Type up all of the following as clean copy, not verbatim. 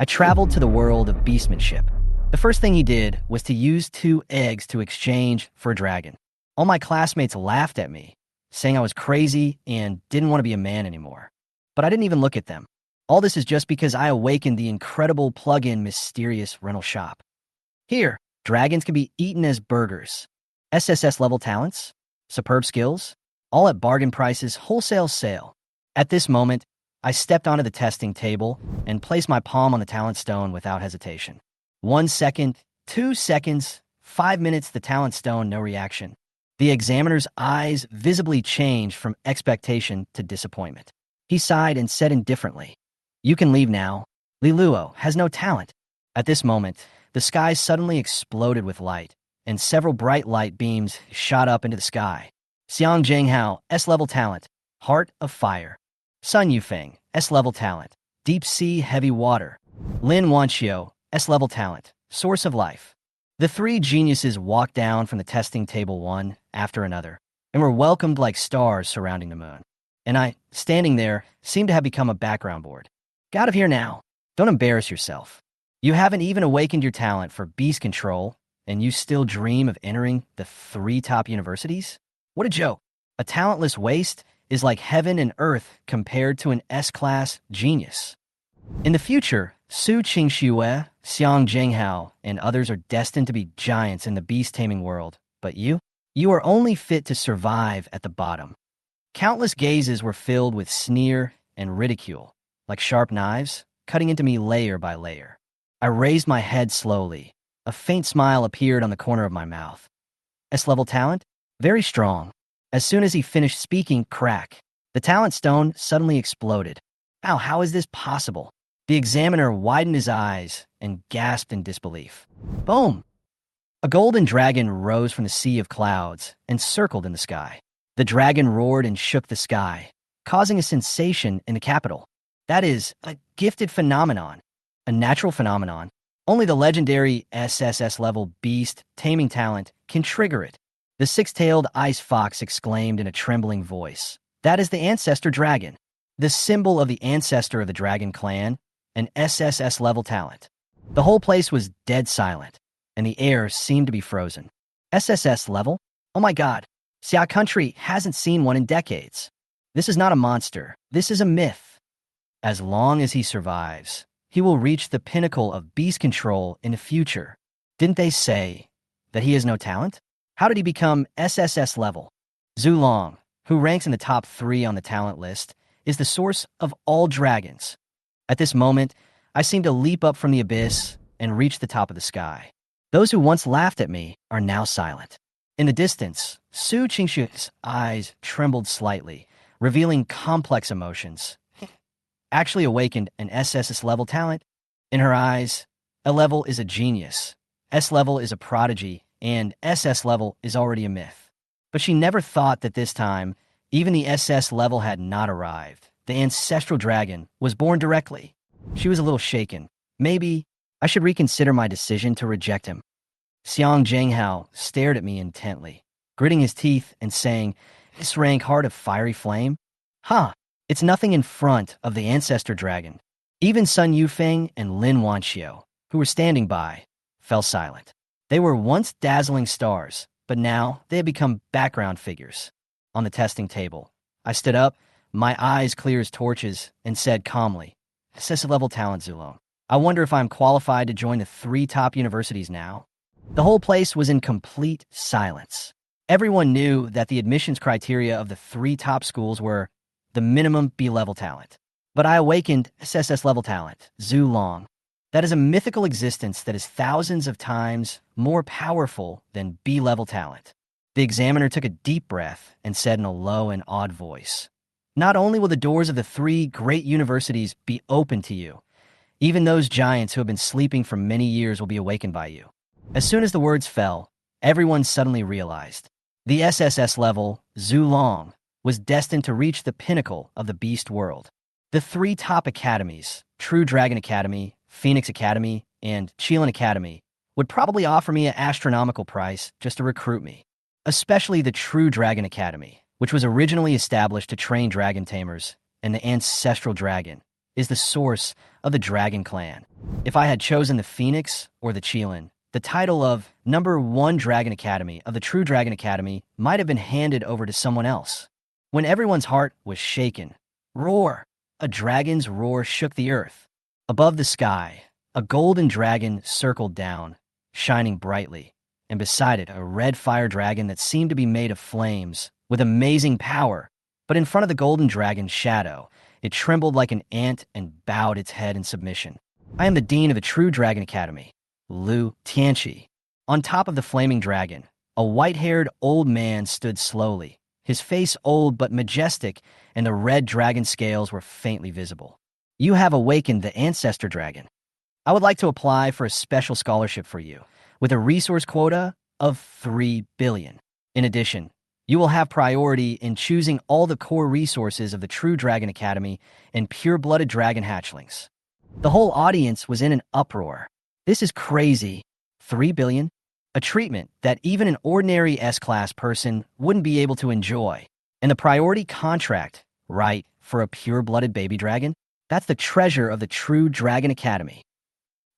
I traveled to the world of beastmanship. The first thing he did was to use 2 eggs to exchange for a dragon. All my classmates laughed at me, saying I was crazy and didn't want to be a man anymore. But I didn't even look at them. All this is just because I awakened the incredible plug-in mysterious rental shop. Here, dragons can be eaten as burgers. SSS-level talents, superb skills, all at bargain prices, wholesale sale. At this moment, I stepped onto the testing table and placed my palm on the talent stone without hesitation. 1 second, 2 seconds, 5 minutes, the talent stone, no reaction. The examiner's eyes visibly changed from expectation to disappointment. He sighed and said indifferently, "You can leave now. Liluo has no talent." At this moment, the sky suddenly exploded with light, and several bright light beams shot up into the sky. Xiang Zhenghao, S-level talent, Heart of Fire. Sun Yufeng, S-level talent, Deep Sea Heavy Water. Lin Wanxiu, S-level talent, Source of Life. The 3 geniuses walked down from the testing table one after another, and were welcomed like stars surrounding the moon. And I, standing there, seemed to have become a background board. Get out of here now. Don't embarrass yourself. You haven't even awakened your talent for beast control, and you still dream of entering the 3 top universities? What a joke. A talentless waste is like heaven and earth compared to an S-class genius. In the future, Ching Shua, Xiang Zhenghao, and others are destined to be giants in the beast-taming world. But you are only fit to survive at the bottom. Countless gazes were filled with sneer and ridicule, like sharp knives, cutting into me layer by layer. I raised my head slowly. A faint smile appeared on the corner of my mouth. S-level talent? Very strong. As soon as he finished speaking, crack. The talent stone suddenly exploded. Ow, how is this possible? The examiner widened his eyes and gasped in disbelief. Boom! A golden dragon rose from the sea of clouds and circled in the sky. The dragon roared and shook the sky, causing a sensation in the capital. That is a gifted phenomenon, a natural phenomenon. Only the legendary SSS-level beast taming talent can trigger it. The 6-tailed ice fox exclaimed in a trembling voice. That is the ancestor dragon, the symbol of the ancestor of the dragon clan, an SSS-level talent. The whole place was dead silent, and the air seemed to be frozen. SSS-level? Oh my god, Sia country hasn't seen one in decades. This is not a monster, this is a myth. As long as he survives, he will reach the pinnacle of beast control in the future. Didn't they say that he has no talent? How did he become SSS level? Zhu Long, who ranks in the top 3 on the talent list, is the source of all dragons. At this moment, I seem to leap up from the abyss and reach the top of the sky. Those who once laughed at me are now silent. In the distance, Chingshu's eyes trembled slightly, revealing complex emotions. Actually awakened an SSS-level talent. In her eyes, a level is a genius, S-level is a prodigy, and SS-level is already a myth. But she never thought that this time, even the SS-level had not arrived. The ancestral dragon was born directly. She was a little shaken. Maybe I should reconsider my decision to reject him. Xiang Zhenghao stared at me intently, gritting his teeth and saying, "This rank Heart of Fiery Flame? Huh, it's nothing in front of the ancestor dragon." Even Sun Yufeng and Lin Wanxiu, who were standing by, fell silent. They were once dazzling stars, but now they had become background figures. On the testing table, I stood up, my eyes clear as torches, and said calmly, "SS-level talent, Zulong. I wonder if I'm qualified to join the 3 top universities now." The whole place was in complete silence. Everyone knew that the admissions criteria of the 3 top schools were the minimum B-level talent. But I awakened SSS-level talent, Zhu Long. That is a mythical existence that is thousands of times more powerful than B-level talent. The examiner took a deep breath and said in a low and awed voice, "Not only will the doors of the 3 great universities be open to you, even those giants who have been sleeping for many years will be awakened by you." As soon as the words fell, everyone suddenly realized the SSS level, Zhu Long, was destined to reach the pinnacle of the beast world. The 3 top academies, True Dragon Academy, Phoenix Academy, and Qilin Academy, would probably offer me an astronomical price just to recruit me. Especially the True Dragon Academy, which was originally established to train dragon tamers, and the ancestral dragon is the source of the dragon clan. If I had chosen the Phoenix or the Qilin, the title of #1 Dragon Academy of the True Dragon Academy might have been handed over to someone else. When everyone's heart was shaken, roar! A dragon's roar shook the earth. Above the sky, a golden dragon circled down, shining brightly, and beside it a red fire dragon that seemed to be made of flames, with amazing power. But in front of the golden dragon's shadow, it trembled like an ant and bowed its head in submission. I am the dean of the True Dragon Academy, Lu Tianqi. On top of the flaming dragon, a white-haired old man stood slowly, his face old but majestic, and the red dragon scales were faintly visible. You have awakened the ancestor dragon. I would like to apply for a special scholarship for you, with a resource quota of 3 billion. In addition, you will have priority in choosing all the core resources of the True Dragon Academy and pure-blooded dragon hatchlings. The whole audience was in an uproar. This is crazy. 3 billion? A treatment that even an ordinary S-class person wouldn't be able to enjoy. And the priority contract, right, for a pure-blooded baby dragon? That's the treasure of the True Dragon Academy.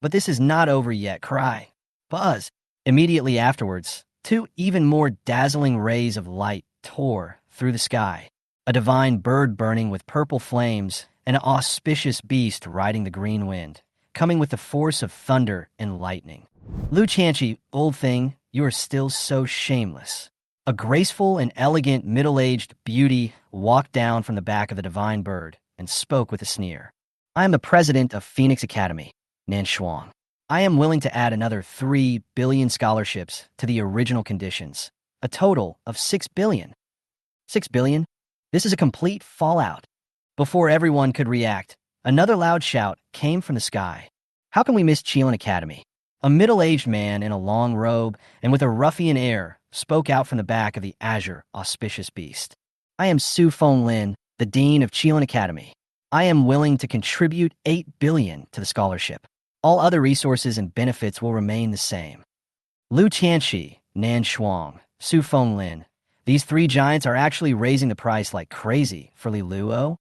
But this is not over yet, cry. Buzz. Immediately afterwards, 2 even more dazzling rays of light tore through the sky. A divine bird burning with purple flames, and an auspicious beast riding the green wind, coming with the force of thunder and lightning. Lu Tianqi, old thing, you are still so shameless. A graceful and elegant middle-aged beauty walked down from the back of the divine bird and spoke with a sneer. I am the president of Phoenix Academy, Nan Shuang. I am willing to add another 3 billion scholarships to the original conditions, a total of 6 billion. 6 billion? This is a complete fallout. Before everyone could react, another loud shout came from the sky. How can we miss Qilin Academy? A middle-aged man in a long robe and with a ruffian air spoke out from the back of the azure, auspicious beast. I am Su Fenglin, the dean of Qilin Academy. I am willing to contribute 8 billion to the scholarship. All other resources and benefits will remain the same. Lu Tianqi, Nan Shuang, Su Fenglin. These 3 giants are actually raising the price like crazy for Li Luo.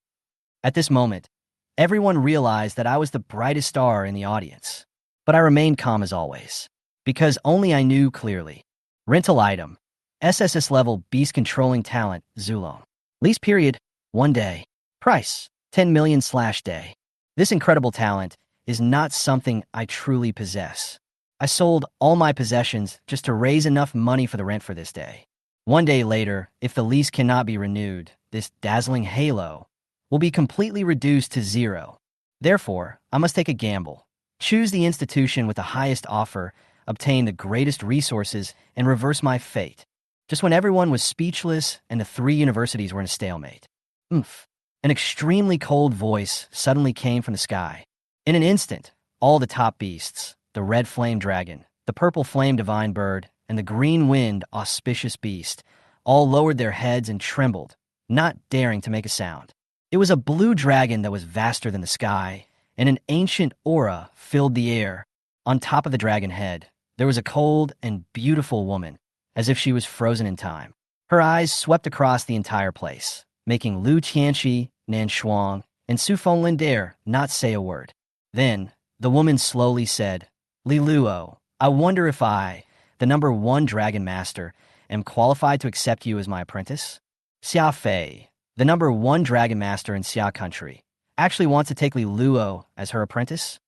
At this moment, everyone realized that I was the brightest star in the audience. But I remained calm as always, because only I knew clearly. Rental item, SSS-level beast-controlling talent, Zulong. Lease period, 1 day. Price, 10 million/day. This incredible talent is not something I truly possess. I sold all my possessions just to raise enough money for the rent for this day. 1 day later, if the lease cannot be renewed, this dazzling halo will be completely reduced to 0. Therefore, I must take a gamble. Choose the institution with the highest offer, obtain the greatest resources, and reverse my fate. Just when everyone was speechless and the 3 universities were in a stalemate. Oomph. An extremely cold voice suddenly came from the sky. In an instant, all the top beasts, the red flame dragon, the purple flame divine bird, and the green wind auspicious beast, all lowered their heads and trembled, not daring to make a sound. It was a blue dragon that was vaster than the sky, and an ancient aura filled the air. On top of the dragon head, there was a cold and beautiful woman, as if she was frozen in time. Her eyes swept across the entire place, making Lu Tianqi, Nan Shuang, and Su Fenglin dare not say a word. Then, the woman slowly said, Li Luo, I wonder if I, the #1 Dragon Master, am qualified to accept you as my apprentice? Xia Fei, the #1 Dragon Master in Xia Country, actually wants to take Li Luo as her apprentice?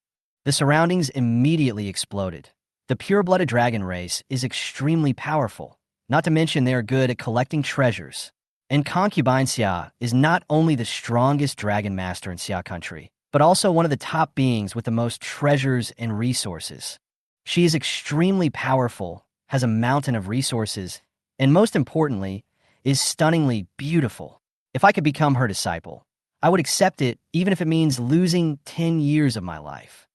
The surroundings immediately exploded. The pure-blooded dragon race is extremely powerful, not to mention they are good at collecting treasures. And Concubine Sia is not only the strongest dragon master in Xia Country, but also one of the top beings with the most treasures and resources. She is extremely powerful, has a mountain of resources, and most importantly, is stunningly beautiful. If I could become her disciple, I would accept it even if it means losing 10 years of my life.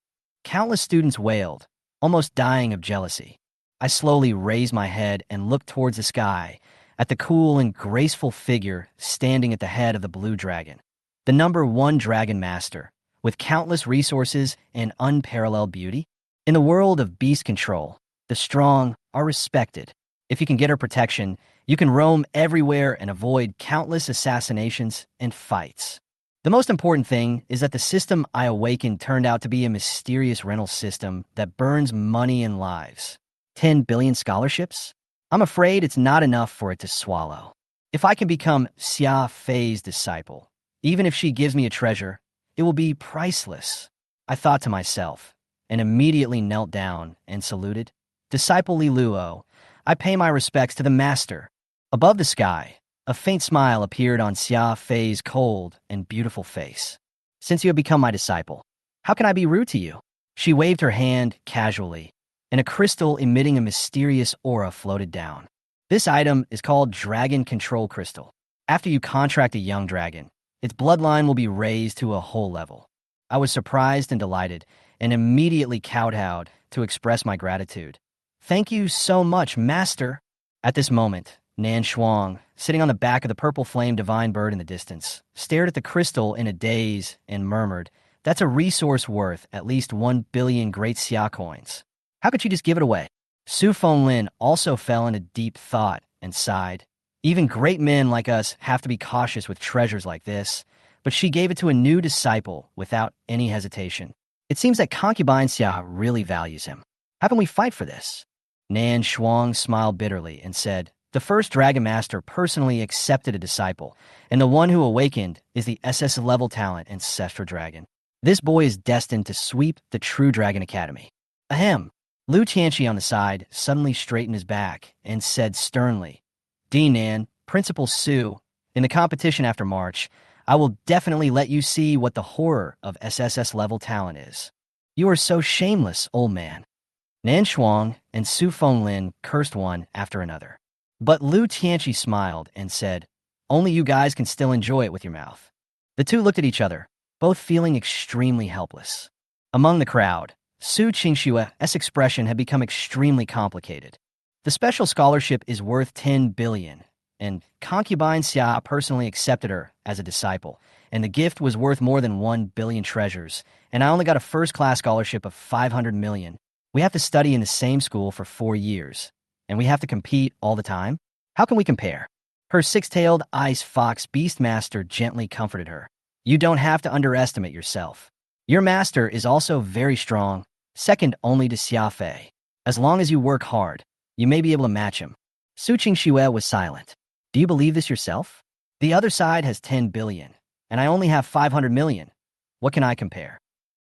Countless students wailed, almost dying of jealousy. I slowly raised my head and looked towards the sky at the cool and graceful figure standing at the head of the blue dragon, the #1 dragon master, with countless resources and unparalleled beauty. In the world of beast control, the strong are respected. If you can get her protection, you can roam everywhere and avoid countless assassinations and fights. The most important thing is that the system I awakened turned out to be a mysterious rental system that burns money and lives. 10 billion scholarships? I'm afraid it's not enough for it to swallow. If I can become Sia Fei's disciple, even if she gives me a treasure, it will be priceless. I thought to myself, and immediately knelt down and saluted. Disciple Li Luo, I pay my respects to the master. Above the sky, a faint smile appeared on Sia Fei's cold and beautiful face. Since you have become my disciple, how can I be rude to you? She waved her hand casually, and a crystal emitting a mysterious aura floated down. This item is called Dragon Control Crystal. After you contract a young dragon, its bloodline will be raised to a whole level. I was surprised and delighted, and immediately kowtowed to express my gratitude. Thank you so much, master. At this moment, Nan Shuang, sitting on the back of the purple flame divine bird in the distance, stared at the crystal in a daze and murmured, "That's a resource worth at least 1 billion great Xia coins. How could you just give it away?" Su Fenglin also fell into deep thought and sighed. Even great men like us have to be cautious with treasures like this, but she gave it to a new disciple without any hesitation. It seems that Concubine Sia really values him. How can we fight for this? Nan Shuang smiled bitterly and said, "The first Dragon Master personally accepted a disciple, and the one who awakened is the SS-level talent Ancestral Dragon. This boy is destined to sweep the True Dragon Academy." Ahem. Lu Tianqi on the side suddenly straightened his back and said sternly, "Nan, Principal Su, in the competition after March, I will definitely let you see what the horror of SSS-level talent is." "You are so shameless, old man." Nan Shuang and Su Fenglin cursed one after another. But Lu Tianqi smiled and said, "Only you guys can still enjoy it with your mouth." The two looked at each other, both feeling extremely helpless. Among the crowd, Su Chingshua's expression had become extremely complicated. The special scholarship is worth 10 billion, and Concubine Sia personally accepted her as a disciple, and the gift was worth more than 1 billion treasures, and I only got a first-class scholarship of 500 million. We have to study in the same school for 4 years, and we have to compete all the time? How can we compare? Her six-tailed ice fox beastmaster gently comforted her. You don't have to underestimate yourself. Your master is also very strong, second only to Xia Fei. As long as you work hard, you may be able to match him. Su Qingxue was silent. Do you believe this yourself? The other side has 10 billion, and I only have 500 million. What can I compare?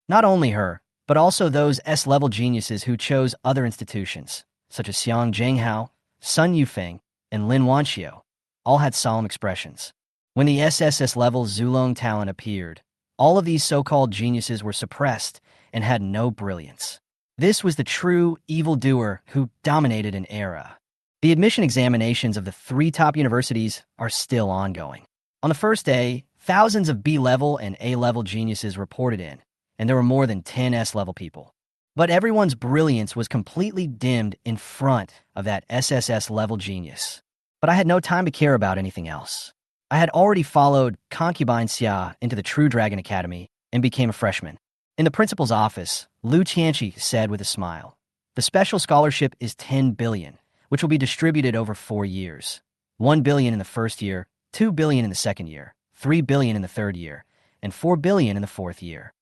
Not only her, but also those S-level geniuses who chose other institutions, such as Xiang Zhenghao, Sun Yufeng, and Lin Wanxiu, all had solemn expressions. When the SSS-level Zulong talent appeared, all of these so-called geniuses were suppressed and had no brilliance. This was the true evildoer who dominated an era. The admission examinations of the 3 top universities are still ongoing. On the first day, thousands of B-level and A-level geniuses reported in, and there were more than 10 S-level people. But everyone's brilliance was completely dimmed in front of that SSS-level genius. But I had no time to care about anything else. I had already followed Concubine Sia into the True Dragon Academy and became a freshman. In the principal's office, Lu Tianqi said with a smile, "The special scholarship is 10 billion, which will be distributed over 4 years. 1 billion in the first year, 2 billion in the second year, 3 billion in the third year, and 4 billion in the fourth year."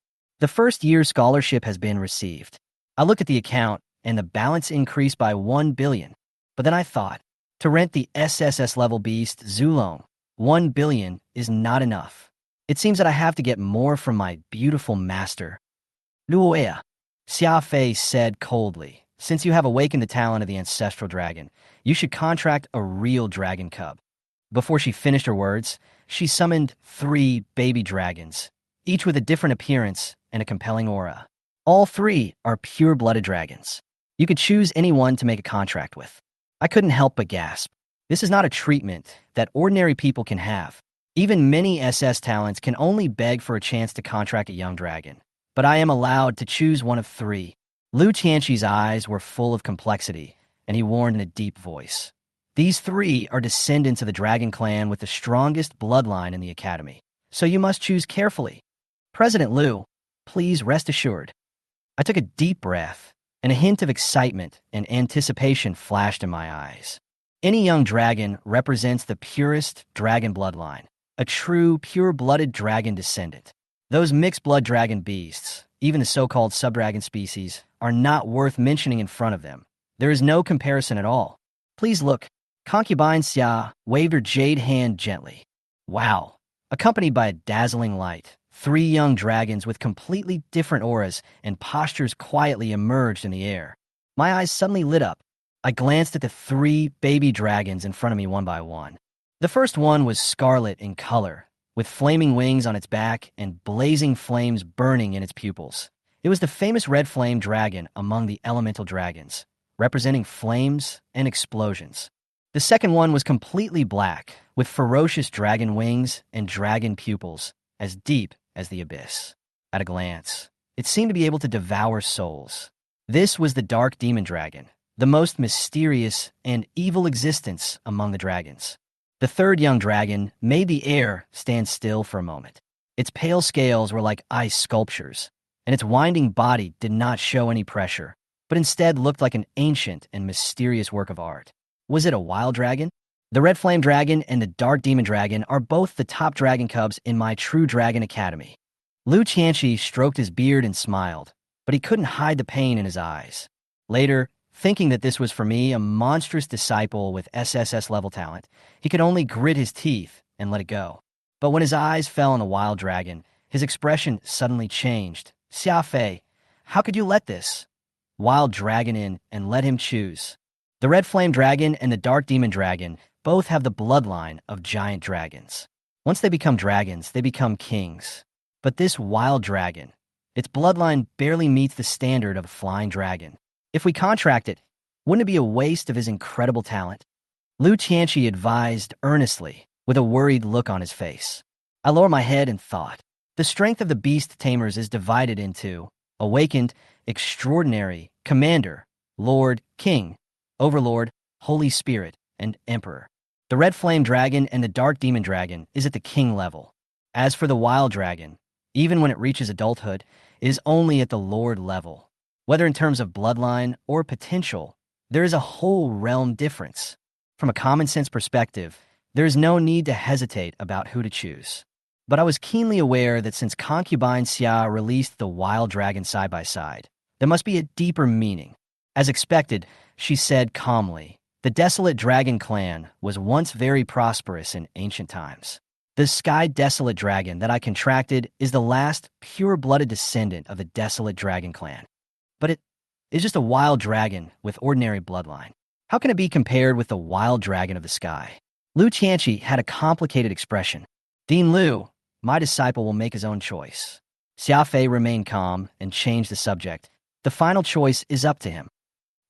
The first year's scholarship has been received. I looked at the account, and the balance increased by 1 billion. But then I thought, to rent the SSS-level beast Zulong, 1 billion is not enough. It seems that I have to get more from my beautiful master. Luoya, Xia Fei said coldly, "Since you have awakened the talent of the ancestral dragon, you should contract a real dragon cub." Before she finished her words, she summoned 3 baby dragons, each with a different appearance and a compelling aura. All 3 are pure-blooded dragons. You could choose any one to make a contract with. I couldn't help but gasp. This is not a treatment that ordinary people can have. Even many SS talents can only beg for a chance to contract a young dragon. But I am allowed to choose one of 3. Lu Tianqi's eyes were full of complexity, and he warned in a deep voice. These 3 are descendants of the dragon clan with the strongest bloodline in the academy, so you must choose carefully. President Lu, please rest assured. I took a deep breath, and a hint of excitement and anticipation flashed in my eyes. Any young dragon represents the purest dragon bloodline, a true, pure-blooded dragon descendant. Those mixed-blood dragon beasts, even the so-called subdragon species, are not worth mentioning in front of them. There is no comparison at all. Please look. Concubine Sia waved her jade hand gently. Wow. Accompanied by a dazzling light, 3 young dragons with completely different auras and postures quietly emerged in the air. My eyes suddenly lit up. I glanced at the 3 baby dragons in front of me one by one. The first one was scarlet in color, with flaming wings on its back and blazing flames burning in its pupils. It was the famous red flame dragon among the elemental dragons, representing flames and explosions. The second one was completely black, with ferocious dragon wings and dragon pupils, as deep as the abyss. At a glance, it seemed to be able to devour souls. This was the dark demon dragon, the most mysterious and evil existence among the dragons. The third young dragon made the air stand still for a moment. Its pale scales were like ice sculptures, and its winding body did not show any pressure, but instead looked like an ancient and mysterious work of art. Was it a wild dragon? The red flame dragon and the dark demon dragon are both the top dragon cubs in my True Dragon Academy. Lu Qianqi stroked his beard and smiled, but he couldn't hide the pain in his eyes. Later, thinking that this was for me, a monstrous disciple with SSS-level talent, he could only grit his teeth and let it go. But when his eyes fell on the wild dragon, his expression suddenly changed. Xia Fei, how could you let this wild dragon in and let him choose? The red flame dragon and the dark demon dragon both have the bloodline of giant dragons. Once they become dragons, they become kings. But this wild dragon, its bloodline barely meets the standard of a flying dragon. If we contract it, wouldn't it be a waste of his incredible talent? Lu Qianqi advised earnestly, with a worried look on his face. I lowered my head and thought. The strength of the beast tamers is divided into awakened, extraordinary, commander, lord, king, overlord, holy spirit, and emperor. The red flame dragon and the dark demon dragon is at the king level. As for the wild dragon, even when it reaches adulthood, it is only at the lord level. Whether in terms of bloodline or potential, there is a whole realm difference. From a common sense perspective, there is no need to hesitate about who to choose. But I was keenly aware that since Concubine Sia released the wild dragon side by side, there must be a deeper meaning. As expected, she said calmly, the desolate dragon clan was once very prosperous in ancient times. The sky desolate dragon that I contracted is the last pure-blooded descendant of the desolate dragon clan. But it is just a wild dragon with ordinary bloodline. How can it be compared with the wild dragon of the sky? Lu Qianqi had a complicated expression. Dean Lu, my disciple will make his own choice. Xia Fei remained calm and changed the subject. The final choice is up to him.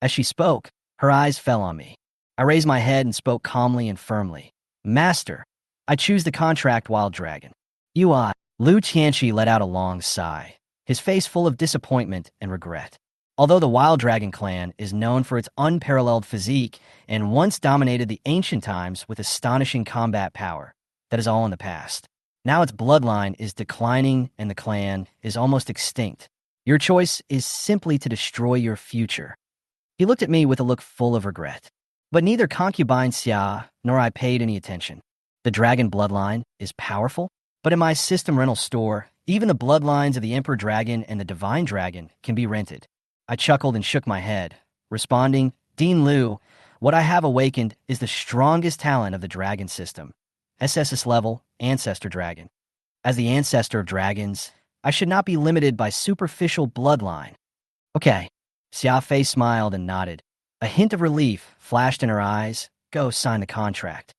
As she spoke, her eyes fell on me. I raised my head and spoke calmly and firmly. Master, I choose the contract wild dragon. Lu Qianqi let out a long sigh, his face full of disappointment and regret. Although the Wild Dragon clan is known for its unparalleled physique and once dominated the ancient times with astonishing combat power, that is all in the past. Now its bloodline is declining and the clan is almost extinct. Your choice is simply to destroy your future. He looked at me with a look full of regret. But neither Concubine Sia nor I paid any attention. The dragon bloodline is powerful, but in my system rental store, even the bloodlines of the Emperor Dragon and the Divine Dragon can be rented. I chuckled and shook my head, responding, Dean Lu, what I have awakened is the strongest talent of the dragon system, SSS-level Ancestor Dragon. As the ancestor of dragons, I should not be limited by superficial bloodline. Okay. Xia Fei smiled and nodded. A hint of relief flashed in her eyes. Go sign the contract.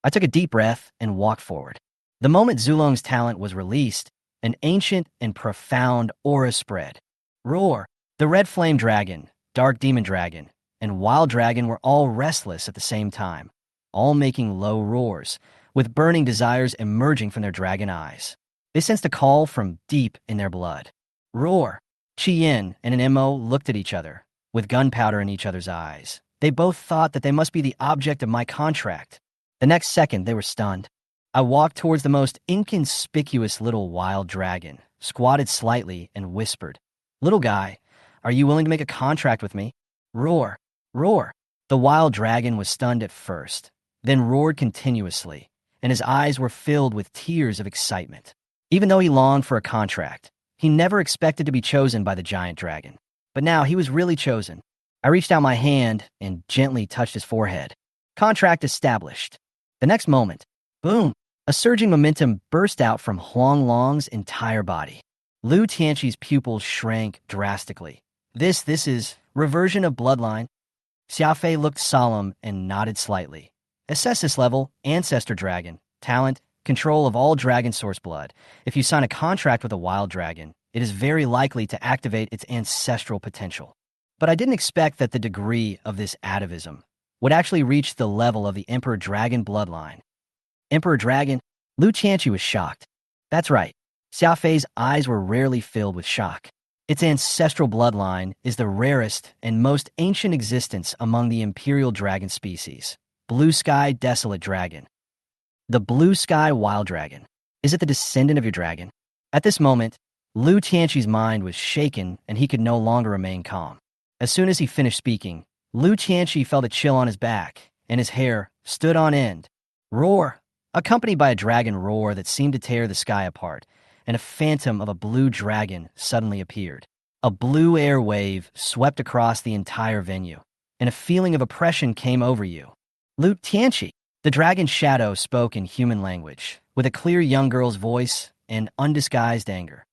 I took a deep breath and walked forward. The moment Zulong's talent was released, an ancient and profound aura spread. Roar! The red flame dragon, dark demon dragon, and wild dragon were all restless at the same time, all making low roars, with burning desires emerging from their dragon eyes. They sensed a call from deep in their blood. Roar! Qi Yin and an MO looked at each other, with gunpowder in each other's eyes. They both thought that they must be the object of my contract. The next second, they were stunned. I walked towards the most inconspicuous little wild dragon, squatted slightly, and whispered, Little guy, are you willing to make a contract with me? Roar! Roar! The wild dragon was stunned at first, then roared continuously, and his eyes were filled with tears of excitement. Even though he longed for a contract, he never expected to be chosen by the giant dragon. But now he was really chosen. I reached out my hand and gently touched his forehead. Contract established. The next moment, boom, a surging momentum burst out from Huang Long's entire body. Lu Tianqi's pupils shrank drastically. This is reversion of bloodline. Xiafei looked solemn and nodded slightly. SSS-level, ancestor dragon, talent, control of all dragon source blood. If you sign a contract with a wild dragon, it is very likely to activate its ancestral potential. But I didn't expect that the degree of this atavism would actually reach the level of the Emperor Dragon bloodline. Emperor Dragon? Lu Tianqi was shocked. That's right. Xiafei's eyes were rarely filled with shock. Its ancestral bloodline is the rarest and most ancient existence among the imperial dragon species. Blue Sky Desolate Dragon. The Blue Sky Wild Dragon. Is it the descendant of your dragon? At this moment, Lu Tianqi's mind was shaken and he could no longer remain calm. As soon as he finished speaking, Lu Tianqi felt a chill on his back and his hair stood on end. Roar! Accompanied by a dragon roar that seemed to tear the sky apart, and a phantom of a blue dragon suddenly appeared. A blue air wave swept across the entire venue, and a feeling of oppression came over you. Lu Tianqi, the dragon shadow, spoke in human language, with a clear young girl's voice and undisguised anger.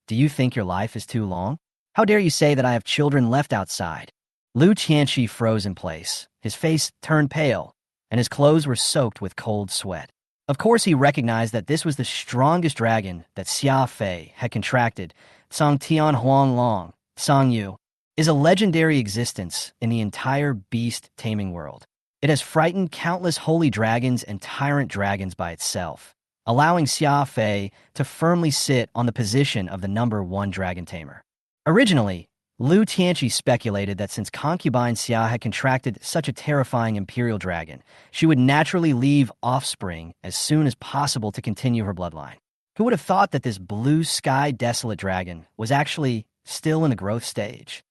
Do you think your life is too long? How dare you say that I have children left outside? Lu Tianqi froze in place. His face turned pale, and his clothes were soaked with cold sweat. Of course, he recognized that this was the strongest dragon that Xiafei had contracted. Song Tian Huang Long, Song Yu, is a legendary existence in the entire beast-taming world. It has frightened countless holy dragons and tyrant dragons by itself, allowing Xiafei to firmly sit on the position of the number one dragon tamer. Originally, Lu Tianqi speculated that since Concubine Sia had contracted such a terrifying imperial dragon, she would naturally leave offspring as soon as possible to continue her bloodline. Who would have thought that this blue sky desolate dragon was actually still in the growth stage?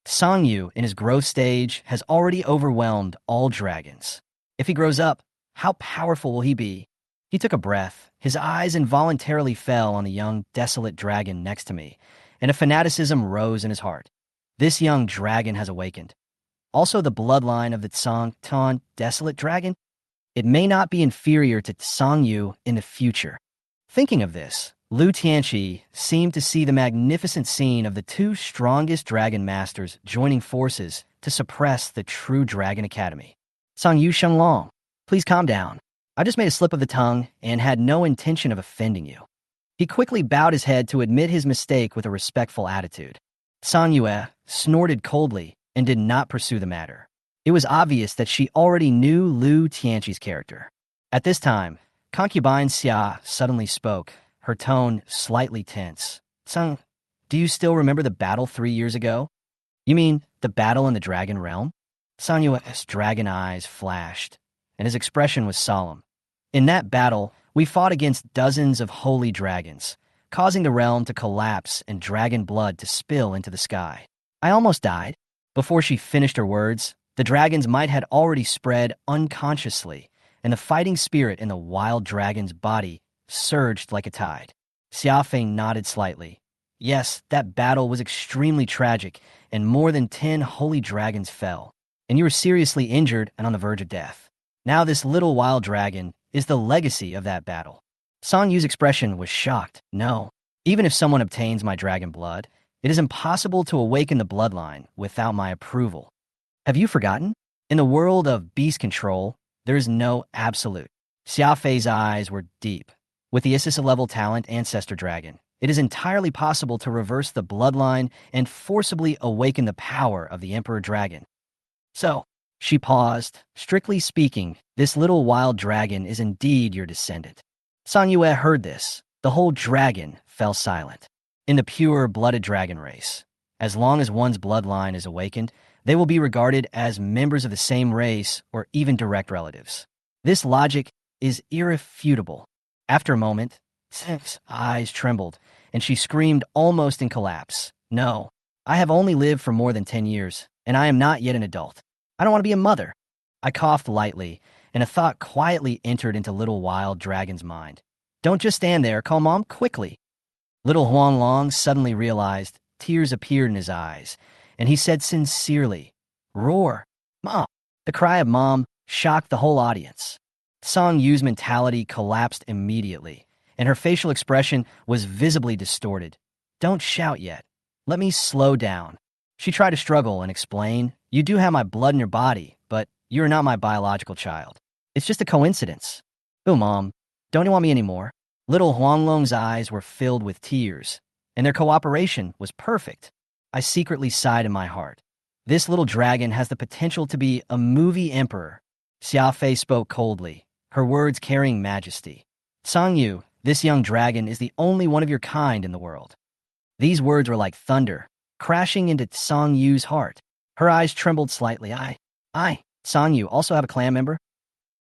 Song Yu, in his growth stage, has already overwhelmed all dragons. If he grows up, how powerful will he be? He took a breath. His eyes involuntarily fell on the young desolate dragon next to me, and a fanaticism rose in his heart. This young dragon has awakened. Also the bloodline of the Tsang Tan desolate dragon. It may not be inferior to Song Yu in the future. Thinking of this, Lu Tianqi seemed to see the magnificent scene of the two strongest dragon masters joining forces to suppress the true Dragon Academy. Song Yu Shenglong, please calm down. I just made a slip of the tongue and had no intention of offending you. He quickly bowed his head to admit his mistake with a respectful attitude. Song Yue snorted coldly and did not pursue the matter. It was obvious that she already knew Lu Tianqi's character. At this time, Concubine Sia suddenly spoke, her tone slightly tense. Song, do you still remember the battle 3 years ago? You mean the battle in the Dragon Realm? Song Yue's dragon eyes flashed, and his expression was solemn. In that battle, we fought against dozens of holy dragons, causing the realm to collapse and dragon blood to spill into the sky. I almost died. Before she finished her words, the dragon's might had already spread unconsciously, and the fighting spirit in the wild dragon's body surged like a tide. Xiafei nodded slightly. Yes, that battle was extremely tragic, and more than 10 holy dragons fell, and you were seriously injured and on the verge of death. Now this little wild dragon is the legacy of that battle. Song Yu's expression was shocked. No, even if someone obtains my dragon blood, it is impossible to awaken the bloodline without my approval. Have you forgotten? In the world of beast control, there is no absolute. Xiafei's eyes were deep. With the SSS-level talent Ancestor Dragon, it is entirely possible to reverse the bloodline and forcibly awaken the power of the Emperor Dragon. So, she paused. Strictly speaking, this little wild dragon is indeed your descendant. Song Yue heard this. The whole dragon fell silent. In the pure-blooded dragon race, as long as one's bloodline is awakened, they will be regarded as members of the same race or even direct relatives. This logic is irrefutable. After a moment, Seng's eyes trembled, and she screamed almost in collapse. No, I have only lived for more than 10 years, and I am not yet an adult. I don't want to be a mother. I coughed lightly, and a thought quietly entered into little wild dragon's mind. Don't just stand there, call Mom quickly. Little Huang Long suddenly realized tears appeared in his eyes, and he said sincerely, Roar, Mom. The cry of Mom shocked the whole audience. Song Yu's mentality collapsed immediately, and her facial expression was visibly distorted. Don't shout yet. Let me slow down. She tried to struggle and explain, you do have my blood in your body, but you're not my biological child. It's just a coincidence. Oh, Mom, don't you want me anymore? Little Huanglong's eyes were filled with tears, and their cooperation was perfect. I secretly sighed in my heart. This little dragon has the potential to be a movie emperor. Xia Fei spoke coldly, her words carrying majesty. Song Yu, this young dragon is the only one of your kind in the world. These words were like thunder, crashing into Song Yu's heart. Her eyes trembled slightly. Song Yu also have a clan member?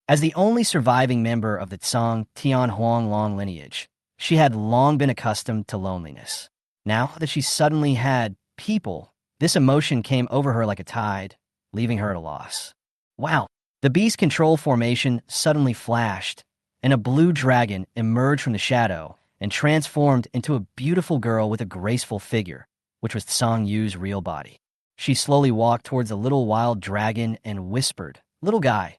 As the only surviving member of the Tsang Tian Huang Long lineage, she had long been accustomed to loneliness. Now that she suddenly had people, this emotion came over her like a tide, leaving her at a loss. Wow! The beast control formation suddenly flashed, and a blue dragon emerged from the shadow and transformed into a beautiful girl with a graceful figure, which was Song Yu's real body. She slowly walked towards the little wild dragon and whispered, Little guy,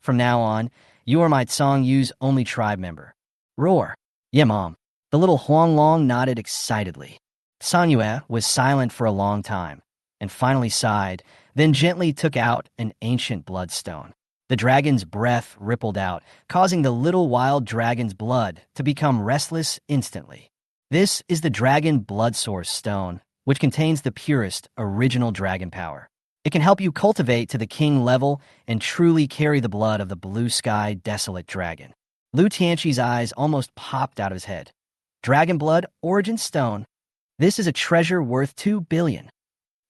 from now on, you are my Song Yu's only tribe member. Roar. Yeah, Mom. The little Huang Long nodded excitedly. Song Yue was silent for a long time, and finally sighed, then gently took out an ancient bloodstone. The dragon's breath rippled out, causing the little wild dragon's blood to become restless instantly. This is the Dragon Blood Source Stone, which contains the purest, original dragon power. It can help you cultivate to the king level and truly carry the blood of the blue sky desolate dragon. Lu Tianqi's eyes almost popped out of his head. Dragon Blood Origin Stone. This is a treasure worth 2 billion.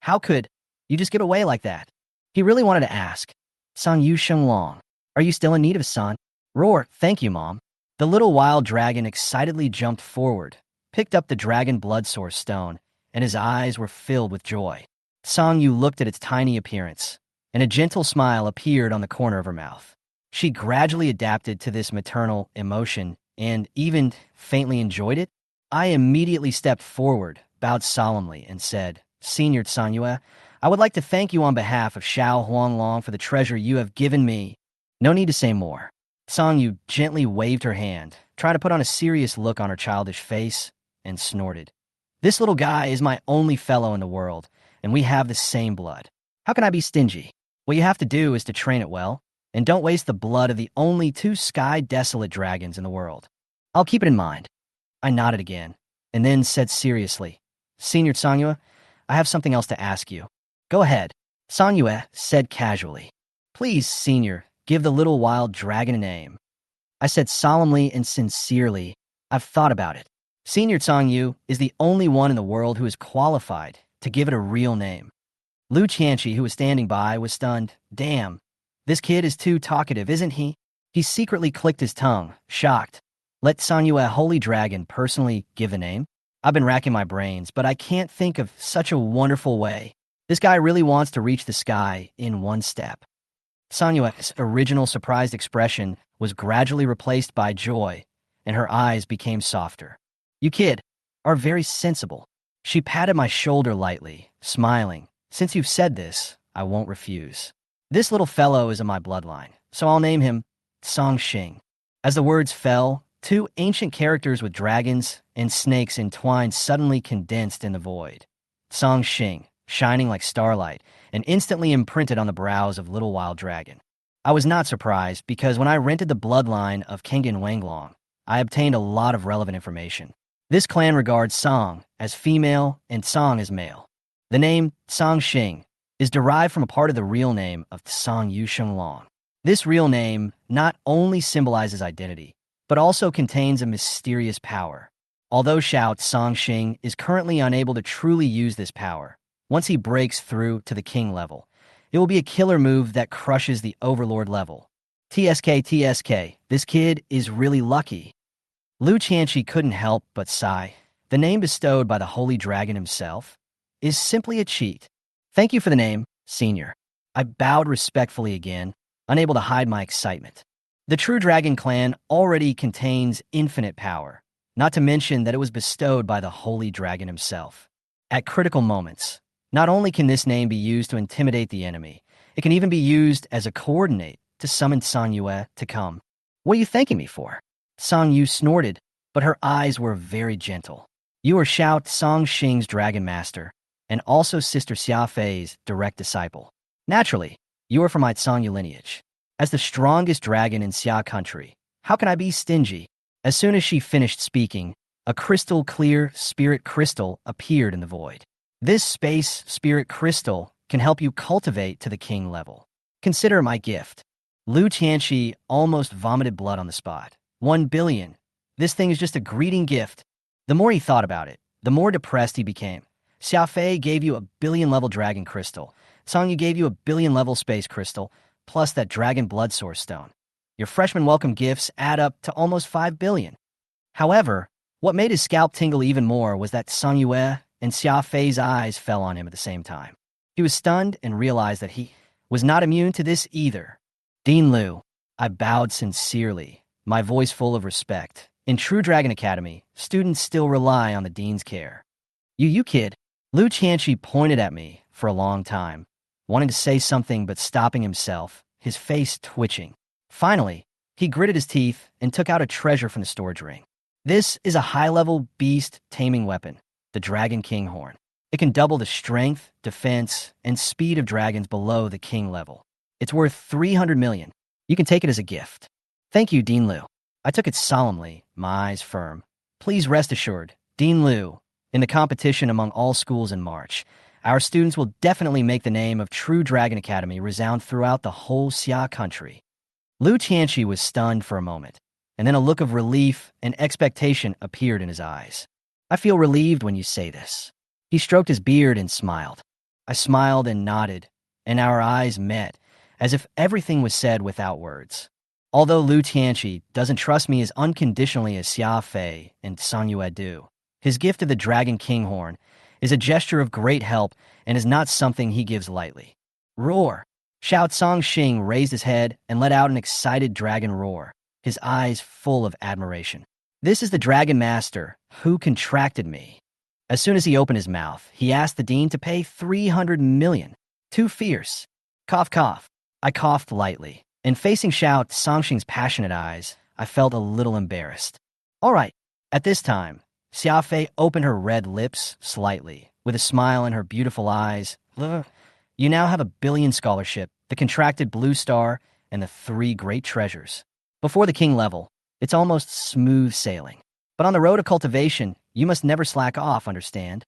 How could you just give away like that? He really wanted to ask. Song Yu Shenglong, are you still in need of a son? Roar, thank you, Mom. The little wild dragon excitedly jumped forward, picked up the Dragon Blood Source Stone, and his eyes were filled with joy. Song Yu looked at its tiny appearance, and a gentle smile appeared on the corner of her mouth. She gradually adapted to this maternal emotion and even faintly enjoyed it. I immediately stepped forward, bowed solemnly, and said, Senior Song Yue, I would like to thank you on behalf of Xiao Huanglong for the treasure you have given me. No need to say more. Song Yu gently waved her hand, tried to put on a serious look on her childish face, and snorted. This little guy is my only fellow in the world, and we have the same blood. How can I be stingy? What you have to do is to train it well, and don't waste the blood of the only 2 sky desolate dragons in the world. I'll keep it in mind. I nodded again, and then said seriously, Senior Song Yue, I have something else to ask you. Go ahead. Song Yue said casually. Please, Senior, give the little wild dragon a name. I said solemnly and sincerely, I've thought about it. Senior Song Yu is the only one in the world who is qualified to give it a real name. Lu Qianqi, who was standing by, was stunned. Damn, this kid is too talkative, isn't he? He secretly clicked his tongue, shocked. Let Song Yue Holy Dragon personally give a name? I've been racking my brains, but I can't think of such a wonderful way. This guy really wants to reach the sky in one step. Song Yue's original surprised expression was gradually replaced by joy, and her eyes became softer. You kid are very sensible. She patted my shoulder lightly, smiling. Since you've said this, I won't refuse. This little fellow is in my bloodline, so I'll name him Song Xing. As the words fell, 2 ancient characters with dragons and snakes entwined suddenly condensed in the void. Song Xing, shining like starlight, and instantly imprinted on the brows of Little Wild Dragon. I was not surprised because when I rented the bloodline of Kengan Wanglong, I obtained a lot of relevant information. This clan regards Song as female and Song as male. The name Song Xing is derived from a part of the real name of Song Yu Shenglong. This real name not only symbolizes identity, but also contains a mysterious power. Although Xiao Song Xing is currently unable to truly use this power, once he breaks through to the king level, it will be a killer move that crushes the overlord level. TSK, this kid is really lucky. Lu Qianqi couldn't help but sigh. The name bestowed by the Holy Dragon himself is simply a cheat. Thank you for the name, Senior. I bowed respectfully again, unable to hide my excitement. The true dragon clan already contains infinite power, not to mention that it was bestowed by the holy dragon himself. At critical moments, not only can this name be used to intimidate the enemy, it can even be used as a coordinate to summon Sang Yue to come. What are you thanking me for? Sang Yu snorted, but her eyes were very gentle. You are Xiao Song Xing's dragon master, and also Sister Xia Fei's direct disciple. Naturally, you are from my Sang Yu lineage. As the strongest dragon in Xia country, how can I be stingy? As soon as she finished speaking, a crystal-clear spirit crystal appeared in the void. This space spirit crystal can help you cultivate to the king level. Consider my gift. Lu Tianxi almost vomited blood on the spot. 1 billion. This thing is just a greeting gift. The more he thought about it, the more depressed he became. Xia Fei gave you a 1 billion-level dragon crystal. Sang Yu gave you a 1 billion-level space crystal, plus that dragon blood source stone. Your freshman welcome gifts add up to almost 5 billion. However, what made his scalp tingle even more was that Sang Yue and Xia Fei's eyes fell on him at the same time. He was stunned and realized that he was not immune to this either. Dean Lu, I bowed sincerely, my voice full of respect. In True Dragon Academy, students still rely on the dean's care. You kid. Lu Tianxi pointed at me for a long time, wanting to say something but stopping himself, his face twitching. Finally, he gritted his teeth and took out a treasure from the storage ring. This is a high-level beast taming weapon, the Dragon King Horn. It can double the strength, defense, and speed of dragons below the king level. It's worth 300 million. You can take it as a gift. Thank you, Dean Lu. I took it solemnly, my eyes firm. Please rest assured, Dean Lu, in the competition among all schools in March, our students will definitely make the name of True Dragon Academy resound throughout the whole Xia country. Lu Tianxi was stunned for a moment, and then a look of relief and expectation appeared in his eyes. I feel relieved when you say this. He stroked his beard and smiled. I smiled and nodded, and our eyes met, as if everything was said without words. Although Lu Tianxi doesn't trust me as unconditionally as Xia Fei and Sang Yue do, his gift of the Dragon King Horn is a gesture of great help and is not something he gives lightly. Roar! Xiao Xing raised his head and let out an excited dragon roar, his eyes full of admiration. This is the Dragon Master who contracted me. As soon as he opened his mouth, he asked the dean to pay 300 million. Too fierce. Cough, cough. I coughed lightly, and facing Xiao Xing's passionate eyes, I felt a little embarrassed. All right. At this time, Xia Fei opened her red lips slightly, with a smile in her beautiful eyes. You now have a 1 billion scholarship, the contracted blue star, and the 3 great treasures. Before the king level, it's almost smooth sailing. But on the road of cultivation, you must never slack off, understand?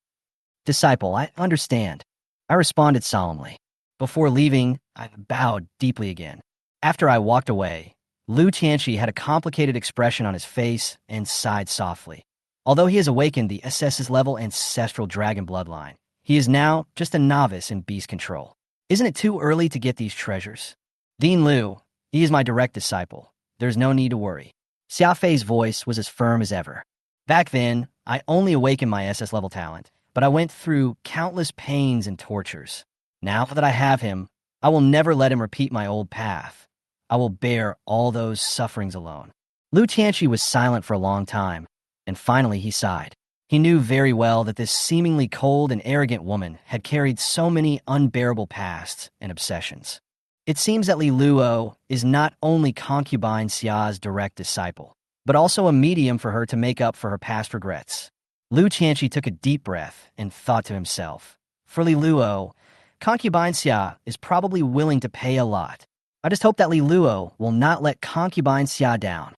Disciple, I understand. I responded solemnly. Before leaving, I bowed deeply again. After I walked away, Lu Tianxi had a complicated expression on his face and sighed softly. Although he has awakened the SSS-level ancestral dragon bloodline, he is now just a novice in beast control. Isn't it too early to get these treasures? Dean Lu, he is my direct disciple. There's no need to worry. Xia Fei's voice was as firm as ever. Back then, I only awakened my SS-level talent, but I went through countless pains and tortures. Now that I have him, I will never let him repeat my old path. I will bear all those sufferings alone. Lu Tianxi was silent for a long time, and finally he sighed. He knew very well that this seemingly cold and arrogant woman had carried so many unbearable pasts and obsessions. It seems that Li Luo is not only Concubine Sia's direct disciple, but also a medium for her to make up for her past regrets. Lu Tianxi took a deep breath and thought to himself, for Li Luo, Concubine Sia is probably willing to pay a lot. I just hope that Li Luo will not let Concubine Sia down.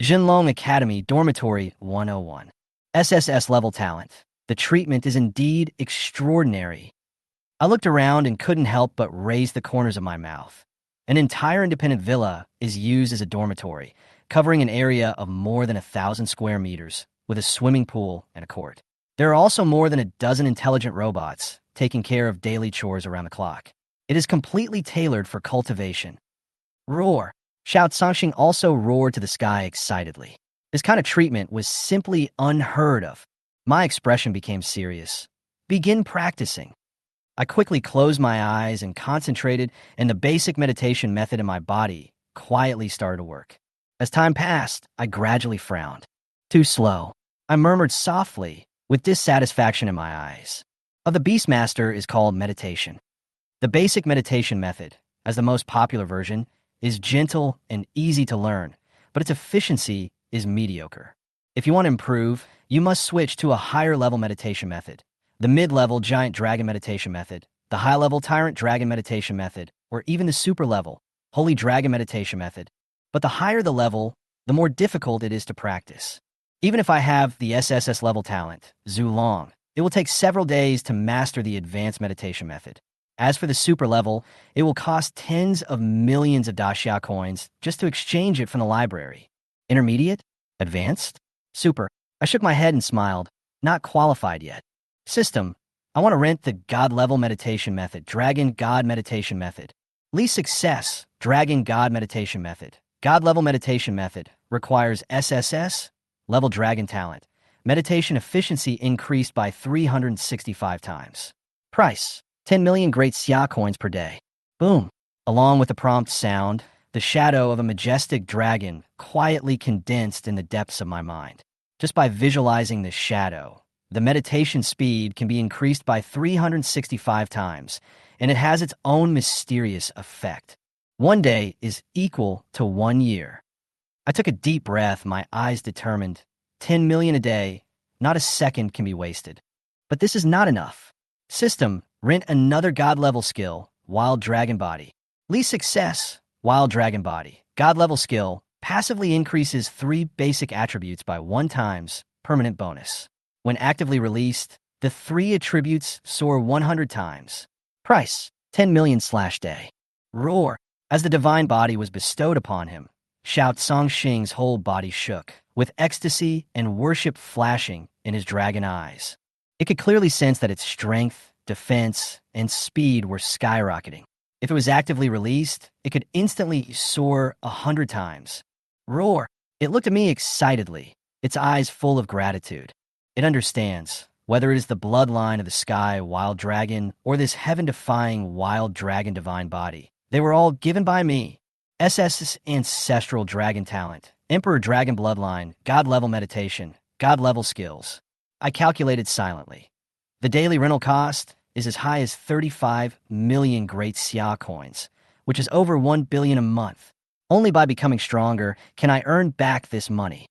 Jinlong Academy Dormitory 101. SSS-level talent. The treatment is indeed extraordinary. I looked around and couldn't help but raise the corners of my mouth. An entire independent villa is used as a dormitory, covering an area of more than 1,000 square meters, with a swimming pool and a court. There are also more than a dozen intelligent robots taking care of daily chores around the clock. It is completely tailored for cultivation. Roar! Xiao Xing also roared to the sky excitedly. This kind of treatment was simply unheard of. My expression became serious. Begin practicing. I quickly closed my eyes and concentrated, and the basic meditation method in my body quietly started to work. As time passed, I gradually frowned. Too slow. I murmured softly, with dissatisfaction in my eyes. Of the Beastmaster is called meditation. The basic meditation method, as the most popular version, is gentle and easy to learn, but its efficiency is mediocre. If you want to improve, you must switch to a higher-level meditation method. The mid-level giant dragon meditation method, the high-level tyrant dragon meditation method, or even the super-level holy dragon meditation method. But the higher the level, the more difficult it is to practice. Even if I have the SSS-level talent, Zulong, it will take several days to master the advanced meditation method. As for the super-level, it will cost tens of millions of daxia coins just to exchange it from the library. Intermediate? Advanced? Super. I shook my head and smiled. Not qualified yet. System, I want to rent the God-level meditation method, Dragon God meditation method. Least success, Dragon God meditation method. God-level meditation method requires SSS-level dragon talent. Meditation efficiency increased by 365 times. Price, 10 million great Sia coins per day. Boom. Along with the prompt sound, the shadow of a majestic dragon quietly condensed in the depths of my mind. Just by visualizing the shadow, the meditation speed can be increased by 365 times, and it has its own mysterious effect. 1 day is equal to 1 year. I took a deep breath, my eyes determined. 10 million a day, not a second can be wasted. But this is not enough. System, rent another God-level skill, Wild Dragon Body. Least success, Wild Dragon Body. God-level skill passively increases 3 basic attributes by 1 times permanent bonus. When actively released, the 3 attributes soar 100 times. Price, 10 million/day. Roar. As the divine body was bestowed upon him, Shout Song Xing's whole body shook, with ecstasy and worship flashing in his dragon eyes. It could clearly sense that its strength, defense, and speed were skyrocketing. If it was actively released, it could instantly soar 100 times. Roar. It looked at me excitedly, its eyes full of gratitude. It understands, whether it is the bloodline of the sky wild dragon or this heaven-defying wild dragon divine body, they were all given by me. SS's ancestral dragon talent, Emperor Dragon Bloodline, God-level meditation, God-level skills. I calculated silently. The daily rental cost is as high as 35 million great Sia coins, which is over 1 billion a month. Only by becoming stronger can I earn back this money.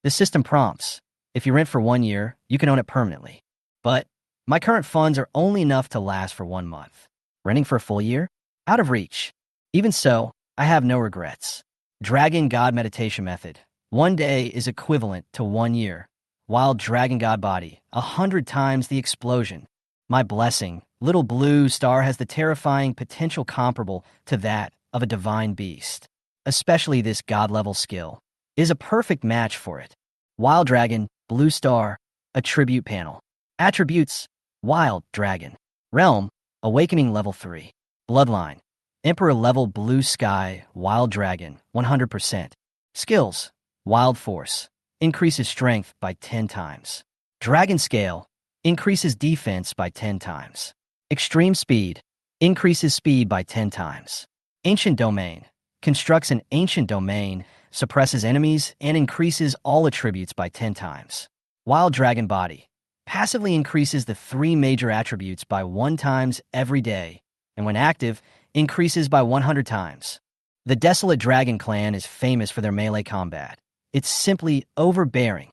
The system prompts, if you rent for 1 year, you can own it permanently. But my current funds are only enough to last for 1 month. Renting for a full year? Out of reach. Even so, I have no regrets. Dragon God meditation method. 1 day is equivalent to 1 year. Wild Dragon God body, 100 times the explosion. My blessing, little blue star has the terrifying potential comparable to that of a divine beast. Especially this God-level skill is a perfect match for it. Wild Dragon, Blue Star, Attribute Panel. Attributes, Wild Dragon. Realm, Awakening Level 3. Bloodline, Emperor Level Blue Sky, Wild Dragon, 100%. Skills, Wild Force, increases strength by 10 times. Dragon Scale, increases defense by 10 times. Extreme Speed, increases speed by 10 times. Ancient Domain, constructs an ancient domain, suppresses enemies, and increases all attributes by 10 times. Wild Dragon Body, passively increases the 3 major attributes by 1 times every day, and when active, increases by 100 times. The Desolate Dragon Clan is famous for their melee combat. It's simply overbearing.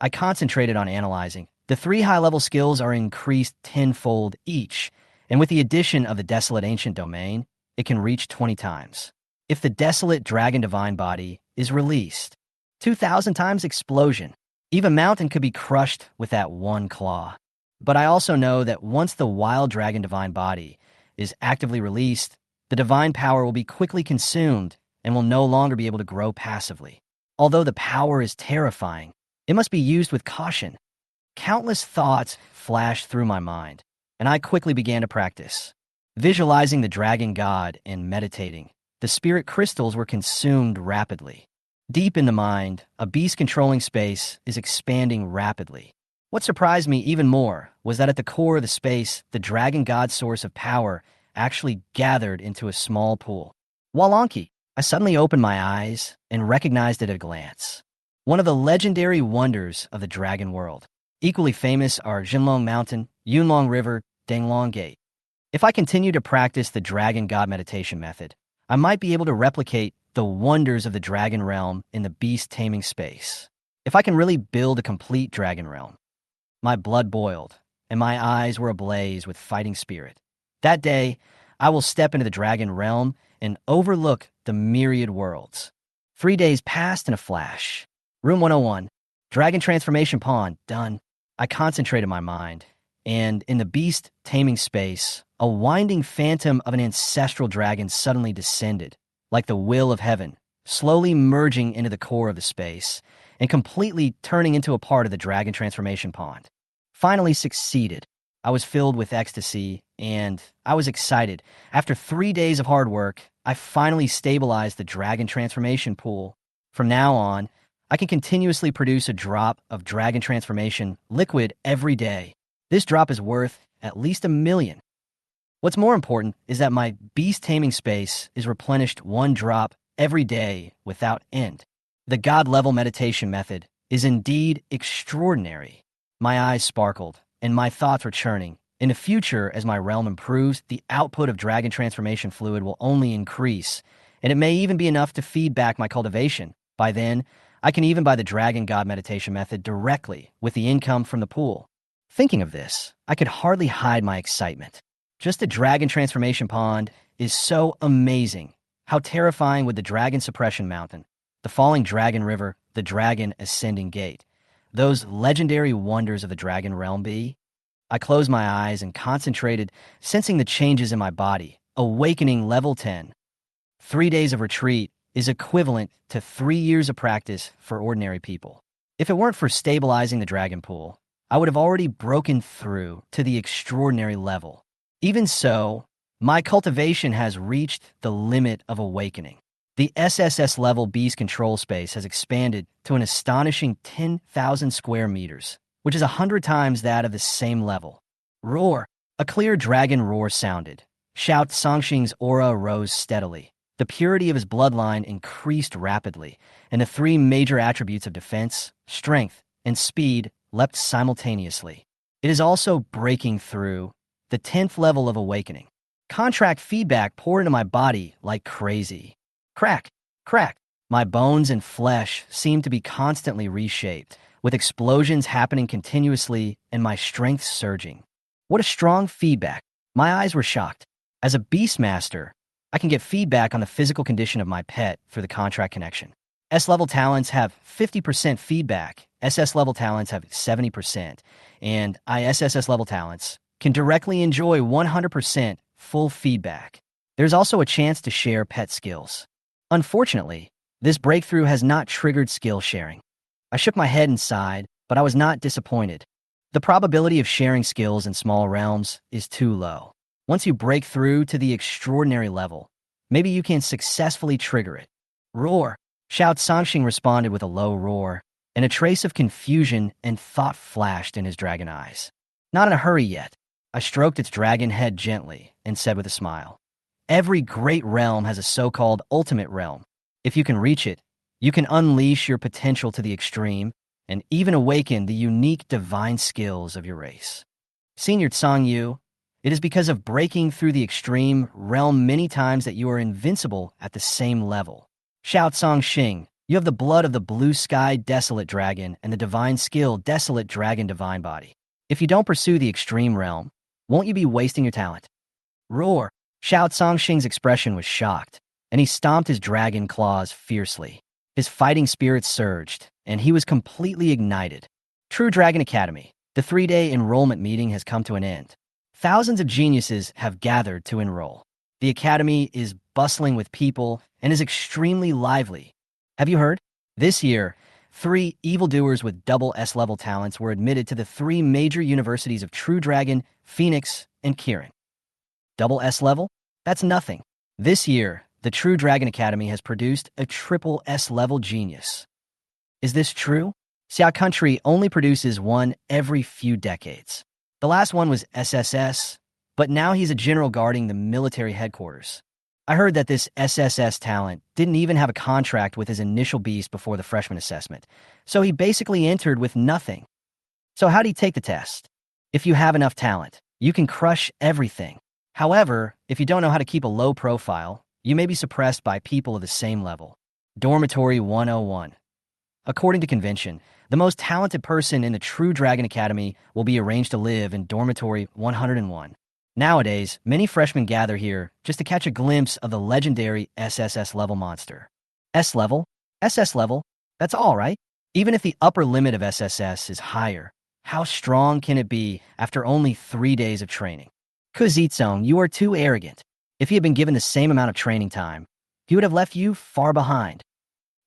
I concentrated on analyzing. The 3 high-level skills are increased tenfold each, and with the addition of the Desolate Ancient Domain, it can reach 20 times. If the Desolate Dragon Divine Body is released, 2,000 times explosion. Even Mountain could be crushed with that 1 claw. But I also know that once the Wild Dragon Divine Body is actively released, the divine power will be quickly consumed and will no longer be able to grow passively. Although the power is terrifying, it must be used with caution. Countless thoughts flashed through my mind, and I quickly began to practice. Visualizing the dragon god and meditating, the spirit crystals were consumed rapidly. Deep in the mind, a beast controlling space is expanding rapidly. What surprised me even more was that at the core of the space, the dragon god source of power actually gathered into a small pool. Walanki, I suddenly opened my eyes and recognized it at a glance. One of the legendary wonders of the dragon world. Equally famous are Jinlong Mountain, Yunlong River, Danglong Gate. If I continue to practice the dragon god meditation method, I might be able to replicate the wonders of the dragon realm in the beast taming space. If I can really build a complete dragon realm. My blood boiled, and my eyes were ablaze with fighting spirit. That day, I will step into the dragon realm and overlook the myriad worlds. 3 days passed in a flash. Room 101, Dragon Transformation Pond, done. I concentrated my mind, and in the beast taming space, a winding phantom of an ancestral dragon suddenly descended, like the will of heaven, slowly merging into the core of the space and completely turning into a part of the Dragon Transformation Pond. Finally succeeded. I was filled with ecstasy, and I was excited. After 3 days of hard work, I finally stabilized the Dragon Transformation pool. From now on, I can continuously produce a drop of Dragon Transformation liquid every day. This drop is worth at least $1 million. What's more important is that my beast taming space is replenished 1 drop every day without end. The God-level meditation method is indeed extraordinary. My eyes sparkled, and my thoughts were churning. In the future, as my realm improves, the output of Dragon Transformation fluid will only increase, and it may even be enough to feed back my cultivation. By then, I can even buy the Dragon God meditation method directly with the income from the pool. Thinking of this, I could hardly hide my excitement. Just the Dragon Transformation Pond is so amazing. How terrifying would the Dragon Suppression Mountain, the Falling Dragon River, the Dragon Ascending Gate, those legendary wonders of the Dragon Realm be? I closed my eyes and concentrated, sensing the changes in my body. Awakening level 10. 3 days of retreat is equivalent to 3 years of practice for ordinary people. If it weren't for stabilizing the dragon pool, I would have already broken through to the extraordinary level. Even so, my cultivation has reached the limit of awakening. The SSS-level beast control space has expanded to an astonishing 10,000 square meters, which is 100 times that of the same level. Roar! A clear dragon roar sounded. Shout Songxing's aura rose steadily. The purity of his bloodline increased rapidly, and the 3 major attributes of defense, strength, and speed leapt simultaneously. It is also breaking through the 10th level of awakening. Contract feedback poured into my body like crazy. Crack, crack. My bones and flesh seemed to be constantly reshaped, with explosions happening continuously and my strength surging. What a strong feedback. My eyes were shocked. As a Beastmaster, I can get feedback on the physical condition of my pet through the contract connection. S-level talents have 50% feedback, SS-level talents have 70%, and ISSS-level talents can directly enjoy 100% full feedback. There's also a chance to share pet skills. Unfortunately, this breakthrough has not triggered skill sharing. I shook my head and sighed, but I was not disappointed. The probability of sharing skills in small realms is too low. Once you break through to the extraordinary level, maybe you can successfully trigger it. Roar! Shout Songxing responded with a low roar, and a trace of confusion and thought flashed in his dragon eyes. Not in a hurry yet. I stroked its dragon head gently and said with a smile, "Every great realm has a so-called ultimate realm. If you can reach it, you can unleash your potential to the extreme and even awaken the unique divine skills of your race. Senior Tsang Yu, it is because of breaking through the extreme realm many times that you are invincible at the same level. Shout Song Xing, you have the blood of the blue sky desolate dragon and the divine skill desolate dragon divine body. If you don't pursue the extreme realm, won't you be wasting your talent?" Roar! Shout Song Xing's expression was shocked, and he stomped his dragon claws fiercely. His fighting spirit surged, and he was completely ignited. True Dragon Academy. The 3-day enrollment meeting has come to an end. Thousands of geniuses have gathered to enroll. The academy is bustling with people and is extremely lively. Have you heard? This year, 3 evildoers with double S-level talents were admitted to the 3 major universities of True Dragon, Phoenix, and Kirin. Double S-level? That's nothing. This year, the True Dragon Academy has produced a triple S-level genius. Is this true? Sia country only produces one every few decades. The last one was SSS, but now he's a general guarding the military headquarters. I heard that this SSS talent didn't even have a contract with his initial beast before the freshman assessment, so he basically entered with nothing. So how'd he take the test? If you have enough talent, you can crush everything. However, if you don't know how to keep a low profile, you may be suppressed by people of the same level. Dormitory 101. According to convention, the most talented person in the True Dragon Academy will be arranged to live in Dormitory 101. Nowadays, many freshmen gather here just to catch a glimpse of the legendary SSS-level monster. S-level? SS-level? That's all, right? Even if the upper limit of SSS is higher, how strong can it be after only 3 days of training? Kuzitsong, you are too arrogant. If he had been given the same amount of training time, he would have left you far behind.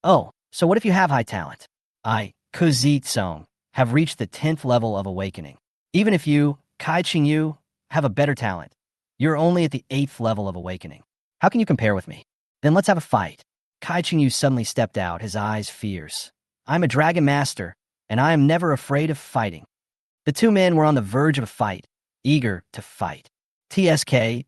Oh, so what if you have high talent? I, Kuzitsong, have reached the 10th level of awakening. Even if you, Chingshu, have a better talent, you're only at the 8th level of awakening. How can you compare with me? Then let's have a fight. Chingshu suddenly stepped out, his eyes fierce. I'm a dragon master, and I am never afraid of fighting. The two men were on the verge of a fight, eager to fight. TSK.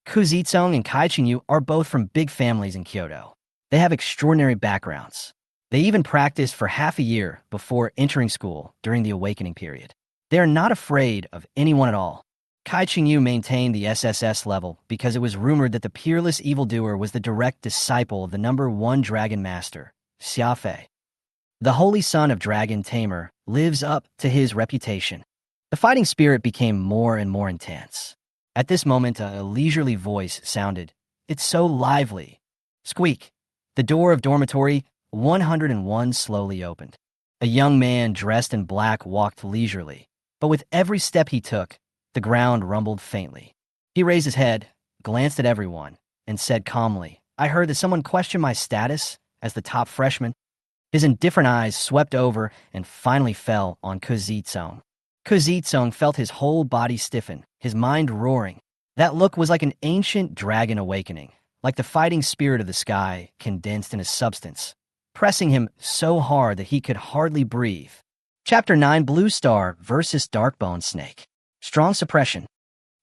Kuzitsong and Chingshu are both from big families in Kyoto. They have extraordinary backgrounds. They even practiced for half a year before entering school during the awakening period. They are not afraid of anyone at all. Chingshu maintained the SSS level because it was rumored that the peerless evildoer was the direct disciple of the #1 dragon master, Xiafei. The holy son of Dragon Tamer lives up to his reputation. The fighting spirit became more and more intense. At this moment, a leisurely voice sounded. It's so lively. Squeak. The door of dormitory 101 slowly opened. A young man dressed in black walked leisurely, but with every step he took, the ground rumbled faintly. He raised his head, glanced at everyone, and said calmly, I heard that someone questioned my status as the top freshman. His indifferent eyes swept over and finally fell on Kuzitsong. Kuzitsong felt his whole body stiffen, his mind roaring. That look was like an ancient dragon awakening, like the fighting spirit of the sky condensed in a substance, pressing him so hard that he could hardly breathe. Chapter 9, Blue Star versus Darkbone Snake. Strong suppression.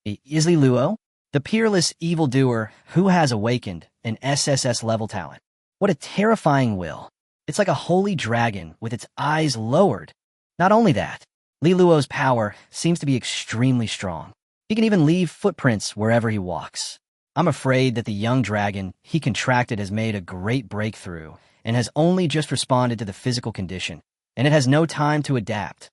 Isli Luo, the peerless evildoer who has awakened an SSS-level talent. What a terrifying will. It's like a holy dragon with its eyes lowered. Not only that, Li Luo's power seems to be extremely strong. He can even leave footprints wherever he walks. I'm afraid that the young dragon he contracted has made a great breakthrough and has only just responded to the physical condition, and it has no time to adapt.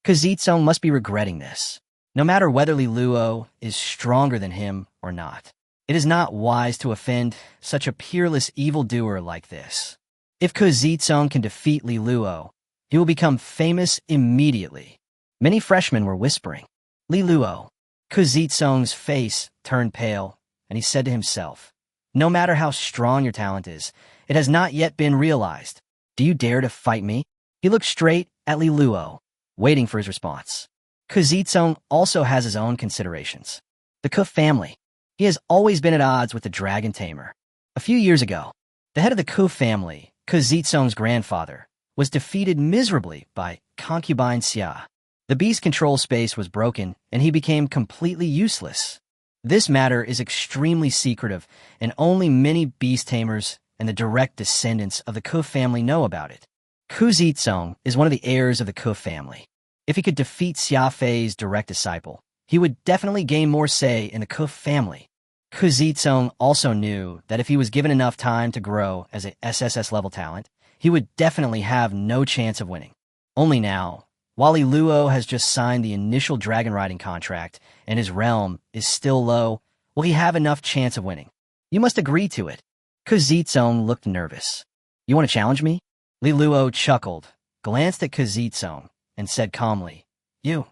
Kuzitsong must be regretting this. No matter whether Li Luo is stronger than him or not, it is not wise to offend such a peerless evildoer like this. If Kuzitsong can defeat Li Luo, he will become famous immediately. Many freshmen were whispering, Li Luo. Kuzitsong's face turned pale, and he said to himself, no matter how strong your talent is, it has not yet been realized. Do you dare to fight me? He looked straight at Li Luo, waiting for his response. Kuzitsong also has his own considerations. The Ku family. He has always been at odds with the Dragon Tamer. A few years ago, the head of the Ku family, Kuzitsong's grandfather, was defeated miserably by Concubine Sia. The beast control space was broken, and he became completely useless. This matter is extremely secretive, and only many beast tamers and the direct descendants of the Ku family know about it. Kuzitsong is one of the heirs of the Ku family. If he could defeat Xiafei's direct disciple, he would definitely gain more say in the Ku family. Kuzitsong also knew that if he was given enough time to grow as a SSS-level talent, he would definitely have no chance of winning. Only now, while Li Luo has just signed the initial dragon riding contract and his realm is still low, will he have enough chance of winning? You must agree to it. Kuzitsong looked nervous. You want to challenge me? Li Luo chuckled, glanced at Kuzitsong, and said calmly, you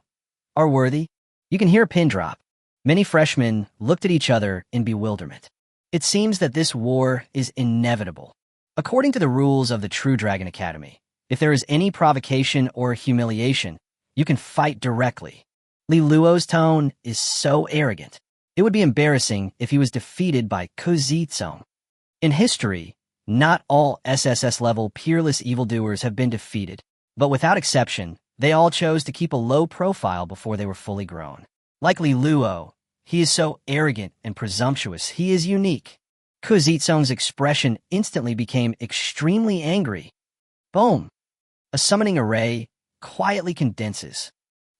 are worthy. You can hear a pin drop. Many freshmen looked at each other in bewilderment. It seems that this war is inevitable. According to the rules of the True Dragon Academy, if there is any provocation or humiliation, you can fight directly. Li Luo's tone is so arrogant. It would be embarrassing if he was defeated by Kuzitsong. In history, not all SSS-level peerless evildoers have been defeated. But without exception, they all chose to keep a low profile before they were fully grown. Like Li Luo, he is so arrogant and presumptuous, he is unique. Ku Zitsong's expression instantly became extremely angry. Boom! A summoning array quietly condenses.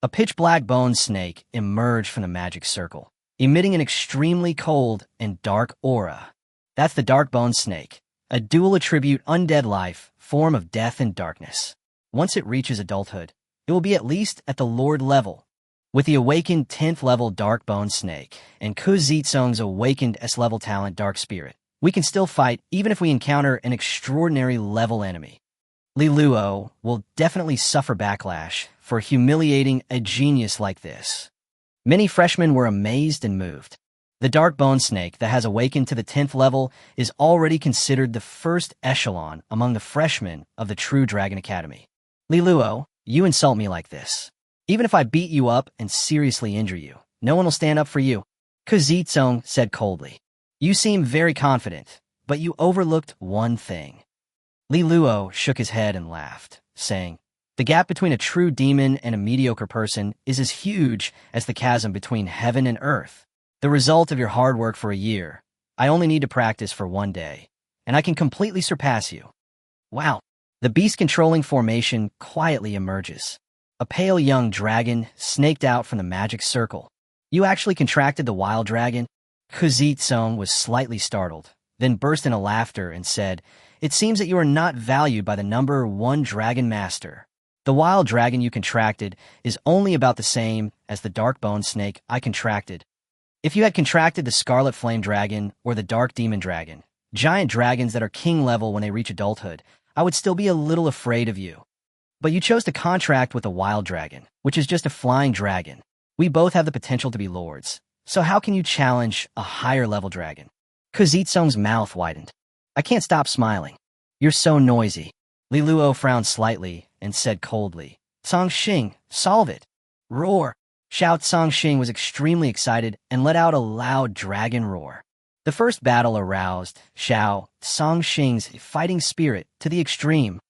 A pitch-black bone snake emerged from the magic circle, emitting an extremely cold and dark aura. That's the dark bone snake, a dual-attribute undead life, form of death and darkness. Once it reaches adulthood, it will be at least at the Lord level. With the awakened 10th level Dark Bone Snake and Ku Zitsong's awakened S-level talent Dark Spirit, we can still fight even if we encounter an extraordinary level enemy. Li Luo will definitely suffer backlash for humiliating a genius like this. Many freshmen were amazed and moved. The Dark Bone Snake that has awakened to the 10th level is already considered the first echelon among the freshmen of the True Dragon Academy. Li Luo, you insult me like this. Even if I beat you up and seriously injure you, no one will stand up for you. Ku Zitsong said coldly. You seem very confident, but you overlooked one thing. Li Luo shook his head and laughed, saying, the gap between a true demon and a mediocre person is as huge as the chasm between heaven and earth. The result of your hard work for a year. I only need to practice for one day, and I can completely surpass you. Wow. The beast-controlling formation quietly emerges. A pale young dragon snaked out from the magic circle. You actually contracted the wild dragon? Ku Zitsong was slightly startled, then burst into laughter and said, it seems that you are not valued by the number 1 dragon master. The wild dragon you contracted is only about the same as the dark bone snake I contracted. If you had contracted the scarlet flame dragon or the dark demon dragon, giant dragons that are king level when they reach adulthood, I would still be a little afraid of you. But you chose to contract with a wild dragon, which is just a flying dragon. We both have the potential to be lords. So how can you challenge a higher level dragon? Ku Zitsong's mouth widened. I can't stop smiling. You're so noisy. Li Luo frowned slightly and said coldly, Songxing, solve it. Roar. Xiao Songxing was extremely excited and let out a loud dragon roar. The first battle aroused Xiao Songxing's fighting spirit to the extreme.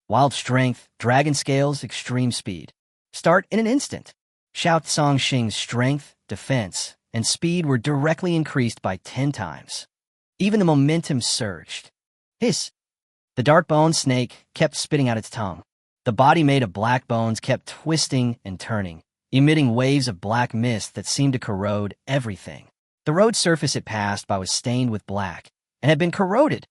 Wild strength, dragon scales, extreme speed. Start in an instant. Xiao Songxing's strength, defense, and speed were directly increased by 10 times. Even the momentum surged. Hiss! The dark bone snake kept spitting out its tongue. The body made of black bones kept twisting and turning, emitting waves of black mist that seemed to corrode everything. The road surface it passed by was stained with black and had been corroded.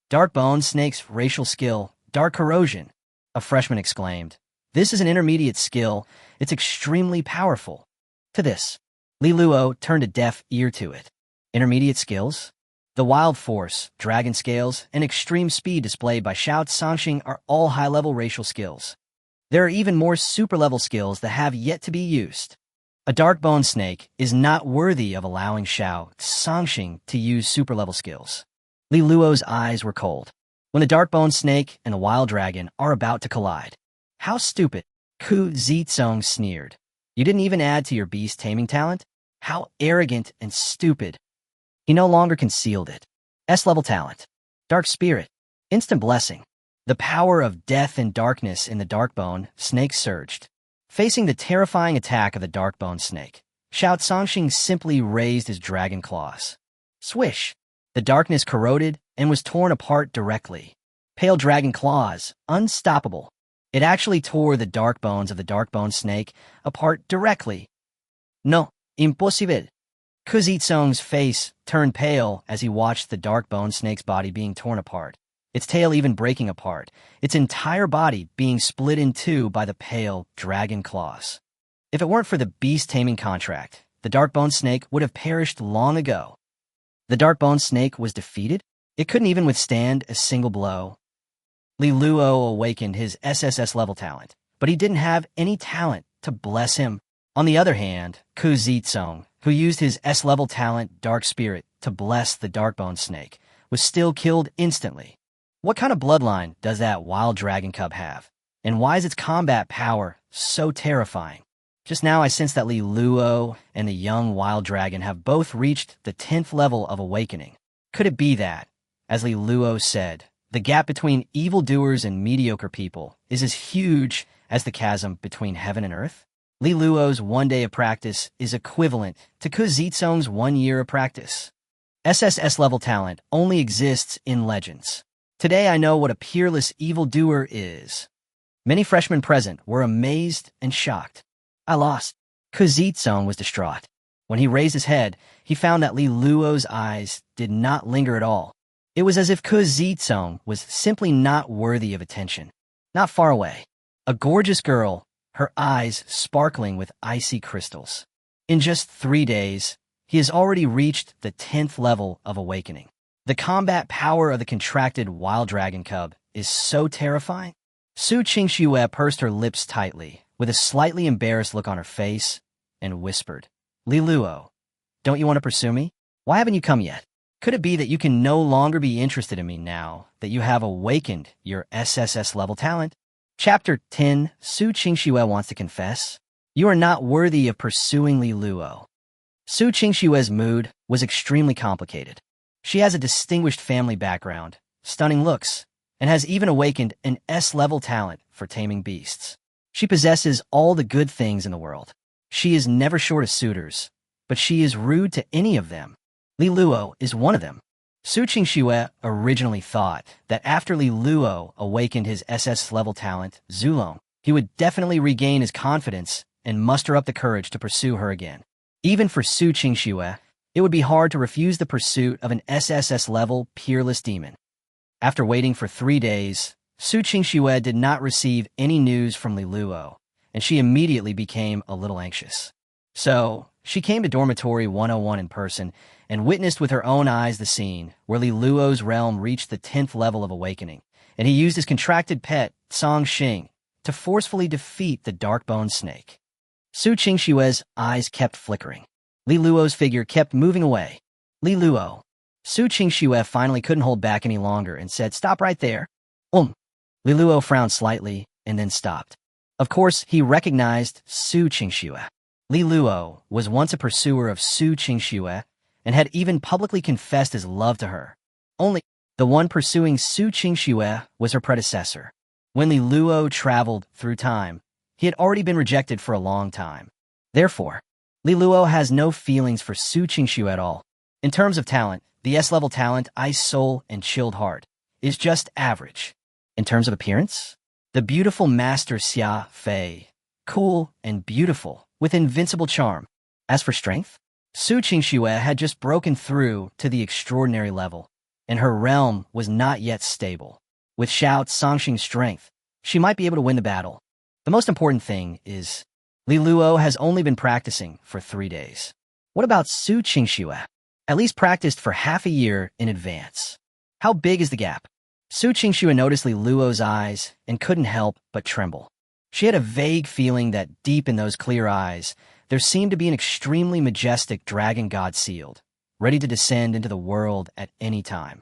Dark bone snake's racial skill, dark corrosion, a freshman exclaimed. This is an intermediate skill. It's extremely powerful. To this, Li Luo turned a deaf ear to it. Intermediate skills? The wild force, dragon scales, and extreme speed displayed by Xiao Songxing are all high-level racial skills. There are even more super-level skills that have yet to be used. A dark bone snake is not worthy of allowing Xiao Songxing to use super-level skills. Li Luo's eyes were cold. When the dark bone snake and the wild dragon are about to collide. How stupid, Ku Zitsong sneered. You didn't even add to your beast taming talent? How arrogant and stupid. He no longer concealed it. S-level talent. Dark spirit. Instant blessing. The power of death and darkness in the dark bone snake surged. Facing the terrifying attack of the dark bone snake, Xiao Songxing simply raised his dragon claws. Swish! The darkness corroded and was torn apart directly. Pale dragon claws, unstoppable. It actually tore the dark bones of the dark bone snake apart directly. No, impossible. Ku Zitsong's face turned pale as he watched the dark bone snake's body being torn apart, its tail even breaking apart, its entire body being split in two by the pale dragon claws. If it weren't for the beast taming contract, the dark bone snake would have perished long ago. The dark bone snake was defeated? It couldn't even withstand a single blow. Li Luo awakened his SSS-level talent, but he didn't have any talent to bless him. On the other hand, Ku Zitsong, who used his S-level talent Dark Spirit to bless the dark bone snake, was still killed instantly. What kind of bloodline does that wild dragon cub have? And why is its combat power so terrifying? Just now I sense that Li Luo and the young wild dragon have both reached the 10th level of awakening. Could it be that, as Li Luo said, The gap between evildoers and mediocre people is as huge as the chasm between heaven and earth. Li Luo's 1 day of practice is equivalent to Ke Zitsong's 1 year of practice. SSS-level talent only exists in legends. Today I know what a peerless evildoer is. Many freshmen present were amazed and shocked. I lost. Ke Zitsong was distraught. When he raised his head, he found that Li Luo's eyes did not linger at all. It was as if Ke Zitsong was simply not worthy of attention. Not far away, a gorgeous girl, her eyes sparkling with icy crystals. In just 3 days, he has already reached the 10th level of awakening. The combat power of the contracted wild dragon cub is so terrifying. Chingshu pursed her lips tightly, with a slightly embarrassed look on her face, and whispered, Li Luo, don't you want to pursue me? Why haven't you come yet? Could it be that you can no longer be interested in me now that you have awakened your SSS-level talent? Chapter 10, Chingshu wants to confess. You are not worthy of pursuing Li Luo. Chingshu's mood was extremely complicated. She has a distinguished family background, stunning looks, and has even awakened an S-level talent for taming beasts. She possesses all the good things in the world. She is never short of suitors, but she is rude to any of them. Li Luo is one of them. Chingshu originally thought that after Li Luo awakened his SS-level talent, Zulong, he would definitely regain his confidence and muster up the courage to pursue her again. Even for Chingshu, it would be hard to refuse the pursuit of an SSS-level peerless demon. After waiting for 3 days, Chingshu did not receive any news from Li Luo, and she immediately became a little anxious. So, she came to Dormitory 101 in person and witnessed with her own eyes the scene where Li Luo's realm reached the 10th level of awakening, and he used his contracted pet, Song Xing, to forcefully defeat the dark-boned snake. Chingshu's eyes kept flickering. Li Luo's figure kept moving away. Li Luo. Chingshu finally couldn't hold back any longer and said, Stop right there. Li Luo frowned slightly and then stopped. Of course, he recognized Chingshu. Li Luo was once a pursuer of Chingshu and had even publicly confessed his love to her. Only the one pursuing Chingshu was her predecessor. When Li Luo traveled through time, he had already been rejected for a long time. Therefore, Li Luo has no feelings for Chingshu at all. In terms of talent, the S-level talent, Ice Soul and Chilled Heart, is just average. In terms of appearance, the beautiful Master Sia Fei, cool and beautiful, with invincible charm. As for strength, Chingshu had just broken through to the extraordinary level, and her realm was not yet stable. With Xiao Songxing's strength, she might be able to win the battle. The most important thing is, Li Luo has only been practicing for 3 days. What about Chingshu? At least practiced for half a year in advance. How big is the gap? Chingshu noticed Li Luo's eyes and couldn't help but tremble. She had a vague feeling that deep in those clear eyes, there seemed to be an extremely majestic dragon god sealed, ready to descend into the world at any time.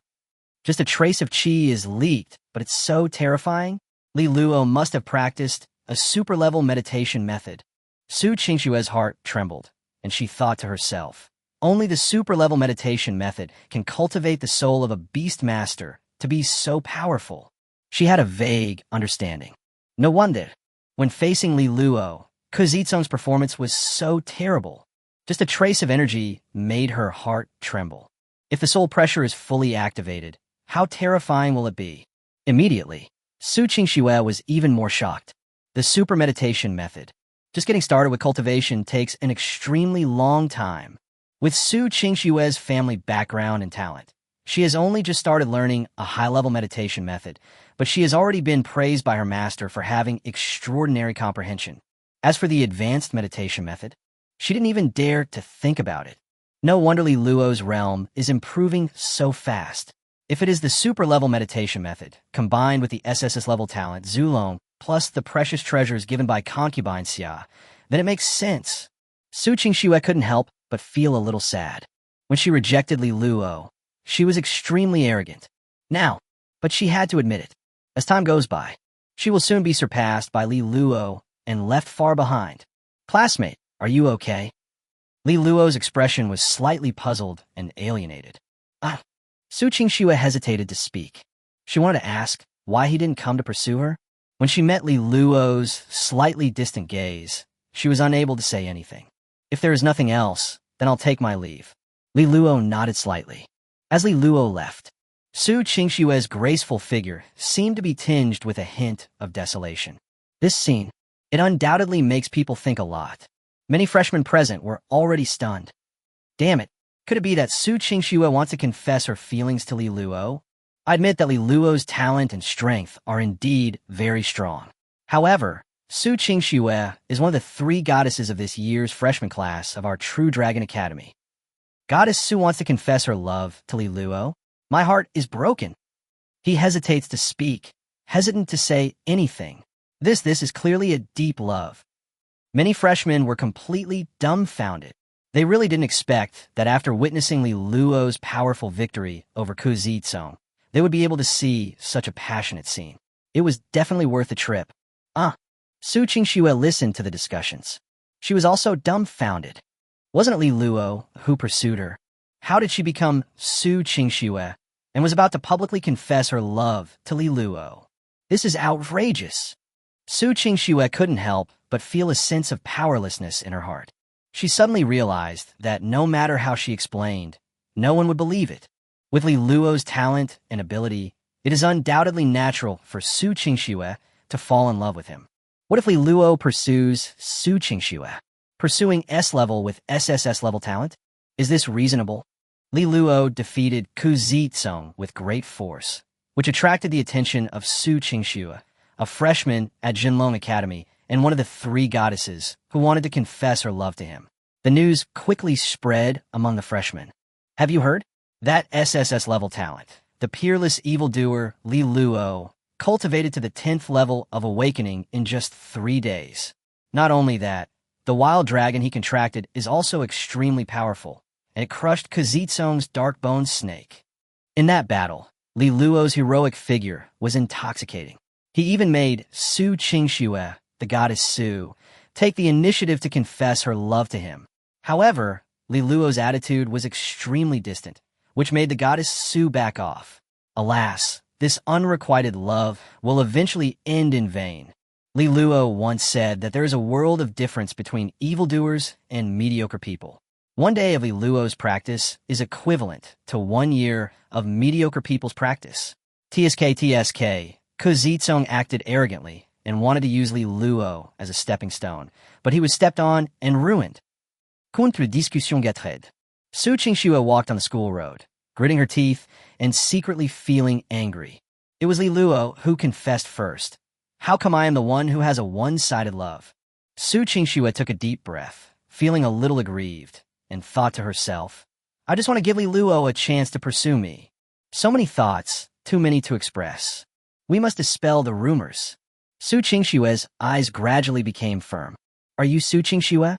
Just a trace of chi is leaked, but it's so terrifying. Li Luo must have practiced a super-level meditation method. Chingshu's heart trembled, and she thought to herself, only the super-level meditation method can cultivate the soul of a beast master to be so powerful. She had a vague understanding. No wonder, when facing Li Luo, Ke Zitsong's performance was so terrible. Just a trace of energy made her heart tremble. If the soul pressure is fully activated, how terrifying will it be? Immediately, Chingshu was even more shocked. The super meditation method. Just getting started with cultivation takes an extremely long time. With Chingshu's family background and talent, she has only just started learning a high-level meditation method, but she has already been praised by her master for having extraordinary comprehension. As for the advanced meditation method, she didn't even dare to think about it. No wonder Li Luo's realm is improving so fast. If it is the super-level meditation method, combined with the SSS-level talent, Zulong, plus the precious treasures given by Concubine Sia, then it makes sense. Chingshu couldn't help but feel a little sad. When she rejected Li Luo, she was extremely arrogant. Now, but she had to admit it. As time goes by, she will soon be surpassed by Li Luo and left far behind. Classmate, are you okay? Li Luo's expression was slightly puzzled and alienated. Chingshu hesitated to speak. She wanted to ask why he didn't come to pursue her. When she met Li Luo's slightly distant gaze, she was unable to say anything. If there is nothing else, then I'll take my leave. Li Luo nodded slightly. As Li Luo left, Chingshu's graceful figure seemed to be tinged with a hint of desolation. This scene, it undoubtedly makes people think a lot. Many freshmen present were already stunned. Damn it, could it be that Chingshua wants to confess her feelings to Li Luo? I admit that Li Luo's talent and strength are indeed very strong. However, Chingshua is one of the 3 goddesses of this year's freshman class of our True Dragon Academy. Goddess Su wants to confess her love to Li Luo. My heart is broken. He hesitates to speak, hesitant to say anything. This is clearly a deep love. Many freshmen were completely dumbfounded. They really didn't expect that after witnessing Li Luo's powerful victory over Ku Zitsong, they would be able to see such a passionate scene. It was definitely worth the trip. Chingshua listened to the discussions. She was also dumbfounded. Wasn't it Li Luo who pursued her? How did she become Chingshua and was about to publicly confess her love to Li Luo? This is outrageous. Chingshua couldn't help but feel a sense of powerlessness in her heart. She suddenly realized that no matter how she explained, no one would believe it. With Li Luo's talent and ability, it is undoubtedly natural for Chingshua to fall in love with him. What if Li Luo pursues Chingshua, pursuing S-level with SSS-level talent? Is this reasonable? Li Luo defeated Ku Zitsong with great force, which attracted the attention of Chingshua, a freshman at Jinlong Academy and one of the 3 goddesses who wanted to confess her love to him. The news quickly spread among the freshmen. Have you heard? That SSS-level talent, the peerless evildoer Li Luo, cultivated to the 10th level of awakening in just 3 days. Not only that, the wild dragon he contracted is also extremely powerful, and it crushed Ku Zitsong's dark-boned snake. In that battle, Li Luo's heroic figure was intoxicating. He even made Chingshua, the goddess Su, take the initiative to confess her love to him. However, Li Luo's attitude was extremely distant, which made the goddess Su back off. Alas, this unrequited love will eventually end in vain. Li Luo once said that there is a world of difference between evildoers and mediocre people. One day of Li Luo's practice is equivalent to 1 year of mediocre people's practice. TSK, Ku Zitsong acted arrogantly and wanted to use Li Luo as a stepping stone, but he was stepped on and ruined. Contre discussion gâtered. Chingshua walked on the school road, gritting her teeth and secretly feeling angry. It was Li Luo who confessed first. How come I am the one who has a one-sided love? Chingshua took a deep breath, feeling a little aggrieved, and thought to herself, I just want to give Li Luo a chance to pursue me. So many thoughts, too many to express. We must dispel the rumors. Chingshua's eyes gradually became firm. Are you Chingshua?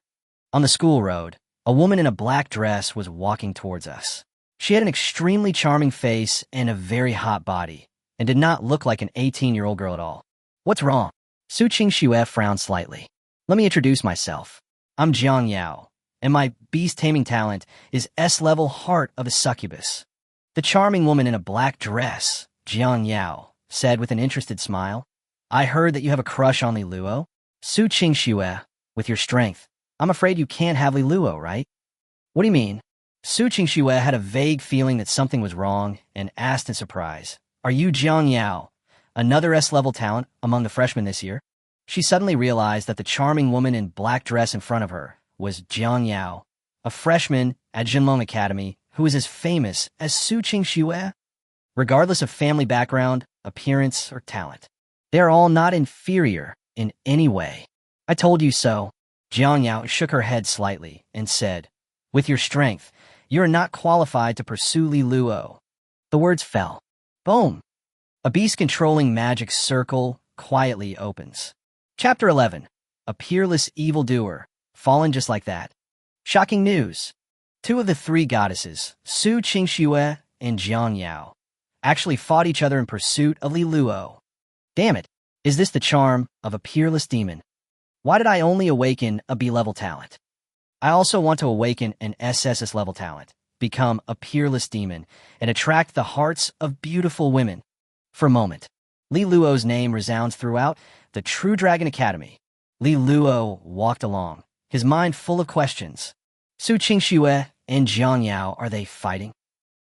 On the school road, a woman in a black dress was walking towards us. She had an extremely charming face and a very hot body, and did not look like an 18-year-old girl at all. What's wrong? Chingshua frowned slightly. Let me introduce myself. I'm Jang Yao, and my beast-taming talent is S-level Heart of a Succubus. The charming woman in a black dress, Jang Yao, said with an interested smile, I heard that you have a crush on Li Luo. Chingshua, with your strength, I'm afraid you can't have Li Luo, right? What do you mean? Chingshua had a vague feeling that something was wrong and asked in surprise, Are you Jang Yao, another S-level talent among the freshmen this year? She suddenly realized that the charming woman in black dress in front of her was Jang Yao, a freshman at Jinlong Academy who is as famous as Chingshua. Regardless of family background, appearance, or talent, they are all not inferior in any way. I told you so. Jang Yao shook her head slightly and said, With your strength, you are not qualified to pursue Li Luo. The words fell. Boom! A beast-controlling magic circle quietly opens. Chapter 11. A peerless evildoer, fallen just like that. Shocking news. 2 of the 3 goddesses, Chingshua and Jang Yao, actually fought each other in pursuit of Li Luo. Damn it, is this the charm of a peerless demon? Why did I only awaken a B-level talent? I also want to awaken an SSS-level talent, become a peerless demon, and attract the hearts of beautiful women. For a moment, Li Luo's name resounds throughout the True Dragon Academy. Li Luo walked along, his mind full of questions. Su Qingxue and Jang Yao, are they fighting?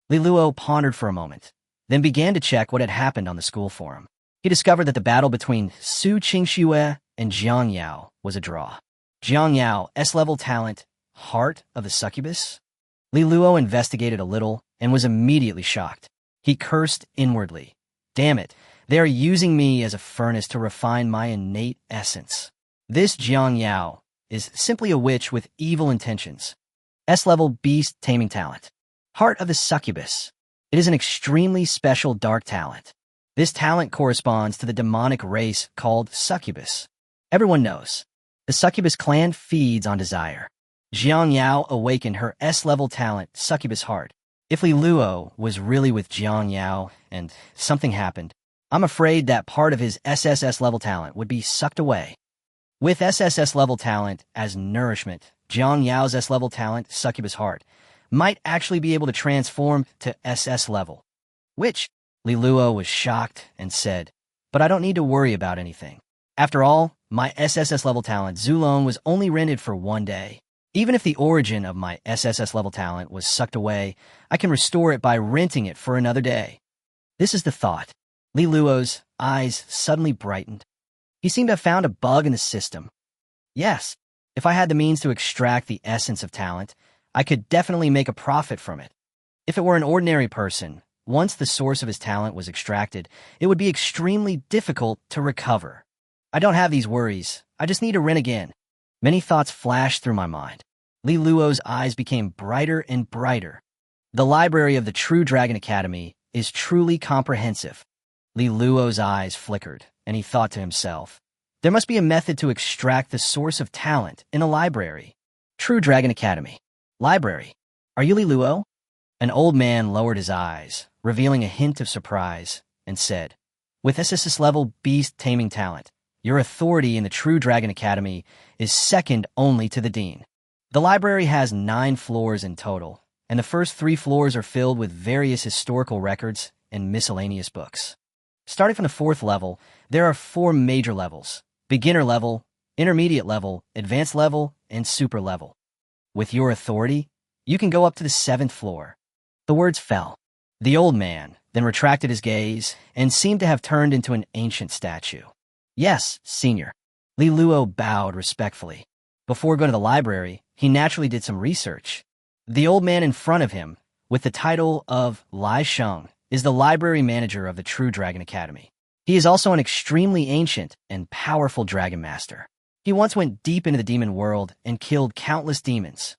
Li Luo pondered for a moment, then began to check what had happened on the school forum. He discovered that the battle between Su Qingxue and Jang Yao was a draw. Jang Yao, S-level talent, heart of the succubus? Li Luo investigated a little and was immediately shocked. He cursed inwardly. Damn it, they are using me as a furnace to refine my innate essence. This Jang Yao is simply a witch with evil intentions. S-level beast taming talent. Heart of the succubus. It is an extremely special dark talent. This talent corresponds to the demonic race called succubus. Everyone knows. The succubus clan feeds on desire. Jiang Yao awakened her S-level talent, succubus heart. If Li Luo was really with Jiang Yao and something happened, I'm afraid that part of his SSS-level talent would be sucked away. With SSS-level talent as nourishment, Jiang Yao's S-level talent, succubus heart, might actually be able to transform to SS-level. Which, Li Luo was shocked and said, but I don't need to worry about anything. After all, my SSS-level talent, Zulong, was only rented for 1 day. Even if the origin of my SSS-level talent was sucked away, I can restore it by renting it for another day. This is the thought. Li Luo's eyes suddenly brightened. He seemed to have found a bug in the system. Yes, if I had the means to extract the essence of talent, I could definitely make a profit from it. If it were an ordinary person, once the source of his talent was extracted, it would be extremely difficult to recover. I don't have these worries. I just need to rent again. Many thoughts flashed through my mind. Li Luo's eyes became brighter and brighter. The library of the True Dragon Academy is truly comprehensive. Li Luo's eyes flickered, and he thought to himself, there must be a method to extract the source of talent in a library. True Dragon Academy. Library. Are you Li Luo? An old man lowered his eyes, revealing a hint of surprise, and said, with SSS-level beast taming talent, your authority in the True Dragon Academy is second only to the dean. The library has 9 floors in total, and the first 3 floors are filled with various historical records and miscellaneous books. Starting from the 4th level, there are 4 major levels: beginner level, intermediate level, advanced level, and super level. With your authority, you can go up to the 7th floor. The words fell. The old man then retracted his gaze and seemed to have turned into an ancient statue. Yes, senior. Li Luo bowed respectfully. Before going to the library, he naturally did some research. The old man in front of him, with the title of Lai Sheng, is the library manager of the True Dragon Academy. He is also an extremely ancient and powerful dragon master. He once went deep into the demon world and killed countless demons.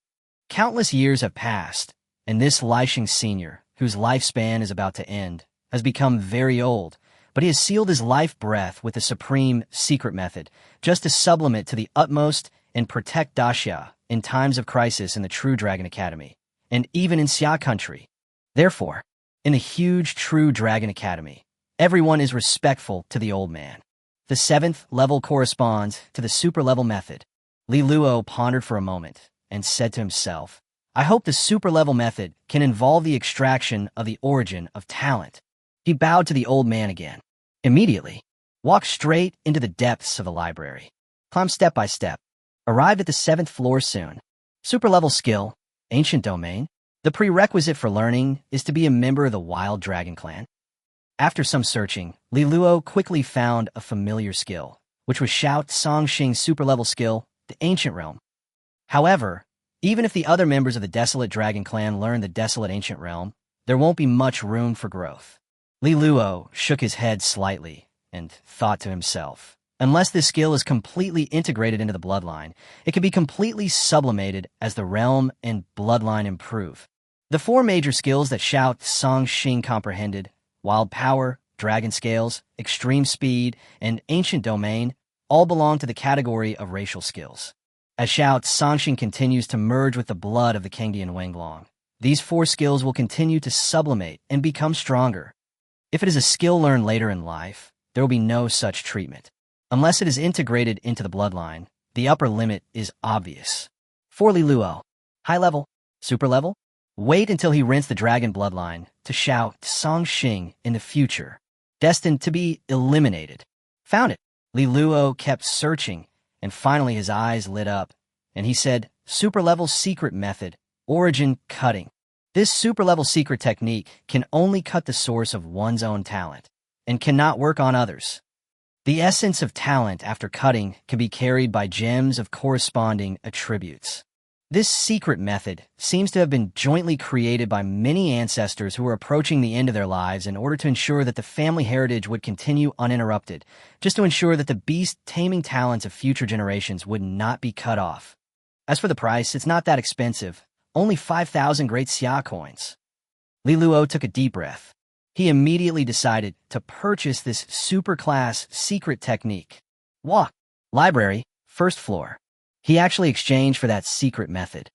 Countless years have passed, and this Lai Sheng senior, whose lifespan is about to end, has become very old, but he has sealed his life breath with the supreme secret method, just to sublimate to the utmost and protect Daxia in times of crisis in the True Dragon Academy, and even in Xia country. Therefore, in the huge True Dragon Academy, everyone is respectful to the old man. The 7th level corresponds to the super level method. Li Luo pondered for a moment and said to himself, I hope the super level method can involve the extraction of the origin of talent. He bowed to the old man again. Immediately, walked straight into the depths of the library. Climbed step by step. Arrived at the 7th floor soon. Super level skill, ancient domain. The prerequisite for learning is to be a member of the Wild Dragon Clan. After some searching, Li Luo quickly found a familiar skill, which was Shao Songxing's super level skill, the Ancient Realm. However, even if the other members of the Desolate Dragon Clan learn the Desolate Ancient Realm, there won't be much room for growth. Li Luo shook his head slightly and thought to himself, unless this skill is completely integrated into the bloodline, it can be completely sublimated as the realm and bloodline improve. The 4 major skills that Shao Songxing comprehended, Wild Power, Dragon Scales, Extreme Speed, and Ancient Domain, all belong to the category of racial skills. As Shao Songxing continues to merge with the blood of the Kangdian Wenglong, these 4 skills will continue to sublimate and become stronger. If it is a skill learned later in life, there will be no such treatment. Unless it is integrated into the bloodline, the upper limit is obvious. For Li Luo, high level, super level, wait until he rents the dragon bloodline to Shao Songxing in the future. destined to be eliminated. Found it. Li Luo kept searching, and finally his eyes lit up, and he said, super-level secret method, origin cutting. This super-level secret technique can only cut the source of one's own talent, and cannot work on others. The essence of talent after cutting can be carried by gems of corresponding attributes. This secret method seems to have been jointly created by many ancestors who were approaching the end of their lives in order to ensure that the family heritage would continue uninterrupted, just to ensure that the beast-taming talents of future generations would not be cut off. As for the price, it's not that expensive, only 5,000 great Xia coins. Li Luo took a deep breath. He immediately decided to purchase this super-class secret technique. Walk. Library, first floor. He actually exchanged for that secret method.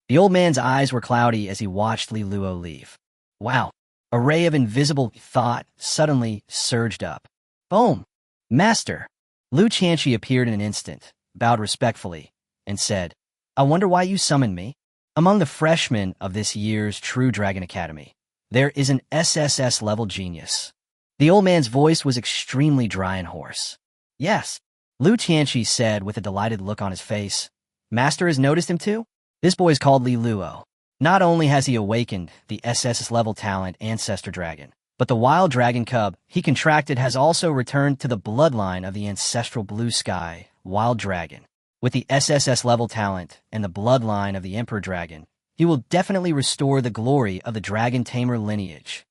The old man's eyes were cloudy as he watched Li Luo leave. Wow. A ray of invisible thought suddenly surged up. Boom. Master. Lu Qianqi appeared in an instant, bowed respectfully, and said, I wonder why you summoned me. Among the freshmen of this year's True Dragon Academy, there is an SSS-level genius. The old man's voice was extremely dry and hoarse. Yes. Lu Qianqi said with a delighted look on his face. Master has noticed him too? This boy is called Li Luo. Not only has he awakened the SSS-level talent Ancestor Dragon, but the wild dragon cub he contracted has also returned to the bloodline of the ancestral blue sky wild dragon. With the SSS-level talent and the bloodline of the Emperor Dragon, he will definitely restore the glory of the Dragon Tamer lineage.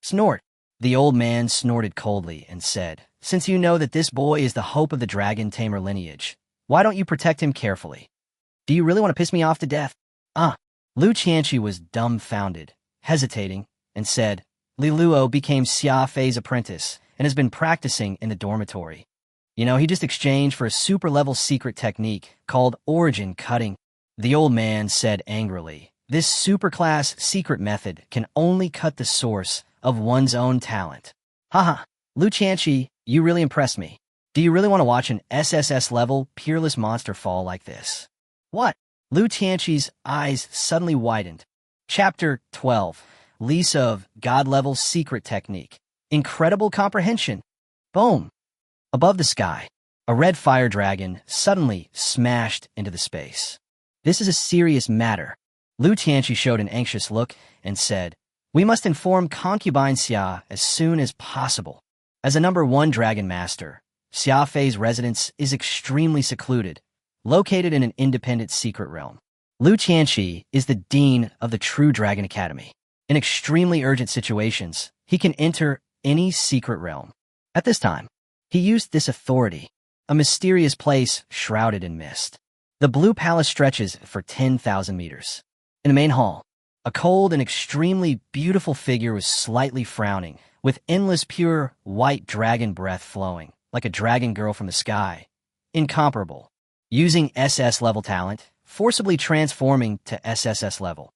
Snort. The old man snorted coldly and said, Since you know that this boy is the hope of the Dragon Tamer lineage, why don't you protect him carefully? Do you really want to piss me off to death? Lu Qianqi was dumbfounded, hesitating, and said, Li Luo became Xia Fei's apprentice and has been practicing in the dormitory. You know, he just exchanged for a super-level secret technique called origin cutting. The old man said angrily, This super-class secret method can only cut the source of one's own talent. Haha, Lu Qianqi, you really impressed me. Do you really want to watch an SSS-level peerless monster fall like this? What? Lu Qianqi's eyes suddenly widened. Chapter 12. Lease of God-level secret technique. Incredible comprehension. Boom. Above the sky, a red fire dragon suddenly smashed into the space. This is a serious matter. Lu Qianqi showed an anxious look and said, We must inform Concubine Sia as soon as possible. As a number 1 dragon master, Xia Fei's residence is extremely secluded, located in an independent secret realm. Lu Qianqi is the dean of the True Dragon Academy. In extremely urgent situations, he can enter any secret realm. At this time, he used this authority, a mysterious place shrouded in mist. The blue palace stretches for 10,000 meters. In the main hall, a cold and extremely beautiful figure was slightly frowning, with endless pure white dragon breath flowing, like a dragon girl from the sky. Incomparable. Using SS-level talent, forcibly transforming to SSS level.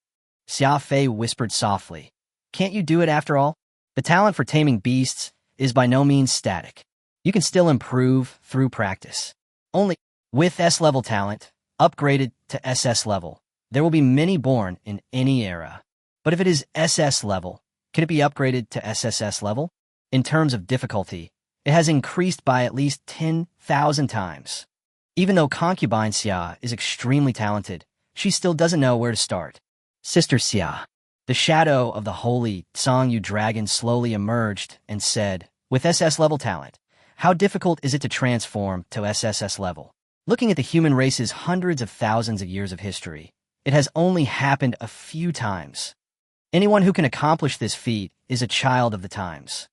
Xia Fei whispered softly, Can't you do it after all? The talent for taming beasts is by no means static. You can still improve through practice. Only with S-level talent, upgraded to SS level, there will be many born in any era. But if it is SS level, can it be upgraded to SSS level? In terms of difficulty, it has increased by at least 10,000 times. Even though Concubine Sia is extremely talented, she still doesn't know where to start. Sister Sia, the shadow of the holy Zhang Yu dragon slowly emerged and said, With SS level talent, how difficult is it to transform to SSS level? Looking at the human race's hundreds of thousands of years of history, it has only happened a few times. Anyone who can accomplish this feat is a child of the times.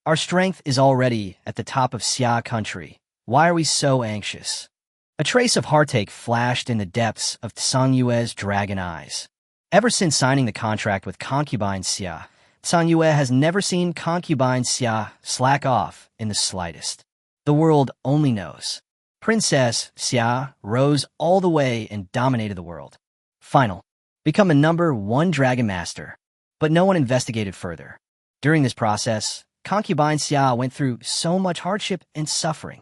Our strength is already at the top of Xia country. Why are we so anxious? A trace of heartache flashed in the depths of Tsang Yue's dragon eyes. Ever since signing the contract with Concubine Sia, Tsang Yue has never seen Concubine Sia slack off in the slightest. The world only knows. Princess Sia rose all the way and dominated the world. Final. Become a number 1 dragon master. But no one investigated further. During this process, Concubine Sia went through so much hardship and suffering.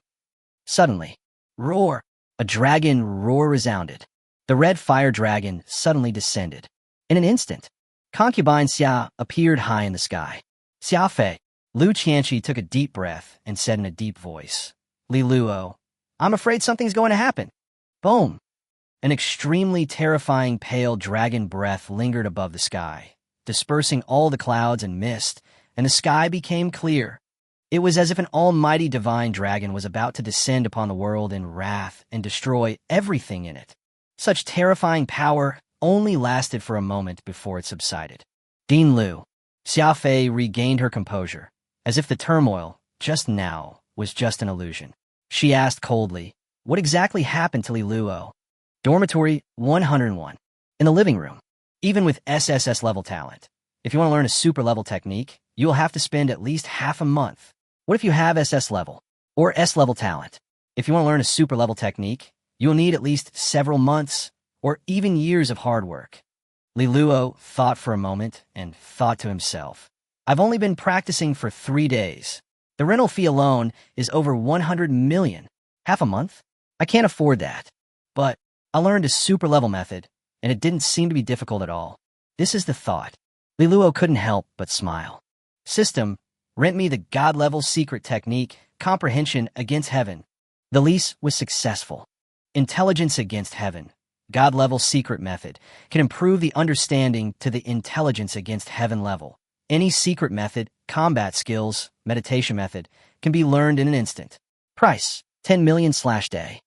Suddenly, roar! A dragon roar resounded. The red fire dragon suddenly descended. In an instant, Concubine Sia appeared high in the sky. Xia Fei, Lu Qianqi took a deep breath and said in a deep voice, Li Luo, I'm afraid something's going to happen. Boom! An extremely terrifying pale dragon breath lingered above the sky, dispersing all the clouds and mist, and the sky became clear. It was as if an almighty divine dragon was about to descend upon the world in wrath and destroy everything in it. Such terrifying power only lasted for a moment before it subsided. Dean Lu, Xia Fei regained her composure, as if the turmoil, just now, was just an illusion. She asked coldly, what exactly happened to Li Luo? Dormitory 101. In the living room. Even with SSS-level talent, if you want to learn a super-level technique, you will have to spend at least half a month. What if you have SS-level or S-level talent? If you want to learn a super-level technique, you will need at least several months or even years of hard work. Li Luo thought for a moment and thought to himself, I've only been practicing for 3 days. The rental fee alone is over 100 million. Half a month? I can't afford that. But I learned a super-level method, and it didn't seem to be difficult at all. This is the thought. Li Luo couldn't help but smile. System, rent me the God-level secret technique, comprehension against heaven. The lease was successful. Intelligence against heaven. God-level secret method can improve the understanding to the intelligence against heaven level. Any secret method, combat skills, meditation method, can be learned in an instant. Price, 10 million/day.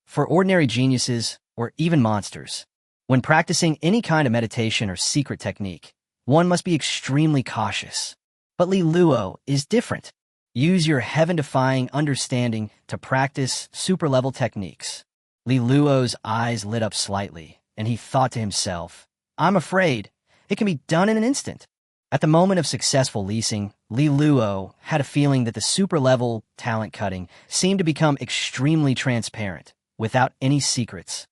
For ordinary geniuses or even monsters, when practicing any kind of meditation or secret technique, one must be extremely cautious. But Li Luo is different. Use your heaven-defying understanding to practice super-level techniques. Li Luo's eyes lit up slightly, and he thought to himself, I'm afraid it can be done in an instant. At the moment of successful leasing, Li Luo had a feeling that the super-level talent cutting seemed to become extremely transparent, without any secrets.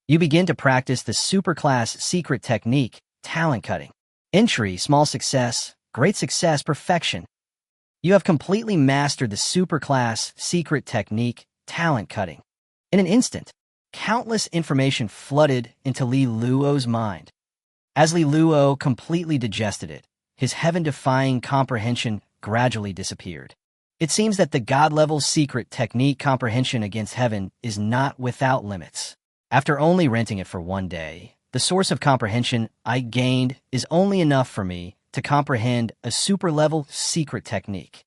You begin to practice the superclass secret technique, talent cutting. Entry, small success, great success, perfection. You have completely mastered the superclass secret technique, talent cutting. In an instant, countless information flooded into Li Luo's mind. As Li Luo completely digested it, his heaven-defying comprehension gradually disappeared. It seems that the God-level secret technique comprehension against heaven is not without limits. After only renting it for 1 day, the source of comprehension I gained is only enough for me to comprehend a super-level secret technique.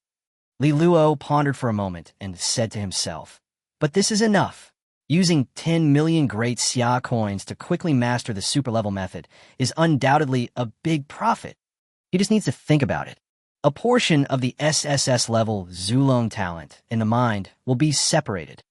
Li Luo pondered for a moment and said to himself, but this is enough. Using 10 million great Xia coins to quickly master the super-level method is undoubtedly a big profit. He just needs to think about it. A portion of the SSS-level Zulong talent in the mind will be separated.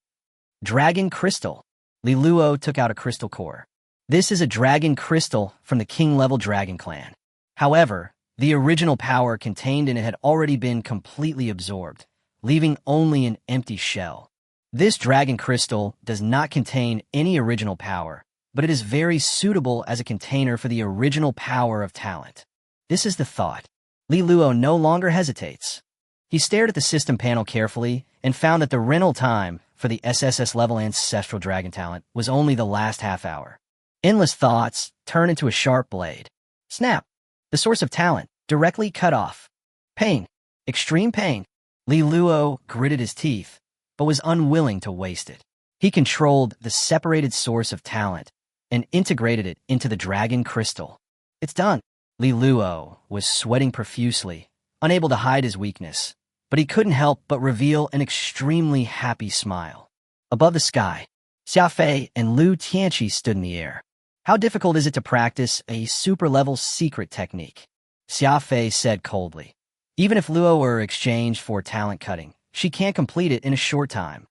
Dragon Crystal. Li Luo took out a crystal core. This is a dragon crystal from the king-level dragon clan. However, the original power contained in it had already been completely absorbed, leaving only an empty shell. This dragon crystal does not contain any original power, but it is very suitable as a container for the original power of talent. This is the thought. Li Luo no longer hesitates. He stared at the system panel carefully and found that the rental time for the SSS-level ancestral dragon talent was only the last half hour. Endless thoughts turn into a sharp blade. Snap! The source of talent directly cut off. Pain. Extreme pain. Li Luo gritted his teeth, but was unwilling to waste it. He controlled the separated source of talent and integrated it into the dragon crystal. It's done. Li Luo was sweating profusely, unable to hide his weakness, but he couldn't help but reveal an extremely happy smile. Above the sky, Xia Fei and Lu Tianqi stood in the air. How difficult is it to practice a super-level secret technique? Xia Fei said coldly. Even if Luo were exchanged for talent cutting, she can't complete it in a short time.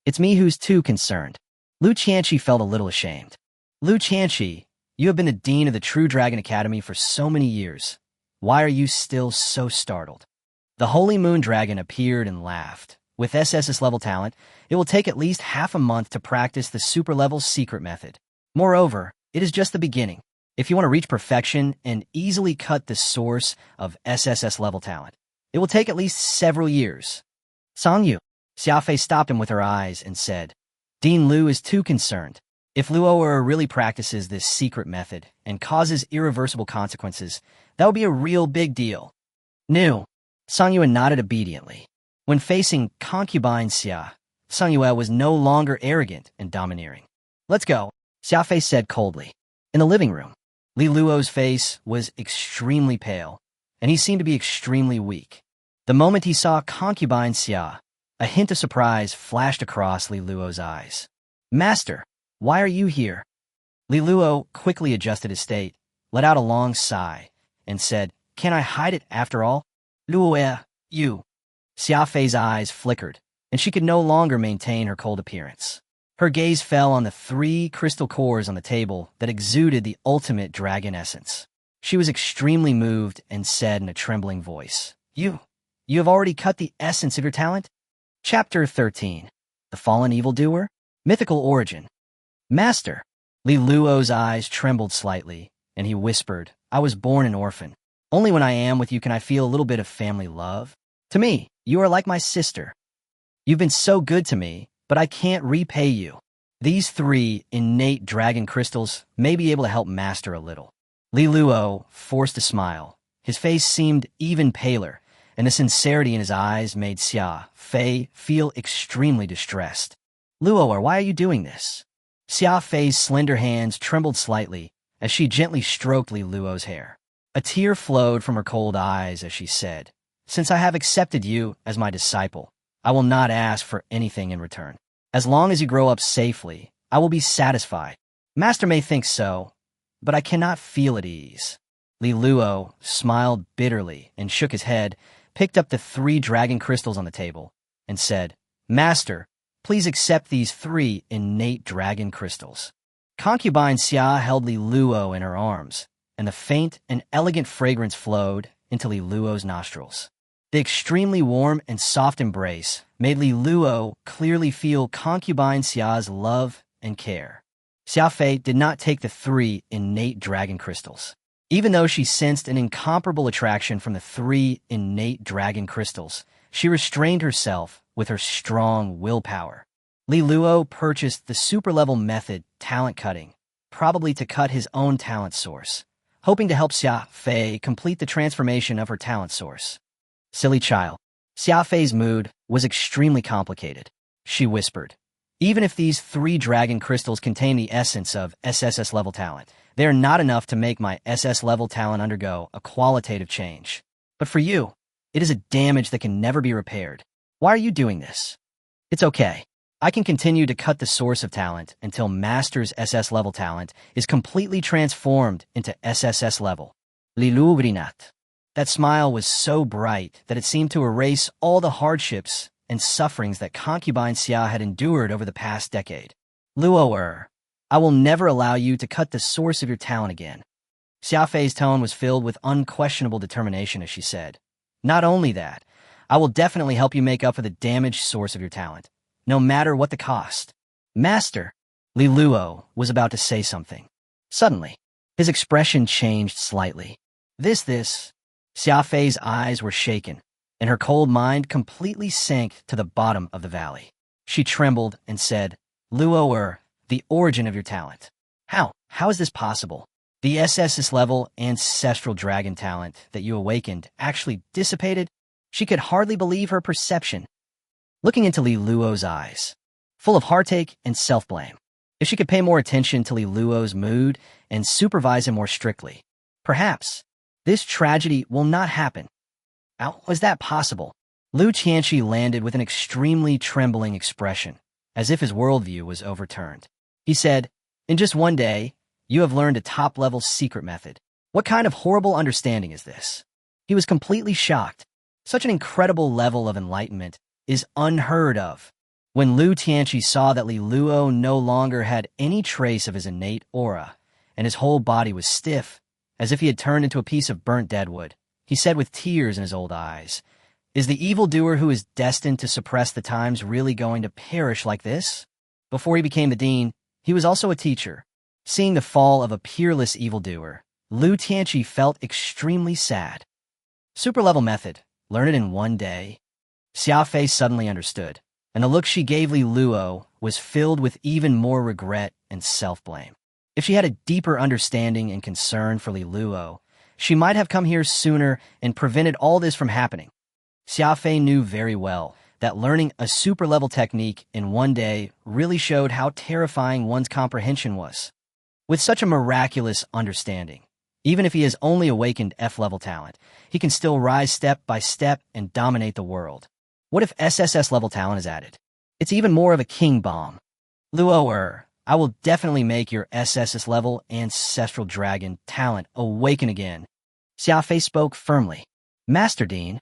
It's me who's too concerned. Lu Tianqi felt a little ashamed. Lu Tianqi, you have been the dean of the True Dragon Academy for so many years. Why are you still so startled? The Holy Moon Dragon appeared and laughed. With SSS-level talent, it will take at least half a month to practice the super-level secret method. Moreover, it is just the beginning. If you want to reach perfection and easily cut the source of SSS-level talent, it will take at least several years. Sangyu. Xia Fei stopped him with her eyes and said, Dean Lu is too concerned. If Luo really practices this secret method and causes irreversible consequences, that would be a real big deal. New. Yue nodded obediently. When facing Concubine Sia, Yue was no longer arrogant and domineering. "Let's go," Xiafei said coldly. In the living room, Li Luo's face was extremely pale, and he seemed to be extremely weak. The moment he saw Concubine Sia, a hint of surprise flashed across Li Luo's eyes. "Master, why are you here?" Li Luo quickly adjusted his state, let out a long sigh, and said, "Can I hide it after all?" "Luo, you." Xiafei's eyes flickered, and she could no longer maintain her cold appearance. Her gaze fell on the 3 crystal cores on the table that exuded the ultimate dragon essence. She was extremely moved and said in a trembling voice, You have already cut the essence of your talent?" Chapter 13. The Fallen Evildoer? Mythical Origin. "Master." Li Luo's eyes trembled slightly, and he whispered, "I was born an orphan. Only when I am with you can I feel a little bit of family love. To me, you are like my sister. You've been so good to me, but I can't repay you. These 3 innate dragon crystals may be able to help Master a little." Li Luo forced a smile. His face seemed even paler, and the sincerity in his eyes made Xiafei feel extremely distressed. "Luo, why are you doing this?" Xiafei's slender hands trembled slightly as she gently stroked Li Luo's hair. A tear flowed from her cold eyes as she said, "Since I have accepted you as my disciple, I will not ask for anything in return. As long as you grow up safely, I will be satisfied. Master may think so, but I cannot feel at ease." Li Luo smiled bitterly and shook his head, picked up the 3 dragon crystals on the table, and said, "Master, please accept these 3 innate dragon crystals." Concubine Sia held Li Luo in her arms, and the faint and elegant fragrance flowed into Li Luo's nostrils. The extremely warm and soft embrace made Li Luo clearly feel Concubine Sia's love and care. Xiafei did not take the 3 innate dragon crystals. Even though she sensed an incomparable attraction from the 3 innate dragon crystals, she restrained herself with her strong willpower. Li Luo purchased the super-level method talent cutting, probably to cut his own talent source, hoping to help Xiafei complete the transformation of her talent source. "Silly child." Xiafei's mood was extremely complicated. She whispered, "Even if these 3 dragon crystals contain the essence of SSS-level talent, they are not enough to make my SS-level talent undergo a qualitative change. But for you, it is a damage that can never be repaired. Why are you doing this?" "It's okay. I can continue to cut the source of talent until Master's SS-level talent is completely transformed into SSS-level. Li Luo grinat." That smile was so bright that it seemed to erase all the hardships and sufferings that Concubine Sia had endured over the past decade. "Luo, I will never allow you to cut the source of your talent again." Xiafei's tone was filled with unquestionable determination as she said, "Not only that, I will definitely help you make up for the damaged source of your talent, no matter what the cost." "Master," Li Luo was about to say something. Suddenly, his expression changed slightly. This. Xiafei's eyes were shaken, and her cold mind completely sank to the bottom of the valley. She trembled and said, "Luo, the origin of your talent. How is this possible? The SSS-level ancestral dragon talent that you awakened actually dissipated?" She could hardly believe her perception. Looking into Li Luo's eyes, full of heartache and self-blame. If she could pay more attention to Li Luo's mood and supervise him more strictly, perhaps this tragedy will not happen. How was that possible? Lu Qianqi landed with an extremely trembling expression, as if his worldview was overturned. He said, "In just one day, you have learned a top-level secret method. What kind of horrible understanding is this?" He was completely shocked. Such an incredible level of enlightenment is unheard of. When Lu Tianqi saw that Li Luo no longer had any trace of his innate aura, and his whole body was stiff, as if he had turned into a piece of burnt deadwood, he said with tears in his old eyes, "Is the evildoer who is destined to suppress the times really going to perish like this?" Before he became the dean, he was also a teacher. Seeing the fall of a peerless evildoer, Lu Tianqi felt extremely sad. Super-level method. Learn it in one day. Xiafei suddenly understood, and the look she gave Li Luo was filled with even more regret and self-blame. If she had a deeper understanding and concern for Li Luo, she might have come here sooner and prevented all this from happening. Xiafei knew very well that learning a super-level technique in one day really showed how terrifying one's comprehension was. With such a miraculous understanding, even if he has only awakened F-level talent, he can still rise step by step and dominate the world. What if SSS-level talent is added? It's even more of a king bomb. Luo, I will definitely make your SSS-level ancestral dragon talent awaken again. Xiafei spoke firmly. Master Dean.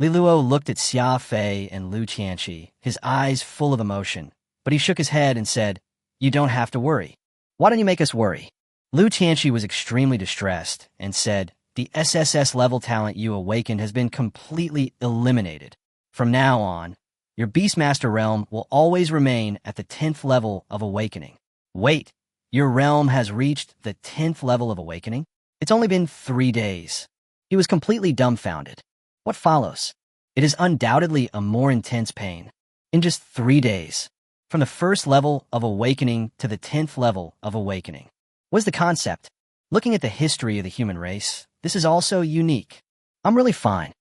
Li Luo looked at Xiafei and Lu Qianqi, his eyes full of emotion, but he shook his head and said, "You don't have to worry." "Why don't you make us worry?" Lu Qianqi was extremely distressed and said, "The SSS-level talent you awakened has been completely eliminated. From now on, your Beastmaster realm will always remain at the 10th level of awakening." "Wait, your realm has reached the 10th level of awakening? It's only been 3 days." He was completely dumbfounded. What follows? It is undoubtedly a more intense pain. In just 3 days, from the first level of awakening to the 10th level of awakening. What's the concept? Looking at the history of the human race, this is also unique. I'm really fine.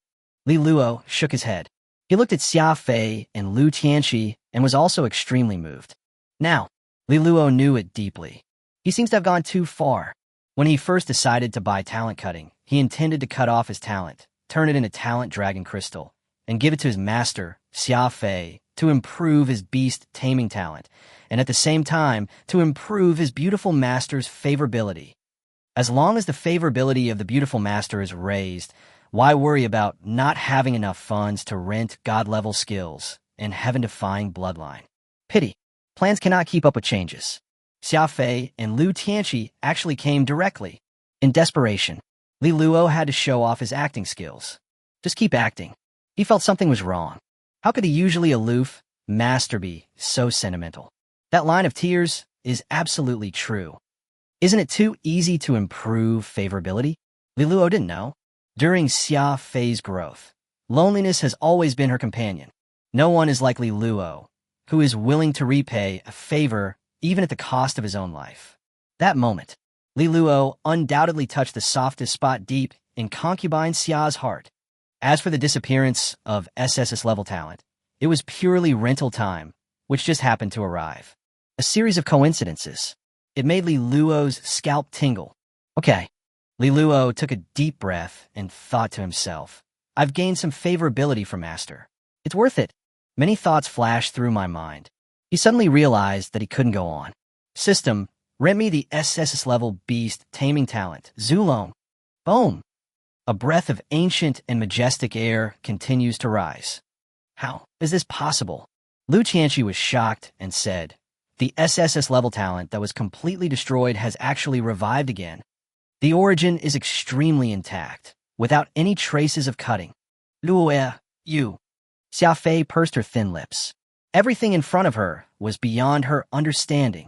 Li Luo shook his head. He looked at Xiafei and Lu Qianqi and was also extremely moved. Now, Li Luo knew it deeply. He seems to have gone too far. When he first decided to buy talent cutting, he intended to cut off his talent, turn it into talent dragon crystal, and give it to his master, Xiafei, to improve his beast taming talent, and at the same time, to improve his beautiful master's favorability. As long as the favorability of the beautiful master is raised, why worry about not having enough funds to rent god-level skills and heaven-defying bloodline? Pity. Plans cannot keep up with changes. Xiafei and Lu Tianqi actually came directly. In desperation, Li Luo had to show off his acting skills. Just keep acting. He felt something was wrong. How could the usually aloof master be so sentimental? That line of tears is absolutely true. Isn't it too easy to improve favorability? Li Luo didn't know. During Xiafei's growth, loneliness has always been her companion. No one is like Li Luo, who is willing to repay a favor even at the cost of his own life. That moment, Li Luo undoubtedly touched the softest spot deep in Concubine Sia's heart. As for the disappearance of SSS-level talent, it was purely rental time, which just happened to arrive. A series of coincidences. It made Li Luo's scalp tingle. Okay. Li Luo took a deep breath and thought to himself, I've gained some favorability from Master. It's worth it. Many thoughts flashed through my mind. He suddenly realized that he couldn't go on. System, rent me the SSS-level beast taming talent, Zulong. Boom. A breath of ancient and majestic air continues to rise. How is this possible? Lu Qianqi was shocked and said, the SSS-level talent that was completely destroyed has actually revived again. The origin is extremely intact, without any traces of cutting. Luo, you. Xiafei pursed her thin lips. Everything in front of her was beyond her understanding.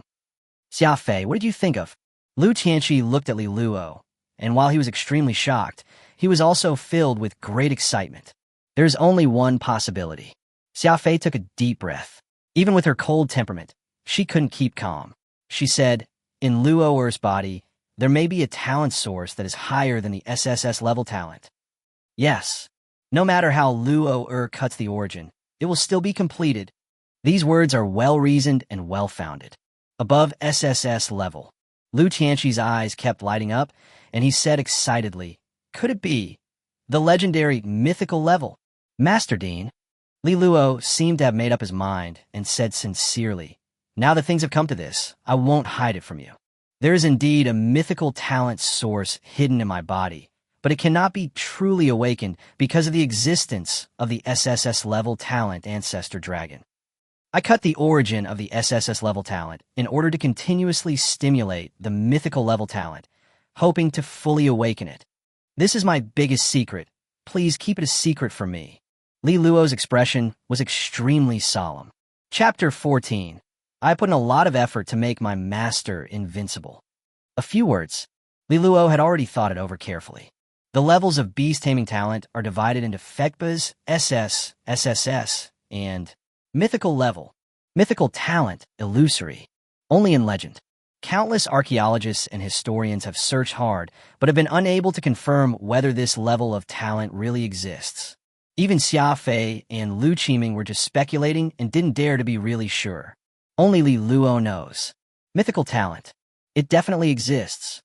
Xiafei, what did you think of? Lu Qianqi looked at Li Luo, and while he was extremely shocked, he was also filled with great excitement. There's only one possibility. Xiafei took a deep breath. Even with her cold temperament, she couldn't keep calm. She said, in Luo's body, there may be a talent source that is higher than the SSS-level talent. Yes, no matter how Luo cuts the origin, it will still be completed. These words are well-reasoned and well-founded. Above SSS level, Lu Qianqi's eyes kept lighting up, and he said excitedly, could it be the legendary mythical level? Master Dean. Li Luo seemed to have made up his mind and said sincerely, now that things have come to this, I won't hide it from you. There is indeed a mythical talent source hidden in my body, but it cannot be truly awakened because of the existence of the SSS-level talent ancestor dragon. I cut the origin of the SSS-level talent in order to continuously stimulate the mythical level talent, hoping to fully awaken it. This is my biggest secret. Please keep it a secret from me. Li Luo's expression was extremely solemn. Chapter 14. I put in a lot of effort to make my master invincible. A few words. Li Luo had already thought it over carefully. The levels of beast taming talent are divided into Fekbas, SS, SSS, and mythical level. Mythical talent, illusory. Only in legend. Countless archaeologists and historians have searched hard, but have been unable to confirm whether this level of talent really exists. Even Xia Fei and Lu Qiming were just speculating and didn't dare to be really sure. Only Li Luo knows. Mythical talent. It definitely exists.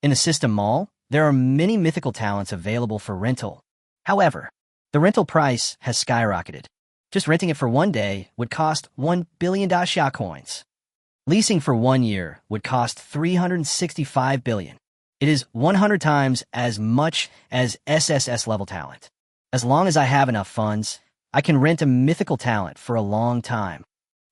In the system mall, there are many mythical talents available for rental. However, the rental price has skyrocketed. Just renting it for one day would cost 1 billion Xia coins. Leasing for 1 year would cost 365 billion. It is 100 times as much as SSS-level talent. As long as I have enough funds, I can rent a mythical talent for a long time.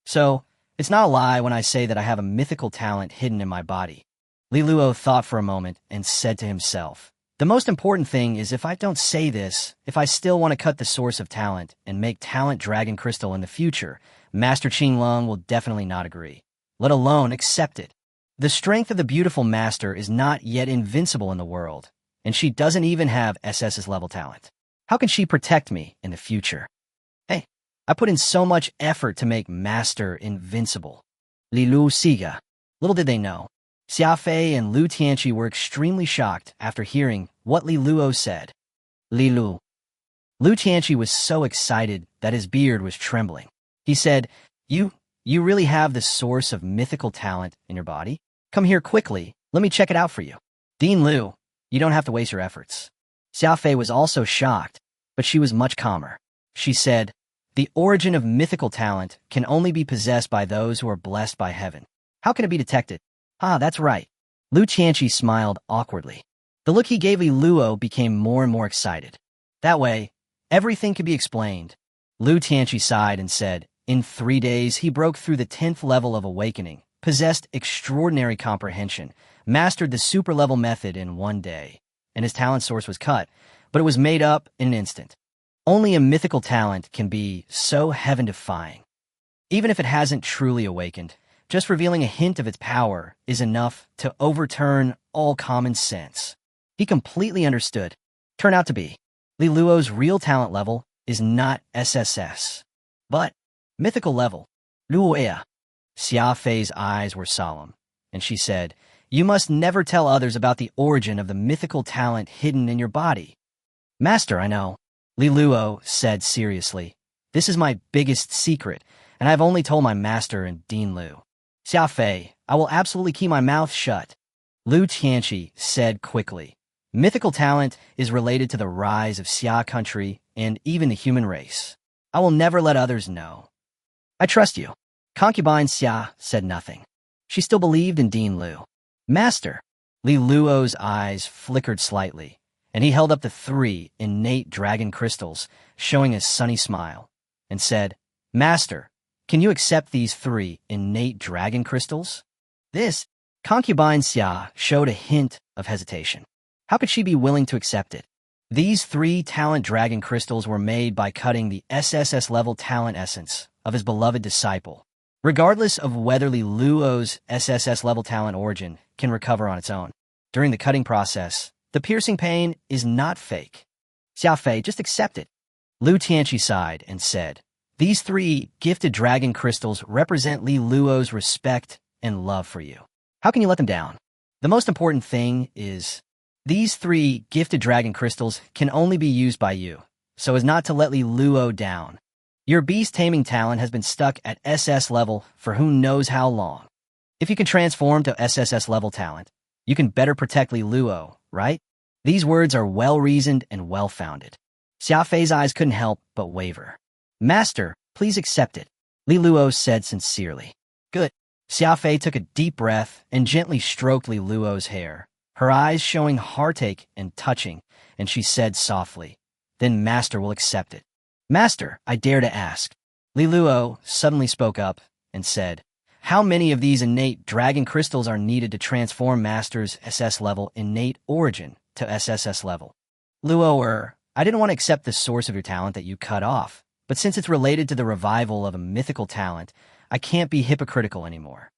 So, it's not a lie when I say that I have a mythical talent hidden in my body. Li Luo thought for a moment and said to himself, the most important thing is if I don't say this, if I still want to cut the source of talent and make talent dragon crystal in the future, Master Qinglong will definitely not agree, let alone accept it. The strength of the beautiful master is not yet invincible in the world, and she doesn't even have SSS-level talent. How can she protect me in the future? Hey, I put in so much effort to make master invincible. Li Lu Siga. Little did they know, Xia Fei and Lu Tianqi were extremely shocked after hearing what Li Luo said. Li Lu. Lu Tianqi was so excited that his beard was trembling. He said, You really have the source of mythical talent in your body? Come here quickly, let me check it out for you. Dean Lu, you don't have to waste your efforts. Xia Fei was also shocked, but she was much calmer. She said, the origin of mythical talent can only be possessed by those who are blessed by heaven. How can it be detected? Ah, that's right. Lu Tianqi smiled awkwardly. The look he gave Li Luo became more and more excited. That way, everything could be explained. Lu Tianqi sighed and said, in 3 days he broke through the 10th level of awakening, possessed extraordinary comprehension, mastered the super-level method in 1 day, and his talent source was cut, but it was made up in an instant. Only a mythical talent can be so heaven-defying. Even if it hasn't truly awakened, just revealing a hint of its power is enough to overturn all common sense. He completely understood. Turned out to be, Li Luo's real talent level is not SSS, but mythical level, Luoya. Xia Fei's eyes were solemn, and she said, you must never tell others about the origin of the mythical talent hidden in your body. Master, I know, Li Luo said seriously. This is my biggest secret, and I've only told my master and Dean Lu. Xia Fei, I will absolutely keep my mouth shut. Lu Tianqi said quickly. Mythical talent is related to the rise of Xia country and even the human race. I will never let others know. I trust you. Concubine Sia said nothing. She still believed in Dean Lu. Master, Li Luo's eyes flickered slightly, and he held up the 3 innate dragon crystals, showing a sunny smile, and said, Master, can you accept these 3 innate dragon crystals? This, Concubine Sia showed a hint of hesitation. How could she be willing to accept it? These 3 talent dragon crystals were made by cutting the SSS-level talent essence of his beloved disciple. Regardless of whether Li Luo's SSS-level talent origin can recover on its own, during the cutting process, the piercing pain is not fake. Xia Fei, just accept it. Lu Tianqi sighed and said, these 3 gifted dragon crystals represent Li Luo's respect and love for you. How can you let them down? The most important thing is, these 3 gifted dragon crystals can only be used by you, so as not to let Li Luo down. Your beast-taming talent has been stuck at SS level for who knows how long. If you can transform to SSS-level talent, you can better protect Li Luo, right? These words are well-reasoned and well-founded. Xia Fei's eyes couldn't help but waver. Master, please accept it, Li Luo said sincerely. Good. Xia Fei took a deep breath and gently stroked Li Luo's hair, her eyes showing heartache and touching, and she said softly, then Master will accept it. Master, I dare to ask. Li Luo suddenly spoke up and said, how many of these innate dragon crystals are needed to transform Master's SS-level innate origin to SSS level? Luo, I didn't want to accept the source of your talent that you cut off, but since it's related to the revival of a mythical talent, I can't be hypocritical anymore.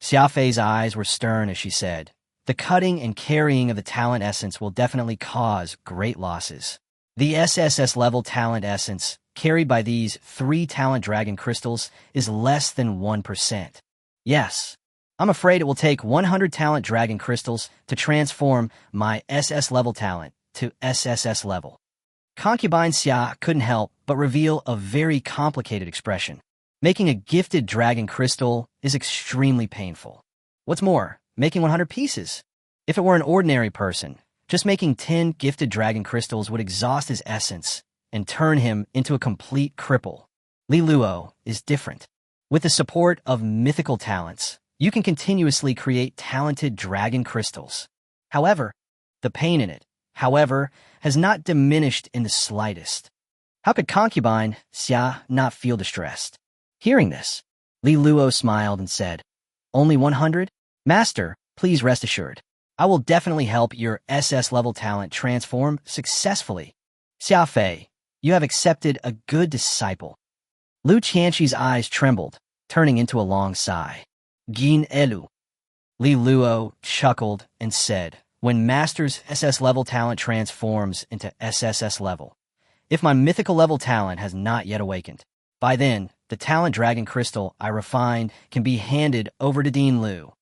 Xia Fei's eyes were stern as she said, the cutting and carrying of the talent essence will definitely cause great losses. The SSS-level talent essence, carried by these 3 talent dragon crystals, is less than 1%. Yes, I'm afraid it will take 100 talent dragon crystals to transform my SS-level talent to SSS level. Concubine Sia couldn't help but reveal a very complicated expression. Making a gifted dragon crystal is extremely painful. What's more, making 100 pieces. If it were an ordinary person, just making 10 gifted dragon crystals would exhaust his essence and turn him into a complete cripple. Li Luo is different. With the support of mythical talents, you can continuously create talented dragon crystals. However, the pain in it, has not diminished in the slightest. How could Concubine Sia not feel distressed? Hearing this, Li Luo smiled and said, "Only 100? Master, please rest assured. I will definitely help your SS-level talent transform successfully. Xia Fei, you have accepted a good disciple." Lu Qianqi's eyes trembled, turning into a long sigh. Gin Elu. Li Luo chuckled and said, "When Master's SS-level talent transforms into SSS-level, if my mythical level talent has not yet awakened, by then, the talent dragon crystal I refined can be handed over to Dean Lu."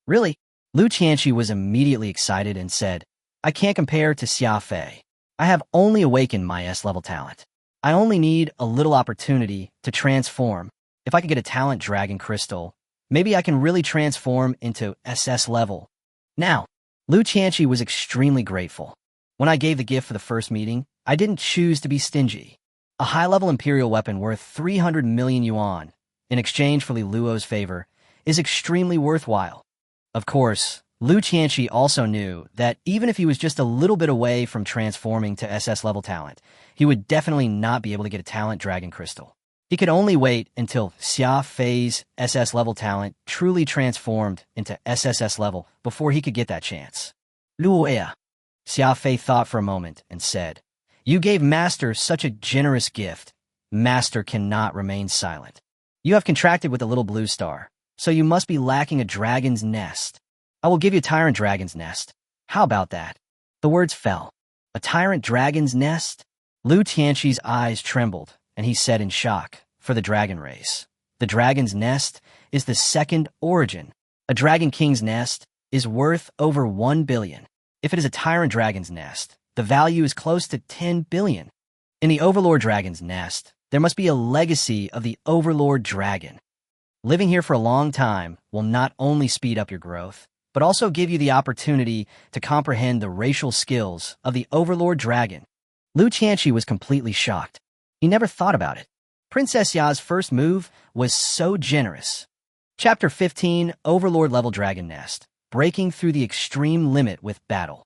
Really? Lu Qianqi was immediately excited and said, "I can't compare to Xia Fei. I have only awakened my S-level talent. I only need a little opportunity to transform. If I could get a talent dragon crystal, maybe I can really transform into SS level." Now, Lu Qianqi was extremely grateful. When I gave the gift for the first meeting, I didn't choose to be stingy. A high-level imperial weapon worth 300 million yuan, in exchange for Li Luo's favor, is extremely worthwhile. Of course, Lu Qianqi also knew that even if he was just a little bit away from transforming to SS-level talent, he would definitely not be able to get a talent dragon crystal. He could only wait until Xia Fei's SS-level talent truly transformed into SSS-level before he could get that chance. "Luoya." Xia Fei thought for a moment and said, "You gave Master such a generous gift. Master cannot remain silent. You have contracted with the little blue star, so you must be lacking a dragon's nest. I will give you a tyrant dragon's nest. How about that?" The words fell. A tyrant dragon's nest? Lu Tianqi's eyes trembled, and he said in shock, "For the dragon race, the dragon's nest is the second origin. A dragon king's nest is worth over 1 billion. If it is a tyrant dragon's nest, the value is close to 10 billion. In the overlord dragon's nest, there must be a legacy of the overlord dragon. Living here for a long time will not only speed up your growth, but also give you the opportunity to comprehend the racial skills of the overlord dragon." Lu Qianqi was completely shocked. He never thought about it. Princess Ya's first move was so generous. Chapter 15, Overlord Level Dragon Nest, Breaking Through the Extreme Limit with Battle.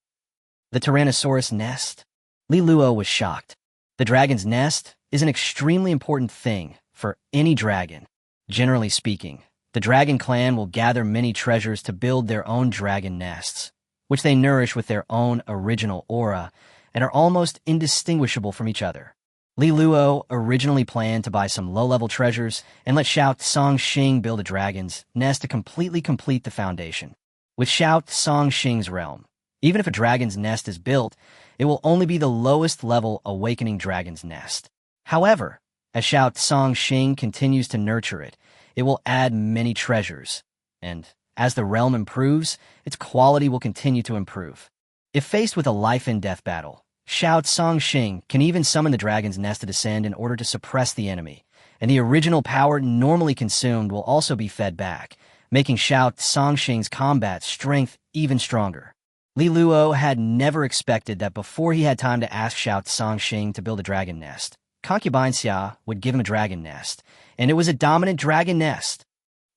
The Tyrannosaurus Nest? Li Luo was shocked. The dragon's nest is an extremely important thing for any dragon. Generally speaking, the dragon clan will gather many treasures to build their own dragon nests, which they nourish with their own original aura and are almost indistinguishable from each other. Li Luo originally planned to buy some low-level treasures and let Xiao Songxing build a dragon's nest to completely complete the foundation. With Xiao Songxing's realm, even if a dragon's nest is built, it will only be the lowest level awakening dragon's nest. However, as Xiao Songxing continues to nurture it, it will add many treasures, and as the realm improves, its quality will continue to improve. If faced with a life-and-death battle, Xiao Songxing can even summon the dragon's nest to descend in order to suppress the enemy, and the original power normally consumed will also be fed back, making Xiao Songxing's combat strength even stronger. Li Luo had never expected that before he had time to ask Xiao Songxing to build a dragon nest, Concubine Sia would give him a dragon nest, and it was a dominant dragon nest.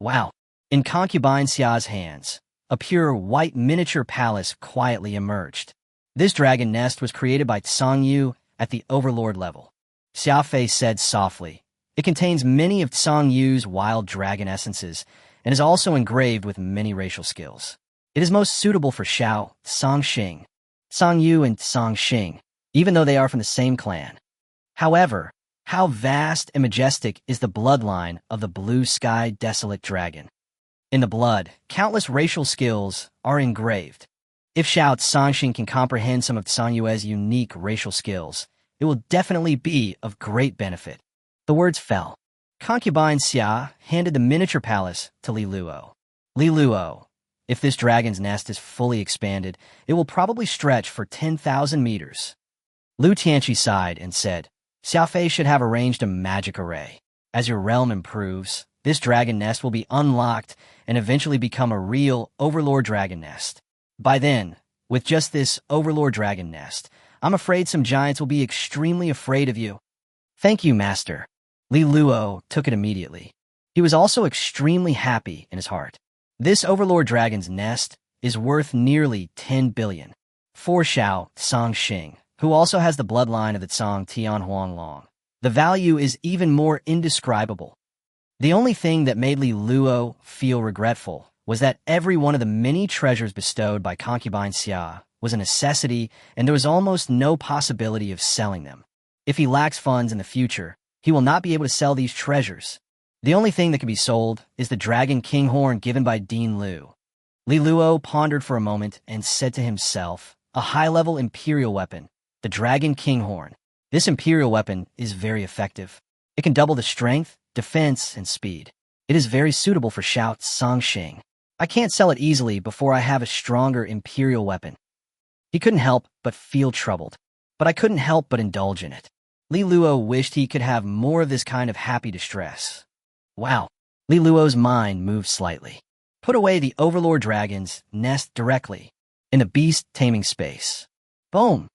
Wow. In Concubine Sia's hands, a pure white miniature palace quietly emerged. This dragon nest was created by Tsang Yu at the overlord level. Xia Fei said softly, "It contains many of Tsang Yu's wild dragon essences and is also engraved with many racial skills. It is most suitable for Xiao Songxing, Tsang Yu and Songxing, even though they are from the same clan. However, how vast and majestic is the bloodline of the blue sky desolate dragon. In the blood, countless racial skills are engraved. If Xiao Songxing can comprehend some of Tsang Yue's unique racial skills, it will definitely be of great benefit." The words fell. Concubine Sia handed the miniature palace to Li Luo. "Li Luo, if this dragon's nest is fully expanded, it will probably stretch for 10,000 meters. Lu Tianqi sighed and said, Xiaofei should have arranged a magic array. As your realm improves, this dragon nest will be unlocked and eventually become a real Overlord dragon nest. By then, with just this Overlord dragon nest, I'm afraid some giants will be extremely afraid of you. Thank you, Master. Li Luo took it immediately. He was also extremely happy in his heart. This Overlord dragon's nest is worth nearly 10 billion. For Xiao Songxing, who also has the bloodline of the Tsang Tianhuanglong, the value is even more indescribable. The only thing that made Li Luo feel regretful was that every one of the many treasures bestowed by Concubine Sia was a necessity, and there was almost no possibility of selling them. If he lacks funds in the future, he will not be able to sell these treasures. The only thing that can be sold is the Dragon King Horn given by Dean Liu. Li Luo pondered for a moment and said to himself, a high-level imperial weapon, the Dragon King Horn. This imperial weapon is very effective. It can double the strength, defense, and speed. It is very suitable for Xiao Songxing. I can't sell it easily before I have a stronger imperial weapon. He couldn't help but feel troubled, but I couldn't help but indulge in it. Li Luo wished he could have more of this kind of happy distress. Wow. Li Luo's mind moved slightly. Put away the Overlord Dragon's nest directly in the beast-taming space. Boom!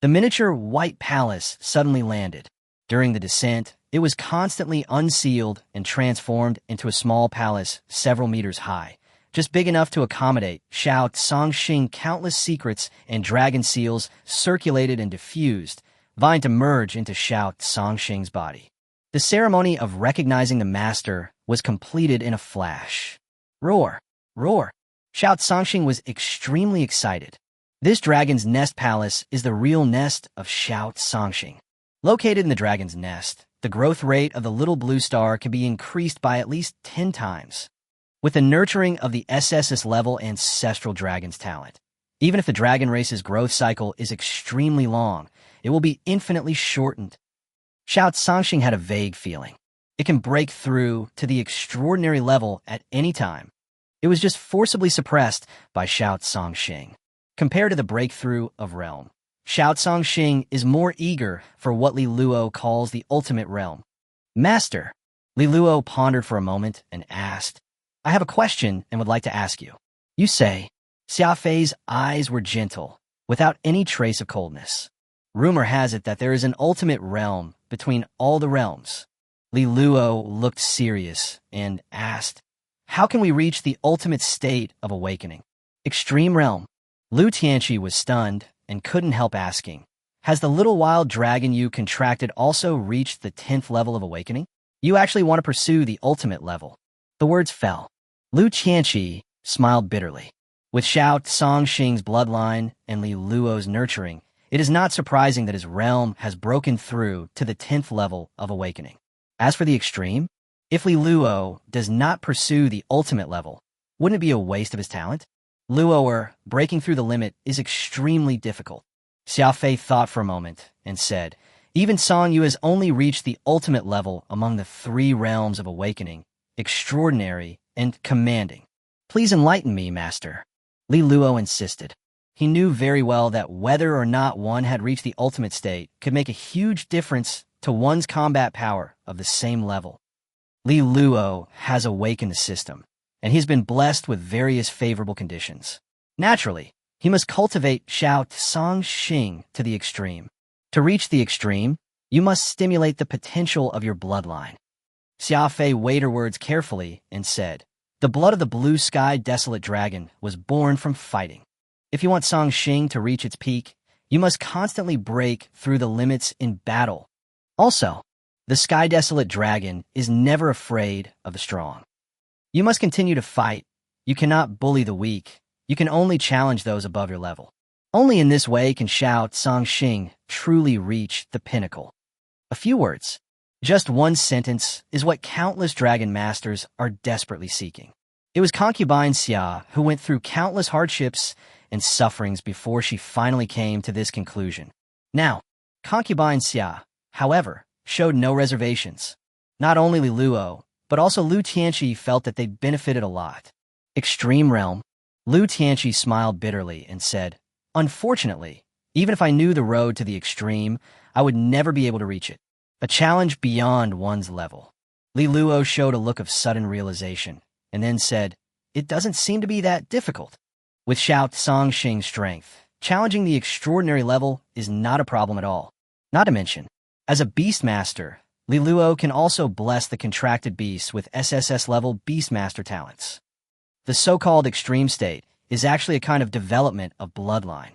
The miniature white palace suddenly landed. During the descent, it was constantly unsealed and transformed into a small palace several meters high, just big enough to accommodate Xiao Songxing. Countless secrets and dragon seals circulated and diffused, vying to merge into Xiao Songxing's body. The ceremony of recognizing the master was completed in a flash. Roar! Roar! Xiao Songxing was extremely excited. This dragon's nest palace is the real nest of Xiao Songxing. Located in the dragon's nest, the growth rate of the little blue star can be increased by at least 10 times. With the nurturing of the SSS-level ancestral dragon's talent, even if the dragon race's growth cycle is extremely long, it will be infinitely shortened. Xiao Songxing had a vague feeling. It can break through to the extraordinary level at any time. It was just forcibly suppressed by Xiao Songxing. Compared to the breakthrough of realm, Xiao Songxing is more eager for what Li Luo calls the ultimate realm. Master, Li Luo pondered for a moment and asked, I have a question and would like to ask you. You say, Xiaofei's eyes were gentle, without any trace of coldness. Rumor has it that there is an ultimate realm between all the realms. Li Luo looked serious and asked, how can we reach the ultimate state of awakening? Extreme realm. Lu Tianqi was stunned and couldn't help asking, has the little wild dragon you contracted also reached the 10th level of awakening? You actually want to pursue the ultimate level. The words fell. Lu Tianqi smiled bitterly. With Xiao Songxing's bloodline and Li Luo's nurturing, it is not surprising that his realm has broken through to the 10th level of awakening. As for the extreme, if Li Luo does not pursue the ultimate level, wouldn't it be a waste of his talent? Luoer, breaking through the limit is extremely difficult. Xiaofei thought for a moment and said, even Song Yu has only reached the ultimate level among the 3 realms of awakening, extraordinary and commanding. Please enlighten me, Master. Li Luo insisted. He knew very well that whether or not one had reached the ultimate state could make a huge difference to one's combat power of the same level. Li Luo has awakened the system, and he's been blessed with various favorable conditions. Naturally, he must cultivate Xiao Songxing to the extreme. To reach the extreme, you must stimulate the potential of your bloodline. Xiaofei weighed her words carefully and said, the blood of the blue sky desolate dragon was born from fighting. If you want Songxing to reach its peak, you must constantly break through the limits in battle. Also, the sky desolate dragon is never afraid of the strong. You must continue to fight. You cannot bully the weak. You can only challenge those above your level. Only in this way can Xiao Songxing truly reach the pinnacle. A few words, just one sentence, is what countless dragon masters are desperately seeking. It was Concubine Sia who went through countless hardships and sufferings before she finally came to this conclusion. Now, Concubine Sia, however, showed no reservations. Not only Li Luo, but also Lu Tianqi felt that they benefited a lot. Extreme realm. Lu Tianqi smiled bitterly and said, unfortunately, Even if I knew the road to the extreme, I would never be able to reach it. A challenge beyond one's level. Li Luo showed a look of sudden realization, and then said, "It doesn't seem to be that difficult." With Xiao Songxing's strength, challenging the extraordinary level is not a problem at all. Not to mention, as a beastmaster, Li Luo can also bless the contracted beasts with SSS-level beastmaster talents. The so-called extreme state is actually a kind of development of bloodline.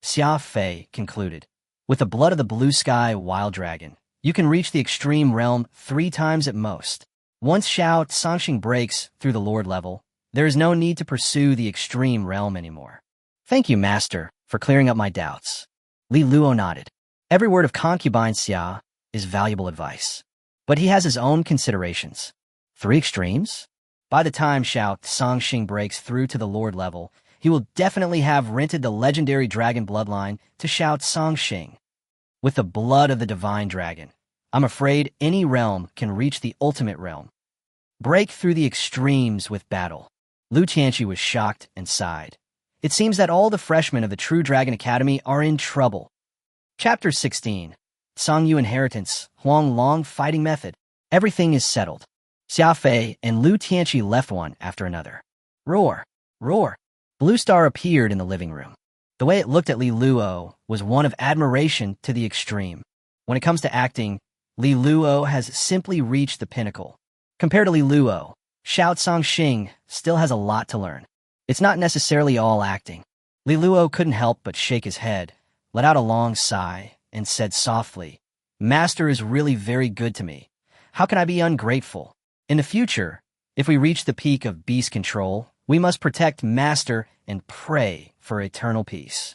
Xia Fei concluded, "With the blood of the blue sky wild dragon, you can reach the extreme realm 3 times at most. Once Xiao Songxing breaks through the Lord level, there is no need to pursue the extreme realm anymore." "Thank you, Master, for clearing up my doubts." Li Luo nodded. Every word of Concubine Sia is valuable advice. But he has his own considerations. 3 extremes? By the time Xiao Songxing breaks through to the Lord level, he will definitely have rented the legendary dragon bloodline to Xiao Songxing. With the blood of the divine dragon, I'm afraid any realm can reach the ultimate realm. Break through the extremes with battle. Lu Tianqi was shocked and sighed. It seems that all the freshmen of the True Dragon Academy are in trouble. Chapter 16. Songyu Inheritance, Huang Long Fighting Method. Everything is settled. Xia Fei and Lu Tianqi left one after another. Roar! Roar! Blue Star appeared in the living room. The way it looked at Li Luo was one of admiration to the extreme. When it comes to acting, Li Luo has simply reached the pinnacle. Compared to Li Luo, Xiao Songxing still has a lot to learn. It's not necessarily all acting. Li Luo couldn't help but shake his head, let out a long sigh, and said softly, "Master is really very good to me. How can I be ungrateful? In the future, if we reach the peak of beast control, we must protect Master and pray for eternal peace."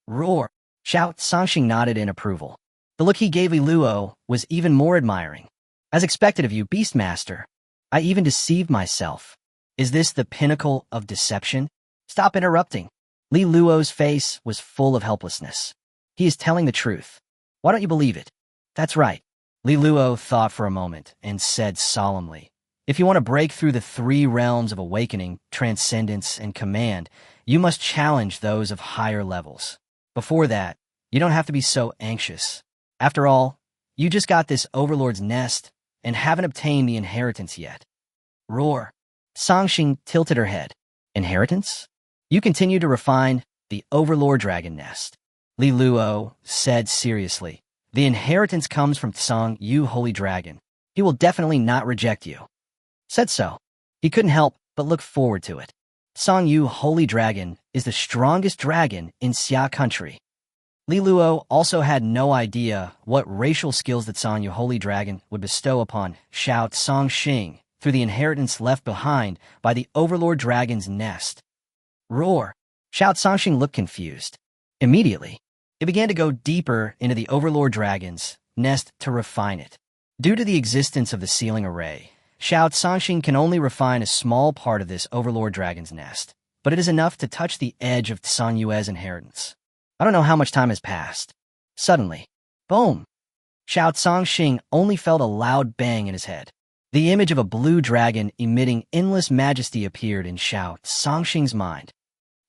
Roar! Xiao Songxing nodded in approval. The look he gave Li Luo was even more admiring. "As expected of you, Beastmaster. I even deceived myself. Is this the pinnacle of deception?" "Stop interrupting." Li Luo's face was full of helplessness. "He is telling the truth. Why don't you believe it?" "That's right." Li Luo thought for a moment and said solemnly, "If you want to break through the 3 realms of awakening, transcendence, and command, you must challenge those of higher levels. Before that, you don't have to be so anxious. After all, you just got this overlord's nest and haven't obtained the inheritance yet." Roar! Songxing tilted her head. "Inheritance? You continue to refine the overlord dragon nest." Li Luo said seriously, "The inheritance comes from Tsang Yu Holy Dragon. He will definitely not reject you." Said so. He couldn't help but look forward to it. Tsang Yu Holy Dragon is the strongest dragon in Xia country. Li Luo also had no idea what racial skills the Tsang Yu Holy Dragon would bestow upon Xiao Songxing through the inheritance left behind by the Overlord Dragon's nest. Roar! Xiao Songxing looked confused. Immediately, it began to go deeper into the Overlord Dragon's nest to refine it. Due to the existence of the sealing array, Xiao Songxing can only refine a small part of this Overlord Dragon's nest, but it is enough to touch the edge of Tsang Yue's inheritance. I don't know how much time has passed. Suddenly, boom! Xiao Songxing only felt a loud bang in his head. The image of a blue dragon emitting endless majesty appeared in Xiao Songxing's mind.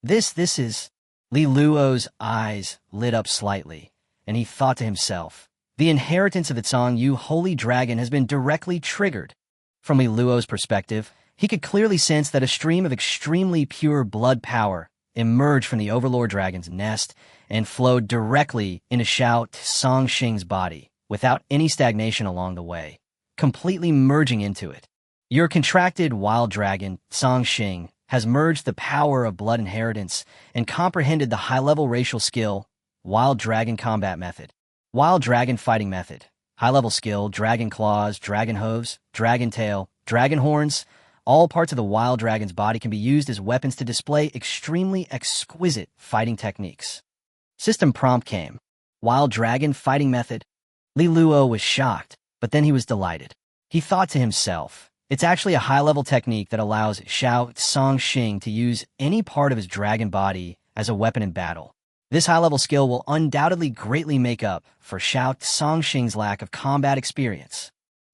This is... Li Luo's eyes lit up slightly, and he thought to himself, the inheritance of the Tsang Yu Holy Dragon has been directly triggered. From Li Luo's perspective, he could clearly sense that a stream of extremely pure blood power emerged from the Overlord Dragon's nest and flowed directly into Xiao Songxing's body, without any stagnation along the way, completely merging into it. Your contracted wild dragon, Songxing, has merged the power of blood inheritance and comprehended the high-level racial skill, Wild Dragon Combat Method. Wild Dragon Fighting Method. High-level skill, Dragon Claws, Dragon Hooves, Dragon Tail, Dragon Horns. All parts of the wild dragon's body can be used as weapons to display extremely exquisite fighting techniques. System prompt came. Wild Dragon Fighting Method. Li Luo was shocked, but then he was delighted. He thought to himself, it's actually a high-level technique that allows Xiao Songxing to use any part of his dragon body as a weapon in battle. This high-level skill will undoubtedly greatly make up for Xiao Songxing's lack of combat experience.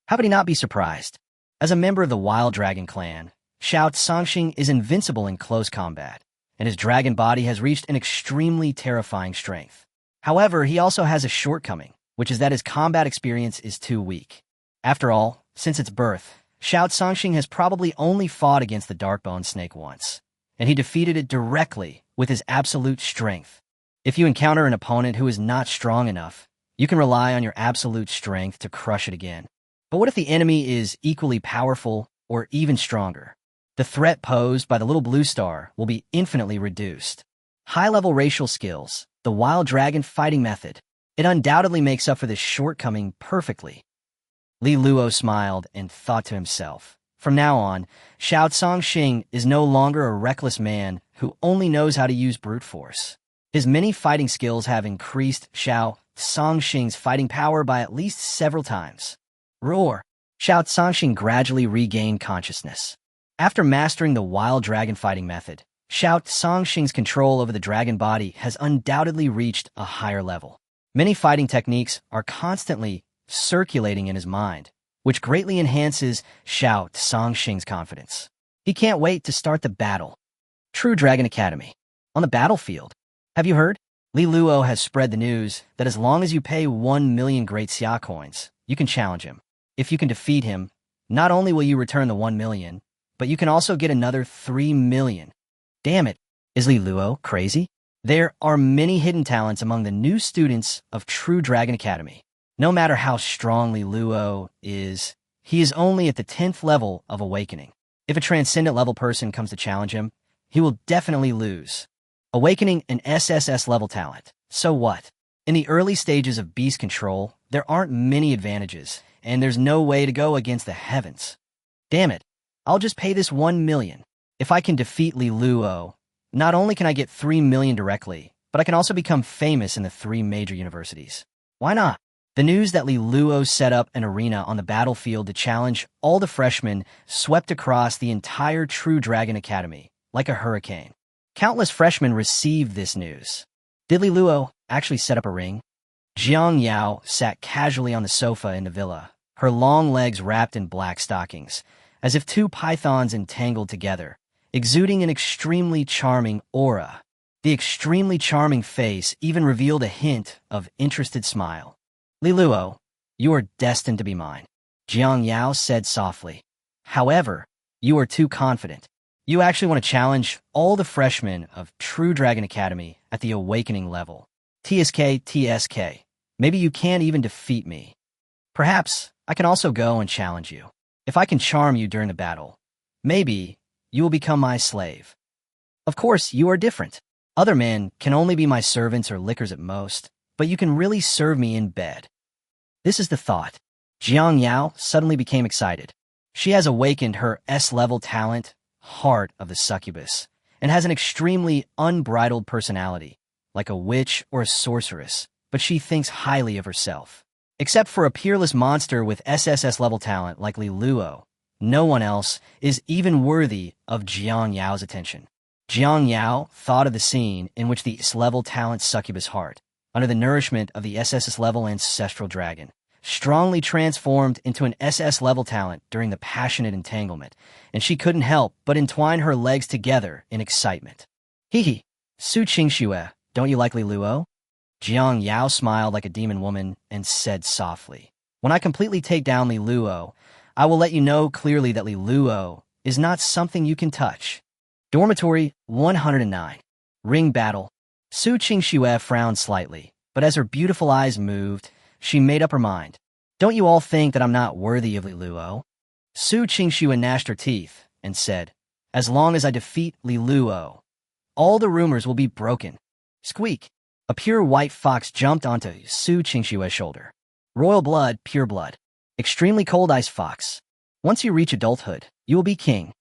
How could he not be surprised? As a member of the Wild Dragon clan, Xiao Songxing is invincible in close combat, and his dragon body has reached an extremely terrifying strength. However, he also has a shortcoming, which is that his combat experience is too weak. After all, since its birth, Xiao Cangxing has probably only fought against the Darkbone Snake once, and he defeated it directly with his absolute strength. If you encounter an opponent who is not strong enough, you can rely on your absolute strength to crush it again. But what if the enemy is equally powerful or even stronger? The threat posed by the little blue star will be infinitely reduced. High-level racial skills, the wild dragon fighting method, it undoubtedly makes up for this shortcoming perfectly. Li Luo smiled and thought to himself, from now on, Xiao Cangxing is no longer a reckless man who only knows how to use brute force. His many fighting skills have increased Xiao Cangxing's fighting power by at least several times. Roar! Xiao Cangxing gradually regained consciousness. After mastering the wild dragon fighting method, Xiao Cangxing's control over the dragon body has undoubtedly reached a higher level. Many fighting techniques are constantly circulating in his mind, which greatly enhances Xiao Cangxing's confidence. He can't wait to start the battle. True Dragon Academy. On the battlefield. Have you heard? Li Luo has spread the news that as long as you pay 1 million Great Xia coins, you can challenge him. If you can defeat him, not only will you return the 1 million, but you can also get another 3 million. Damn it, is Li Luo crazy? There are many hidden talents among the new students of True Dragon Academy. No matter how strong Li Luo is, he is only at the 10th level of awakening. If a transcendent level person comes to challenge him, he will definitely lose. Awakening an SSS-level talent. So what? In the early stages of beast control, there aren't many advantages, and there's no way to go against the heavens. Damn it, I'll just pay this 1 million. If I can defeat Li Luo, not only can I get 3 million directly, but I can also become famous in the 3 major universities. Why not? The news that Li Luo set up an arena on the battlefield to challenge all the freshmen swept across the entire True Dragon Academy, like a hurricane. Countless freshmen received this news. Did Li Luo actually set up a ring? Jang Yao sat casually on the sofa in the villa, her long legs wrapped in black stockings, as if 2 pythons entangled together, exuding an extremely charming aura. The extremely charming face even revealed a hint of interested smile. Li Luo, you are destined to be mine, Jang Yao said softly. However, you are too confident. You actually want to challenge all the freshmen of True Dragon Academy at the awakening level. TSK. Maybe you can't even defeat me. Perhaps I can also go and challenge you. If I can charm you during the battle, maybe you will become my slave. Of course, you are different. Other men can only be my servants or lickers at most, but you can really serve me in bed. This is the thought. Jiang Yao suddenly became excited. She has awakened her S-level talent, Heart of the Succubus, and has an extremely unbridled personality, like a witch or a sorceress, but she thinks highly of herself. Except for a peerless monster with SSS-level talent like Li Luo, no one else is even worthy of Jiang Yao's attention. Jiang Yao thought of the scene in which the S-level talent Succubus Heart, under the nourishment of the SSS-level ancestral dragon, strongly transformed into an SS-level talent during the passionate entanglement, and she couldn't help but entwine her legs together in excitement. Hee, Chingshu, don't you like Li Luo? Jiang Yao smiled like a demon woman and said softly, when I completely take down Li Luo, I will let you know clearly that Li Luo is not something you can touch. Dormitory 109. Ring battle. Chingshu frowned slightly, but as her beautiful eyes moved, she made up her mind. Don't you all think that I'm not worthy of Li Luo? Chingshu gnashed her teeth and said, as long as I defeat Li Luo, all the rumors will be broken. Squeak. A pure white fox jumped onto Chingshu's shoulder. Royal blood, pure blood. Extremely cold ice fox. Once you reach adulthood, you will be king.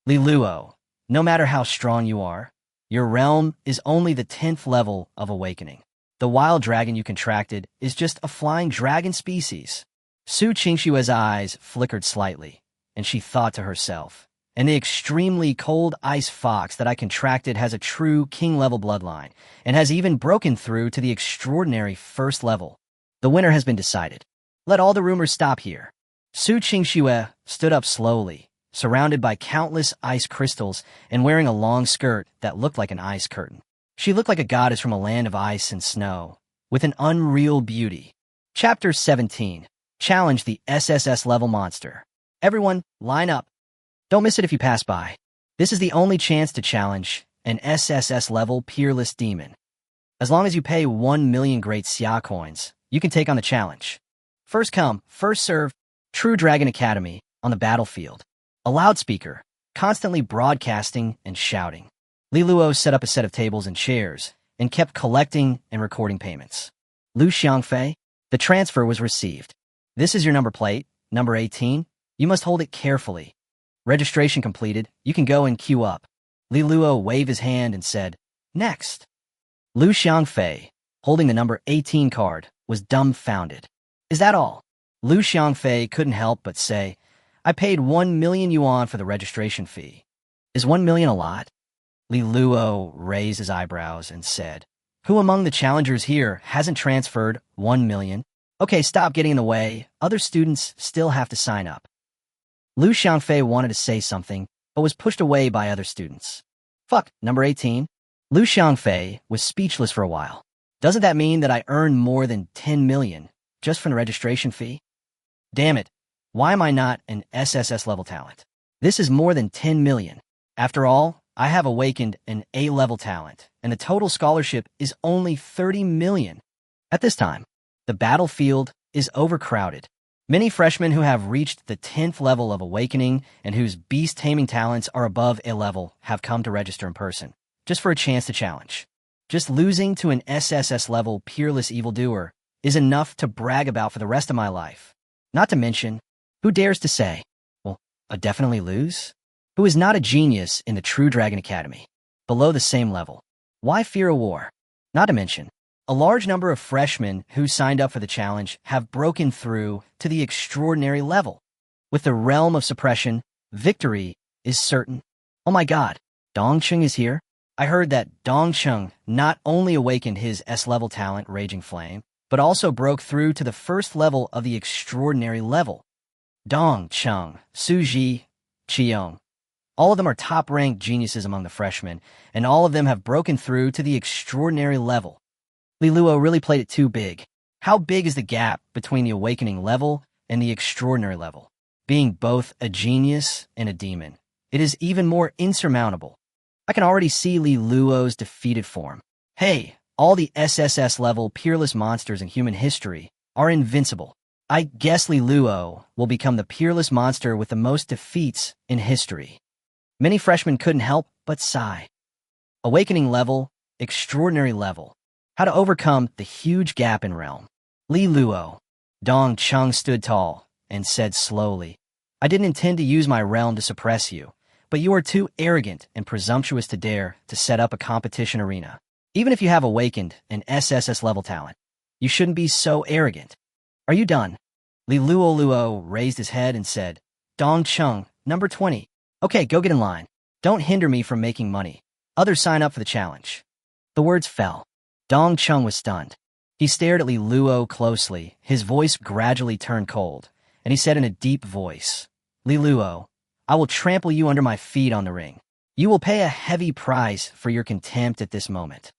Li Luo, no matter how strong you are, your realm is only the 10th level of awakening. The wild dragon you contracted is just a flying dragon species. Chingshu's eyes flickered slightly, and she thought to herself, and the extremely cold ice fox that I contracted has a true king-level bloodline, and has even broken through to the extraordinary 1st level. The winner has been decided. Let all the rumors stop here. Chingshu stood up slowly, surrounded by countless ice crystals and wearing a long skirt that looked like an ice curtain. She looked like a goddess from a land of ice and snow, with an unreal beauty. Chapter 17. Challenge the SSS-level monster. Everyone, line up. Don't miss it if you pass by. This is the only chance to challenge an SSS-level peerless demon. As long as you pay 1 million great Sia coins, you can take on the challenge. First come, first serve, True Dragon Academy on the battlefield. A loudspeaker, constantly broadcasting and shouting. Li Luo set up a set of tables and chairs and kept collecting and recording payments. Lu Xiangfei, the transfer was received. This is your number plate, number 18. You must hold it carefully. Registration completed. You can go and queue up. Li Luo waved his hand and said, "Next." Lu Xiangfei, holding the number 18 card, was dumbfounded. "Is that all?" Lu Xiangfei couldn't help but say, "I paid 1 million yuan for the registration fee. Is 1 million a lot?" Li Luo raised his eyebrows and said, "Who among the challengers here hasn't transferred 1 million? Okay, stop getting in the way. Other students still have to sign up." Lu Xiangfei wanted to say something, but was pushed away by other students. "Fuck, number 18. Lu Xiangfei was speechless for a while. "Doesn't that mean that I earned more than 10 million just from the registration fee? Damn it, why am I not an SSS-level talent? This is more than 10 million. After all, I have awakened an A-level talent, and the total scholarship is only 30 million. At this time, the battlefield is overcrowded. Many freshmen who have reached the 10th level of awakening and whose beast-taming talents are above A-level have come to register in person, just for a chance to challenge. Just losing to an SSS-level peerless evildoer is enough to brag about for the rest of my life. Not to mention, who dares to say, well, I definitely lose? Who is not a genius in the True Dragon Academy, below the same level? Why fear a war? Not to mention, a large number of freshmen who signed up for the challenge have broken through to the extraordinary level. With the realm of suppression, victory is certain. Oh my god, Dongcheng is here? I heard that Dongcheng not only awakened his S-level talent, Raging Flame, but also broke through to the first level of the extraordinary level. Dongcheng, Suji, Qiong. All of them are top-ranked geniuses among the freshmen, and all of them have broken through to the extraordinary level. Li Luo really played it too big. How big is the gap between the awakening level and the extraordinary level? Being both a genius and a demon, it is even more insurmountable. I can already see Li Luo's defeated form. Hey, all the SSS-level peerless monsters in human history are invincible. I guess Li Luo will become the peerless monster with the most defeats in history. Many freshmen couldn't help but sigh. Awakening level, extraordinary level. How to overcome the huge gap in realm. Li Luo. Dongcheng stood tall and said slowly, "I didn't intend to use my realm to suppress you, but you are too arrogant and presumptuous to dare to set up a competition arena. Even if you have awakened an SSS-level talent, you shouldn't be so arrogant. Are you done?" Li Luo raised his head and said, "Dongcheng, number 20. Okay, go get in line. Don't hinder me from making money. Others sign up for the challenge." The words fell. Dongcheng was stunned. He stared at Li Luo closely. His voice gradually turned cold, and he said in a deep voice, "Li Luo, I will trample you under my feet on the ring. You will pay a heavy price for your contempt at this moment.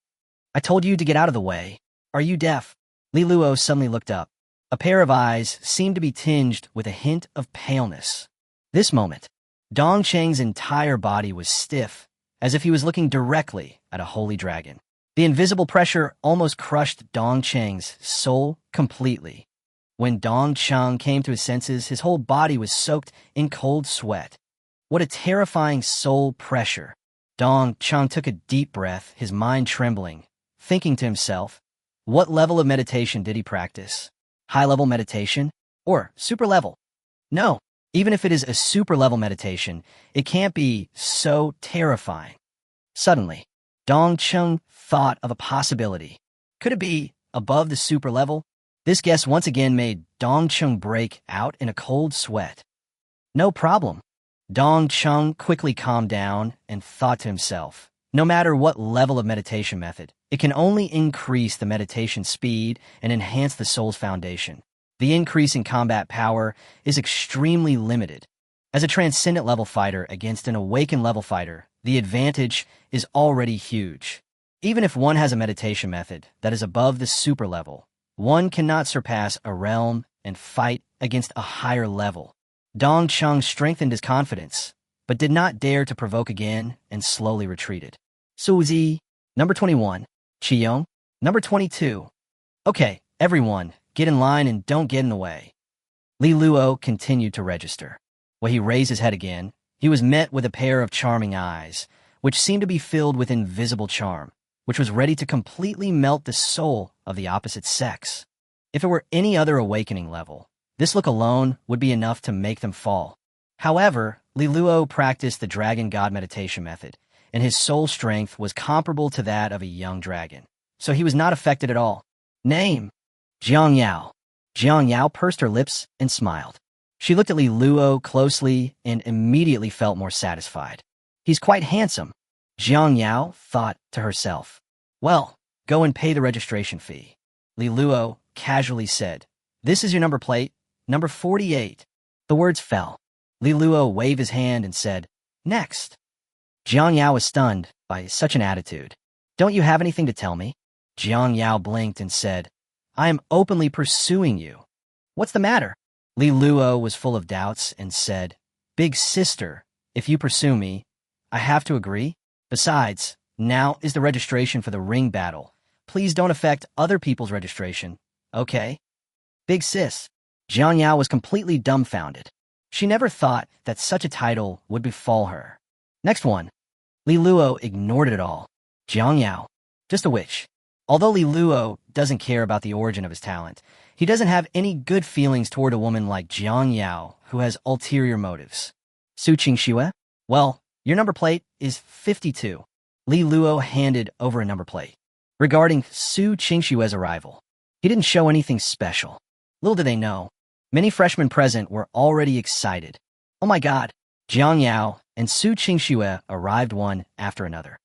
I told you to get out of the way. Are you deaf?" Li Luo suddenly looked up. A pair of eyes seemed to be tinged with a hint of paleness. This moment, Dongcheng's entire body was stiff, as if he was looking directly at a holy dragon. The invisible pressure almost crushed Dongcheng's soul completely. When Dongcheng came to his senses, his whole body was soaked in cold sweat. What a terrifying soul pressure. Dongcheng took a deep breath, his mind trembling, thinking to himself, what level of meditation did he practice? High-level meditation? Or super-level? No, even if it is a super-level meditation, it can't be so terrifying. Suddenly, Dongcheng thought of a possibility. Could it be above the super-level? This guess once again made Dongcheng break out in a cold sweat. No problem. Dongcheng quickly calmed down and thought to himself, no matter what level of meditation method, it can only increase the meditation speed and enhance the soul's foundation. The increase in combat power is extremely limited. As a transcendent level fighter against an awakened level fighter, the advantage is already huge. Even if one has a meditation method that is above the super level, one cannot surpass a realm and fight against a higher level. Dong Chung strengthened his confidence, but did not dare to provoke again and slowly retreated. Suzy, number 21. Chiyong, number 22. Okay, everyone, get in line and don't get in the way. Li Luo continued to register. When he raised his head again, he was met with a pair of charming eyes, which seemed to be filled with invisible charm, which was ready to completely melt the soul of the opposite sex. If it were any other awakening level, this look alone would be enough to make them fall. However, Li Luo practiced the dragon god meditation method, and his soul strength was comparable to that of a young dragon, so he was not affected at all. Name: Jang Yao. Jang Yao pursed her lips and smiled. She looked at Li Luo closely and immediately felt more satisfied. He's quite handsome, Jang Yao thought to herself. Well, go and pay the registration fee. Li Luo casually said, "This is your number plate, number 48. The words fell. Li Luo waved his hand and said, "Next." Jiang Yao was stunned by such an attitude. "Don't you have anything to tell me?" Jiang Yao blinked and said, "I am openly pursuing you." "What's the matter?" Li Luo was full of doubts and said, "Big sister, if you pursue me, I have to agree. Besides, now is the registration for the ring battle. Please don't affect other people's registration, okay?" Big sis. Jiang Yao was completely dumbfounded. She never thought that such a title would befall her. Next one. Li Luo ignored it all. Jiang Yao, just a witch. Although Li Luo doesn't care about the origin of his talent, he doesn't have any good feelings toward a woman like Jiang Yao who has ulterior motives. Ching Shua? Well, your number plate is 52. Li Luo handed over a number plate. Regarding Chingshu's arrival, he didn't show anything special. Little did they know, many freshmen present were already excited. Oh my god, Jiang Yao and Chingshua arrived one after another.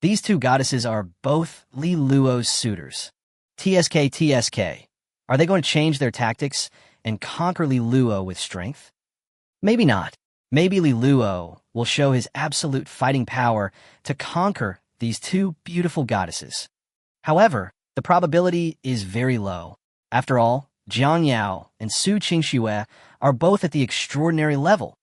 These two goddesses are both Li Luo's suitors. TSK. Are they going to change their tactics and conquer Li Luo with strength? Maybe not. Maybe Li Luo will show his absolute fighting power to conquer these two beautiful goddesses. However, the probability is very low. After all, Jiang Yao and Chingshua are both at the extraordinary level.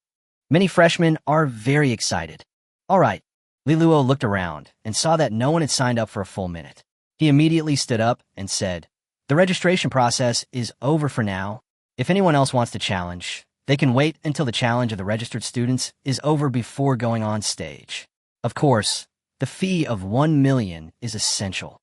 Many freshmen are very excited. All right, Li Luo looked around and saw that no one had signed up for a full minute. He immediately stood up and said, "The registration process is over for now. If anyone else wants to challenge, they can wait until the challenge of the registered students is over before going on stage. Of course, the fee of 1 million is essential."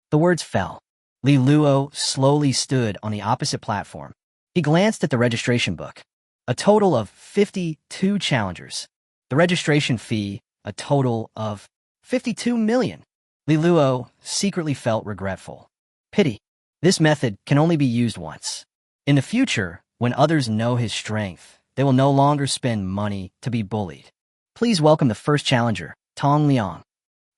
The words fell. Li Luo slowly stood on the opposite platform. He glanced at the registration book. A total of 52 challengers. The registration fee, a total of 52 million. Li Luo secretly felt regretful. Pity. This method can only be used once. In the future, when others know his strength, they will no longer spend money to be bullied. Please welcome the first challenger, Tong Liang.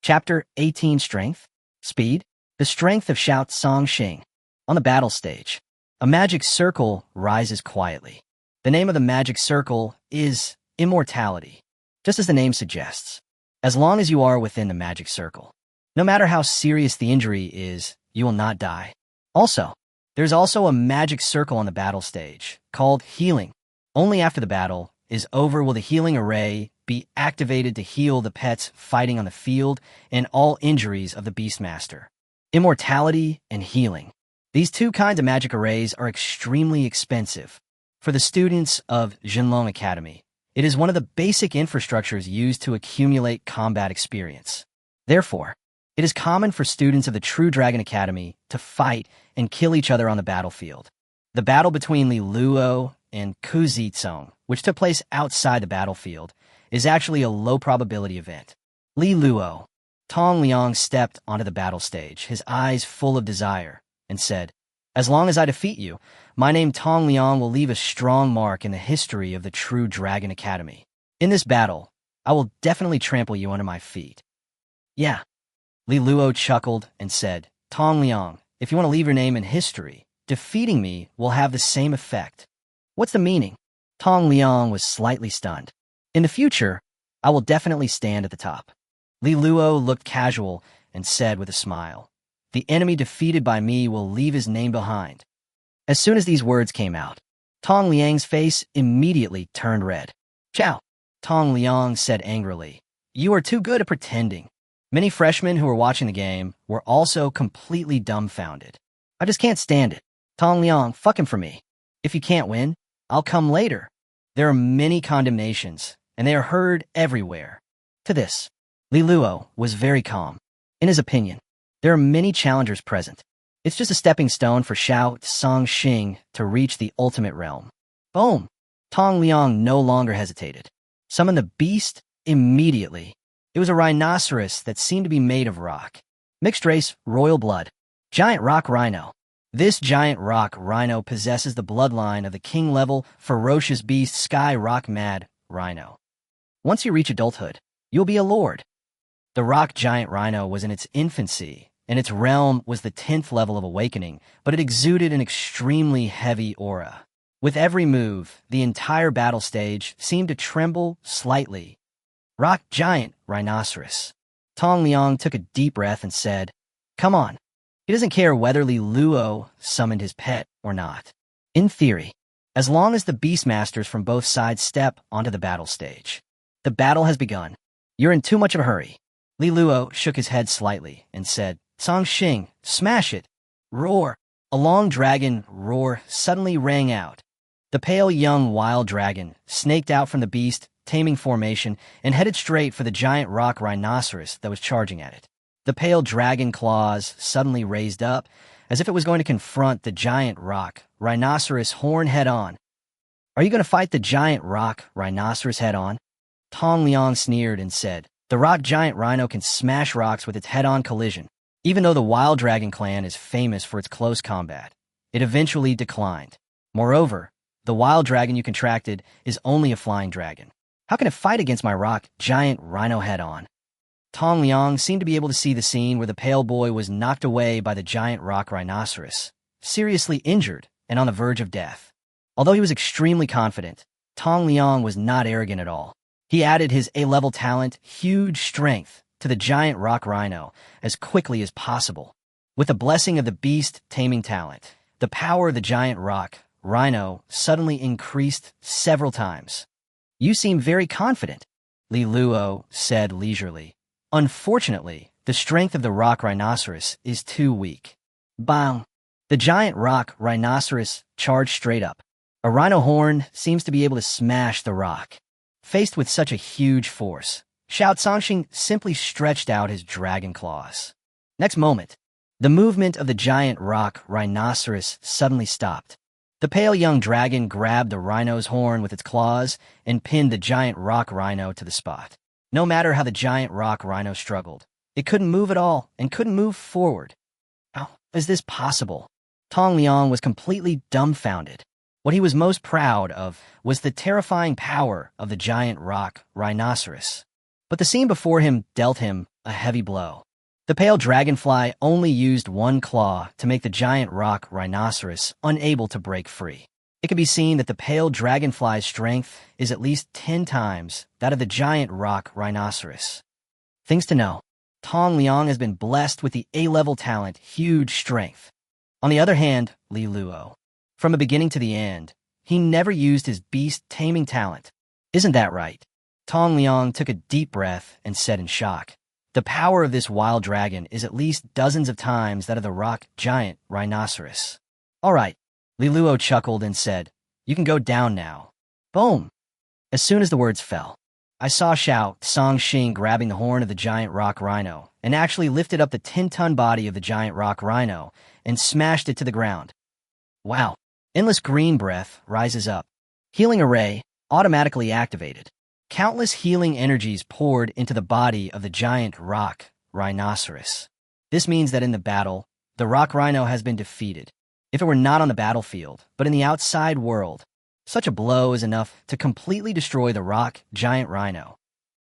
Chapter 18, Strength. Speed. The strength of Shout Song Xing. On the battle stage, a magic circle rises quietly. The name of the magic circle is immortality, just as the name suggests. As long as you are within the magic circle, no matter how serious the injury is, you will not die. Also, there's also a magic circle on the battle stage, called healing. Only after the battle is over will the healing array be activated to heal the pets fighting on the field and all injuries of the Beastmaster. Immortality and healing. These two kinds of magic arrays are extremely expensive. For the students of Jinlong Academy, it is one of the basic infrastructures used to accumulate combat experience. Therefore, it is common for students of the True Dragon Academy to fight and kill each other on the battlefield. The battle between Li Luo and Ku Zizong, which took place outside the battlefield, is actually a low-probability event. Li Luo. Tong Liang stepped onto the battle stage, his eyes full of desire, and said, "As long as I defeat you, my name Tong Liang will leave a strong mark in the history of the True Dragon Academy. In this battle, I will definitely trample you under my feet." "Yeah." Li Luo chuckled and said, "Tong Liang, if you want to leave your name in history, defeating me will have the same effect." "What's the meaning?" Tong Liang was slightly stunned. "In the future, I will definitely stand at the top." Li Luo looked casual and said with a smile, "The enemy defeated by me will leave his name behind." As soon as these words came out, Tong Liang's face immediately turned red. "Chow," Tong Liang said angrily. "You are too good at pretending." Many freshmen who were watching the game were also completely dumbfounded. "I just can't stand it. Tong Liang, fuck him for me. If you can't win, I'll come later." There are many condemnations, and they are heard everywhere. To this, Li Luo was very calm. In his opinion, there are many challengers present. It's just a stepping stone for Xiao Songxing to reach the ultimate realm. Boom! Tong Liang no longer hesitated. Summon the beast immediately. It was a rhinoceros that seemed to be made of rock. Mixed race, royal blood. Giant rock rhino. This giant rock rhino possesses the bloodline of the king-level, ferocious beast Sky Rock Mad Rhino. Once you reach adulthood, you'll be a lord. The rock giant rhino was in its infancy, and its realm was the 10th level of awakening, but it exuded an extremely heavy aura. With every move, the entire battle stage seemed to tremble slightly. Rock giant rhinoceros. Tong Liang took a deep breath and said, "Come on." He doesn't care whether Li Luo summoned his pet or not. In theory, as long as the beastmasters from both sides step onto the battle stage. The battle has begun. You're in too much of a hurry. Li Luo shook his head slightly and said, "Songxing, smash it." Roar. A long dragon roar suddenly rang out. The pale young wild dragon snaked out from the beast taming formation and headed straight for the giant rock rhinoceros that was charging at it. The pale dragon claws suddenly raised up, as if it was going to confront the giant rock rhinoceros horn head-on. "Are you going to fight the giant rock rhinoceros head-on?" Tong Liang sneered and said, "The rock giant rhino can smash rocks with its head-on collision." Even though the Wild Dragon clan is famous for its close combat, it eventually declined. Moreover, the wild dragon you contracted is only a flying dragon. How can it fight against my rock giant rhino head-on? Tong Liang seemed to be able to see the scene where the pale boy was knocked away by the giant rock rhinoceros, seriously injured and on the verge of death. Although he was extremely confident, Tong Liang was not arrogant at all. He added his A-level talent, huge strength, to the giant rock rhino as quickly as possible. With the blessing of the beast taming talent, the power of the giant rock rhino suddenly increased several times. "You seem very confident," Li Luo said leisurely. "Unfortunately, the strength of the rock rhinoceros is too weak." Bang! The giant rock rhinoceros charged straight up. A rhino horn seems to be able to smash the rock. Faced with such a huge force, Xiao Songxing simply stretched out his dragon claws. Next moment, the movement of the giant rock rhinoceros suddenly stopped. The pale young dragon grabbed the rhino's horn with its claws and pinned the giant rock rhino to the spot. No matter how the giant rock rhino struggled, it couldn't move at all and couldn't move forward. How is this possible? Tong Liang was completely dumbfounded. What he was most proud of was the terrifying power of the giant rock rhinoceros. But the scene before him dealt him a heavy blow. The pale dragonfly only used one claw to make the giant rock rhinoceros unable to break free. It could be seen that the pale dragonfly's strength is at least 10 times that of the giant rock rhinoceros. Things to know. Tong Liang has been blessed with the A-level talent, huge strength. On the other hand, Li Luo, from the beginning to the end, he never used his beast taming talent. Isn't that right? Tong Liang took a deep breath and said in shock, "The power of this wild dragon is at least dozens of times that of the rock giant rhinoceros." "All right," Li Luo chuckled and said, "You can go down now." Boom! As soon as the words fell, I saw Xiao Songxing grabbing the horn of the giant rock rhino and actually lifted up the 10-ton body of the giant rock rhino and smashed it to the ground. Wow! Endless green breath rises up. Healing array automatically activated. Countless healing energies poured into the body of the giant rock rhinoceros. This means that in the battle, the rock rhino has been defeated. If it were not on the battlefield, but in the outside world, such a blow is enough to completely destroy the rock giant rhino.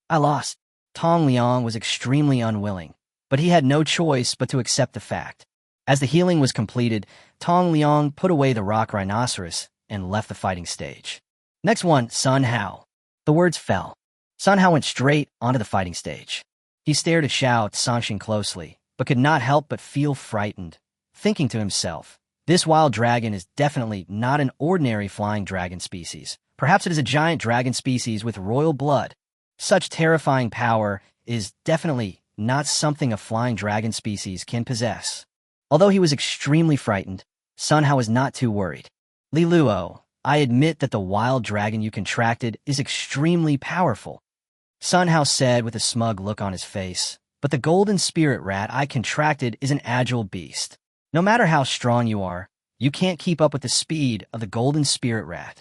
I lost. Tong Liang was extremely unwilling, but he had no choice but to accept the fact. As the healing was completed, Tong Liang put away the rock rhinoceros and left the fighting stage. Next one, Sun Hao. The words fell. Sun Hao went straight onto the fighting stage. He stared at Xiao Songxing closely, but could not help but feel frightened, thinking to himself, this wild dragon is definitely not an ordinary flying dragon species. Perhaps it is a giant dragon species with royal blood. Such terrifying power is definitely not something a flying dragon species can possess. Although he was extremely frightened, Sun Hao was not too worried. Li Luo, I admit that the wild dragon you contracted is extremely powerful, Sun Hao said with a smug look on his face, but the golden spirit rat I contracted is an agile beast. No matter how strong you are, you can't keep up with the speed of the golden spirit rat.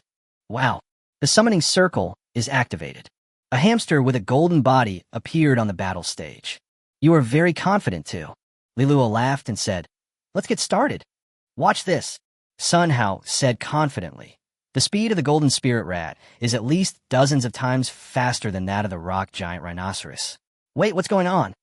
Wow. The summoning circle is activated. A hamster with a golden body appeared on the battle stage. You are very confident too. Li Luo laughed and said, let's get started. Watch this, Sun Hao said confidently. The speed of the golden spirit rat is at least dozens of times faster than that of the rock giant rhinoceros. Wait, what's going on?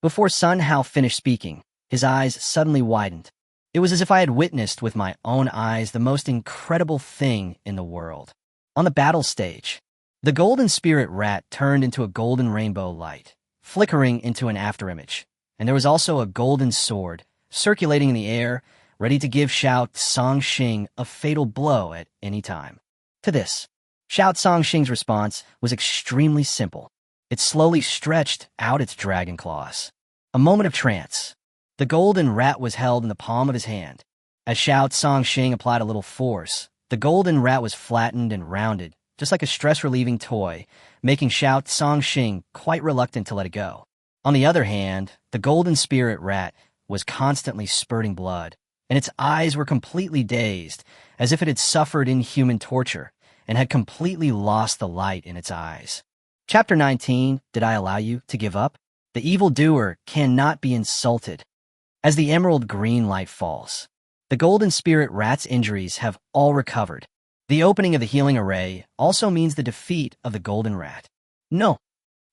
Before Sun Hao finished speaking, his eyes suddenly widened. It was as if I had witnessed with my own eyes the most incredible thing in the world. On the battle stage, the golden spirit rat turned into a golden rainbow light, flickering into an afterimage, and there was also a golden sword circulating in the air, ready to give Xiao Songxing a fatal blow at any time. To this, Xiao Songxing's response was extremely simple. It slowly stretched out its dragon claws. A moment of trance. The golden rat was held in the palm of his hand. As Xiao Songxing applied a little force, the golden rat was flattened and rounded, just like a stress-relieving toy, making Xiao Songxing quite reluctant to let it go. On the other hand, the golden spirit rat was constantly spurting blood, and its eyes were completely dazed, as if it had suffered inhuman torture, and had completely lost the light in its eyes. Chapter 19, Did I Allow You to Give Up? The evildoer cannot be insulted. As the emerald green light falls, the golden spirit rat's injuries have all recovered. The opening of the healing array also means the defeat of the golden rat. No,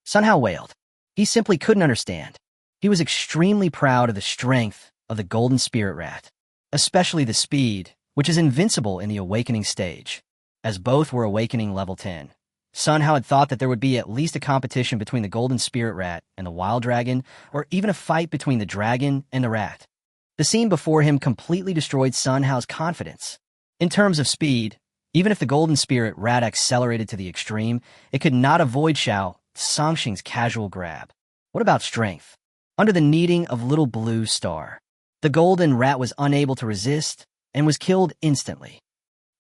Sun Hao wailed. He simply couldn't understand. He was extremely proud of the strength of the golden spirit rat, especially the speed, which is invincible in the awakening stage, as both were awakening level 10. Sun Hao had thought that there would be at least a competition between the golden spirit rat and the wild dragon, or even a fight between the dragon and the rat. The scene before him completely destroyed Sun Hao's confidence. In terms of speed, even if the golden spirit rat accelerated to the extreme, it could not avoid Xiao Songxing's casual grab. What about strength? Under the kneading of Little Blue Star, the golden rat was unable to resist and was killed instantly.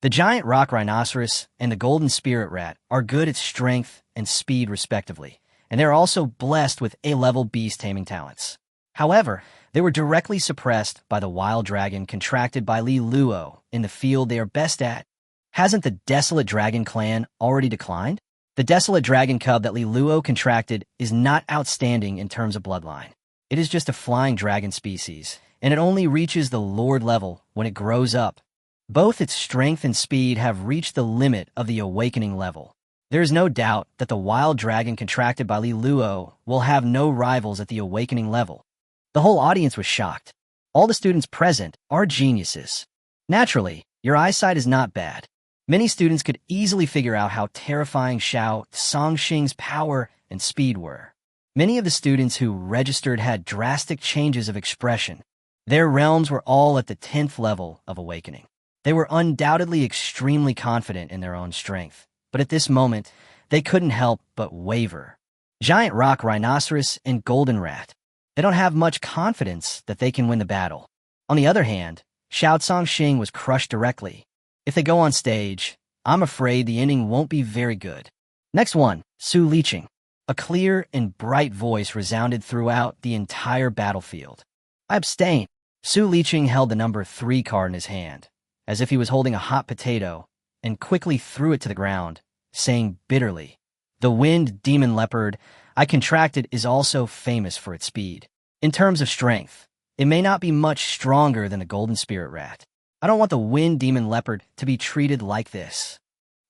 The giant rock rhinoceros and the golden spirit rat are good at strength and speed respectively, and they are also blessed with A-level beast taming talents. However, they were directly suppressed by the wild dragon contracted by Li Luo in the field they are best at. Hasn't the desolate dragon clan already declined? The desolate dragon cub that Li Luo contracted is not outstanding in terms of bloodline. It is just a flying dragon species, and it only reaches the Lord level when it grows up. Both its strength and speed have reached the limit of the awakening level. There is no doubt that the wild dragon contracted by Li Luo will have no rivals at the awakening level. The whole audience was shocked. All the students present are geniuses. Naturally, your eyesight is not bad. Many students could easily figure out how terrifying Xiao Songxing's power and speed were. Many of the students who registered had drastic changes of expression. Their realms were all at the 10th level of awakening. They were undoubtedly extremely confident in their own strength, but at this moment, they couldn't help but waver. Giant rock rhinoceros and golden rat. They don't have much confidence that they can win the battle. On the other hand, Xiao Songxing was crushed directly. If they go on stage, I'm afraid the ending won't be very good. Next one, Su Liqing. A clear and bright voice resounded throughout the entire battlefield. I abstain. Su Liqing held the number 3 card in his hand, as if he was holding a hot potato, and quickly threw it to the ground, saying bitterly, the wind demon leopard I contracted is also famous for its speed. In terms of strength, it may not be much stronger than the golden spirit rat. I don't want the wind demon leopard to be treated like this.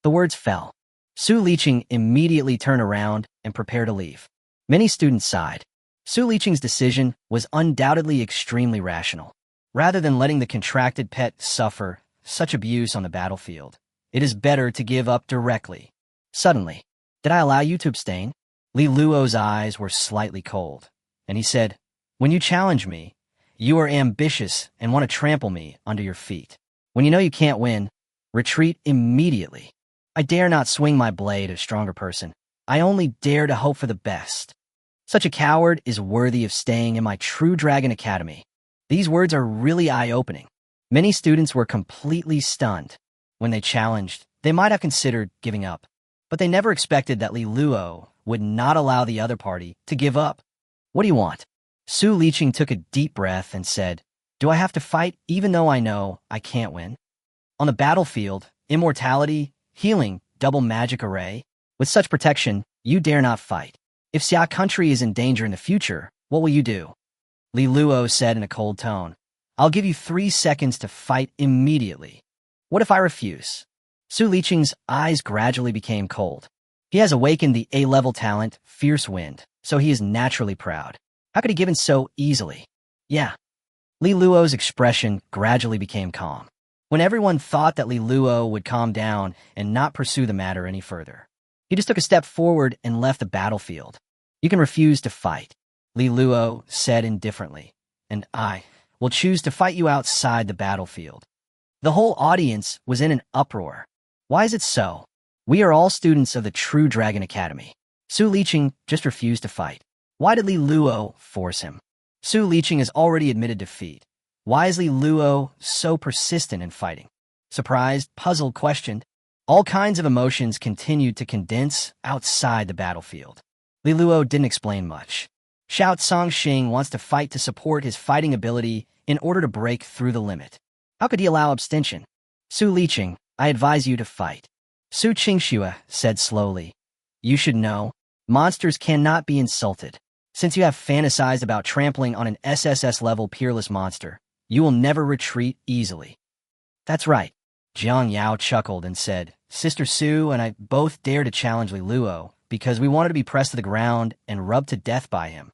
The words fell. Su Liqing immediately turned around and prepared to leave. Many students sighed. Su Liqing's decision was undoubtedly extremely rational. Rather than letting the contracted pet suffer such abuse on the battlefield, it is better to give up directly. Suddenly, did I allow you to abstain? Li Luo's eyes were slightly cold, and he said, "When you challenge me, you are ambitious and want to trample me under your feet. When you know you can't win, retreat immediately. I dare not swing my blade at a stronger person. I only dare to hope for the best. Such a coward is worthy of staying in my True Dragon Academy." These words are really eye-opening. Many students were completely stunned. When they challenged, they might have considered giving up, but they never expected that Li Luo would not allow the other party to give up. "What do you want?" Su Liqing took a deep breath and said, "Do I have to fight even though I know I can't win?" On the battlefield, immortality, healing, double magic array. With such protection, you dare not fight. If Xia country is in danger in the future, what will you do? Li Luo said in a cold tone, "I'll give you 3 seconds to fight immediately. What if I refuse?" Su Liqing's eyes gradually became cold. He has awakened the A-level talent, Fierce Wind, so he is naturally proud. How could he give in so easily? Yeah. Li Luo's expression gradually became calm. When everyone thought that Li Luo would calm down and not pursue the matter any further, he just took a step forward and left the battlefield. "You can refuse to fight," Li Luo said indifferently, "and I will choose to fight you outside the battlefield." The whole audience was in an uproar. Why is it so? We are all students of the True Dragon Academy. Su Liqing just refused to fight. Why did Li Luo force him? Su Liqing has already admitted defeat. Why is Li Luo so persistent in fighting? Surprised, puzzled, questioned. All kinds of emotions continued to condense outside the battlefield. Li Luo didn't explain much. Xiao Songxing wants to fight to support his fighting ability in order to break through the limit. How could he allow abstention? Su Liqing, I advise you to fight. Su Chingshua said slowly, "You should know, monsters cannot be insulted. Since you have fantasized about trampling on an SSS-level peerless monster, you will never retreat easily." "That's right." Jang Yao chuckled and said, "Sister Su and I both dare to challenge Li Luo because we wanted to be pressed to the ground and rubbed to death by him."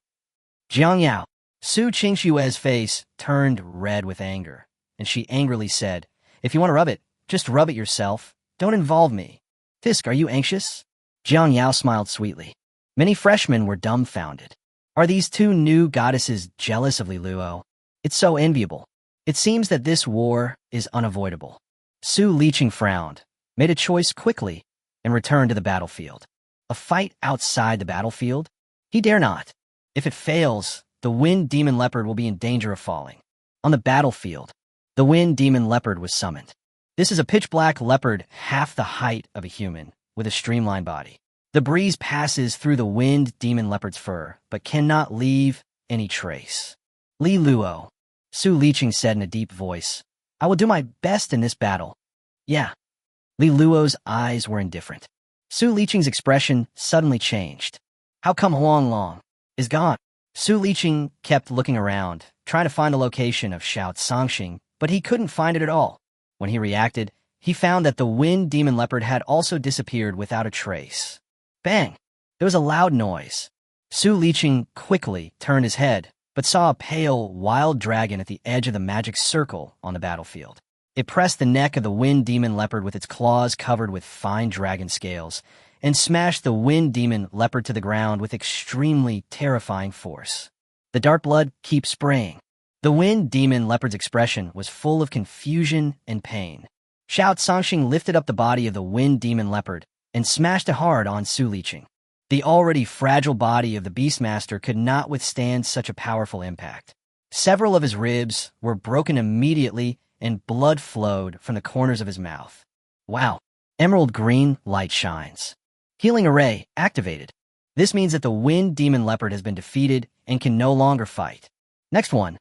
Jiang Yao. Su Qingshua's face turned red with anger, and she angrily said, "If you want to rub it, just rub it yourself. Don't involve me." "Fisk, are you anxious?" Jiang Yao smiled sweetly. Many freshmen were dumbfounded. Are these 2 new goddesses jealous of Li Luo? It's so enviable. It seems that this war is unavoidable. Su Liqing frowned, made a choice quickly, and returned to the battlefield. A fight outside the battlefield? He dare not. If it fails, the Wind Demon Leopard will be in danger of falling. On the battlefield, the Wind Demon Leopard was summoned. This is a pitch-black leopard half the height of a human, with a streamlined body. The breeze passes through the Wind Demon Leopard's fur, but cannot leave any trace. "Li Luo," Su Liqing said in a deep voice, "I will do my best in this battle." "Yeah." Li Luo's eyes were indifferent. Su Liqing's expression suddenly changed. "How come Huang Long is gone?" Su Liqing kept looking around, trying to find the location of Xiao Songxing, but he couldn't find it at all. When he reacted, he found that the Wind Demon Leopard had also disappeared without a trace. Bang! There was a loud noise. Su Liqing quickly turned his head, but saw a pale, wild dragon at the edge of the magic circle on the battlefield. It pressed the neck of the Wind Demon Leopard with its claws covered with fine dragon scales, and smashed the Wind Demon Leopard to the ground with extremely terrifying force. The dark blood keeps spraying. The Wind Demon Leopard's expression was full of confusion and pain. Xiao Songxing lifted up the body of the Wind Demon Leopard and smashed it hard on Su Liqing. The already fragile body of the Beastmaster could not withstand such a powerful impact. Several of his ribs were broken immediately and blood flowed from the corners of his mouth. Wow. Emerald green light shines. Healing array activated. This means that the Wind Demon Leopard has been defeated and can no longer fight. Next one.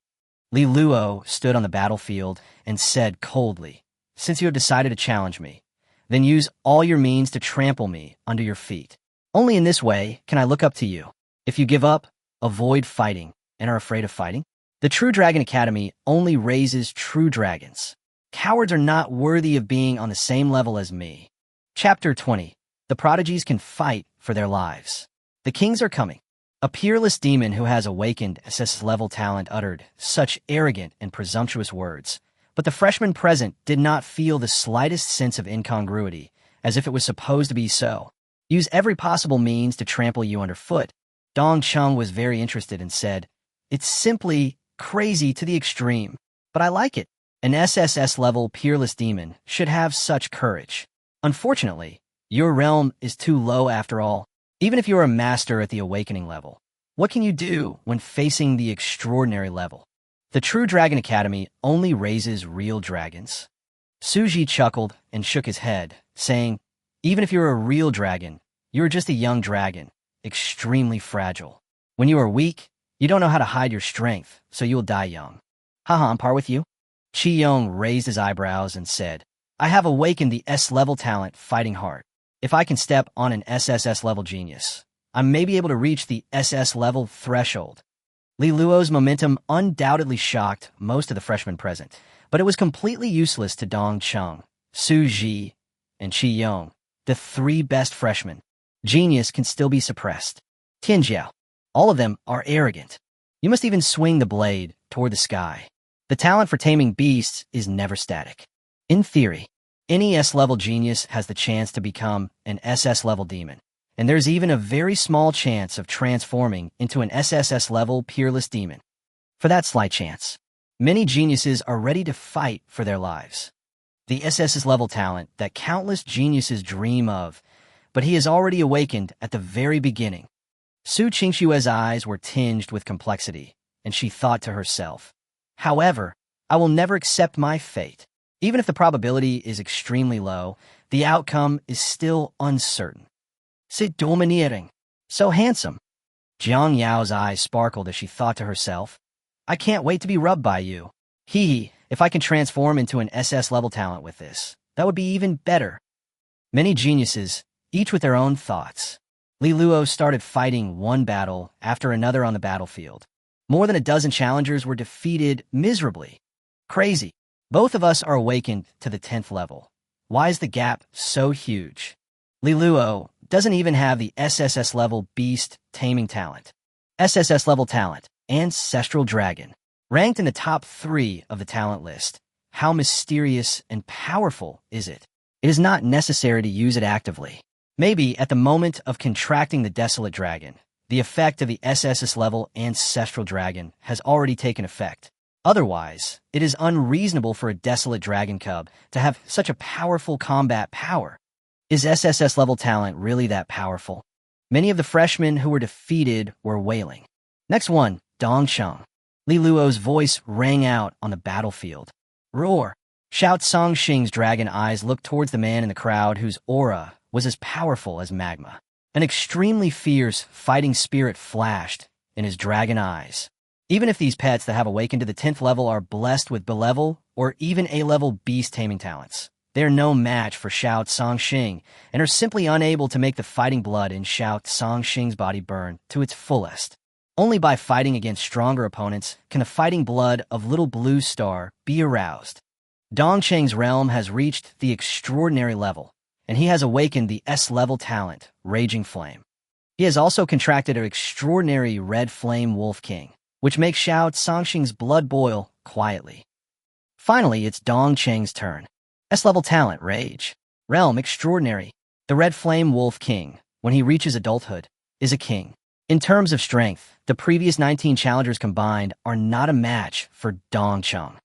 Li Luo stood on the battlefield and said coldly, "Since you have decided to challenge me, then use all your means to trample me under your feet. Only in this way can I look up to you. If you give up, avoid fighting, and are afraid of fighting, the True Dragon Academy only raises true dragons. Cowards are not worthy of being on the same level as me." Chapter 20. The prodigies can fight for their lives. The kings are coming. A peerless demon who has awakened SS-level talent uttered such arrogant and presumptuous words, but the freshmen present did not feel the slightest sense of incongruity, as if it was supposed to be so. Use every possible means to trample you underfoot. Dong Chung was very interested and said, "It's simply crazy to the extreme, but I like it. An SSS-level peerless demon should have such courage. Unfortunately, your realm is too low after all. Even if you're a master at the awakening level, what can you do when facing the extraordinary level? The True Dragon Academy only raises real dragons." Suji chuckled and shook his head, saying, "Even if you're a real dragon, you're just a young dragon, extremely fragile. When you are weak, you don't know how to hide your strength, so you'll die young." "Haha, on par with you?" Chi Yong raised his eyebrows and said, "I have awakened the S-level talent Fighting Heart. If I can step on an SSS-level genius, I may be able to reach the SS-level threshold." Li Luo's momentum undoubtedly shocked most of the freshmen present, but it was completely useless to Dong Chung, Su Ji, and Chi Yong, the three best freshmen. Genius can still be suppressed. Tian Jiao. All of them are arrogant. You must even swing the blade toward the sky. The talent for taming beasts is never static. In theory, any S-level genius has the chance to become an SS-level demon, and there's even a very small chance of transforming into an SSS-level peerless demon. For that slight chance, many geniuses are ready to fight for their lives. The SSS-level talent that countless geniuses dream of, but he has already awakened at the very beginning. Su Chingshu's eyes were tinged with complexity, and she thought to herself, "However, I will never accept my fate. Even if the probability is extremely low, the outcome is still uncertain." "C'est domineering. So handsome." Jang Yao's eyes sparkled as she thought to herself, "I can't wait to be rubbed by you. Hee, if I can transform into an SS-level talent with this, that would be even better." Many geniuses, each with their own thoughts. Li Luo started fighting one battle after another on the battlefield. More than a dozen challengers were defeated miserably. "Crazy. Both of us are awakened to the 10th level. Why is the gap so huge?" Li Luo doesn't even have the SSS-level beast taming talent. SSS-level talent, Ancestral Dragon, ranked in the top 3 of the talent list. How mysterious and powerful is it? It is not necessary to use it actively. Maybe at the moment of contracting the Desolate Dragon, the effect of the SSS-level Ancestral Dragon has already taken effect. Otherwise, it is unreasonable for a Desolate Dragon cub to have such a powerful combat power. Is SSS-level talent really that powerful? Many of the freshmen who were defeated were wailing. Next one, Dong Chung. Li Luo's voice rang out on the battlefield. "Roar!" Shout Song Xing's dragon eyes looked towards the man in the crowd whose aura was as powerful as magma. An extremely fierce fighting spirit flashed in his dragon eyes. Even if these pets that have awakened to the 10th level are blessed with B-level or even A-level beast taming talents, they are no match for Xiao Songxing and are simply unable to make the fighting blood in Xiao Songxing's body burn to its fullest. Only by fighting against stronger opponents can the fighting blood of Little Blue Star be aroused. Dongcheng's realm has reached the extraordinary level, and he has awakened the S-level talent, Raging Flame. He has also contracted an extraordinary Red Flame Wolf King, which makes Xiao Songxing's blood boil quietly. Finally, it's Dongcheng's turn. S-level talent, Rage. Realm, Extraordinary. The Red Flame Wolf King, when he reaches adulthood, is a king. In terms of strength, the previous 19 challengers combined are not a match for Dong Chung.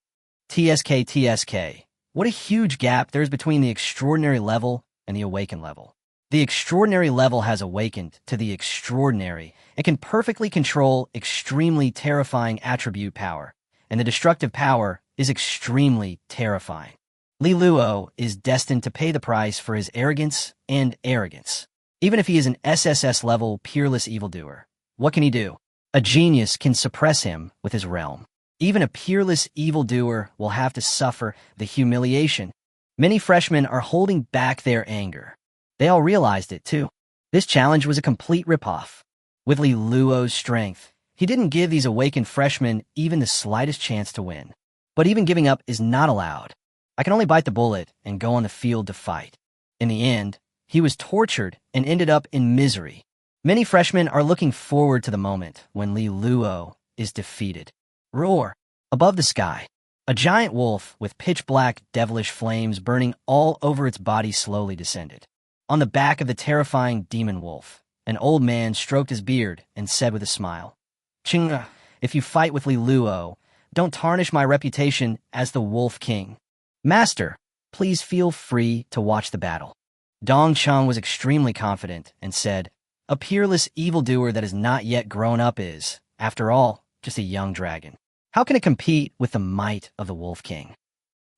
TSK. What a huge gap there is between the extraordinary level and the awakened level. The extraordinary level has awakened to the extraordinary and can perfectly control extremely terrifying attribute power, and the destructive power is extremely terrifying. Li Luo is destined to pay the price for his arrogance and arrogance. Even if he is an SSS-level peerless evildoer, what can he do? A genius can suppress him with his realm. Even a peerless evildoer will have to suffer the humiliation. Many freshmen are holding back their anger. They all realized it, too. This challenge was a complete ripoff. With Li Luo's strength, he didn't give these awakened freshmen even the slightest chance to win. But even giving up is not allowed. I can only bite the bullet and go on the field to fight. In the end, he was tortured and ended up in misery. Many freshmen are looking forward to the moment when Li Luo is defeated. Roar! Above the sky, a giant wolf with pitch-black devilish flames burning all over its body slowly descended. On the back of the terrifying demon wolf, An old man stroked his beard and said with a smile, Ching, if you fight with Li Luo, don't tarnish my reputation as the Wolf King. Master, please feel free to watch the battle. Dong Cheng was extremely confident and said, a peerless evildoer that has not yet grown up is, after all, just a young dragon. How can it compete with the might of the Wolf King?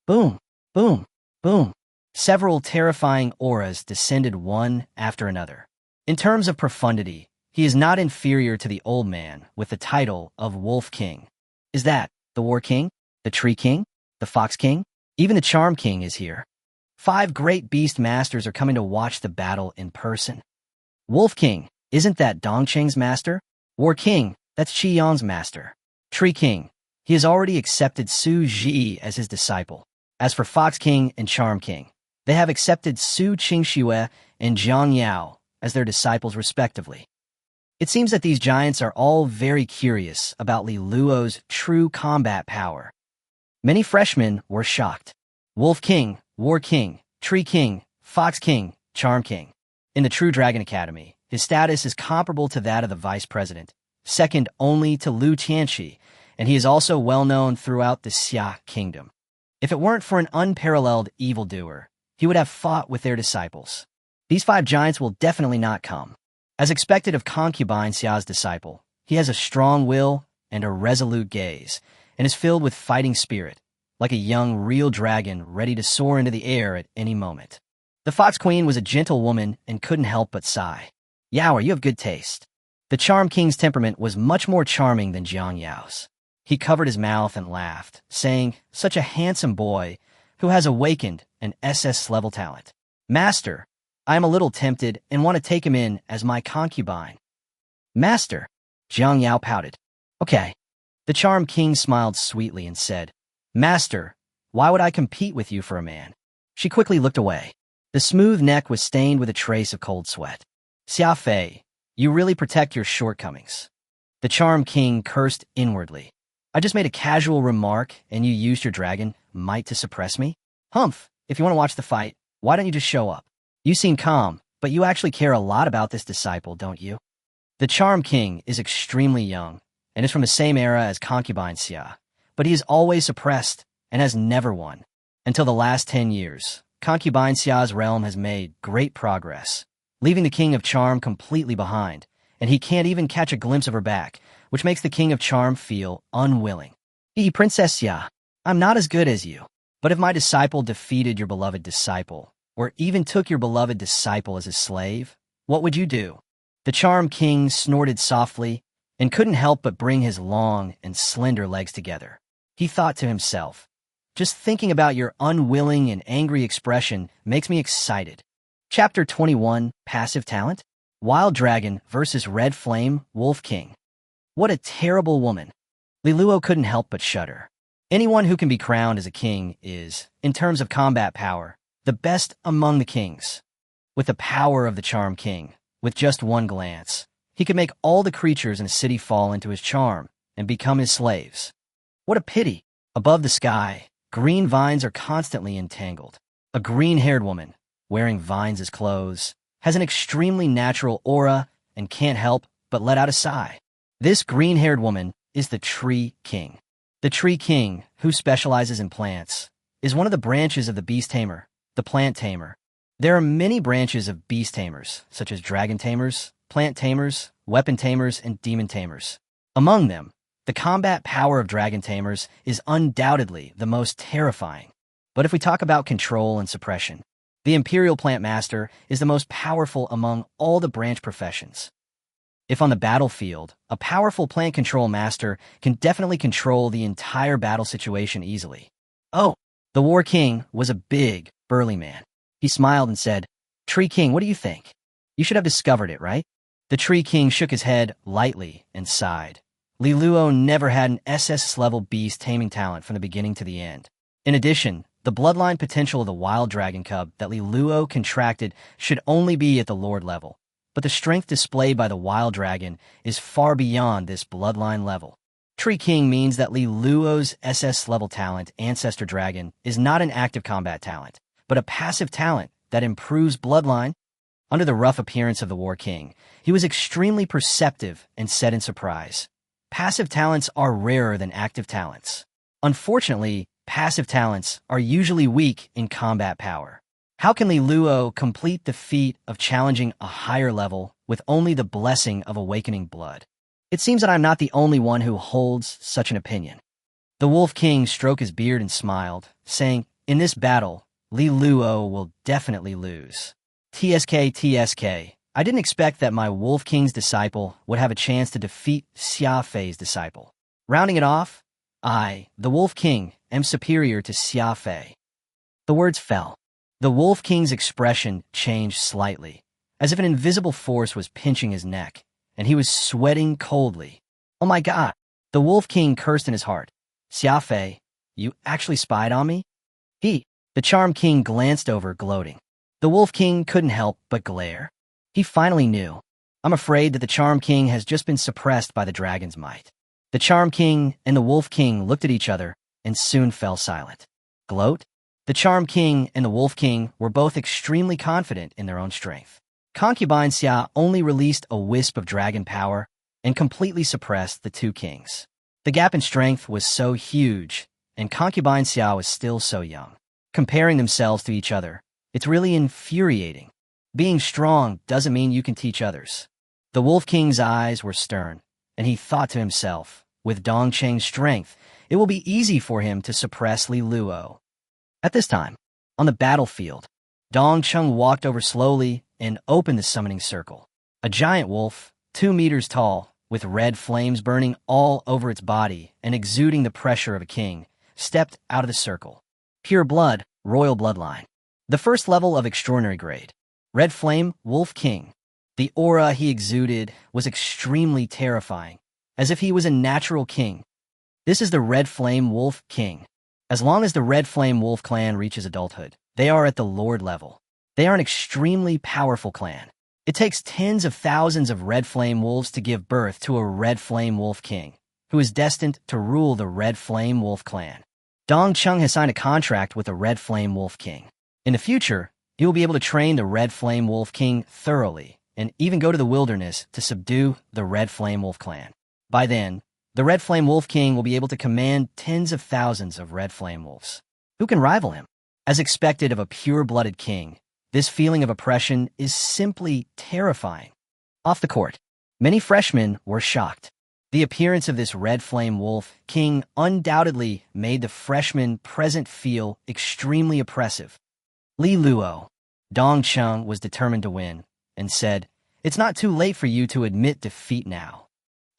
Boom, boom, boom. Several terrifying auras descended one after another. In terms of profundity, he is not inferior to the old man with the title of Wolf King. Is that the War King, the Tree King, the Fox King? Even the Charm King is here. 5 great beast masters are coming to watch the battle in person. Wolf King, isn't that Dongcheng's master? War King, that's Qi Yang's master. Tree King, he has already accepted Su Ji as his disciple. As for Fox King and Charm King, they have accepted Su Ching Shua and Jang Yao as their disciples respectively. It seems that these giants are all very curious about Li Luo's true combat power. Many freshmen were shocked. Wolf King, War King, Tree King, Fox King, Charm King. In the True Dragon Academy, his status is comparable to that of the vice president, second only to Lu Tianxi, and he is also well known throughout the Xia kingdom. If it weren't for an unparalleled evildoer, he would have fought with their disciples. These 5 giants will definitely not come. As expected of Concubine Sia's disciple, he has a strong will and a resolute gaze, and is filled with fighting spirit, like a young real dragon ready to soar into the air at any moment. The Fox Queen was a gentle woman and couldn't help but sigh. Yao, you have good taste. The Charm King's temperament was much more charming than Jang Yao's. He covered his mouth and laughed, saying, such a handsome boy who has awakened an SS-level talent. Master, I am a little tempted and want to take him in as my concubine. Master, Jang Yao pouted. Okay. The Charm King smiled sweetly and said, Master, why would I compete with you for a man? She quickly looked away. The smooth neck was stained with a trace of cold sweat. Xia Fei, you really protect your shortcomings. The Charm King cursed inwardly. I just made a casual remark and you used your dragon might to suppress me? Humph, if you want to watch the fight, why don't you just show up? You seem calm, but you actually care a lot about this disciple, don't you? The Charm King is extremely young and is from the same era as Concubine Sia, but he is always suppressed and has never won. Until the last 10 years, Concubine Sia's realm has made great progress, leaving the King of Charm completely behind, and he can't even catch a glimpse of her back, which makes the King of Charm feel unwilling. Princess Sia, I'm not as good as you, but if my disciple defeated your beloved disciple, or even took your beloved disciple as his slave, what would you do? The Charm King snorted softly and couldn't help but bring his long and slender legs together. He thought to himself, just thinking about your unwilling and angry expression makes me excited. Chapter 21, Passive Talent? Wild Dragon versus Red Flame Wolf King. What a terrible woman. Li Luo couldn't help but shudder. Anyone who can be crowned as a king is, in terms of combat power, the best among the kings. With the power of the Charm King, with just one glance, he could make all the creatures in a city fall into his charm and become his slaves. What a pity. Above the sky, green vines are constantly entangled. A green-haired woman, wearing vines as clothes, has an extremely natural aura and can't help but let out a sigh. This green-haired woman is the Tree King. The Tree King, who specializes in plants, is one of the branches of the beast tamer, the plant tamer. There are many branches of beast tamers, such as dragon tamers, plant tamers, weapon tamers, and demon tamers. Among them, the combat power of dragon tamers is undoubtedly the most terrifying. But if we talk about control and suppression, the Imperial Plant Master is the most powerful among all the branch professions. If on the battlefield, a powerful plant control master can definitely control the entire battle situation easily. Oh, the War King was a big, burly man. He smiled and said, Tree King, what do you think? You should have discovered it, right? The Tree King shook his head lightly and sighed. Li Luo never had an SS-level beast taming talent from the beginning to the end. In addition, the bloodline potential of the wild dragon cub that Li Luo contracted should only be at the Lord level, but the strength displayed by the wild dragon is far beyond this bloodline level. Tree King means that Li Luo's SS-level talent, Ancestor Dragon, is not an active combat talent, but a passive talent that improves bloodline. Under the rough appearance of the War King, he was extremely perceptive and said in surprise, "Passive talents are rarer than active talents. Unfortunately, passive talents are usually weak in combat power. How can Li Luo complete the feat of challenging a higher level with only the blessing of awakening blood? It seems that I'm not the only one who holds such an opinion." The Wolf King stroked his beard and smiled, saying, "In this battle, Li Luo will definitely lose. TSK. I didn't expect that my Wolf King's disciple would have a chance to defeat Xia Fei's disciple. Rounding it off, I, the Wolf King, am superior to Xia Fei." The words fell. The Wolf King's expression changed slightly, as if an invisible force was pinching his neck, and he was sweating coldly. "Oh my God!" The Wolf King cursed in his heart. "Xia Fei, you actually spied on me?" The Charm King glanced over, gloating. The Wolf King couldn't help but glare. He finally knew. "I'm afraid that the Charm King has just been suppressed by the dragon's might." The Charm King and the Wolf King looked at each other and soon fell silent. Gloat? The Charm King and the Wolf King were both extremely confident in their own strength. Concubine Sia only released a wisp of dragon power and completely suppressed the two kings. The gap in strength was so huge, and Concubine Sia was still so young. Comparing themselves to each other, it's really infuriating. Being strong doesn't mean you can teach others. The Wolf King's eyes were stern, and he thought to himself, with Dong Cheng's strength, it will be easy for him to suppress Li Luo. At this time, on the battlefield, Dong Cheng walked over slowly and opened the summoning circle. A giant wolf, 2 meters tall, with red flames burning all over its body and exuding the pressure of a king, stepped out of the circle. Pure blood, royal bloodline. The first level of extraordinary grade. Red Flame, Wolf King. The aura he exuded was extremely terrifying, as if he was a natural king. This is the Red Flame Wolf King. As long as the Red Flame Wolf clan reaches adulthood, they are at the Lord level. They are an extremely powerful clan. It takes tens of thousands of Red Flame Wolves to give birth to a Red Flame Wolf King, who is destined to rule the Red Flame Wolf clan. Dong Cheng has signed a contract with the Red Flame Wolf King. In the future, he will be able to train the Red Flame Wolf King thoroughly and even go to the wilderness to subdue the Red Flame Wolf clan. By then, the Red Flame Wolf King will be able to command tens of thousands of Red Flame Wolves. Who can rival him? As expected of a pure-blooded king, this feeling of oppression is simply terrifying. Off the court, many freshmen were shocked. The appearance of this Red Flame Wolf King undoubtedly made the freshmen present feel extremely oppressive. Li Luo, Dong Cheng was determined to win, and said, "It's not too late for you to admit defeat now.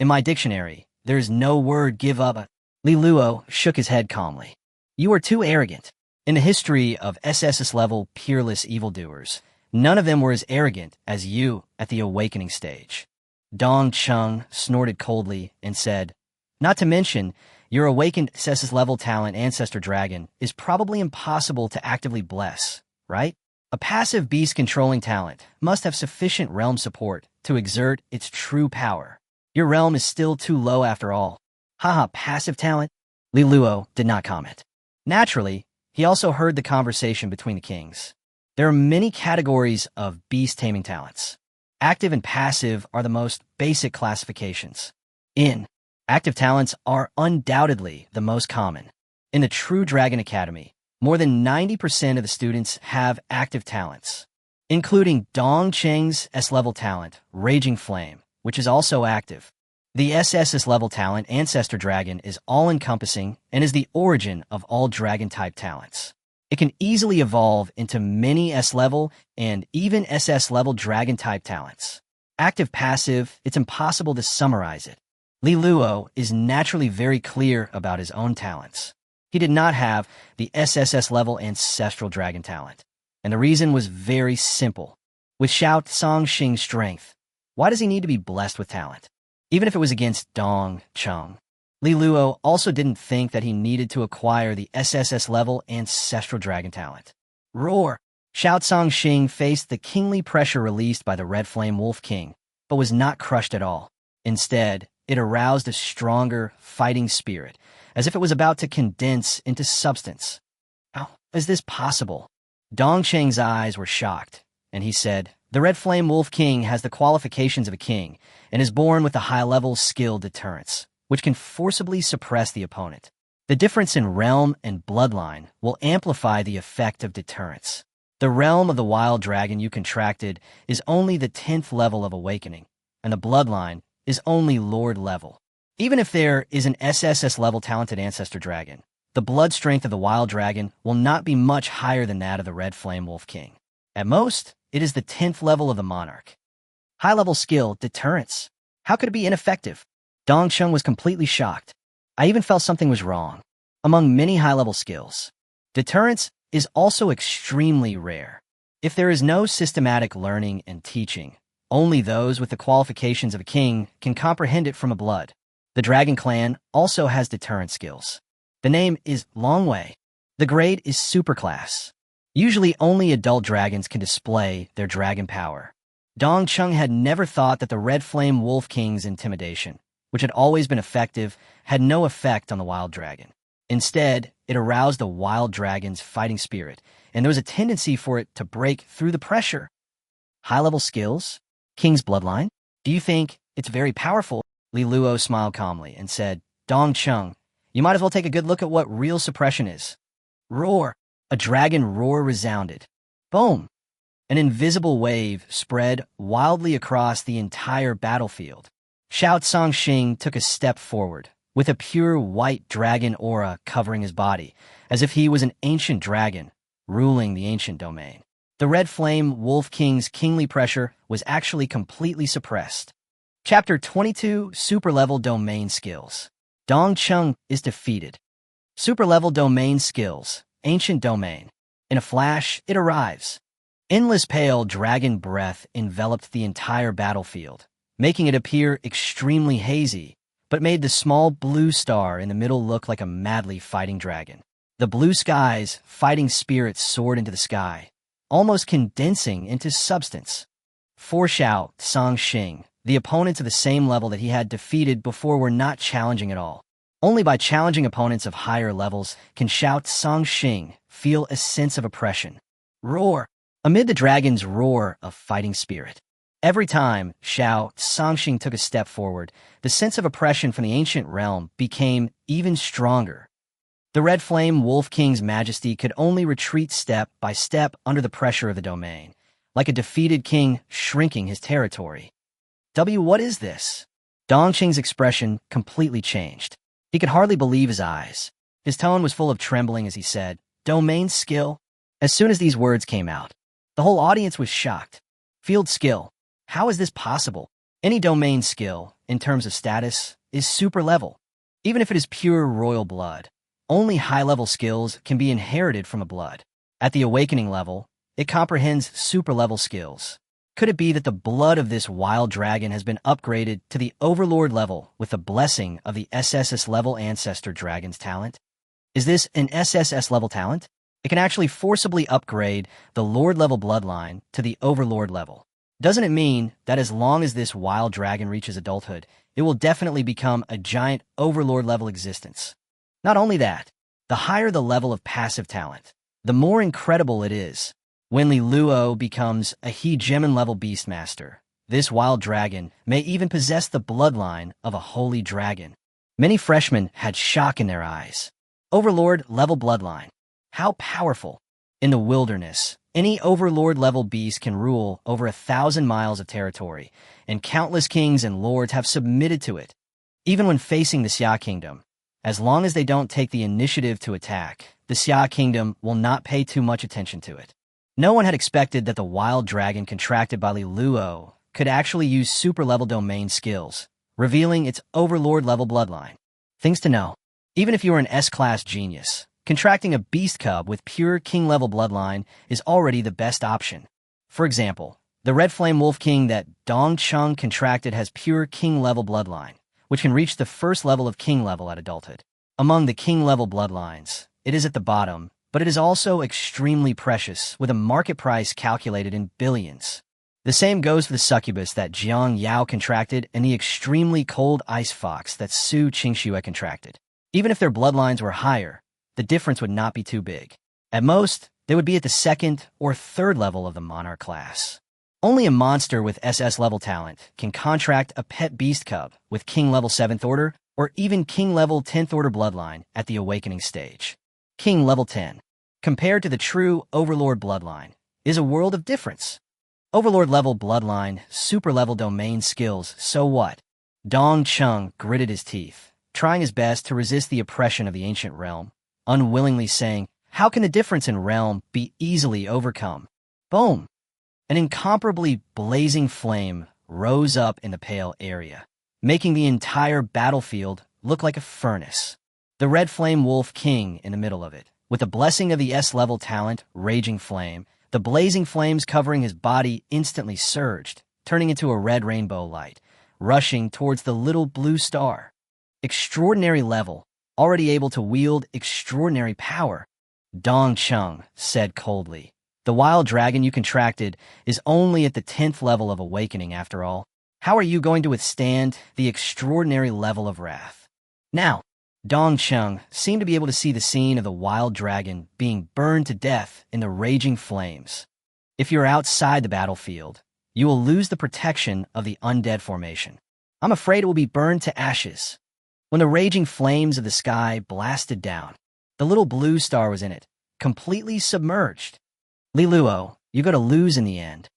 In my dictionary, there is no word give up." Li Luo shook his head calmly. "You are too arrogant. In the history of SSS-level peerless evildoers, none of them were as arrogant as you at the awakening stage." Dong Cheng snorted coldly and said, "Not to mention, your awakened SSS-level talent Ancestor Dragon is probably impossible to actively bless, right? A passive beast-controlling talent must have sufficient realm support to exert its true power. Your realm is still too low after all." "Haha, passive talent?" Li Luo did not comment. Naturally, he also heard the conversation between the kings. There are many categories of beast-taming talents. Active and passive are the most basic classifications. Active talents are undoubtedly the most common. In the True Dragon Academy, more than 90% of the students have active talents, including Dong Cheng's S-level talent, Raging Flame, which is also active. The SSS-level talent, Ancestor Dragon, is all-encompassing and is the origin of all dragon-type talents. It can easily evolve into many S-level and even SS-level dragon-type talents. Active-passive, it's impossible to summarize it. Li Luo is naturally very clear about his own talents. He did not have the SSS-level ancestral dragon talent, and the reason was very simple. With Xiao Songxing's strength, why does he need to be blessed with talent? Even if it was against Dong Cheng. Li Luo also didn't think that he needed to acquire the SSS-level ancestral dragon talent. Roar! Xiao Songxing faced the kingly pressure released by the Red Flame Wolf King, but was not crushed at all. Instead, it aroused a stronger, fighting spirit, as if it was about to condense into substance. How is this possible? Dong Cheng's eyes were shocked, and he said, The Red Flame Wolf King has the qualifications of a king and is born with a high-level skill deterrence, which can forcibly suppress the opponent. The difference in realm and bloodline will amplify the effect of deterrence. The realm of the wild dragon you contracted is only the 10th level of awakening, and the bloodline is only Lord level. Even if there is an SSS-level talented ancestor dragon, the blood strength of the wild dragon will not be much higher than that of the Red Flame Wolf King. At most, it is the 10th level of the monarch. High-level skill, deterrence. How could it be ineffective? Dong Chung was completely shocked. I even felt something was wrong. Among many high-level skills, deterrence is also extremely rare. If there is no systematic learning and teaching, only those with the qualifications of a king can comprehend it from a blood. The Dragon Clan also has deterrent skills. The name is Longwei. The grade is superclass. Usually only adult dragons can display their dragon power. Dong Chung had never thought that the Red Flame Wolf King's intimidation, which had always been effective, had no effect on the wild dragon. Instead, it aroused the wild dragon's fighting spirit, and there was a tendency for it to break through the pressure. High-level skills? King's bloodline? Do you think it's very powerful? Li Luo smiled calmly and said, Dong Chung, you might as well take a good look at what real suppression is. Roar! A dragon roar resounded. Boom! An invisible wave spread wildly across the entire battlefield. Xiao Cangxing took a step forward, with a pure white dragon aura covering his body, as if he was an ancient dragon, ruling the ancient domain. The Red Flame Wolf King's kingly pressure was actually completely suppressed. Chapter 22, Super-Level Domain Skills. Dong Chung is defeated. Super-Level Domain Skills, Ancient Domain. In a flash, it arrives. Endless pale dragon breath enveloped the entire battlefield, making it appear extremely hazy, but made the small blue star in the middle look like a madly fighting dragon. The blue sky's fighting spirit soared into the sky, almost condensing into substance. For Xiao Cangxing, the opponents of the same level that he had defeated before were not challenging at all. Only by challenging opponents of higher levels can Xiao Cangxing feel a sense of oppression. Roar! Amid the dragon's roar of fighting spirit. Every time Xiao Cangxing took a step forward, the sense of oppression from the ancient realm became even stronger. The Red Flame Wolf King's majesty could only retreat step by step under the pressure of the domain, like a defeated king shrinking his territory. What is this? Dongqing's expression completely changed. He could hardly believe his eyes. His tone was full of trembling as he said, Domain skill? As soon as these words came out, the whole audience was shocked. Field skill. How is this possible? Any domain skill, in terms of status, is super level. Even if it is pure royal blood, only high-level skills can be inherited from a blood. At the awakening level, it comprehends super-level skills. Could it be that the blood of this wild dragon has been upgraded to the overlord level with the blessing of the SSS-level ancestor dragon's talent? Is this an SSS-level talent? It can actually forcibly upgrade the lord-level bloodline to the overlord level. Doesn't it mean that as long as this wild dragon reaches adulthood, it will definitely become a giant overlord-level existence? Not only that, the higher the level of passive talent, the more incredible it is. When Li Luo becomes a hegemon-level beastmaster, this wild dragon may even possess the bloodline of a holy dragon. Many freshmen had shock in their eyes. Overlord-level bloodline. How powerful! In the wilderness, any overlord-level beast can rule over 1,000 miles of territory, and countless kings and lords have submitted to it. Even when facing the Xia Kingdom, as long as they don't take the initiative to attack, the Xia Kingdom will not pay too much attention to it. No one had expected that the wild dragon contracted by Li Luo could actually use super-level domain skills, revealing its overlord-level bloodline. Things to know. Even if you are an S-class genius, contracting a beast cub with pure king-level bloodline is already the best option. For example, the Red Flame Wolf King that Dong Chung contracted has pure king-level bloodline, which can reach the first level of king-level at adulthood. Among the king-level bloodlines, it is at the bottom, but it is also extremely precious, with a market price calculated in billions. The same goes for the succubus that Jang Yao contracted and the extremely cold ice fox that Ching Shua contracted. Even if their bloodlines were higher, the difference would not be too big. At most, they would be at the second or third level of the monarch class. Only a monster with SS-level talent can contract a pet beast cub with King-level 7th order or even King-level 10th order bloodline at the awakening stage. King-level 10, compared to the true Overlord bloodline, is a world of difference. Overlord-level bloodline, super-level domain skills, so what? Dong Chung gritted his teeth, trying his best to resist the oppression of the ancient realm, unwillingly saying, "How can the difference in realm be easily overcome?" Boom! An incomparably blazing flame rose up in the pale area, making the entire battlefield look like a furnace. The red flame wolf king in the middle of it, with the blessing of the S-level talent, Raging Flame, the blazing flames covering his body instantly surged, turning into a red rainbow light, rushing towards the little blue star. Extraordinary level, already able to wield extraordinary power, Dong Chung said coldly. The wild dragon you contracted is only at the 10th level of awakening after all. How are you going to withstand the extraordinary level of wrath? Now, Dong Chung seemed to be able to see the scene of the wild dragon being burned to death in the raging flames. If you're outside the battlefield, you will lose the protection of the undead formation. I'm afraid it will be burned to ashes. When the raging flames of the sky blasted down, the little blue star was in it, completely submerged. Li Luo, you're going to lose in the end.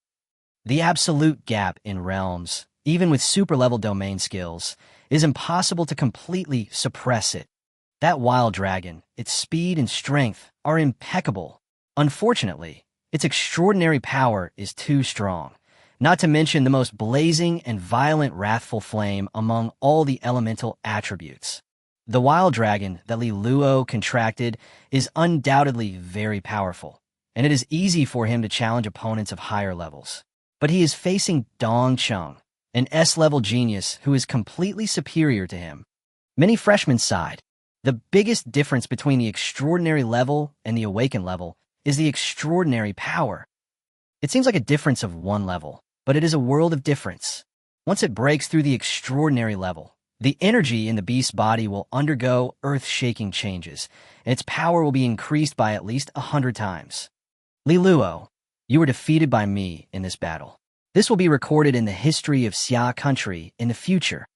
The absolute gap in realms, even with super-level domain skills, is impossible to completely suppress it. That wild dragon, its speed and strength are impeccable. Unfortunately, its extraordinary power is too strong, not to mention the most blazing and violent wrathful flame among all the elemental attributes. The wild dragon that Li Luo contracted is undoubtedly very powerful, and it is easy for him to challenge opponents of higher levels. But he is facing Dong Chung, an S-level genius who is completely superior to him. Many freshmen sighed. The biggest difference between the extraordinary level and the awakened level is the extraordinary power. It seems like a difference of one level, but it is a world of difference. Once it breaks through the extraordinary level, the energy in the beast's body will undergo earth-shaking changes, and its power will be increased by at least 100 times. Li Luo, you were defeated by me in this battle. This will be recorded in the history of Xia country in the future.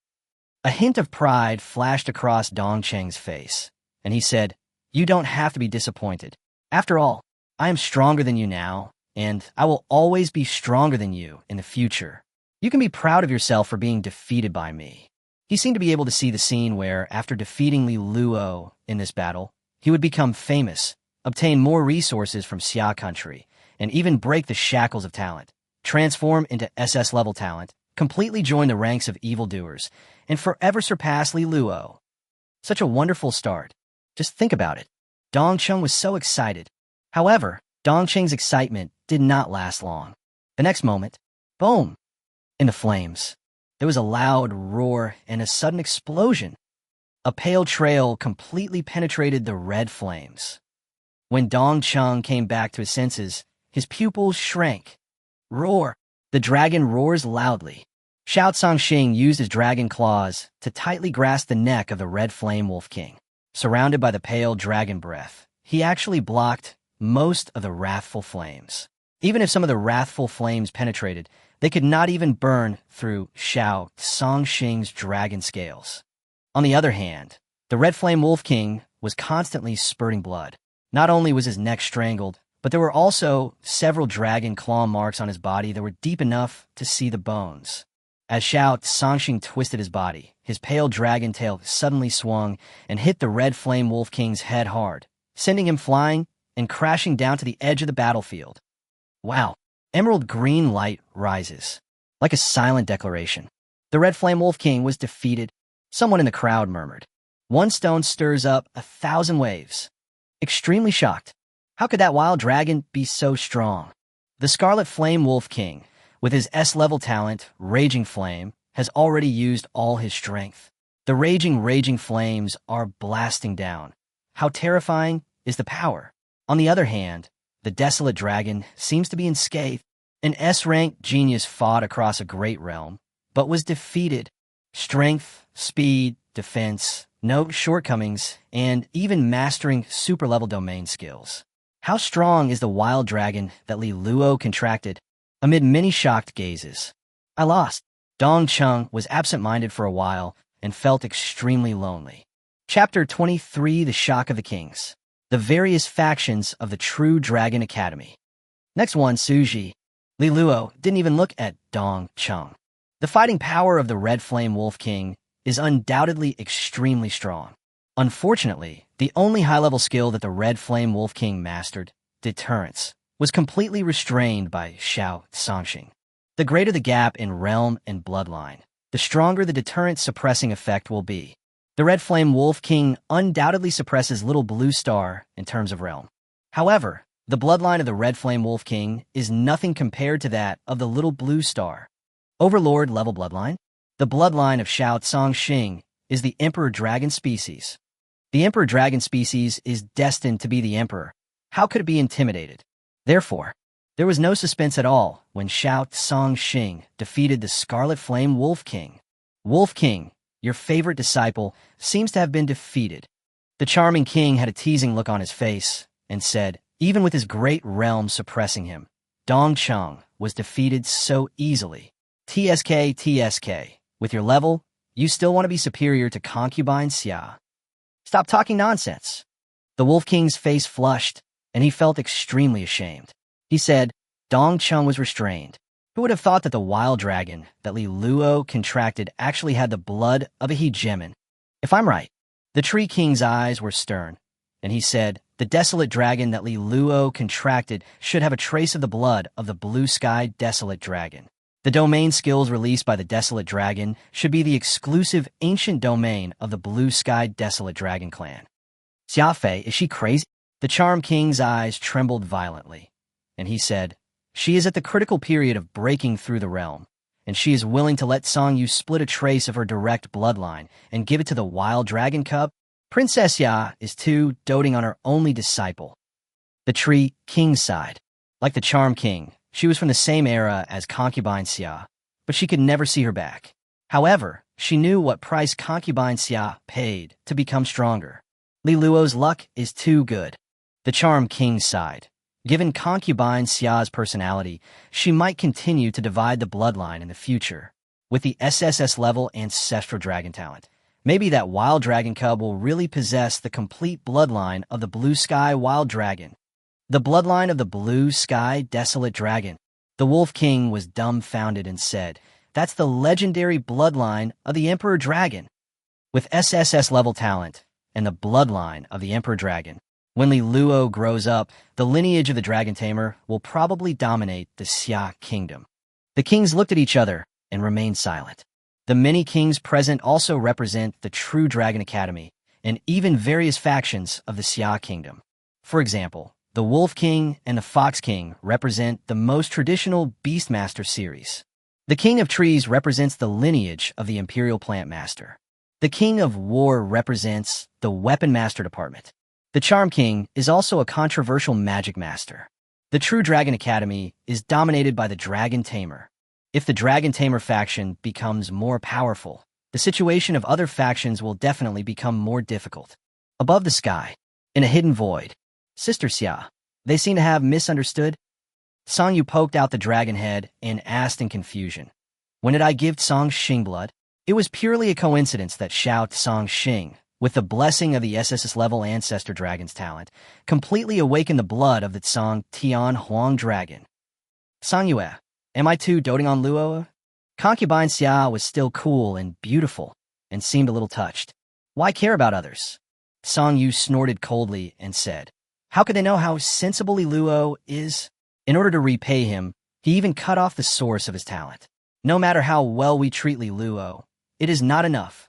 A hint of pride flashed across Dong Cheng's face, and he said, "You don't have to be disappointed. After all, I am stronger than you now, and I will always be stronger than you in the future. You can be proud of yourself for being defeated by me." He seemed to be able to see the scene where, after defeating Li Luo in this battle, he would become famous, obtain more resources from Xia country, and even break the shackles of talent, transform into SS-level talent, completely join the ranks of evildoers, and forever surpass Li Luo. Such a wonderful start. Just think about it. Dong Chung was so excited. However, Dong Cheng's excitement did not last long. The next moment, boom! In the flames, there was a loud roar and a sudden explosion. A pale trail completely penetrated the red flames. When Dong Chung came back to his senses, his pupils shrank. Roar! The dragon roars loudly. Xiao Zhangxing used his dragon claws to tightly grasp the neck of the red flame wolf king. Surrounded by the pale dragon breath, he actually blocked most of the wrathful flames. Even if some of the wrathful flames penetrated, they could not even burn through Xiao Zhangxing's dragon scales. On the other hand, the red flame wolf king was constantly spurting blood. Not only was his neck strangled, but there were also several dragon claw marks on his body that were deep enough to see the bones. As Xiao Zhangxing twisted his body, his pale dragon tail suddenly swung and hit the red flame wolf king's head hard, sending him flying and crashing down to the edge of the battlefield. Wow! Emerald green light rises, like a silent declaration. The red flame wolf king was defeated. Someone in the crowd murmured. One stone stirs up 1,000 waves. Extremely shocked. How could that wild dragon be so strong? The Scarlet Flame Wolf King, with his S-level talent, Raging Flame, has already used all his strength. The raging flames are blasting down. How terrifying is the power? On the other hand, the Desolate Dragon seems to be unscathed. An S-rank genius fought across a great realm, but was defeated. Strength, speed, defense, no shortcomings, and even mastering super-level domain skills. How strong is the wild dragon that Li Luo contracted? amid many shocked gazes. I lost. Dong Chung was absent-minded for a while and felt extremely lonely. Chapter 23: The Shock of the Kings. The various factions of the True Dragon Academy. Next one, Suji. Li Luo didn't even look at Dong Chung. The fighting power of the Red Flame Wolf King is undoubtedly extremely strong. Unfortunately, the only high-level skill that the Red Flame Wolf King mastered, deterrence, was completely restrained by Xiao Songxing. The greater the gap in realm and bloodline, the stronger the deterrent suppressing effect will be. The Red Flame Wolf King undoubtedly suppresses Little Blue Star in terms of realm. However, the bloodline of the Red Flame Wolf King is nothing compared to that of the Little Blue Star. Overlord level bloodline? The bloodline of Xiao Songxing is the Emperor Dragon species. The Emperor Dragon species is destined to be the Emperor. How could it be intimidated? Therefore, there was no suspense at all when Xiao Songxing defeated the Scarlet Flame Wolf King. Wolf King, your favorite disciple, seems to have been defeated. The charming king had a teasing look on his face and said, even with his great realm suppressing him, Dong Chung was defeated so easily. TSK, with your level, you still want to be superior to Concubine Sia. Stop talking nonsense. The Wolf King's face flushed, and he felt extremely ashamed. He said, Dong Chung was restrained. Who would have thought that the wild dragon that Li Luo contracted actually had the blood of a hegemon? If I'm right. The Tree King's eyes were stern, and he said, the desolate dragon that Li Luo contracted should have a trace of the blood of the Blue Sky Desolate Dragon. The domain skills released by the Desolate Dragon should be the exclusive ancient domain of the Blue Sky Desolate Dragon clan. Xia Fei, is she crazy? The Charm King's eyes trembled violently, and he said, she is at the critical period of breaking through the realm, and she is willing to let Song Yu split a trace of her direct bloodline and give it to the wild dragon cub? Princess Ya is too doting on her only disciple. The Tree King sighed. Like the Charm King, she was from the same era as Concubine Sia, but she could never see her back. However, she knew what price Concubine Sia paid to become stronger. Li Luo's luck is too good. The Charm King sighed. Given Concubine Sia's personality, she might continue to divide the bloodline in the future. With the SSS-level ancestral dragon talent, maybe that wild dragon cub will really possess the complete bloodline of the Blue Sky Wild Dragon. The bloodline of the Blue Sky Desolate Dragon. The Wolf King was dumbfounded and said, that's the legendary bloodline of the Emperor Dragon. With SSS-level talent and the bloodline of the Emperor Dragon, when Li Luo grows up, the lineage of the Dragon Tamer will probably dominate the Xia Kingdom. The kings looked at each other and remained silent. The many kings present also represent the True Dragon Academy and even various factions of the Xia Kingdom. For example, the Wolf King and the Fox King represent the most traditional Beastmaster series. The King of Trees represents the lineage of the Imperial Plant Master. The King of War represents the Weapon Master Department. The Charm King is also a controversial magic master. The True Dragon Academy is dominated by the Dragon Tamer. If the Dragon Tamer faction becomes more powerful, the situation of other factions will definitely become more difficult. Above the sky, in a hidden void, Sister Xia, they seem to have misunderstood. Song Yu poked out the dragon head and asked in confusion, when did I give Songxing blood? It was purely a coincidence that Xiao Songxing, with the blessing of the SSS-level Ancestor Dragon's talent, completely awakened the blood of the Tsong Tian Huang Dragon. Song Yue, am I too doting on Luo? Concubine Sia was still cool and beautiful, and seemed a little touched. Why care about others? Song Yu snorted coldly and said, how could they know how sensible Li Luo is? In order to repay him, he even cut off the source of his talent. No matter how well we treat Li Luo, it is not enough.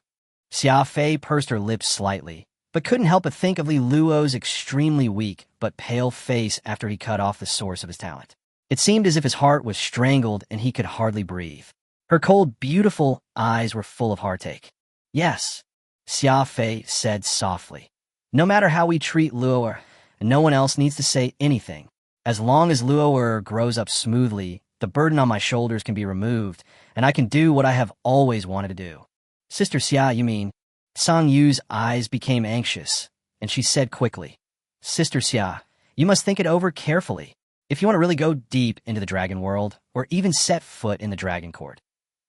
Xia Fei pursed her lips slightly, but couldn't help but think of Li Luo's extremely weak but pale face after he cut off the source of his talent. It seemed as if his heart was strangled and he could hardly breathe. Her cold, beautiful eyes were full of heartache. Yes, Xia Fei said softly. No matter how we treat Luo, no one else needs to say anything. As long as Luo grows up smoothly, the burden on my shoulders can be removed, and I can do what I have always wanted to do. Sister Xia, you mean? Song Yu's eyes became anxious, and she said quickly, Sister Xia, you must think it over carefully. if you want to really go deep into the dragon world, or even set foot in the dragon court.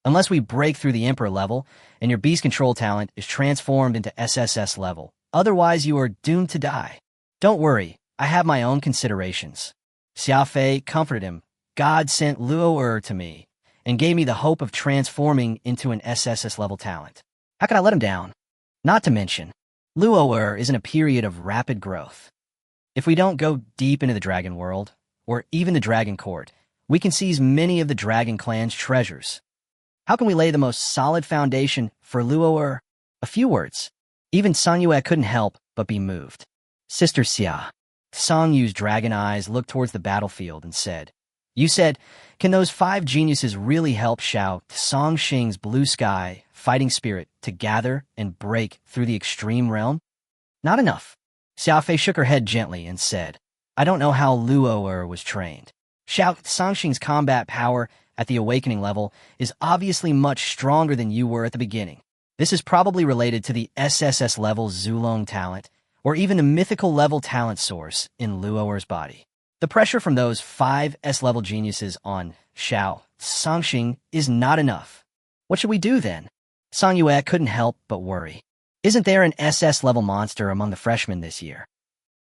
Unless we break through the Emperor level, and your beast control talent is transformed into SSS level. Otherwise, you are doomed to die. Don't worry, I have my own considerations. Xia Fei comforted him. God sent Luo to me, and gave me the hope of transforming into an SSS level talent. How could I let him down? Not to mention, Luo is in a period of rapid growth. If we don't go deep into the dragon world, or even the dragon court, we can seize many of the dragon clan's treasures. How can we lay the most solid foundation for Luo? A few words. Even Song Yue couldn't help but be moved. Sister Xia. Song Yu's dragon eyes looked towards the battlefield and said, "You said, can those 5 geniuses really help Xiao Song Xing's blue sky fighting spirit to gather and break through the extreme realm?" Not enough. Xia Fei shook her head gently and said, "I don't know how Luo was trained. Xiao Songxing's combat power at the awakening level is obviously much stronger than you were at the beginning. This is probably related to the SSS level Zulong talent, or even the mythical level talent source in Luo's body. The pressure from those 5 S-level geniuses on Xiao Songxing is not enough. What should we do then?" Song Yue couldn't help but worry. "Isn't there an SS-level monster among the freshmen this year?"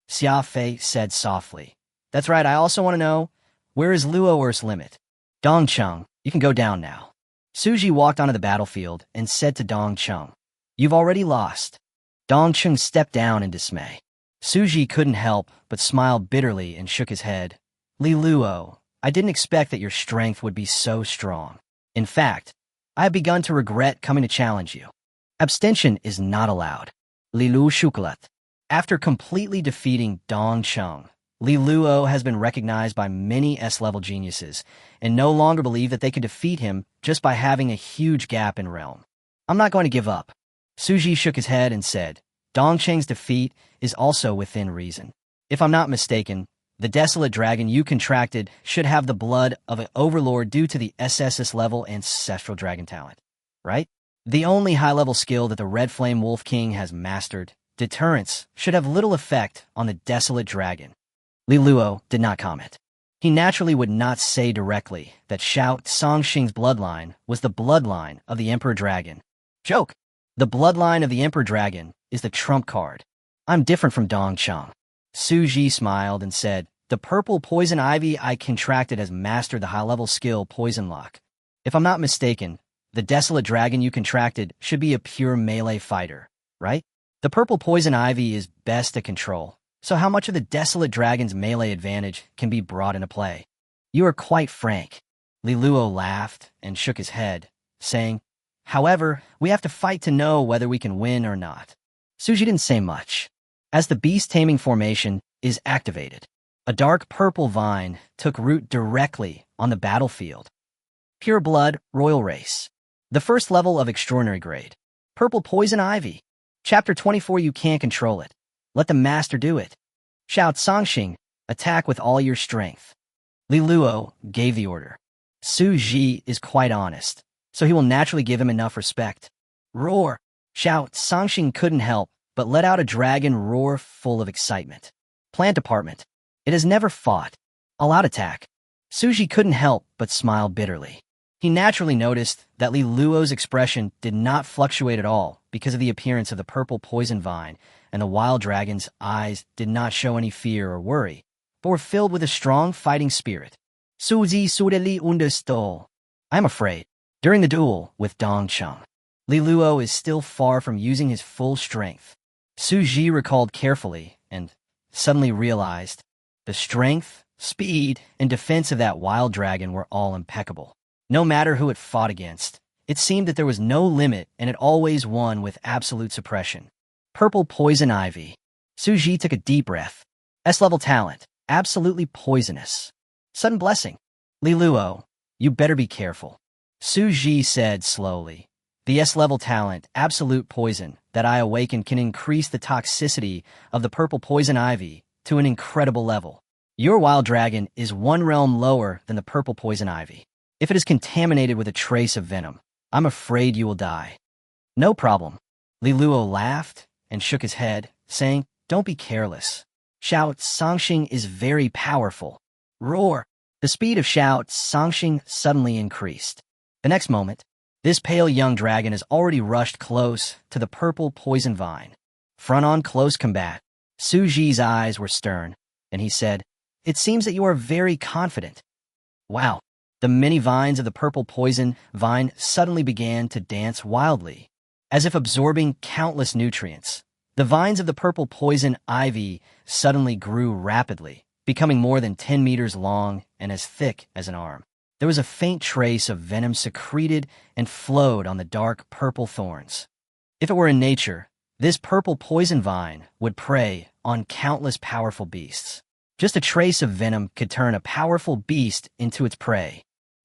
Xia Fei said softly. "That's right, I also want to know, where is Luo's limit?" "Dongcheng, you can go down now." Suji walked onto the battlefield and said to Dongcheng, "You've already lost." Dongcheng stepped down in dismay. Suji couldn't help but smile bitterly and shook his head. "Li Luo, I didn't expect that your strength would be so strong. In fact, I have begun to regret coming to challenge you. Abstention is not allowed." Li Lu Shukalat. After completely defeating Dongcheng, Li Luo has been recognized by many S-level geniuses and no longer believe that they could defeat him just by having a huge gap in realm. "I'm not going to give up." Suji shook his head and said, "Dongcheng's defeat is also within reason. If I'm not mistaken, the desolate dragon you contracted should have the blood of an overlord due to the SSS-level ancestral dragon talent, right? The only high-level skill that the Red Flame Wolf King has mastered, deterrence, should have little effect on the desolate dragon." Li Luo did not comment. He naturally would not say directly that Xiao Songxing's bloodline was the bloodline of the Emperor Dragon. Joke! The bloodline of the Emperor Dragon is the trump card. I'm different from Dongcheng. Suji smiled and said, "The purple poison ivy I contracted has mastered the high-level skill Poison Lock. If I'm not mistaken, the desolate dragon you contracted should be a pure melee fighter, right? The purple poison ivy is best to control. So how much of the desolate dragon's melee advantage can be brought into play?" "You are quite frank." Li Luo laughed and shook his head, saying, "However, we have to fight to know whether we can win or not." Suji didn't say much. As the beast taming formation is activated, a dark purple vine took root directly on the battlefield. Pure blood, royal race. The first level of extraordinary grade. Purple poison ivy. Chapter 24. You can't control it. Let the master do it. Xiao Songxing, attack with all your strength. Li Luo gave the order. Suji is quite honest, so he will naturally give him enough respect. Roar! Xiao Songxing couldn't help but let out a dragon roar full of excitement. Plant department. It has never fought. All-out attack. Suji couldn't help but smile bitterly. He naturally noticed that Li Luo's expression did not fluctuate at all because of the appearance of the purple poison vine, and the wild dragon's eyes did not show any fear or worry, but were filled with a strong fighting spirit. Suji Sudeli understol. I'm afraid, during the duel with Dongcheng, Li Luo is still far from using his full strength. Suji recalled carefully and suddenly realized the strength, speed, and defense of that wild dragon were all impeccable. No matter who it fought against, it seemed that there was no limit and it always won with absolute suppression. Purple poison ivy. Suji took a deep breath. S-level talent, absolutely poisonous. Sudden blessing. Li Luo, you better be careful. Suji said slowly. The S-level talent, absolute poison, that I awaken can increase the toxicity of the purple poison ivy to an incredible level. Your wild dragon is 1 realm lower than the purple poison ivy. If it is contaminated with a trace of venom, I'm afraid you will die. No problem. Li Luo laughed and shook his head, saying, "Don't be careless. Xiao Songxing is very powerful. Roar! The speed of Xiao Sangxing suddenly increased. The next moment, this pale young dragon has already rushed close to the purple poison vine. Front on close combat, Su Ji's eyes were stern, and he said, "It seems that you are very confident." Wow! The many vines of the purple poison vine suddenly began to dance wildly, as if absorbing countless nutrients. The vines of the purple poison ivy suddenly grew rapidly, becoming more than 10 meters long and as thick as an arm. There was a faint trace of venom secreted and flowed on the dark purple thorns. If it were in nature, this purple poison vine would prey on countless powerful beasts. Just a trace of venom could turn a powerful beast into its prey.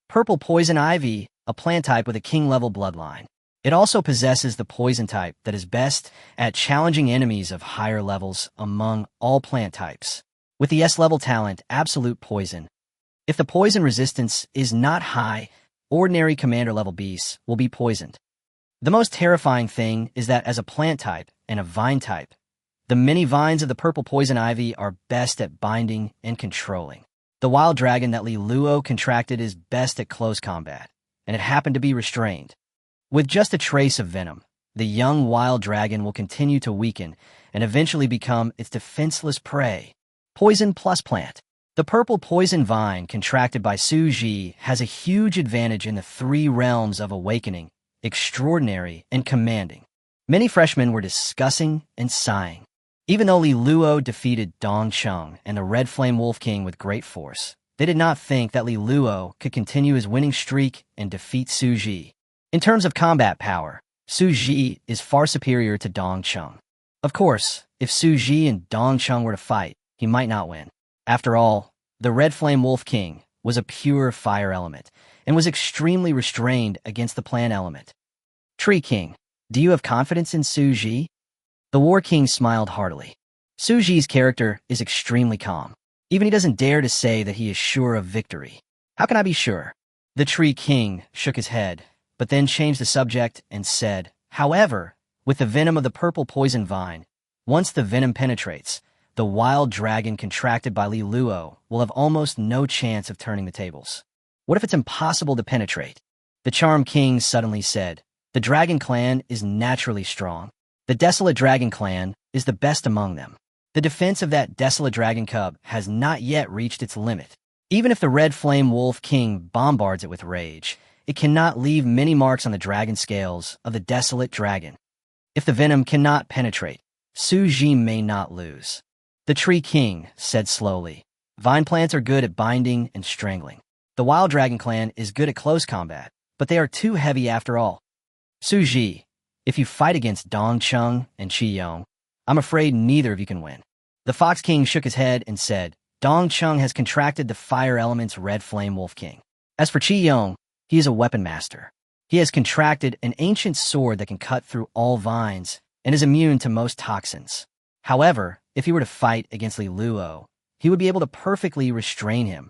Purple poison ivy, a plant type with a king-level bloodline. It also possesses the poison type that is best at challenging enemies of higher levels among all plant types. With the S-level talent, absolute poison. If the poison resistance is not high, ordinary commander-level beasts will be poisoned. The most terrifying thing is that as a plant type and a vine type, the many vines of the purple poison ivy are best at binding and controlling. The wild dragon that Li Luo contracted is best at close combat, and it happened to be restrained. With just a trace of venom, the young wild dragon will continue to weaken and eventually become its defenseless prey. Poison plus plant. The purple poison vine contracted by Su Ji has a huge advantage in the 3 realms of awakening, extraordinary, and commanding. Many freshmen were discussing and sighing. Even though Li Luo defeated Dong Cheng and the Red Flame Wolf King with great force, they did not think that Li Luo could continue his winning streak and defeat Su Ji. In terms of combat power, Su Ji is far superior to Dong Cheng. Of course, if Su Ji and Dong Cheng were to fight, he might not win. After all, the Red Flame Wolf King was a pure fire element and was extremely restrained against the plant element. Tree King, do you have confidence in Su Ji? The War King smiled heartily. Su Ji's character is extremely calm. Even he doesn't dare to say that he is sure of victory. How can I be sure? The Tree King shook his head, but then changed the subject and said, however, with the venom of the purple poison vine, once the venom penetrates, the wild dragon contracted by Li Luo will have almost no chance of turning the tables. What if it's impossible to penetrate? The Charm King suddenly said, the Dragon Clan is naturally strong. The Desolate Dragon Clan is the best among them. The defense of that Desolate Dragon Cub has not yet reached its limit. Even if the Red Flame Wolf King bombards it with rage, it cannot leave many marks on the dragon scales of the Desolate Dragon. If the venom cannot penetrate, Su Ji may not lose. The Tree King said slowly, vine plants are good at binding and strangling. The Wild Dragon Clan is good at close combat, but they are too heavy after all. Su Ji, if you fight against Dong Cheng and Qi Yong, I'm afraid neither of you can win. The Fox King shook his head and said, Dong Cheng has contracted the fire element's Red Flame Wolf King. As for Qi Yong, he is a weapon master. He has contracted an ancient sword that can cut through all vines and is immune to most toxins. However, if he were to fight against Li Luo, he would be able to perfectly restrain him.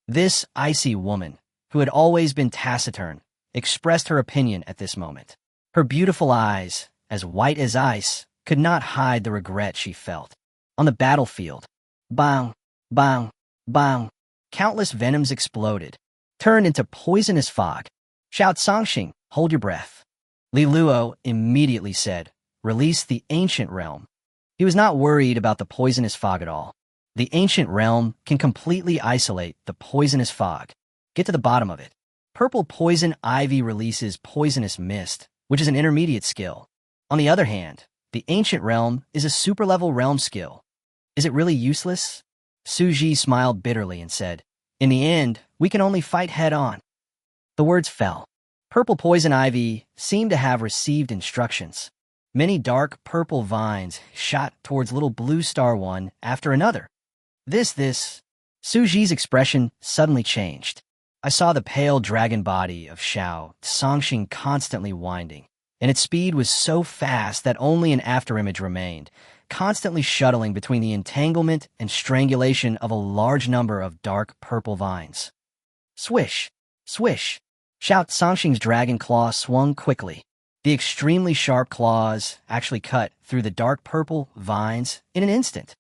This icy woman, who had always been taciturn, expressed her opinion at this moment. Her beautiful eyes, as white as ice, could not hide the regret she felt. On the battlefield, bang, bang, bang, countless venoms exploded, turned into poisonous fog. Shout Sangxing, hold your breath. Li Luo immediately said, release the ancient realm. He was not worried about the poisonous fog at all. The ancient realm can completely isolate the poisonous fog. Get to the bottom of it. Purple poison ivy releases poisonous mist, which is an intermediate skill. On the other hand, the ancient realm is a super-level realm skill. Is it really useless? Su Ji smiled bitterly and said, in the end, we can only fight head-on. The words fell. Purple poison ivy seemed to have received instructions. Many dark purple vines shot towards little blue star one after another. Su Ji's expression suddenly changed. I saw the pale dragon body of Xiao Sangxing constantly winding, and its speed was so fast that only an afterimage remained, constantly shuttling between the entanglement and strangulation of a large number of dark purple vines. Swish! Swish! Xiao Sangxing's dragon claw swung quickly. The extremely sharp claws actually cut through the dark purple vines in an instant.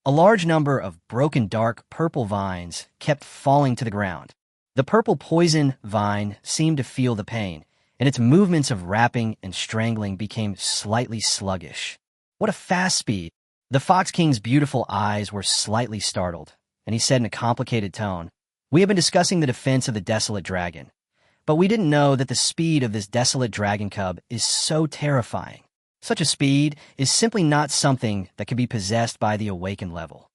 A large number of broken dark purple vines kept falling to the ground. The purple poison vine seemed to feel the pain, and its movements of wrapping and strangling became slightly sluggish. What a fast speed! The Fox King's beautiful eyes were slightly startled, and he said in a complicated tone, "We have been discussing the defense of the desolate dragon, but we didn't know that the speed of this desolate dragon cub is so terrifying. Such a speed is simply not something that can be possessed by the awakened level."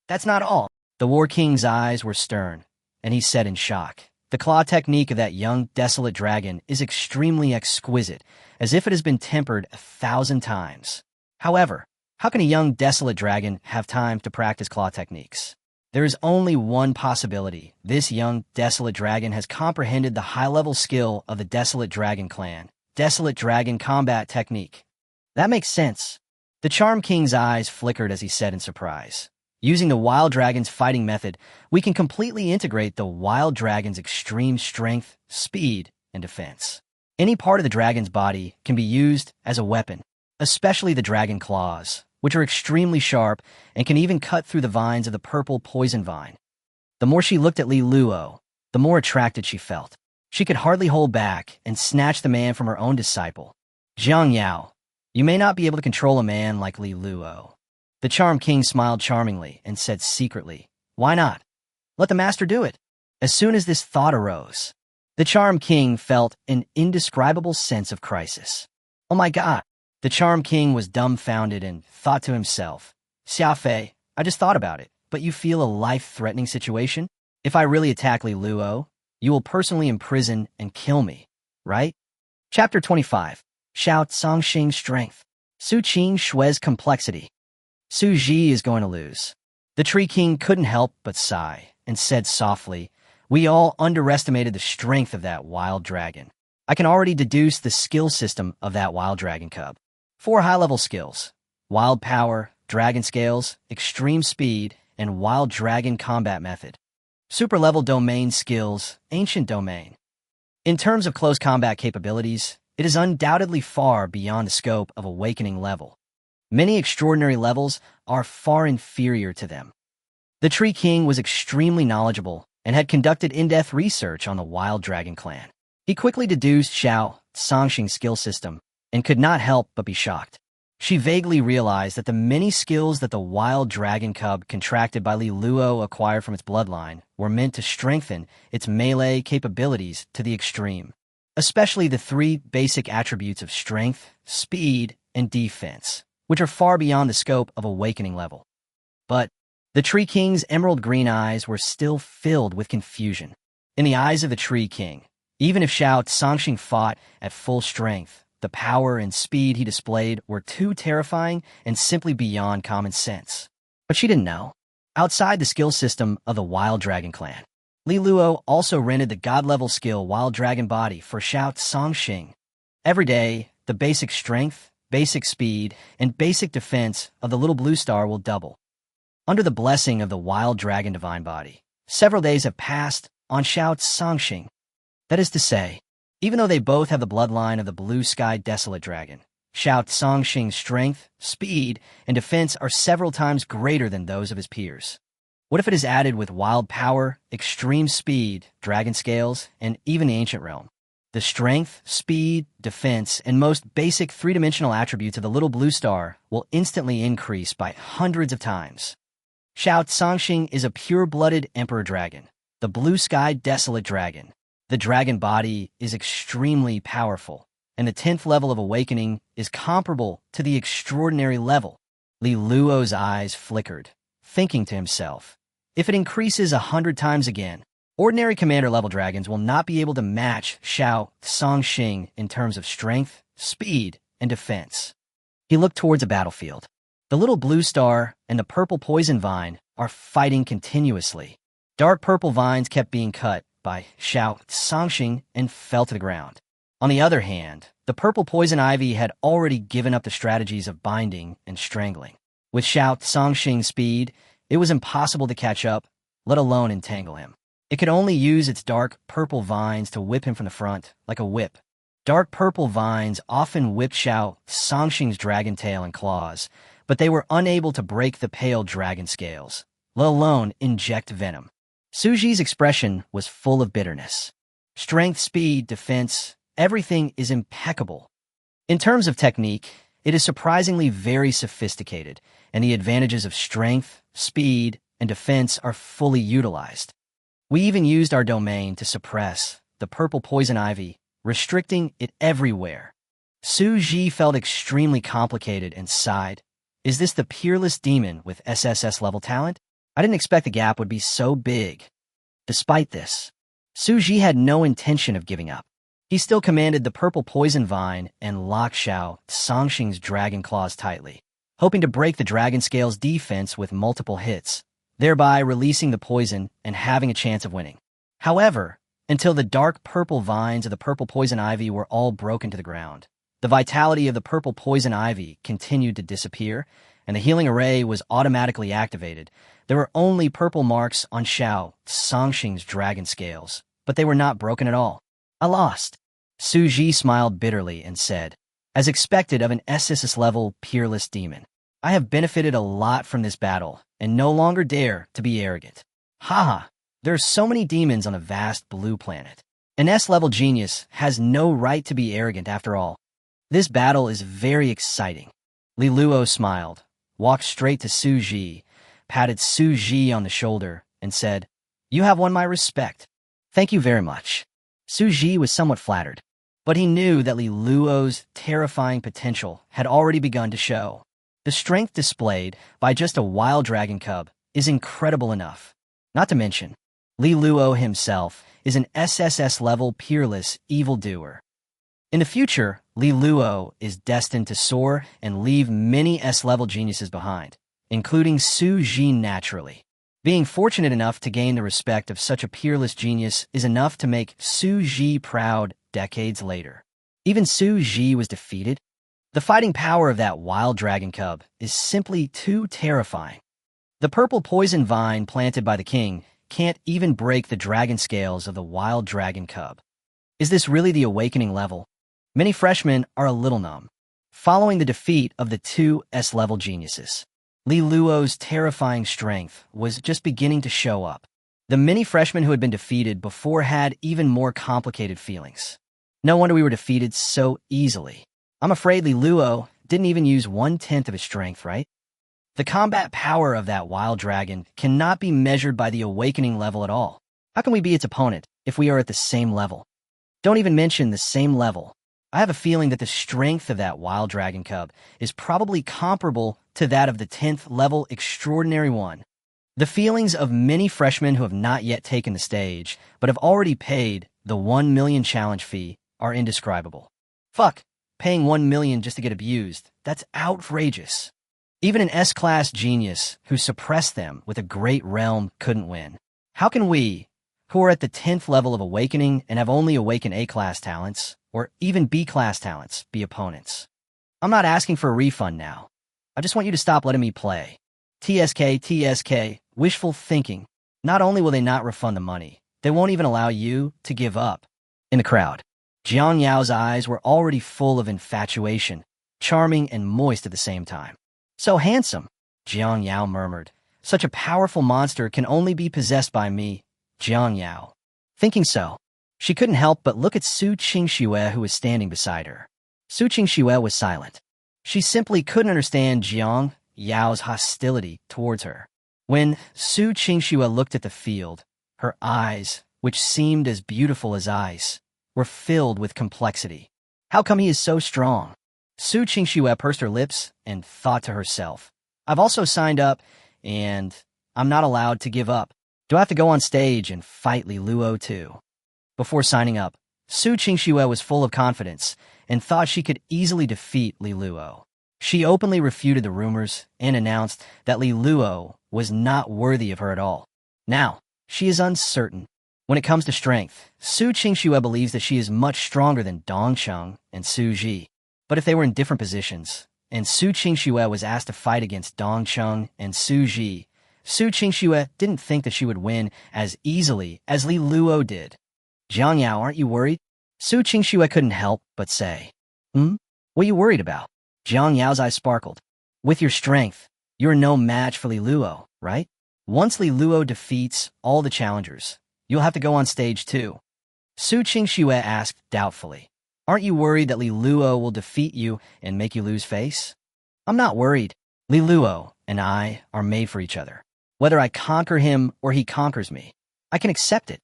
That's not all. The War King's eyes were stern, and he said in shock, "The claw technique of that young desolate dragon is extremely exquisite, as if it has been tempered 1,000 times. However, how can a young desolate dragon have time to practice claw techniques? There is only one possibility. This young desolate dragon has comprehended the high-level skill of the desolate dragon clan, desolate dragon combat technique." That makes sense. The Charm King's eyes flickered as he said in surprise, "Using the wild dragon's fighting method, we can completely integrate the wild dragon's extreme strength, speed, and defense. Any part of the dragon's body can be used as a weapon, especially the dragon claws, which are extremely sharp and can even cut through the vines of the purple poison vine." The more she looked at Li Luo, the more attracted she felt. She could hardly hold back and snatch the man from her own disciple. "Jang Yao, you may not be able to control a man like Li Luo." The Charm King smiled charmingly and said secretly, "Why not? Let the master do it." As soon as this thought arose, the Charm King felt an indescribable sense of crisis. "Oh my God." The Charm King was dumbfounded and thought to himself, "Xiafei, I just thought about it, but you feel a life-threatening situation? If I really attack Li Luo, you will personally imprison and kill me, right?" Chapter 25. Xiao Cangxing's Strength. Su Ching Shua's Complexity. Su Ji is going to lose. The Tree King couldn't help but sigh and said softly, "We all underestimated the strength of that wild dragon. I can already deduce the skill system of that wild dragon cub. 4 high-level skills: wild power, dragon scales, extreme speed, and wild dragon combat method. Super-level domain skills, ancient domain. In terms of close combat capabilities, it is undoubtedly far beyond the scope of awakening level. Many extraordinary levels are far inferior to them." The Tree King was extremely knowledgeable and had conducted in-depth research on the Wild Dragon clan. He quickly deduced Xiao Cangxing's skill system and could not help but be shocked. She vaguely realized that the many skills that the Wild Dragon cub contracted by Li Luo acquired from its bloodline were meant to strengthen its melee capabilities to the extreme, especially the 3 basic attributes of strength, speed, and defense, which are far beyond the scope of awakening level. But the Tree King's emerald green eyes were still filled with confusion. In the eyes of the Tree King, even if Xiao Cangxing fought at full strength, the power and speed he displayed were too terrifying and simply beyond common sense. But she didn't know. Outside the skill system of the Wild Dragon clan, Li Luo also rented the god-level skill Wild Dragon Body for Xiao Cangxing. Every day, the basic strength, basic speed, and basic defense of the little blue star will double. Under the blessing of the Wild Dragon Divine Body, several days have passed on Xiao Cangxing. That is to say, even though they both have the bloodline of the blue sky desolate dragon, Xiao Cangxing's strength, speed, and defense are several times greater than those of his peers. What if it is added with wild power, extreme speed, dragon scales, and even the ancient realm? The strength, speed, defense, and most basic 3-dimensional attributes of the little blue star will instantly increase by hundreds of times. Xiao Cangxing is a pure-blooded emperor dragon, the blue sky desolate dragon. The dragon body is extremely powerful, and the 10th level of awakening is comparable to the extraordinary level. Li Luo's eyes flickered, thinking to himself, if it increases 100 times again, ordinary commander-level dragons will not be able to match Xiao Cangxing in terms of strength, speed, and defense. He looked towards a battlefield. The little blue star and the purple poison vine are fighting continuously. Dark purple vines kept being cut by Xiao Cangxing and fell to the ground. On the other hand, the purple poison ivy had already given up the strategies of binding and strangling. With Xiao Cangxing's speed, it was impossible to catch up, let alone entangle him. It could only use its dark purple vines to whip him from the front, like a whip. Dark purple vines often whipped Xiao Cangxing's dragon tail and claws, but they were unable to break the pale dragon scales, let alone inject venom. Su Ji's expression was full of bitterness. Strength, speed, defense, everything is impeccable. In terms of technique, it is surprisingly very sophisticated, and the advantages of strength, speed, and defense are fully utilized. We even used our domain to suppress the purple poison ivy, restricting it everywhere. Su Ji felt extremely complicated and sighed. Is this the peerless demon with SSS-level talent? I didn't expect the gap would be so big. Despite this, Su Ji had no intention of giving up. He still commanded the purple poison vine and locked Xiao Songxing's dragon claws tightly, hoping to break the dragon scale's defense with multiple hits, thereby releasing the poison and having a chance of winning. However, until the dark purple vines of the purple poison ivy were all broken to the ground, the vitality of the purple poison ivy continued to disappear, and the healing array was automatically activated. There were only purple marks on Xiao Songxing's dragon scales, but they were not broken at all. I lost. Su Ji smiled bitterly and said, as expected of an SSS-level peerless demon, I have benefited a lot from this battle and no longer dare to be arrogant. Haha, there are so many demons on a vast blue planet. An S-level genius has no right to be arrogant after all. This battle is very exciting. Li Luo smiled, walked straight to Su Ji, patted Su Ji on the shoulder, and said, You have won my respect. Thank you very much. Su Ji was somewhat flattered, but he knew that Li Luo's terrifying potential had already begun to show. The strength displayed by just a wild dragon cub is incredible enough. Not to mention, Li Luo himself is an SSS-level peerless evildoer. In the future, Li Luo is destined to soar and leave many S-level geniuses behind, including Su Ji naturally. Being fortunate enough to gain the respect of such a peerless genius is enough to make Su Ji proud decades later. Even Su Ji was defeated. The fighting power of that wild dragon cub is simply too terrifying. The purple poison vine planted by the king can't even break the dragon scales of the wild dragon cub. Is this really the awakening level? Many freshmen are a little numb. Following the defeat of the two S-level geniuses, Li Luo's terrifying strength was just beginning to show up. The many freshmen who had been defeated before had even more complicated feelings. No wonder we were defeated so easily. I'm afraid Li Luo didn't even use 1/10 of his strength, right? The combat power of that wild dragon cannot be measured by the awakening level at all. How can we be its opponent if we are at the same level? Don't even mention the same level. I have a feeling that the strength of that wild dragon cub is probably comparable to that of the 10th level extraordinary one. The feelings of many freshmen who have not yet taken the stage, but have already paid the 1 million challenge fee, are indescribable. Fuck, paying 1 million just to get abused, that's outrageous. Even an S-class genius who suppressed them with a great realm couldn't win. How can we, who are at the 10th level of awakening and have only awakened A-class talents, or even B-class talents, be opponents? I'm not asking for a refund now. I just want you to stop letting me play. TSK, wishful thinking. Not only will they not refund the money, they won't even allow you to give up. In the crowd, Jang Yao's eyes were already full of infatuation, charming and moist at the same time. So handsome, Jang Yao murmured. Such a powerful monster can only be possessed by me, Jang Yao. Thinking so, she couldn't help but look at Ching Shua, who was standing beside her. Ching Shua was silent. She simply couldn't understand Jiang Yao's hostility towards her. When Ching Shua looked at the field, her eyes, which seemed as beautiful as ice, were filled with complexity. How come he is so strong? Ching Shua pursed her lips and thought to herself, I've also signed up, and I'm not allowed to give up. Do I have to go on stage and fight Li Luo too? Before signing up, Ching Shua was full of confidence and thought she could easily defeat Li Luo. She openly refuted the rumors and announced that Li Luo was not worthy of her at all. Now, she is uncertain. When it comes to strength, Ching Shua believes that she is much stronger than Dongcheng and Su Ji. But if they were in different positions, and Ching Shua was asked to fight against Dongcheng and Su Ji, Ching Shua didn't think that she would win as easily as Li Luo did. Jang Yao, aren't you worried? Ching Shua couldn't help but say. What are you worried about? Jang Yao's eyes sparkled. With your strength, you're no match for Li Luo, right? Once Li Luo defeats all the challengers, you'll have to go on stage too. Ching Shua asked doubtfully. Aren't you worried that Li Luo will defeat you and make you lose face? I'm not worried. Li Luo and I are made for each other. Whether I conquer him or he conquers me, I can accept it.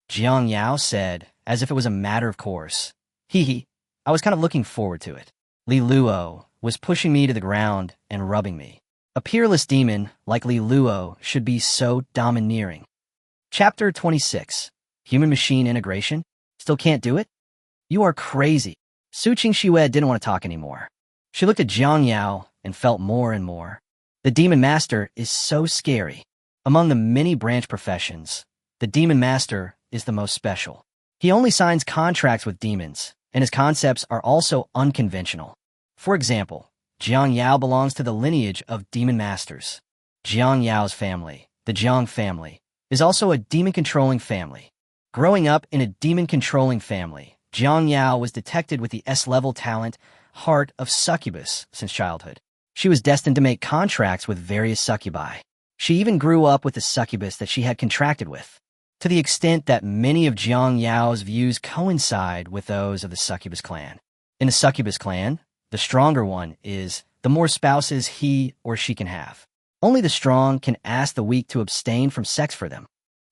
Jang Yao said, as if it was a matter of course. Hee, I was kind of looking forward to it. Li Luo was pushing me to the ground and rubbing me. A peerless demon like Li Luo should be so domineering. Chapter 26. Human-machine integration? Still can't do it? You are crazy. Ching Shua didn't want to talk anymore. She looked at Jang Yao and felt more and more. The demon master is so scary. Among the many branch professions, the demon master is the most special. He only signs contracts with demons, and his concepts are also unconventional. For example, Jang Yao belongs to the lineage of demon masters. Jang Yao's family, the Jang family, is also a demon-controlling family. Growing up in a demon-controlling family, Jang Yao was detected with the S-level talent, Heart of Succubus, since childhood. She was destined to make contracts with various succubi. She even grew up with the succubus that she had contracted with, to the extent that many of Jang Yao's views coincide with those of the succubus clan. In the succubus clan, the stronger one is, the more spouses he or she can have. Only the strong can ask the weak to abstain from sex for them.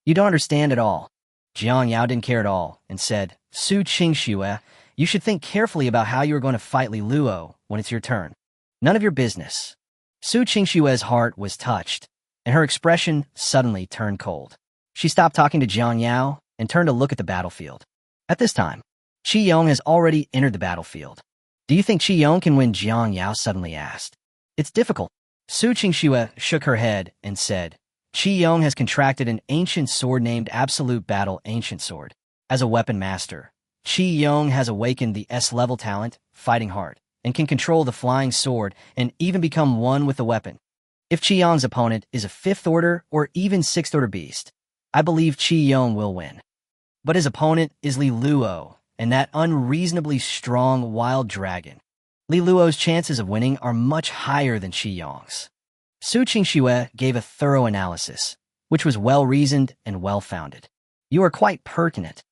You don't understand at all. Jang Yao didn't care at all and said, Ching Shua, you should think carefully about how you are going to fight Li Luo when it's your turn. None of your business. Ching Shua's heart was touched, and her expression suddenly turned cold. She stopped talking to Jang Yao and turned to look at the battlefield. At this time, Qi Yong has already entered the battlefield. Do you think Qi Yong can win? Jang Yao suddenly asked. It's difficult. Ching Shua shook her head and said, Qi Yong has contracted an ancient sword named Absolute Battle Ancient Sword. As a weapon master, Qi Yong has awakened the S-level talent, Fighting Heart, and can control the flying sword and even become one with the weapon. If Qi Yong's opponent is a 5th order or even 6th order beast, I believe Qi Yong will win. But his opponent is Li Luo, and that unreasonably strong wild dragon. Li Luo's chances of winning are much higher than Qi Yong's. Ching Shua gave a thorough analysis, which was well-reasoned and well-founded. You are quite pertinent.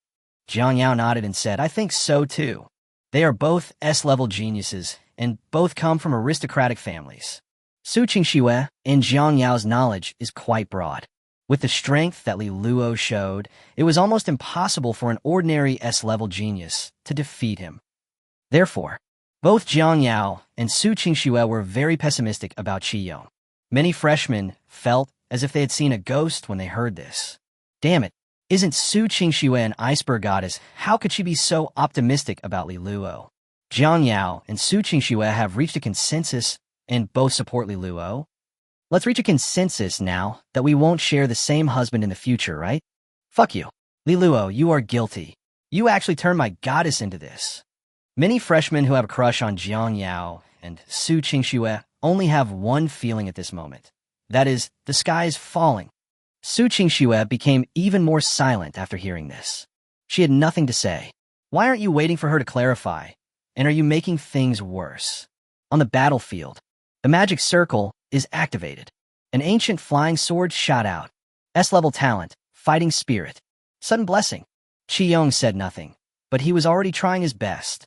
Jang Yao nodded and said, I think so too. They are both S-level geniuses, and both come from aristocratic families. Ching Shua and Jang Yao's knowledge is quite broad. With the strength that Li Luo showed, it was almost impossible for an ordinary S-level genius to defeat him. Therefore, both Jang Yao and Ching Shua were very pessimistic about Qi Yong. Many freshmen felt as if they had seen a ghost when they heard this. Damn it, isn't Ching Shua an iceberg goddess? How could she be so optimistic about Li Luo? Jang Yao and Ching Shua have reached a consensus and both support Li Luo. Let's reach a consensus now that we won't share the same husband in the future, right? Fuck you. Li Luo, you are guilty. You actually turned my goddess into this. Many freshmen who have a crush on Jang Yao and Ching Shua only have one feeling at this moment. That is, the sky is falling. Ching Shua became even more silent after hearing this. She had nothing to say. Why aren't you waiting for her to clarify? And are you making things worse? On the battlefield, the magic circle is activated. An ancient flying sword shot out. S-level talent, fighting spirit. Sudden blessing. Qi Yong said nothing, but he was already trying his best.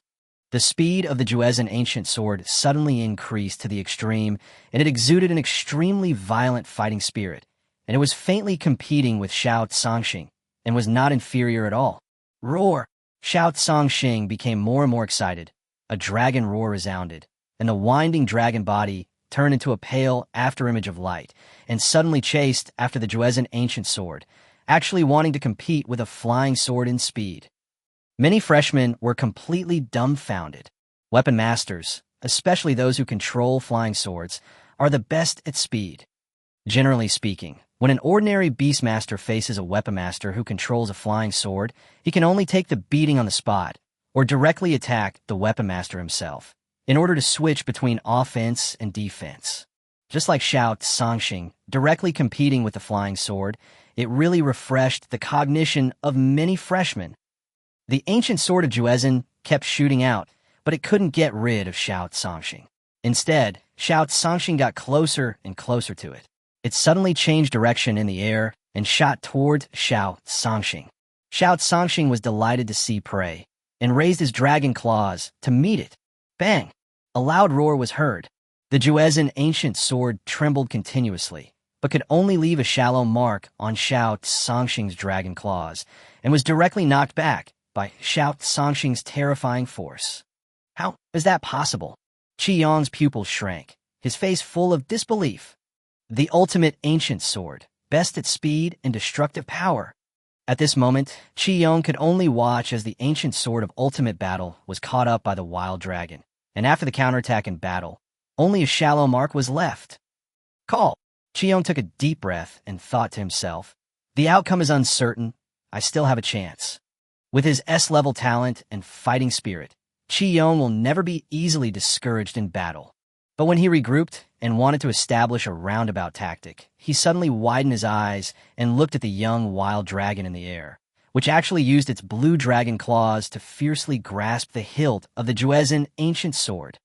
The speed of the Juezhen ancient sword suddenly increased to the extreme, and it exuded an extremely violent fighting spirit, and it was faintly competing with Shao Tsangxing, and was not inferior at all. Roar! Shao Tsangxing became more and more excited. A dragon roar resounded, and the winding dragon body turned into a pale afterimage of light, and suddenly chased after the Juezhen ancient sword, actually wanting to compete with a flying sword in speed. Many freshmen were completely dumbfounded. Weapon masters, especially those who control flying swords, are the best at speed. Generally speaking, when an ordinary beastmaster faces a weapon master who controls a flying sword, he can only take the beating on the spot, or directly attack the weapon master himself, in order to switch between offense and defense. Just like Shao Tsangxing directly competing with the flying sword, it really refreshed the cognition of many freshmen. The ancient sword of Juezhen kept shooting out, but it couldn't get rid of Shao Tsangxing. Instead, Xiao Sangxing got closer and closer to it. It suddenly changed direction in the air and shot towards Xiao Sangxing. Xiao Sangxing was delighted to see prey and raised his dragon claws to meet it. Bang! A loud roar was heard. The Juezhen ancient sword trembled continuously, but could only leave a shallow mark on Xiao Sangxing's dragon claws, and was directly knocked back by Xiao Sangxing's terrifying force. How is that possible? Qi Yong's pupils shrank, his face full of disbelief. The ultimate ancient sword, best at speed and destructive power. At this moment, Qi Yong could only watch as the ancient sword of ultimate battle was caught up by the wild dragon, and after the counterattack in battle, only a shallow mark was left. Call! Qi Yong took a deep breath and thought to himself, the outcome is uncertain, I still have a chance. With his S-level talent and fighting spirit, Qi Yong will never be easily discouraged in battle. But when he regrouped and wanted to establish a roundabout tactic, he suddenly widened his eyes and looked at the young wild dragon in the air, which actually used its blue dragon claws to fiercely grasp the hilt of the Juezhen ancient sword.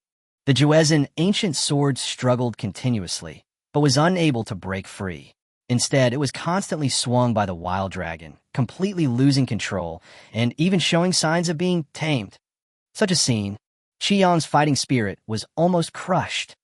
The Juezhen ancient sword struggled continuously, but was unable to break free. Instead, it was constantly swung by the wild dragon, completely losing control and even showing signs of being tamed. Such a scene, Qi Yong's fighting spirit was almost crushed.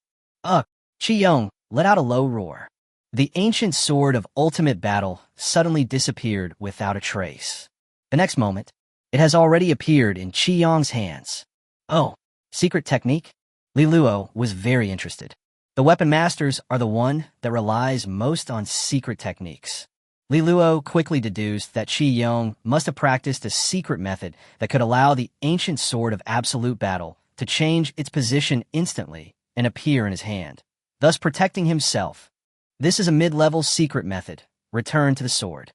Ugh! Qi Yong let out a low roar. The ancient sword of ultimate battle suddenly disappeared without a trace. The next moment, it has already appeared in Qi Yong's hands. Oh, secret technique? Li Luo was very interested. The weapon masters are the one that relies most on secret techniques. Li Luo quickly deduced that Qi Yong must have practiced a secret method that could allow the ancient sword of absolute battle to change its position instantly and appear in his hand, thus protecting himself. This is a mid-level secret method. Return to the sword.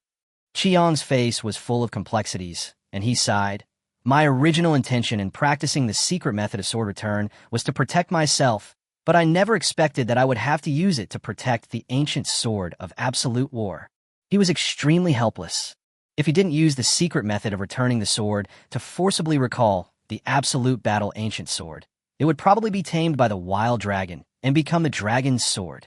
Qi Yong's face was full of complexities, and he sighed. My original intention in practicing the secret method of sword return was to protect myself, but I never expected that I would have to use it to protect the ancient sword of absolute war. He was extremely helpless. If he didn't use the secret method of returning the sword to forcibly recall the absolute battle ancient sword, it would probably be tamed by the wild dragon and become the dragon's sword.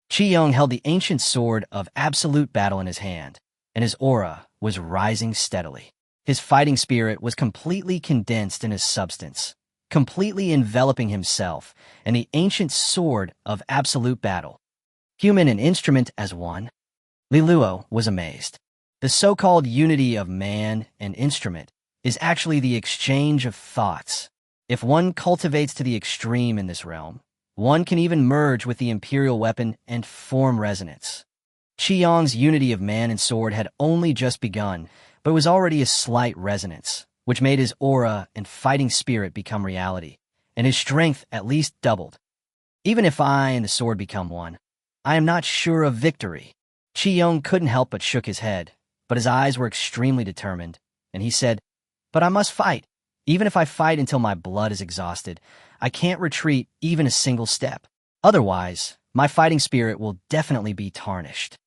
Qi Yong held the ancient sword of absolute battle in his hand, and his aura was rising steadily. His fighting spirit was completely condensed in his substance, completely enveloping himself and the ancient sword of absolute battle. Human and instrument as one? Li Luo was amazed. The so-called unity of man and instrument is actually the exchange of thoughts. If one cultivates to the extreme in this realm, one can even merge with the imperial weapon and form resonance. Qi Yong's unity of man and sword had only just begun, but it was already a slight resonance, which made his aura and fighting spirit become reality, and his strength at least doubled. Even if I and the sword become one, I am not sure of victory. Qi Yong couldn't help but shook his head, but his eyes were extremely determined, and he said, but I must fight. Even if I fight until my blood is exhausted, I can't retreat even a single step. Otherwise, my fighting spirit will definitely be tarnished.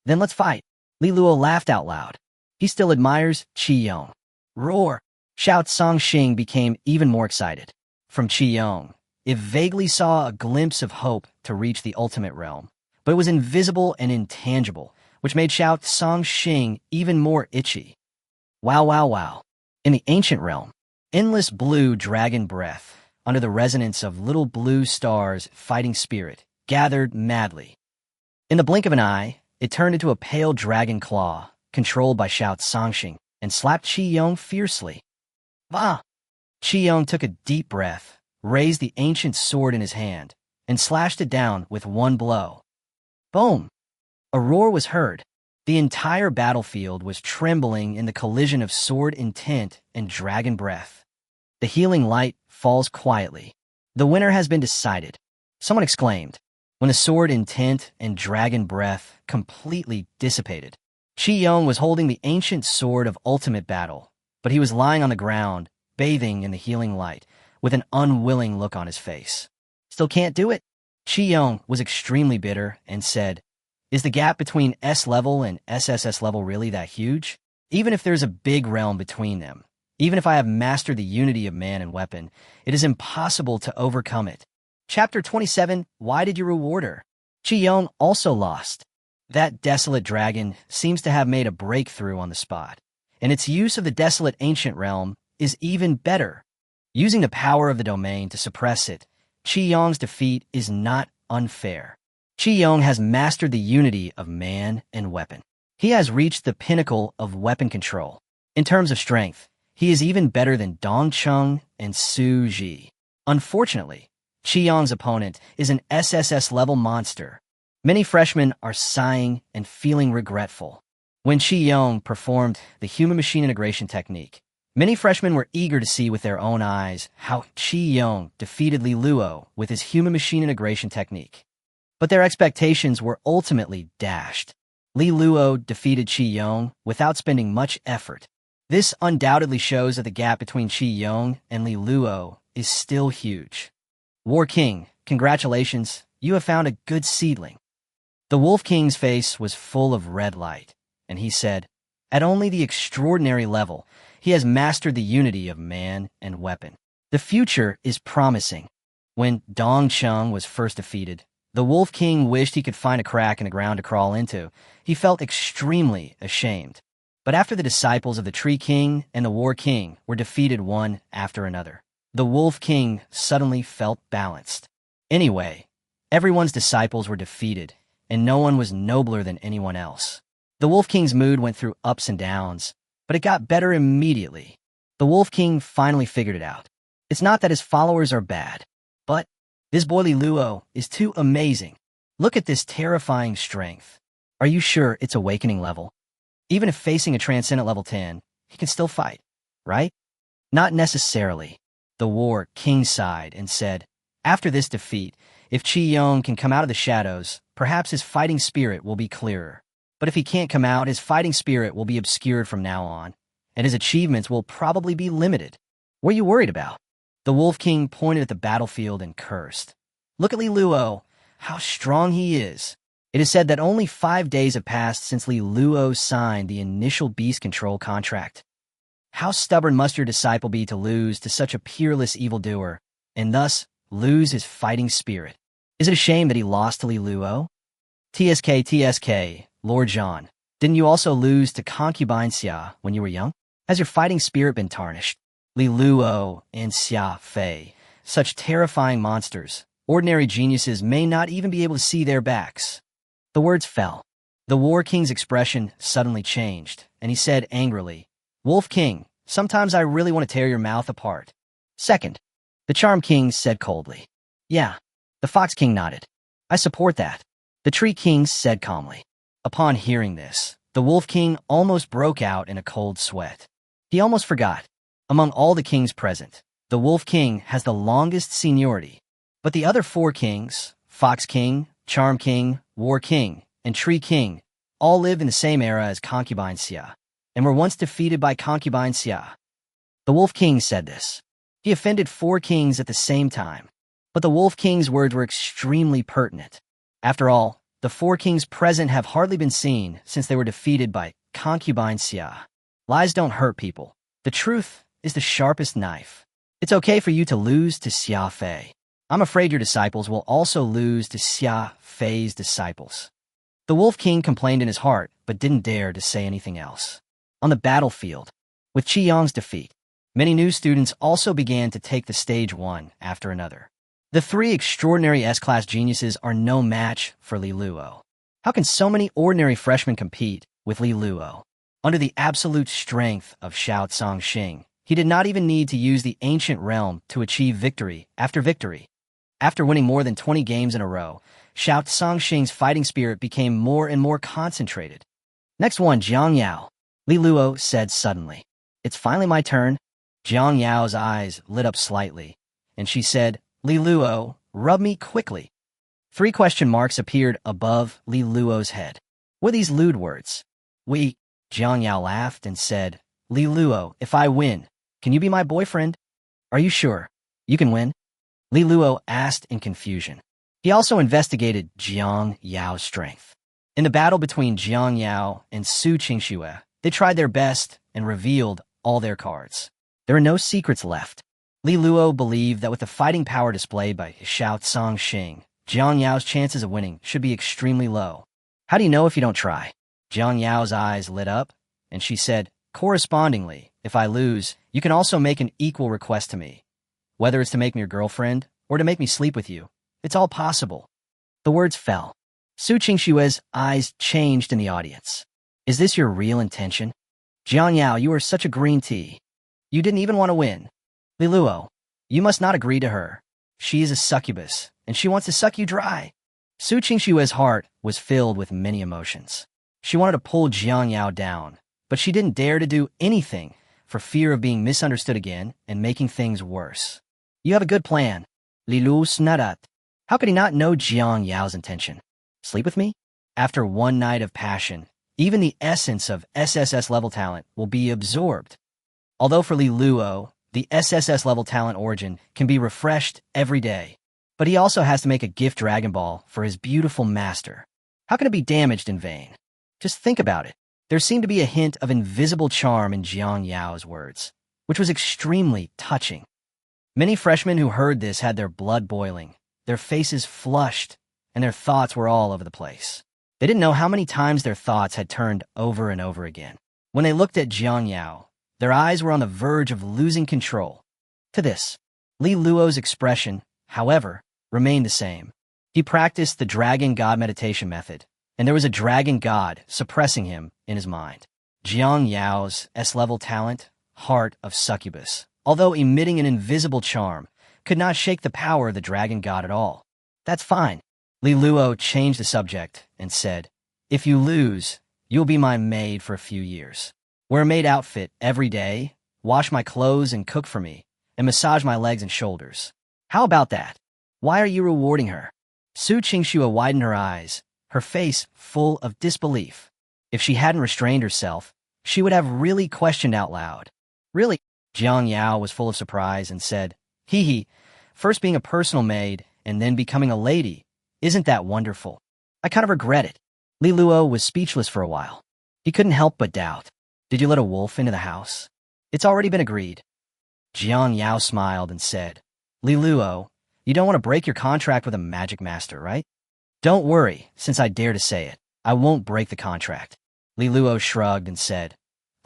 Then let's fight. Li Luo laughed out loud. He still admires Qi Yong. Roar! Xiao Sangxing became even more excited. From Qi Yong, it vaguely saw a glimpse of hope to reach the ultimate realm, but it was invisible and intangible, which made Xiao Sangxing even more itchy. Wow, wow, wow. In the ancient realm, endless blue dragon breath, under the resonance of little blue stars' fighting spirit, gathered madly. In the blink of an eye, it turned into a pale dragon claw, controlled by Xiao Sangxing, and slapped Qi Yong fiercely. Va! Qi Yong took a deep breath, raised the ancient sword in his hand, and slashed it down with one blow. Boom! A roar was heard. The entire battlefield was trembling in the collision of sword intent and dragon breath. The healing light falls quietly. The winner has been decided, someone exclaimed, when the sword intent and dragon breath completely dissipated. Qi Yong was holding the ancient sword of ultimate battle, but he was lying on the ground, bathing in the healing light, with an unwilling look on his face. Still can't do it? Qi Yong was extremely bitter and said, is the gap between S-level and SSS-level really that huge? Even if there's a big realm between them, even if I have mastered the unity of man and weapon, it is impossible to overcome it. Chapter 27, Why Did You Reward Her? Chi Yong also lost. That desolate dragon seems to have made a breakthrough on the spot, and its use of the desolate ancient realm is even better. Using the power of the domain to suppress it, Chi Yong's defeat is not unfair. Chi Yong has mastered the unity of man and weapon. He has reached the pinnacle of weapon control. In terms of strength, he is even better than Dong Chung and Su Ji. Unfortunately, Chi Yong's opponent is an SSS-level monster. Many freshmen are sighing and feeling regretful. When Chi Yong performed the human-machine integration technique, many freshmen were eager to see with their own eyes how Chi Yong defeated Li Luo with his human-machine integration technique. But their expectations were ultimately dashed. Li Luo defeated Chi Yong without spending much effort. This undoubtedly shows that the gap between Chi Yong and Li Luo is still huge. War King, congratulations, you have found a good seedling. The Wolf King's face was full of red light, and he said, at only the extraordinary level, he has mastered the unity of man and weapon. The future is promising. When Dong Chung was first defeated, the Wolf King wished he could find a crack in the ground to crawl into. He felt extremely ashamed. But after the disciples of the Tree King and the War King were defeated one after another, the Wolf King suddenly felt balanced. Anyway, everyone's disciples were defeated, and no one was nobler than anyone else. The Wolf King's mood went through ups and downs, but it got better immediately. The Wolf King finally figured it out. It's not that his followers are bad, but this boy Li Luo is too amazing. Look at this terrifying strength. Are you sure it's awakening level? Even if facing a transcendent level 10, he can still fight, right? Not necessarily. The War King sighed and said, after this defeat, if Chi Yong can come out of the shadows, perhaps his fighting spirit will be clearer. But if he can't come out, his fighting spirit will be obscured from now on, and his achievements will probably be limited. What are you worried about? The Wolf King pointed at the battlefield and cursed. Look at Li Luo, how strong he is. It is said that only 5 days have passed since Li Luo signed the initial beast control contract. How stubborn must your disciple be to lose to such a peerless evildoer, and thus lose his fighting spirit? Is it a shame that he lost to Li Luo? TSK, Lord John, didn't you also lose to Concubine Sia when you were young? Has your fighting spirit been tarnished? Li Luo and Xia Fei, such terrifying monsters, ordinary geniuses may not even be able to see their backs. The words fell. The War King's expression suddenly changed, and he said angrily, Wolf King, sometimes I really want to tear your mouth apart. Second, the Charm King said coldly. Yeah. The Fox King nodded. I support that. The Tree King said calmly. Upon hearing this, the Wolf King almost broke out in a cold sweat. He almost forgot. Among all the kings present, the Wolf King has the longest seniority. But the other 4 kings, Fox King, Charm King, War King, and Tree King, all lived in the same era as Concubine Sia, and were once defeated by Concubine Sia. The Wolf King said this. He offended 4 kings at the same time. But the Wolf King's words were extremely pertinent. After all, the 4 kings present have hardly been seen since they were defeated by Concubine Sia. Lies don't hurt people. The truth is the sharpest knife. It's okay for you to lose to Xia Fei. I'm afraid your disciples will also lose to Xia Fei's disciples. The Wolf King complained in his heart, but didn't dare to say anything else. On the battlefield, with Chi Yong's defeat, many new students also began to take the stage one after another. The 3 extraordinary S-class geniuses are no match for Li Luo. How can so many ordinary freshmen compete with Li Luo? Under the absolute strength of Shao Tsangxing, he did not even need to use the ancient realm to achieve victory after victory. After winning more than 20 games in a row, Shao Tsangxing's fighting spirit became more and more concentrated. Next one, Jang Yao. Li Luo said suddenly. It's finally my turn. Jang Yao's eyes lit up slightly, and she said, Li Luo, rub me quickly. 3 question marks appeared above Li Luo's head. What are these lewd words? Jang Yao laughed and said, Li Luo, if I win, can you be my boyfriend? Are you sure? You can win? Li Luo asked in confusion. He also investigated Jang Yao's strength. In the battle between Jang Yao and Ching Shua, they tried their best and revealed all their cards. There are no secrets left. Li Luo believed that with the fighting power displayed by Xiao Tsang Xing, Jang Yao's chances of winning should be extremely low. How do you know if you don't try? Jang Yao's eyes lit up, and she said, correspondingly, if I lose, you can also make an equal request to me. Whether it's to make me your girlfriend or to make me sleep with you, it's all possible. The words fell. Su Qingshu's eyes changed in the audience. Is this your real intention? Jang Yao, you are such a green tea. You didn't even want to win. Li Luo, you must not agree to her. She is a succubus, and she wants to suck you dry. Su Qingshu's heart was filled with many emotions. She wanted to pull Jang Yao down, but she didn't dare to do anything for fear of being misunderstood again and making things worse. You have a good plan. Li Luo snadat. How could he not know Jang Yao's intention? Sleep with me? After one night of passion, even the essence of SSS-level talent will be absorbed. Although for Li Luo, the SSS-level talent origin can be refreshed every day, but he also has to make a gift Dragon Ball for his beautiful master. How can it be damaged in vain? Just think about it. There seemed to be a hint of invisible charm in Jang Yao's words, which was extremely touching. Many freshmen who heard this had their blood boiling, their faces flushed, and their thoughts were all over the place. They didn't know how many times their thoughts had turned over and over again. When they looked at Jang Yao, their eyes were on the verge of losing control. To this, Li Luo's expression, however, remained the same. He practiced the dragon god meditation method, and there was a dragon god suppressing him in his mind. Jang Yao's S-level talent, heart of succubus, although emitting an invisible charm, could not shake the power of the dragon god at all. That's fine. Li Luo changed the subject and said, if you lose, you'll be my maid for a few years. Wear a maid outfit every day, wash my clothes and cook for me, and massage my legs and shoulders. How about that? Why are you rewarding her? Su Chingshu widened her eyes, her face full of disbelief. If she hadn't restrained herself, she would have really questioned out loud. Really? Jang Yao was full of surprise and said, hee hee, first being a personal maid and then becoming a lady. Isn't that wonderful? I kind of regret it. Li Luo was speechless for a while. He couldn't help but doubt. Did you let a wolf into the house? It's already been agreed. Jang Yao smiled and said, Li Luo, you don't want to break your contract with a magic master, right? Don't worry, since I dare to say it. I won't break the contract. Li Luo shrugged and said,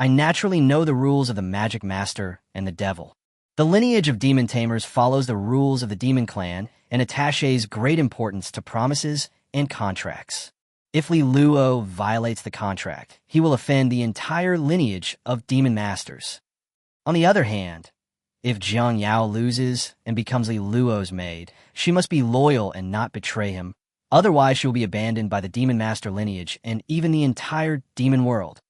I naturally know the rules of the magic master and the devil. The lineage of demon tamers follows the rules of the demon clan and attaches great importance to promises and contracts. If Li Luo violates the contract, he will offend the entire lineage of demon masters. On the other hand, if Jang Yao loses and becomes Li Luo's maid, she must be loyal and not betray him. Otherwise, she will be abandoned by the demon master lineage and even the entire demon world.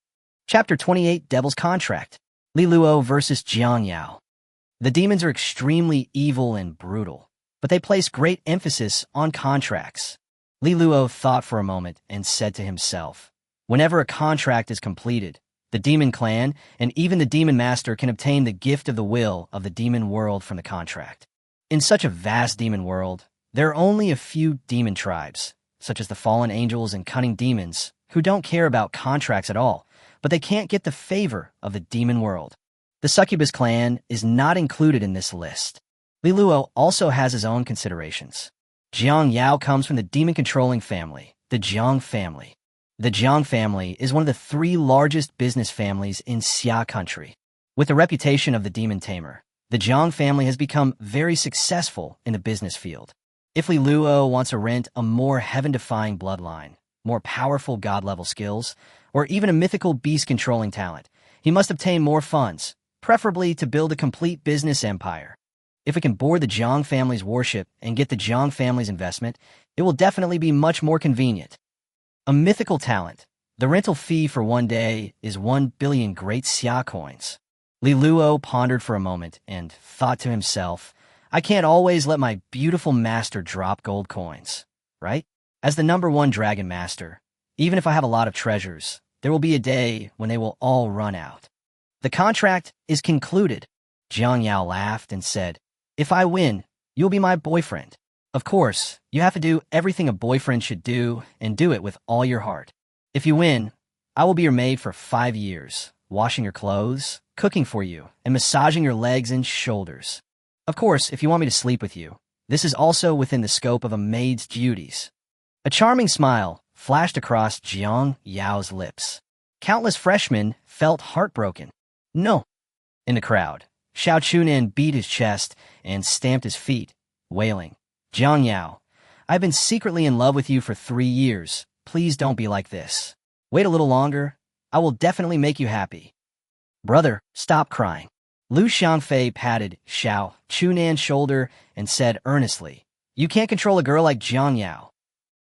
Chapter 28, Devil's Contract. Li Luo versus Jang Yao. The demons are extremely evil and brutal, but they place great emphasis on contracts. Li Luo thought for a moment and said to himself, whenever a contract is completed, the demon clan and even the demon master can obtain the gift of the will of the demon world from the contract. In such a vast demon world, there are only a few demon tribes, such as the fallen angels and cunning demons, who don't care about contracts at all, but they can't get the favor of the demon world. The succubus clan is not included in this list. Li Luo also has his own considerations. Jang Yao comes from the demon-controlling family, the Jiang family. The Jiang family is one of the 3 largest business families in Sia country. With the reputation of the demon tamer, the Jiang family has become very successful in the business field. If Li Luo wants to rent a more heaven-defying bloodline, more powerful god-level skills, or even a mythical beast-controlling talent, he must obtain more funds, preferably to build a complete business empire. If we can board the Jiang family's warship and get the Jiang family's investment, it will definitely be much more convenient. A mythical talent. The rental fee for one day is 1 billion great Xia coins. Li Luo pondered for a moment and thought to himself, I can't always let my beautiful master drop gold coins, right? As the #1 dragon master, even if I have a lot of treasures, there will be a day when they will all run out. The contract is concluded. Jang Yao laughed and said, if I win, you'll be my boyfriend. Of course, you have to do everything a boyfriend should do and do it with all your heart. If you win, I will be your maid for 5 years, washing your clothes, cooking for you, and massaging your legs and shoulders. Of course, if you want me to sleep with you, this is also within the scope of a maid's duties. A charming smile flashed across Jang Yao's lips. Countless freshmen felt heartbroken. No. In the crowd, Xiao Chunan beat his chest and stamped his feet, wailing, Jang Yao, I've been secretly in love with you for 3 years. Please don't be like this. Wait a little longer. I will definitely make you happy. Brother, stop crying. Lu Xiangfei patted Xiao Chunan's shoulder and said earnestly, you can't control a girl like Jang Yao.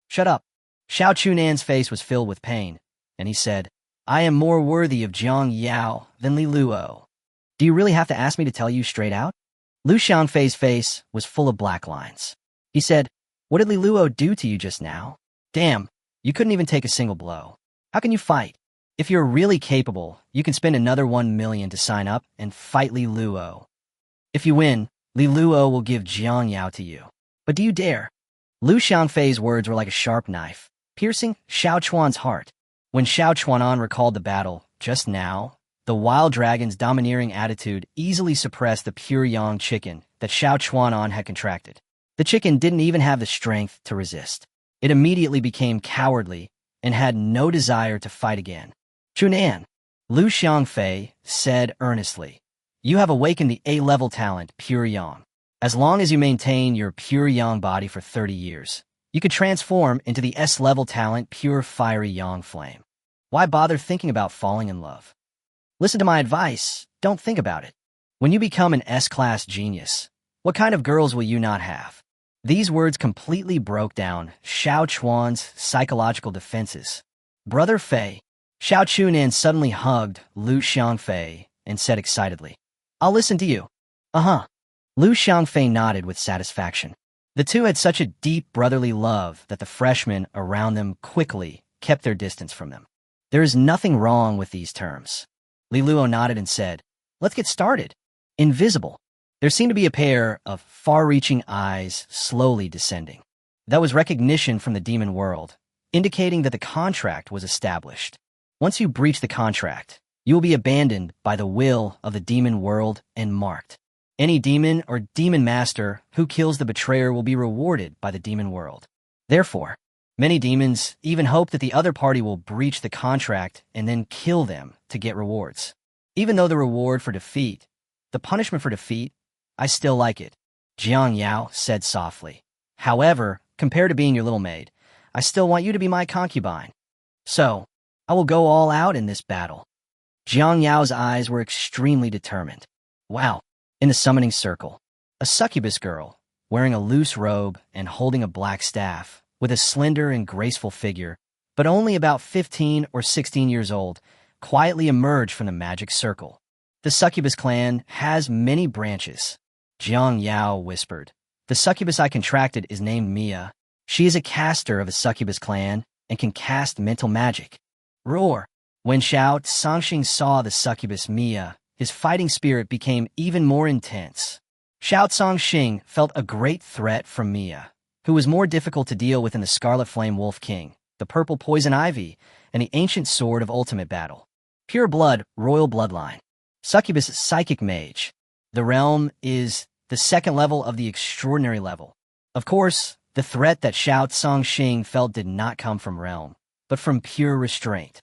Shut up. Xiao Chunan's face was filled with pain, and he said, I am more worthy of Jang Yao than Li Luo. Do you really have to ask me to tell you straight out? Lu Xiangfei's face was full of black lines. He said, what did Li Luo do to you just now? Damn, you couldn't even take a single blow. How can you fight? If you're really capable, you can spend another 1 million to sign up and fight Li Luo. If you win, Li Luo will give Jang Yao to you. But do you dare? Lu Xiangfei's words were like a sharp knife, piercing Xiao Chuan's heart. When Xiao Chuanan recalled the battle just now, the wild dragon's domineering attitude easily suppressed the pure yang chicken that Xiao Chuanan had contracted. The chicken didn't even have the strength to resist. It immediately became cowardly and had no desire to fight again. Chunan, Lu Xiangfei said earnestly, you have awakened the A-level talent, pure yang. As long as you maintain your pure yang body for 30 years, you could transform into the S-level talent, pure fiery yang flame. Why bother thinking about falling in love? Listen to my advice. Don't think about it. When you become an S-class genius, what kind of girls will you not have? These words completely broke down Xiao Chuan's psychological defenses. Brother Fei, Xiao Chunan suddenly hugged Lu Xiangfei and said excitedly, I'll listen to you. Uh-huh. Lu Xiangfei nodded with satisfaction. The two had such a deep brotherly love that the freshmen around them quickly kept their distance from them. There is nothing wrong with these terms. Li Luo nodded and said, let's get started. Invisible. There seemed to be a pair of far-reaching eyes slowly descending. That was recognition from the demon world, indicating that the contract was established. Once you breach the contract, you will be abandoned by the will of the demon world and marked. Any demon or demon master who kills the betrayer will be rewarded by the demon world. Therefore, many demons even hope that the other party will breach the contract and then kill them to get rewards. Even though the reward for defeat, the punishment for defeat, I still like it, Jang Yao said softly. However, compared to being your little maid, I still want you to be my concubine. So, I will go all out in this battle. Jang Yao's eyes were extremely determined. Wow. In the summoning circle, a succubus girl, wearing a loose robe and holding a black staff, with a slender and graceful figure, but only about 15 or 16 years old, quietly emerged from the magic circle. The succubus clan has many branches. Jang Yao whispered. The succubus I contracted is named Mia. She is a caster of a succubus clan and can cast mental magic. Roar! When Xiao Sangxing saw the succubus Mia, his fighting spirit became even more intense. Xiao Sangxing felt a great threat from Mia, who was more difficult to deal with than the Scarlet Flame Wolf King, the Purple Poison Ivy, and the Ancient Sword of Ultimate Battle. Pure Blood, Royal Bloodline. Succubus Psychic Mage. The realm is the second level of the extraordinary level. Of course, the threat that Xiao Sangxing felt did not come from realm, but from pure restraint.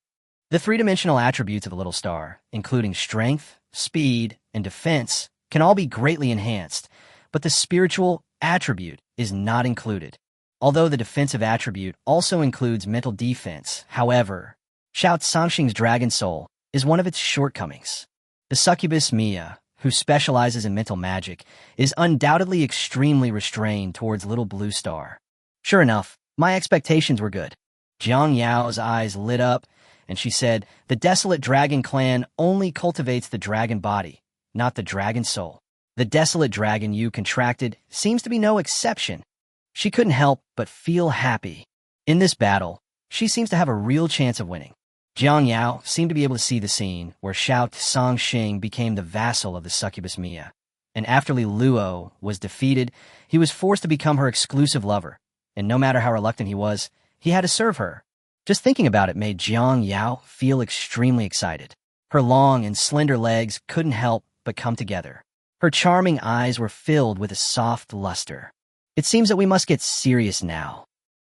The three-dimensional attributes of a little star, including strength, speed, and defense, can all be greatly enhanced, but the spiritual attribute is not included. Although the defensive attribute also includes mental defense, however, Xiao Sangxing's dragon soul is one of its shortcomings. The succubus Mia, who specializes in mental magic, is undoubtedly extremely restrained towards Little Blue Star. Sure enough, my expectations were good. Jang Yao's eyes lit up, and she said, the Desolate Dragon Clan only cultivates the dragon body, not the dragon soul. The Desolate Dragon you contracted seems to be no exception. She couldn't help but feel happy. In this battle, she seems to have a real chance of winning. Jang Yao seemed to be able to see the scene where Xiao Sangxing became the vassal of the succubus Mia, and after Li Luo was defeated, he was forced to become her exclusive lover, and no matter how reluctant he was, he had to serve her. Just thinking about it made Jang Yao feel extremely excited. Her long and slender legs couldn't help but come together. Her charming eyes were filled with a soft luster. "It seems that we must get serious now."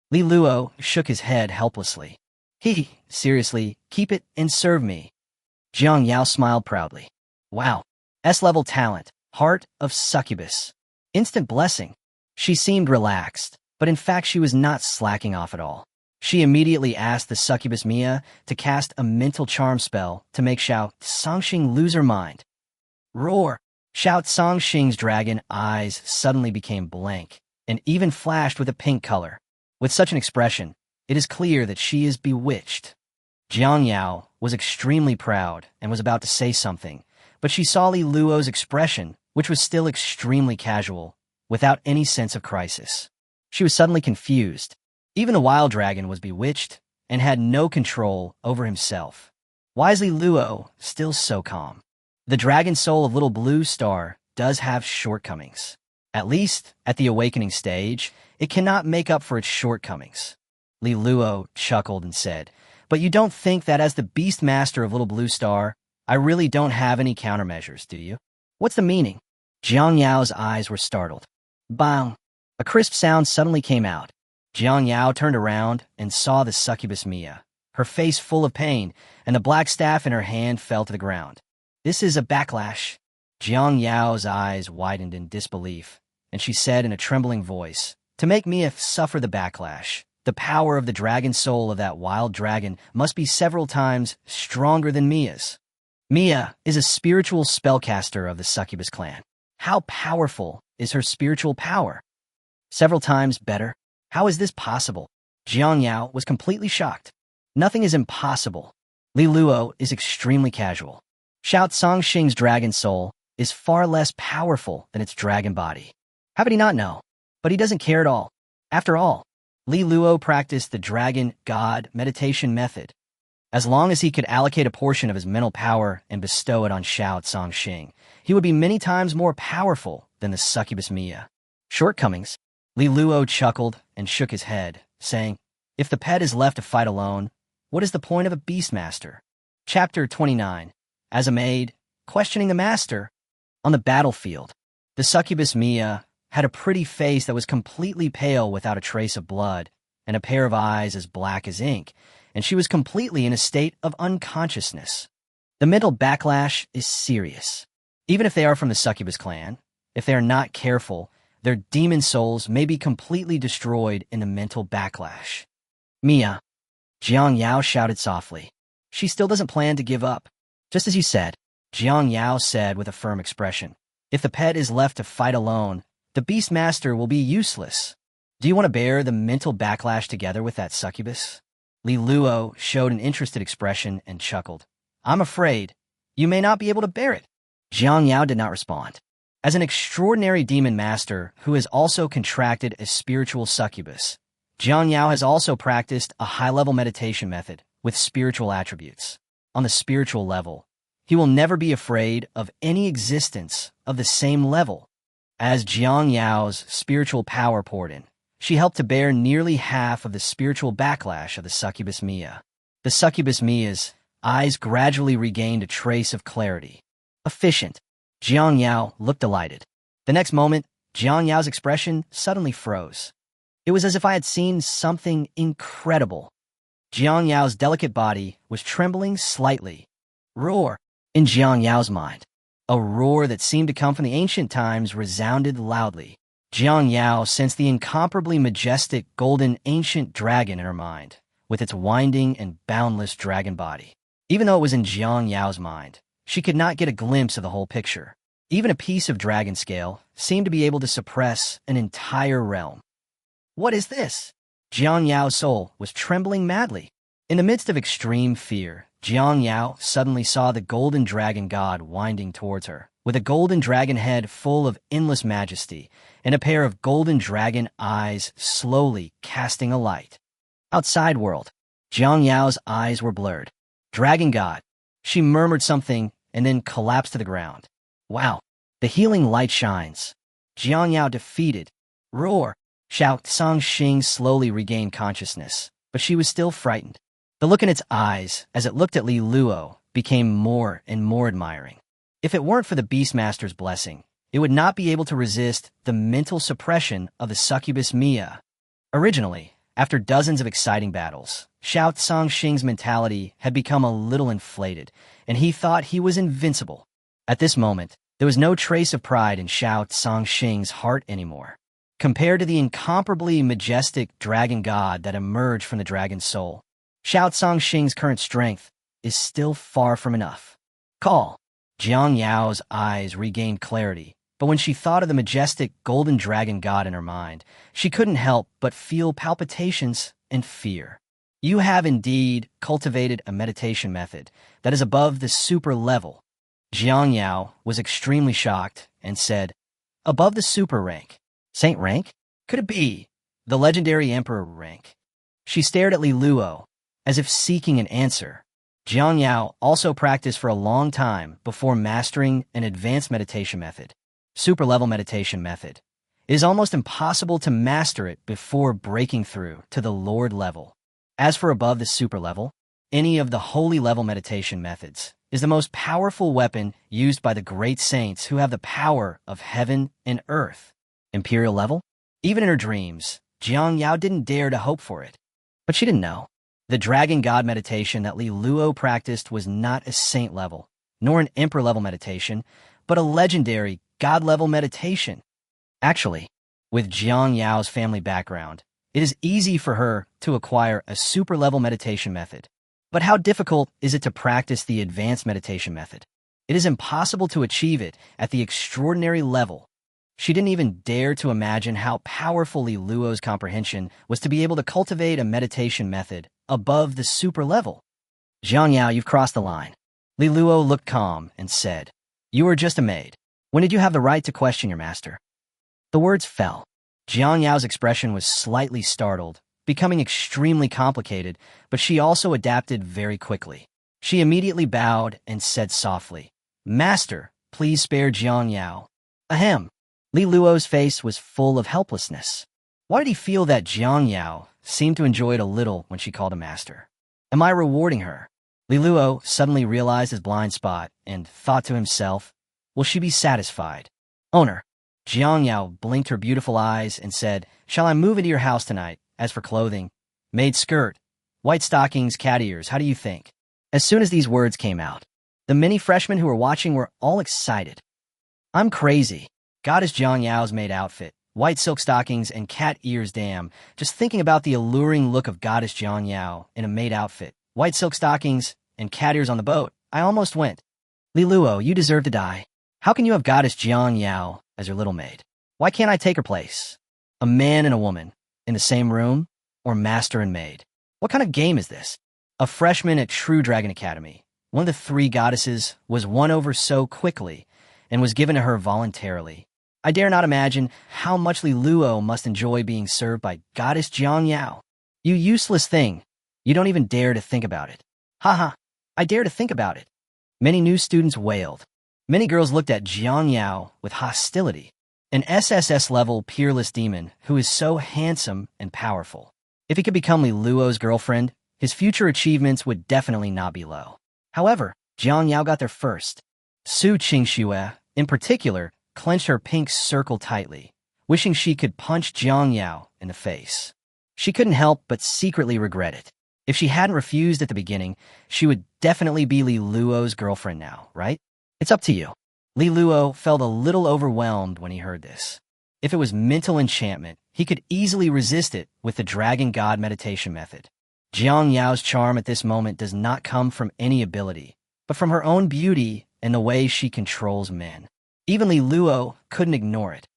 Li Luo shook his head helplessly. Seriously, keep it and serve me." Jang Yao smiled proudly. "Wow. S-level talent. Heart of succubus. Instant blessing." She seemed relaxed, but in fact she was not slacking off at all. She immediately asked the succubus Mia to cast a mental charm spell to make Xiao Songxing lose her mind. Roar! Xiao Songxing's dragon eyes suddenly became blank, and even flashed with a pink color. With such an expression, it is clear that she is bewitched. Jang Yao was extremely proud and was about to say something, but she saw Li Luo's expression, which was still extremely casual, without any sense of crisis. She was suddenly confused. Even the wild dragon was bewitched and had no control over himself. Why is Li Luo still so calm? The dragon soul of Little Blue Star does have shortcomings. At least, at the awakening stage, it cannot make up for its shortcomings. Li Luo chuckled and said, "But you don't think that as the beast master of Little Blue Star, I really don't have any countermeasures, do you? What's the meaning?" Jang Yao's eyes were startled. Bang! A crisp sound suddenly came out. Jang Yao turned around and saw the succubus Mia, her face full of pain, and the black staff in her hand fell to the ground. "This is a backlash." Jang Yao's eyes widened in disbelief, and she said in a trembling voice, "To make Mia suffer the backlash, the power of the dragon soul of that wild dragon must be several times stronger than Mia's. Mia is a spiritual spellcaster of the succubus clan. How powerful is her spiritual power? Several times better? How is this possible?" Jang Yao was completely shocked. Nothing is impossible. Li Luo is extremely casual. Xiao Songxing's dragon soul is far less powerful than its dragon body. How could he not know? But he doesn't care at all. After all, Li Luo practiced the dragon god meditation method. As long as he could allocate a portion of his mental power and bestow it on Xiao Songxing, he would be many times more powerful than the succubus Mia. Shortcomings? Li Luo chuckled and shook his head, saying, "If the pet is left to fight alone, what is the point of a beastmaster?" Chapter 29. As a maid, questioning the master. On the battlefield, the succubus Mia had a pretty face that was completely pale without a trace of blood, and a pair of eyes as black as ink, and she was completely in a state of unconsciousness. The mental backlash is serious. Even if they are from the succubus clan, if they are not careful, their demon souls may be completely destroyed in the mental backlash. "Mia," Jang Yao shouted softly. "She still doesn't plan to give up." "Just as you said," Jang Yao said with a firm expression. "If the pet is left to fight alone, the beastmaster will be useless. Do you want to bear the mental backlash together with that succubus?" Li Luo showed an interested expression and chuckled. "I'm afraid you may not be able to bear it." Jang Yao did not respond. As an extraordinary demon master who has also contracted a spiritual succubus, Jang Yao has also practiced a high-level meditation method with spiritual attributes. On the spiritual level, he will never be afraid of any existence of the same level. As Jang Yao's spiritual power poured in, she helped to bear nearly half of the spiritual backlash of the succubus Mia. The succubus Mia's eyes gradually regained a trace of clarity. Efficient. Jang Yao looked delighted. The next moment, Jang Yao's expression suddenly froze. It was as if I had seen something incredible. Jang Yao's delicate body was trembling slightly. Roar! In Jang Yao's mind, a roar that seemed to come from the ancient times resounded loudly. Jang Yao sensed the incomparably majestic golden ancient dragon in her mind, with its winding and boundless dragon body. Even though it was in Jang Yao's mind, she could not get a glimpse of the whole picture. Even a piece of dragon scale seemed to be able to suppress an entire realm. What is this? Jang Yao's soul was trembling madly. In the midst of extreme fear, Jang Yao suddenly saw the golden dragon god winding towards her, with a golden dragon head full of endless majesty, and a pair of golden dragon eyes slowly casting a light. Outside world, Jang Yao's eyes were blurred. Dragon god. She murmured something and then collapsed to the ground. Wow, the healing light shines. Jang Yao defeated. Roar. Xiao Songxing slowly regained consciousness, but she was still frightened. The look in its eyes, as it looked at Li Luo, became more and more admiring. If it weren't for the Beastmaster's blessing, it would not be able to resist the mental suppression of the succubus Mia. Originally, after dozens of exciting battles, Xiao Zhangxing's mentality had become a little inflated, and he thought he was invincible. At this moment, there was no trace of pride in Xiao Zhangxing's heart anymore. Compared to the incomparably majestic dragon god that emerged from the dragon's soul, Xiao Zhangxing's current strength is still far from enough. Call. Jang Yao's eyes regained clarity, but when she thought of the majestic golden dragon god in her mind, she couldn't help but feel palpitations and fear. You have indeed cultivated a meditation method that is above the super level. Jang Yao was extremely shocked and said, above the super rank. Saint rank? Could it be the legendary emperor rank? She stared at Li Luo, as if seeking an answer. Jang Yao also practiced for a long time before mastering an advanced meditation method. Super-level meditation method. It is almost impossible to master it before breaking through to the Lord level. As for above the super level, any of the holy level meditation methods is the most powerful weapon used by the great saints who have the power of heaven and earth. Imperial level? Even in her dreams, Jang Yao didn't dare to hope for it. But she didn't know. The dragon god meditation that Li Luo practiced was not a saint level, nor an emperor level meditation, but a legendary god level meditation. Actually, with Jiang Yao's family background, it is easy for her to acquire a super level meditation method. But how difficult is it to practice the advanced meditation method? It is impossible to achieve it at the extraordinary level. She didn't even dare to imagine how powerful Li Luo's comprehension was to be able to cultivate a meditation method above the super level. Jiang Yao, you've crossed the line. Li Luo looked calm and said, you are just a maid. When did you have the right to question your master? The words fell. Jiang Yao's expression was slightly startled, becoming extremely complicated, but she also adapted very quickly. She immediately bowed and said softly, Master, please spare Jiang Yao. Ahem. Li Luo's face was full of helplessness. Why did he feel that Jiang Yao seemed to enjoy it a little when she called him master? Am I rewarding her? Li Luo suddenly realized his blind spot and thought to himself, will she be satisfied? Owner. Jiang Yao blinked her beautiful eyes and said, shall I move into your house tonight? As for clothing, maid skirt, white stockings, cat ears, how do you think? As soon as these words came out, the many freshmen who were watching were all excited. I'm crazy. Goddess Jang Yao's maid outfit, white silk stockings, and cat ears. Damn, just thinking about the alluring look of Goddess Jang Yao in a maid outfit, white silk stockings, and cat ears on the boat, I almost went. Li Luo, you deserve to die. How can you have Goddess Jiang Yao as your little maid? Why can't I take her place? A man and a woman, in the same room, or master and maid? What kind of game is this? A freshman at True Dragon Academy, one of the three goddesses, was won over so quickly and was given to her voluntarily. I dare not imagine how much Li Luo must enjoy being served by Goddess Jiang Yao. You useless thing. You don't even dare to think about it. Haha, I dare to think about it. Many new students wailed. Many girls looked at Jiang Yao with hostility, an SSS-level peerless demon who is so handsome and powerful. If he could become Li Luo's girlfriend, his future achievements would definitely not be low. However, Jiang Yao got there first. Ching Shua, in particular, clenched her pink circle tightly, wishing she could punch Jiang Yao in the face. She couldn't help but secretly regret it. If she hadn't refused at the beginning, she would definitely be Li Luo's girlfriend now, right? It's up to you. Li Luo felt a little overwhelmed when he heard this. If it was mental enchantment, he could easily resist it with the Dragon God meditation method. Jiang Yao's charm at this moment does not come from any ability, but from her own beauty and the way she controls men. Even Li Luo couldn't ignore it.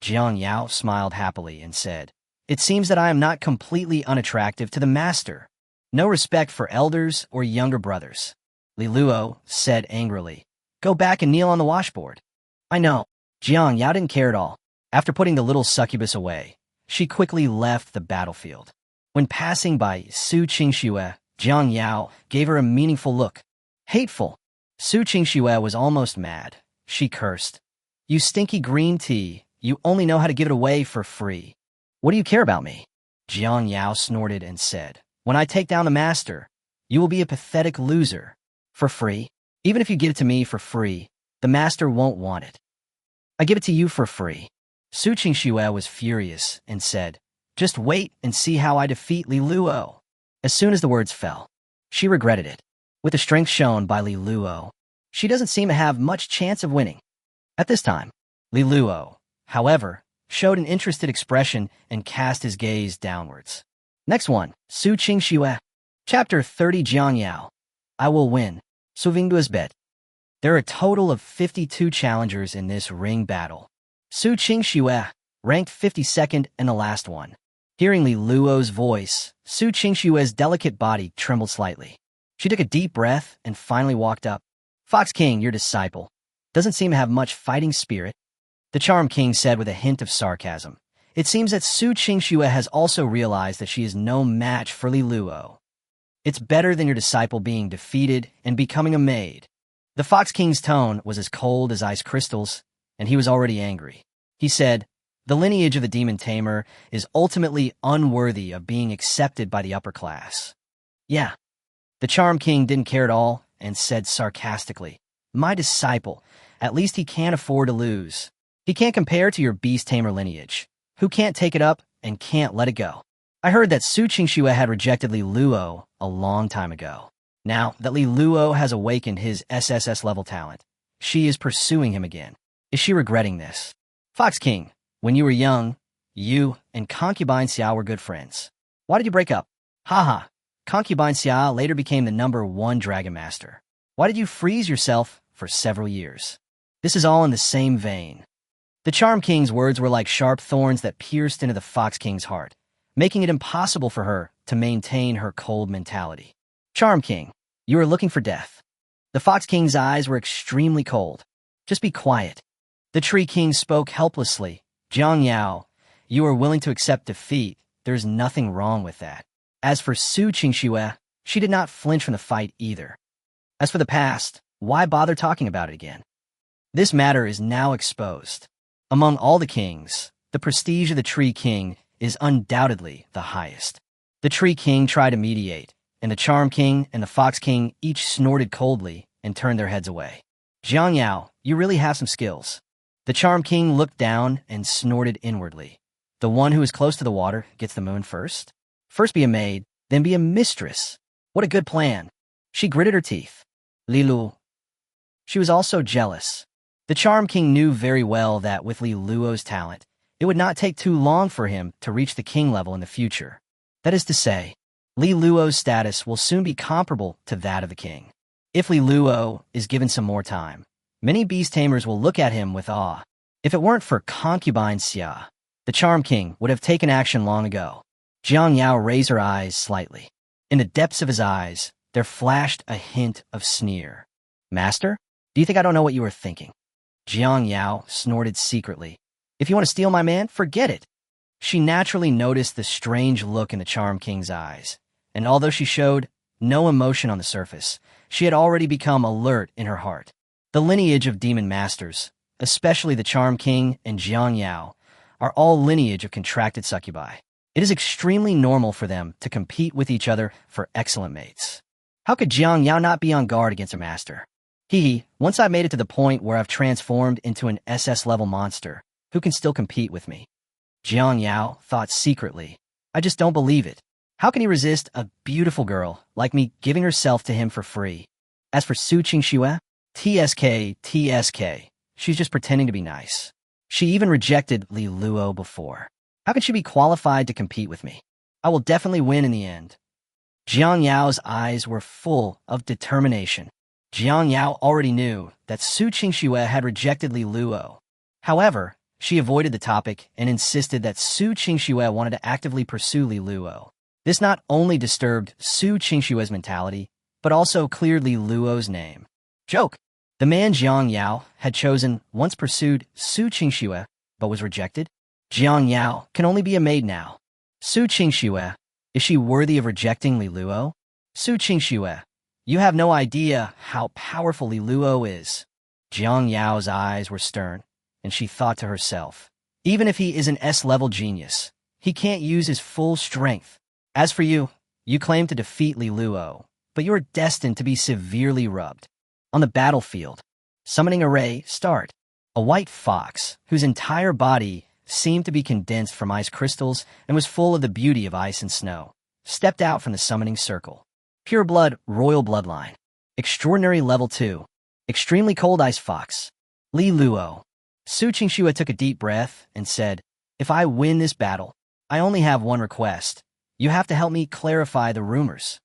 Jiang Yao smiled happily and said, it seems that I am not completely unattractive to the master. No respect for elders or younger brothers. Li Luo said angrily, go back and kneel on the washboard. I know. Jiang Yao didn't care at all. After putting the little succubus away, she quickly left the battlefield. When passing by Chingshu, Jiang Yao gave her a meaningful look. Hateful. Chingshu was almost mad. She cursed. You stinky green tea, you only know how to give it away for free. What do you care about me? Jiang Yao snorted and said, when I take down the master, you will be a pathetic loser. For free? Even if you give it to me for free, the master won't want it. I give it to you for free. Ching Shua was furious and said, just wait and see how I defeat Li Luo. As soon as the words fell, she regretted it. With the strength shown by Li Luo, she doesn't seem to have much chance of winning. At this time, Li Luo, however, showed an interested expression and cast his gaze downwards. Next one, Ching Shua. Chapter 30 Jang Yao. I will win. Suvingdua's bet. There are a total of 52 challengers in this ring battle. Ching Shua ranked 52nd and the last one. Hearing Li Luo's voice, Ching Shua's delicate body trembled slightly. She took a deep breath and finally walked up. Fox King, your disciple, doesn't seem to have much fighting spirit. The Charm King said with a hint of sarcasm. It seems that Ching Shua has also realized that she is no match for Li Luo. It's better than your disciple being defeated and becoming a maid. The Fox King's tone was as cold as ice crystals, and he was already angry. He said, the lineage of the demon tamer is ultimately unworthy of being accepted by the upper class. Yeah. The Charm King didn't care at all and said sarcastically, my disciple, at least he can't afford to lose. He can't compare to your beast tamer lineage, who can't take it up and can't let it go. I heard that Ching Shua had rejected Li Luo a long time ago. Now that Li Luo has awakened his SSS-level talent, she is pursuing him again. Is she regretting this? Fox King, when you were young, you and Concubine Sia were good friends. Why did you break up? Haha. Concubine Sia later became the #1 Dragon Master. Why did you freeze yourself for several years? This is all in the same vein. The Charm King's words were like sharp thorns that pierced into the Fox King's heart, making it impossible for her to maintain her cold mentality. Charm King, you are looking for death. The Fox King's eyes were extremely cold. Just be quiet. The Tree King spoke helplessly. Jang Yao, you are willing to accept defeat. There's nothing wrong with that. As for Ching Shua, she did not flinch from the fight either. As for the past, why bother talking about it again? This matter is now exposed. Among all the kings, the prestige of the Tree King is undoubtedly the highest. The Tree King tried to mediate, and the Charm King and the Fox King each snorted coldly and turned their heads away. Jang Yao, you really have some skills. The Charm King looked down and snorted inwardly. The one who is close to the water gets the moon first? First be a maid, then be a mistress. What a good plan. She gritted her teeth. Li Lu. She was also jealous. The Charm King knew very well that with Li Luo's talent, it would not take too long for him to reach the king level in the future. That is to say, Li Luo's status will soon be comparable to that of the king. If Li Luo is given some more time, many beast tamers will look at him with awe. If it weren't for Concubine Sia, the Charm King would have taken action long ago. Jang Yao raised her eyes slightly. In the depths of his eyes, there flashed a hint of sneer. Master, do you think I don't know what you are thinking? Jang Yao snorted secretly. If you want to steal my man, forget it. She naturally noticed the strange look in the Charm King's eyes, and although she showed no emotion on the surface, she had already become alert in her heart. The lineage of demon masters, especially the Charm King and Jang Yao, are all lineage of contracted succubi. It is extremely normal for them to compete with each other for excellent mates. How could Jang Yao not be on guard against a master? Once I've made it to the point where I've transformed into an SS-level monster, who can still compete with me? Jang Yao thought secretly. I just don't believe it. How can he resist a beautiful girl like me giving herself to him for free? As for Ching Shua, TSK, she's just pretending to be nice. She even rejected Li Luo before. How can she be qualified to compete with me? I will definitely win in the end. Jang Yao's eyes were full of determination. Jang Yao already knew that Ching Shua had rejected Li Luo. However, she avoided the topic and insisted that Ching Shua wanted to actively pursue Li Luo. This not only disturbed Ching Shua's mentality, but also cleared Li Luo's name. Joke. The man Jang Yao had chosen once pursued Ching Shua, but was rejected. Jang Yao can only be a maid now. Ching Shua, is she worthy of rejecting Li Luo? Ching Shua, you have no idea how powerful Li Luo is. Jang Yao's eyes were stern, and she thought to herself, even if he is an S-level genius, he can't use his full strength. As for you, you claim to defeat Li Luo, but you are destined to be severely rubbed. On the battlefield, summoning array, start. A white fox, whose entire body seemed to be condensed from ice crystals and was full of the beauty of ice and snow, stepped out from the summoning circle. Pure blood, royal bloodline. Extraordinary level 2. Extremely cold ice fox. Li Luo. Chingshu took a deep breath and said, "If I win this battle, I only have one request. You have to help me clarify the rumors."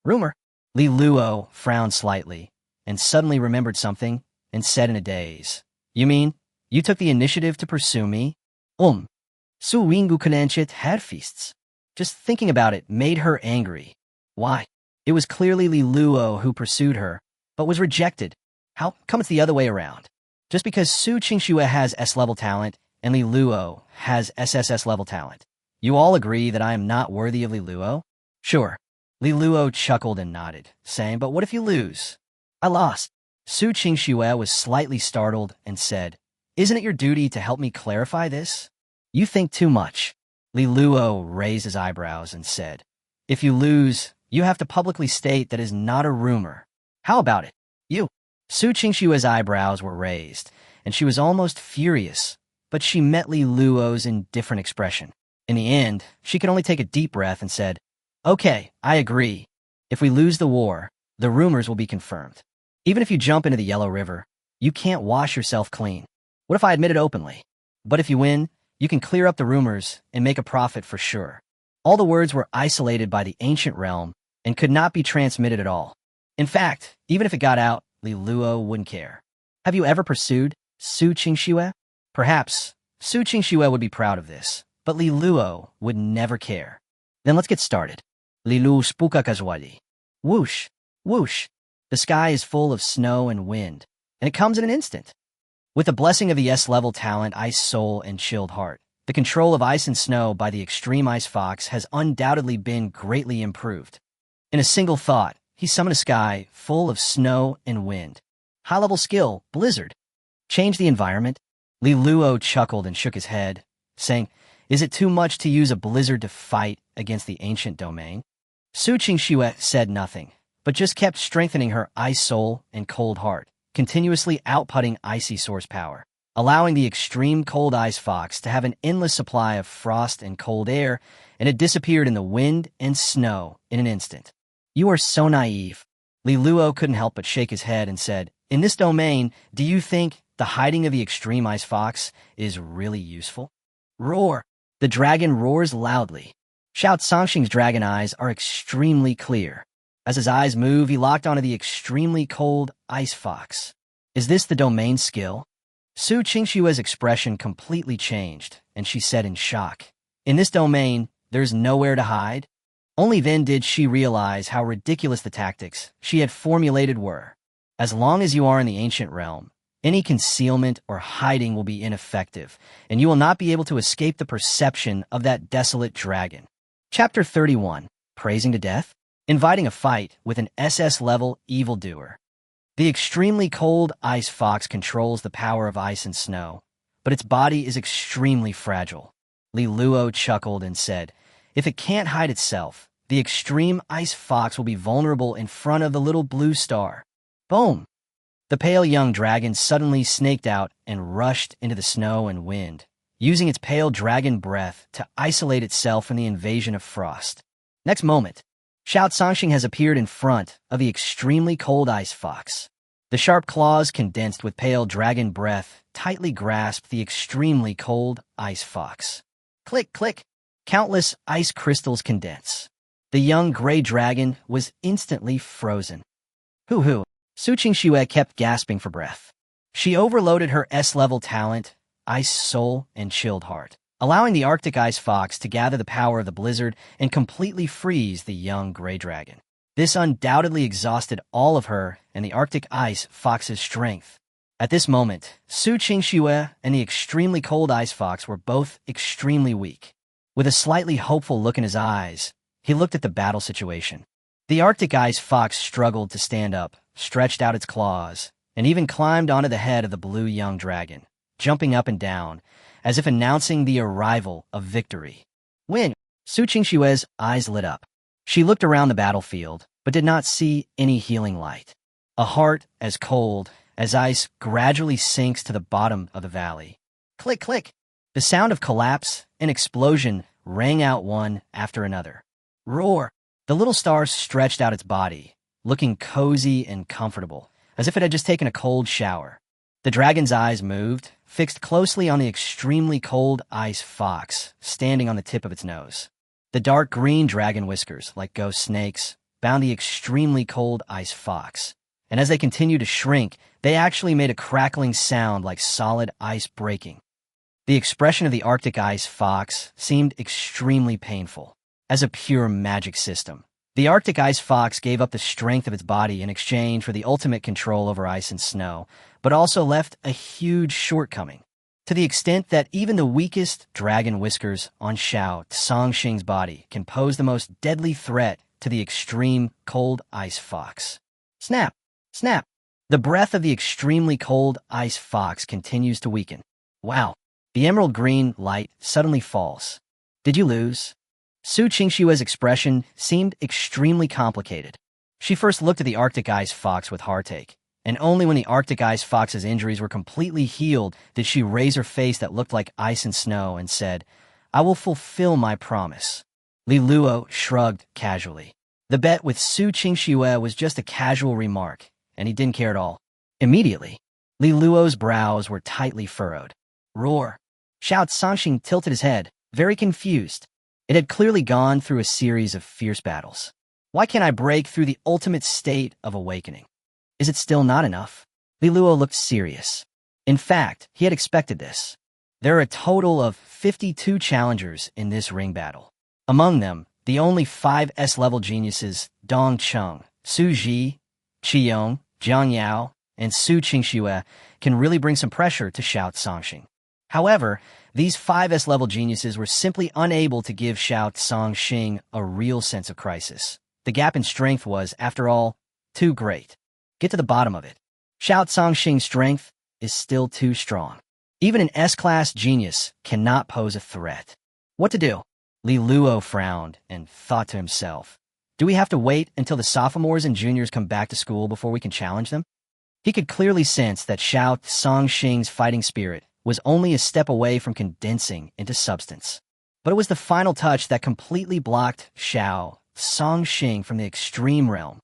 Rumor? Li Luo frowned slightly and suddenly remembered something and said in a daze, "You mean you took the initiative to pursue me?" Su wingu kananchet had feasts. Just thinking about it made her angry. Why? It was clearly Li Luo who pursued her, but was rejected. How come it's the other way around? Just because Ching Shua has S-level talent and Li Luo has SSS-level talent, you all agree that I am not worthy of Li Luo? Sure. Li Luo chuckled and nodded, saying, "But what if you lose?" "I lost." Ching Shua was slightly startled and said, "Isn't it your duty to help me clarify this?" "You think too much." Li Luo raised his eyebrows and said, "If you lose, you have to publicly state that is not a rumor. How about it? You?" Ching Shua's eyebrows were raised, and she was almost furious, but she met Li Luo's indifferent expression. In the end, she could only take a deep breath and said, "Okay, I agree. If we lose the war, the rumors will be confirmed. Even if you jump into the Yellow River, you can't wash yourself clean. What if I admit it openly? But if you win, you can clear up the rumors and make a profit for sure." All the words were isolated by the ancient realm and could not be transmitted at all. In fact, even if it got out, Li Luo wouldn't care. Have you ever pursued Ching Shua? Perhaps Ching Shua would be proud of this, but Li Luo would never care. Then let's get started. Li Luo spuka kazwali. Whoosh, whoosh. The sky is full of snow and wind, and it comes in an instant. With the blessing of the S-level talent, Ice Soul, and Chilled Heart, the control of ice and snow by the extreme ice fox has undoubtedly been greatly improved. In a single thought, he summoned a sky full of snow and wind. High-level skill, Blizzard. Change the environment? Li Luo chuckled and shook his head, saying, "Is it too much to use a blizzard to fight against the ancient domain?" Ching Shua said nothing, but just kept strengthening her Ice Soul and Cold Heart, continuously outputting icy source power, allowing the extreme cold ice fox to have an endless supply of frost and cold air, and it disappeared in the wind and snow in an instant. "You are so naive." Li Luo couldn't help but shake his head and said, "In this domain, do you think the hiding of the extreme ice fox is really useful?" Roar! The dragon roars loudly. Xiao Sangxing's dragon eyes are extremely clear. As his eyes move, he locked onto the extremely cold ice fox. Is this the domain skill? Chingshua's expression completely changed, and she said in shock, "In this domain, there's nowhere to hide?" Only then did she realize how ridiculous the tactics she had formulated were. As long as you are in the ancient realm, any concealment or hiding will be ineffective, and you will not be able to escape the perception of that desolate dragon. Chapter 31, Praising to Death? Inviting a fight with an SS-level evildoer. The extremely cold ice fox controls the power of ice and snow, but its body is extremely fragile. Li Luo chuckled and said, "If it can't hide itself, the extreme ice fox will be vulnerable in front of the little blue star." Boom! The pale young dragon suddenly snaked out and rushed into the snow and wind, using its pale dragon breath to isolate itself from the invasion of frost. Next moment, Xiao Sangxing has appeared in front of the extremely cold ice fox. The sharp claws, condensed with pale dragon breath, tightly grasped the extremely cold ice fox. Click, click! Countless ice crystals condense. The young gray dragon was instantly frozen. Hoo-hoo! Ching Shua kept gasping for breath. She overloaded her S-level talent, Ice Soul, and Chilled Heart, allowing the Arctic Ice Fox to gather the power of the blizzard and completely freeze the young gray dragon. This undoubtedly exhausted all of her and the Arctic Ice Fox's strength. At this moment, Ching Shua and the extremely cold ice fox were both extremely weak. With a slightly hopeful look in his eyes, he looked at the battle situation. The Arctic Ice Fox struggled to stand up, stretched out its claws, and even climbed onto the head of the blue young dragon, jumping up and down, as if announcing the arrival of victory. Win! Ching Shua's eyes lit up. She looked around the battlefield, but did not see any healing light. A heart as cold as ice gradually sinks to the bottom of the valley. Click, click. The sound of collapse and explosion rang out one after another. Roar! The little star stretched out its body, looking cozy and comfortable, as if it had just taken a cold shower. The dragon's eyes moved, fixed closely on the extremely cold ice fox standing on the tip of its nose. The dark green dragon whiskers, like ghost snakes, bound the extremely cold ice fox, and as they continued to shrink, they actually made a crackling sound like solid ice breaking. The expression of the Arctic ice fox seemed extremely painful. As a pure magic system, the Arctic ice fox gave up the strength of its body in exchange for the ultimate control over ice and snow, but also left a huge shortcoming, to the extent that even the weakest dragon whiskers on Shao Tsangxing's body can pose the most deadly threat to the extreme cold ice fox. Snap! Snap! The breath of the extremely cold ice fox continues to weaken. Wow! The emerald green light suddenly falls. Did you lose? Chingshu's expression seemed extremely complicated. She first looked at the Arctic ice fox with heartache, and only when the Arctic ice fox's injuries were completely healed did she raise her face that looked like ice and snow and said, "I will fulfill my promise." Li Luo shrugged casually. The bet with Su Qingxue was just a casual remark, and he didn't care at all. Immediately, Li Luo's brows were tightly furrowed. Roar! Shao Tsangxing tilted his head, very confused. It had clearly gone through a series of fierce battles. Why can't I break through the ultimate state of awakening? Is it still not enough? Li Luo looked serious. In fact, he had expected this. There are a total of 52 challengers in this ring battle. Among them, the only 5 S-level geniuses, Dong Cheng, Su Ji, Qiyong, Jang Yao, and Su Qingshue, can really bring some pressure to Shao Tsangxing. However, these 5 S-level geniuses were simply unable to give Shao Tsangxing a real sense of crisis. The gap in strength was, after all, too great. Get to the bottom of it. Shao Tsangxing's strength is still too strong. Even an S-class genius cannot pose a threat. What to do? Li Luo frowned and thought to himself, do we have to wait until the sophomores and juniors come back to school before we can challenge them? He could clearly sense that Shao Tsangxing's fighting spirit was only a step away from condensing into substance. But it was the final touch that completely blocked Shao Tsangxing from the extreme realm.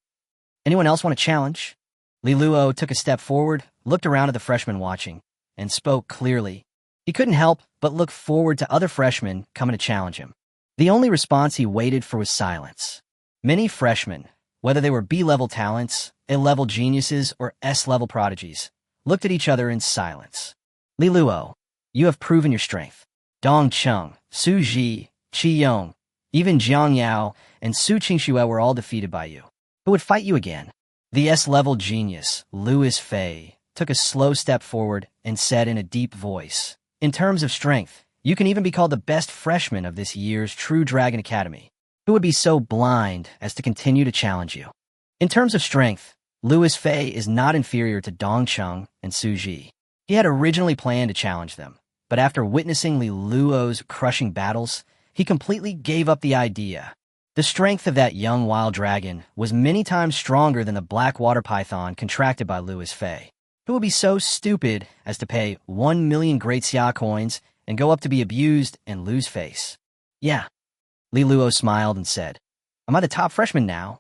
Anyone else want to challenge? Li Luo took a step forward, looked around at the freshmen watching, and spoke clearly. He couldn't help but look forward to other freshmen coming to challenge him. The only response he waited for was silence. Many freshmen, whether they were B-level talents, A-level geniuses, or S-level prodigies, looked at each other in silence. Li Luo, you have proven your strength. Dong Cheng, Su Ji, Qiyong, even Jang Yao, and Su Qingxue were all defeated by you. Who would fight you again? The S-level genius, Louis Fei, took a slow step forward and said in a deep voice, in terms of strength, you can even be called the best freshman of this year's True Dragon Academy. Who would be so blind as to continue to challenge you? In terms of strength, Louis Fei is not inferior to Dong Cheng and Su Ji. He had originally planned to challenge them, but after witnessing Li Luo's crushing battles, he completely gave up the idea. The strength of that young wild dragon was many times stronger than the black water python contracted by Louis Fei. Who would be so stupid as to pay 1 million Great Xia coins and go up to be abused and lose face? Yeah. Li Luo smiled and said, am I the top freshman now?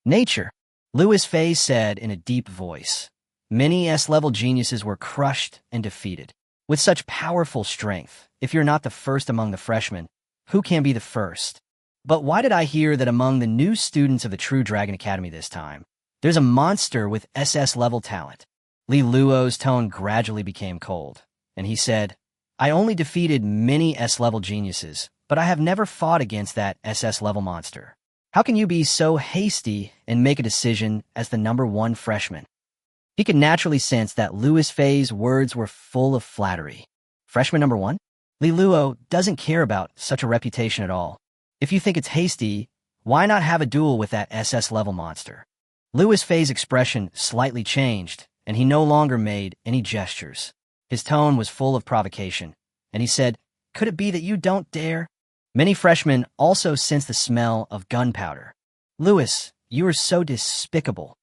Nature, Louis Fei said in a deep voice. Many S-level geniuses were crushed and defeated. With such powerful strength, if you're not the first among the freshmen, who can be the first? But why did I hear that among the new students of the True Dragon Academy this time, there's a monster with SS-level talent? Li Luo's tone gradually became cold, and he said, I only defeated many S-level geniuses, but I have never fought against that SS-level monster. How can you be so hasty and make a decision as the number 1 freshman? He could naturally sense that Louis Fei's words were full of flattery. Freshman number 1? Li Luo doesn't care about such a reputation at all. If you think it's hasty, why not have a duel with that SS-level monster? Louis Fei's expression slightly changed, and he no longer made any gestures. His tone was full of provocation, and he said, could it be that you don't dare? Many freshmen also sensed the smell of gunpowder. Louis, you are so despicable.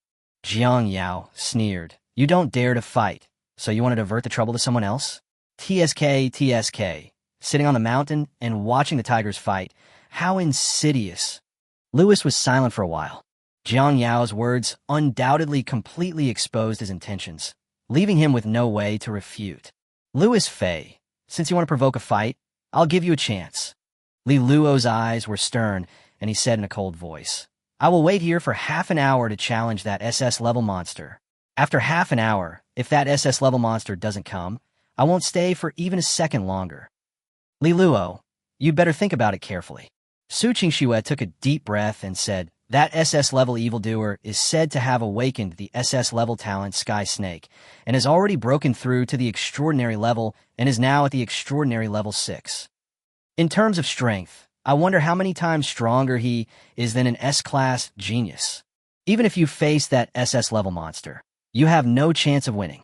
Jang Yao sneered, You don't dare to fight, so you want to divert the trouble to someone else? TSK, sitting on the mountain and watching the tigers fight. How insidious. Lewis was silent for a while. Jang Yao's words undoubtedly completely exposed his intentions, leaving him with no way to refute. Lewis Fei, since you want to provoke a fight, I'll give you a chance. Li Luo's eyes were stern, and he said in a cold voice, I will wait here for half an hour to challenge that SS-level monster. After half an hour, if that SS-level monster doesn't come, I won't stay for even a second longer. Li Luo, you'd better think about it carefully. Chingshu took a deep breath and said, that SS-level evildoer is said to have awakened the SS-level talent Sky Snake and has already broken through to the extraordinary level and is now at the extraordinary level 6. In terms of strength, I wonder how many times stronger he is than an S-class genius. Even if you face that SS-level monster, you have no chance of winning.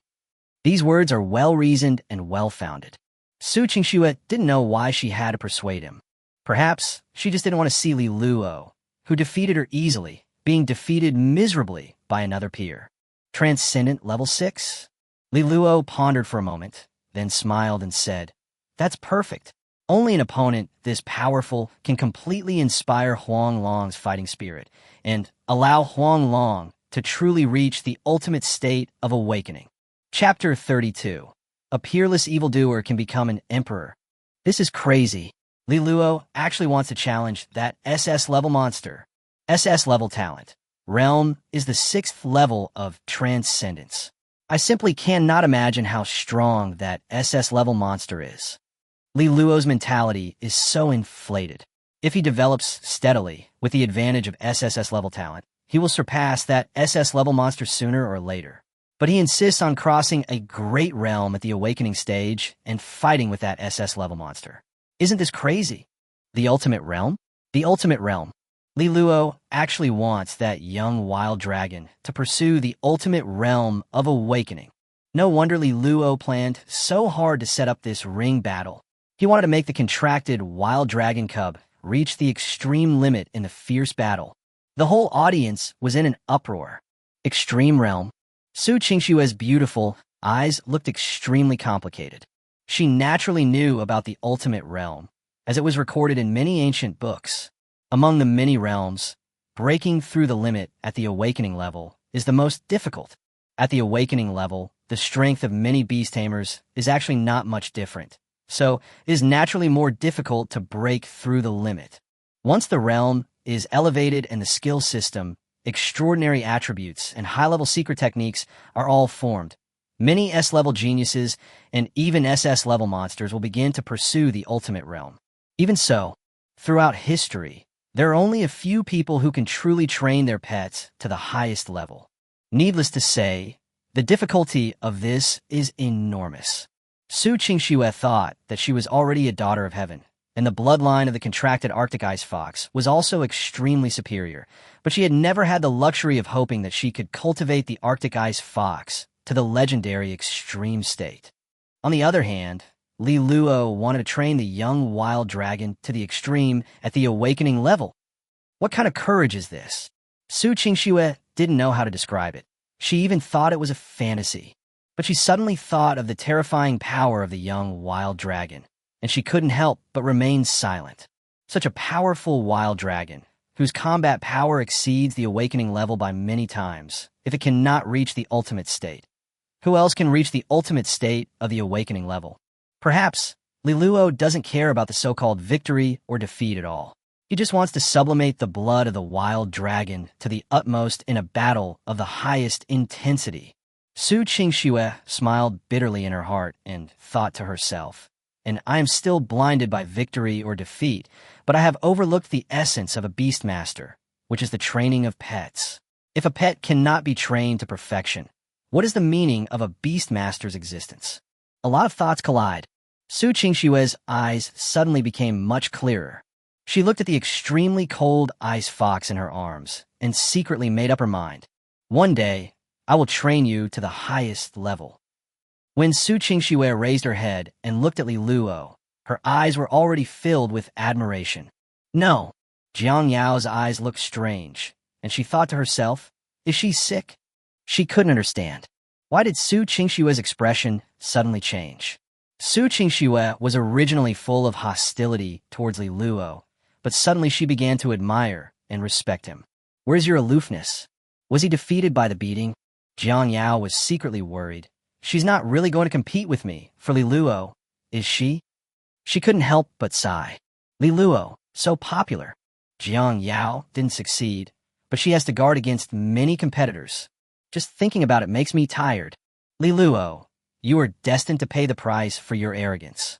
These words are well-reasoned and well-founded. Chingshu didn't know why she had to persuade him. Perhaps she just didn't want to see Li Luo, who defeated her easily, being defeated miserably by another peer. Transcendent level 6? Li Luo pondered for a moment, then smiled and said, that's perfect. Only an opponent this powerful can completely inspire Huang Long's fighting spirit and allow Huang Long to truly reach the ultimate state of awakening. Chapter 32. A peerless evildoer can become an emperor. This is crazy. Li Luo actually wants to challenge that SS-level monster. SS-level talent. Realm is the 6th level of transcendence. I simply cannot imagine how strong that SS-level monster is. Li Luo's mentality is so inflated. If he develops steadily with the advantage of SSS-level talent, he will surpass that SS-level monster sooner or later. But he insists on crossing a great realm at the awakening stage and fighting with that SS-level monster. Isn't this crazy? The ultimate realm? The ultimate realm. Li Luo actually wants that young wild dragon to pursue the ultimate realm of awakening. No wonder Li Luo planned so hard to set up this ring battle. He wanted to make the contracted wild dragon cub reach the extreme limit in the fierce battle. The whole audience was in an uproar. Extreme realm. Chingshu's beautiful eyes looked extremely complicated. She naturally knew about the ultimate realm, as it was recorded in many ancient books. Among the many realms, breaking through the limit at the awakening level is the most difficult. At the awakening level, the strength of many beast tamers is actually not much different, so it is naturally more difficult to break through the limit. Once the realm is elevated and the skill system, extraordinary attributes, and high-level secret techniques are all formed. Many S-level geniuses and even SS-level monsters will begin to pursue the ultimate realm. Even so, throughout history, there are only a few people who can truly train their pets to the highest level. Needless to say, the difficulty of this is enormous. Chingshu thought that she was already a daughter of heaven, and the bloodline of the contracted Arctic ice fox was also extremely superior, but she had never had the luxury of hoping that she could cultivate the Arctic ice fox to the legendary extreme state. On the other hand, Li Luo wanted to train the young wild dragon to the extreme at the awakening level. What kind of courage is this? Chingshu didn't know how to describe it. She even thought it was a fantasy. But she suddenly thought of the terrifying power of the young wild dragon, and she couldn't help but remain silent. Such a powerful wild dragon, whose combat power exceeds the awakening level by many times, if it cannot reach the ultimate state. Who else can reach the ultimate state of the awakening level? Perhaps Li Luo doesn't care about the so-called victory or defeat at all. He just wants to sublimate the blood of the wild dragon to the utmost in a battle of the highest intensity. Chingshu smiled bitterly in her heart and thought to herself, and I am still blinded by victory or defeat, but I have overlooked the essence of a beastmaster, which is the training of pets. If a pet cannot be trained to perfection, what is the meaning of a beastmaster's existence? A lot of thoughts collide. Chingshu's eyes suddenly became much clearer. She looked at the extremely cold ice fox in her arms and secretly made up her mind. One day, I will train you to the highest level. When Chingshu raised her head and looked at Li Luo, her eyes were already filled with admiration. No, Jang Yao's eyes looked strange, and she thought to herself, is she sick? She couldn't understand. Why did Chingshu's expression suddenly change? Chingshua was originally full of hostility towards Li Luo, but suddenly she began to admire and respect him. Where's your aloofness? Was he defeated by the beating? Jang Yao was secretly worried. She's not really going to compete with me for Li Luo, is she? She couldn't help but sigh. Li Luo, so popular. Jang Yao didn't succeed, but she has to guard against many competitors. Just thinking about it makes me tired. Li Luo, you are destined to pay the price for your arrogance.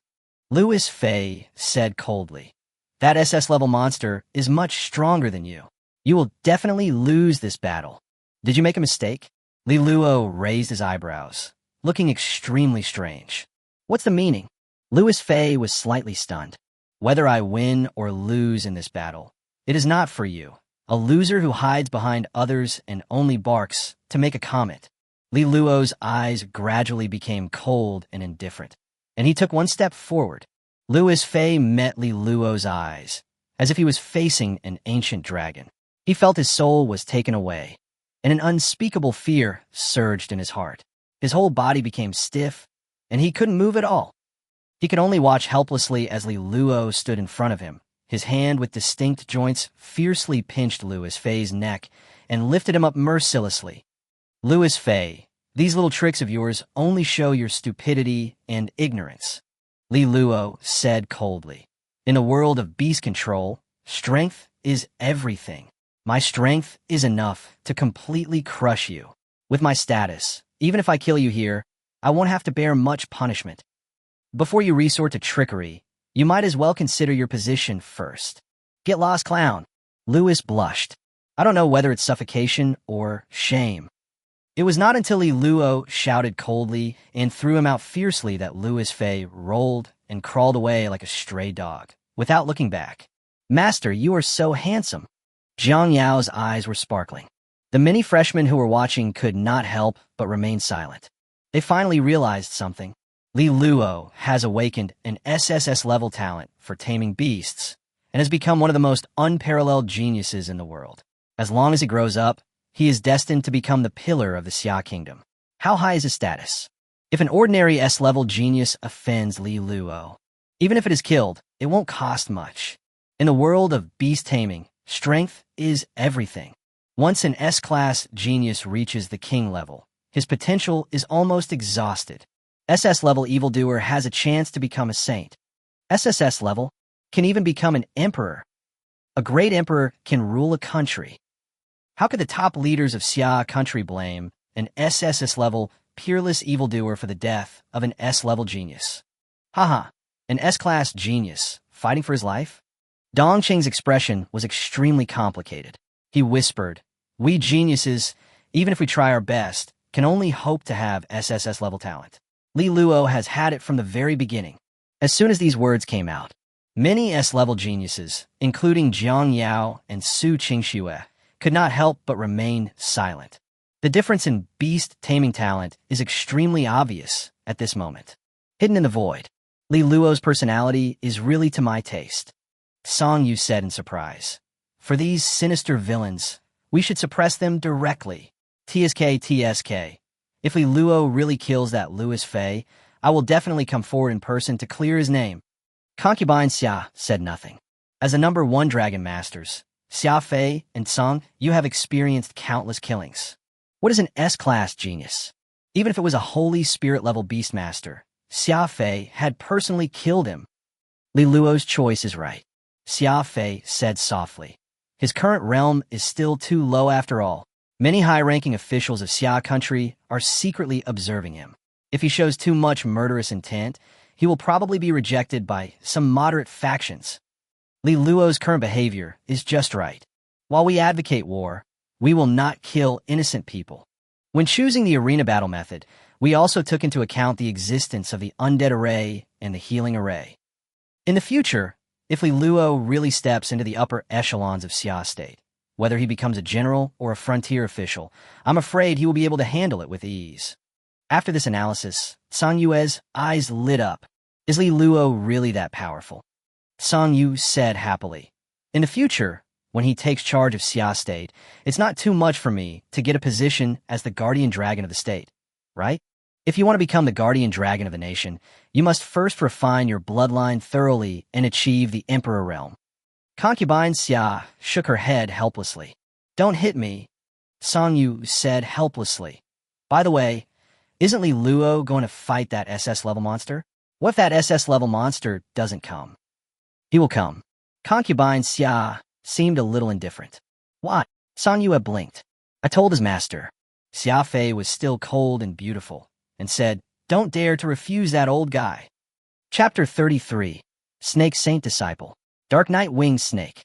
Louis Fei said coldly. That SS-level monster is much stronger than you. You will definitely lose this battle. Did you make a mistake? Li Luo raised his eyebrows, looking extremely strange. What's the meaning? Louis Fei was slightly stunned. Whether I win or lose in this battle, it is not for you. A loser who hides behind others and only barks to make a comment. Li Luo's eyes gradually became cold and indifferent, and he took one step forward. Louis Fei met Li Luo's eyes, as if he was facing an ancient dragon. He felt his soul was taken away, and an unspeakable fear surged in his heart. His whole body became stiff, and he couldn't move at all. He could only watch helplessly as Li Luo stood in front of him. His hand with distinct joints fiercely pinched Louis Fei's neck and lifted him up mercilessly. Louis Fei, these little tricks of yours only show your stupidity and ignorance, Li Luo said coldly. In a world of beast control, strength is everything. My strength is enough to completely crush you. With my status, even if I kill you here, I won't have to bear much punishment. Before you resort to trickery, you might as well consider your position first. Get lost, clown. Louis blushed. I don't know whether it's suffocation or shame. It was not until Li Luo shouted coldly and threw him out fiercely that Louis Fei rolled and crawled away like a stray dog, without looking back. Master, you are so handsome. Jang Yao's eyes were sparkling. The many freshmen who were watching could not help but remain silent. They finally realized something. Li Luo has awakened an SSS-level talent for taming beasts and has become one of the most unparalleled geniuses in the world. As long as he grows up, he is destined to become the pillar of the Xia kingdom. How high is his status? If an ordinary S-level genius offends Li Luo, even if it is killed, it won't cost much. In the world of beast taming, strength is everything. Once an S-class genius reaches the king level, his potential is almost exhausted. SS-level evildoer has a chance to become a saint. SSS-level can even become an emperor. A great emperor can rule a country. How could the top leaders of Xia country blame an SSS-level peerless evildoer for the death of an S-level genius? Haha, an S-class genius fighting for his life? Dong Qing's expression was extremely complicated. He whispered, "We geniuses, even if we try our best, can only hope to have SSS-level talent. Li Luo has had it from the very beginning." As soon as these words came out, many S-level geniuses, including Jang Yao and Ching Shua, could not help but remain silent. The difference in beast taming talent is extremely obvious at this moment. Hidden in the void, Li Luo's personality is really to my taste. Song Yu said in surprise. For these sinister villains, we should suppress them directly. TSK. If Li Luo really kills that Louis Fei, I will definitely come forward in person to clear his name. Concubine Sia said nothing. As the number 1 dragon masters, Xia Fei and Song, you have experienced countless killings. What is an S-class genius? Even if it was a Holy Spirit-level beastmaster, Xia Fei had personally killed him. Li Luo's choice is right, Xia Fei said softly. His current realm is still too low after all. Many high-ranking officials of Xia country are secretly observing him. If he shows too much murderous intent, he will probably be rejected by some moderate factions. Li Luo's current behavior is just right. While we advocate war, we will not kill innocent people. When choosing the arena battle method, we also took into account the existence of the undead array and the healing array. In the future, if Li Luo really steps into the upper echelons of Xia State, whether he becomes a general or a frontier official, I'm afraid he will be able to handle it with ease. After this analysis, Song Yue's eyes lit up. Is Li Luo really that powerful? Song Yu said happily. In the future, when he takes charge of Xia State, it's not too much for me to get a position as the guardian dragon of the state. right? If you want to become the guardian dragon of the nation, you must first refine your bloodline thoroughly and achieve the emperor realm. Concubine Sia shook her head helplessly. Don't hit me, Song Yu said helplessly. By the way, isn't Li Luo going to fight that SS-level monster? What if that SS-level monster doesn't come? He will come. Concubine Sia seemed a little indifferent. Why? Song Yu had blinked. I told his master. Xia Fei was still cold and beautiful, and said, don't dare to refuse that old guy. Chapter 33. Snake Saint Disciple. Dark Night Winged Snake.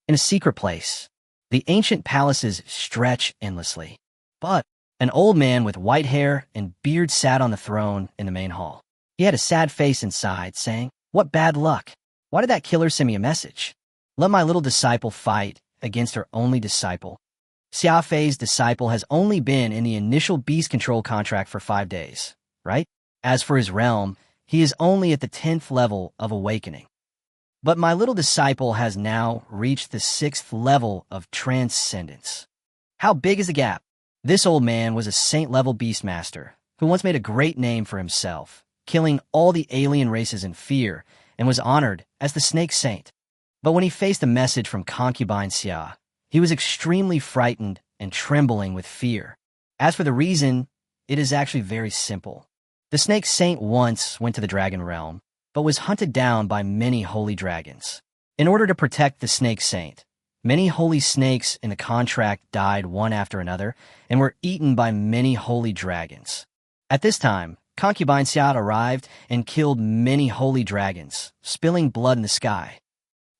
In a secret place, the ancient palaces stretch endlessly. But an old man with white hair and beard sat on the throne in the main hall. He had a sad face inside, saying, what bad luck. Why did that killer send me a message? Let my little disciple fight against her only disciple. Xia Fei's disciple has only been in the initial beast control contract for 5 days, right? As for his realm, he is only at the 10th level of awakening. But my little disciple has now reached the 6th level of transcendence. How big is the gap? This old man was a saint-level beastmaster who once made a great name for himself, killing all the alien races in fear, and was honored as the Snake Saint. But when he faced a message from Concubine Sia, he was extremely frightened and trembling with fear. As for the reason, it is actually very simple. The Snake Saint once went to the dragon realm, but was hunted down by many holy dragons. In order to protect the Snake Saint, many holy snakes in the contract died one after another and were eaten by many holy dragons. At this time, Concubine Sia arrived and killed many holy dragons, spilling blood in the sky.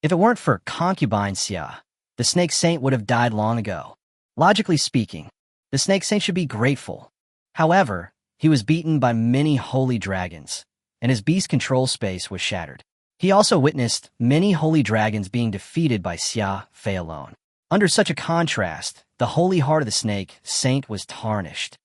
If it weren't for Concubine Sia, the Snake Saint would have died long ago. Logically speaking, the Snake Saint should be grateful. However, he was beaten by many holy dragons, and his beast control space was shattered. He also witnessed many holy dragons being defeated by Xia Fei alone. Under such a contrast, the holy heart of the Snake Saint was tarnished.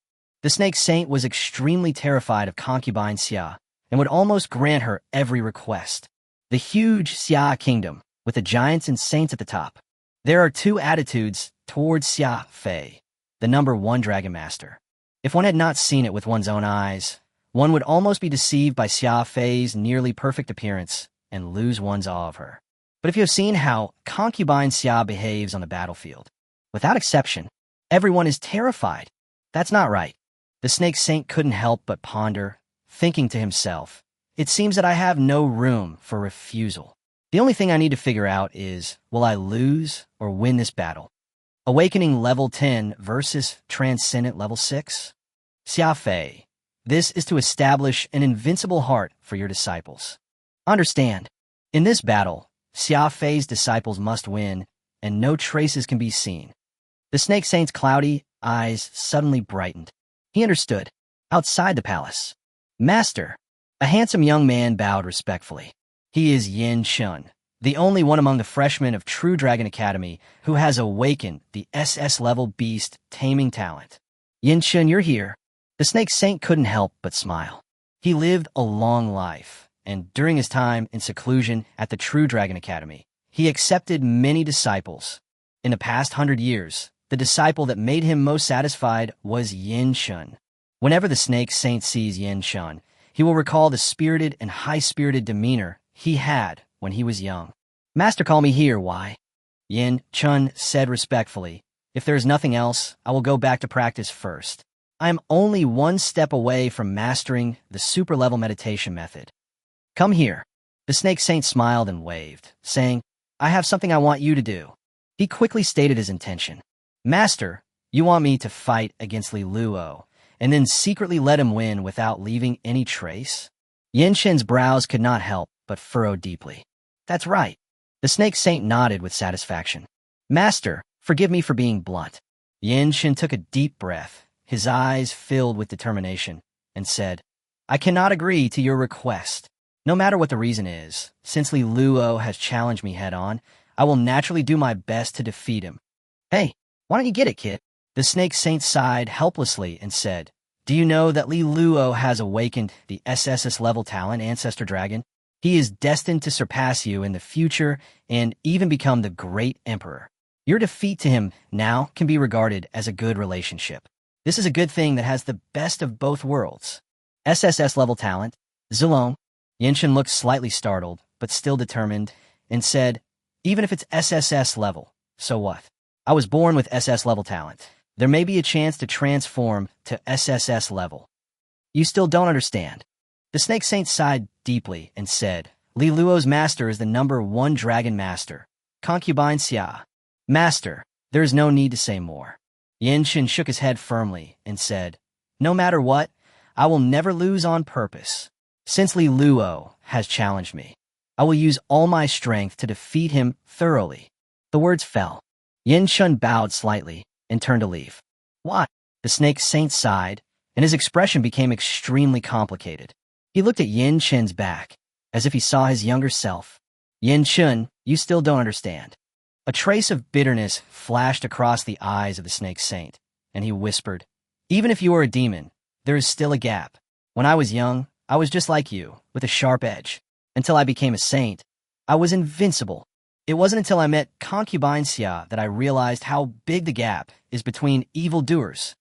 The Snake Saint was extremely terrified of Concubine Sia and would almost grant her every request. The huge Xia kingdom, with the giants and saints at the top. There are two attitudes towards Xia Fei, the number 1 Dragon Master. If one had not seen it with one's own eyes, one would almost be deceived by Xia Fei's nearly perfect appearance and lose one's awe of her. But if you have seen how Concubine Sia behaves on the battlefield, without exception, everyone is terrified. That's not right. The Snake Saint couldn't help but ponder, thinking to himself, it seems that I have no room for refusal. The only thing I need to figure out is, will I lose or win this battle? Awakening level 10 versus Transcendent level 6? Xia Fei, this is to establish an invincible heart for your disciples. Understand, in this battle, Xia Fei's disciples must win, and no traces can be seen. The Snake Saint's cloudy eyes suddenly brightened. He understood. Outside the palace, Master, a handsome young man bowed respectfully. He is Yin Shun, the only one among the freshmen of True Dragon Academy who has awakened the SS-level beast taming talent. Yin Shun, you're here. The Snake Saint couldn't help but smile. He lived a long life, and during his time in seclusion at the True Dragon Academy, he accepted many disciples. In the past 100 years, the disciple that made him most satisfied was Yin Shun. Whenever the Snake Saint sees Yin Shun, he will recall the spirited and high-spirited demeanor he had when he was young. Master, call me here, why? Yin Shun said respectfully, if there is nothing else, I will go back to practice first. I am only one step away from mastering the super-level meditation method. Come here. The Snake Saint smiled and waved, saying, I have something I want you to do. He quickly stated his intention. Master, you want me to fight against Li Luo, and then secretly let him win without leaving any trace? Yin Shin's brows could not help but furrow deeply. That's right. The Snake Saint nodded with satisfaction. Master, forgive me for being blunt. Yin Shin took a deep breath, his eyes filled with determination, and said, I cannot agree to your request. No matter what the reason is, since Li Luo has challenged me head-on, I will naturally do my best to defeat him. Hey, why don't you get it, kid? The Snake Saint sighed helplessly and said, do you know that Li Luo has awakened the SSS-level talent, Ancestor Dragon? He is destined to surpass you in the future and even become the great emperor. Your defeat to him now can be regarded as a good relationship. This is a good thing that has the best of both worlds. SSS-level talent, Zilong. Yin Shun looked slightly startled, but still determined, and said, even if it's SSS-level, so what? I was born with SS-level talent. There may be a chance to transform to SSS-level. You still don't understand. The Snake Saint sighed deeply and said, Li Luo's master is the #1 dragon master, Concubine Sia. Master, there is no need to say more. Yin Shun shook his head firmly and said, no matter what, I will never lose on purpose. Since Li Luo has challenged me, I will use all my strength to defeat him thoroughly. The words fell. Yin Shun bowed slightly and turned to leave. Why? The Snake Saint sighed, and his expression became extremely complicated. He looked at Yin Shun's back, as if he saw his younger self. Yin Shun, you still don't understand. A trace of bitterness flashed across the eyes of the Snake Saint, and he whispered, even if you are a demon, there is still a gap. When I was young, I was just like you, with a sharp edge. Until I became a saint, I was invincible. It wasn't until I met Concubine Sia that I realized how big the gap is between evildoers.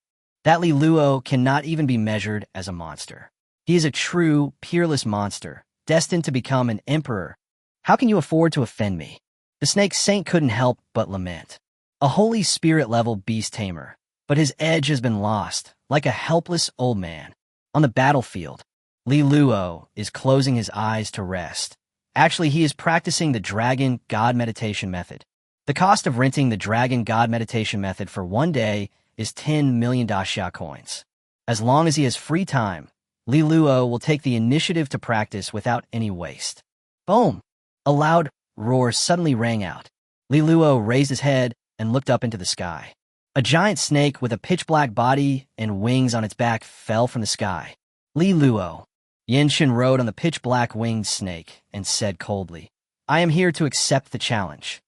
That Li Luo cannot even be measured as a monster. He is a true, peerless monster, destined to become an emperor. How can you afford to offend me? The Snake Saint couldn't help but lament. A Holy Spirit-level beast tamer, but his edge has been lost, like a helpless old man. On the battlefield, Li Luo is closing his eyes to rest. Actually, he is practicing the Dragon God Meditation method. The cost of renting the Dragon God Meditation method for 1 day is 10 million daxia coins. As long as he has free time, Li Luo will take the initiative to practice without any waste. Boom! A loud roar suddenly rang out. Li Luo raised his head and looked up into the sky. A giant snake with a pitch-black body and wings on its back fell from the sky. Li Luo. Yin Shun rode on the pitch-black winged snake and said coldly, I am here to accept the challenge.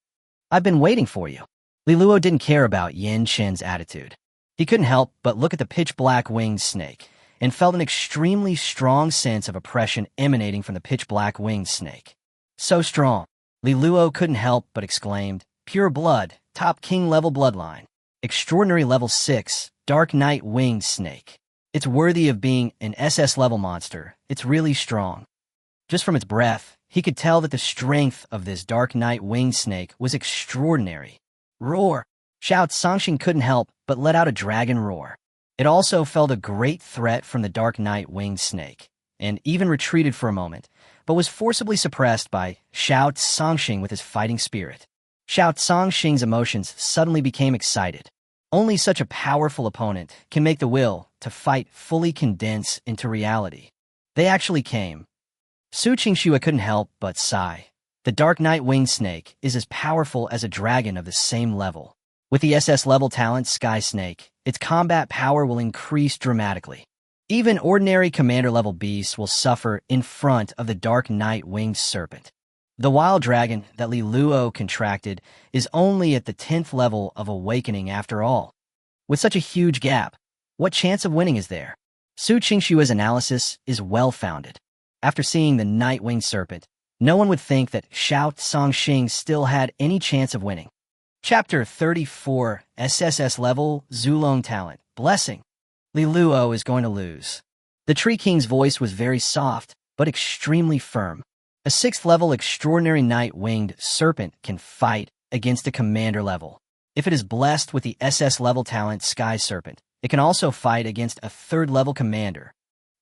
I've been waiting for you. Li Luo didn't care about Yin Shun's attitude. He couldn't help but look at the pitch-black winged snake and felt an extremely strong sense of oppression emanating from the pitch-black winged snake. So strong, Li Luo couldn't help but exclaimed, pure blood, top king-level bloodline, extraordinary level 6, dark knight winged snake. It's worthy of being an SS-level monster. It's really strong. Just from its breath, he could tell that the strength of this dark knight winged snake was extraordinary. Roar! Shout Songxing couldn't help but let out a dragon roar. It also felt a great threat from the dark knight winged snake, and even retreated for a moment, but was forcibly suppressed by Shout Songxing with his fighting spirit. Shout Songxing's emotions suddenly became excited. Only such a powerful opponent can make the will to fight fully condense into reality. They actually came. Ching Shua couldn't help but sigh. The Dark Knight Winged Snake is as powerful as a dragon of the same level. With the SS-level talent Sky Snake, its combat power will increase dramatically. Even ordinary commander-level beasts will suffer in front of the Dark Knight Winged Serpent. The wild dragon that Li Luo contracted is only at the 10th level of awakening after all. With such a huge gap, what chance of winning is there? Chingshu's analysis is well-founded. After seeing the Night-Winged Serpent, no one would think that Shout Songxing still had any chance of winning. Chapter 34, SSS-level, Zulong Talent, Blessing. Li Luo is going to lose. The Tree King's voice was very soft, but extremely firm. A 6th-level extraordinary night-winged serpent can fight against a commander level. If it is blessed with the SS-level talent Sky Serpent, it can also fight against a 3rd-level commander.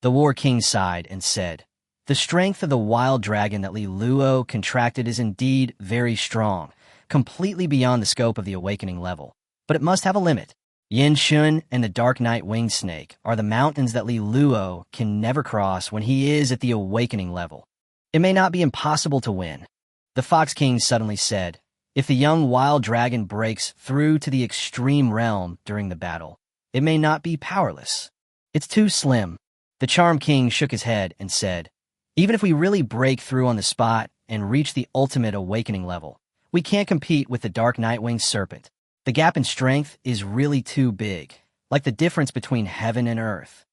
The War King sighed and said, the strength of the wild dragon that Li Luo contracted is indeed very strong, completely beyond the scope of the awakening level. But it must have a limit. Yin Shun and the Dark Knight Winged Snake are the mountains that Li Luo can never cross when he is at the awakening level. It may not be impossible to win. The Fox King suddenly said, if the young wild dragon breaks through to the extreme realm during the battle, it may not be powerless. It's too slim. The Charm King shook his head and said, even if we really break through on the spot and reach the ultimate awakening level, we can't compete with the Dark Nightwing Serpent. The gap in strength is really too big, like the difference between heaven and earth.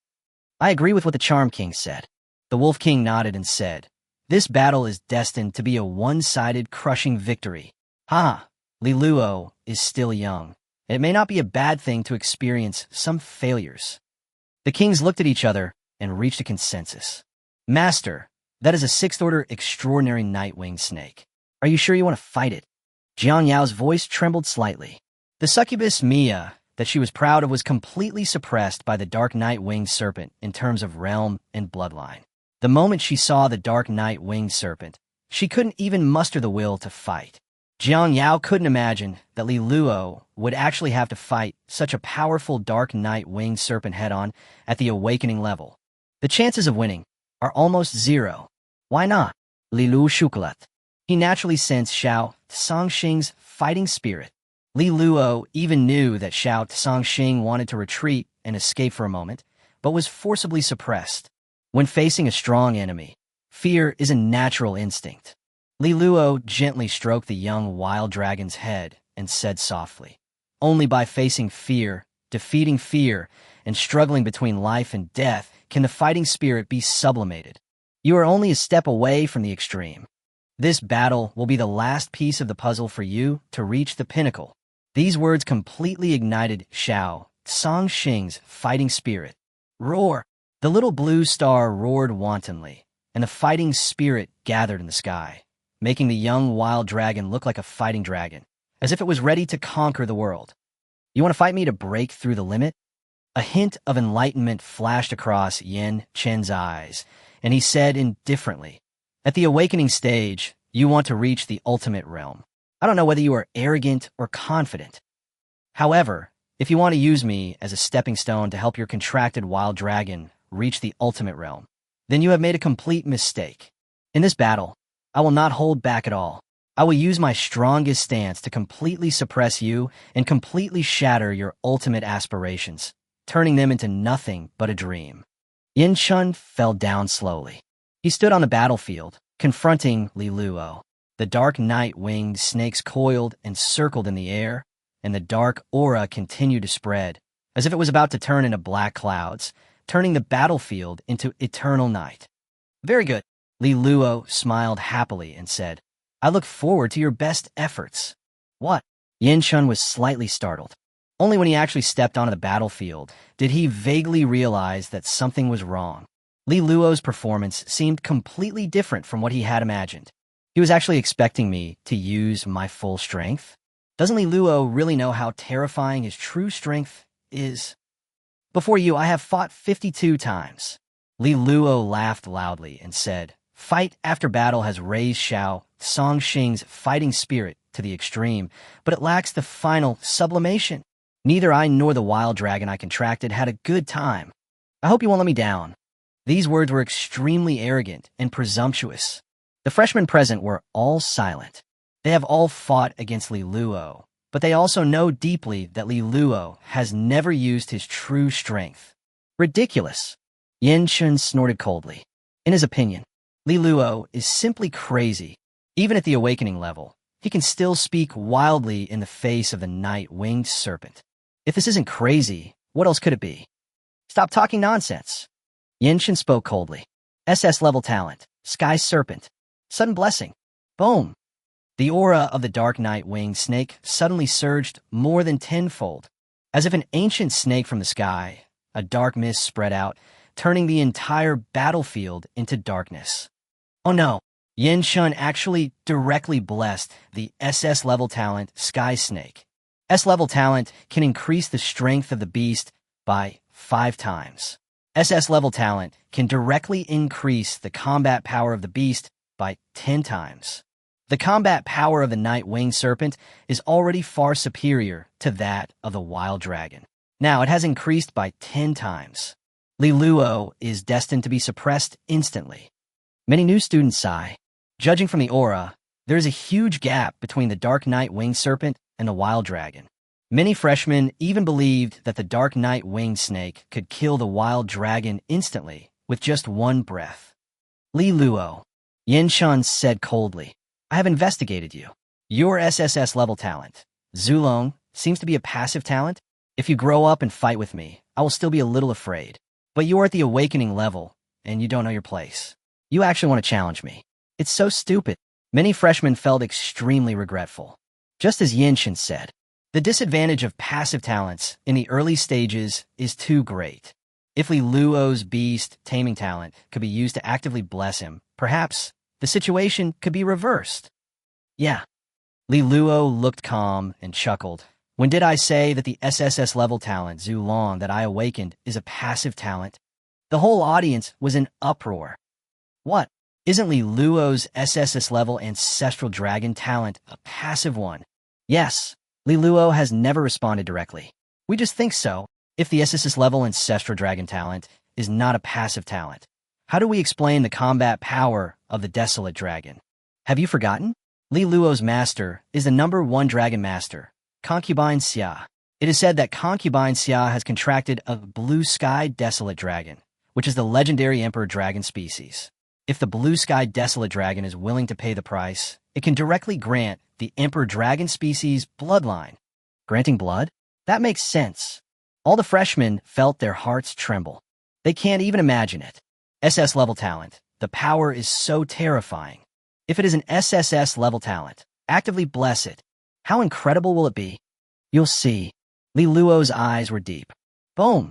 I agree with what the Charm King said. The Wolf King nodded and said, this battle is destined to be a one-sided crushing victory. Ha! Li Luo is still young. It may not be a bad thing to experience some failures. The kings looked at each other and reached a consensus. Master, that is a 6th-order extraordinary night-winged snake. Are you sure you want to fight it? Jang Yao's voice trembled slightly. The succubus Mia that she was proud of was completely suppressed by the dark night-winged serpent in terms of realm and bloodline. The moment she saw the dark night-winged serpent, she couldn't even muster the will to fight. Jang Yao couldn't imagine that Li Luo would actually have to fight such a powerful dark night-winged serpent head-on at the awakening level. The chances of winning are almost zero. Why not? Li Luo Shukalat. He naturally sensed Xiao Tsangxing's fighting spirit. Li Luo even knew that Xiao Tsangxing wanted to retreat and escape for a moment, but was forcibly suppressed. When facing a strong enemy, fear is a natural instinct. Li Luo gently stroked the young wild dragon's head and said softly, "Only by facing fear, defeating fear, and struggling between life and death can the fighting spirit be sublimated. You are only a step away from the extreme. This battle will be the last piece of the puzzle for you to reach the pinnacle." These words completely ignited Xiao Tsangxing's fighting spirit. Roar! The little blue star roared wantonly, and the fighting spirit gathered in the sky, making the young wild dragon look like a fighting dragon, as if it was ready to conquer the world. "You want to fight me to break through the limit?" A hint of enlightenment flashed across Yin Chen's eyes, and he said indifferently, "At the awakening stage, you want to reach the ultimate realm. I don't know whether you are arrogant or confident. However, if you want to use me as a stepping stone to help your contracted wild dragon reach the ultimate realm, then you have made a complete mistake. In this battle, I will not hold back at all. I will use my strongest stance to completely suppress you and completely shatter your ultimate aspirations, turning them into nothing but a dream." Yin Shun fell down slowly. He stood on the battlefield, confronting Li Luo. The dark night-winged snakes coiled and circled in the air, and the dark aura continued to spread, as if it was about to turn into black clouds, turning the battlefield into eternal night. "Very good." Li Luo smiled happily and said, "I look forward to your best efforts." "What?" Yin Shun was slightly startled. Only when he actually stepped onto the battlefield did he vaguely realize that something was wrong. Li Luo's performance seemed completely different from what he had imagined. He was actually expecting me to use my full strength? Doesn't Li Luo really know how terrifying his true strength is? "Before you, I have fought 52 times. Li Luo laughed loudly and said, "Fight after battle has raised Xiao Tsangxing's fighting spirit to the extreme, but it lacks the final sublimation. Neither I nor the wild dragon I contracted had a good time. I hope you won't let me down." These words were extremely arrogant and presumptuous. The freshmen present were all silent. They have all fought against Li Luo, but they also know deeply that Li Luo has never used his true strength. Ridiculous. Yin Shun snorted coldly. In his opinion, Li Luo is simply crazy. Even at the awakening level, he can still speak wildly in the face of the night-winged serpent. If this isn't crazy, what else could it be? "Stop talking nonsense." Yin Shun spoke coldly. SS-level talent, sky serpent, sudden blessing. Boom. The aura of the dark night-winged snake suddenly surged more than tenfold. As if an ancient snake from the sky, a dark mist spread out, turning the entire battlefield into darkness. Oh no, Yin Shun actually directly blessed the SS-level talent Sky Snake. S-level talent can increase the strength of the beast by 5 times. SS-level talent can directly increase the combat power of the beast by 10 times. The combat power of the night-winged serpent is already far superior to that of the wild dragon. Now it has increased by 10 times. Li Luo is destined to be suppressed instantly. Many new students sigh. Judging from the aura, there is a huge gap between the dark night-winged serpent and the wild dragon. Many freshmen even believed that the dark night-winged snake could kill the wild dragon instantly with just one breath. Li Luo, Yin Shun said coldly, "I have investigated you. Your SSS-level talent, Zulong, seems to be a passive talent. If you grow up and fight with me, I will still be a little afraid. But you are at the awakening level, and you don't know your place. You actually want to challenge me. It's so stupid." Many freshmen felt extremely regretful. Just as Yin Shun said, The disadvantage of passive talents in the early stages is too great. If Li Luo's beast taming talent could be used to actively bless him, perhaps the situation could be reversed. Yeah. Li Luo looked calm and chuckled. When did I say that the SSS-level talent, Zulong, that I awakened is a passive talent? The whole audience was in uproar. What? Isn't Li Luo's SSS-level ancestral dragon talent a passive one? Yes. Li Luo has never responded directly. We just think so. If the SSS-level ancestral dragon talent is not a passive talent, how do we explain the combat power of the desolate dragon? Have you forgotten? Li Luo's master is the #1 dragon master, Concubine Sia. It is said that Concubine Sia has contracted a blue sky desolate dragon, which is the legendary emperor dragon species. If the blue sky desolate dragon is willing to pay the price, it can directly grant the emperor dragon species bloodline. Granting blood? That makes sense. All the freshmen felt their hearts tremble. They can't even imagine it. SS-level talent. The power is so terrifying. If it is an SSS-level talent, actively bless it. How incredible will it be? You'll see. Li Luo's eyes were deep. Boom!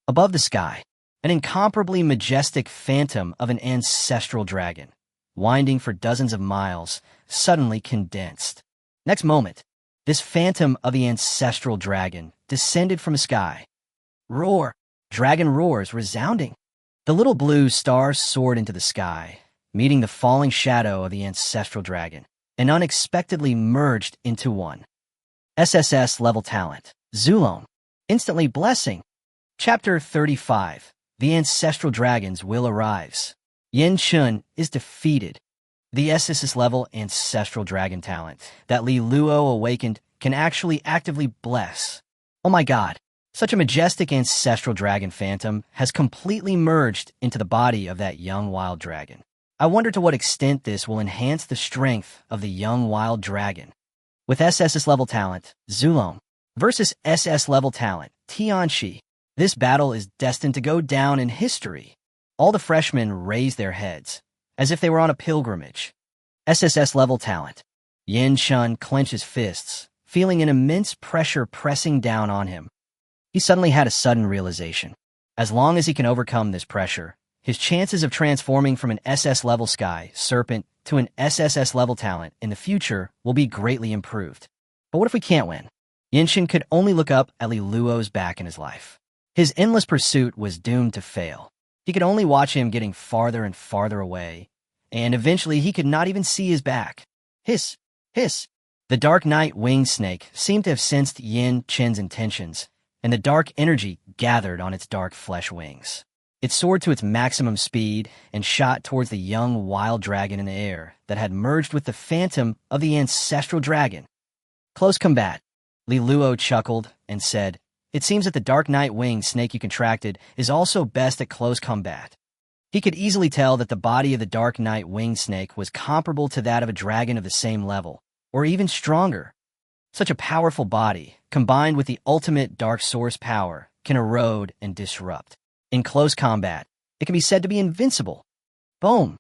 Above the sky, an incomparably majestic phantom of an ancestral dragon, winding for dozens of miles, suddenly condensed. Next moment, this phantom of the ancestral dragon descended from the sky. Roar! Dragon roars resounding. The little blue star soared into the sky, meeting the falling shadow of the ancestral dragon, and unexpectedly merged into one. SSS-level talent, Zulong, instantly blessing. Chapter 35. The ancestral dragon's will arrives. Yin Shun is defeated. The SSS-level ancestral dragon talent that Li Luo awakened can actually actively bless. Oh my god, such a majestic ancestral dragon phantom has completely merged into the body of that young wild dragon. I wonder to what extent this will enhance the strength of the young wild dragon. With SSS-level talent, Zulong, versus SS-level talent, Tianxi, this battle is destined to go down in history. All the freshmen raised their heads, as if they were on a pilgrimage. SSS-level talent. Yin Shun clenched his fists, feeling an immense pressure pressing down on him. He suddenly had a sudden realization. As long as he can overcome this pressure, his chances of transforming from an SS-level sky serpent to an SSS-level talent in the future will be greatly improved. But what if we can't win? Yin Shun could only look up at Li Luo's back in his life. His endless pursuit was doomed to fail. He could only watch him getting farther and farther away, and eventually he could not even see his back. Hiss! Hiss! The dark night winged snake seemed to have sensed Yin Shun's intentions, and the dark energy gathered on its dark flesh wings. It soared to its maximum speed and shot towards the young wild dragon in the air that had merged with the phantom of the ancestral dragon. Close combat. Li Luo chuckled and said, "It seems that the dark night winged snake you contracted is also best at close combat." He could easily tell that the body of the dark night winged snake was comparable to that of a dragon of the same level, or even stronger. Such a powerful body, combined with the ultimate dark source power, can erode and disrupt. In close combat, it can be said to be invincible. Boom!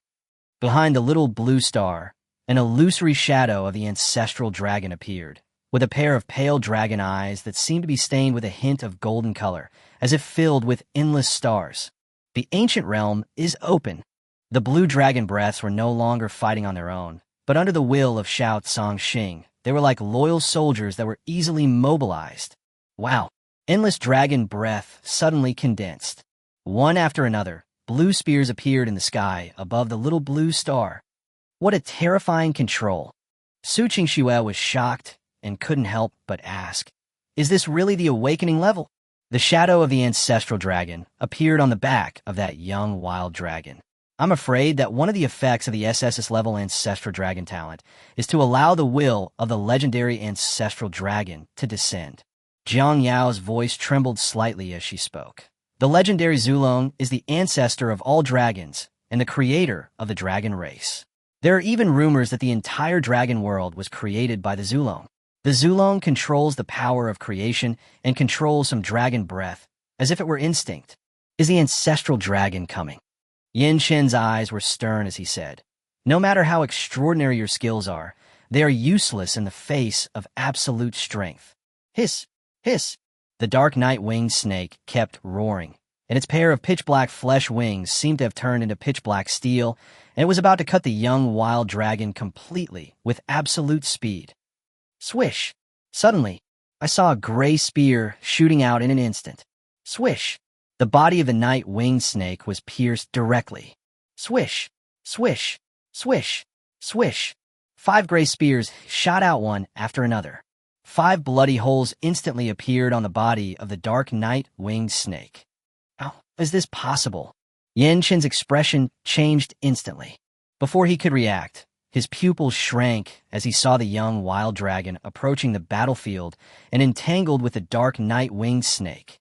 Behind the little blue star, an illusory shadow of the ancestral dragon appeared, with a pair of pale dragon eyes that seemed to be stained with a hint of golden color, as if filled with endless stars. The ancient realm is open. The blue dragon breaths were no longer fighting on their own, but under the will of Shao Tsang Xing, they were like loyal soldiers that were easily mobilized. Wow! Endless dragon breath suddenly condensed. One after another, blue spears appeared in the sky above the little blue star. What a terrifying control! Ching Shua was shocked and couldn't help but ask, "Is this really the awakening level?" The shadow of the ancestral dragon appeared on the back of that young wild dragon. I'm afraid that one of the effects of the SSS-level ancestral dragon talent is to allow the will of the legendary ancestral dragon to descend. Jang Yao's voice trembled slightly as she spoke. The legendary Zulong is the ancestor of all dragons and the creator of the dragon race. There are even rumors that the entire dragon world was created by the Zulong. The Zulong controls the power of creation and controls some dragon breath, as if it were instinct. Is the ancestral dragon coming? Yin Shun's eyes were stern as he said, "No matter how extraordinary your skills are, they are useless in the face of absolute strength. Hiss! Hiss! The dark night-winged snake kept roaring, and its pair of pitch-black flesh wings seemed to have turned into pitch-black steel, and it was about to cut the young wild dragon completely with absolute speed. Swish! Suddenly, I saw a gray spear shooting out in an instant. Swish! The body of the night-winged snake was pierced directly. Swish! Swish! Swish! Swish! 5 gray spears shot out one after another. 5 bloody holes instantly appeared on the body of the dark night-winged snake. How is this possible? Yin Shun's expression changed instantly. Before he could react, his pupils shrank as he saw the young wild dragon approaching the battlefield and entangled with the dark night-winged snake.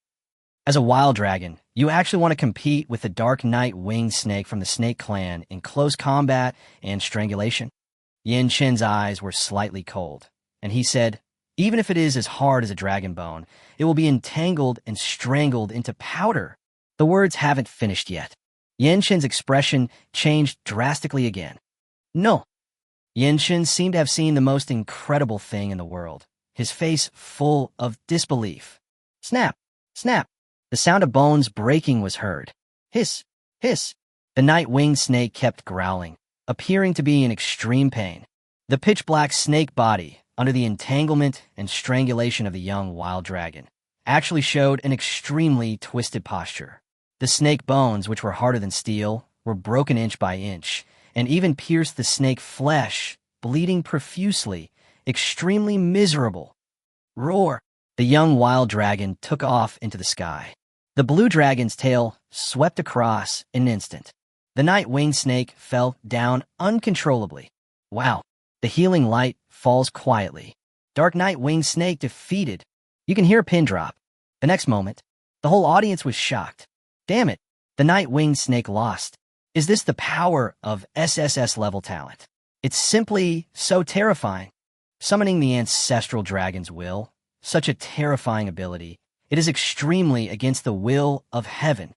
As a wild dragon, you actually want to compete with the dark night-winged snake from the Snake Clan in close combat and strangulation? Yin Shun's eyes were slightly cold, and he said, "Even if it is as hard as a dragon bone, it will be entangled and strangled into powder." The words haven't finished yet. Yin Shun's expression changed drastically again. No. Yin Shun seemed to have seen the most incredible thing in the world, his face full of disbelief. Snap! Snap! The sound of bones breaking was heard. Hiss! Hiss! The night-winged snake kept growling, appearing to be in extreme pain. The pitch-black snake body, under the entanglement and strangulation of the young wild dragon, actually showed an extremely twisted posture. The snake bones, which were harder than steel, were broken inch by inch, and even pierced the snake flesh, bleeding profusely, extremely miserable. Roar! The young wild dragon took off into the sky. The blue dragon's tail swept across in an instant. The night-winged snake fell down uncontrollably. Wow, the healing light falls quietly. Dark night-winged snake defeated. You can hear a pin drop. The next moment, the whole audience was shocked. Damn it, the night-winged snake lost. Is this the power of SSS-level talent? It's simply so terrifying. Summoning the ancestral dragon's will, such a terrifying ability, it is extremely against the will of heaven.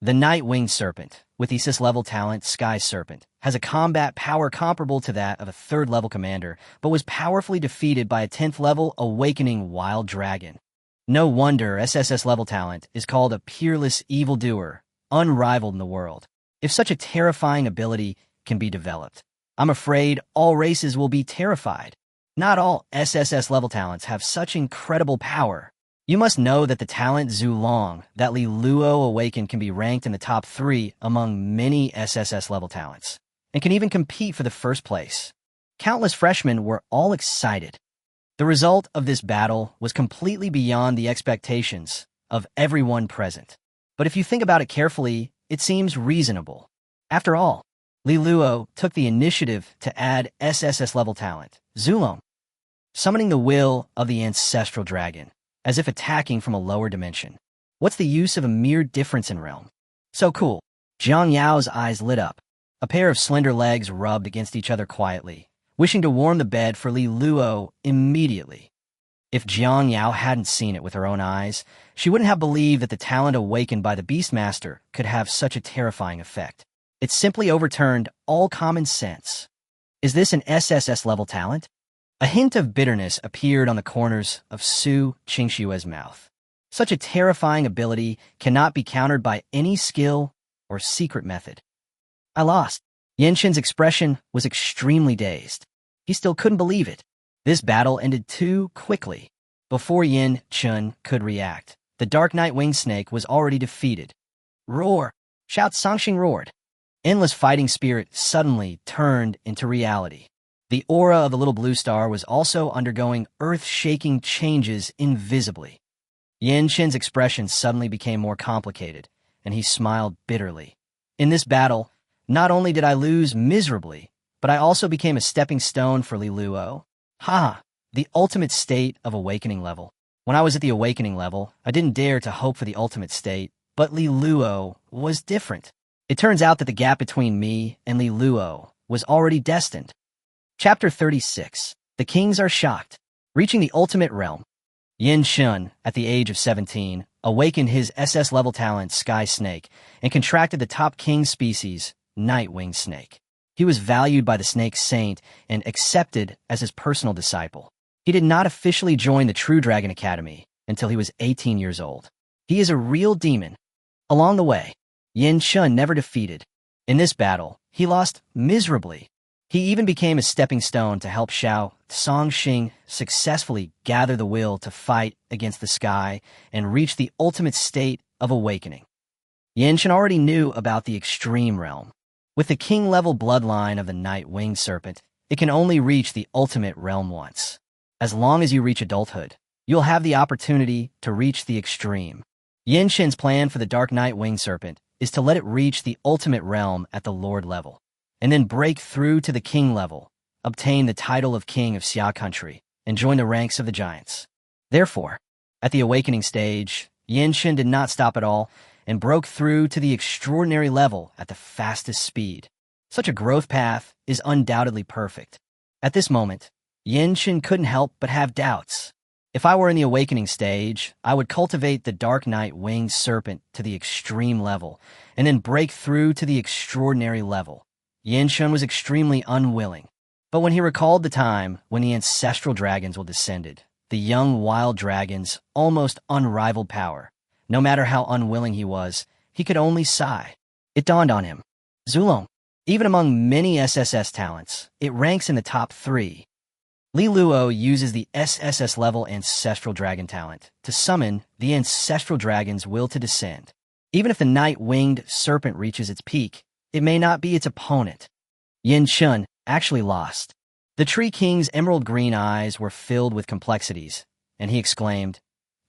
The night-winged serpent, with SS-level talent Sky Serpent, has a combat power comparable to that of a 3rd-level commander, but was powerfully defeated by a 10th-level awakening wild dragon. No wonder SSS-level talent is called a peerless evildoer, unrivaled in the world. If such a terrifying ability can be developed, I'm afraid all races will be terrified. Not all SSS-level talents have such incredible power. You must know that the talent Zulong that Li Luo awakened can be ranked in the top 3 among many SSS-level talents, and can even compete for the first place. Countless freshmen were all excited. The result of this battle was completely beyond the expectations of everyone present. But if you think about it carefully, it seems reasonable. After all, Li Luo took the initiative to add SSS-level talent, Zulong, summoning the will of the ancestral dragon, as if attacking from a lower dimension. What's the use of a mere difference in realm? So cool. Jang Yao's eyes lit up. A pair of slender legs rubbed against each other quietly, wishing to warm the bed for Li Luo immediately. If Jang Yao hadn't seen it with her own eyes, she wouldn't have believed that the talent awakened by the Beastmaster could have such a terrifying effect. It simply overturned all common sense. Is this an SSS-level talent? A hint of bitterness appeared on the corners of Ching Shua's mouth. Such a terrifying ability cannot be countered by any skill or secret method. I lost. Yin Shun's expression was extremely dazed. He still couldn't believe it. This battle ended too quickly. Before Yin Shun could react, the Dark Night-winged snake was already defeated. Roar! Shout Songxing roared. Endless fighting spirit suddenly turned into reality. The aura of the little blue star was also undergoing earth-shaking changes invisibly. Yin Shun's expression suddenly became more complicated, and he smiled bitterly. In this battle, not only did I lose miserably, but I also became a stepping stone for Li Luo. The ultimate state of awakening level. When I was at the awakening level, I didn't dare to hope for the ultimate state, but Li Luo was different. It turns out that the gap between me and Li Luo was already destined. Chapter 36. The Kings Are Shocked. Reaching the ultimate realm. Yin Shun, at the age of 17, awakened his SS-level talent Sky Snake and contracted the top king species, Night-winged Snake. He was valued by the Snake Saint and accepted as his personal disciple. He did not officially join the True Dragon Academy until he was 18 years old. He is a real demon. Along the way, Yin Shun never defeated. In this battle, he lost miserably. He even became a stepping stone to help Xiao Songxing successfully gather the will to fight against the sky and reach the ultimate state of awakening. Yin Shun already knew about the extreme realm. With the king-level bloodline of the night-winged serpent, it can only reach the ultimate realm once. As long as you reach adulthood, you'll have the opportunity to reach the extreme. Yin Shun's plan for the Dark Night-winged serpent is to let it reach the ultimate realm at the Lord level, and then break through to the king level, obtain the title of King of Xia country, and join the ranks of the giants. Therefore, at the awakening stage, Yin Shun did not stop at all and broke through to the extraordinary level at the fastest speed. Such a growth path is undoubtedly perfect. At this moment, Yin Shun couldn't help but have doubts. If I were in the awakening stage, I would cultivate the Dark Night-winged serpent to the extreme level, and then break through to the extraordinary level. Yin Shun was extremely unwilling. But when he recalled the time when the ancestral dragons will descended, the young wild dragon's almost unrivaled power, no matter how unwilling he was, he could only sigh. It dawned on him. Zulong, even among many SSS talents, it ranks in the top 3. Li Luo uses the SSS-level ancestral dragon talent to summon the ancestral dragon's will to descend. Even if the night-winged serpent reaches its peak, it may not be its opponent. Yin Shun actually lost. The Tree King's emerald green eyes were filled with complexities, and he exclaimed,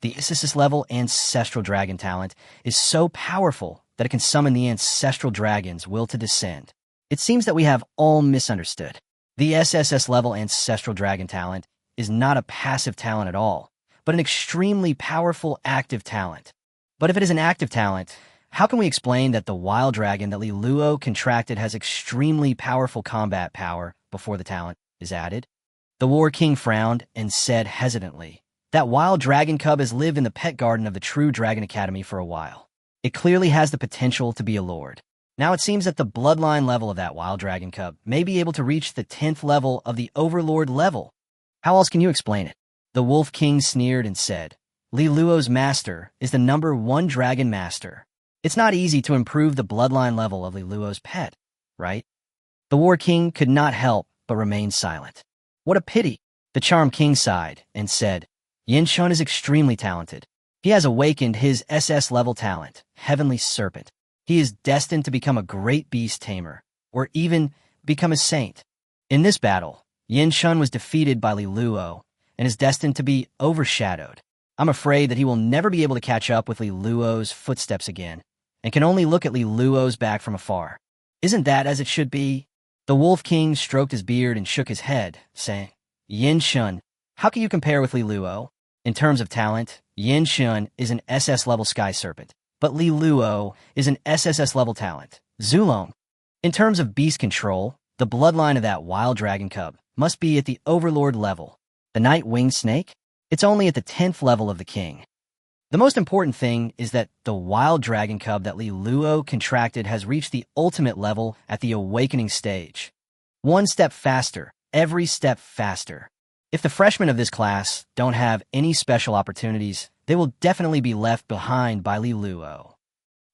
"The SSS-level ancestral dragon talent is so powerful that it can summon the ancestral dragon's will to descend. It seems that we have all misunderstood. The SSS-level ancestral dragon talent is not a passive talent at all, but an extremely powerful active talent. But if it is an active talent, how can we explain that the wild dragon that Li Luo contracted has extremely powerful combat power before the talent is added?" The War King frowned and said hesitantly, "That wild dragon cub has lived in the pet garden of the True Dragon Academy for a while. It clearly has the potential to be a lord. Now it seems that the bloodline level of that wild dragon cub may be able to reach the 10th level of the overlord level. How else can you explain it?" The Wolf King sneered and said, "Li Luo's master is the #1 dragon master. It's not easy to improve the bloodline level of Li Luo's pet, right?" The War King could not help but remain silent. "What a pity." The Charm King sighed and said, "Yin Shun is extremely talented. He has awakened his SS-level talent, Heavenly Serpent. He is destined to become a great beast tamer, or even become a saint. In this battle, Yin Shun was defeated by Li Luo and is destined to be overshadowed. I'm afraid that he will never be able to catch up with Li Luo's footsteps again, and can only look at Li Luo's back from afar. Isn't that as it should be?" The Wolf King stroked his beard and shook his head, saying, "Yin Shun, how can you compare with Li Luo? In terms of talent, Yin Shun is an SS-level Sky Serpent, but Li Luo is an SSS-level talent, Zulong. In terms of beast control, the bloodline of that wild dragon cub must be at the overlord level. The night-winged snake? It's only at the 10th level of the king. The most important thing is that the wild dragon cub that Li Luo contracted has reached the ultimate level at the awakening stage. One step faster, every step faster. If the freshmen of this class don't have any special opportunities, they will definitely be left behind by Li Luo.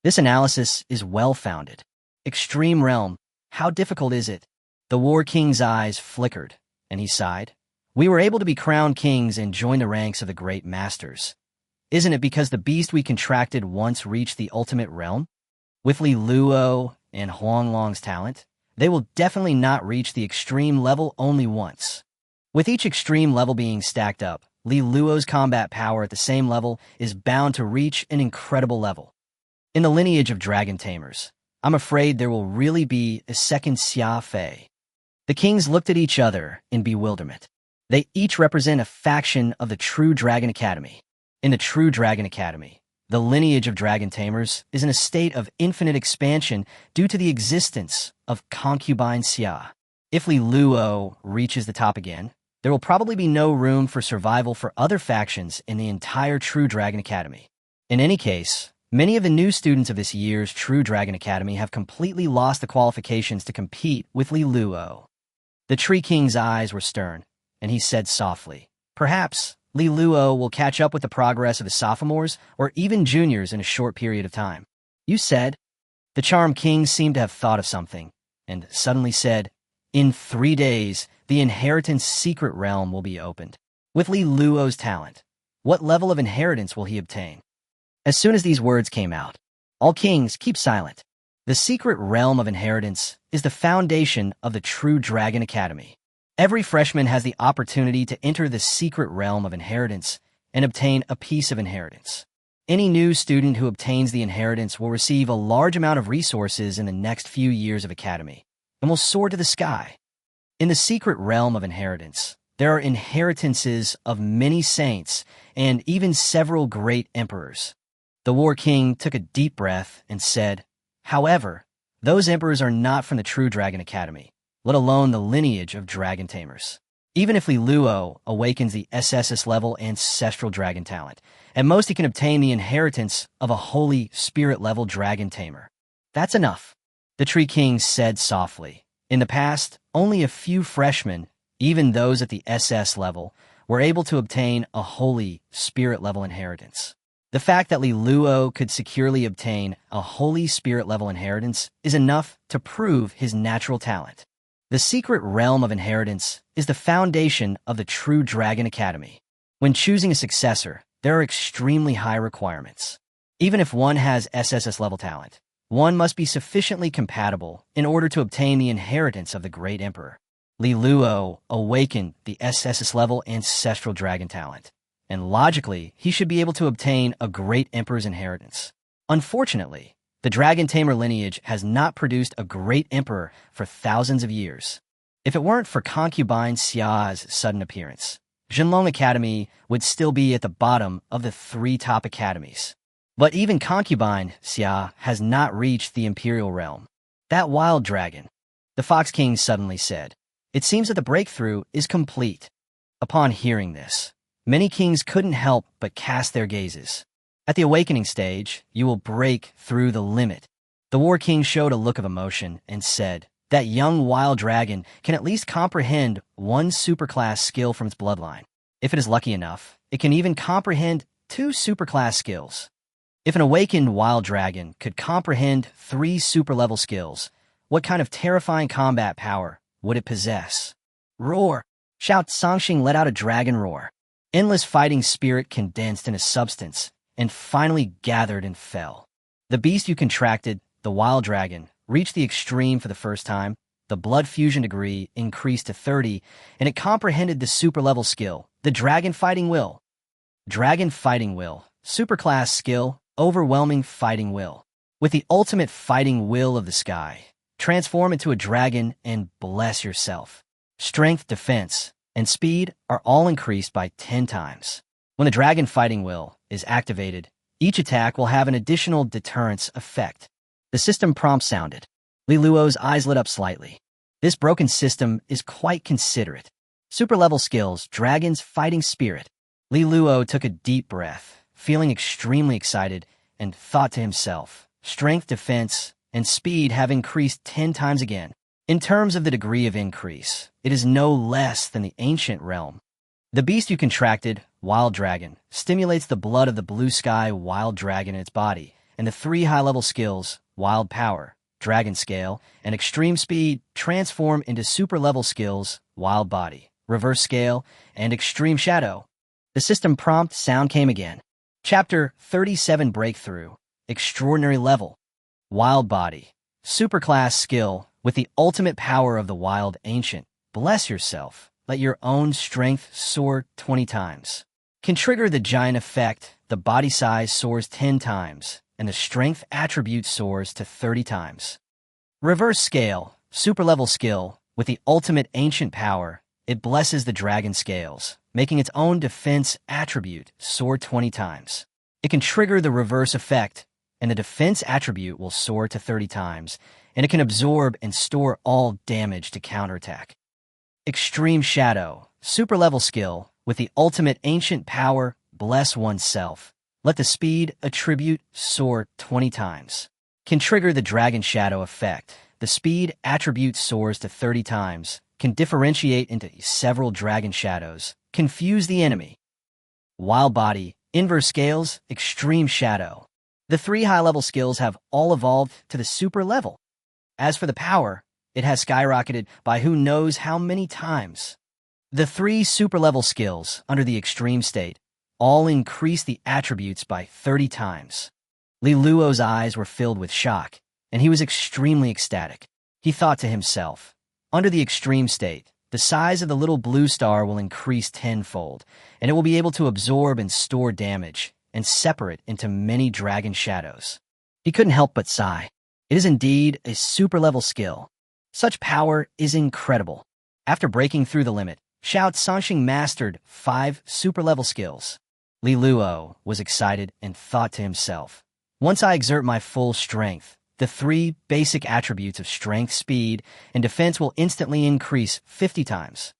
This analysis is well-founded. Extreme realm, how difficult is it?" The War King's eyes flickered, and he sighed. "We were able to be crowned kings and join the ranks of the great masters. Isn't it because the beast we contracted once reached the ultimate realm? With Li Luo and Huanglong's talent, they will definitely not reach the extreme level only once. With each extreme level being stacked up, Li Luo's combat power at the same level is bound to reach an incredible level. In the lineage of dragon tamers, I'm afraid there will really be a second Xia Fei." The kings looked at each other in bewilderment. They each represent a faction of the True Dragon Academy. In the True Dragon Academy, the lineage of dragon tamers is in a state of infinite expansion due to the existence of Concubine Sia. If Li Luo reaches the top again, there will probably be no room for survival for other factions in the entire True Dragon Academy. In any case, many of the new students of this year's True Dragon Academy have completely lost the qualifications to compete with Li Luo. The Tree King's eyes were stern, and he said softly, Perhaps Li Luo will catch up with the progress of his sophomores or even juniors in a short period of time. You said? The Charm King seemed to have thought of something, and suddenly said, in 3 days, the inheritance secret realm will be opened. With Li Luo's talent, what level of inheritance will he obtain? As soon as these words came out, all kings keep silent. The secret realm of inheritance is the foundation of the true Dragon Academy. Every freshman has the opportunity to enter the secret realm of inheritance and obtain a piece of inheritance. Any new student who obtains the inheritance will receive a large amount of resources in the next few years of academy and will soar to the sky. In the secret realm of inheritance, there are inheritances of many saints and even several great emperors. The War King took a deep breath and said, however, those emperors are not from the true Dragon Academy, let alone the lineage of dragon tamers. Even if Li Luo awakens the SSS-level ancestral dragon talent, at most he can obtain the inheritance of a holy spirit-level dragon tamer. That's enough, the Tree King said softly. In the past, only a few freshmen, even those at the SS level, were able to obtain a holy spirit-level inheritance. The fact that Li Luo could securely obtain a holy spirit-level inheritance is enough to prove his natural talent. The secret realm of inheritance is the foundation of the true Dragon Academy. When choosing a successor, there are extremely high requirements. Even if one has SSS-level talent, one must be sufficiently compatible in order to obtain the inheritance of the great emperor. Li Luo awakened the SSS-level ancestral dragon talent, and logically, he should be able to obtain a great emperor's inheritance. Unfortunately, the dragon tamer lineage has not produced a great emperor for thousands of years. If it weren't for Concubine Sia's sudden appearance, Zhenlong Academy would still be at the bottom of the 3 top academies. But even Concubine Sia has not reached the imperial realm. That wild dragon, the Fox King suddenly said. It seems that the breakthrough is complete. Upon hearing this, many kings couldn't help but cast their gazes. At the awakening stage, you will break through the limit. The War King showed a look of emotion and said, that young wild dragon can at least comprehend 1 superclass skill from its bloodline. If it is lucky enough, it can even comprehend 2 superclass skills. If an awakened wild dragon could comprehend 3 super-level skills, what kind of terrifying combat power would it possess? Roar! Shout! Songxing let out a dragon roar. Endless fighting spirit condensed in a substance and finally gathered and fell. The beast you contracted, the wild dragon, reached the extreme for the first time. The blood fusion degree increased to 30, and it comprehended the super-level skill, the Dragon Fighting Will. Dragon Fighting Will, superclass skill, overwhelming fighting will. With the ultimate fighting will of the sky, transform into a dragon and bless yourself. Strength, defense, and speed are all increased by 10 times. When the Dragon Fighting Will is activated, each attack will have an additional deterrence effect. The system prompt sounded. Li Luo's eyes lit up slightly. This broken system is quite considerate. Super-level skills, Dragon's Fighting Spirit. Li Luo took a deep breath, feeling extremely excited, and thought to himself, strength, defense, and speed have increased 10 times again. In terms of the degree of increase, it is no less than the ancient realm. The beast you contracted, Wild Dragon, stimulates the blood of the blue sky Wild Dragon in its body, and the 3 high-level skills, Wild Power, Dragon Scale, and Extreme Speed, transform into super-level skills, Wild Body, Reverse Scale, and Extreme Shadow. The system prompt sound came again. Chapter 37 Breakthrough, Extraordinary Level, Wild Body, Superclass Skill, with the ultimate power of the Wild Ancient. Bless yourself. Let your own strength soar 20 times. Can trigger the giant effect, the body size soars 10 times, and the strength attribute soars to 30 times. Reverse Scale, super-level skill, with the ultimate ancient power, it blesses the dragon scales, making its own defense attribute soar 20 times. It can trigger the reverse effect, and the defense attribute will soar to 30 times, and it can absorb and store all damage to counterattack. Extreme Shadow, super-level skill, with the ultimate ancient power, bless oneself. Let the speed attribute soar 20 times. Can trigger the Dragon Shadow effect. The speed attribute soars to 30 times. Can differentiate into several dragon shadows, confuse the enemy. Wild body, inverse scales, extreme shadow. The 3 high-level skills have all evolved to the super level. As for the power, it has skyrocketed by who knows how many times. The 3 super-level skills, under the extreme state, all increase the attributes by 30 times. Li Luo's eyes were filled with shock, and he was extremely ecstatic. He thought to himself, under the extreme state, the size of the little blue star will increase tenfold, and it will be able to absorb and store damage, and separate into many dragon shadows. He couldn't help but sigh. It is indeed a super-level skill. Such power is incredible. After breaking through the limit, Xiao Sangxing mastered 5 super-level skills. Li Luo was excited and thought to himself, once I exert my full strength, the 3 basic attributes of strength, speed, and defense will instantly increase 50 times.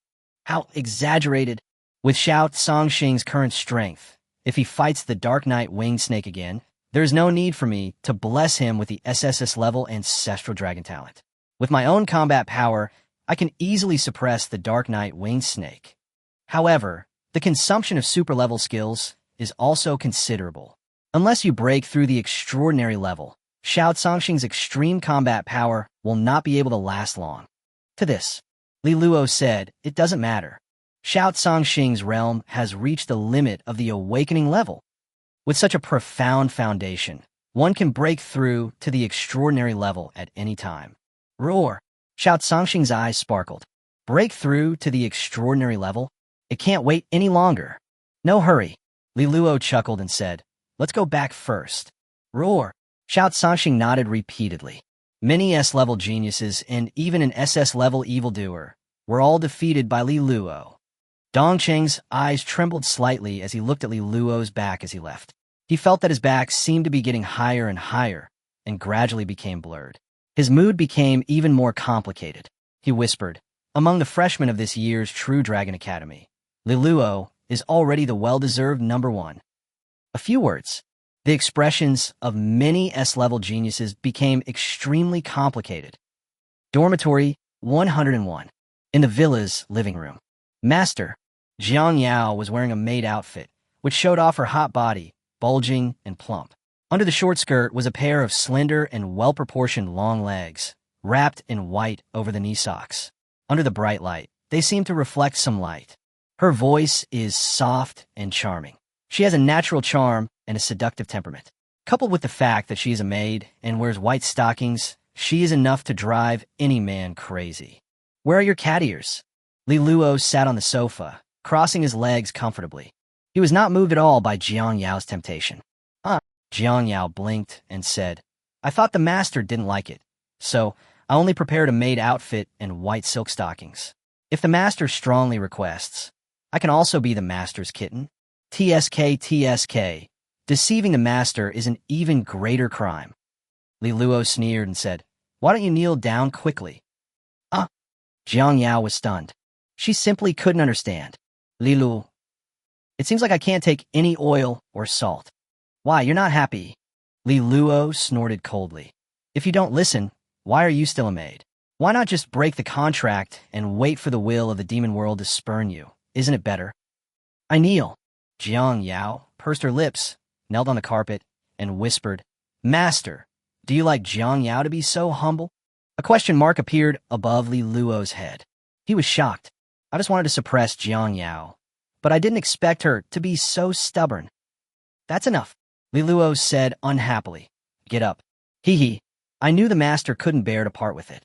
How exaggerated! With Xiao Sangxing's current strength, if he fights the Dark Knight Winged Snake again, there is no need for me to bless him with the SSS-level Ancestral Dragon talent. With my own combat power, I can easily suppress the Dark Knight Winged Snake. However, the consumption of super-level skills is also considerable. Unless you break through the extraordinary level, Xiao Sangxing's extreme combat power will not be able to last long. To this, Li Luo said, it doesn't matter. Xiao Sangxing's realm has reached the limit of the awakening level. With such a profound foundation, one can break through to the extraordinary level at any time. Roar! Xiao Sangxing's eyes sparkled. Break through to the extraordinary level? It can't wait any longer. No hurry. Li Luo chuckled and said, let's go back first. Roar! Xiao Sangxing nodded repeatedly. Many S-level geniuses and even an SS-level evildoer were all defeated by Li Luo. Dongcheng's eyes trembled slightly as he looked at Li Luo's back as he left. He felt that his back seemed to be getting higher and higher, and gradually became blurred. His mood became even more complicated. He whispered, among the freshmen of this year's True Dragon Academy, Li Luo is already the well-deserved #1. A few words. The expressions of many S-level geniuses became extremely complicated. Dormitory 101. In the villa's living room. Master, Jang Yao was wearing a maid outfit, which showed off her hot body, bulging and plump. Under the short skirt was a pair of slender and well-proportioned long legs, wrapped in white over the knee socks. Under the bright light, they seemed to reflect some light. Her voice is soft and charming. She has a natural charm and a seductive temperament. Coupled with the fact that she is a maid and wears white stockings, she is enough to drive any man crazy. Where are your cat ears? Li Luo sat on the sofa, crossing his legs comfortably. He was not moved at all by Jiang Yao's temptation. Jiang Yao blinked and said, I thought the master didn't like it, so I only prepared a maid outfit and white silk stockings. If the master strongly requests, I can also be the master's kitten. TSK. Deceiving the master is an even greater crime. Li Luo sneered and said, why don't you kneel down quickly? Jiang Yao was stunned. She simply couldn't understand. Li Luo, it seems like I can't take any oil or salt. Why, you're not happy? Li Luo snorted coldly. If you don't listen, why are you still a maid? Why not just break the contract and wait for the will of the demon world to spurn you? Isn't it better? I kneel. Jiang Yao pursed her lips, knelt on the carpet, and whispered, Master, do you like Jiang Yao to be so humble? A question mark appeared above Li Luo's head. He was shocked. I just wanted to suppress Jiang Yao, but I didn't expect her to be so stubborn. That's enough, Li Luo said unhappily. Get up. Hee. I knew the master couldn't bear to part with it.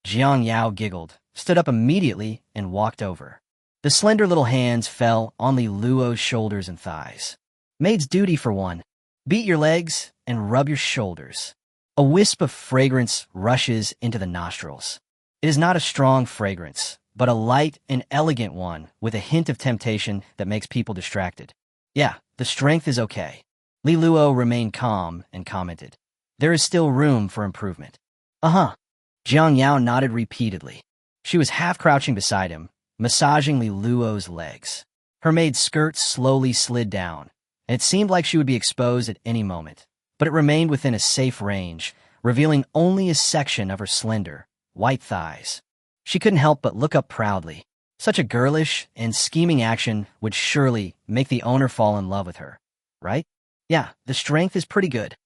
Jiang Yao giggled, stood up immediately, and walked over. The slender little hands fell on Li Luo's shoulders and thighs. Maid's duty for one. Beat your legs and rub your shoulders. A wisp of fragrance rushes into the nostrils. It is not a strong fragrance, but a light and elegant one with a hint of temptation that makes people distracted. Yeah, the strength is okay. Li Luo remained calm and commented, there is still room for improvement. Jiang Yao nodded repeatedly. She was half-crouching beside him, massaging Li Luo's legs. Her maid's skirt slowly slid down, and it seemed like she would be exposed at any moment, but it remained within a safe range, revealing only a section of her slender, white thighs. She couldn't help but look up proudly. Such a girlish and scheming action would surely make the owner fall in love with her, right? Yeah, the strength is pretty good.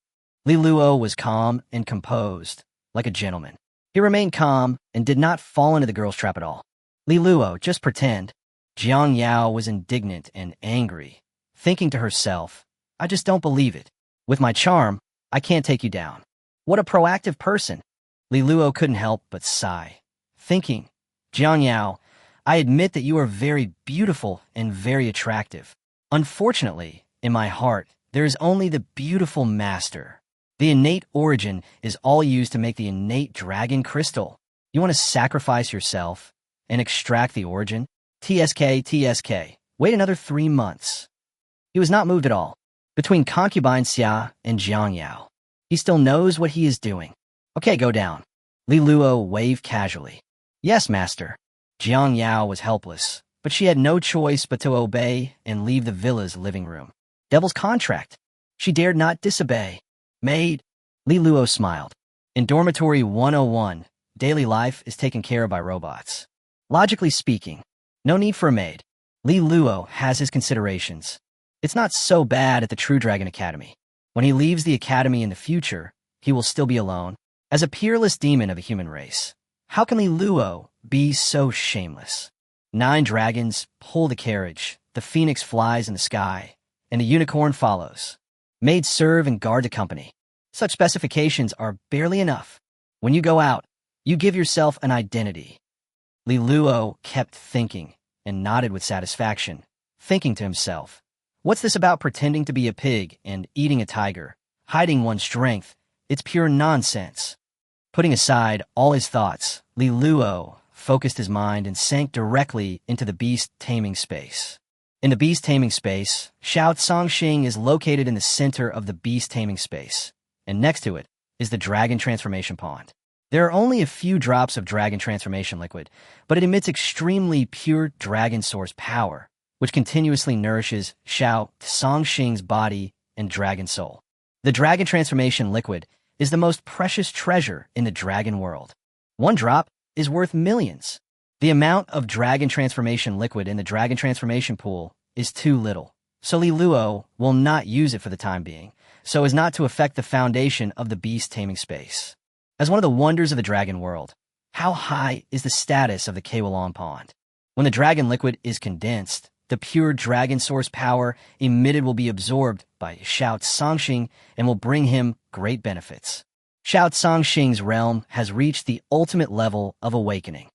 Li Luo was calm and composed, like a gentleman. He remained calm and did not fall into the girl's trap at all. Li Luo, just pretend. Jang Yao was indignant and angry, thinking to herself, I just don't believe it. With my charm, I can't take you down. What a proactive person. Li Luo couldn't help but sigh, thinking, Jang Yao, I admit that you are very beautiful and very attractive. Unfortunately, in my heart, there is only the beautiful master. The innate origin is all used to make the innate dragon crystal. You want to sacrifice yourself and extract the origin? TSK. Wait another 3 months. He was not moved at all. Between Concubine Sia and Jang Yao, he still knows what he is doing. Okay, go down. Li Luo waved casually. Yes, master. Jang Yao was helpless, but she had no choice but to obey and leave the villa's living room. Devil's contract. She dared not disobey. Maid. Li Luo smiled. In Dormitory 101, daily life is taken care of by robots. Logically speaking, no need for a maid. Li Luo has his considerations. It's not so bad at the True Dragon Academy. When he leaves the academy in the future, he will still be alone, as a peerless demon of a human race. How can Li Luo be so shameless? 9 dragons pull the carriage, the phoenix flies in the sky, and the unicorn follows. Maids serve and guard the company. Such specifications are barely enough. When you go out, you give yourself an identity. Li Luo kept thinking and nodded with satisfaction, thinking to himself, what's this about pretending to be a pig and eating a tiger, hiding one's strength? It's pure nonsense. Putting aside all his thoughts, Li Luo focused his mind and sank directly into the beast taming space. In the beast taming space, Shao Tsangxing is located in the center of the beast taming space, and next to it is the dragon transformation pond. There are only a few drops of dragon transformation liquid, but it emits extremely pure dragon source power, which continuously nourishes Shao Tsangxing's body and dragon soul. The dragon transformation liquid is the most precious treasure in the dragon world. 1 drop is worth millions. The amount of dragon transformation liquid in the dragon transformation pool is too little, so Li Luo will not use it for the time being, so as not to affect the foundation of the beast taming space. As one of the wonders of the dragon world, how high is the status of the Kewalong pond? When the dragon liquid is condensed, the pure dragon source power emitted will be absorbed by Shao Tsangxing and will bring him great benefits. Shao Tsangxing's realm has reached the ultimate level of awakening.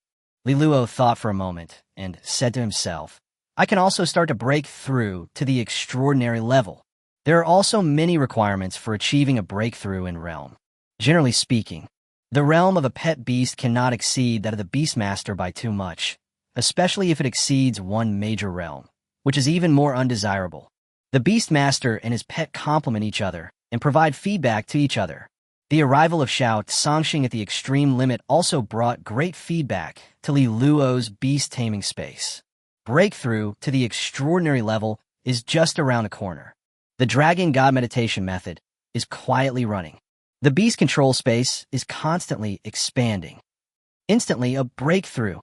Li Luo thought for a moment and said to himself, I can also start to break through to the extraordinary level. There are also many requirements for achieving a breakthrough in realm. Generally speaking, the realm of a pet beast cannot exceed that of the Beastmaster by too much, especially if it exceeds 1 major realm, which is even more undesirable. The Beastmaster and his pet complement each other and provide feedback to each other. The arrival of Shao Tsangxing at the extreme limit also brought great feedback to Li Luo's beast taming space. Breakthrough to the extraordinary level is just around the corner. The Dragon God meditation method is quietly running. The beast control space is constantly expanding. Instantly, a breakthrough.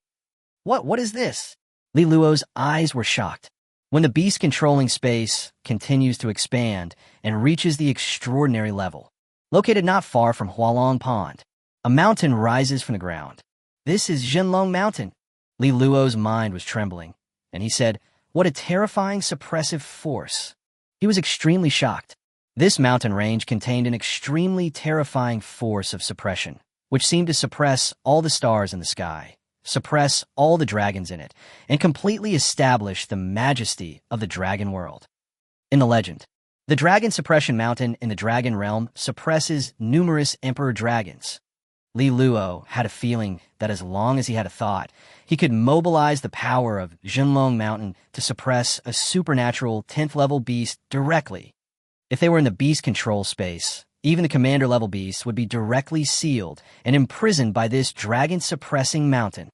What is this? Li Luo's eyes were shocked. When the beast controlling space continues to expand and reaches the extraordinary level, located not far from Hualong Pond, a mountain rises from the ground. This is Zhenlong Mountain. Li Luo's mind was trembling, and he said, what a terrifying suppressive force. He was extremely shocked. This mountain range contained an extremely terrifying force of suppression, which seemed to suppress all the stars in the sky, suppress all the dragons in it, and completely establish the majesty of the dragon world. In the legend, the Dragon Suppression Mountain in the Dragon Realm suppresses numerous emperor dragons. Li Luo had a feeling that as long as he had a thought, he could mobilize the power of Zhenlong Mountain to suppress a supernatural 10th level beast directly. If they were in the beast control space, even the commander level beasts would be directly sealed and imprisoned by this dragon suppressing mountain.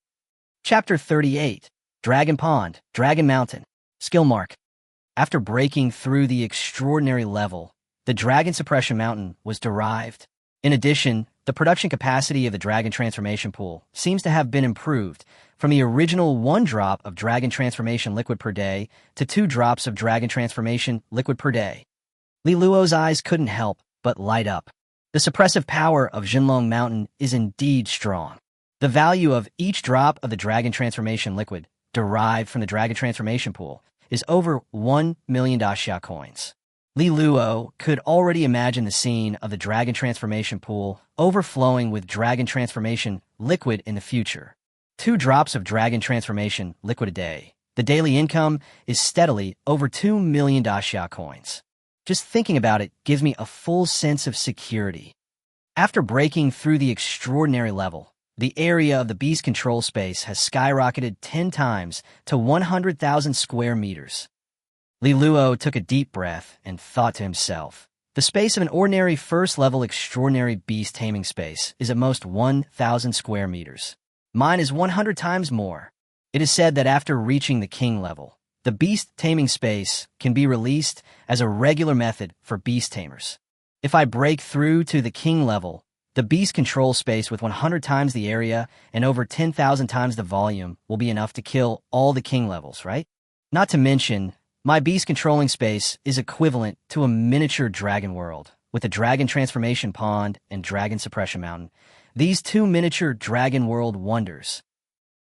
Chapter 38, Dragon Pond, Dragon Mountain. Skill mark. After breaking through the extraordinary level, the Dragon Suppression Mountain was derived. In addition, the production capacity of the Dragon Transformation Pool seems to have been improved, from the original 1 drop of Dragon Transformation liquid per day to 2 drops of Dragon Transformation liquid per day. Li Luo's eyes couldn't help but light up. The suppressive power of Jinlong Mountain is indeed strong. The value of each drop of the Dragon Transformation liquid, derived from the Dragon Transformation pool, is over 1 million Daxia coins. Li Luo could already imagine the scene of the Dragon Transformation pool overflowing with Dragon Transformation liquid in the future. 2 drops of Dragon Transformation liquid a day. The daily income is steadily over 2 million Daxia coins. Just thinking about it gives me a full sense of security. After breaking through the extraordinary level, the area of the beast control space has skyrocketed 10 times to 100,000 square meters. Li Luo took a deep breath and thought to himself, the space of an ordinary first-level extraordinary beast taming space is at most 1,000 square meters. Mine is 100 times more. It is said that after reaching the king level, the beast taming space can be released as a regular method for beast tamers. If I break through to the king level, the beast control space with 100 times the area and over 10,000 times the volume will be enough to kill all the king levels, right? Not to mention, my beast controlling space is equivalent to a miniature dragon world, with a dragon transformation pond and dragon suppression mountain. These 2 miniature dragon world wonders.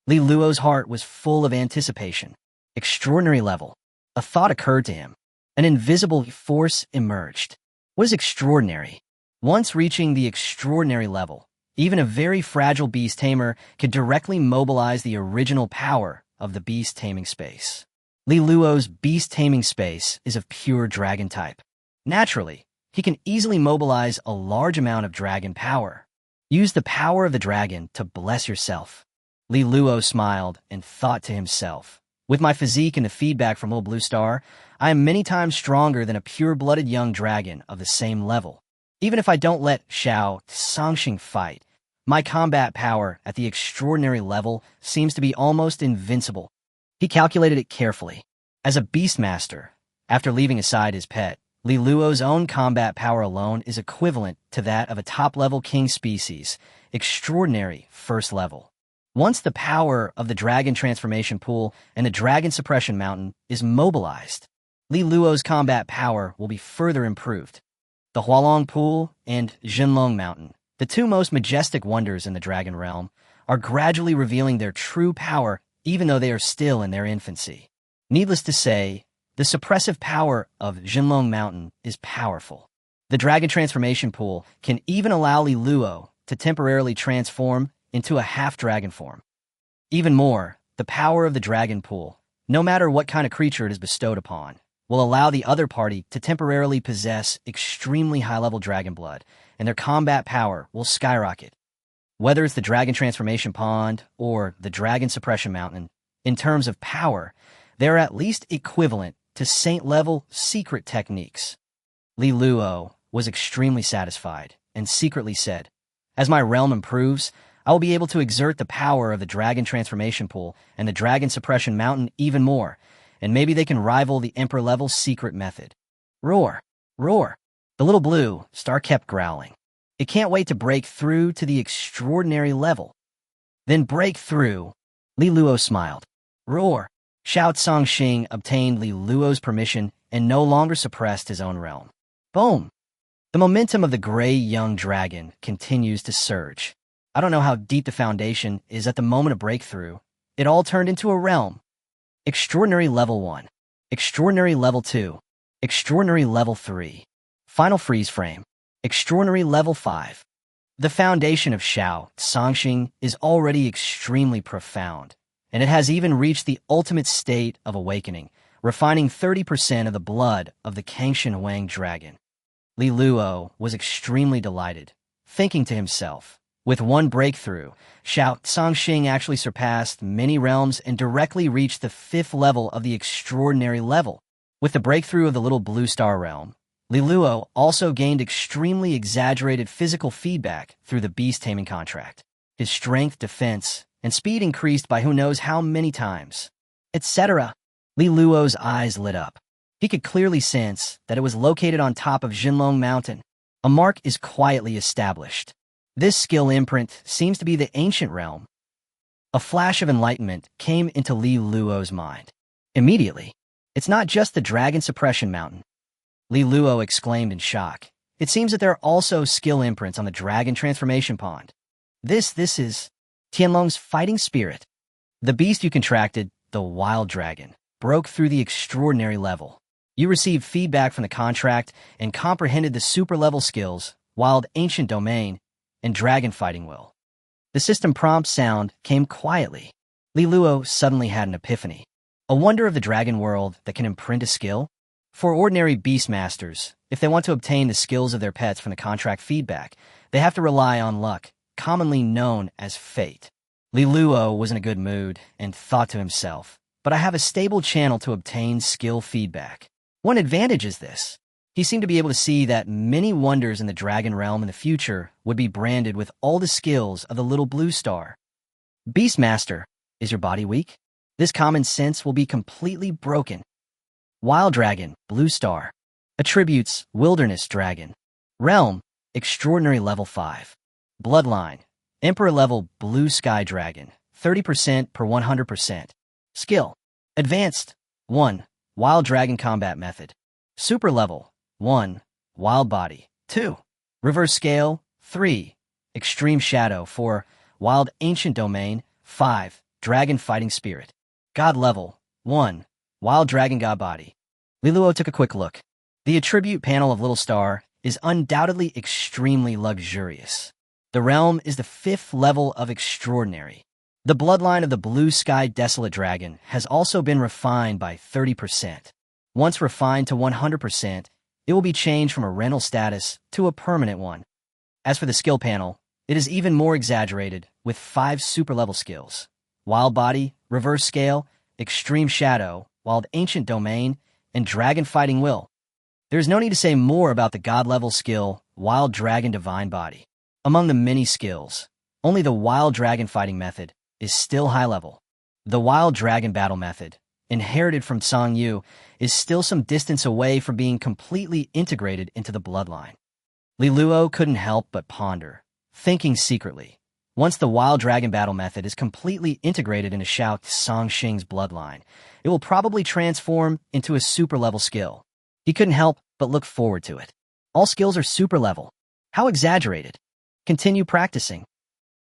Li Luo's heart was full of anticipation. Extraordinary level. A thought occurred to him. An invisible force emerged. What is extraordinary? Once reaching the extraordinary level, even a very fragile beast tamer could directly mobilize the original power of the beast taming space. Li Luo's beast taming space is of pure dragon type. Naturally, he can easily mobilize a large amount of dragon power. Use the power of the dragon to bless yourself. Li Luo smiled and thought to himself, with my physique and the feedback from Little Blue Star, I am many times stronger than a pure-blooded young dragon of the same level. Even if I don't let Xiao Songxing fight, my combat power at the extraordinary level seems to be almost invincible. He calculated it carefully. As a beastmaster, after leaving aside his pet, Li Luo's own combat power alone is equivalent to that of a top-level king species, extraordinary first level. Once the power of the Dragon Transformation Pool and the Dragon Suppression Mountain is mobilized, Li Luo's combat power will be further improved. The Hualong Pool and Jinlong Mountain, the 2 most majestic wonders in the Dragon Realm, are gradually revealing their true power even though they are still in their infancy. Needless to say, the suppressive power of Jinlong Mountain is powerful. The Dragon Transformation Pool can even allow Li Luo to temporarily transform into a half-dragon form. Even more, the power of the Dragon Pool, no matter what kind of creature it is bestowed upon, will allow the other party to temporarily possess extremely high-level dragon blood, and their combat power will skyrocket. Whether it's the Dragon Transformation Pond or the Dragon Suppression Mountain, in terms of power, they're at least equivalent to Saint-level secret techniques. Li Luo was extremely satisfied and secretly said, as my realm improves, I will be able to exert the power of the Dragon Transformation Pool and the Dragon Suppression Mountain even more, and maybe they can rival the Emperor-level secret method. Roar! Roar! The Little Blue Star kept growling. It can't wait to break through to the extraordinary level. Then break through. Li Luo smiled. Roar! Xiao Songxing obtained Li Luo's permission and no longer suppressed his own realm. Boom! The momentum of the gray young dragon continues to surge. I don't know how deep the foundation is at the moment of breakthrough. It all turned into a realm. Extraordinary Level 1. Extraordinary Level 2. Extraordinary Level 3. Final freeze frame. Extraordinary Level 5. The foundation of Xiao Songxing is already extremely profound, and it has even reached the ultimate state of awakening, refining 30% of the blood of the Kangshan Wang dragon. Li Luo was extremely delighted, thinking to himself, with one breakthrough, Xiao Songxing actually surpassed many realms and directly reached the 5th level of the extraordinary level. With the breakthrough of the Little Blue Star realm, Li Luo also gained extremely exaggerated physical feedback through the beast taming contract. His strength, defense, and speed increased by who knows how many times, etc. Li Luo's eyes lit up. He could clearly sense that it was located on top of Jinlong Mountain. A mark is quietly established. This skill imprint seems to be the ancient realm. A flash of enlightenment came into Li Luo's mind. Immediately, it's not just the dragon suppression mountain. Li Luo exclaimed in shock. It seems that there are also skill imprints on the dragon transformation pond. This is Tianlong's fighting spirit. The beast you contracted, the wild dragon, broke through the extraordinary level. You received feedback from the contract and comprehended the super-level skills, wild ancient domain, and dragon fighting will. The system prompt sound came quietly. Li Luo suddenly had an epiphany. A wonder of the dragon world that can imprint a skill? For ordinary beast masters, if they want to obtain the skills of their pets from the contract feedback, they have to rely on luck, commonly known as fate. Li Luo was in a good mood and thought to himself, but I have a stable channel to obtain skill feedback. One advantage is this. He seemed to be able to see that many wonders in the dragon realm in the future would be branded with all the skills of the little blue star. Beastmaster, is your body weak? This common sense will be completely broken. Wild dragon, blue star. Attributes, wilderness dragon. Realm, extraordinary level 5. Bloodline, emperor level blue sky dragon, 30% per 100%. Skill, advanced, 1. Wild dragon combat method. Super level, 1. Wild body, 2. Reverse scale, 3. Extreme shadow, 4. Wild ancient domain, 5. Dragon fighting spirit. God level, 1. Wild dragon god body. Li Luo took a quick look. The attribute panel of Little Star is undoubtedly extremely luxurious. The realm is the 5th level of extraordinary. The bloodline of the blue sky desolate dragon has also been refined by 30%. Once refined to 100%, it will be changed from a rental status to a permanent one. As for the skill panel, it is even more exaggerated with 5 super-level skills. Wild body, reverse scale, extreme shadow, wild ancient domain, and dragon fighting will. There is no need to say more about the god-level skill, wild dragon divine body. Among the many skills, only the wild dragon fighting method is still high level. The wild dragon battle method, inherited from Song Yu, is still some distance away from being completely integrated into the bloodline. Li Luo couldn't help but ponder, thinking secretly. Once the wild dragon battle method is completely integrated into Shao Songxing's bloodline, it will probably transform into a super-level skill. He couldn't help but look forward to it. All skills are super-level. How exaggerated. Continue practicing.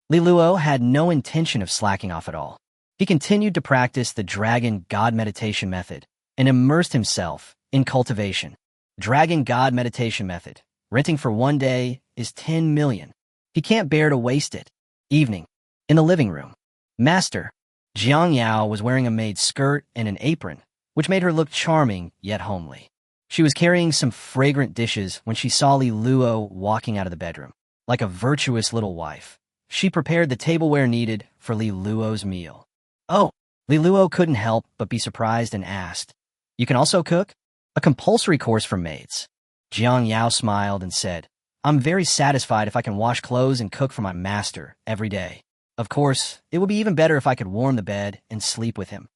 Li Luo had no intention of slacking off at all. He continued to practice the Dragon God Meditation method and immersed himself in cultivation. Dragon God Meditation method. Renting for 1 day is 10 million. He can't bear to waste it. Evening. In the living room. Master. Jang Yao was wearing a maid skirt and an apron, which made her look charming yet homely. She was carrying some fragrant dishes when she saw Li Luo walking out of the bedroom. Like a virtuous little wife, she prepared the tableware needed for Li Luo's meal. Oh, Li Luo couldn't help but be surprised and asked, "You can also cook?" "A compulsory course for maids." Jang Yao smiled and said, "I'm very satisfied if I can wash clothes and cook for my master every day. Of course, it would be even better if I could warm the bed and sleep with him."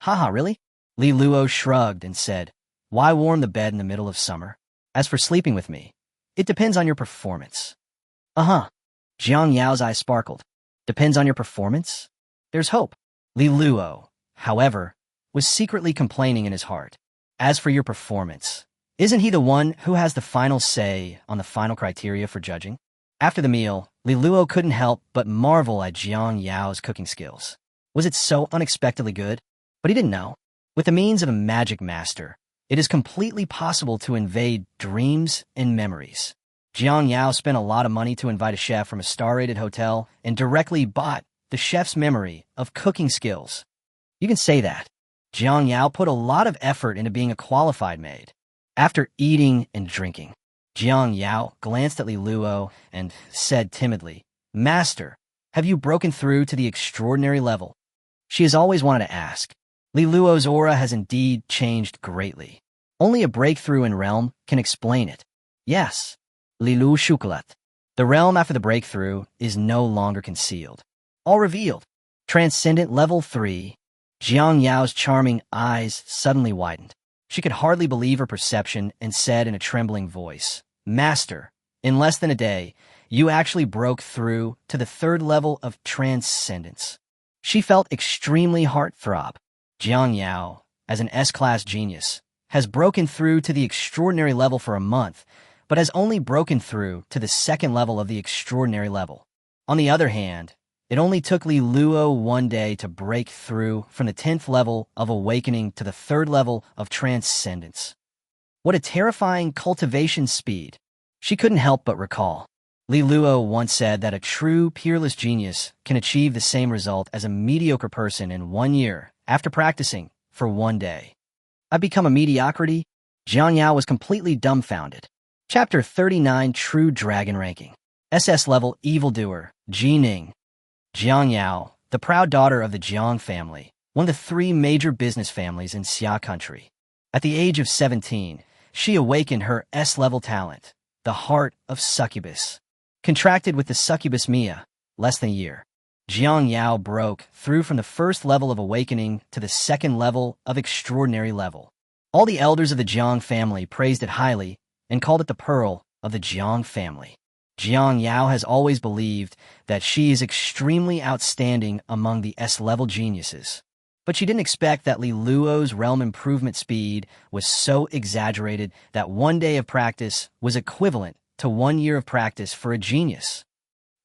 "Haha, really?" Li Luo shrugged and said, "Why warm the bed in the middle of summer? As for sleeping with me, it depends on your performance." "Uh-huh." Jiang Yao's eyes sparkled. "Depends on your performance?" There's hope. Li Luo, however, was secretly complaining in his heart. As for your performance, isn't he the one who has the final say on the final criteria for judging? After the meal, Li Luo couldn't help but marvel at Jiang Yao's cooking skills. Was it so unexpectedly good? But he didn't know. With the means of a magic master, it is completely possible to invade dreams and memories. Jiang Yao spent a lot of money to invite a chef from a star-rated hotel and directly bought the chef's memory of cooking skills. You can say that. Jiang Yao put a lot of effort into being a qualified maid. After eating and drinking, Jiang Yao glanced at Li Luo and said timidly, "Master, have you broken through to the extraordinary level?" She has always wanted to ask. Li Luo's aura has indeed changed greatly. Only a breakthrough in realm can explain it. Yes. Li Lu Shukalat. The realm after the breakthrough is no longer concealed. All revealed. Transcendent level 3. Jiang Yao's charming eyes suddenly widened. She could hardly believe her perception and said in a trembling voice, "Master, in less than a day, you actually broke through to the 3rd level of transcendence." She felt extremely heartthrob. Jang Yao, as an S-class genius, has broken through to the extraordinary level for a month, but has only broken through to the second level of the extraordinary level. On the other hand, it only took Li Luo one day to break through from the 10th level of awakening to the 3rd level of transcendence. What a terrifying cultivation speed! She couldn't help but recall. Li Luo once said that a true, peerless genius can achieve the same result as a mediocre person in 1 year after practicing for 1 day. I've become a mediocrity? Jang Yao was completely dumbfounded. Chapter 39 True Dragon Ranking. SS-level evildoer, Jining. Jang Yao, the proud daughter of the Jiang family, one of the 3 major business families in Sia country. At the age of 17, she awakened her S-level talent, the heart of succubus. Contracted with the succubus Mia, less than a year. Jang Yao broke through from the 1st level of awakening to the 2nd level of extraordinary level. All the elders of the Jiang family praised it highly and called it the pearl of the Jiang family. Jang Yao has always believed that she is extremely outstanding among the S-level geniuses. But she didn't expect that Li Luo's realm improvement speed was so exaggerated that 1 day of practice was equivalent to 1 year of practice for a genius.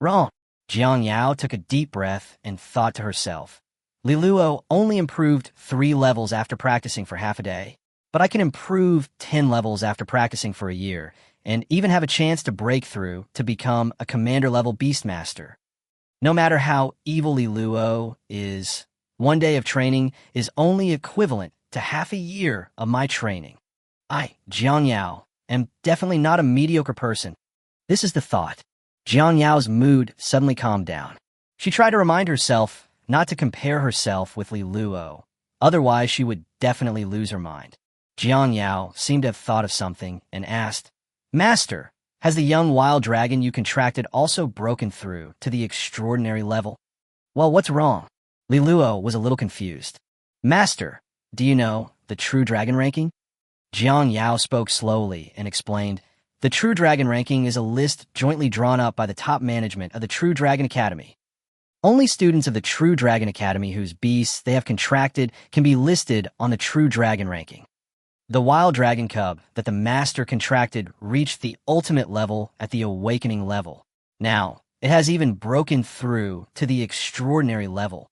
Wrong. Jang Yao took a deep breath and thought to herself, Li Luo only improved 3 levels after practicing for half a day, but I can improve 10 levels after practicing for a year, and even have a chance to break through to become a commander-level beastmaster. No matter how evil Li Luo is, 1 day of training is only equivalent to half a year of my training. I, Jang Yao, am definitely not a mediocre person. This is the thought. Jang Yao's mood suddenly calmed down. She tried to remind herself not to compare herself with Li Luo, otherwise she would definitely lose her mind. Jang Yao seemed to have thought of something and asked, Master, has the young wild dragon you contracted also broken through to the extraordinary level? Well, what's wrong? Li Luo was a little confused. Master, do you know the true dragon ranking? Jang Yao spoke slowly and explained, the True Dragon Ranking is a list jointly drawn up by the top management of the True Dragon Academy. Only students of the True Dragon Academy whose beasts they have contracted can be listed on the True Dragon Ranking. The wild dragon cub that the master contracted reached the ultimate level at the awakening level. Now, it has even broken through to the extraordinary level.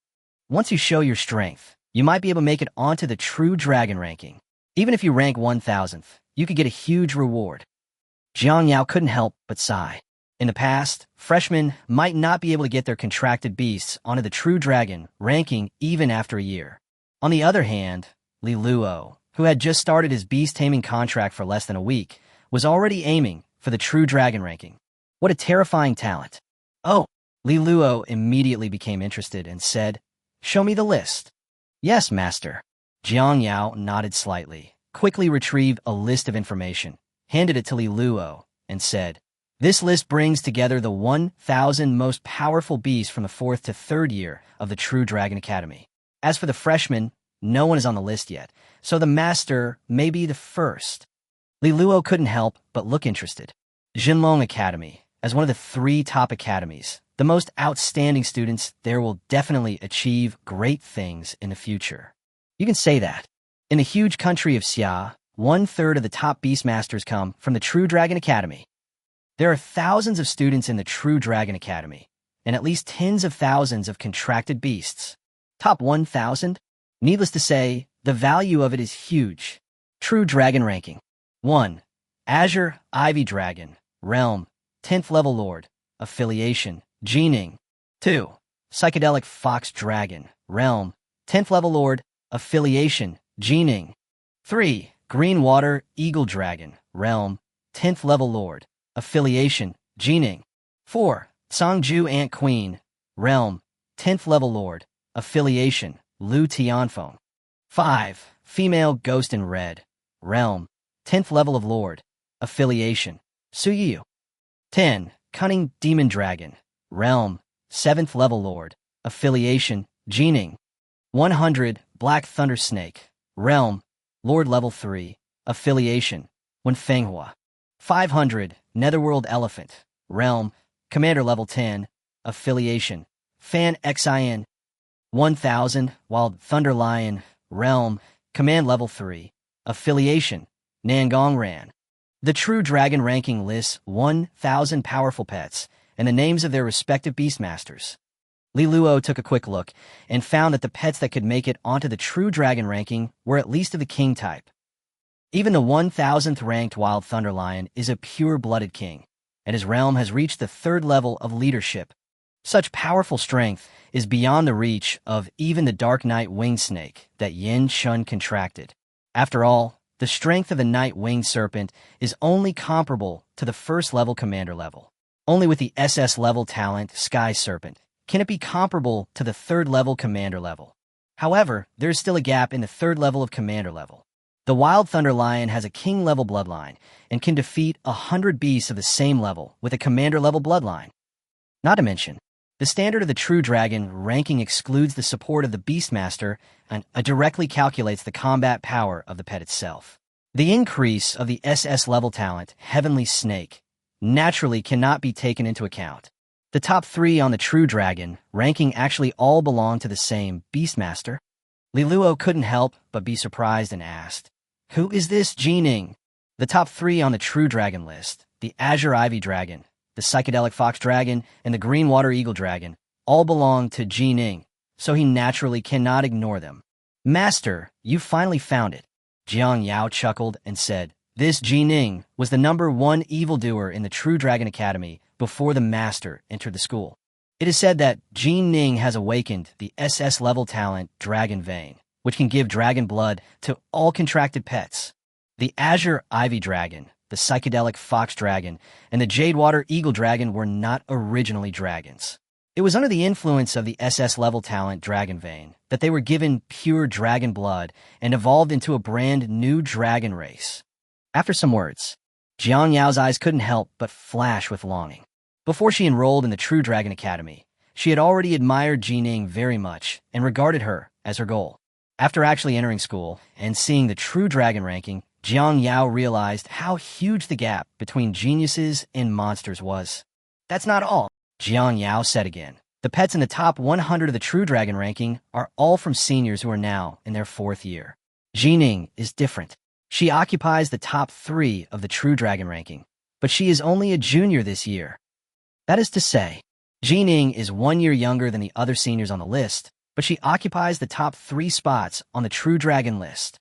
Once you show your strength, you might be able to make it onto the True Dragon Ranking. Even if you rank 1000th, you could get a huge reward. Jang Yao couldn't help but sigh. In the past, freshmen might not be able to get their contracted beasts onto the True Dragon ranking even after a year. On the other hand, Li Luo, who had just started his beast-taming contract for less than a week, was already aiming for the True Dragon ranking. What a terrifying talent. Oh, Li Luo immediately became interested and said, Show me the list. Yes, master. Jang Yao nodded slightly, quickly retrieved a list of information, handed it to Li Luo, and said, This list brings together the 1,000 most powerful beasts from the 4th to 3rd year of the True Dragon Academy. As for the freshmen, no one is on the list yet, so the master may be the first. Li Luo couldn't help but look interested. Jinlong Academy, as one of the 3 top academies, the most outstanding students there will definitely achieve great things in the future. You can say that. In the huge country of Xia, 1/3 of the top beastmasters come from the True Dragon Academy. There are thousands of students in the True Dragon Academy, and at least tens of thousands of contracted beasts. Top 1,000? Needless to say, the value of it is huge. True Dragon Ranking. 1. Azure Ivy Dragon, Realm, 10th Level Lord, Affiliation, Jining. 2. Psychedelic Fox Dragon, Realm, 10th Level Lord, Affiliation, Jining. 3. Green Water Eagle Dragon, Realm, 10th Level Lord, Affiliation, Jining. 4. Songju Ant Queen, Realm, 10th Level Lord, Affiliation, Lu Tianfeng. 5. Female Ghost in Red, Realm, 10th Level of Lord, Affiliation, Suyu. 10. Cunning Demon Dragon, Realm, 7th Level Lord, Affiliation, Jining. 100. Black Thunder Snake, Realm, Lord Level 3, Affiliation, Wenfenghua. 500. Netherworld Elephant, Realm, Commander Level 10, Affiliation, Fan Xin. 1000, Wild Thunder Lion, Realm, Command Level 3, Affiliation, Nangong Ran. The True Dragon ranking lists 1,000 powerful pets and the names of their respective beastmasters. Li Luo took a quick look and found that the pets that could make it onto the True Dragon ranking were at least of the king type. Even the 1000th ranked Wild Thunder Lion is a pure-blooded king, and his realm has reached the 3rd level of leadership. Such powerful strength is beyond the reach of even the Dark Knight Winged Snake that Yin Shun contracted. After all, the strength of the Night Winged Serpent is only comparable to the 1st level commander level. Only with the SS-level talent Sky Serpent can it be comparable to the 3rd level commander level. However, there is still a gap in the 3rd level of commander level. The Wild Thunder Lion has a king-level bloodline and can defeat 100 beasts of the same level with a commander-level bloodline. Not to mention, the standard of the True Dragon ranking excludes the support of the Beastmaster and directly calculates the combat power of the pet itself. The increase of the SS-level talent, Heavenly Snake, naturally cannot be taken into account. The top 3 on the True Dragon ranking actually all belong to the same Beastmaster. Li Luo couldn't help but be surprised and asked, "Who is this Jining?" The top 3 on the True Dragon list, the Azure Ivy Dragon, the Psychedelic Fox Dragon, and the Green Water Eagle Dragon, all belong to Jining, so he naturally cannot ignore them. "Master, you finally found it." Jang Yao chuckled and said, "This Jining was the #1 evildoer in the True Dragon Academy before the Master entered the school. It is said that Jining has awakened the SS-level talent Dragon Vein, which can give dragon blood to all contracted pets. The Azure Ivy Dragon, the Psychedelic Fox Dragon, and the Jadewater Eagle Dragon were not originally dragons. It was under the influence of the SS-level talent Dragon Vein that they were given pure dragon blood and evolved into a brand new dragon race." After some words, Jiang Yao's eyes couldn't help but flash with longing. Before she enrolled in the True Dragon Academy, she had already admired Jining very much and regarded her as her goal. After actually entering school and seeing the True Dragon ranking, Jiang Yao realized how huge the gap between geniuses and monsters was. "That's not all," Jiang Yao said again. "The pets in the top 100 of the True Dragon ranking are all from seniors who are now in their 4th year. Jining is different. She occupies the top 3 of the True Dragon ranking, but she is only a junior this year. That is to say, Jining is 1 year younger than the other seniors on the list, but she occupies the top 3 spots on the True Dragon list.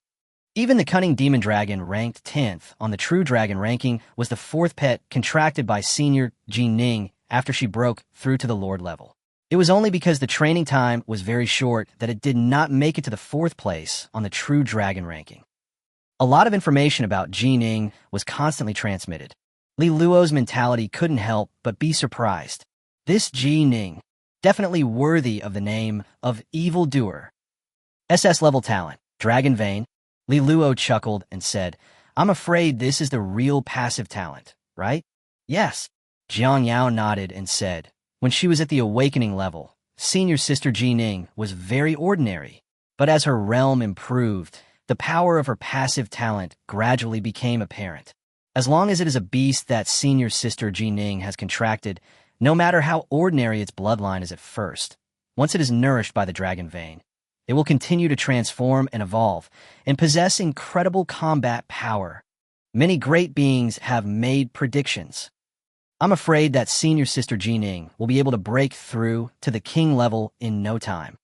Even the Cunning Demon Dragon, ranked 10th on the True Dragon ranking, was the 4th pet contracted by senior Jining after she broke through to the Lord level. It was only because the training time was very short that it did not make it to the 4th place on the True Dragon ranking. A lot of information about Jining was constantly transmitted. Li Luo's mentality couldn't help but be surprised. This Jining, definitely worthy of the name of evildoer. SS-level talent, Dragon Vein. Li Luo chuckled and said, "I'm afraid this is the real passive talent, right?" "Yes." Jiang Yao nodded and said, "When she was at the awakening level, senior sister Jining was very ordinary. But as her realm improved, the power of her passive talent gradually became apparent. As long as it is a beast that senior sister Jining has contracted, no matter how ordinary its bloodline is at first, once it is nourished by the Dragon Vein, it will continue to transform and evolve and possess incredible combat power. Many great beings have made predictions. I'm afraid that senior sister Jining will be able to break through to the king level in no time."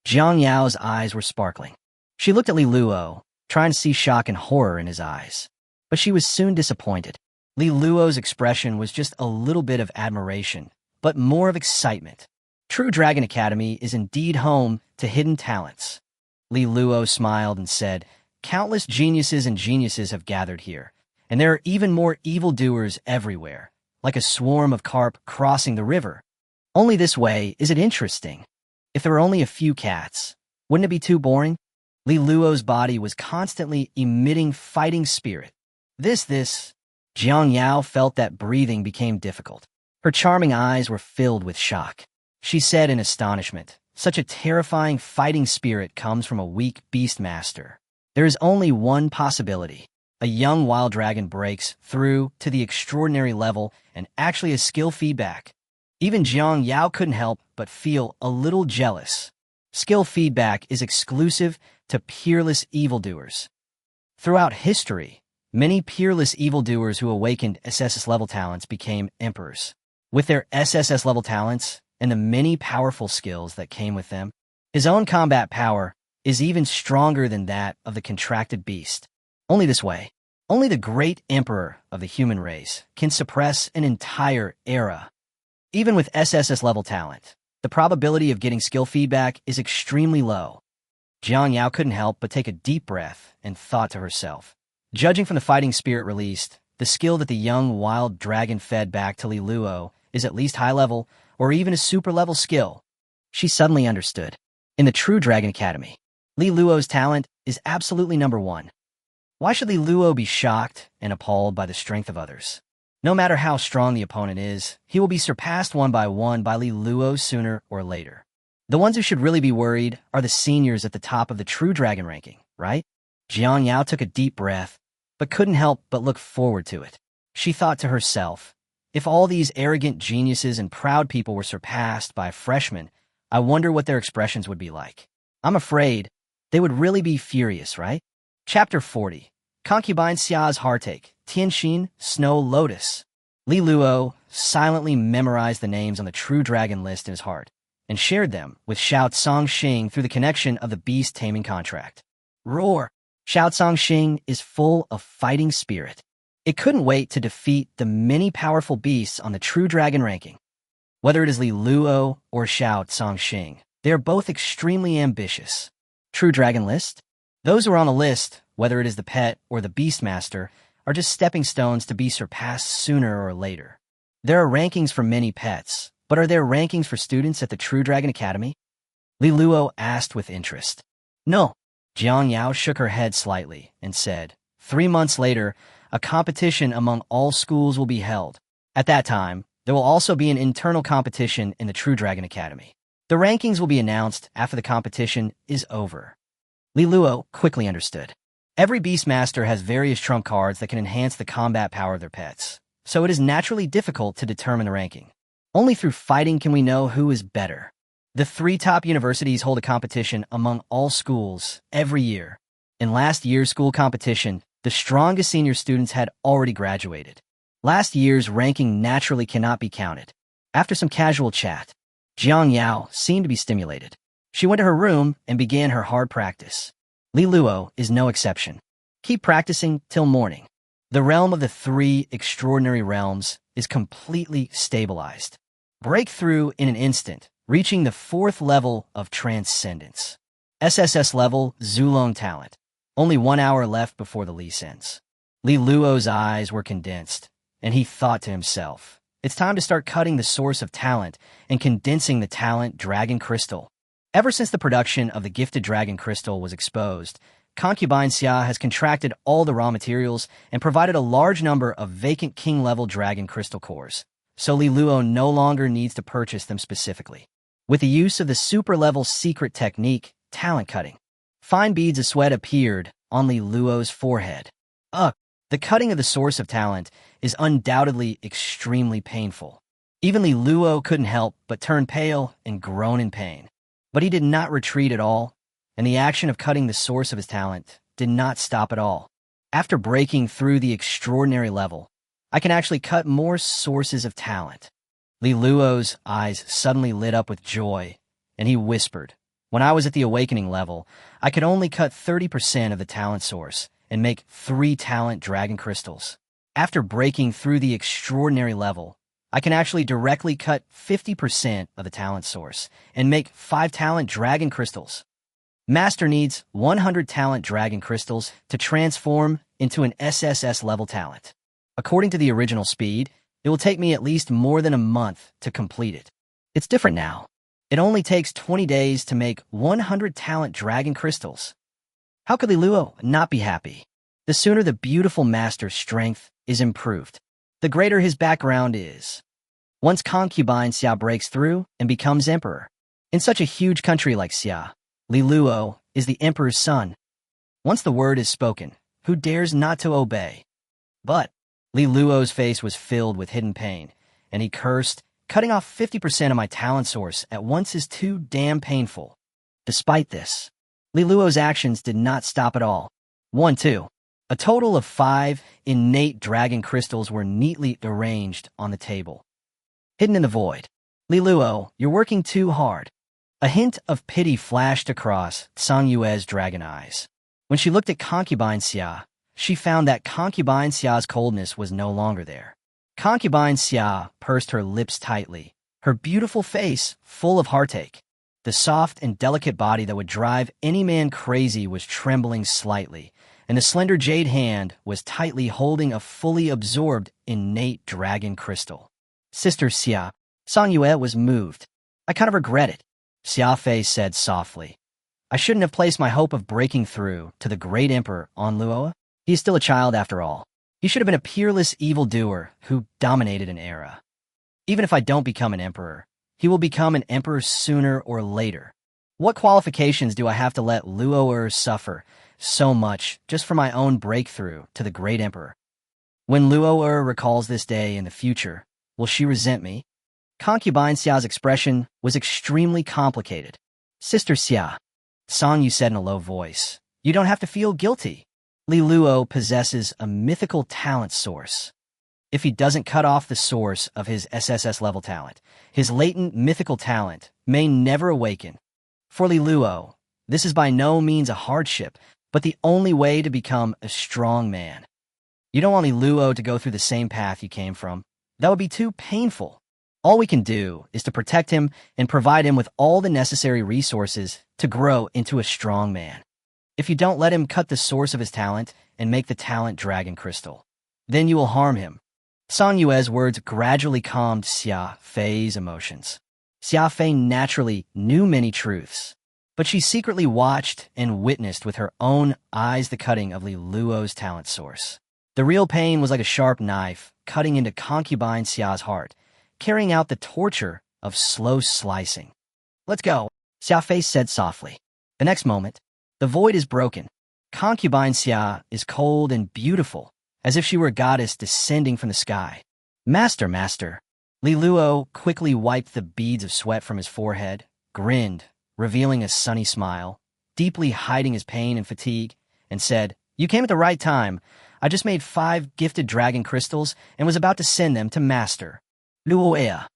Jiang Yao's eyes were sparkling. She looked at Li Luo, trying to see shock and horror in his eyes. But she was soon disappointed. Li Luo's expression was just a little bit of admiration, but more of excitement. True Dragon Academy is indeed home to hidden talents. Li Luo smiled and said, "Countless geniuses and geniuses have gathered here, and there are even more evildoers everywhere, like a swarm of carp crossing the river. Only this way is it interesting. If there were only a few cats, wouldn't it be too boring?" Li Luo's body was constantly emitting fighting spirit. This. Jiang Yao felt that breathing became difficult. Her charming eyes were filled with shock. She said in astonishment, "Such a terrifying fighting spirit comes from a weak beastmaster. There is only one possibility. A young wild dragon breaks through to the extraordinary level and actually has skill feedback." Even Jiang Yao couldn't help but feel a little jealous. Skill feedback is exclusive to peerless evildoers. Throughout history, many peerless evildoers who awakened SSS-level talents became emperors. With their SSS-level talents and the many powerful skills that came with them, his own combat power is even stronger than that of the contracted beast. Only this way, only the great emperor of the human race can suppress an entire era. Even with SSS-level talent, the probability of getting skill feedback is extremely low. Jang Yao couldn't help but take a deep breath and thought to herself. Judging from the fighting spirit released, the skill that the young wild dragon fed back to Li Luo is at least high level or even a super level skill. She suddenly understood. In the true Dragon Academy, Li Luo's talent is absolutely number one. Why should Li Luo be shocked and appalled by the strength of others? No matter how strong the opponent is, he will be surpassed one by Li Luo sooner or later. The ones who should really be worried are the seniors at the top of the true dragon ranking, right? Jang Yao took a deep breath, but couldn't help but look forward to it. She thought to herself, if all these arrogant geniuses and proud people were surpassed by freshmen, I wonder what their expressions would be like. I'm afraid they would really be furious, right? Chapter 40. Concubine Sia's Heartache, Tianxin, Snow Lotus. Li Luo silently memorized the names on the true dragon list in his heart and shared them with Xiao Zongxing through the connection of the beast taming contract. Roar! Xiao Zongxing is full of fighting spirit. It couldn't wait to defeat the many powerful beasts on the true dragon ranking. Whether it is Li Luo or Xiao Zongxing, they are both extremely ambitious. True dragon list? Those who are on the list, whether it is the pet or the beastmaster, are just stepping stones to be surpassed sooner or later. There are rankings for many pets, but are there rankings for students at the True Dragon Academy? Li Luo asked with interest. No. Jang Yao shook her head slightly and said, 3 months later, a competition among all schools will be held. At that time, there will also be an internal competition in the True Dragon Academy. The rankings will be announced after the competition is over. Li Luo quickly understood. Every Beastmaster has various trump cards that can enhance the combat power of their pets, so it is naturally difficult to determine the ranking. Only through fighting can we know who is better. The 3 top universities hold a competition among all schools every year. In last year's school competition, the strongest senior students had already graduated. Last year's ranking naturally cannot be counted. After some casual chat, Jang Yao seemed to be stimulated. She went to her room and began her hard practice. Li Luo is no exception. Keep practicing till morning. The realm of the 3 extraordinary realms is completely stabilized. Break through in an instant, reaching the 4th level of transcendence. SSS-level Zulong talent. Only 1 hour left before the lease ends. Li Luo's eyes were condensed, and he thought to himself, it's time to start cutting the source of talent and condensing the talent dragon crystal. Ever since the production of the gifted dragon crystal was exposed, Concubine Sia has contracted all the raw materials and provided a large number of vacant king-level dragon crystal cores, so Li Luo no longer needs to purchase them specifically. With the use of the super-level secret technique, talent cutting, fine beads of sweat appeared on Li Luo's forehead. The cutting of the source of talent is undoubtedly extremely painful. Even Li Luo couldn't help but turn pale and groan in pain. But he did not retreat at all, and the action of cutting the source of his talent did not stop at all. After breaking through the extraordinary level, I can actually cut more sources of talent. Li Luo's eyes suddenly lit up with joy, and he whispered, when I was at the awakening level, I could only cut 30% of the talent source and make 3 talent dragon crystals. After breaking through the extraordinary level, I can actually directly cut 50% of the talent source and make 5 talent dragon crystals. Master needs 100 talent dragon crystals to transform into an SSS-level talent. According to the original speed, it will take me at least more than a month to complete it. It's different now. It only takes 20 days to make 100 talent dragon crystals. How could Li Luo not be happy? The sooner the beautiful master's strength is improved, the greater his background is. Once Concubine Sia breaks through and becomes emperor, in such a huge country like Sia, Li Luo is the emperor's son. Once the word is spoken, who dares not to obey? But Li Luo's face was filled with hidden pain, and he cursed, cutting off 50% of my talent source at once is too damn painful. Despite this, Li Luo's actions did not stop at all. 1, 2. A total of 5 innate dragon crystals were neatly arranged on the table. Hidden in the void. Li Luo, you're working too hard. A hint of pity flashed across Sang Yue's dragon eyes. When she looked at Concubine Sia, she found that Concubine Sia's coldness was no longer there. Concubine Sia pursed her lips tightly, her beautiful face full of heartache. The soft and delicate body that would drive any man crazy was trembling slightly, and the slender jade hand was tightly holding a fully absorbed innate dragon crystal. Sister Sia, Sang Yue was moved. I kind of regret it, Xia Fei said softly. I shouldn't have placed my hope of breaking through to the great emperor on Luo. He is still a child after all. He should have been a peerless evildoer who dominated an era. Even if I don't become an emperor, he will become an emperor sooner or later. What qualifications do I have to let Luo suffer so much just for my own breakthrough to the great emperor? When Luo recalls this day in the future, will she resent me? Concubine Xia's expression was extremely complicated. Sister Xia, Sang Yu said in a low voice, you don't have to feel guilty. Li Luo possesses a mythical talent source. If he doesn't cut off the source of his SSS-level talent, his latent mythical talent may never awaken. For Li Luo, this is by no means a hardship, but the only way to become a strong man. You don't want Li Luo to go through the same path you came from. That would be too painful. All we can do is to protect him and provide him with all the necessary resources to grow into a strong man. If you don't let him cut the source of his talent and make the talent dragon crystal, then you will harm him. Sang Yue's words gradually calmed Xia Fei's emotions. Xia Fei naturally knew many truths, but she secretly watched and witnessed with her own eyes the cutting of Li Luo's talent source. The real pain was like a sharp knife cutting into Concubine Xia's heart, carrying out the torture of slow slicing. Let's go, Xia Fei said softly. The next moment, the void is broken. Concubine Sia is cold and beautiful, as if she were a goddess descending from the sky. Master. Li Luo quickly wiped the beads of sweat from his forehead, grinned, revealing a sunny smile, deeply hiding his pain and fatigue, and said, You came at the right time. I just made 5 gifted dragon crystals and was about to send them to Master. Luoea.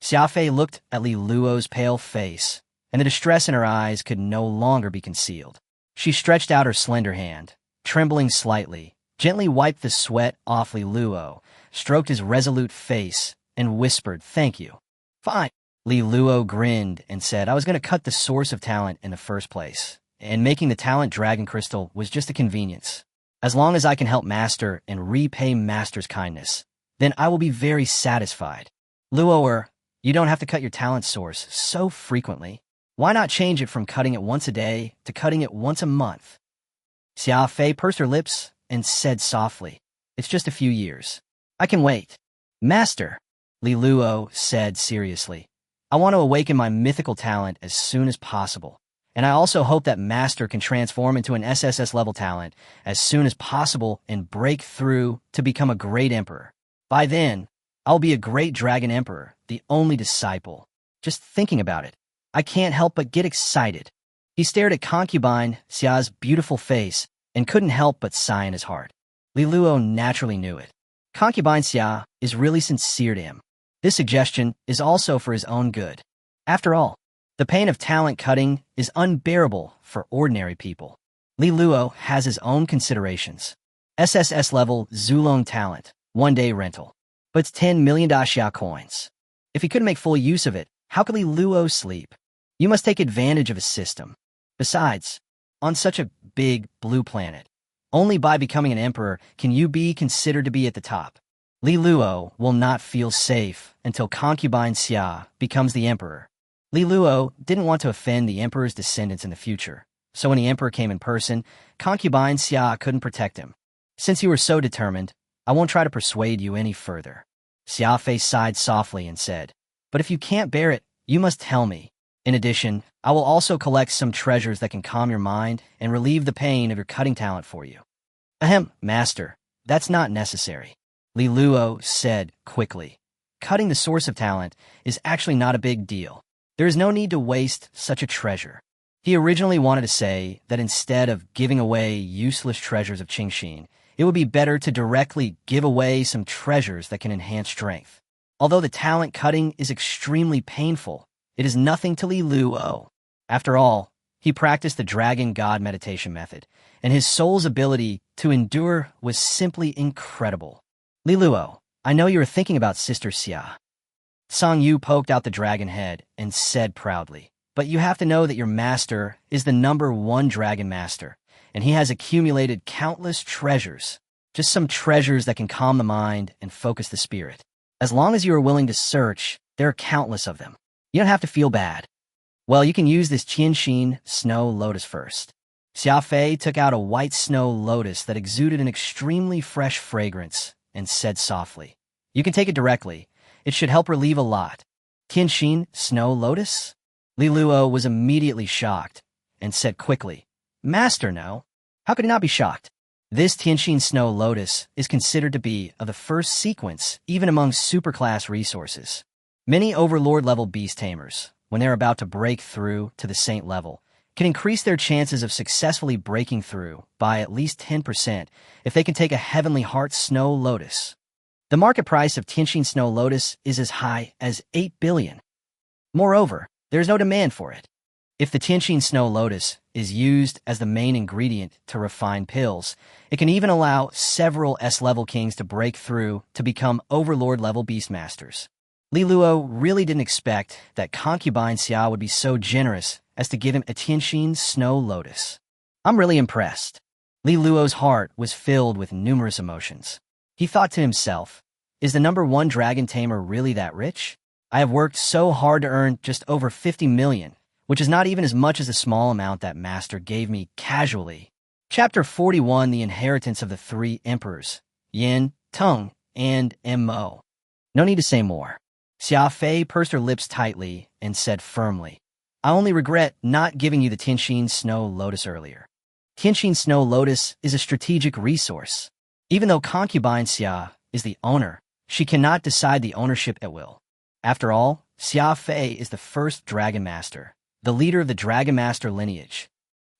Xia Fei looked at Li Luo's pale face, and the distress in her eyes could no longer be concealed. She stretched out her slender hand, trembling slightly, gently wiped the sweat off Li Luo, stroked his resolute face, and whispered, Thank you. Fine. Li Luo grinned and said, I was going to cut the source of talent in the first place, and making the talent dragon crystal was just a convenience. As long as I can help Master and repay Master's kindness, then I will be very satisfied. Luo, you don't have to cut your talent source so frequently. Why not change it from cutting it once a day to cutting it once a month? Xia Fei pursed her lips and said softly, It's just a few years. I can wait. Master, Li Luo said seriously, I want to awaken my mythical talent as soon as possible, and I also hope that Master can transform into an SSS-level talent as soon as possible and break through to become a great emperor. By then, I'll be a great dragon emperor, the only disciple. Just thinking about it, I can't help but get excited. He stared at Concubine Xia's beautiful face and couldn't help but sigh in his heart. Li Luo naturally knew it. Concubine Sia is really sincere to him. This suggestion is also for his own good. After all, the pain of talent cutting is unbearable for ordinary people. Li Luo has his own considerations. SSS-level Zulong talent, 1-day rental. But it's 10 million Daxia coins. If he couldn't make full use of it, how could Li Luo sleep? You must take advantage of his system. Besides, on such a big blue planet, only by becoming an emperor can you be considered to be at the top. Li Luo will not feel safe until Concubine Sia becomes the emperor. Li Luo didn't want to offend the emperor's descendants in the future, so when the emperor came in person, Concubine Sia couldn't protect him. Since you were so determined, I won't try to persuade you any further. Xia Fei sighed softly and said, But if you can't bear it, you must tell me. In addition, I will also collect some treasures that can calm your mind and relieve the pain of your cutting talent for you. Ahem, Master, that's not necessary. Li Luo said quickly. Cutting the source of talent is actually not a big deal. There is no need to waste such a treasure. He originally wanted to say that instead of giving away useless treasures of Chingshu, it would be better to directly give away some treasures that can enhance strength. Although the talent cutting is extremely painful, it is nothing to Li Luo. After all, he practiced the Dragon God meditation method, and his soul's ability to endure was simply incredible. Li Luo, I know you are thinking about Sister Sia. Song Yu poked out the dragon head and said proudly, but you have to know that your master is the #1 dragon master, and he has accumulated countless treasures, just some treasures that can calm the mind and focus the spirit. As long as you are willing to search, there are countless of them. You don't have to feel bad. Well, you can use this Qianxin snow lotus first. Xia Fei took out a white snow lotus that exuded an extremely fresh fragrance and said softly, you can take it directly. It should help relieve a lot. Qianxin snow lotus? Li Luo was immediately shocked and said quickly, Master, no. How could he not be shocked? This Qianxin snow lotus is considered to be of the first sequence even among superclass resources. Many overlord-level beast tamers, when they're about to break through to the saint level, can increase their chances of successfully breaking through by at least 10% if they can take a heavenly heart snow lotus. The market price of Qianxin snow lotus is as high as 8 billion. Moreover, there's no demand for it. If the Qianxin snow lotus is used as the main ingredient to refine pills, it can even allow several S-level kings to break through to become overlord-level beastmasters. Li Luo really didn't expect that Concubine Sia would be so generous as to give him a Qianxin snow lotus. I'm really impressed. Li Luo's heart was filled with numerous emotions. He thought to himself, is the #1 dragon tamer really that rich? I have worked so hard to earn just over 50 million, which is not even as much as the small amount that master gave me casually. Chapter 41, The Inheritance of the Three Emperors, Yin, Teng, and Mo. No need to say more. Xia Fei pursed her lips tightly and said firmly, I only regret not giving you the Qianxin snow lotus earlier. Qianxin snow lotus is a strategic resource. Even though Concubine Sia is the owner, she cannot decide the ownership at will. After all, Xia Fei is the first dragon master, the leader of the dragon master lineage.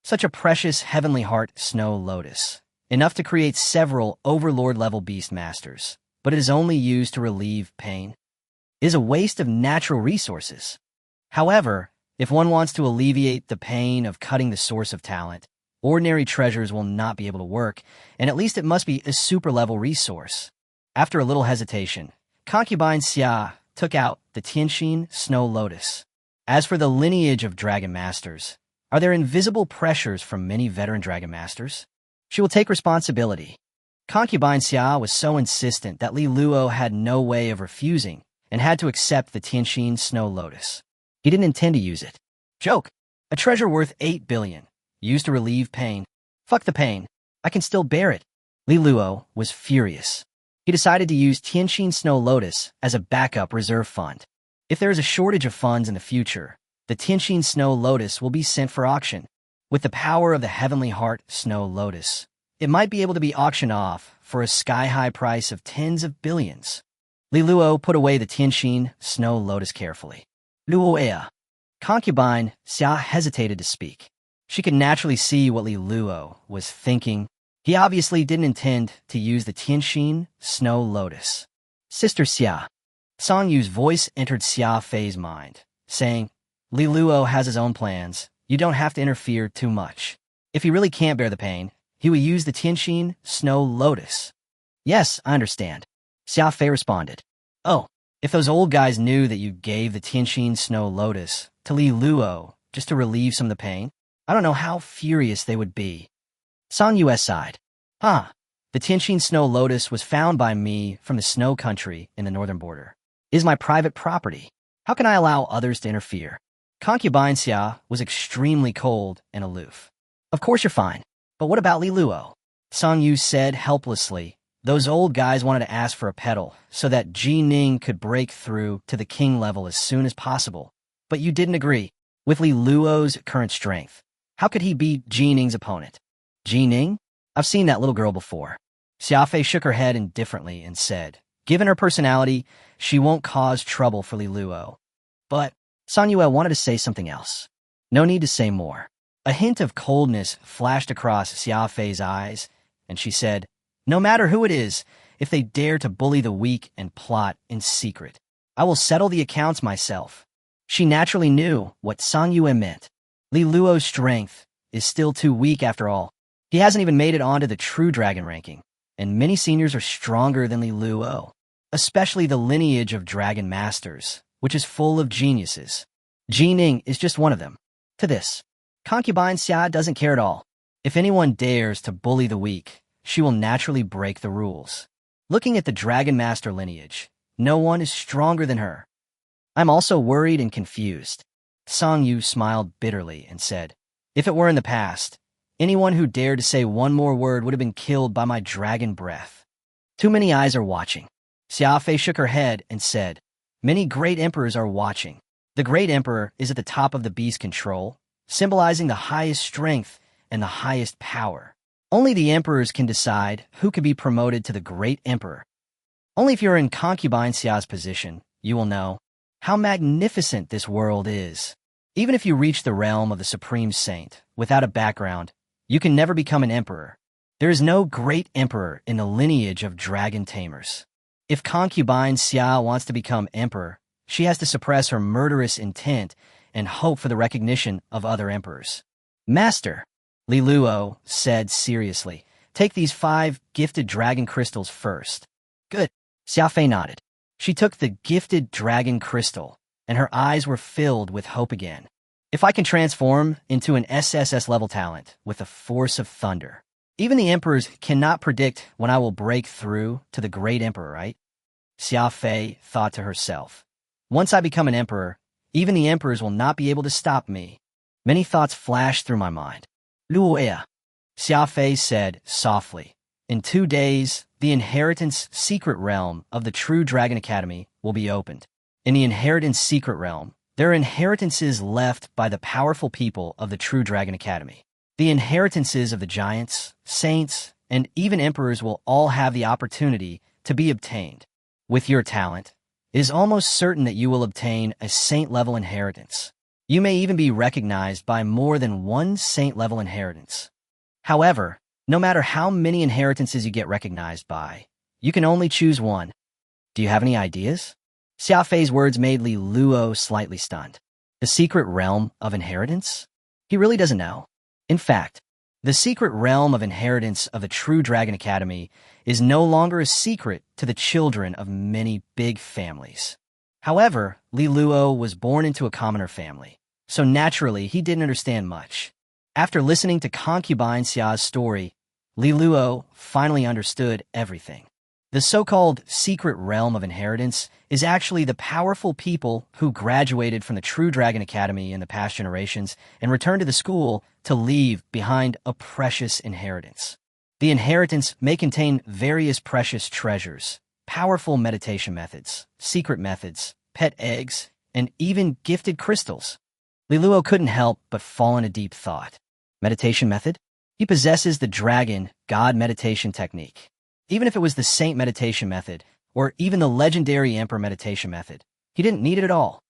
Such a precious heavenly heart snow lotus, enough to create several overlord-level beast masters, but it is only used to relieve pain. It is a waste of natural resources. However, if one wants to alleviate the pain of cutting the source of talent, ordinary treasures will not be able to work, and at least it must be a super-level resource. After a little hesitation, Concubine Sia took out the Qianxin snow lotus. As for the lineage of dragon masters, are there invisible pressures from many veteran dragon masters? She will take responsibility. Concubine Sia was so insistent that Li Luo had no way of refusing and had to accept the Qianxin snow lotus. He didn't intend to use it. Joke! A treasure worth 8 billion, used to relieve pain. Fuck the pain. I can still bear it. Li Luo was furious. He decided to use Qianxin snow lotus as a backup reserve fund. If there is a shortage of funds in the future, the Qianxin snow lotus will be sent for auction. With the power of the heavenly heart snow lotus, it might be able to be auctioned off for a sky-high price of tens of billions. Li Luo put away the Qianxin snow lotus carefully. Luoea. Concubine Sia hesitated to speak. She could naturally see what Li Luo was thinking. He obviously didn't intend to use the Qianxin snow lotus. Sister Sia. Song Yu's voice entered Xia Fei's mind, saying, Li Luo has his own plans. You don't have to interfere too much. If he really can't bear the pain, he will use the Qianxin snow lotus. Yes, I understand. Xia Fei responded. Oh, if those old guys knew that you gave the Qianxin snow lotus to Li Luo just to relieve some of the pain, I don't know how furious they would be. Song Yu sighed. The Qianxin snow lotus was found by me from the snow country in the northern border. It is my private property. How can I allow others to interfere? Concubine Sia was extremely cold and aloof. Of course you're fine, but what about Li Luo? Song Yu said helplessly. Those old guys wanted to ask for a pedal so that Ji Ning could break through to the king level as soon as possible. But you didn't agree. With Li Luo's current strength, how could he beat Ji Ning's opponent? Ji Ning? I've seen that little girl before. Xia Fei shook her head indifferently and said, given her personality, she won't cause trouble for Li Luo. But Song Yue wanted to say something else. No need to say more. A hint of coldness flashed across Xia Fei's eyes, and she said, "No matter who it is, if they dare to bully the weak and plot in secret, I will settle the accounts myself." She naturally knew what Sang Yue meant. Li Luo's strength is still too weak after all. He hasn't even made it onto the true dragon ranking, and many seniors are stronger than Li Luo, especially the lineage of dragon masters, which is full of geniuses. Jining is just one of them. To this, Concubine Sia doesn't care at all. If anyone dares to bully the weak, she will naturally break the rules. Looking at the dragon master lineage, no one is stronger than her. I'm also worried and confused. Sang Yu smiled bitterly and said, "If it were in the past, anyone who dared to say one more word would have been killed by my dragon breath. Too many eyes are watching." Xia Fei shook her head and said, "Many great emperors are watching. The great emperor is at the top of the beast control, symbolizing the highest strength and the highest power. Only the emperors can decide who could be promoted to the great emperor. Only if you're in Concubine Sia's position, you will know how magnificent this world is. Even if you reach the realm of the Supreme Saint without a background, you can never become an emperor. There is no great emperor in the lineage of dragon tamers. If Concubine Sia wants to become emperor, she has to suppress her murderous intent and hope for the recognition of other emperors." "Master," Li Luo said seriously, "take these 5 gifted dragon crystals first." "Good." Xia Fei nodded. She took the gifted dragon crystal, and her eyes were filled with hope again. "If I can transform into an SSS-level talent with the force of thunder, even the emperors cannot predict when I will break through to the great emperor, right?" Xia Fei thought to herself. "Once I become an emperor, even the emperors will not be able to stop me." Many thoughts flashed through my mind. "Luoya," Xia Fei said softly. "In 2 days, the Inheritance Secret Realm of the True Dragon Academy will be opened. In the Inheritance Secret Realm, there are inheritances left by the powerful people of the True Dragon Academy. The inheritances of the giants, saints, and even emperors will all have the opportunity to be obtained. With your talent, it is almost certain that you will obtain a saint-level inheritance. You may even be recognized by more than one saint-level inheritance. However, no matter how many inheritances you get recognized by, you can only choose one. Do you have any ideas?" Xia Fei's words made Li Luo slightly stunned. The secret realm of inheritance? He really doesn't know. In fact, the secret realm of inheritance of the True Dragon Academy is no longer a secret to the children of many big families. However, Li Luo was born into a commoner family, so naturally he didn't understand much. After listening to Concubine Sia's story, Li Luo finally understood everything. The so-called secret realm of inheritance is actually the powerful people who graduated from the True Dragon Academy in the past generations and returned to the school to leave behind a precious inheritance. The inheritance may contain various precious treasures, powerful meditation methods, secret methods, pet eggs, and even gifted crystals. Li Luo couldn't help but fall into deep thought. Meditation method? He possesses the dragon god meditation technique. Even if it was the saint meditation method, or even the legendary emperor meditation method, he didn't need it at all.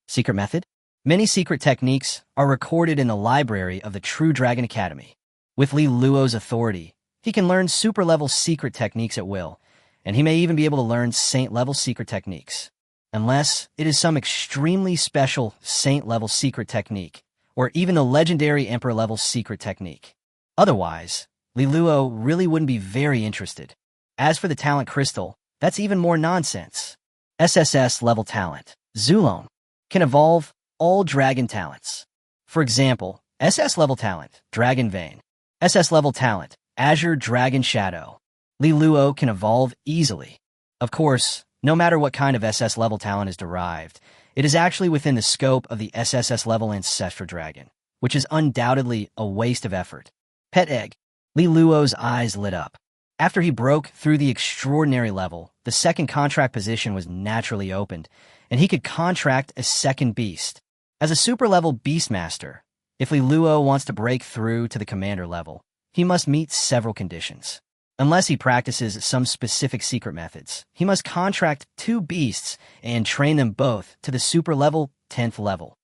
Secret method? Many secret techniques are recorded in the library of the True Dragon Academy. With Li Luo's authority, he can learn super-level secret techniques at will, and he may even be able to learn saint-level secret techniques. Unless it is some extremely special saint-level secret technique, or even the legendary emperor-level secret technique. Otherwise, Li Luo really wouldn't be very interested. As for the talent crystal, that's even more nonsense. SSS-level talent, Zulong, can evolve all dragon talents. For example, SS-level talent, Dragon Vein. SS-level talent, Azure Dragon Shadow. Li Luo can evolve easily. Of course, no matter what kind of SS-level talent is derived, it is actually within the scope of the SSS-level Ancestral Dragon, which is undoubtedly a waste of effort. Pet egg. Li Luo's eyes lit up. After he broke through the extraordinary level, the second contract position was naturally opened, and he could contract a second beast. As a super-level beastmaster, if Li Luo wants to break through to the commander level, he must meet several conditions. Unless he practices some specific secret methods, he must contract 2 beasts and train them both to the super-level 10th level.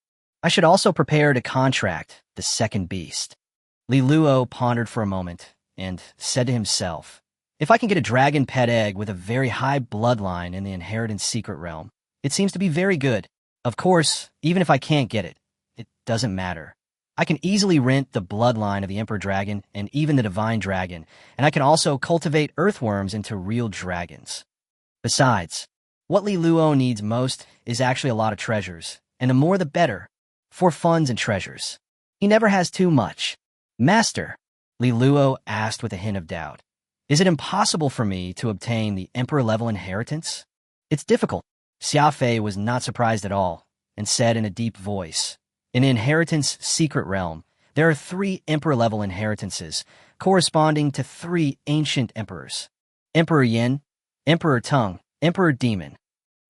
I should also prepare to contract the second beast. Li Luo pondered for a moment and said to himself, if I can get a dragon pet egg with a very high bloodline in the inheritance secret realm, it seems to be very good. Of course, even if I can't get it, it doesn't matter. I can easily rent the bloodline of the Emperor Dragon and even the Divine Dragon, and I can also cultivate earthworms into real dragons. Besides, what Li Luo needs most is actually a lot of treasures, and the more the better, for funds and treasures. He never has too much. Master, Li Luo asked with a hint of doubt, is it impossible for me to obtain the Emperor-level inheritance? It's difficult. Xia Fei was not surprised at all, and said in a deep voice, in the inheritance secret realm, there are 3 Emperor-level inheritances, corresponding to 3 ancient emperors. Emperor Yin, Emperor Tang, Emperor Demon.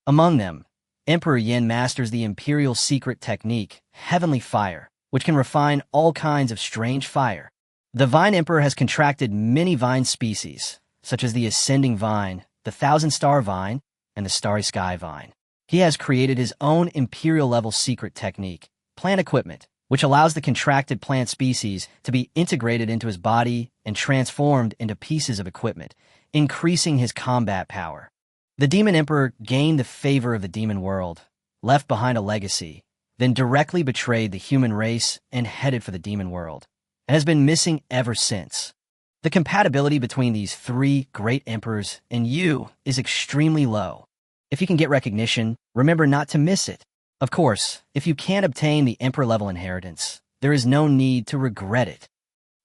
Among them, Emperor Yin masters the imperial secret technique, heavenly fire, which can refine all kinds of strange fire. The Vine Emperor has contracted many vine species, such as the Ascending Vine, the Thousand-Star Vine, and the Starry Sky Vine. He has created his own imperial-level secret technique, plant equipment, which allows the contracted plant species to be integrated into his body and transformed into pieces of equipment, increasing his combat power. The Demon Emperor gained the favor of the demon world, left behind a legacy, then directly betrayed the human race and headed for the demon world, and has been missing ever since. The compatibility between these 3 great emperors and you is extremely low. If you can get recognition, remember not to miss it. Of course, if you can't obtain the emperor-level inheritance, there is no need to regret it.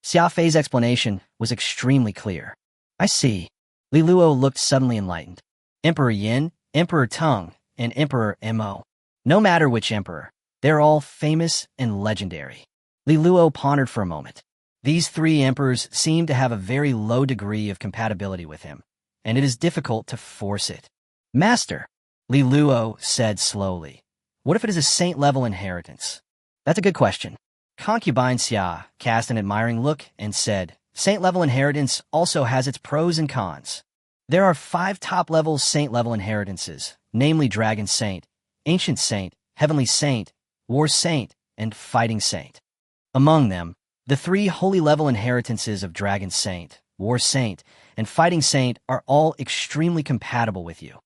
Xia Fei's explanation was extremely clear. I see. Li Luo looked suddenly enlightened. Emperor Yin, Emperor Tang, and Emperor Mo. No matter which emperor, they're all famous and legendary. Li Luo pondered for a moment. These 3 emperors seem to have a very low degree of compatibility with him, and it is difficult to force it. Master, Li Luo said slowly, what if it is a saint-level inheritance? That's a good question. Concubine Sia cast an admiring look and said, saint-level inheritance also has its pros and cons. There are 5 top-level saint-level inheritances, namely Dragon Saint, Ancient Saint, Heavenly Saint, War Saint, and Fighting Saint. Among them, the 3 holy-level inheritances of Dragon Saint, War Saint, and Fighting Saint are all extremely compatible with you.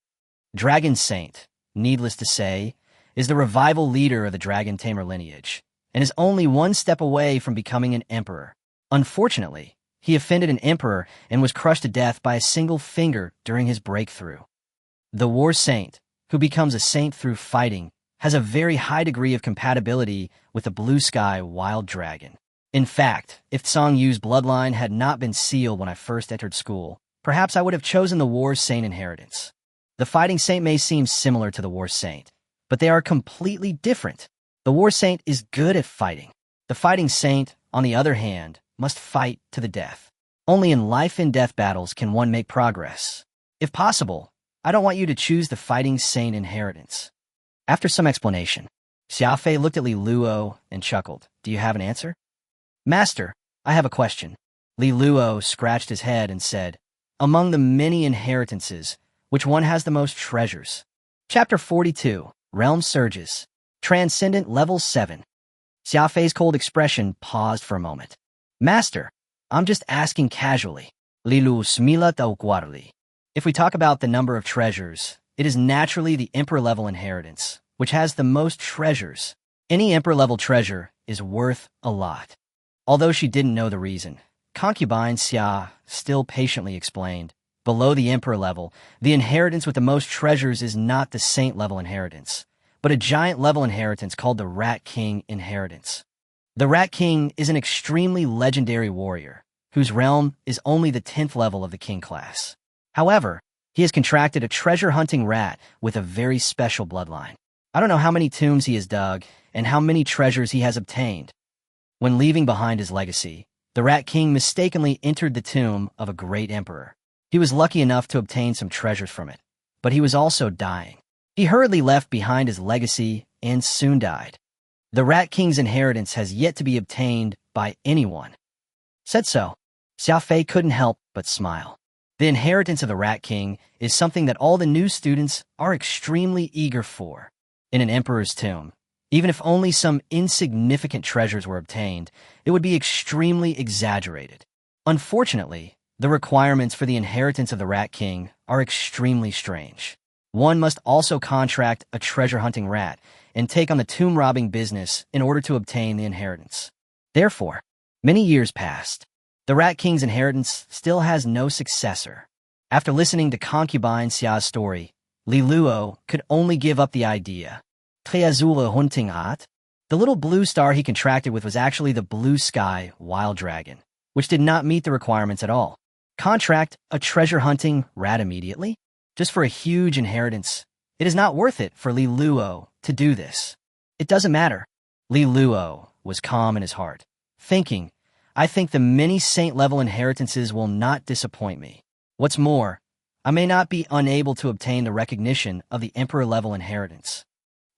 Dragon Saint, needless to say, is the revival leader of the Dragon Tamer lineage, and is only 1 step away from becoming an emperor. Unfortunately, he offended an emperor and was crushed to death by a single finger during his breakthrough. The War Saint, who becomes a saint through fighting, has a very high degree of compatibility with the Blue Sky Wild Dragon. In fact, if Tsang Yu's bloodline had not been sealed when I first entered school, perhaps I would have chosen the War Saint inheritance. The Fighting Saint may seem similar to the War Saint, but they are completely different. The War Saint is good at fighting. The Fighting Saint, on the other hand, must fight to the death. Only in life-and-death battles can one make progress. If possible, I don't want you to choose the Fighting Saint inheritance. After some explanation, Xia Fei looked at Li Luo and chuckled. Do you have an answer? Master, I have a question. Li Luo scratched his head and said, among the many inheritances, which one has the most treasures? Chapter 42, Realm Surges. Transcendent Level 7. Xia Fei's cold expression paused for a moment. Master, I'm just asking casually. Lilu smila tauquarli. If we talk about the number of treasures, it is naturally the Emperor-level inheritance, which has the most treasures. Any Emperor-level treasure is worth a lot. Although she didn't know the reason, Concubine Sia still patiently explained, below the Emperor level, the inheritance with the most treasures is not the Saint-level inheritance, but a giant-level inheritance called the Rat King inheritance. The Rat King is an extremely legendary warrior, whose realm is only the 10th level of the King class. However, he has contracted a treasure-hunting rat with a very special bloodline. I don't know how many tombs he has dug and how many treasures he has obtained. When leaving behind his legacy, the Rat King mistakenly entered the tomb of a great emperor. He was lucky enough to obtain some treasures from it, but he was also dying. He hurriedly left behind his legacy and soon died. The Rat King's inheritance has yet to be obtained by anyone. Said so. Xia Fei couldn't help but smile. The inheritance of the Rat King is something that all the new students are extremely eager for. In an emperor's tomb, Even if only some insignificant treasures were obtained, it would be extremely exaggerated. Unfortunately, the requirements for the inheritance of the Rat King are extremely strange. One must also contract a treasure-hunting rat and take on the tomb-robbing business in order to obtain the inheritance. Therefore, many years passed. The Rat King's inheritance still has no successor. After listening to Concubine Sia's story, Li Luo could only give up the idea. Triazula hunting hat? The little blue star he contracted with was actually the blue sky wild dragon, which did not meet the requirements at all. Contract a treasure-hunting rat immediately? Just for a huge inheritance. It is not worth it for Li Luo to do this. It doesn't matter. Li Luo was calm in his heart, thinking, I think the many saint-level inheritances will not disappoint me. What's more, I may not be unable to obtain the recognition of the emperor-level inheritance.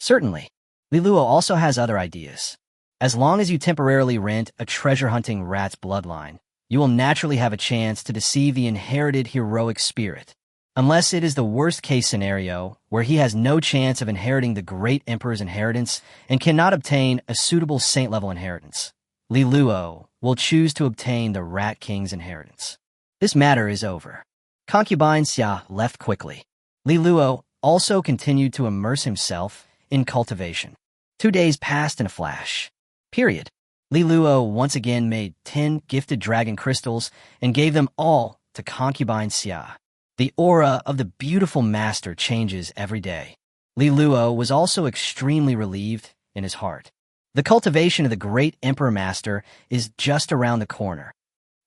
Certainly, Li Luo also has other ideas. As long as you temporarily rent a treasure-hunting rat's bloodline, you will naturally have a chance to deceive the inherited heroic spirit. Unless it is the worst-case scenario, where he has no chance of inheriting the great emperor's inheritance and cannot obtain a suitable saint-level inheritance, Li Luo will choose to obtain the Rat King's inheritance. This matter is over. Concubine Sia left quickly. Li Luo also continued to immerse himself in cultivation. 2 days passed in a flash. Li Luo once again made 10 gifted dragon crystals and gave them all to Concubine Sia. The aura of the beautiful master changes every day. Li Luo was also extremely relieved in his heart. The cultivation of the great Emperor Master is just around the corner.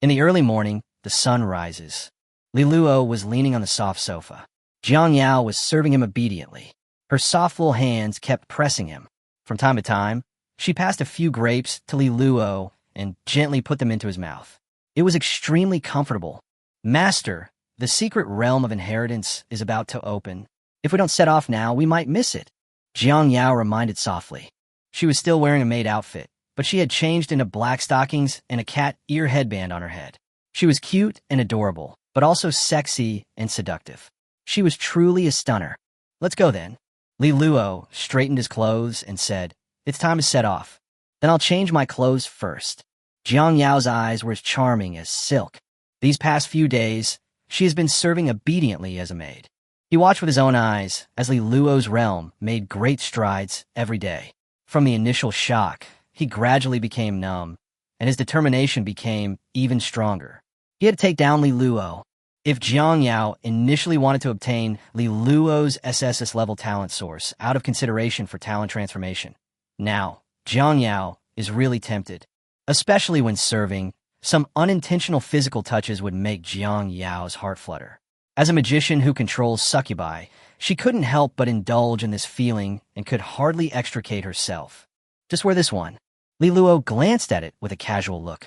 In the early morning, the sun rises. Li Luo was leaning on the soft sofa. Jang Yao was serving him obediently. Her soft little hands kept pressing him. From time to time, she passed a few grapes to Li Luo and gently put them into his mouth. It was extremely comfortable. Master, the secret realm of inheritance is about to open. If we don't set off now, we might miss it. Jang Yao reminded softly. She was still wearing a maid outfit, but she had changed into black stockings and a cat ear headband on her head. She was cute and adorable, but also sexy and seductive. She was truly a stunner. Let's go then. Li Luo straightened his clothes and said, It's time to set off. Then I'll change my clothes first. Jang Yao's eyes were as charming as silk. These past few days, she has been serving obediently as a maid. He watched with his own eyes as Li Luo's realm made great strides every day. From the initial shock, he gradually became numb, and his determination became even stronger. He had to take down Li Luo. If Jang Yao initially wanted to obtain Li Luo's SSS-level talent source out of consideration for talent transformation, now Jang Yao is really tempted. Especially when serving, some unintentional physical touches would make Jang Yao's heart flutter. As a magician who controls succubi, she couldn't help but indulge in this feeling and could hardly extricate herself. Just wear this one. Li Luo glanced at it with a casual look.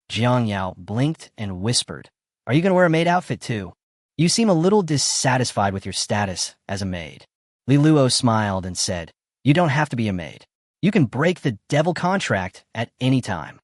Jang Yao blinked and whispered, Are you going to wear a maid outfit too? You seem a little dissatisfied with your status as a maid. Li Luo smiled and said, You don't have to be a maid. You can break the devil contract at any time.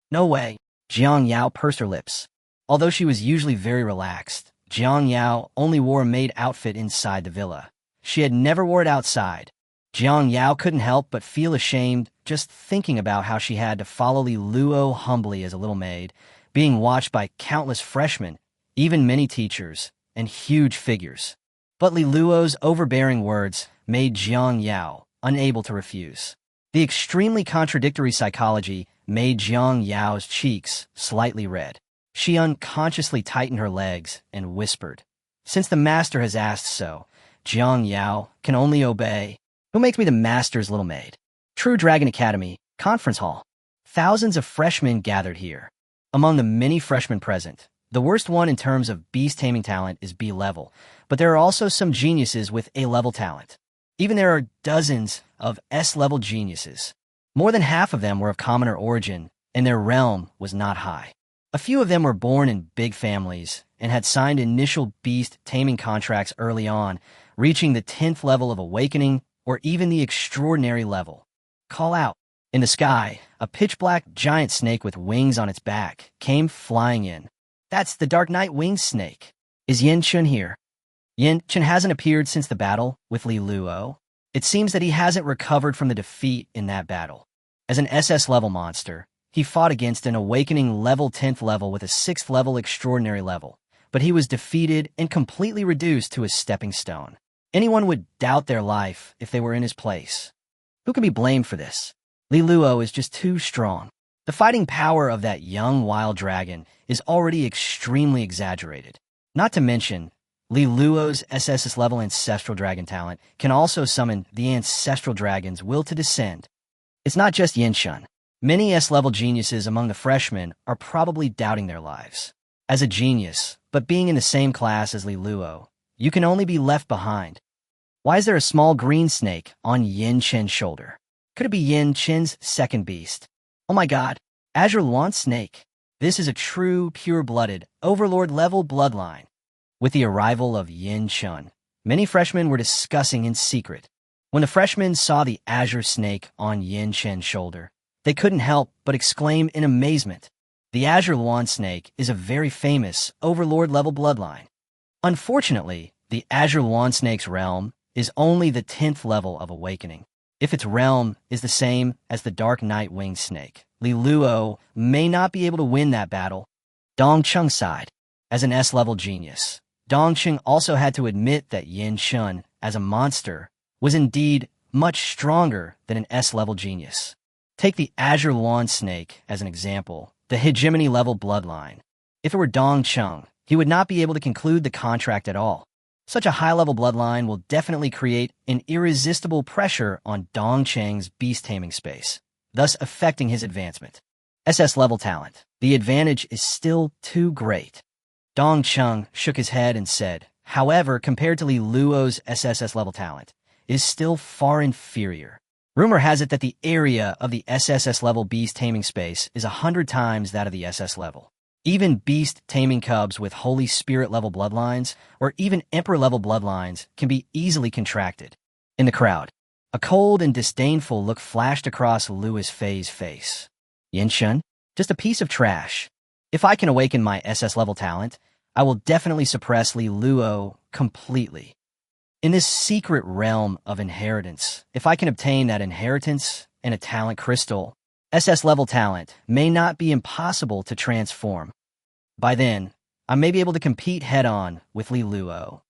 No way. Jang Yao pursed her lips. Although she was usually very relaxed, Jang Yao only wore a maid outfit inside the villa. She had never worn it outside. Jang Yao couldn't help but feel ashamed just thinking about how she had to follow Li Luo humbly as a little maid, being watched by countless freshmen, even many teachers, and huge figures. But Li Luo's overbearing words made Jang Yao unable to refuse. The extremely contradictory psychology made Jang Yao's cheeks slightly red. She unconsciously tightened her legs and whispered, Since the master has asked so, Jang Yao can only obey. Who makes me the master's little maid? True Dragon Academy, Conference Hall. Thousands of freshmen gathered here. Among the many freshmen present, the worst one in terms of beast taming talent is B-level, but there are also some geniuses with A-level talent. Even there are dozens of S-level geniuses. More than half of them were of commoner origin, and their realm was not high. A few of them were born in big families and had signed initial beast taming contracts early on, reaching the 10th level of awakening or even the extraordinary level. Call out. In the sky, a pitch-black giant snake with wings on its back came flying in. That's the Dark Knight winged snake. Is Yin Shun here? Yin Shun hasn't appeared since the battle with Li Luo. It seems that he hasn't recovered from the defeat in that battle. As an SS-level monster, he fought against an awakening level 10th level with a 6th level extraordinary level, but he was defeated and completely reduced to a stepping stone. Anyone would doubt their life if they were in his place. Who can be blamed for this? Li Luo is just too strong. The fighting power of that young wild dragon is already extremely exaggerated. Not to mention, Li Luo's SSS-level ancestral dragon talent can also summon the ancestral dragon's will to descend. It's not just Yin Shun. Many S-level geniuses among the freshmen are probably doubting their lives. As a genius, but being in the same class as Li Luo, you can only be left behind. Why is there a small green snake on Yin Chen's shoulder? Could it be Yin Chen's second beast? Oh my god, Azure Lawn Snake. This is a true, pure-blooded, overlord-level bloodline. With the arrival of Yin Shun, many freshmen were discussing in secret. When the freshmen saw the Azure Snake on Yin Chen's shoulder, they couldn't help but exclaim in amazement. The Azure Lawn Snake is a very famous overlord-level bloodline. Unfortunately, the Azure Lawn Snake's realm is only the 10th level of awakening. If its realm is the same as the Dark Night Winged Snake, Li Luo may not be able to win that battle. Dong Cheng sighed. As an S-level genius, Dong Cheng also had to admit that Yin Shun, as a monster, was indeed much stronger than an S-level genius. Take the Azure Lawn Snake as an example, the hegemony-level bloodline. If it were Dong Cheng, he would not be able to conclude the contract at all. Such a high-level bloodline will definitely create an irresistible pressure on Dong Cheng's beast-taming space, thus affecting his advancement. SS-level talent. The advantage is still too great. Dong Cheng shook his head and said, however, compared to Li Luo's SSS-level talent, it is still far inferior. Rumor has it that the area of the SSS-level beast-taming space is 100 times that of the SS level. Even beast-taming cubs with Holy Spirit-level bloodlines, or even Emperor-level bloodlines, can be easily contracted. In the crowd, a cold and disdainful look flashed across Louis Fei's face. Yin Shun? Just a piece of trash. If I can awaken my SS-level talent, I will definitely suppress Li Luo completely. In this secret realm of inheritance, if I can obtain that inheritance and a talent crystal, SS-level talent may not be impossible to transform. By then, I may be able to compete head-on with Li Luo.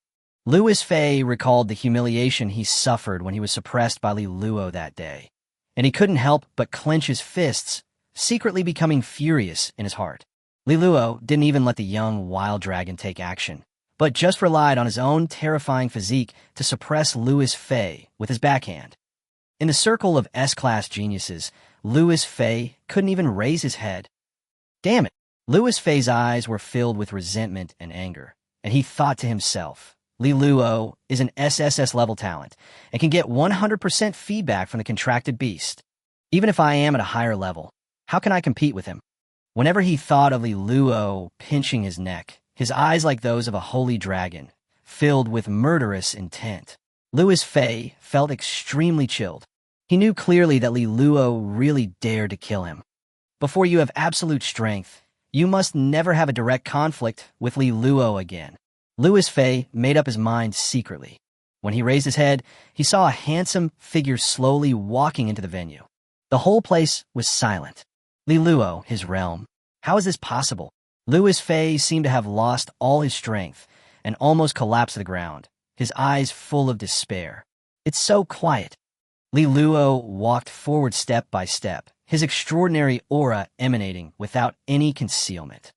Louis Fei recalled the humiliation he suffered when he was suppressed by Li Luo that day, and he couldn't help but clench his fists, secretly becoming furious in his heart. Li Luo didn't even let the young wild dragon take action, but just relied on his own terrifying physique to suppress Louis Fei with his backhand. In the circle of S-class geniuses, Louis Fei couldn't even raise his head. Damn it! Louis Fei's eyes were filled with resentment and anger, and he thought to himself, Li Luo is an SSS-level talent and can get 100% feedback from the contracted beast. Even if I am at a higher level, how can I compete with him? Whenever he thought of Li Luo pinching his neck, his eyes like those of a holy dragon, filled with murderous intent, Louis Fei felt extremely chilled. He knew clearly that Li Luo really dared to kill him. Before you have absolute strength, you must never have a direct conflict with Li Luo again. Louis Fei made up his mind secretly. When he raised his head, he saw a handsome figure slowly walking into the venue. The whole place was silent. Li Luo, his realm. How is this possible? Louis Fei seemed to have lost all his strength and almost collapsed to the ground, his eyes full of despair. It's so quiet. Li Luo walked forward step by step, his extraordinary aura emanating without any concealment.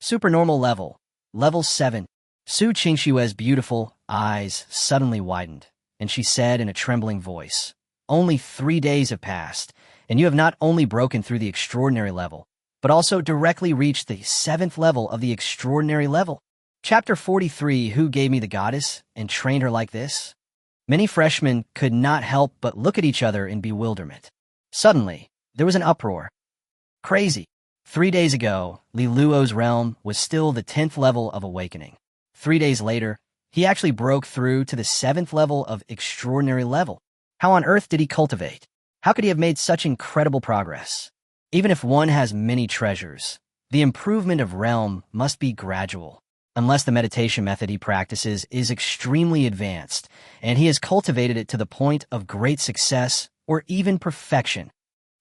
Supernormal level, level 7. Su Chingshua's beautiful eyes suddenly widened, and she said in a trembling voice, only 3 days have passed, and you have not only broken through the extraordinary level, but also directly reached the 7th level of the extraordinary level. Chapter 43, Who Gave Me the Goddess and Trained Her Like This? Many freshmen could not help but look at each other in bewilderment. Suddenly, there was an uproar. Crazy. 3 days ago, Li Luo's realm was still the 10th level of awakening. 3 days later, he actually broke through to the 7th level of extraordinary level. How on earth did he cultivate? How could he have made such incredible progress? Even if one has many treasures, the improvement of realm must be gradual. unless the meditation method he practices is extremely advanced, and he has cultivated it to the point of great success or even perfection.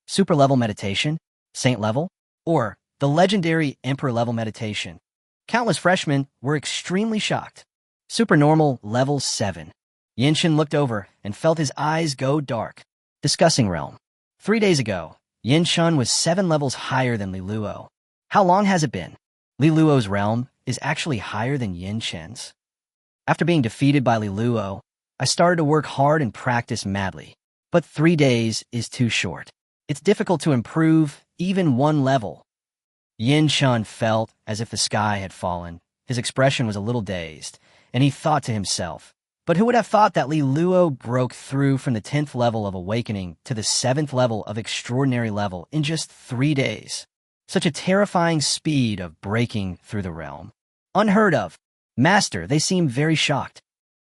Super-level meditation, saint-level, or the legendary emperor-level meditation. Countless freshmen were extremely shocked. Supernormal level 7. Yin Shun looked over and felt his eyes go dark. Discussing realm. 3 days ago, Yin Shun was 7 levels higher than Li Luo. How long has it been? Li Luo's realm is actually higher than Yin Shun's. After being defeated by Li Luo, I started to work hard and practice madly. But 3 days is too short. It's difficult to improve even 1 level. Yin Shun felt as if the sky had fallen. His expression was a little dazed, and he thought to himself, but who would have thought that Li Luo broke through from the 10th level of awakening to the 7th level of extraordinary level in just 3 days? Such a terrifying speed of breaking through the realm. Unheard of. Master, they seemed very shocked.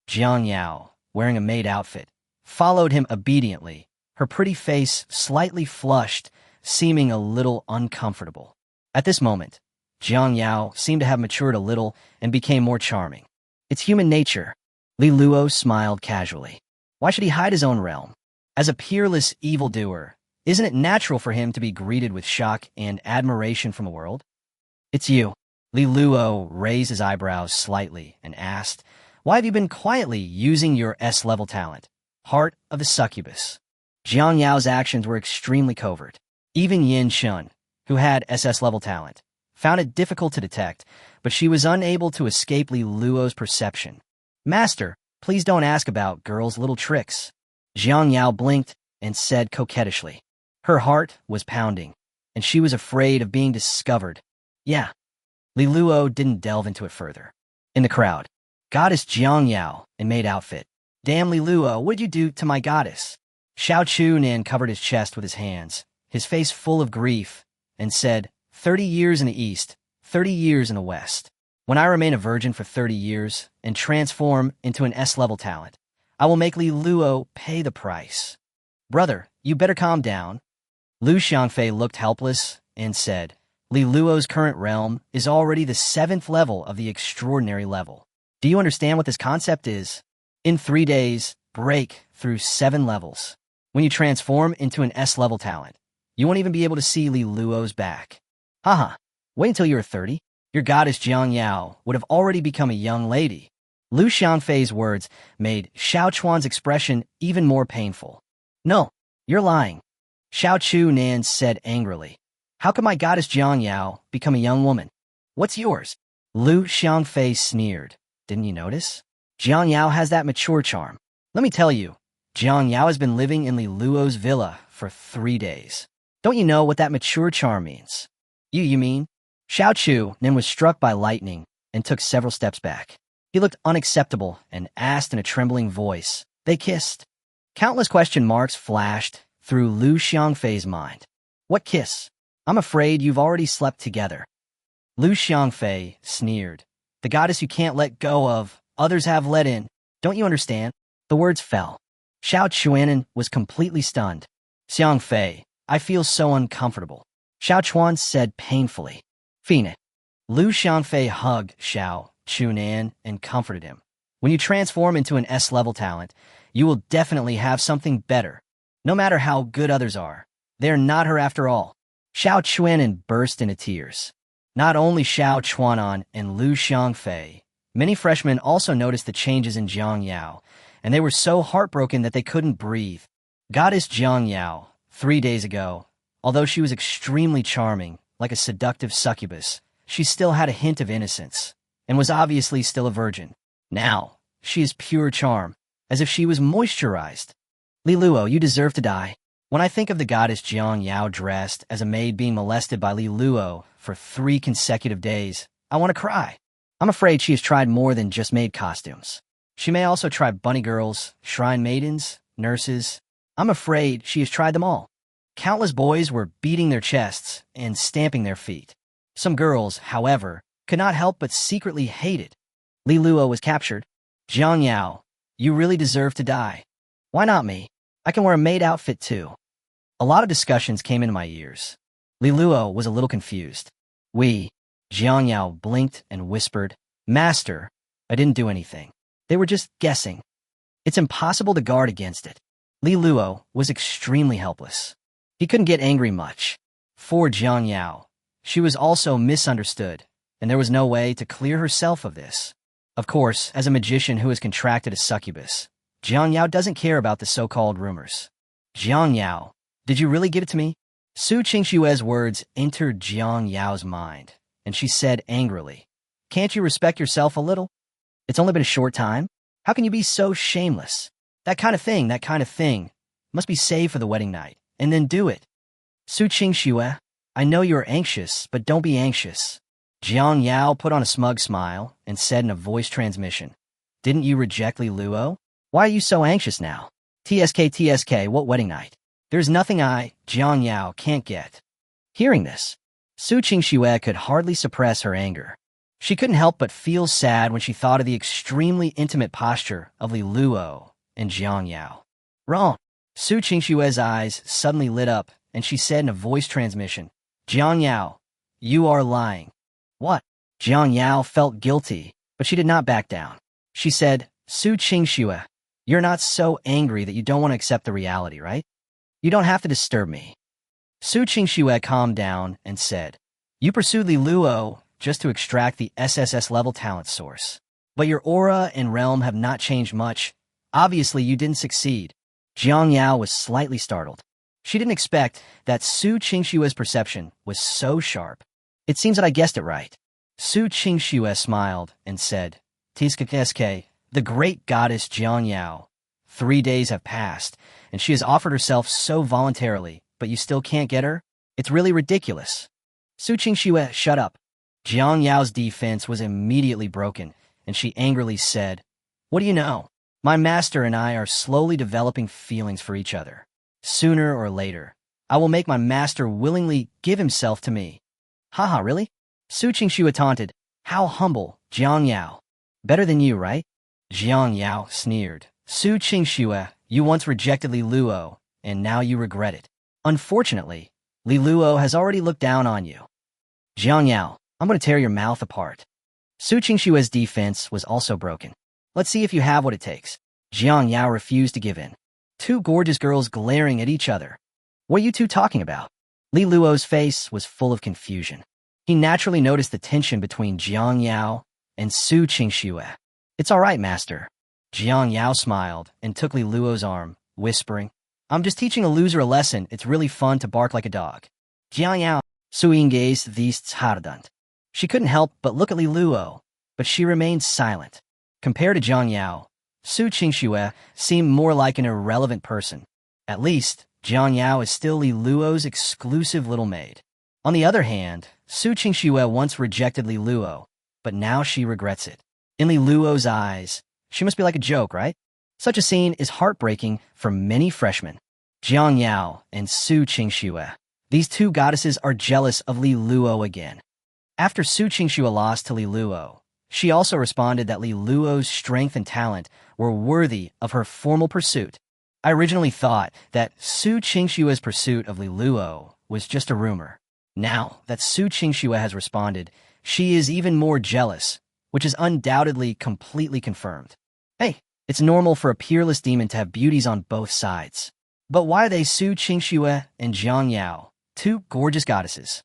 Jang Yao, wearing a maid outfit, followed him obediently, her pretty face slightly flushed, seeming a little uncomfortable. At this moment, Jang Yao seemed to have matured a little and became more charming. It's human nature. Li Luo smiled casually. Why should he hide his own realm? As a peerless evildoer, isn't it natural for him to be greeted with shock and admiration from the world? It's you. Li Luo raised his eyebrows slightly and asked, why have you been quietly using your S-level talent? Heart of the succubus. Jang Yao's actions were extremely covert. Even Yin Shun, who had SS-level talent, found it difficult to detect, but she was unable to escape Li Luo's perception. Master, please don't ask about girls' little tricks. Jang Yao blinked and said coquettishly. Her heart was pounding, and she was afraid of being discovered. Yeah. Li Luo didn't delve into it further. In the crowd, Goddess Jang Yao in maid outfit. Damn, Li Luo, what'd you do to my goddess? Xiao Chunan covered his chest with his hands, his face full of grief, and said, 30 years in the east, 30 years in the west. When I remain a virgin for 30 years and transform into an S-level talent, I will make Li Luo pay the price. Brother, you better calm down. Lu Xiangfei looked helpless and said, Li Luo's current realm is already the 7th level of the extraordinary level. Do you understand what this concept is? In 3 days, break through 7 levels. When you transform into an S-level talent, you won't even be able to see Li Luo's back. Haha, wait until you're 30. Your goddess Jang Yao would have already become a young lady. Lu Xiangfei's words made Xiao Chuan's expression even more painful. No, you're lying. Xiao Chunan said angrily. How could my goddess Jang Yao become a young woman? What's yours? Lu Xiangfei sneered. Didn't you notice? Jang Yao has that mature charm. Let me tell you, Jang Yao has been living in Li Luo's villa for 3 days. Don't you know what that mature charm means? You mean? Xiao Chunan was struck by lightning and took several steps back. He looked unacceptable and asked in a trembling voice. They kissed. Countless question marks flashed through Lu Xiangfei's mind. What kiss? I'm afraid you've already slept together. Lu Xiangfei sneered. The goddess you can't let go of, others have let in. Don't you understand? The words fell. Xiao Chuanan was completely stunned. Xiangfei, I feel so uncomfortable. Xiao Chuan said painfully. Phoenix. Lu Xiangfei hugged Xiao Chunan and comforted him. When you transform into an S-level talent, you will definitely have something better. No matter how good others are, they're not her after all. Xiao Chuanan burst into tears. Not only Xiao Chuanan and Lu Xiangfei, many freshmen also noticed the changes in Jang Yao, and they were so heartbroken that they couldn't breathe. Goddess Jang Yao, 3 days ago, although she was extremely charming, like a seductive succubus, she still had a hint of innocence, and was obviously still a virgin. Now, she is pure charm, as if she was moisturized. Li Luo, you deserve to die. When I think of the goddess Jang Yao dressed as a maid being molested by Li Luo for 3 consecutive days, I want to cry. I'm afraid she has tried more than just maid costumes. She may also try bunny girls, shrine maidens, nurses. I'm afraid she has tried them all. Countless boys were beating their chests and stamping their feet. Some girls, however, could not help but secretly hate it. Li Luo was captured. Jang Yao, you really deserve to die. Why not me? I can wear a maid outfit too. A lot of discussions came into my ears. Li Luo was a little confused. Jang Yao blinked and whispered, Master, I didn't do anything. They were just guessing. It's impossible to guard against it. Li Luo was extremely helpless. He couldn't get angry much. For Jang Yao, she was also misunderstood, and there was no way to clear herself of this. Of course, as a magician who has contracted a succubus, Jang Yao doesn't care about the so-called rumors. Jang Yao, did you really give it to me? Chingshu's words entered Jang Yao's mind, and she said angrily, "Can't you respect yourself a little? It's only been a short time. How can you be so shameless? That kind of thing must be saved for the wedding night, and then do it." Ching-Shua, I know you are anxious, but don't be anxious. Jang Yao put on a smug smile and said in a voice transmission, "Didn't you reject Li Luo? Why are you so anxious now? TSK, what wedding night? There's nothing Jang Yao, can't get." Hearing this, Ching-Shua could hardly suppress her anger. She couldn't help but feel sad when she thought of the extremely intimate posture of Li Luo and Jang Yao. Wrong. Ching-Shua's eyes suddenly lit up, and she said in a voice transmission, "Jang Yao, you are lying." What? Jang Yao felt guilty, but she did not back down. She said, Ching-Shua, you're not so angry that you don't want to accept the reality, right? You don't have to disturb me. Ching-Shua calmed down and said, "You pursued Li Luo just to extract the SSS-level talent source. But your aura and realm have not changed much. Obviously, you didn't succeed." Jang Yao was slightly startled. She didn't expect that Chingshu's perception was so sharp. "It seems that I guessed it right." Chingshua smiled and said, "TSK, the great goddess Jang Yao. 3 days have passed, and she has offered herself so voluntarily, but you still can't get her? It's really ridiculous." Chingshua, shut up. Jang Yao's defense was immediately broken, and she angrily said, "What do you know? My master and I are slowly developing feelings for each other. Sooner or later, I will make my master willingly give himself to me." "Haha, really?" Chingshua taunted. "How humble, Jang Yao. Better than you, right?" Jang Yao sneered. Chingshua, you once rejected Li Luo, and now you regret it. Unfortunately, Li Luo has already looked down on you. Jang Yao, I'm going to tear your mouth apart. Chingshua's defense was also broken. "Let's see if you have what it takes." Jang Yao refused to give in. Two gorgeous girls glaring at each other. "What are you two talking about?" Li Luo's face was full of confusion. He naturally noticed the tension between Jang Yao and Chingshua. "It's all right, master." Jang Yao smiled and took Li Luo's arm, whispering, "I'm just teaching a loser a lesson. It's really fun to bark like a dog." Jang Yao, Suinge's these Tsadant. She couldn't help but look at Li Luo, but she remained silent. Compared to Jang Yao, Chingshua seemed more like an irrelevant person. At least, Jang Yao is still Li Luo's exclusive little maid. On the other hand, Chingshua once rejected Li Luo, but now she regrets it. In Li Luo's eyes, she must be like a joke, right? Such a scene is heartbreaking for many freshmen. Jang Yao and Chingshua. These two goddesses are jealous of Li Luo again. After Chingshua lost to Li Luo, she also responded that Li Luo's strength and talent were worthy of her formal pursuit. I originally thought that Chingshua's pursuit of Li Luo was just a rumor. Now that Chingshua has responded, she is even more jealous, which is undoubtedly completely confirmed. Hey, it's normal for a peerless demon to have beauties on both sides. But why are they Chingshua and Jang Yao, two gorgeous goddesses?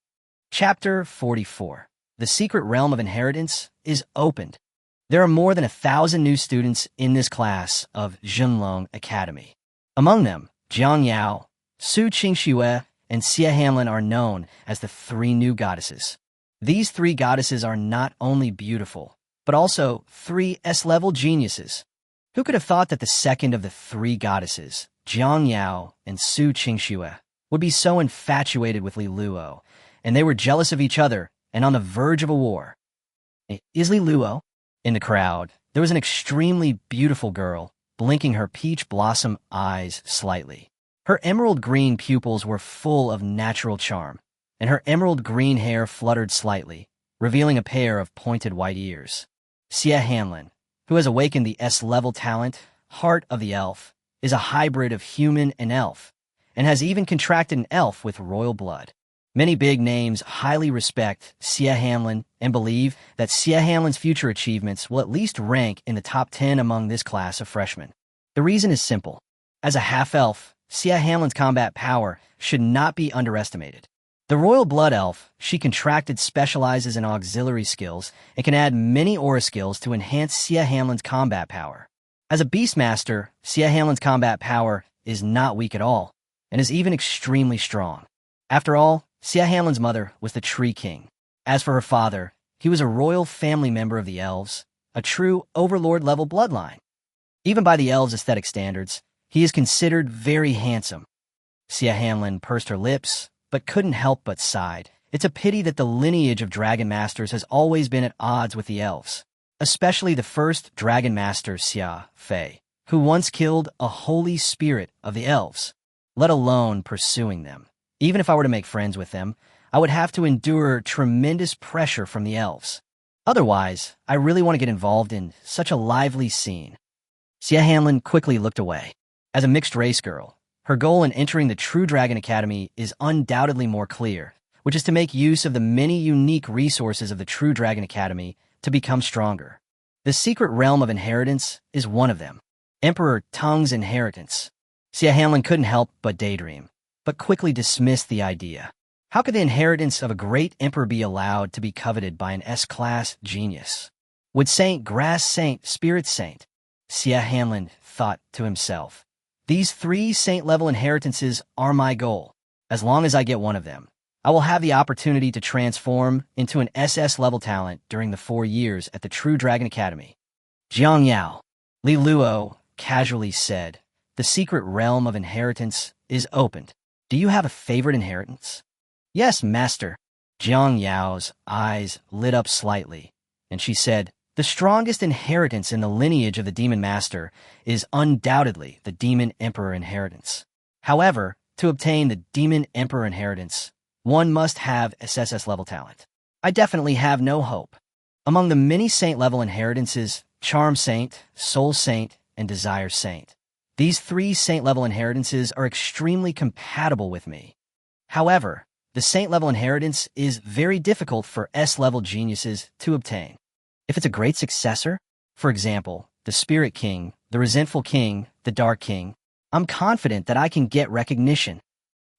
Chapter 44. The secret realm of inheritance is opened. There are more than 1,000 new students in this class of Zhenlong Academy. Among them, Jang Yao, Chingshua, and Sia Hamlin are known as the three new goddesses. These three goddesses are not only beautiful, but also 3 S-level geniuses. Who could have thought that the second of the three goddesses, Jang Yao and Chingshua, would be so infatuated with Li Luo, and they were jealous of each other and on the verge of a war? Is Li Luo? In the crowd, there was an extremely beautiful girl, blinking her peach blossom eyes slightly. Her emerald green pupils were full of natural charm, and her emerald green hair fluttered slightly, revealing a pair of pointed white ears. Sia Hamlin, who has awakened the S-level talent, Heart of the Elf, is a hybrid of human and elf, and has even contracted an elf with royal blood. Many big names highly respect Sia Hanlon and believe that Sia Hanlon's future achievements will at least rank in the top 10 among this class of freshmen. The reason is simple. As a half-elf, Sia Hanlon's combat power should not be underestimated. The royal blood elf she contracted specializes in auxiliary skills and can add many aura skills to enhance Sia Hanlon's combat power. As a beastmaster, Sia Hanlon's combat power is not weak at all, and is even extremely strong. After all, Sia Hanlon's mother was the Tree King. As for her father, he was a royal family member of the elves, a true overlord-level bloodline. Even by the elves' aesthetic standards, he is considered very handsome. Sia Hanlon pursed her lips, but couldn't help but sighed. It's a pity that the lineage of Dragon Masters has always been at odds with the elves, especially the first Dragon Master Sia Fei, who once killed a holy spirit of the elves, let alone pursuing them. Even if I were to make friends with them, I would have to endure tremendous pressure from the elves. Otherwise, I really want to get involved in such a lively scene. Sia Hanlon quickly looked away. As a mixed-race girl, her goal in entering the True Dragon Academy is undoubtedly more clear, which is to make use of the many unique resources of the True Dragon Academy to become stronger. The secret realm of inheritance is one of them. Emperor Tung's inheritance. Sia Hanlon couldn't help but daydream, but quickly dismissed the idea. How could the inheritance of a great emperor be allowed to be coveted by an S-class genius? Would Saint, Grass Saint, Spirit Saint? Sia Hanlon thought to himself. These 3 saint-level inheritances are my goal. As long as I get one of them, I will have the opportunity to transform into an SS-level talent during the 4 years at the True Dragon Academy. Jang Yao, Li Luo casually said, the secret realm of inheritance is opened. Do you have a favorite inheritance? Yes, master. Jang Yao's eyes lit up slightly, and she said, the strongest inheritance in the lineage of the Demon Master is undoubtedly the Demon Emperor inheritance. However, to obtain the Demon Emperor inheritance, one must have SSS-level talent. I definitely have no hope. Among the many saint-level inheritances, Charm Saint, Soul Saint, and Desire Saint, these 3 saint-level inheritances are extremely compatible with me. However, the saint-level inheritance is very difficult for S-level geniuses to obtain. If it's a great successor, for example, the Spirit King, the Resentful King, the Dark King, I'm confident that I can get recognition.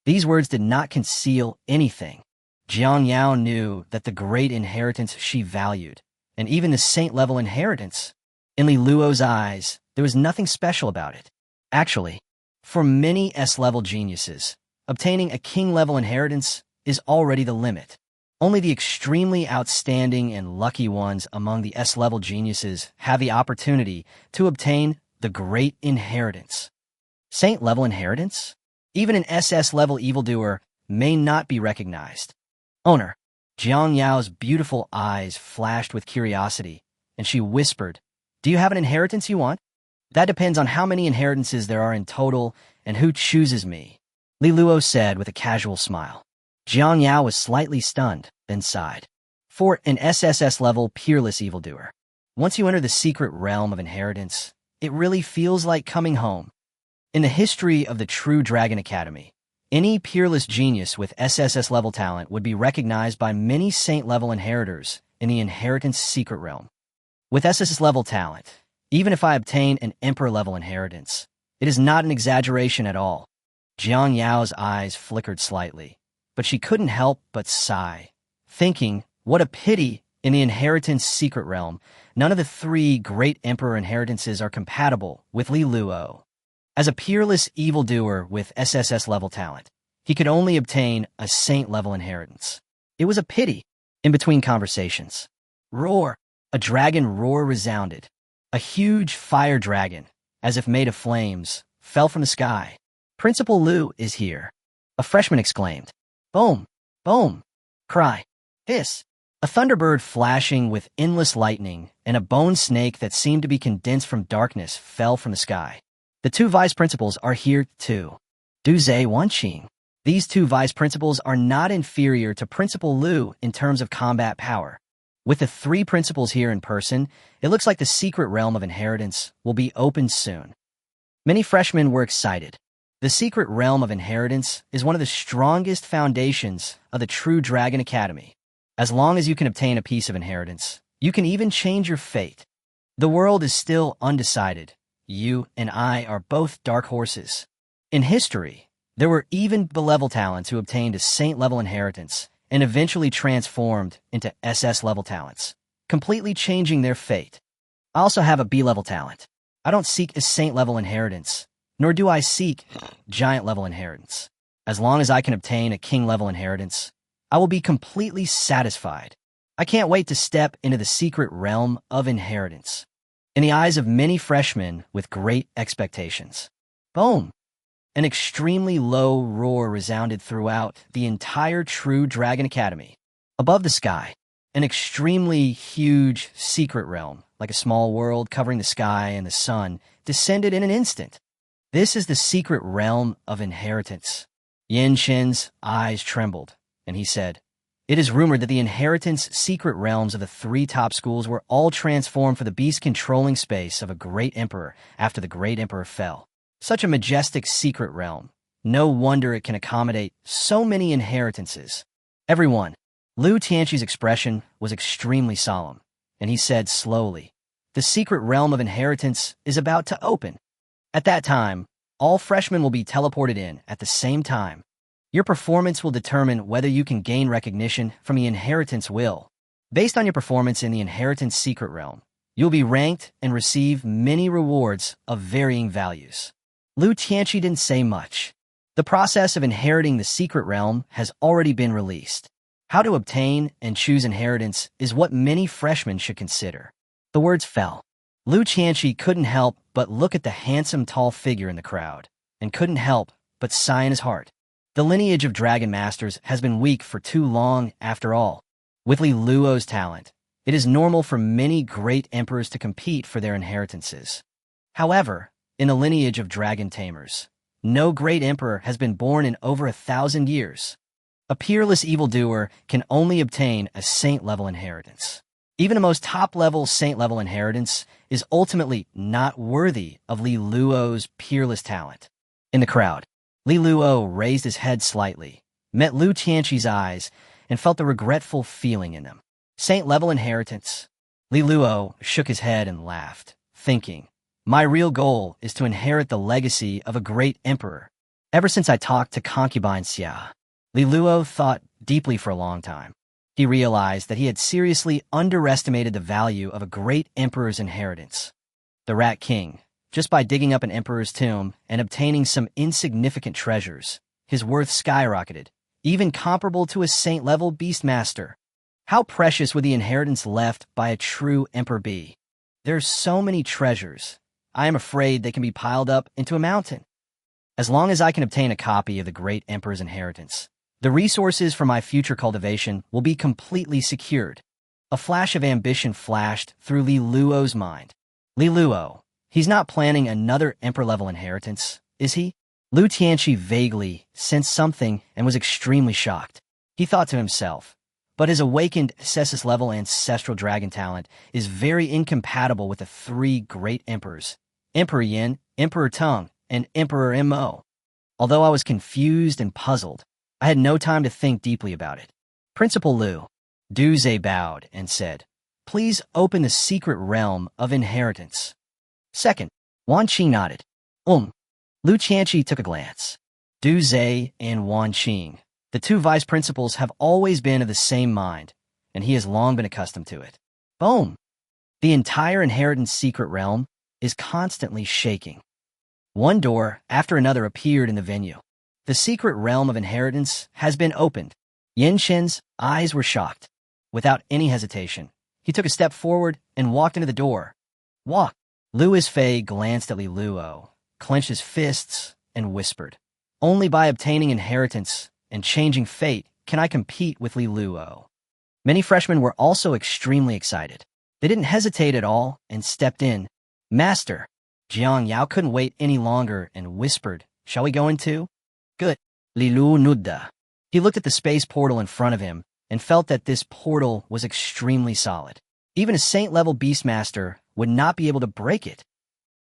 These words did not conceal anything. Jang Yao knew that the great inheritance she valued, and even the saint-level inheritance. In Li Luo's eyes, there was nothing special about it. Actually, for many S-level geniuses, obtaining a king-level inheritance is already the limit. Only the extremely outstanding and lucky ones among the S-level geniuses have the opportunity to obtain the great inheritance. Saint-level inheritance? Even an SS-level evildoer may not be recognized. Owner, Jang Yao's beautiful eyes flashed with curiosity, and she whispered, do you have an inheritance you want? That depends on how many inheritances there are in total and who chooses me, Li Luo said with a casual smile. Jang Yao was slightly stunned, then sighed. For an SSS-level peerless evildoer, once you enter the secret realm of inheritance, it really feels like coming home. In the history of the True Dragon Academy, any peerless genius with SSS-level talent would be recognized by many saint-level inheritors in the inheritance secret realm. With SSS-level talent, even if I obtain an emperor-level inheritance, it is not an exaggeration at all. Jang Yao's eyes flickered slightly, but she couldn't help but sigh, thinking, what a pity, in the inheritance secret realm, none of the 3 great emperor inheritances are compatible with Li Luo. As a peerless evildoer with SSS-level talent, he could only obtain a saint-level inheritance. It was a pity. In between conversations, roar! A dragon roar resounded. A huge fire dragon, as if made of flames, fell from the sky. Principal Lu is here, a freshman exclaimed. Boom! Boom! Cry! Hiss! A thunderbird flashing with endless lightning and a bone snake that seemed to be condensed from darkness fell from the sky. The 2 vice principals are here too. Du Zhe Wanqing. These 2 vice principals are not inferior to Principal Lu in terms of combat power. With the 3 principals here in person, it looks like the secret realm of inheritance will be opened soon. Many freshmen were excited. The secret realm of inheritance is one of the strongest foundations of the true Dragon Academy. As long as you can obtain a piece of inheritance, you can even change your fate. The world is still undecided. You and I are both dark horses. In history, there were even B-level talents who obtained a saint-level inheritance and eventually transformed into SS-level talents, completely changing their fate. I also have a B-level talent. I don't seek a saint-level inheritance, nor do I seek giant-level inheritance. As long as I can obtain a king-level inheritance, I will be completely satisfied. I can't wait to step into the secret realm of inheritance. In the eyes of many freshmen with great expectations. Boom! An extremely low roar resounded throughout the entire True Dragon Academy. Above the sky, an extremely huge secret realm, like a small world covering the sky and the sun, descended in an instant. This is the secret realm of inheritance. Yin Shun's eyes trembled, and he said, "It is rumored that the inheritance secret realms of the 3 top schools were all transformed for the beast-controlling space of a great emperor after the great emperor fell. Such a majestic secret realm. No wonder it can accommodate so many inheritances." Everyone. Lu Tianqi's expression was extremely solemn, and he said slowly, "The secret realm of inheritance is about to open. At that time, all freshmen will be teleported in at the same time. Your performance will determine whether you can gain recognition from the inheritance will. Based on your performance in the inheritance secret realm, you'll be ranked and receive many rewards of varying values." Lu Tianqi didn't say much. The process of inheriting the secret realm has already been released. How to obtain and choose inheritance is what many freshmen should consider. The words fell. Lu Tianqi couldn't help but look at the handsome tall figure in the crowd, and couldn't help but sigh in his heart. The lineage of Dragon Masters has been weak for too long after all. With Li Luo's talent, it is normal for many great emperors to compete for their inheritances. However, in the lineage of dragon tamers, no great emperor has been born in over 1,000 years. A peerless evildoer can only obtain a saint-level inheritance. Even the most top-level saint-level inheritance is ultimately not worthy of Li Luo's peerless talent. In the crowd, Li Luo raised his head slightly, met Lu Tianqi's eyes, and felt a regretful feeling in them. Saint-level inheritance. Li Luo shook his head and laughed, thinking, "My real goal is to inherit the legacy of a great emperor." Ever since I talked to Concubine Sia, Li Luo thought deeply for a long time. He realized that he had seriously underestimated the value of a great emperor's inheritance. The Rat King, just by digging up an emperor's tomb and obtaining some insignificant treasures, his worth skyrocketed, even comparable to a saint-level beastmaster. How precious would the inheritance left by a true emperor be? There's so many treasures. I am afraid they can be piled up into a mountain. As long as I can obtain a copy of the great emperor's inheritance, the resources for my future cultivation will be completely secured. A flash of ambition flashed through Li Luo's mind. Li Luo, he's not planning another emperor-level inheritance, is he? Lu Tianqi vaguely sensed something and was extremely shocked. He thought to himself, but his awakened SSS-level ancestral dragon talent is very incompatible with the 3 great emperors, Emperor Yin, Emperor Teng, and Emperor Mo. Although I was confused and puzzled, I had no time to think deeply about it. Principal Lu, Du Zhe bowed and said, "Please open the secret realm of inheritance." Second, Wan Qing nodded. Lu Tianqi took a glance. Du Zhe and Wan Qing, the 2 vice principals, have always been of the same mind, and he has long been accustomed to it. Boom! The entire inheritance secret realm is constantly shaking. One door after another appeared in the venue. The secret realm of inheritance has been opened. Yin Shen's eyes were shocked. Without any hesitation, he took a step forward and walked into the door. Walk! Louis Fei glanced at Li Luo, clenched his fists, and whispered, "Only by obtaining inheritance and changing fate can I compete with Li Luo." Many freshmen were also extremely excited. They didn't hesitate at all and stepped in. "Master!" Jang Yao couldn't wait any longer and whispered, "Shall we go in too?" "Good." Li Lu nudda. He looked at the space portal in front of him and felt that this portal was extremely solid. Even a saint-level beastmaster would not be able to break it.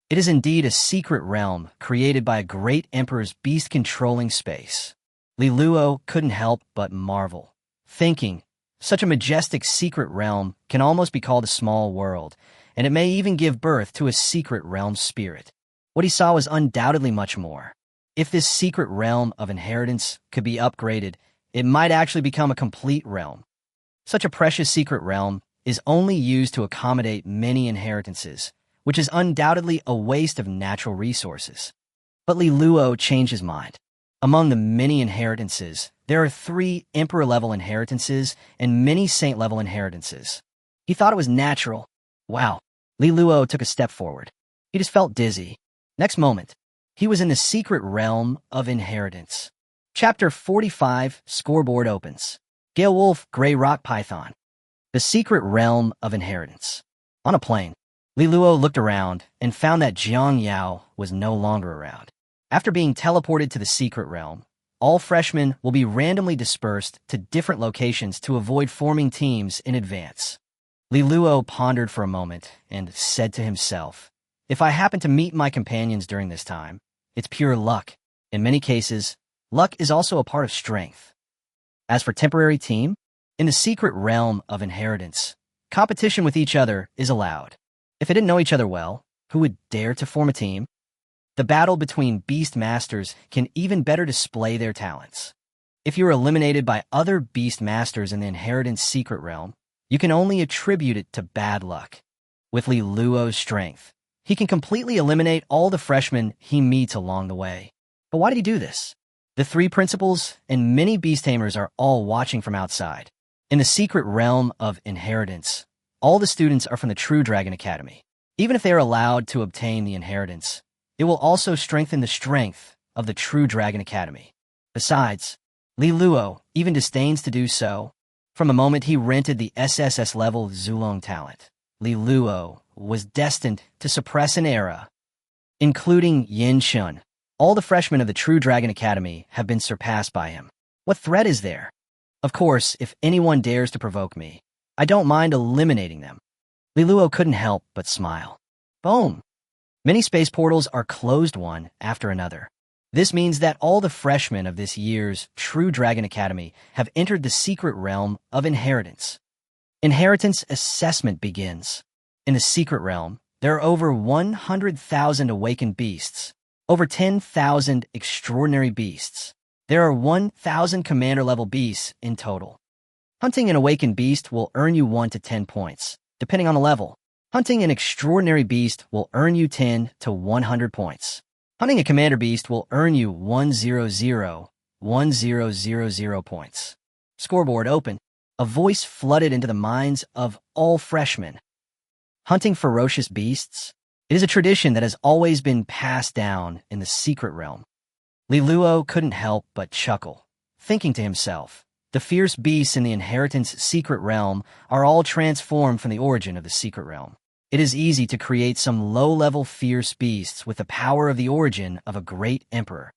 It is indeed a secret realm created by a great emperor's beast-controlling space. Li Luo couldn't help but marvel, thinking, such a majestic secret realm can almost be called a small world, and it may even give birth to a secret realm spirit. What he saw was undoubtedly much more. If this secret realm of inheritance could be upgraded, it might actually become a complete realm. Such a precious secret realm is only used to accommodate many inheritances, which is undoubtedly a waste of natural resources. But Li Luo changed his mind. Among the many inheritances, there are 3 emperor-level inheritances and many saint-level inheritances. He thought it was natural. Wow. Li Luo took a step forward. He just felt dizzy. Next moment, he was in the secret realm of inheritance. Chapter 45, Scoreboard opens. Gale Wolf, Gray Rock Python. The secret realm of inheritance. On a plane, Li Luo looked around and found that Jang Yao was no longer around. After being teleported to the secret realm, all freshmen will be randomly dispersed to different locations to avoid forming teams in advance. Li Luo pondered for a moment and said to himself, if I happen to meet my companions during this time, it's pure luck. In many cases, luck is also a part of strength. As for temporary team, in the secret realm of inheritance, competition with each other is allowed. If they didn't know each other well, who would dare to form a team? The battle between beast masters can even better display their talents. If you're eliminated by other beast masters in the inheritance secret realm, you can only attribute it to bad luck. With Li Luo's strength, he can completely eliminate all the freshmen he meets along the way. But why did he do this? The 3 principals and many beast tamers are all watching from outside. In the secret realm of inheritance, all the students are from the True Dragon Academy. Even if they are allowed to obtain the inheritance, it will also strengthen the strength of the True Dragon Academy. Besides, Li Luo even disdains to do so. From the moment he rented the SSS-level Zulong talent, Li Luo was destined to suppress an era, including Yin Shun. All the freshmen of the True Dragon Academy have been surpassed by him. What threat is there? Of course, if anyone dares to provoke me, I don't mind eliminating them. Li Luo couldn't help but smile. Boom! Many space portals are closed one after another. This means that all the freshmen of this year's True Dragon Academy have entered the secret realm of inheritance. Inheritance assessment begins. In the secret realm, there are over 100,000 awakened beasts, over 10,000 extraordinary beasts. There are 1,000 commander-level beasts in total. Hunting an awakened beast will earn you 1 to 10 points, depending on the level. Hunting an extraordinary beast will earn you 10 to 100 points. Hunting a commander beast will earn you 100 points. Scoreboard open. A voice flooded into the minds of all freshmen. Hunting ferocious beasts? It is a tradition that has always been passed down in the secret realm. Li Luo couldn't help but chuckle, thinking to himself, the fierce beasts in the inheritance secret realm are all transformed from the origin of the secret realm. It is easy to create some low-level fierce beasts with the power of the origin of a great emperor.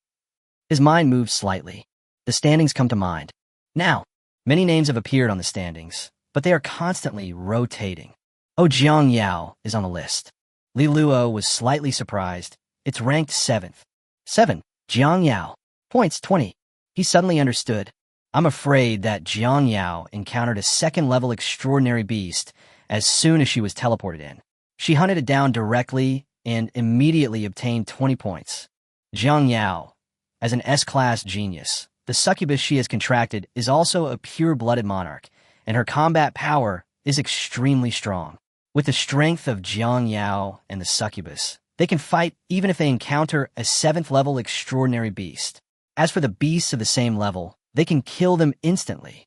His mind moved slightly. The standings come to mind. Now, many names have appeared on the standings, but they are constantly rotating. Oh, Jang Yao is on the list. Li Luo was slightly surprised. It's ranked 7th. 7. Jang Yao. Points 20. He suddenly understood. I'm afraid that Jang Yao encountered a second-level extraordinary beast as soon as she was teleported in. She hunted it down directly and immediately obtained 20 points. Jang Yao, as an S-class genius, the succubus she has contracted is also a pure-blooded monarch, and her combat power is extremely strong. With the strength of Jang Yao and the succubus, they can fight even if they encounter a 7th-level extraordinary beast. As for the beasts of the same level, they can kill them instantly.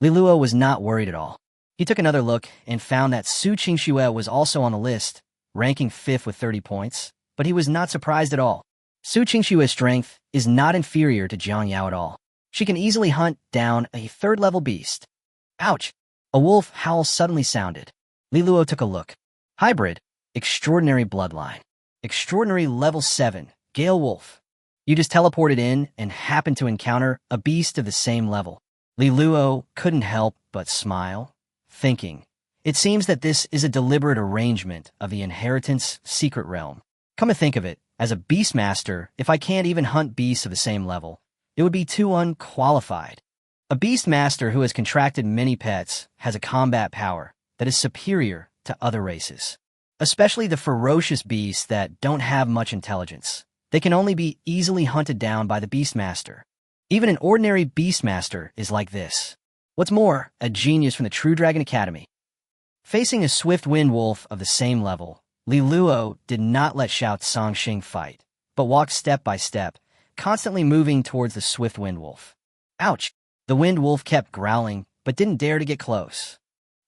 Li Luo was not worried at all. He took another look and found that Ching Shua was also on the list, ranking 5th with 30 points, but he was not surprised at all. Ching Shua's strength is not inferior to Jang Yao at all. She can easily hunt down a 3rd-level beast. Ouch! A wolf howl suddenly sounded. Li Luo took a look. Hybrid, extraordinary bloodline. Extraordinary level 7, Gale Wolf. You just teleported in and happened to encounter a beast of the same level. Li Luo couldn't help but smile, thinking, it seems that this is a deliberate arrangement of the inheritance secret realm. Come to think of it, as a beastmaster, if I can't even hunt beasts of the same level, it would be too unqualified. A beastmaster who has contracted many pets has a combat power that is superior to other races, especially the ferocious beasts that don't have much intelligence. They can only be easily hunted down by the beastmaster. Even an ordinary beastmaster is like this. What's more, a genius from the True Dragon Academy. Facing a swift wind wolf of the same level, Li Luo did not let Xiao Zongxing fight, but walked step by step, constantly moving towards the swift wind wolf. Ouch! The wind wolf kept growling, but didn't dare to get close.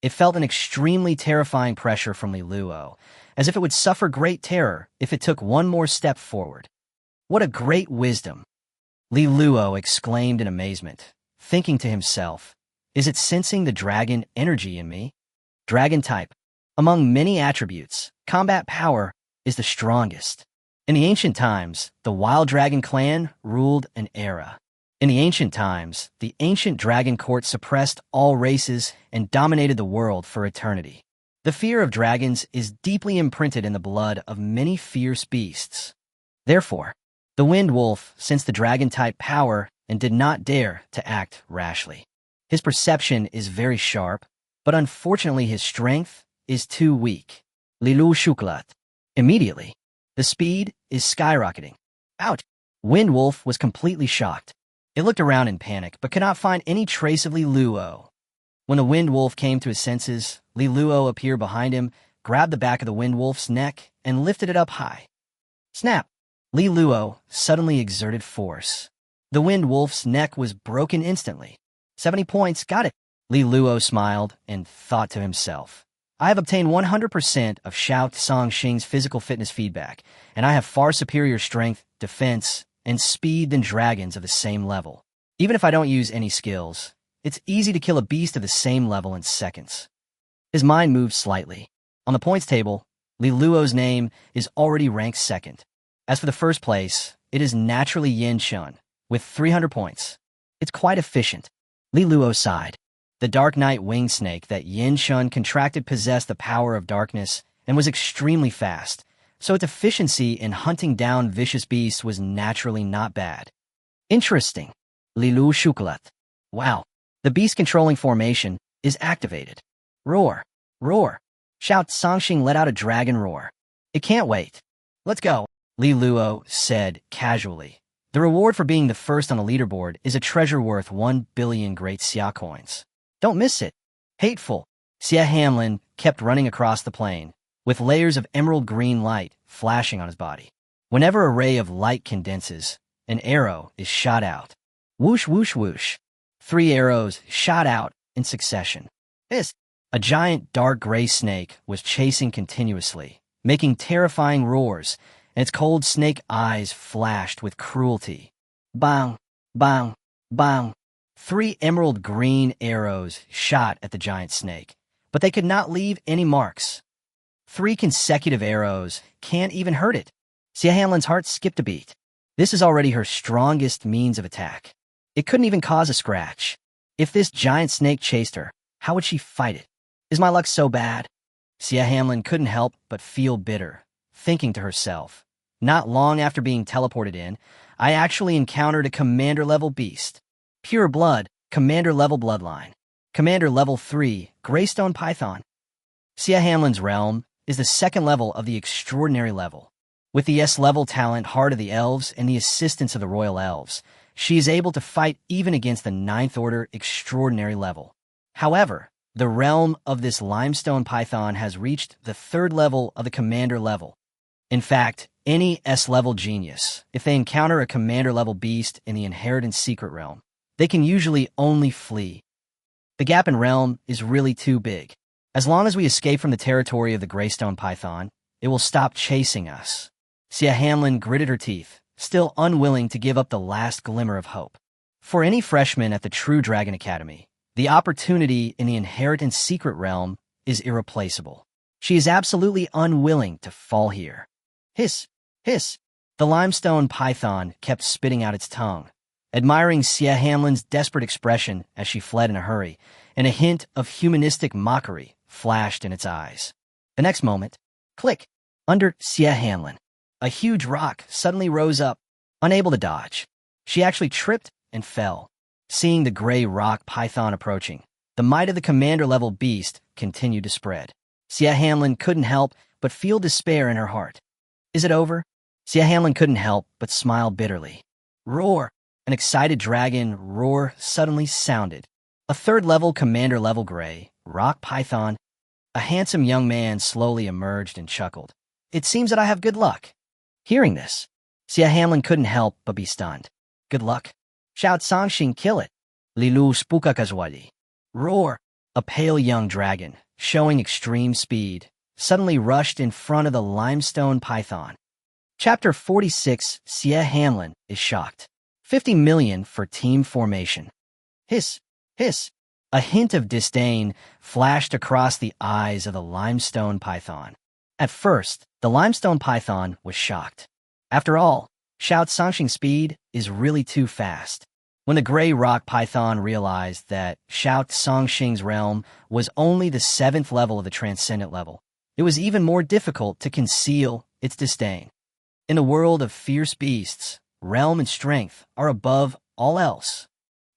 It felt an extremely terrifying pressure from Li Luo, as if it would suffer great terror if it took one more step forward. What a great wisdom! Li Luo exclaimed in amazement, thinking to himself, is it sensing the dragon energy in me? Dragon type. Among many attributes, combat power is the strongest. In the ancient times, the Wild Dragon clan ruled an era. In the ancient times, the ancient dragon court suppressed all races and dominated the world for eternity. The fear of dragons is deeply imprinted in the blood of many fierce beasts. Therefore, the wind wolf sensed the dragon-type power and did not dare to act rashly. His perception is very sharp, but unfortunately his strength is too weak. Lilu Shuklat. Immediately, the speed is skyrocketing. Ouch! Wind wolf was completely shocked. It looked around in panic, but could not find any trace of Li Luo. When the wind wolf came to his senses, Li Luo appeared behind him, grabbed the back of the wind wolf's neck, and lifted it up high. Snap! Li Luo suddenly exerted force. The wind wolf's neck was broken instantly. 70 points, got it. Li Luo smiled and thought to himself, I have obtained 100% of Xiao Zongxing's physical fitness feedback, and I have far superior strength, defense, and speed than dragons of the same level. Even if I don't use any skills, it's easy to kill a beast of the same level in seconds. His mind moved slightly. On the points table, Li Luo's name is already ranked second. As for the first place, it is naturally Yin Shun, with 300 points. It's quite efficient. Li Luo sighed. The Dark Knight winged snake that Yin Shun contracted possessed the power of darkness and was extremely fast, so its efficiency in hunting down vicious beasts was naturally not bad. Interesting. Lilu Shuklat. Wow. The beast-controlling formation is activated. Roar. Roar. Xiao Zongxing let out a dragon roar. It can't wait. Let's go. Li Luo said casually. The reward for being the first on the leaderboard is a treasure worth 1 billion great Xia coins. Don't miss it. Hateful. Xia Hamlin kept running across the plain, with layers of emerald green light flashing on his body. Whenever a ray of light condenses, an arrow is shot out. Whoosh, whoosh, whoosh. 3 arrows shot out in succession. Hiss! A giant dark gray snake was chasing continuously, making terrifying roars, and its cold snake eyes flashed with cruelty. Bang! Bang! Bang! 3 emerald green arrows shot at the giant snake, but they could not leave any marks. 3 consecutive arrows can't even hurt it. Xia Hanlin's heart skipped a beat. This is already her strongest means of attack. It couldn't even cause a scratch. If this giant snake chased her, how would she fight it? Is my luck so bad? Xia Hamlin couldn't help but feel bitter, thinking to herself, not long after being teleported in, I actually encountered a commander-level beast. Pure blood, commander-level bloodline. Commander level 3, Greystone Python. Xia Hamlin's realm is the second level of the extraordinary level. With the S-level talent Heart of the Elves and the assistance of the Royal Elves, she is able to fight even against the 9th Order extraordinary level. However, the realm of this limestone python has reached the 3rd level of the commander level. In fact, any S-level genius, if they encounter a commander-level beast in the inheritance secret realm, they can usually only flee. The gap in realm is really too big. As long as we escape from the territory of the Greystone Python, it will stop chasing us. Xia Hamlin gritted her teeth, still unwilling to give up the last glimmer of hope. For any freshman at the True Dragon Academy, the opportunity in the inheritance secret realm is irreplaceable. She is absolutely unwilling to fall here. Hiss! Hiss! The limestone python kept spitting out its tongue, admiring Xia Hamlin's desperate expression as she fled in a hurry, and a hint of humanistic mockery flashed in its eyes. The next moment, click! Under Xia Hamlin, a huge rock suddenly rose up, unable to dodge. She actually tripped and fell. Seeing the gray rock python approaching, the might of the commander-level beast continued to spread. Sia Hanlon couldn't help but feel despair in her heart. Is it over? Sia Hanlon couldn't help but smile bitterly. Roar! An excited dragon roar suddenly sounded. A third-level commander-level gray rock python, a handsome young man, slowly emerged and chuckled. It seems that I have good luck. Hearing this, Sia Hanlon couldn't help but be stunned. Good luck? Shout Sangxing, kill it. Lilu spukakazwadi. Roar! A pale young dragon, showing extreme speed, suddenly rushed in front of the limestone python. Chapter 46, Sia Hanlon is shocked. 50 million for team formation. Hiss, hiss. A hint of disdain flashed across the eyes of the limestone python. At first, the limestone python was shocked. After all, Shout Sangxing's speed is really too fast. When the gray rock python realized that Shout Sangxing's realm was only the 7th level of the transcendent level, it was even more difficult to conceal its disdain. In the world of fierce beasts, realm and strength are above all else.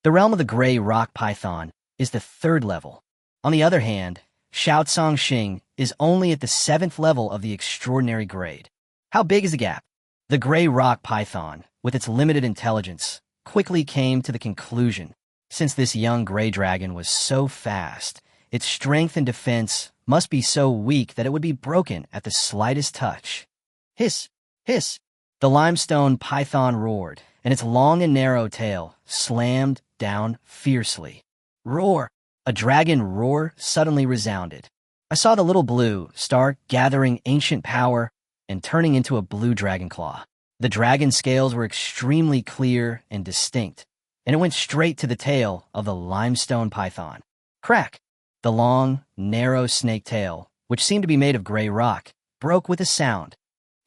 The realm of the gray rock python is the 3rd level. On the other hand, Shout Sangxing is only at the 7th level of the extraordinary grade. How big is the gap? The gray rock python, with its limited intelligence, quickly came to the conclusion, since this young gray dragon was so fast, its strength and defense must be so weak that it would be broken at the slightest touch. Hiss, hiss! The limestone python roared, and its long and narrow tail slammed down fiercely. Roar! A dragon roar suddenly resounded. I saw the little blue start gathering ancient power and turning into a blue dragon claw. The dragon scales were extremely clear and distinct, and it went straight to the tail of the limestone python. Crack! The long, narrow snake tail, which seemed to be made of gray rock, broke with a sound.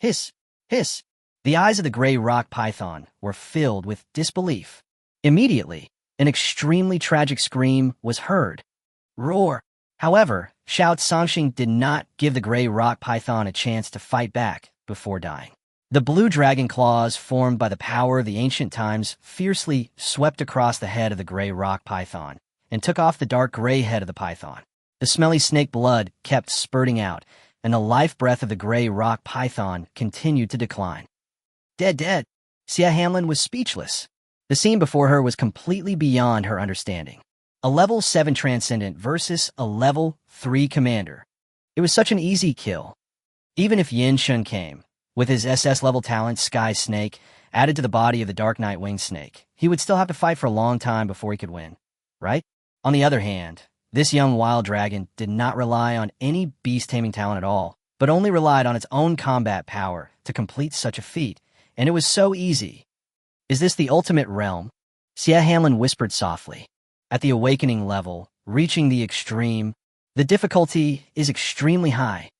Hiss! Hiss! The eyes of the gray rock python were filled with disbelief. Immediately, an extremely tragic scream was heard. Roar! However, Shout Sangxing did not give the gray rock python a chance to fight back before dying. The blue dragon claws formed by the power of the ancient times fiercely swept across the head of the gray rock python and took off the dark gray head of the python. The smelly snake blood kept spurting out, and the life breath of the gray rock python continued to decline. Dead. Sia Hanlon was speechless. The scene before her was completely beyond her understanding. A level 7 transcendent versus a level 3 commander. It was such an easy kill. Even if Yin Shun came, with his SS-level talent Sky Snake added to the body of the Dark Knight Winged Snake, he would still have to fight for a long time before he could win, right? On the other hand, this young wild dragon did not rely on any beast-taming talent at all, but only relied on its own combat power to complete such a feat, and it was so easy. Is this the ultimate realm? Sia Hanlon whispered softly. At the awakening level, reaching the extreme, the difficulty is extremely high.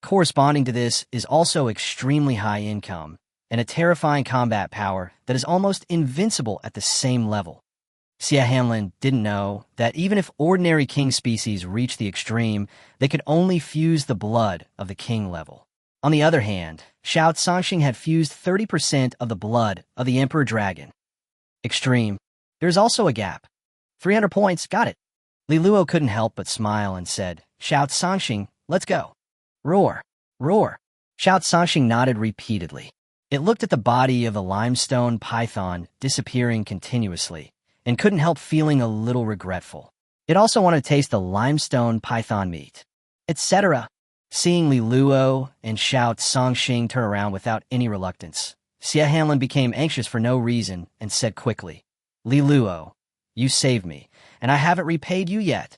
Corresponding to this is also extremely high income and a terrifying combat power that is almost invincible at the same level. Sia Hanlon didn't know that even if ordinary king species reached the extreme, they could only fuse the blood of the king level. On the other hand, Shout Sangxing had fused 30% of the blood of the Emperor Dragon. Extreme. There's also a gap. 300 points, got it. Li Luo couldn't help but smile and said, Shout Sangxing, let's go. Roar, roar. Shout Sangxing nodded repeatedly. It looked at the body of the limestone python disappearing continuously and couldn't help feeling a little regretful. It also wanted to taste the limestone python meat, etc. Seeing Li Luo and Shout Sangxing turn around without any reluctance, Sia Hanlon became anxious for no reason and said quickly, Li Luo, you saved me, and I haven't repaid you yet.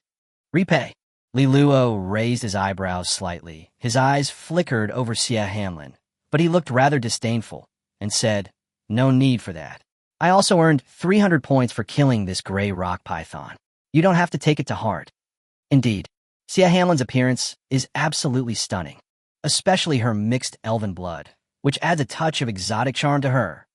Repay. Li Luo raised his eyebrows slightly. His eyes flickered over Sia Hanlon, but he looked rather disdainful and said, No need for that. I also earned 300 points for killing this gray rock python. You don't have to take it to heart. Indeed, Sia Hanlon's appearance is absolutely stunning, especially her mixed elven blood, which adds a touch of exotic charm to her.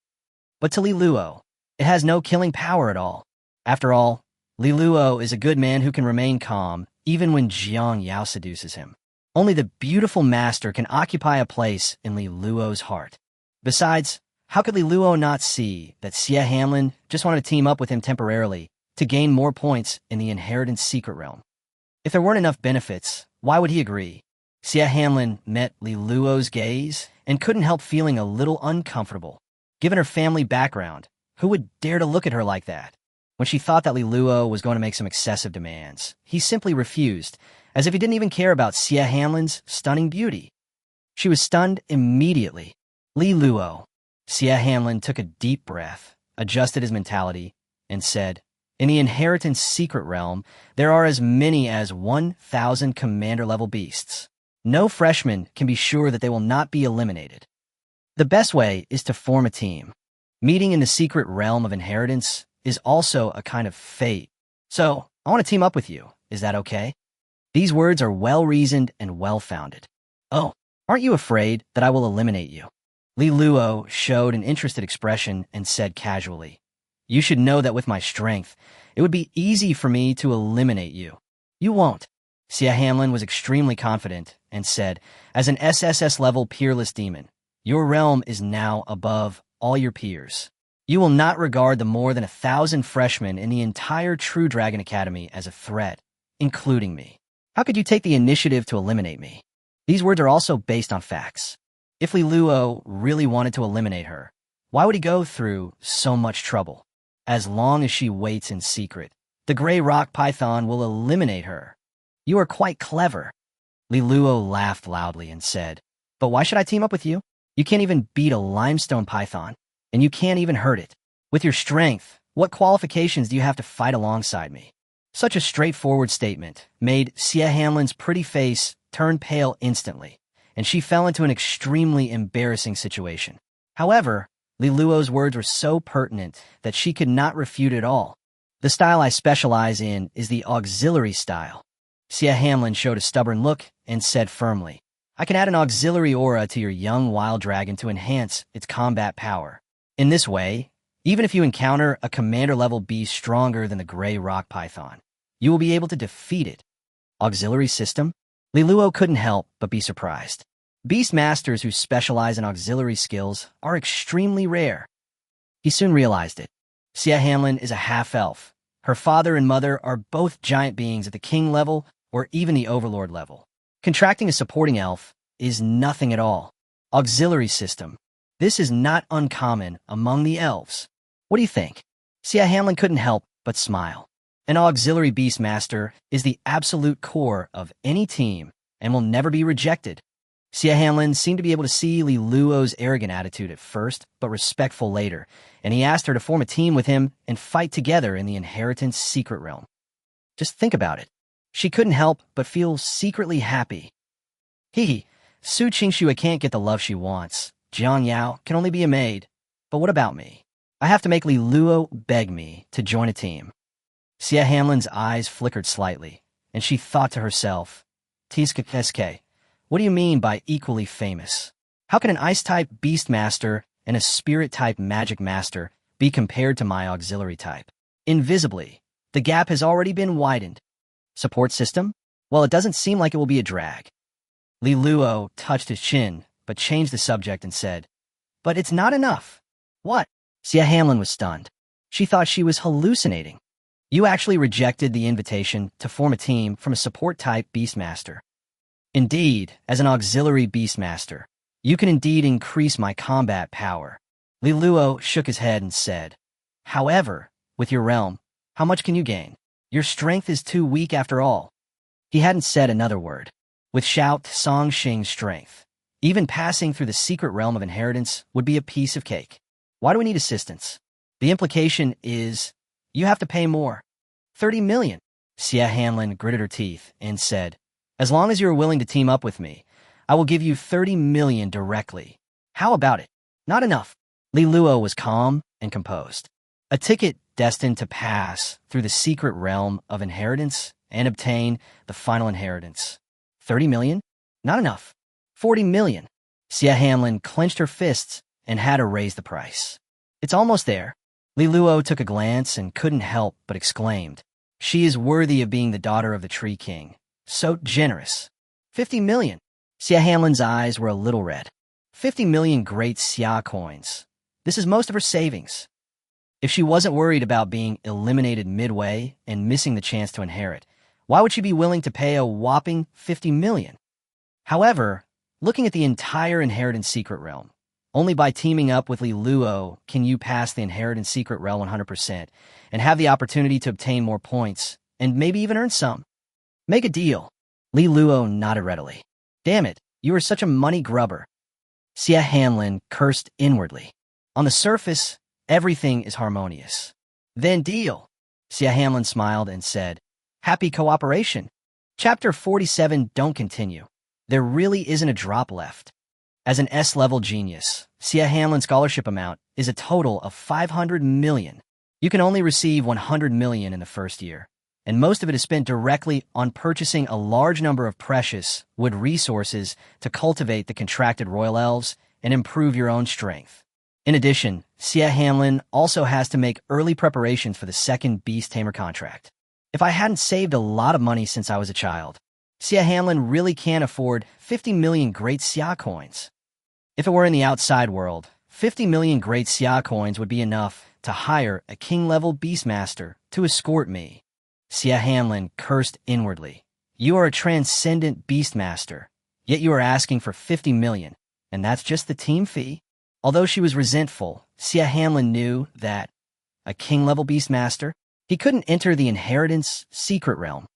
But to Li Luo, it has no killing power at all. After all, Li Luo is a good man who can remain calm even when Jang Yao seduces him. Only the beautiful master can occupy a place in Li Luo's heart. Besides, how could Li Luo not see that Sia Hanlin just wanted to team up with him temporarily to gain more points in the inheritance secret realm? If there weren't enough benefits, why would he agree? Sia Hanlin met Li Luo's gaze and couldn't help feeling a little uncomfortable. Given her family background, who would dare to look at her like that? When she thought that Li Luo was going to make some excessive demands, he simply refused, as if he didn't even care about Sia Hanlin's stunning beauty. She was stunned immediately. Li Luo. Sia Hanlin took a deep breath, adjusted his mentality, and said, "In the inheritance secret realm, there are as many as 1,000 commander-level beasts. No freshman can be sure that they will not be eliminated. The best way is to form a team. Meeting in the secret realm of inheritance is also a kind of fate. So, I want to team up with you. Is that okay?" These words are well-reasoned and well-founded. "Oh, aren't you afraid that I will eliminate you?" Li Luo showed an interested expression and said casually, "You should know that with my strength, it would be easy for me to eliminate you." "You won't." Sia Hanlin was extremely confident and said, "As an SSS-level peerless demon, your realm is now above all your peers. You will not regard the more than 1,000 freshmen in the entire True Dragon Academy as a threat, including me. How could you take the initiative to eliminate me?" These words are also based on facts. If Li Luo really wanted to eliminate her, why would he go through so much trouble? As long as she waits in secret, the gray rock python will eliminate her. "You are quite clever." Li Luo laughed loudly and said, "But why should I team up with you? You can't even beat a limestone python, and you can't even hurt it. With your strength, what qualifications do you have to fight alongside me?" Such a straightforward statement made Sia Hanlin's pretty face turn pale instantly, and she fell into an extremely embarrassing situation. However, Li Luo's words were so pertinent that she could not refute at all. "The style I specialize in is the auxiliary style." Sia Hanlin showed a stubborn look and said firmly, "I can add an auxiliary aura to your young wild dragon to enhance its combat power. In this way, even if you encounter a commander-level beast stronger than the gray rock python, you will be able to defeat it." Auxiliary system? Li Luo couldn't help but be surprised. Beast masters who specialize in auxiliary skills are extremely rare. He soon realized it. Sia Hanlin is a half-elf. Her father and mother are both giant beings at the king level or even the overlord level. Contracting a supporting elf is nothing at all. Auxiliary system. This is not uncommon among the elves. What do you think? Sia Hanlin couldn't help but smile. An auxiliary beastmaster is the absolute core of any team and will never be rejected. Sia Hanlin seemed to be able to see Li Luo's arrogant attitude at first, but respectful later, and he asked her to form a team with him and fight together in the inheritance secret realm. Just think about it. She couldn't help but feel secretly happy. Hee, Chingshu can't get the love she wants. Jang Yao can only be a maid. But what about me? I have to make Li Luo beg me to join a team. Sia Hanlin's eyes flickered slightly, and she thought to herself, "Tsk, what do you mean by equally famous? How can an ice-type beast master and a spirit-type magic master be compared to my auxiliary type? Invisibly, the gap has already been widened. Support system? Well, it doesn't seem like it will be a drag." Li Luo touched his chin, but changed the subject and said, "But it's not enough." "What?" Sia Hanlin was stunned. She thought she was hallucinating. "You actually rejected the invitation to form a team from a support-type beastmaster." "Indeed, as an auxiliary beastmaster, you can indeed increase my combat power." Li Luo shook his head and said, "However, with your realm, how much can you gain? Your strength is too weak after all." He hadn't said another word. With Shout Song Xing's strength, even passing through the secret realm of inheritance would be a piece of cake. Why do we need assistance? The implication is, you have to pay more. 30 million. Sia Hanlin gritted her teeth and said, "As long as you are willing to team up with me, I will give you 30 million directly. How about it?" "Not enough." Li Luo was calm and composed. A ticket destined to pass through the secret realm of inheritance and obtain the final inheritance. 30 million? Not enough. 40 million. Sia Hanlin clenched her fists and had to raise the price. "It's almost there." Li Luo took a glance and couldn't help but exclaimed, "She is worthy of being the daughter of the Tree King. So generous." 50 million. Sia Hanlin's eyes were a little red. 50 million great Xia coins. This is most of her savings. If she wasn't worried about being eliminated midway and missing the chance to inherit, why would she be willing to pay a whopping 50 million? However, looking at the entire inheritance secret realm, only by teaming up with Li Luo can you pass the inheritance secret realm 100% and have the opportunity to obtain more points and maybe even earn some. Make a deal. Li Luo nodded readily. Damn it, you are such a money grubber. Xia Hanlin cursed inwardly. On the surface, everything is harmonious. Then deal. Xia Hanlin smiled and said, Happy cooperation. Chapter 47 don't continue. There really isn't a drop left. As an S-level genius, Xia Hanlin's scholarship amount is a total of 500 million. You can only receive 100 million in the first year, and most of it is spent directly on purchasing a large number of precious wood resources to cultivate the contracted royal elves and improve your own strength. In addition, Xia Hanlin also has to make early preparations for the second beast tamer contract. If I hadn't saved a lot of money since I was a child, Xia Hanlin really can't afford 50 million great Xia coins. If it were in the outside world, 50 million great Xia coins would be enough to hire a king-level beastmaster to escort me. Xia Hanlin cursed inwardly. You are a transcendent beastmaster, yet you are asking for 50 million, and that's just the team fee? Although she was resentful, Xia Hanlin knew that a king-level beastmaster, he couldn't enter the inheritance secret realm.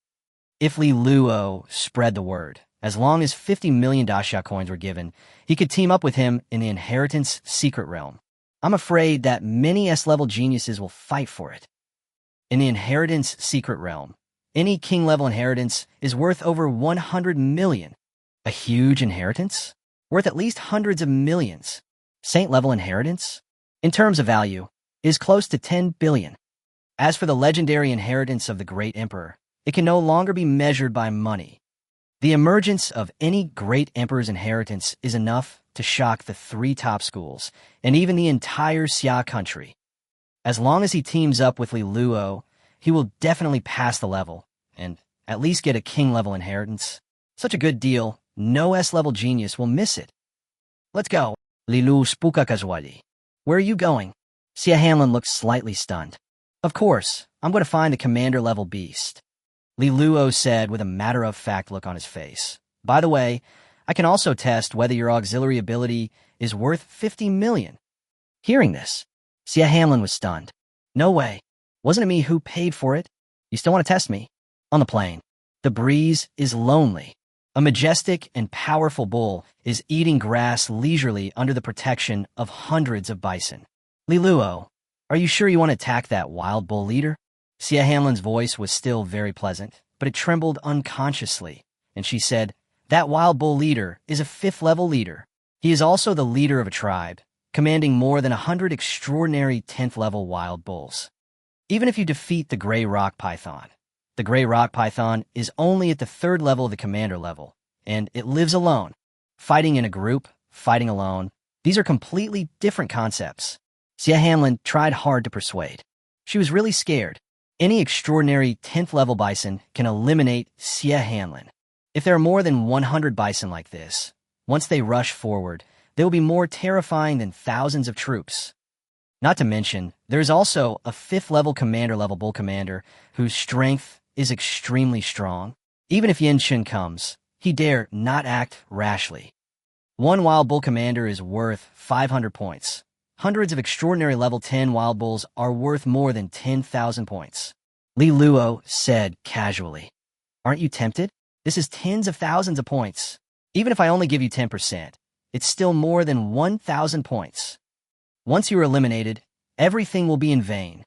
If Li Luo spread the word, as long as 50 million daxia coins were given, he could team up with him in the inheritance secret realm. I'm afraid that many S-level geniuses will fight for it. In the inheritance secret realm, any king-level inheritance is worth over 100 million. A huge inheritance? Worth at least hundreds of millions. Saint-level inheritance, in terms of value, is close to 10 billion. As for the legendary inheritance of the great emperor, it can no longer be measured by money. The emergence of any great emperor's inheritance is enough to shock the 3 top schools and even the entire Xia country. As long as he teams up with Li Luo, he will definitely pass the level and at least get a king-level inheritance. Such a good deal, no S-level genius will miss it. Let's go. Li Lu spuka casually. Where are you going? Xia Hanlin looked slightly stunned. Of course, I'm going to find the commander-level beast. Li Luo said with a matter-of-fact look on his face. By the way, I can also test whether your auxiliary ability is worth 50 million. Hearing this, Xia Hanlin was stunned. No way. Wasn't it me who paid for it? You still want to test me? On the plain, the breeze is lonely. A majestic and powerful bull is eating grass leisurely under the protection of hundreds of bison. Li Luo, are you sure you want to attack that wild bull leader? Xia Hanlin's voice was still very pleasant, but it trembled unconsciously, and she said, That wild bull leader is a 5th-level leader. He is also the leader of a tribe, commanding more than 100 extraordinary 10th-level wild bulls. Even if you defeat the gray rock python, the gray rock python is only at the 3rd level of the commander level, and it lives alone. Fighting in a group, fighting alone, these are completely different concepts. Xia Hanlin tried hard to persuade. She was really scared. Any extraordinary 10th-level bison can eliminate Xia Hanlin. If there are more than 100 bison like this, once they rush forward, they will be more terrifying than thousands of troops. Not to mention, there is also a 5th-level commander-level bull commander whose strength is extremely strong. Even if Yin Shun comes, he dare not act rashly. One wild bull commander is worth 500 points. Hundreds of extraordinary level 10 wild bulls are worth more than 10,000 points. Li Luo said casually. Aren't you tempted? This is tens of thousands of points. Even if I only give you 10%, it's still more than 1,000 points. Once you are eliminated, everything will be in vain.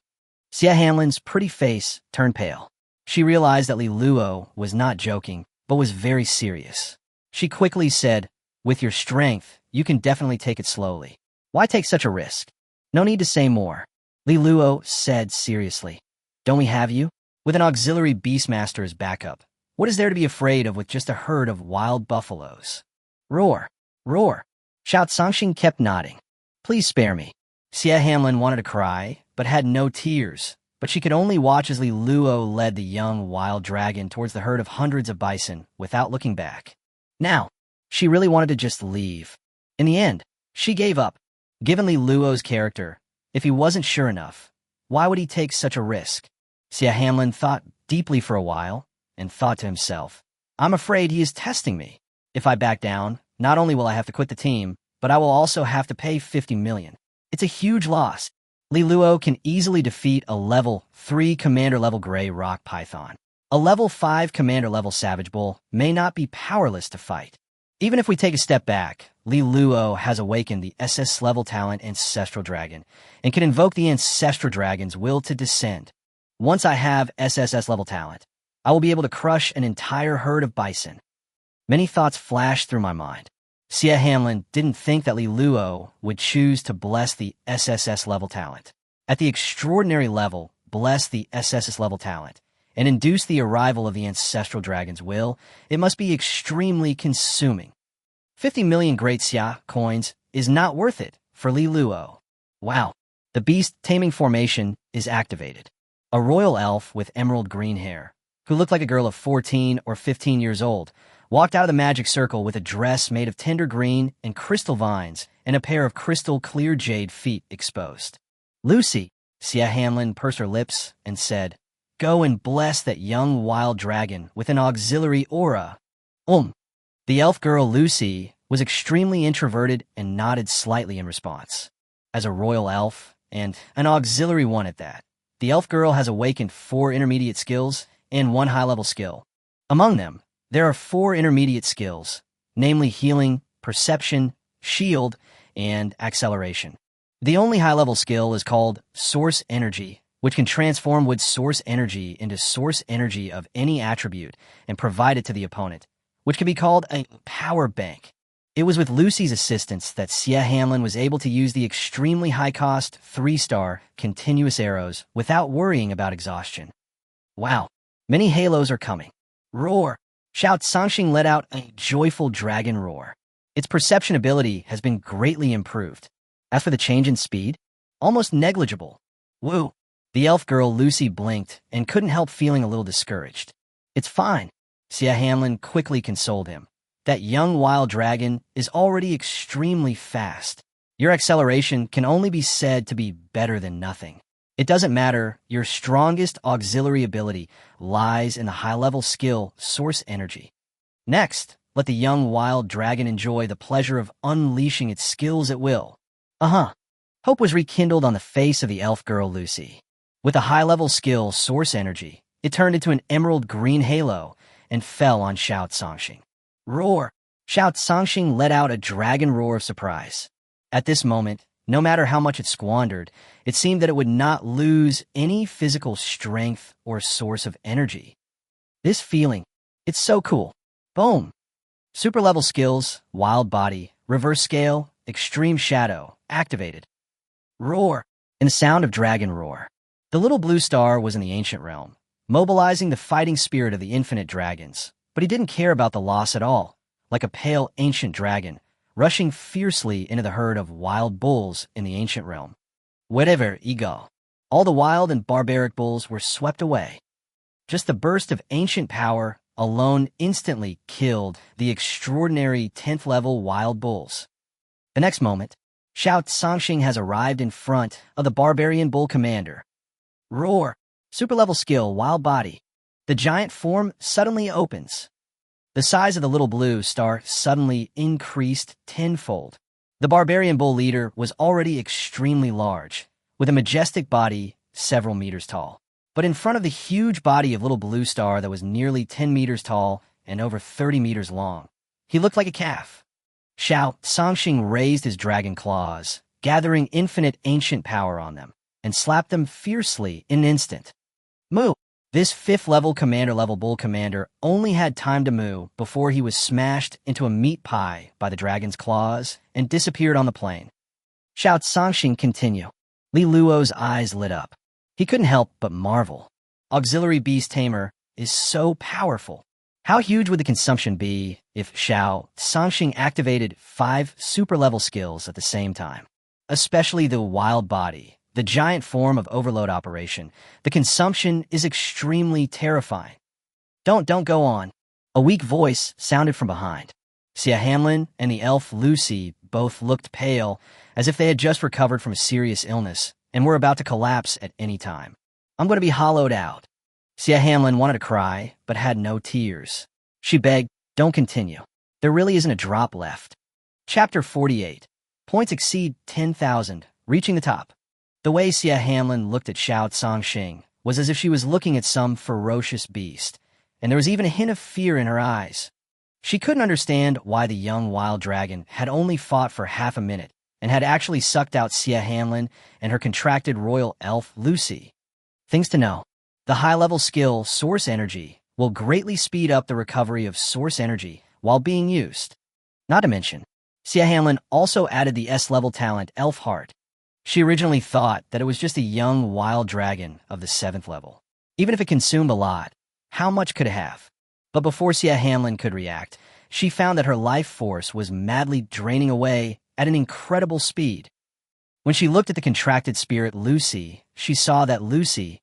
Xia Hanlin's pretty face turned pale. She realized that Li Luo was not joking, but was very serious. She quickly said, With your strength, you can definitely take it slowly. Why take such a risk? No need to say more. Li Luo said seriously. Don't we have you? With an auxiliary beastmaster as backup, what is there to be afraid of with just a herd of wild buffaloes? Roar! Roar! Shout Sangxing kept nodding. Please spare me. Xia Hanlin wanted to cry, but had no tears. But she could only watch as Li Luo led the young wild dragon towards the herd of hundreds of bison without looking back. Now, she really wanted to just leave. In the end, she gave up. Given Li Luo's character, if he wasn't sure enough, why would he take such a risk? Sia Hamlin thought deeply for a while and thought to himself, I'm afraid he is testing me. If I back down, not only will I have to quit the team, but I will also have to pay 50 million. It's a huge loss. Li Luo can easily defeat a level 3 commander-level gray rock python. A level 5 commander-level savage bull may not be powerless to fight. Even if we take a step back, Li Luo has awakened the SSS-level talent Ancestral Dragon and can invoke the Ancestral Dragon's will to descend. Once I have SSS-level talent, I will be able to crush an entire herd of bison. Many thoughts flashed through my mind. Sia Hamlin didn't think that Li Luo would choose to bless the SSS-level talent. At the extraordinary level, bless the SSS-level talent and induce the arrival of the Ancestral Dragon's will, it must be extremely consuming. 50 million Great Xia coins is not worth it for Li Luo. Wow, the beast taming formation is activated. A royal elf with emerald green hair, who looked like a girl of 14 or 15 years old, walked out of the magic circle with a dress made of tender green and crystal vines and a pair of crystal clear jade feet exposed. Lucy, Sia Hamlin pursed her lips and said, Go and bless that young wild dragon with an auxiliary aura. The elf girl Lucy was extremely introverted and nodded slightly in response. As a royal elf, and an auxiliary one at that, the elf girl has awakened 4 intermediate skills and 1 high-level skill. Among them, there are 4 intermediate skills, namely healing, perception, shield, and acceleration. The only high-level skill is called Source Energy, which can transform wood source energy into source energy of any attribute and provide it to the opponent, which can be called a power bank. It was with Lucy's assistance that Sia Hamlin was able to use the extremely high-cost 3-star continuous arrows without worrying about exhaustion. Wow, many halos are coming. Roar! Shout Sangxing let out a joyful dragon roar. Its perception ability has been greatly improved. As for the change in speed, almost negligible. Woo! The elf girl Lucy blinked and couldn't help feeling a little discouraged. It's fine. Sia Hamlin quickly consoled him. That young wild dragon is already extremely fast. Your acceleration can only be said to be better than nothing. It doesn't matter, your strongest auxiliary ability lies in the high-level skill Source Energy. Next, let the young wild dragon enjoy the pleasure of unleashing its skills at will. Hope was rekindled on the face of the elf girl Lucy. With a high-level skill Source Energy, it turned into an emerald green halo and fell on Xiao Sangxing. Roar! Xiao Sangxing let out a dragon roar of surprise. At this moment, no matter how much it squandered, it seemed that it would not lose any physical strength or source of energy. This feeling, it's so cool. Boom! Super-level skills, Wild Body, Reverse Scale, Extreme Shadow, activated. Roar! In the sound of dragon roar. The little blue star was in the ancient realm, mobilizing the fighting spirit of the infinite dragons, but he didn't care about the loss at all, like a pale ancient dragon, rushing fiercely into the herd of wild bulls in the ancient realm. Whatever, ego. All the wild and barbaric bulls were swept away. Just the burst of ancient power alone instantly killed the extraordinary 10th level wild bulls. The next moment, Xiao Sangxing has arrived in front of the barbarian bull commander. Roar! Super-level skill, Wild Body. The giant form suddenly opens. The size of the little blue star suddenly increased tenfold. The barbarian bull leader was already extremely large, with a majestic body several meters tall. But in front of the huge body of little blue star that was nearly 10 meters tall and over 30 meters long, he looked like a calf. Xiao Sangxing raised his dragon claws, gathering infinite ancient power on them, and slapped them fiercely in an instant. Moo! This 5th-level commander-level bull commander only had time to moo before he was smashed into a meat pie by the dragon's claws and disappeared on the plain. Xiao Sangxing continue. Li Luo's eyes lit up. He couldn't help but marvel. Auxiliary Beast Tamer is so powerful. How huge would the consumption be if Xiao Sangxing activated 5 super-level skills at the same time? Especially the Wild Body, the giant form of overload operation. The consumption is extremely terrifying. Don't go on. A weak voice sounded from behind. Sia Hamlin and the elf Lucy both looked pale, as if they had just recovered from a serious illness and were about to collapse at any time. I'm going to be hollowed out. Sia Hamlin wanted to cry, but had no tears. She begged, don't continue. There really isn't a drop left. Chapter 48. Points exceed 10,000, reaching the top. The way Sia Hamlin looked at Xiao Tsangxing was as if she was looking at some ferocious beast, and there was even a hint of fear in her eyes. She couldn't understand why the young wild dragon had only fought for half a minute and had actually sucked out Sia Hamlin and her contracted royal elf, Lucy. Things to know. The high-level skill, Source Energy, will greatly speed up the recovery of Source Energy while being used. Not to mention, Sia Hamlin also added the S-level talent, Elf Heart. She originally thought that it was just a young wild dragon of the 7th level. Even if it consumed a lot, how much could it have? But before Sia Hamlin could react, she found that her life force was madly draining away at an incredible speed. When she looked at the contracted spirit Lucy, she saw that Lucy's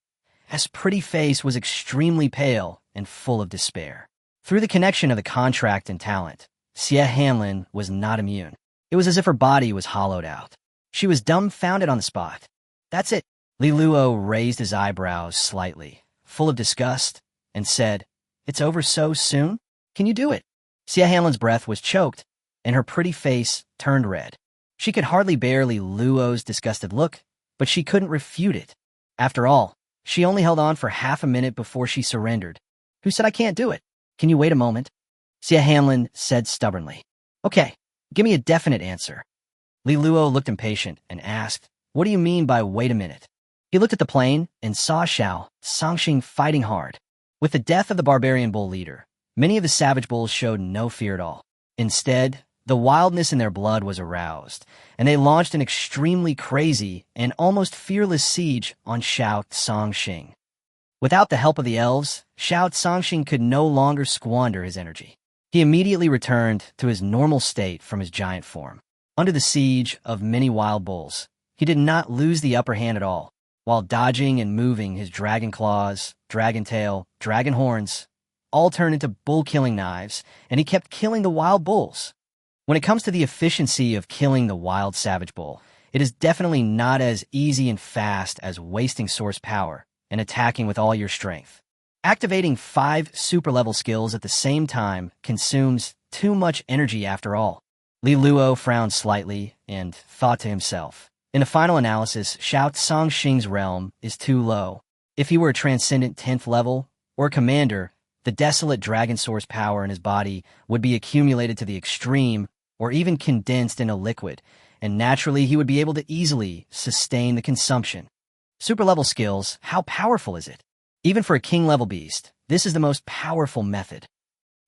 pretty face was extremely pale and full of despair. Through the connection of the contract and talent, Sia Hamlin was not immune. It was as if her body was hollowed out. She was dumbfounded on the spot. That's it. Li Luo raised his eyebrows slightly, full of disgust, and said, It's over so soon? Can you do it? Sia Hamlin's breath was choked, and her pretty face turned red. She could hardly bear Li Luo's disgusted look, but she couldn't refute it. After all, she only held on for half a minute before she surrendered. Who said I can't do it? Can you wait a moment? Sia Hamlin said stubbornly. Okay, give me a definite answer. Li Luo looked impatient and asked, What do you mean by wait a minute? He looked at the plain and saw Xiao Tsangxing fighting hard. With the death of the barbarian bull leader, many of the savage bulls showed no fear at all. Instead, the wildness in their blood was aroused, and they launched an extremely crazy and almost fearless siege on Xiao Tsangxing. Without the help of the elves, Xiao Tsangxing could no longer squander his energy. He immediately returned to his normal state from his giant form. Under the siege of many wild bulls, he did not lose the upper hand at all. While dodging and moving his dragon claws, dragon tail, dragon horns, all turned into bull-killing knives, and he kept killing the wild bulls. When it comes to the efficiency of killing the wild savage bull, it is definitely not as easy and fast as wasting source power and attacking with all your strength. Activating 5 super-level skills at the same time consumes too much energy after all. Li Luo frowned slightly and thought to himself, in the final analysis, Xiao Tsangxing's realm is too low. If he were a transcendent 10th level or a commander, the desolate dragon source power in his body would be accumulated to the extreme or even condensed in a liquid, and naturally he would be able to easily sustain the consumption. Super-level skills, how powerful is it? Even for a king-level beast, this is the most powerful method.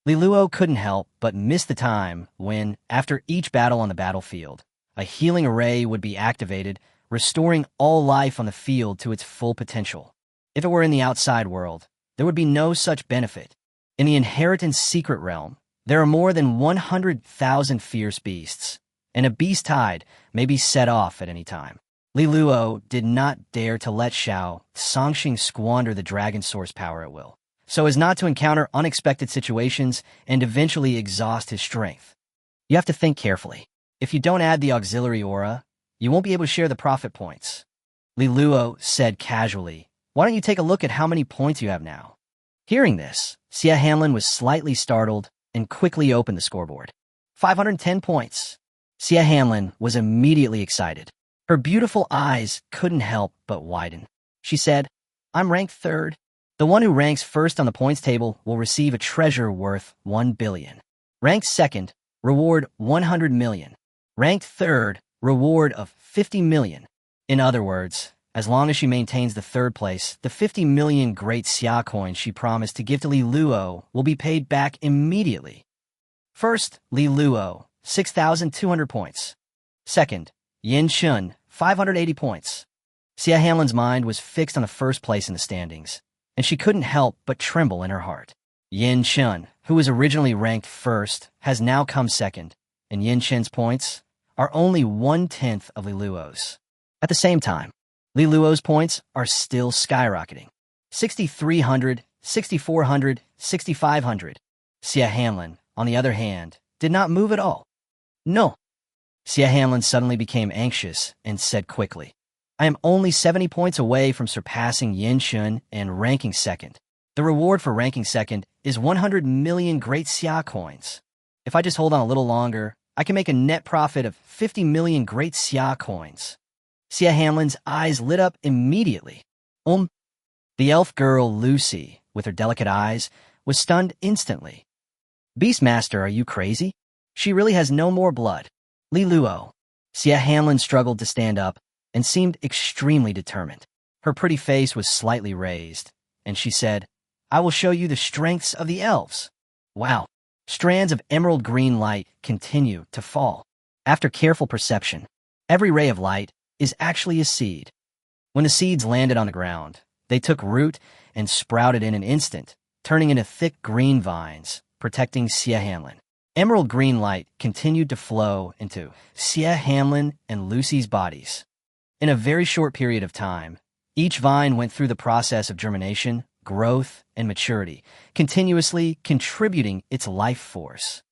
Li Luo couldn't help but miss the time when, after each battle on the battlefield, a healing array would be activated, restoring all life on the field to its full potential. If it were in the outside world, there would be no such benefit. In the inheritance secret realm, there are more than 100,000 fierce beasts, and a beast tide may be set off at any time. Li Luo did not dare to let Xiao Tsangxing squander the dragon source power at will, so as not to encounter unexpected situations and eventually exhaust his strength. You have to think carefully. If you don't add the auxiliary aura, you won't be able to share the profit points. Li Luo said casually, Why don't you take a look at how many points you have now? Hearing this, Sia Hamlin was slightly startled and quickly opened the scoreboard. 510 points. Sia Hamlin was immediately excited. Her beautiful eyes couldn't help but widen. She said, I'm ranked 3rd. The one who ranks first on the points table will receive a treasure worth 1 billion. Ranked 2nd, reward 100 million. Ranked 3rd, reward of 50 million. In other words, as long as she maintains the 3rd place, the 50 million great Xia coins she promised to give to Li Luo will be paid back immediately. First, Li Luo, 6,200 points. Second, Yin Shun, 580 points. Sia Hamlin's mind was fixed on the 1st place in the standings, and she couldn't help but tremble in her heart. Yin Shun, who was originally ranked 1st, has now come 2nd, and Yin Shun's points are only 1/10 of Li Luo's. At the same time, Li Luo's points are still skyrocketing. 6,300, 6,400, 6,500. Sia Hamlin, on the other hand, did not move at all. No. Sia Hamlin suddenly became anxious and said quickly, I am only 70 points away from surpassing Yin Shun and ranking second. The reward for ranking second is 100 million Great Xia coins. If I just hold on a little longer, I can make a net profit of 50 million Great Xia coins. Sia Hamlin's eyes lit up immediately. The elf girl, Lucy, with her delicate eyes, was stunned instantly. Beastmaster, are you crazy? She really has no more blood. Li Luo. Sia Hamlin struggled to stand up and seemed extremely determined. Her pretty face was slightly raised, and she said, I will show you the strengths of the elves. Wow. Strands of emerald green light continue to fall. After careful perception, every ray of light is actually a seed. When the seeds landed on the ground, they took root and sprouted in an instant, turning into thick green vines, protecting Sia Hamlin. Emerald green light continued to flow into Sia Hamlin and Lucy's bodies. In a very short period of time, each vine went through the process of germination, growth, and maturity, continuously contributing its life force.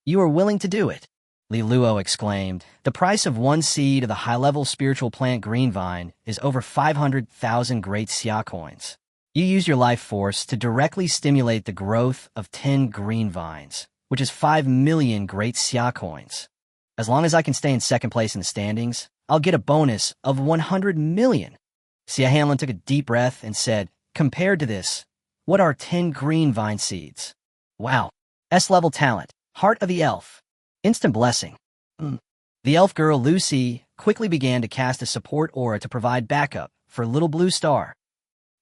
You are willing to do it, Li Luo exclaimed. The price of one seed of the high-level spiritual plant green vine is over 500,000 Great Xia coins. You use your life force to directly stimulate the growth of 10 green vines, which is 5 million Great Xia coins. As long as I can stay in second place in the standings, I'll get a bonus of 100 million. Sia Hamlin took a deep breath and said, compared to this, what are 10 green vine seeds? Wow. S-level talent. Heart of the elf. Instant blessing. The elf girl, Lucy, quickly began to cast a support aura to provide backup for Little Blue Star.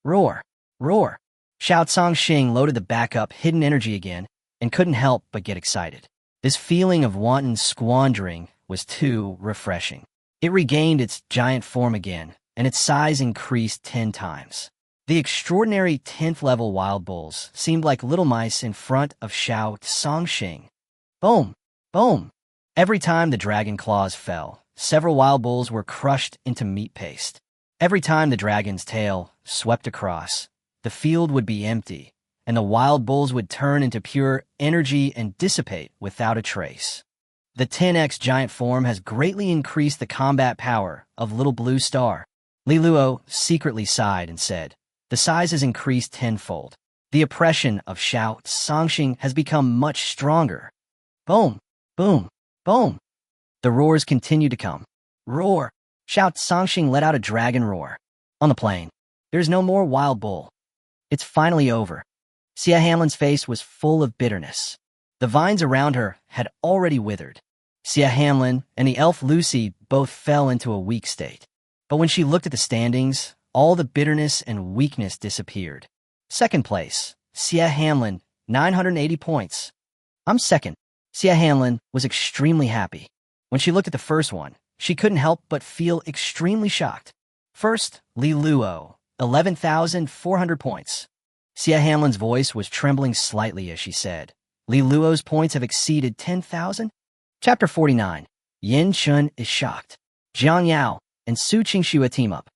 Roar. Roar. Shao Tsangxing loaded the backup hidden energy again and couldn't help but get excited. This feeling of wanton squandering was too refreshing. It regained its giant form again, and its size increased 10 times. The extraordinary 10th level wild bulls seemed like little mice in front of Shao Tsangxing. Boom! Boom! Every time the dragon claws fell, several wild bulls were crushed into meat paste. Every time the dragon's tail swept across, the field would be empty, and the wild bulls would turn into pure energy and dissipate without a trace. The 10x giant form has greatly increased the combat power of Little Blue Star. Li Luo secretly sighed and said, the size has increased tenfold. The oppression of Shao Tsangxing has become much stronger. Boom! Boom! Boom! The roars continued to come. Roar! Shao Tsangxing let out a dragon roar. On the plain, there's no more wild bull. It's finally over. Sia Hamlin's face was full of bitterness. The vines around her had already withered. Sia Hamlin and the elf Lucy both fell into a weak state. But when she looked at the standings, all the bitterness and weakness disappeared. Second place, Sia Hamlin, 980 points. I'm second. Sia Hamlin was extremely happy. When she looked at the first one, she couldn't help but feel extremely shocked. First, Li Luo, 11,400 points. Sia Hamlin's voice was trembling slightly as she said, Li Luo's points have exceeded 10,000? Chapter 49. Yin Shun is shocked. Jang Yao and Ching Shua team up.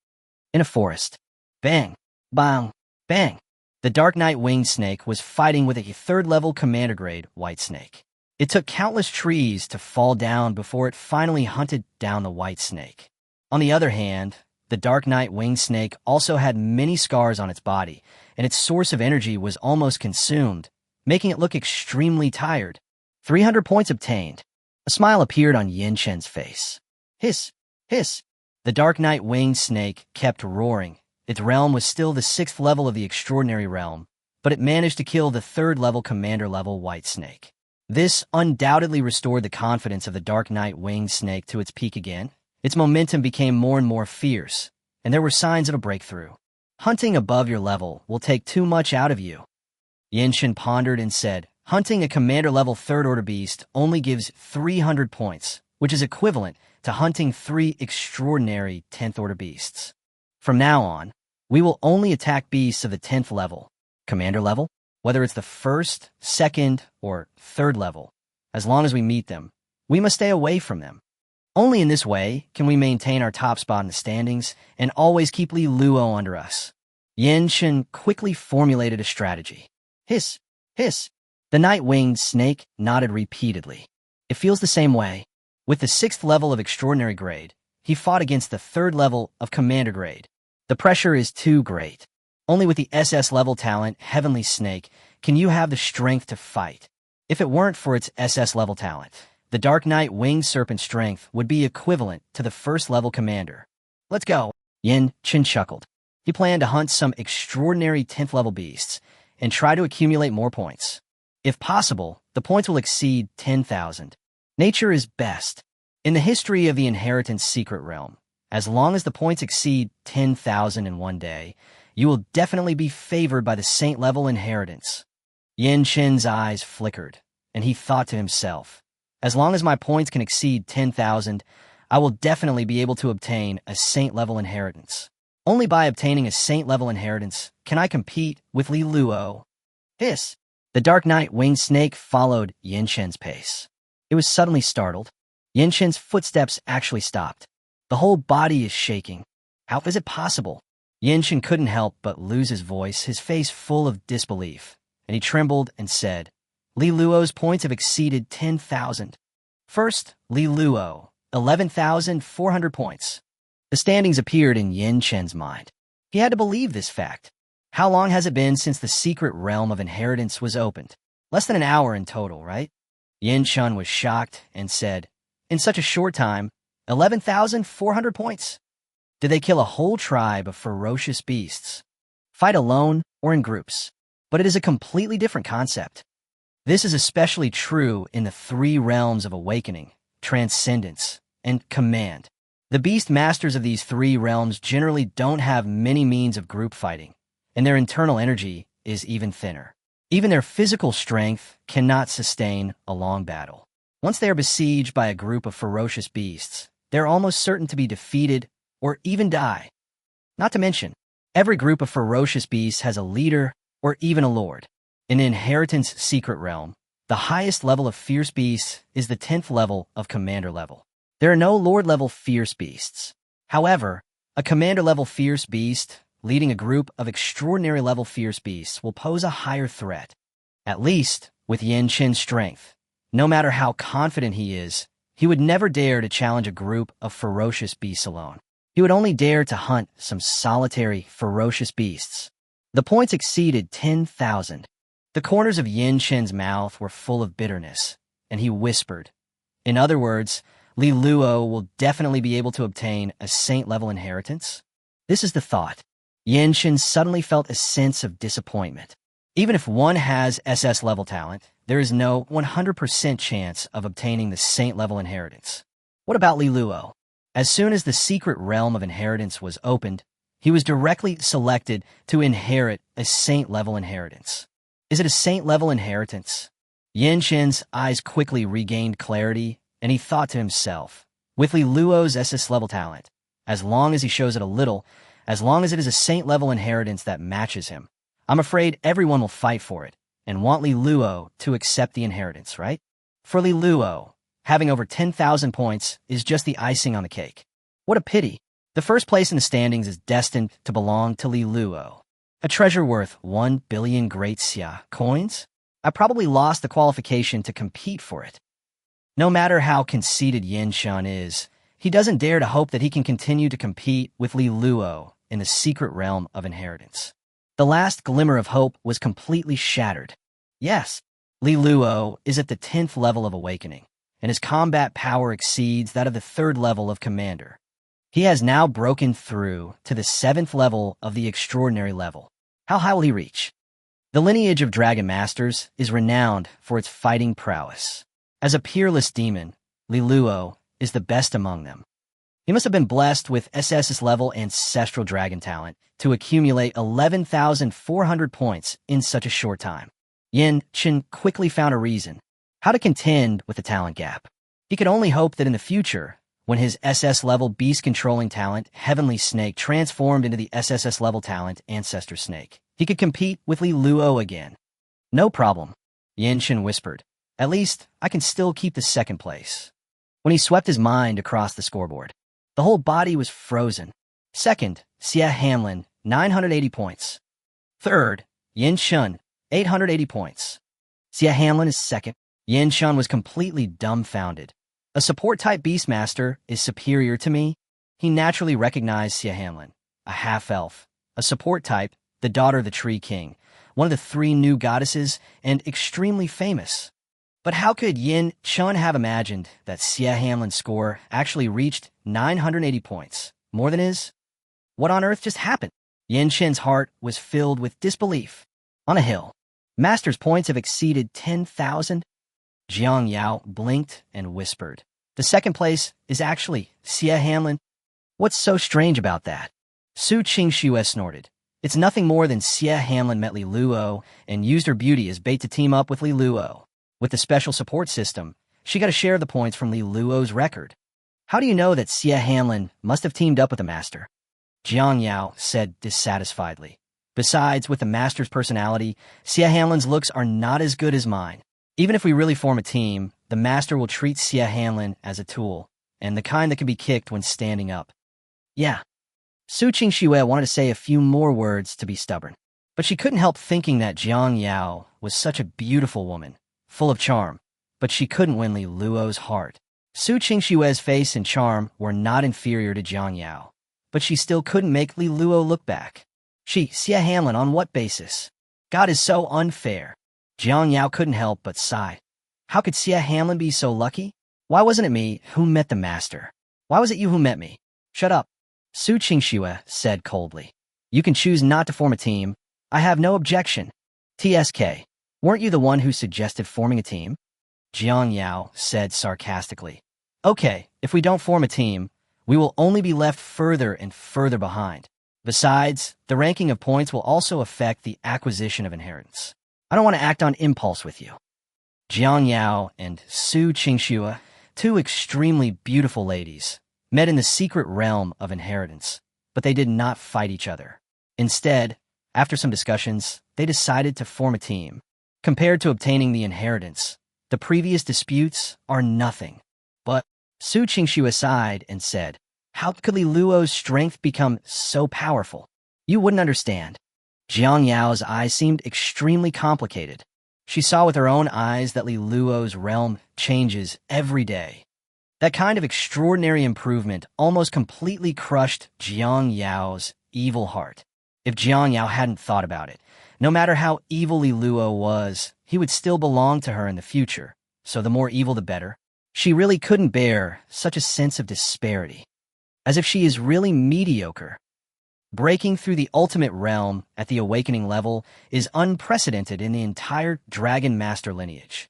In a forest. Bang! Bang! Bang! The Dark Knight winged snake was fighting with a third-level commander-grade white snake. It took countless trees to fall down before it finally hunted down the white snake. On the other hand, the Dark Knight winged snake also had many scars on its body, and its source of energy was almost consumed, making it look extremely tired. 300 points obtained. A smile appeared on Yin Shen's face. Hiss! Hiss! The Dark Knight winged snake kept roaring. Its realm was still the 6th level of the extraordinary realm, but it managed to kill the 3rd level commander-level white snake. This undoubtedly restored the confidence of the Dark Knight winged snake to its peak again. Its momentum became more and more fierce, and there were signs of a breakthrough. Hunting above your level will take too much out of you. Yin Shen pondered and said, hunting a commander-level 3rd-order beast only gives 300 points, which is equivalent to hunting 3 extraordinary 10th-order beasts. From now on, we will only attack beasts of the 10th level, commander level, whether it's the 1st, 2nd, or 3rd level. As long as we meet them, we must stay away from them. Only in this way can we maintain our top spot in the standings and always keep Li Luo under us. Yin Shen quickly formulated a strategy. Hiss! Hiss! The night-winged snake nodded repeatedly. It feels the same way. With the 6th level of extraordinary grade, he fought against the 3rd level of commander grade. The pressure is too great. Only with the SS-level talent, Heavenly Snake, can you have the strength to fight. If it weren't for its SS-level talent, the Dark Knight Winged Serpent strength would be equivalent to the 1st level commander. Let's go. Yin Shun chuckled. He planned to hunt some extraordinary 10th level beasts and try to accumulate more points. If possible, the points will exceed 10,000. Nature is best. In the history of the Inheritance Secret Realm, as long as the points exceed 10,000 in one day, you will definitely be favored by the Saint-level inheritance. Yin Shin's eyes flickered, and he thought to himself, as long as my points can exceed 10,000, I will definitely be able to obtain a Saint-level inheritance. Only by obtaining a Saint-level inheritance can I compete with Li Luo. Hiss! The Dark Knight Winged Snake followed Yin Shin's pace. It was suddenly startled. Yin Shin's footsteps actually stopped. The whole body is shaking. How is it possible? Yin Shin couldn't help but lose his voice, his face full of disbelief, and he trembled and said, Li Luo's points have exceeded 10,000. First, Li Luo, 11,400 points. The standings appeared in Yin Shin's mind. He had to believe this fact. How long has it been since the secret realm of inheritance was opened? Less than an hour in total, right? Yin Shin was shocked and said, in such a short time, 11,400 points. Did they kill a whole tribe of ferocious beasts? Fight alone or in groups? But it is a completely different concept. This is especially true in the 3 realms of awakening, transcendence, and command. The beast masters of these 3 realms generally don't have many means of group fighting, and their internal energy is even thinner. Even their physical strength cannot sustain a long battle. Once they are besieged by a group of ferocious beasts, they're almost certain to be defeated or even die. Not to mention, every group of ferocious beasts has a leader or even a lord. In the Inheritance Secret Realm, the highest level of fierce beasts is the 10th level of commander level. There are no lord-level fierce beasts. However, a commander-level fierce beast leading a group of extraordinary level fierce beasts will pose a higher threat. At least, with Yin Shin's strength. No matter how confident he is, he would never dare to challenge a group of ferocious beasts alone. He would only dare to hunt some solitary, ferocious beasts. The points exceeded 10,000. The corners of Yin Shin's mouth were full of bitterness, and he whispered, in other words, Li Luo will definitely be able to obtain a saint-level inheritance? This is the thought. Yin Shin suddenly felt a sense of disappointment. Even if one has SS-level talent, there is no 100% chance of obtaining the saint-level inheritance. What about Li Luo? As soon as the secret realm of inheritance was opened, he was directly selected to inherit a saint-level inheritance. Is it a saint-level inheritance? Yin Shin's eyes quickly regained clarity, and he thought to himself, with Li Luo's SS-level talent, as long as he shows it a little, as long as it is a saint-level inheritance that matches him, I'm afraid everyone will fight for it and want Li Luo to accept the inheritance, right? For Li Luo, having over 10,000 points is just the icing on the cake. What a pity. The first place in the standings is destined to belong to Li Luo. A treasure worth 1 billion Great Sia coins? I probably lost the qualification to compete for it. No matter how conceited Yin Shin is, he doesn't dare to hope that he can continue to compete with Li Luo in the secret realm of inheritance. The last glimmer of hope was completely shattered. Yes, Li Luo is at the 10th level of awakening, and his combat power exceeds that of the 3rd level of commander. He has now broken through to the 7th level of the extraordinary level. How high will he reach? The lineage of Dragon Masters is renowned for its fighting prowess. As a peerless demon, Li Luo is the best among them. He must have been blessed with SSS-level ancestral dragon talent to accumulate 11,400 points in such a short time. Yin Shin quickly found a reason how to contend with the talent gap. He could only hope that in the future, when his SS-level beast-controlling talent, Heavenly Snake, transformed into the SSS-level talent, Ancestor Snake, he could compete with Li Luo again. No problem, Yin Shin whispered. At least, I can still keep the 2nd place. When he swept his mind across the scoreboard, the whole body was frozen. 2nd, Sia Hanlin, 980 points. 3rd, Yin Shun, 880 points. Sia Hanlin is 2nd. Yin Shun was completely dumbfounded. A support-type Beastmaster is superior to me. He naturally recognized Sia Hamlin, a half-elf, a support type, the daughter of the Tree King, one of the 3 new goddesses, and extremely famous. But how could Yin Shun have imagined that Sia Hamlin's score actually reached 980 points, more than his? What on earth just happened? Yin Shin's heart was filled with disbelief. On a hill, Master's points have exceeded 10,000. Jang Yao blinked and whispered, "The second place is actually Sia Hamlin." "What's so strange about that?" Ching Shua snorted. "It's nothing more than Sia Hamlin met Li Luo and used her beauty as bait to team up with Li Luo. With the special support system, she got a share of the points from Li Luo's record." "How do you know that Sia Hamlin must have teamed up with the Master?" Jang Yao said dissatisfiedly. "Besides, with the Master's personality, Sia Hamlin's looks are not as good as mine. Even if we really form a team, the Master will treat Sia Hamlin as a tool, and the kind that can be kicked when standing up." "Yeah." Ching Shua wanted to say a few more words to be stubborn, but she couldn't help thinking that Jang Yao was such a beautiful woman, full of charm, but she couldn't win Li Luo's heart. Ching Shua's face and charm were not inferior to Jang Yao, but she still couldn't make Li Luo look back. Sia Hamlin, on what basis? God is so unfair. Jang Yao couldn't help but sigh. How could Sia Hamlin be so lucky? Why wasn't it me who met the Master? Why was it you who met me? Shut up. Ching Shua said coldly. You can choose not to form a team. I have no objection. TSK, weren't you the one who suggested forming a team? Jang Yao said sarcastically. Okay, if we don't form a team, we will only be left further and further behind. Besides, the ranking of points will also affect the acquisition of inheritance. I don't want to act on impulse with you. Jang Yao and Ching Shua, 2 extremely beautiful ladies, met in the secret realm of inheritance, but they did not fight each other. Instead, after some discussions, they decided to form a team. Compared to obtaining the inheritance, the previous disputes are nothing. But Ching Shua sighed and said, how could Li Luo's strength become so powerful? You wouldn't understand. Jang Yao's eyes seemed extremely complicated. She saw with her own eyes that Li Luo's realm changes every day. That kind of extraordinary improvement almost completely crushed Jang Yao's evil heart. If Jang Yao hadn't thought about it, no matter how evil Li Luo was, he would still belong to her in the future, so the more evil the better. She really couldn't bear such a sense of disparity. As if she is really mediocre. Breaking through the ultimate realm at the awakening level is unprecedented in the entire Dragon Master lineage.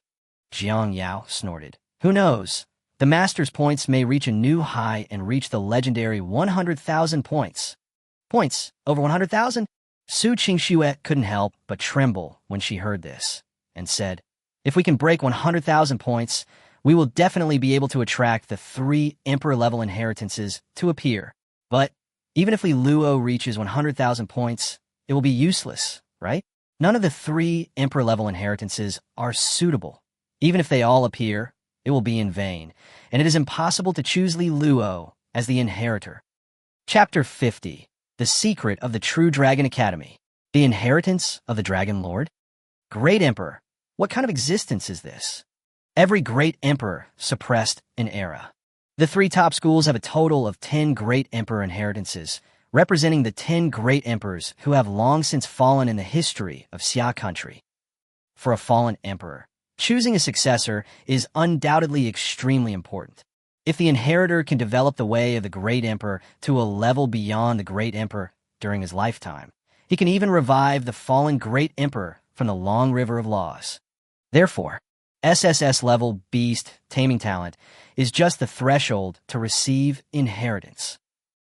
Jang Yao snorted. Who knows? The Master's points may reach a new high and reach the legendary 100,000 points. Points over 100,000? Ching Shua couldn't help but tremble when she heard this, and said, if we can break 100,000 points, we will definitely be able to attract the 3 Emperor-level inheritances to appear. But even if Li Luo reaches 100,000 points, it will be useless, right? None of the 3 Emperor-level inheritances are suitable. Even if they all appear, it will be in vain, and it is impossible to choose Li Luo as the inheritor. Chapter 50. The Secret of the True Dragon Academy. The Inheritance of the Dragon Lord? Great Emperor, what kind of existence is this? Every great emperor suppressed an era. The 3 top schools have a total of 10 great emperor inheritances, representing the 10 great emperors who have long since fallen in the history of Xia country. For a fallen emperor, choosing a successor is undoubtedly extremely important. If the inheritor can develop the way of the great emperor to a level beyond the great emperor during his lifetime, he can even revive the fallen great emperor from the long river of laws. Therefore, SSS-level beast taming talent is just the threshold to receive inheritance.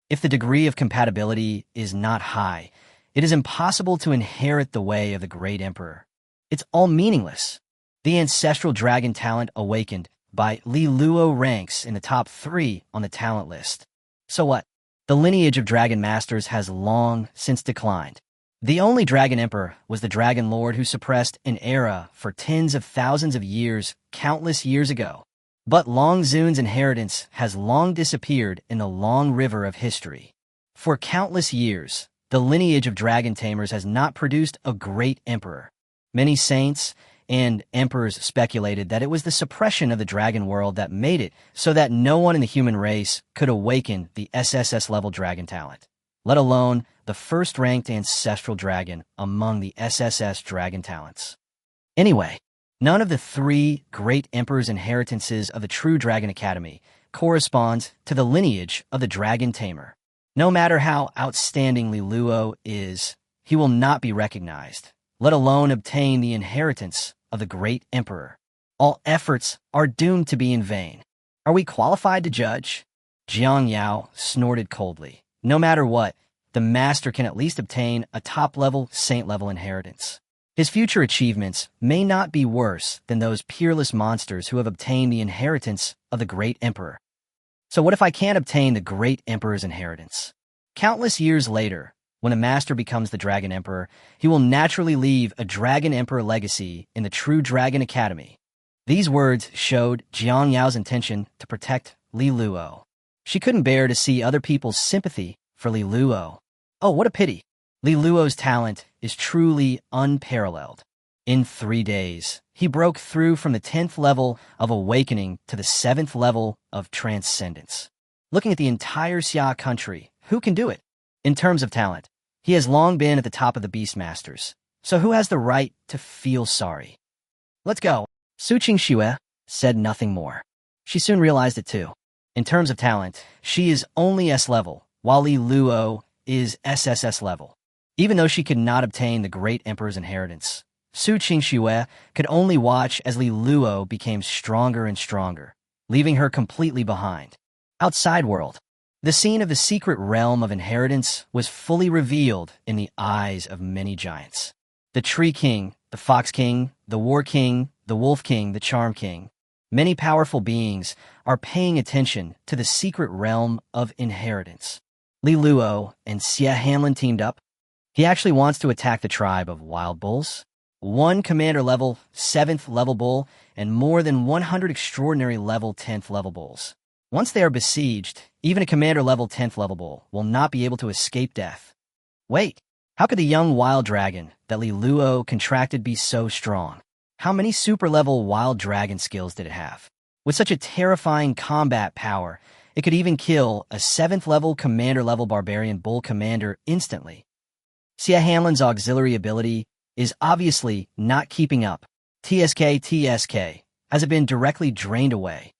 If the degree of compatibility is not high, it is impossible to inherit the way of the great emperor. It's all meaningless. The ancestral dragon talent awakened by Li Luo ranks in the top 3 on the talent list. So what? The lineage of dragon masters has long since declined. The only dragon emperor was the dragon lord who suppressed an era for tens of thousands of years, countless years ago. But Long Zun's inheritance has long disappeared in the long river of history. For countless years, the lineage of dragon tamers has not produced a great emperor. Many saints, and emperors speculated that it was the suppression of the dragon world that made it so that no one in the human race could awaken the SSS-level dragon talent, let alone the first-ranked ancestral dragon among the SSS dragon talents. Anyway, none of the three great emperors' inheritances of the true Dragon Academy corresponds to the lineage of the dragon tamer. No matter how outstanding Li Luo is, he will not be recognized, let alone obtain the inheritance of the great emperor. All efforts are doomed to be in vain. Are we qualified to judge? Jang Yao snorted coldly. No matter what, the master can at least obtain a top-level, saint-level inheritance. His future achievements may not be worse than those peerless monsters who have obtained the inheritance of the great emperor. So what if I can't obtain the great emperor's inheritance? Countless years later, when a master becomes the dragon emperor, he will naturally leave a dragon emperor legacy in the true Dragon Academy. These words showed Jiang Yao's intention to protect Li Luo. She couldn't bear to see other people's sympathy for Li Luo. Oh, what a pity. Li Luo's talent is truly unparalleled. In 3 days, he broke through from the 10th level of awakening to the 7th level of transcendence. Looking at the entire Xia country, who can do it? In terms of talent, he has long been at the top of the Beastmasters, so who has the right to feel sorry? Let's go. Ching Shua said nothing more. She soon realized it too. In terms of talent, she is only S-level, while Li Luo is SSS-level. Even though she could not obtain the great emperor's inheritance, Ching Shua could only watch as Li Luo became stronger and stronger, leaving her completely behind. Outside world, the scene of the secret realm of inheritance was fully revealed in the eyes of many giants. The Tree King, the Fox King, the War King, the Wolf King, the Charm King. Many powerful beings are paying attention to the secret realm of inheritance. Li Luo and Xia Hanlin teamed up. He actually wants to attack the tribe of wild bulls. 1 commander-level, 7th-level bull, and more than 100 extraordinary-level 10th-level bulls. Once they are besieged, even a commander-level 10th-level bull will not be able to escape death. Wait, how could the young wild dragon that Li Luo contracted be so strong? How many super-level wild dragon skills did it have? With such a terrifying combat power, it could even kill a 7th-level commander-level barbarian bull commander instantly. Xia Hanlin's auxiliary ability is obviously not keeping up. TSK has it been directly drained away.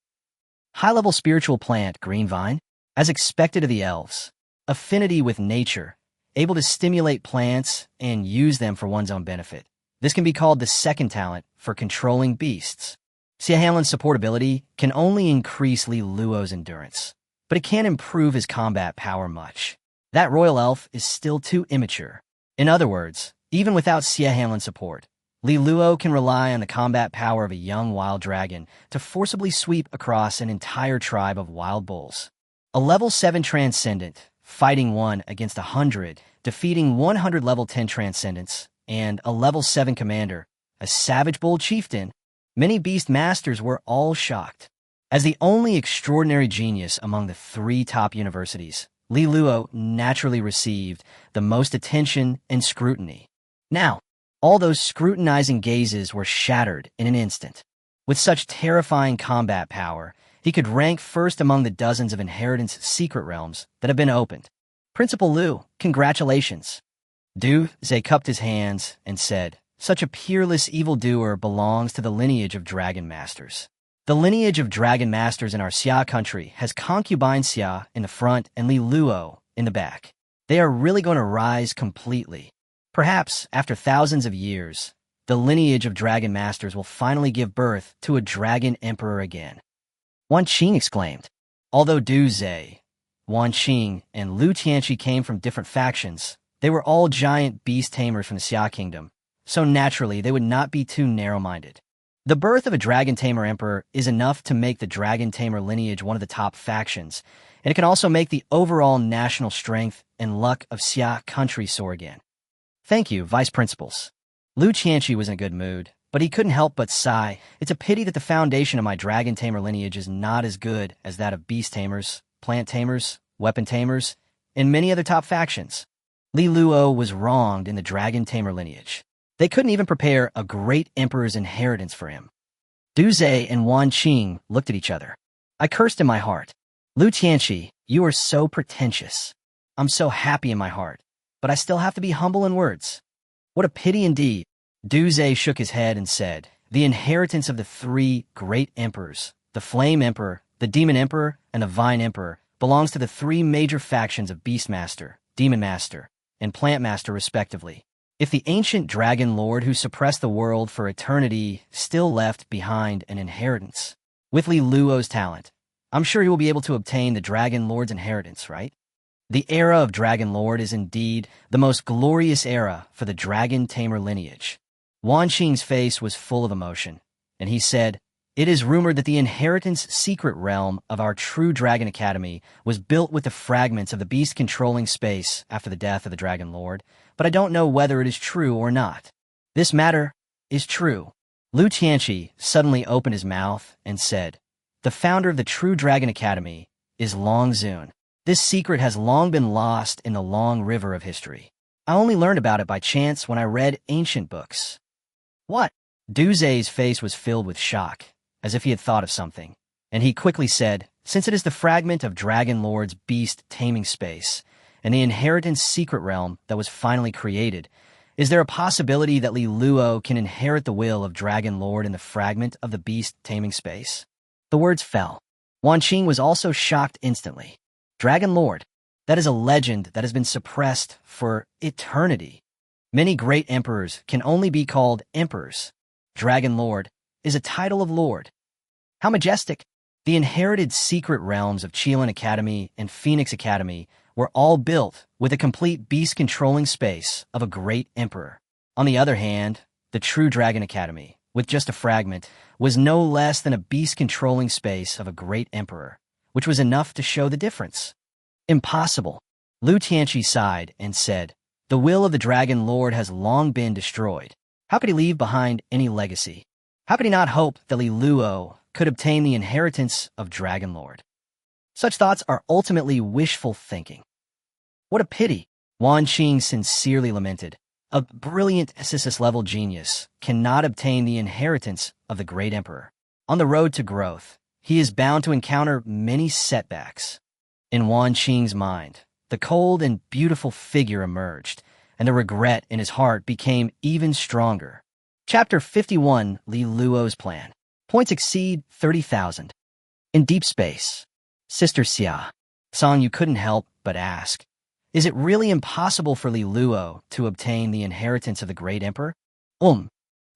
High-level spiritual plant, green vine, as expected of the elves. Affinity with nature, able to stimulate plants and use them for one's own benefit. This can be called the second talent for controlling beasts. Xia Hanlin's support ability can only increase Li Luo's endurance, but it can't improve his combat power much. That royal elf is still too immature. In other words, even without Xia Hanlin's support, Li Luo can rely on the combat power of a young wild dragon to forcibly sweep across an entire tribe of wild bulls. A level 7 transcendent, fighting 1 against 100, defeating 100 level 10 transcendents, and a level 7 commander, a savage bull chieftain. Many beast masters were all shocked. As the only extraordinary genius among the 3 top universities, Li Luo naturally received the most attention and scrutiny. Now, all those scrutinizing gazes were shattered in an instant. With such terrifying combat power, he could rank first among the dozens of inheritance secret realms that have been opened. Principal Lu, congratulations. Du Zhe cupped his hands and said, such a peerless evildoer belongs to the lineage of dragon masters. The lineage of dragon masters in our Xia country has Concubine Sia in the front and Li Luo in the back. They are really going to rise completely. Perhaps, after thousands of years, the lineage of dragon masters will finally give birth to a dragon emperor again. Wan Qing exclaimed. Although Du Zhe, Wan Qing, and Lu Tianqi came from different factions, they were all giant beast tamers from the Xia kingdom, so naturally they would not be too narrow-minded. The birth of a dragon tamer emperor is enough to make the dragon tamer lineage one of the top factions, and it can also make the overall national strength and luck of Xia country soar again. Thank you, vice principals. Lu Tianqi was in a good mood, but he couldn't help but sigh. It's a pity that the foundation of my dragon tamer lineage is not as good as that of beast tamers, plant tamers, weapon tamers, and many other top factions. Li Luo was wronged in the dragon tamer lineage. They couldn't even prepare a great emperor's inheritance for him. Du Zhe and Wan Qing looked at each other. I cursed in my heart. Lu Tianqi, you are so pretentious. I'm so happy in my heart, but I still have to be humble in words. What a pity indeed. Du Zhe shook his head and said, the inheritance of the three great emperors, the Flame Emperor, the Demon Emperor, and the Vine Emperor, belongs to the three major factions of Beastmaster, Demon Master, and Plant Master respectively. If the ancient Dragon Lord who suppressed the world for eternity still left behind an inheritance, with Li Luo's talent, I'm sure he will be able to obtain the Dragon Lord's inheritance, right? The era of Dragon Lord is indeed the most glorious era for the Dragon Tamer lineage. Wan Qing's face was full of emotion, and he said, it is rumored that the inheritance secret realm of our true Dragon Academy was built with the fragments of the beast controlling space after the death of the Dragon Lord, but I don't know whether it is true or not. This matter is true. Lu Tianqi suddenly opened his mouth and said, the founder of the true Dragon Academy is Long Zun. This secret has long been lost in the long river of history. I only learned about it by chance when I read ancient books. What? Du Zhe's face was filled with shock, as if he had thought of something, and he quickly said, since it is the fragment of Dragon Lord's beast taming space, and the inheritance secret realm that was finally created, is there a possibility that Li Luo can inherit the will of Dragon Lord in the fragment of the beast taming space? The words fell. Wan Qing was also shocked instantly. Dragon Lord, that is a legend that has been suppressed for eternity. Many great emperors can only be called emperors. Dragon Lord is a title of lord. How majestic! The inherited secret realms of Qilin Academy and Phoenix Academy were all built with a complete beast-controlling space of a great emperor. On the other hand, the true Dragon Academy, with just a fragment, was no less than a beast-controlling space of a great emperor, which was enough to show the difference. Impossible. Lu Tianqi sighed and said, the will of the Dragon Lord has long been destroyed. How could he leave behind any legacy? How could he not hope that Li Luo could obtain the inheritance of Dragon Lord? Such thoughts are ultimately wishful thinking. What a pity, Wan Qing sincerely lamented. A brilliant SSS-level genius cannot obtain the inheritance of the great emperor. On the road to growth, he is bound to encounter many setbacks. In Wan Qing's mind, the cold and beautiful figure emerged, and the regret in his heart became even stronger. Chapter 51, Li Luo's Plan. Points exceed 30,000. In deep space, Sister Sia, Song, you couldn't help but ask, is it really impossible for Li Luo to obtain the inheritance of the great emperor?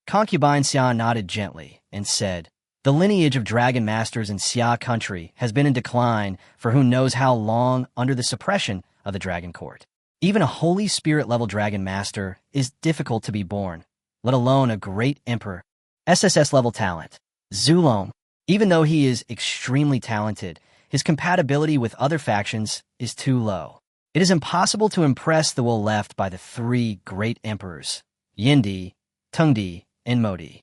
Concubine Sia nodded gently and said, the lineage of dragon masters in Xia country has been in decline for who knows how long under the suppression of the dragon court. Even a Holy Spirit-level dragon master is difficult to be born, let alone a great emperor. SSS-level talent. Zulong. Even though he is extremely talented, his compatibility with other factions is too low. It is impossible to impress the will left by the three great emperors, Yindi, Tengdi, and Modi.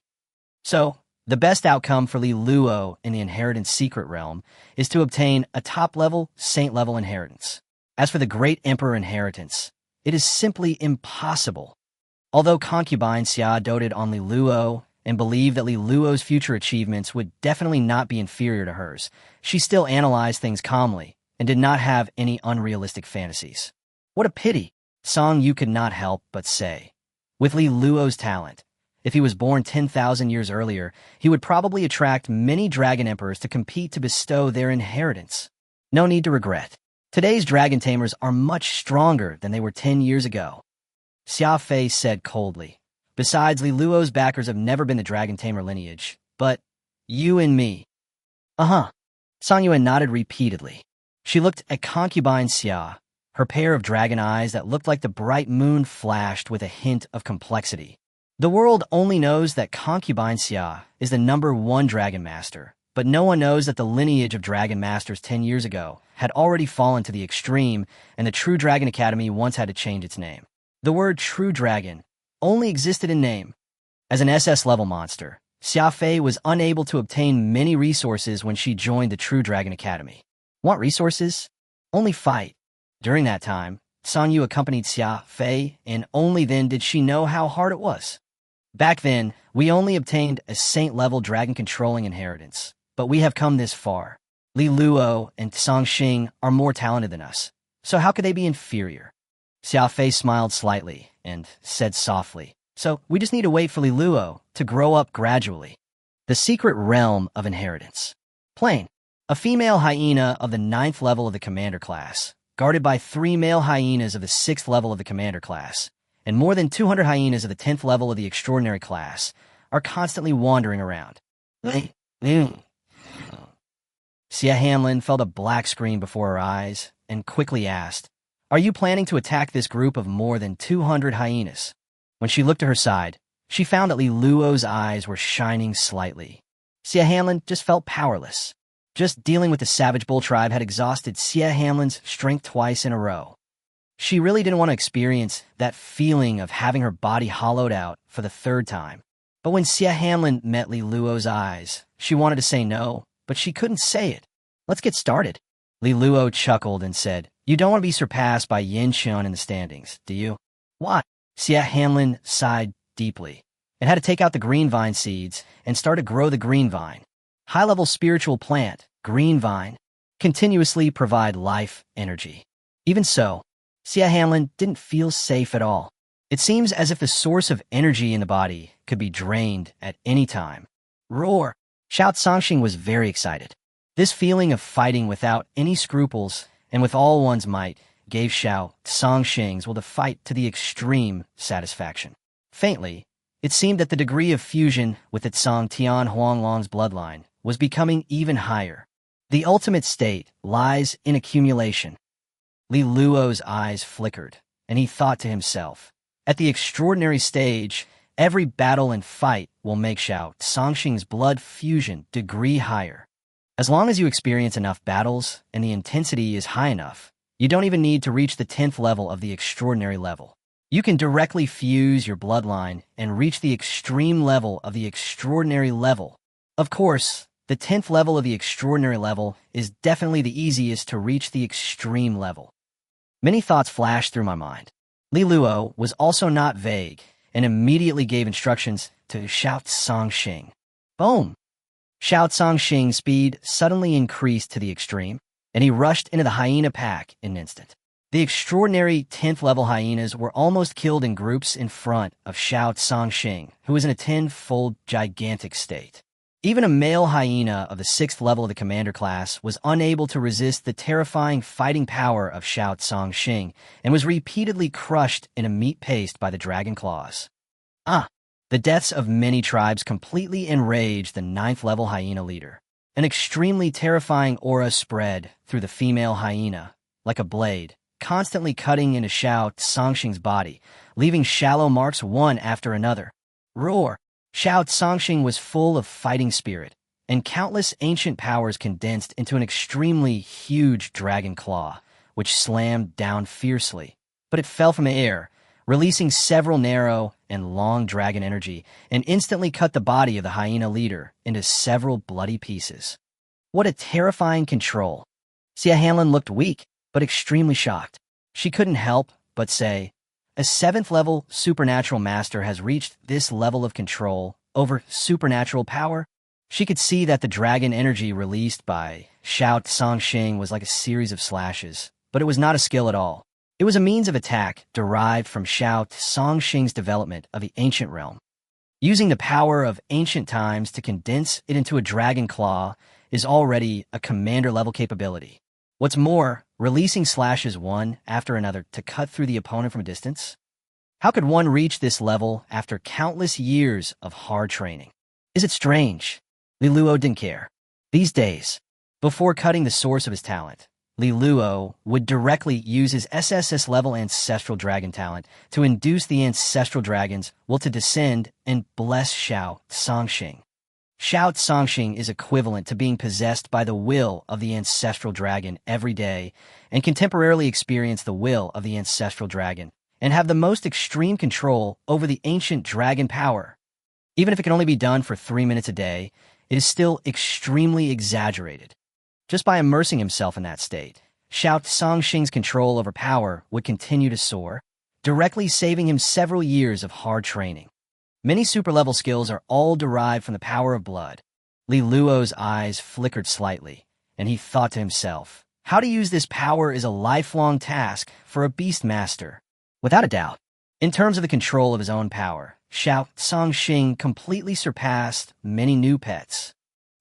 So, the best outcome for Li Luo in the inheritance secret realm is to obtain a top-level, saint-level inheritance. As for the great emperor inheritance, it is simply impossible. Although Concubine Sia doted on Li Luo and believed that Li Luo's future achievements would definitely not be inferior to hers, she still analyzed things calmly and did not have any unrealistic fantasies. What a pity, Song Yu could not help but say. With Li Luo's talent, if he was born 10,000 years earlier, he would probably attract many dragon emperors to compete to bestow their inheritance. No need to regret. Today's dragon tamers are much stronger than they were 10 years ago. Xia Fei said coldly. Besides, Li Luo's backers have never been the dragon tamer lineage, but you and me. Song Yuan nodded repeatedly. She looked at Concubine Sia. Her pair of dragon eyes that looked like the bright moon flashed with a hint of complexity. The world only knows that Concubine Sia is the #1 dragon master, but no one knows that the lineage of dragon masters 10 years ago had already fallen to the extreme, and the True Dragon Academy once had to change its name. The word True Dragon only existed in name. As an SS-level monster, Xia Fei was unable to obtain many resources when she joined the True Dragon Academy. Want resources? Only fight. During that time, Song Yu accompanied Xia Fei, and only then did she know how hard it was. Back then, we only obtained a saint-level dragon-controlling inheritance, but we have come this far. Li Luo and Songxing are more talented than us, so how could they be inferior? Sia Fei smiled slightly and said softly, so we just need to wait for Li Luo to grow up gradually. The secret realm of inheritance. Plain. A female hyena of the 9th level of the commander class, guarded by 3 male hyenas of the 6th level of the commander class, and more than 200 hyenas of the 10th level of the extraordinary class, are constantly wandering around. Sia Hamlin felt a black screen before her eyes and quickly asked, "Are you planning to attack this group of more than 200 hyenas?" When she looked to her side, she found that Li Luo's eyes were shining slightly. Sia Hamlin just felt powerless. Just dealing with the savage bull tribe had exhausted Sia Hamlin's strength twice in a row. She really didn't want to experience that feeling of having her body hollowed out for the 3rd time. But when Sia Hamlin met Li Luo's eyes, she wanted to say no, but she couldn't say it. "Let's get started." Li Luo chuckled and said, "You don't want to be surpassed by Yin Shun in the standings, do you?" "Why?" Sia Hamlin sighed deeply and had to take out the green vine seeds and start to grow the green vine. High-level spiritual plant, green vine, continuously provide life energy. Even so, Sia Hamlin didn't feel safe at all. It seems as if the source of energy in the body could be drained at any time. Roar! Shout Songxing was very excited. This feeling of fighting without any scruples and with all one's might gave Xiao Songxing's will to fight to the extreme satisfaction. Faintly, it seemed that the degree of fusion with its Song Tian Huanglong's bloodline was becoming even higher. The ultimate state lies in accumulation. Li Luo's eyes flickered, and he thought to himself, at the extraordinary stage, every battle and fight will make Xiao Songxing's blood fusion degree higher. As long as you experience enough battles and the intensity is high enough, you don't even need to reach the 10th level of the extraordinary level. You can directly fuse your bloodline and reach the extreme level of the extraordinary level. Of course, the 10th level of the extraordinary level is definitely the easiest to reach the extreme level. Many thoughts flashed through my mind. Li Luo was also not vague and immediately gave instructions to Xiao Songxing. Boom! Xiao Songxing's speed suddenly increased to the extreme, and he rushed into the hyena pack in an instant. The extraordinary 10th level hyenas were almost killed in groups in front of Xiao Songxing, who was in a 10-fold gigantic state. Even a male hyena of the 6th level of the commander class was unable to resist the terrifying fighting power of Xiao Songxing and was repeatedly crushed in a meat paste by the dragon claws. The deaths of many tribes completely enraged the 9th level hyena leader. An extremely terrifying aura spread through the female hyena, like a blade, constantly cutting into Xiao Songxing's body, leaving shallow marks one after another. Roar! Xiao Songxing was full of fighting spirit, and countless ancient powers condensed into an extremely huge dragon claw, which slammed down fiercely. But it fell from the air, releasing several narrow and long dragon energy, and instantly cut the body of the hyena leader into several bloody pieces. What a terrifying control! Sia Hanlin looked weak, but extremely shocked. She couldn't help but say, a 7th level supernatural master has reached this level of control over supernatural power. She could see that the dragon energy released by Xiao Songxing was like a series of slashes, but it was not a skill at all. It was a means of attack derived from Xiao Songxing's development of the ancient realm. Using the power of ancient times to condense it into a dragon claw is already a commander-level capability. What's more, releasing slashes one after another to cut through the opponent from a distance? How could one reach this level after countless years of hard training? Is it strange? Li Luo didn't care. These days, before cutting the source of his talent, Li Luo would directly use his SSS-level ancestral dragon talent to induce the ancestral dragon's will to descend and bless Xiao Songxing. Xiao Songxing is equivalent to being possessed by the will of the ancestral dragon every day and can temporarily experience the will of the ancestral dragon and have the most extreme control over the ancient dragon power. Even if it can only be done for 3 minutes a day, it is still extremely exaggerated. Just by immersing himself in that state, Xiao Songxing's control over power would continue to soar, directly saving him several years of hard training. Many super-level skills are all derived from the power of blood. Li Luo's eyes flickered slightly, and he thought to himself, how to use this power is a lifelong task for a beast master. Without a doubt, in terms of the control of his own power, Xiao Cangxing completely surpassed many new pets.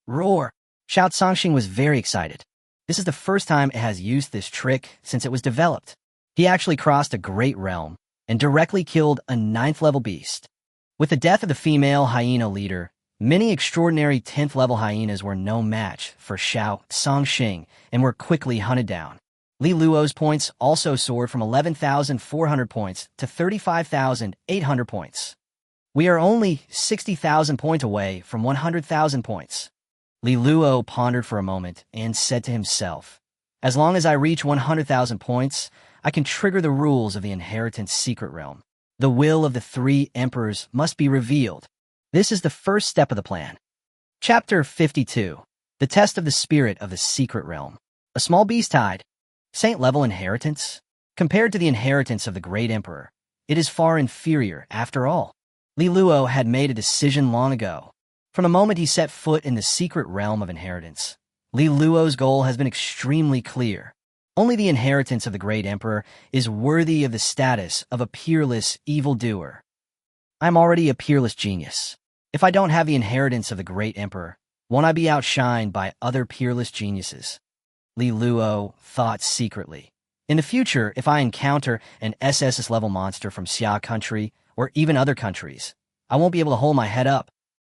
Roar! Xiao Cangxing was very excited. This is the first time it has used this trick since it was developed. He actually crossed a great realm and directly killed a 9th-level beast. With the death of the female hyena leader, many extraordinary 10th-level hyenas were no match for Xiao Cangxing and were quickly hunted down. Li Luo's points also soared from 11,400 points to 35,800 points. We are only 60,000 points away from 100,000 points. Li Luo pondered for a moment and said to himself, as long as I reach 100,000 points, I can trigger the rules of the inheritance secret realm. The will of the 3 emperors must be revealed. This is the first step of the plan. Chapter 52. The Test of the Spirit of the Secret Realm. A small beast tide. Saint-level inheritance? Compared to the inheritance of the great emperor, it is far inferior after all. Li Luo had made a decision long ago. From the moment he set foot in the secret realm of inheritance, Li Luo's goal has been extremely clear. Only the inheritance of the great emperor is worthy of the status of a peerless evildoer. I'm already a peerless genius. If I don't have the inheritance of the great emperor, won't I be outshined by other peerless geniuses? Li Luo thought secretly. In the future, if I encounter an SSS-level monster from Xia country or even other countries, I won't be able to hold my head up.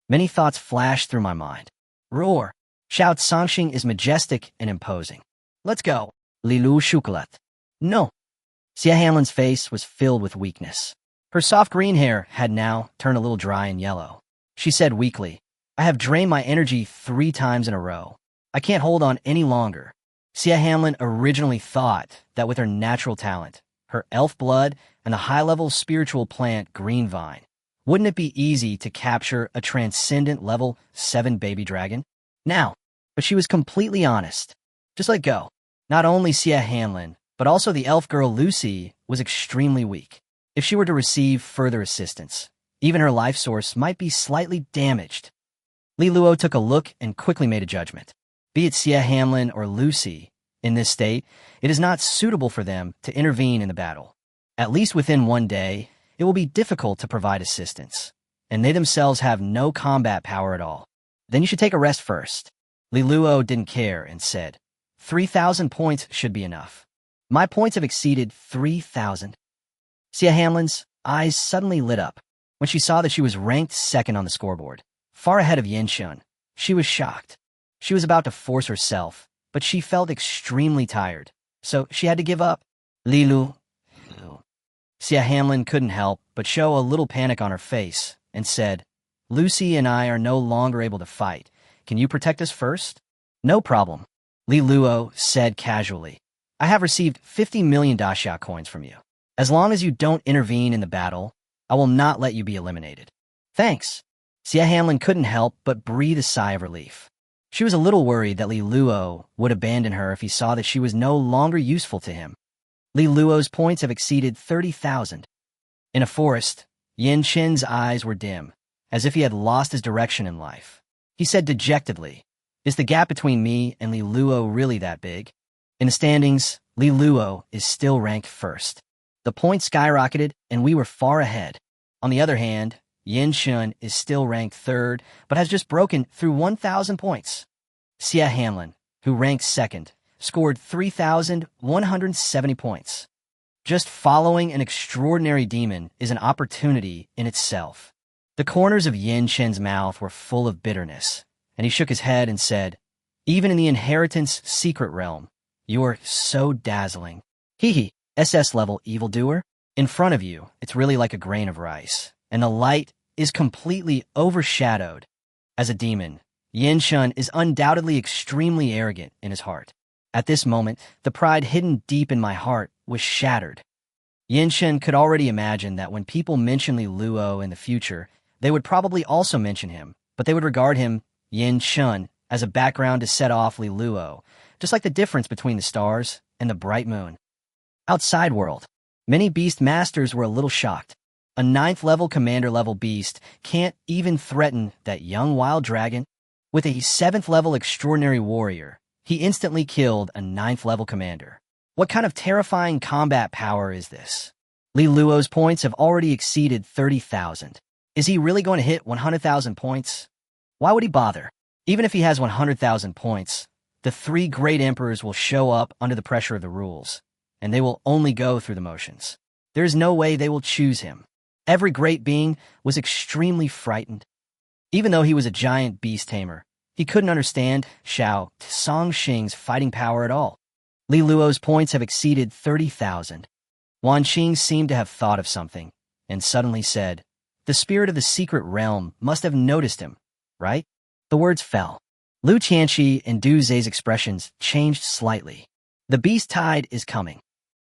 Many thoughts flashed through my mind. Roar! Xiao Cangxing is majestic and imposing. Let's go. Li Lu Chocolat. No. Xia Hanlin's face was filled with weakness. Her soft green hair had now turned a little dry and yellow. She said weakly, I have drained my energy 3 times in a row. I can't hold on any longer. Xia Hanlin originally thought that with her natural talent, her elf blood, and the high-level spiritual plant Green Vine, wouldn't it be easy to capture a transcendent level 7 baby dragon? Now, but she was completely honest. Just let go. Not only Xia Hanlin, but also the elf girl Lucy was extremely weak. If she were to receive further assistance, even her life source might be slightly damaged. Li Luo took a look and quickly made a judgment. Be it Xia Hanlin or Lucy, in this state, it is not suitable for them to intervene in the battle. At least within 1 day, it will be difficult to provide assistance, and they themselves have no combat power at all. Then you should take a rest first. Li Luo didn't care and said, 3,000 points should be enough. My points have exceeded 3,000. Xia Hanlin's eyes suddenly lit up when she saw that she was ranked 2nd on the scoreboard, far ahead of Yin Shun. She was shocked. She was about to force herself, but she felt extremely tired, so she had to give up. Li Lu. Xia Hanlin couldn't help but show a little panic on her face and said, Lucy and I are no longer able to fight. Can you protect us first? No problem. Li Luo said casually, I have received 50 million daxia coins from you. As long as you don't intervene in the battle, I will not let you be eliminated. Thanks. Xia Hanlin couldn't help but breathe a sigh of relief. She was a little worried that Li Luo would abandon her if he saw that she was no longer useful to him. Li Luo's points have exceeded 30,000. In a forest, Yin Chen's eyes were dim, as if he had lost his direction in life. He said dejectedly, Is the gap between me and Li Luo really that big? In the standings, Li Luo is still ranked 1st. The points skyrocketed, and we were far ahead. On the other hand, Yin Shun is still ranked 3rd, but has just broken through 1,000 points. Xia Hanlin, who ranked 2nd, scored 3,170 points. Just following an extraordinary demon is an opportunity in itself. The corners of Yin Chen's mouth were full of bitterness, and he shook his head and said, Even in the inheritance secret realm, you are so dazzling. Hee SS-level evildoer. In front of you, it's really like a grain of rice, and the light is completely overshadowed. As a demon, Yin Shun is undoubtedly extremely arrogant in his heart. At this moment, the pride hidden deep in my heart was shattered. Yin Shun could already imagine that when people mention Li Luo in the future, they would probably also mention him, but they would regard him, Yin Shun, as a background to set off Li Luo, just like the difference between the stars and the bright moon. Outside world, many beast masters were a little shocked. A 9th-level commander-level beast can't even threaten that young wild dragon. With a 7th-level extraordinary warrior, he instantly killed a 9th-level commander. What kind of terrifying combat power is this? Li Luo's points have already exceeded 30,000. Is he really going to hit 100,000 points? Why would he bother? Even if he has 100,000 points, the 3 great emperors will show up under the pressure of the rules, and they will only go through the motions. There is no way they will choose him. Every great being was extremely frightened. Even though he was a giant beast tamer, he couldn't understand Xiao Songxing's fighting power at all. Li Luo's points have exceeded 30,000. Wan Qing seemed to have thought of something, and suddenly said, "The spirit of the secret realm must have noticed him, right?" The words fell. Lu Tianqi and Du Zhe's expressions changed slightly. "The beast tide is coming."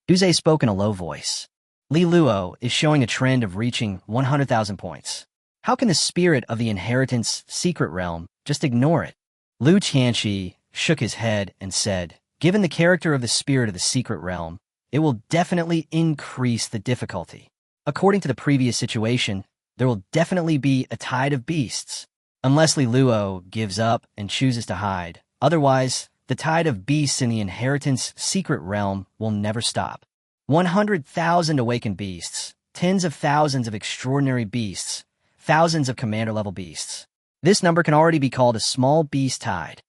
Du Zhe spoke in a low voice. Li Luo is showing a trend of reaching 100,000 points. How can the spirit of the inheritance secret realm just ignore it? Lu Tianqi shook his head and said, "Given the character of the spirit of the secret realm, it will definitely increase the difficulty. According to the previous situation, there will definitely be a tide of beasts. Unless Li Luo gives up and chooses to hide, otherwise, the tide of beasts in the inheritance secret realm will never stop. 100,000 awakened beasts, tens of thousands of extraordinary beasts, thousands of commander-level beasts. This number can already be called a small beast tide."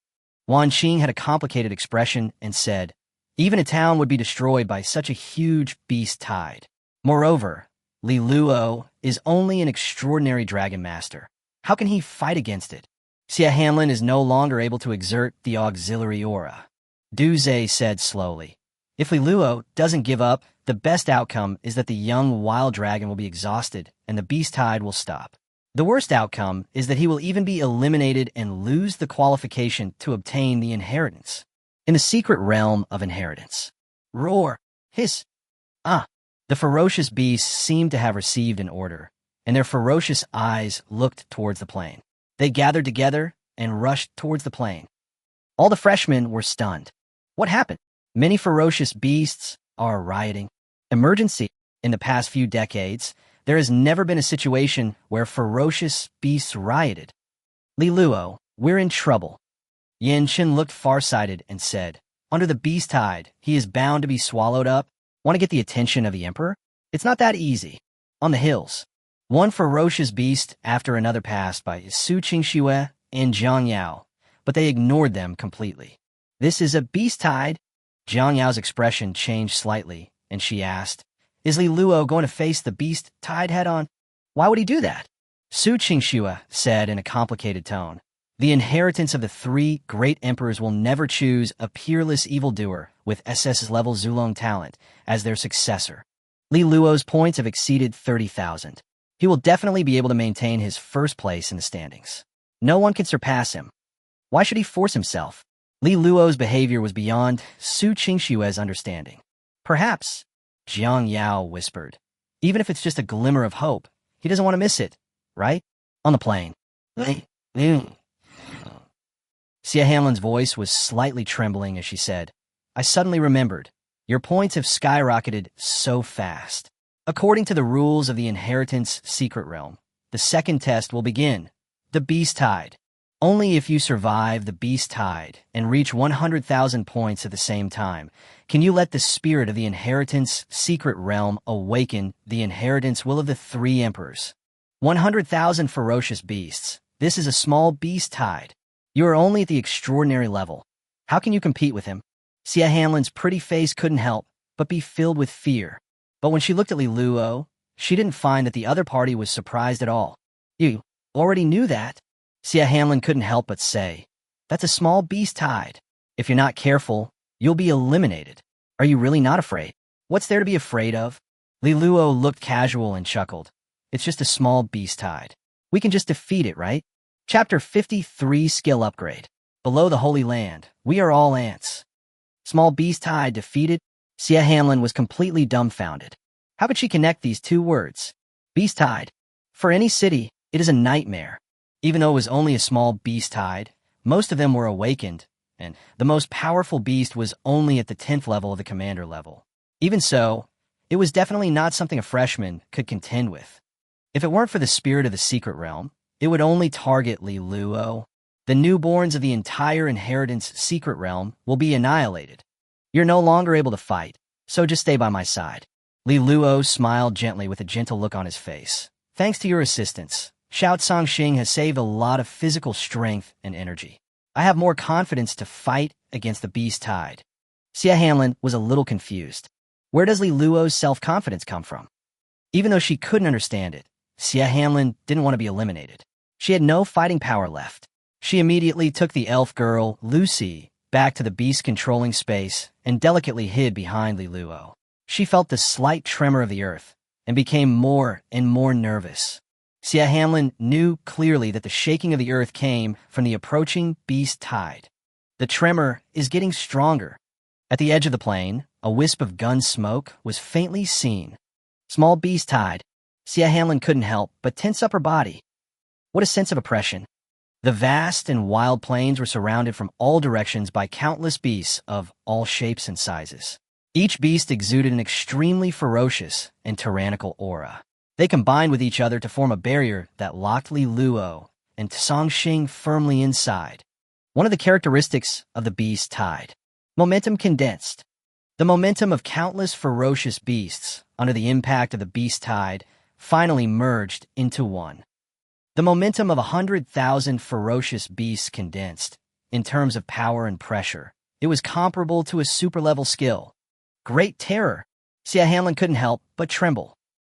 Wan Qing had a complicated expression and said, "Even a town would be destroyed by such a huge beast tide. Moreover, Li Luo is only an extraordinary dragon master. How can he fight against it?" Xia Hanlin is no longer able to exert the auxiliary aura. Du Zhe said slowly, "If Li Luo doesn't give up, the best outcome is that the young wild dragon will be exhausted and the beast tide will stop. The worst outcome is that he will even be eliminated and lose the qualification to obtain the inheritance. In the secret realm of inheritance." Roar! Hiss! Ah! The ferocious beasts seemed to have received an order, and their ferocious eyes looked towards the plain. They gathered together and rushed towards the plain. All the freshmen were stunned. What happened? Many ferocious beasts are rioting. Emergency. In the past few decades, there has never been a situation where ferocious beasts rioted. Li Luo, we're in trouble. Yin Shun looked farsighted and said, "Under the beast tide, he is bound to be swallowed up. Want to get the attention of the emperor? It's not that easy." On the hills, one ferocious beast after another passed by Ching Shua and Jang Yao, but they ignored them completely. "This is a beast tide." Jang Yao's expression changed slightly, and she asked, "Is Li Luo going to face the beast tide head-on?" "Why would he do that?" Chingshu said in a complicated tone. "The inheritance of the 3 great emperors will never choose a peerless evildoer with SSS-level Zulong talent as their successor. Li Luo's points have exceeded 30,000. He will definitely be able to maintain his first place in the standings. No one can surpass him. Why should he force himself?" Li Luo's behavior was beyond Chingshu's understanding. "Perhaps," Jang Yao whispered. "Even if it's just a glimmer of hope, he doesn't want to miss it, right?" On the plain. Xia Hanlin's voice was slightly trembling as she said, "I suddenly remembered. Your points have skyrocketed so fast. According to the rules of the inheritance secret realm, the second test will begin, the beast tide. Only if you survive the beast tide and reach 100,000 points at the same time can you let the spirit of the inheritance secret realm awaken the inheritance will of the 3 emperors. 100,000 ferocious beasts. This is a small beast tide. You are only at the extraordinary level. How can you compete with him?" Xia Hanlin's pretty face couldn't help but be filled with fear. But when she looked at Li Luo, she didn't find that the other party was surprised at all. "You already knew that?" Xia Hanlin couldn't help but say, "That's a small beast tide. If you're not careful, you'll be eliminated. Are you really not afraid?" "What's there to be afraid of?" Li Luo looked casual and chuckled. "It's just a small beast tide. We can just defeat it, right?" Chapter 53 Skill Upgrade. Below the Holy Land, we are all ants. Small beast tide defeated? Xia Hanlin was completely dumbfounded. How could she connect these 2 words? Beast tide. For any city, it is a nightmare. Even though it was only a small beast tide, most of them were awakened, and the most powerful beast was only at the 10th level of the commander level. Even so, It was definitely not something a freshman could contend with. If it weren't for the spirit of the secret realm, it would only target Li Luo. The newborns of the entire inheritance secret realm will be annihilated. You're no longer able to fight, so just stay by my side. Li Luo smiled gently with a gentle look on his face. Thanks to your assistance, Xiao Cangxing has saved a lot of physical strength and energy. I have more confidence to fight against the beast tide. Xia Hanlin was a little confused. Where does Li Luo's self-confidence come from? Even though she couldn't understand it, Xia Hanlin didn't want to be eliminated. She had no fighting power left. She immediately took the elf girl, Lucy, back to the beast-controlling space and delicately hid behind Li Luo. She felt the slight tremor of the earth and became more and more nervous. Xia Hanlin knew clearly that the shaking of the earth came from the approaching beast tide. The tremor is getting stronger. At the edge of the plain, a wisp of gun smoke was faintly seen. Small beast tide. Xia Hanlin couldn't help but tense up her body. What a sense of oppression. The vast and wild plains were surrounded from all directions by countless beasts of all shapes and sizes. Each beast exuded an extremely ferocious and tyrannical aura. They combined with each other to form a barrier that locked Li Luo and Cangxing firmly inside. One of the characteristics of the beast tide. Momentum condensed. The momentum of countless ferocious beasts under the impact of the beast tide finally merged into one. The momentum of 100,000 ferocious beasts condensed. In terms of power and pressure, it was comparable to a super-level skill. Great terror. Xia Hanlin couldn't help but tremble.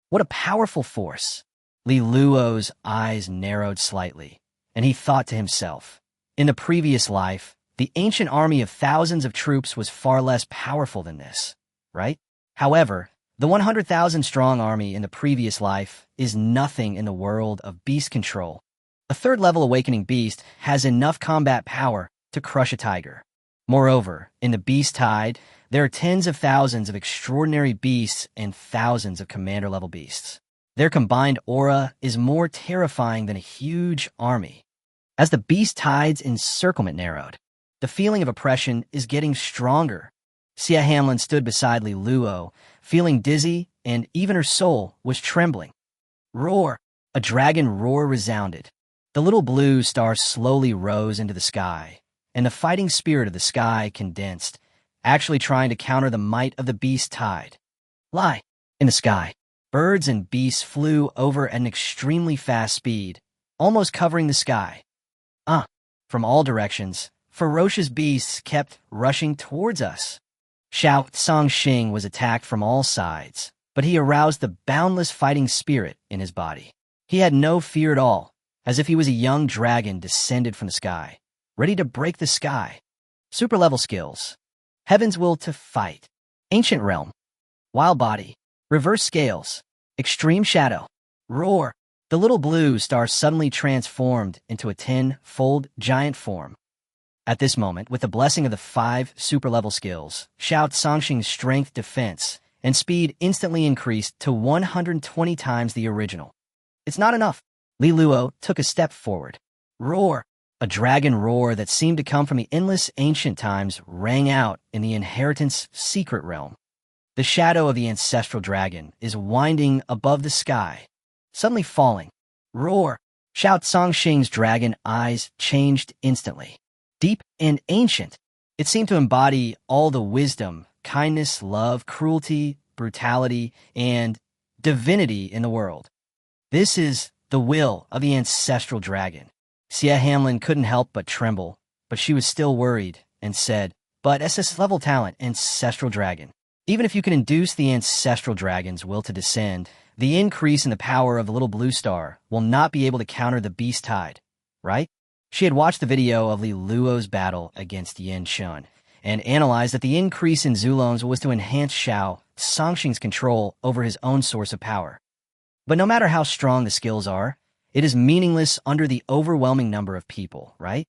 What a powerful force. Li Luo's eyes narrowed slightly, and he thought to himself, in the previous life, the ancient army of thousands of troops was far less powerful than this, right? However, the 100,000-strong army in the previous life is nothing in the world of beast control. A third-level awakening beast has enough combat power to crush a tiger. Moreover, in the beast tide, there are tens of thousands of extraordinary beasts and thousands of commander-level beasts. Their combined aura is more terrifying than a huge army. As the beast tide's encirclement narrowed, the feeling of oppression is getting stronger. Xia Hanlin stood beside Li Luo, feeling dizzy, and even her soul was trembling. Roar! A dragon roar resounded. The little blue star slowly rose into the sky, and the fighting spirit of the sky condensed, actually trying to counter the might of the beast tide. Lie! In the sky, birds and beasts flew over at an extremely fast speed, almost covering the sky. From all directions, ferocious beasts kept rushing towards us. Xiao Cangxing was attacked from all sides, but he aroused the boundless fighting spirit in his body. He had no fear at all, as if he was a young dragon descended from the sky, ready to break the sky. Super-level skills. Heaven's will to fight. Ancient realm. Wild body. Reverse scales. Extreme shadow. Roar. The little blue star suddenly transformed into a 10-fold giant form. At this moment, with the blessing of the 5 super-level skills, Xiao Cangxing's strength, defense, and speed instantly increased to 120 times the original. It's not enough. Li Luo took a step forward. Roar! A dragon roar that seemed to come from the endless ancient times rang out in the inheritance secret realm. The shadow of the ancestral dragon is winding above the sky, suddenly falling. Roar! Xiao Cangxing's dragon eyes changed instantly. Deep and ancient, it seemed to embody all the wisdom, kindness, love, cruelty, brutality, and divinity in the world. This is the will of the ancestral dragon. Xia Hanlin couldn't help but tremble, but she was still worried and said, "But SSS-level talent, ancestral dragon. Even if you can induce the ancestral dragon's will to descend, the increase in the power of the little blue star will not be able to counter the beast tide, right?" She had watched the video of Li Luo's battle against Yin Shun and analyzed that the increase in Zulong's was to enhance Xiao Cangxing's control over his own source of power. But no matter how strong the skills are, it is meaningless under the overwhelming number of people, right?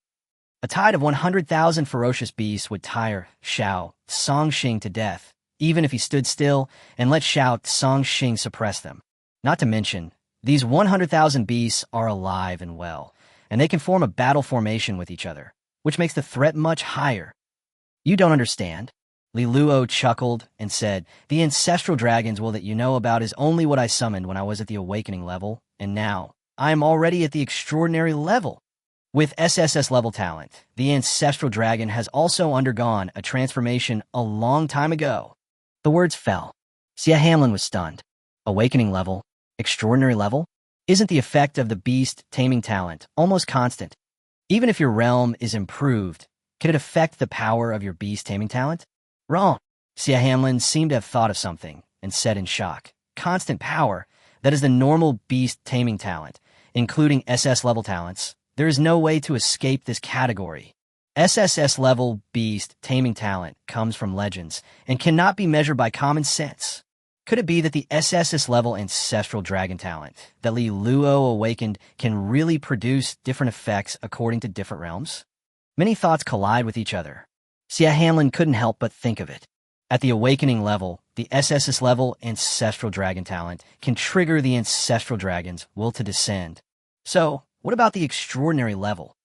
A tide of 100,000 ferocious beasts would tire Xiao Cangxing to death, even if he stood still and let Xiao Cangxing suppress them. Not to mention, these 100,000 beasts are alive and well, and they can form a battle formation with each other, which makes the threat much higher. You don't understand. Li Luo chuckled and said, "The ancestral dragons will that you know about is only what I summoned when I was at the awakening level, and now I am already at the extraordinary level." With SSS-level talent, the ancestral dragon has also undergone a transformation a long time ago. The words fell. Sia Hamlin was stunned. Awakening level? Extraordinary level? Isn't the effect of the beast taming talent almost constant? Even if your realm is improved, can it affect the power of your beast taming talent? Wrong. Sia Hamlin seemed to have thought of something and said in shock, "Constant power, that is the normal beast taming talent, including SS-level talents. There is no way to escape this category. SSS-level beast taming talent comes from legends and cannot be measured by common sense. Could it be that the SSS-level ancestral dragon talent that Li Luo awakened can really produce different effects according to different realms?" Many thoughts collide with each other. Sia Hamlin couldn't help but think of it. At the awakening level, the SSS-level ancestral dragon talent can trigger the ancestral dragon's will to descend. So, what about the extraordinary level?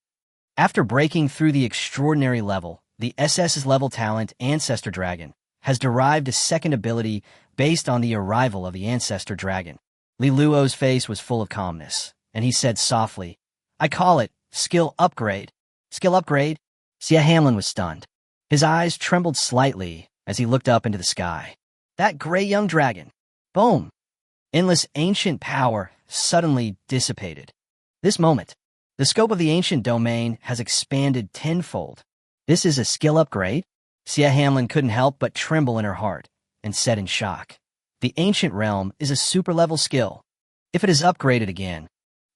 After breaking through the extraordinary level, the SSS-level talent Ancestor Dragon has derived a second ability based on the arrival of the Ancestor Dragon. Li Luo's face was full of calmness, and he said softly, "I call it skill upgrade." Skill upgrade? Sia Hamlin was stunned. His eyes trembled slightly as he looked up into the sky. That gray young dragon. Boom! Endless ancient power suddenly dissipated. This moment, the scope of the ancient domain has expanded tenfold. This is a skill upgrade? Sia Hamlin couldn't help but tremble in her heart and said in shock, "The ancient realm is a super-level skill. If it is upgraded again,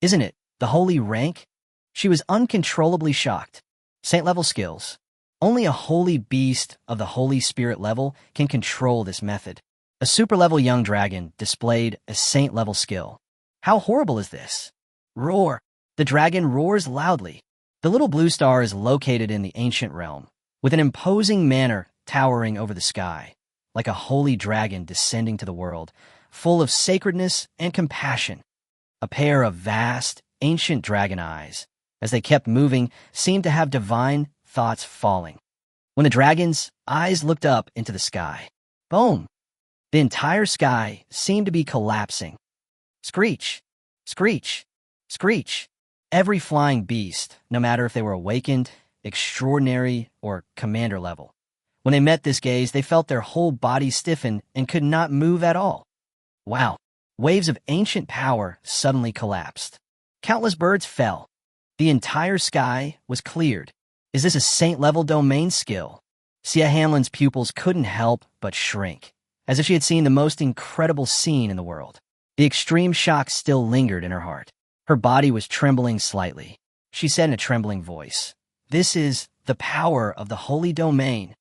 isn't it the holy rank?" She was uncontrollably shocked. Saint-level skills. Only a holy beast of the Holy Spirit level can control this method. A super-level young dragon displayed a saint-level skill. How horrible is this? Roar. The dragon roars loudly. The little blue star is located in the ancient realm, with an imposing manor towering over the sky, like a holy dragon descending to the world, full of sacredness and compassion. A pair of vast, ancient dragon eyes, as they kept moving, seemed to have divine thoughts falling. When the dragon's eyes looked up into the sky, boom! The entire sky seemed to be collapsing. Screech! Screech! Screech! Every flying beast, no matter if they were awakened, extraordinary, or commander level. When they met this gaze, they felt their whole bodies stiffen and could not move at all. Wow! Waves of ancient power suddenly collapsed. Countless birds fell. The entire sky was cleared. Is this a saint-level domain skill? Sia Hamlin's pupils couldn't help but shrink, as if she had seen the most incredible scene in the world. The extreme shock still lingered in her heart. Her body was trembling slightly. She said in a trembling voice, "This is the power of the holy domain.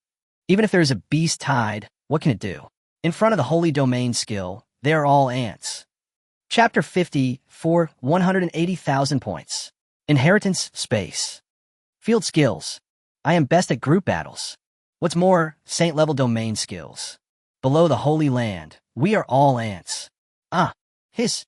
Even if there is a beast tide, what can it do? In front of the holy domain skill, they are all ants." Chapter 50 for 180,000 points. Inheritance Space. Field skills. I am best at group battles. What's more, saint-level domain skills. Below the Holy Land, we are all ants. Hiss.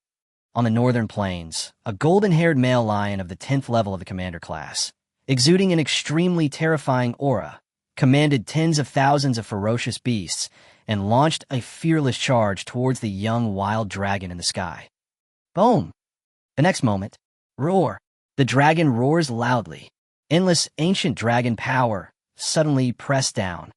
On the northern plains, a golden-haired male lion of the 10th level of the commander class, exuding an extremely terrifying aura, commanded tens of thousands of ferocious beasts and launched a fearless charge towards the young wild dragon in the sky. Boom! The next moment, roar. The dragon roars loudly. Endless ancient dragon power suddenly pressed down.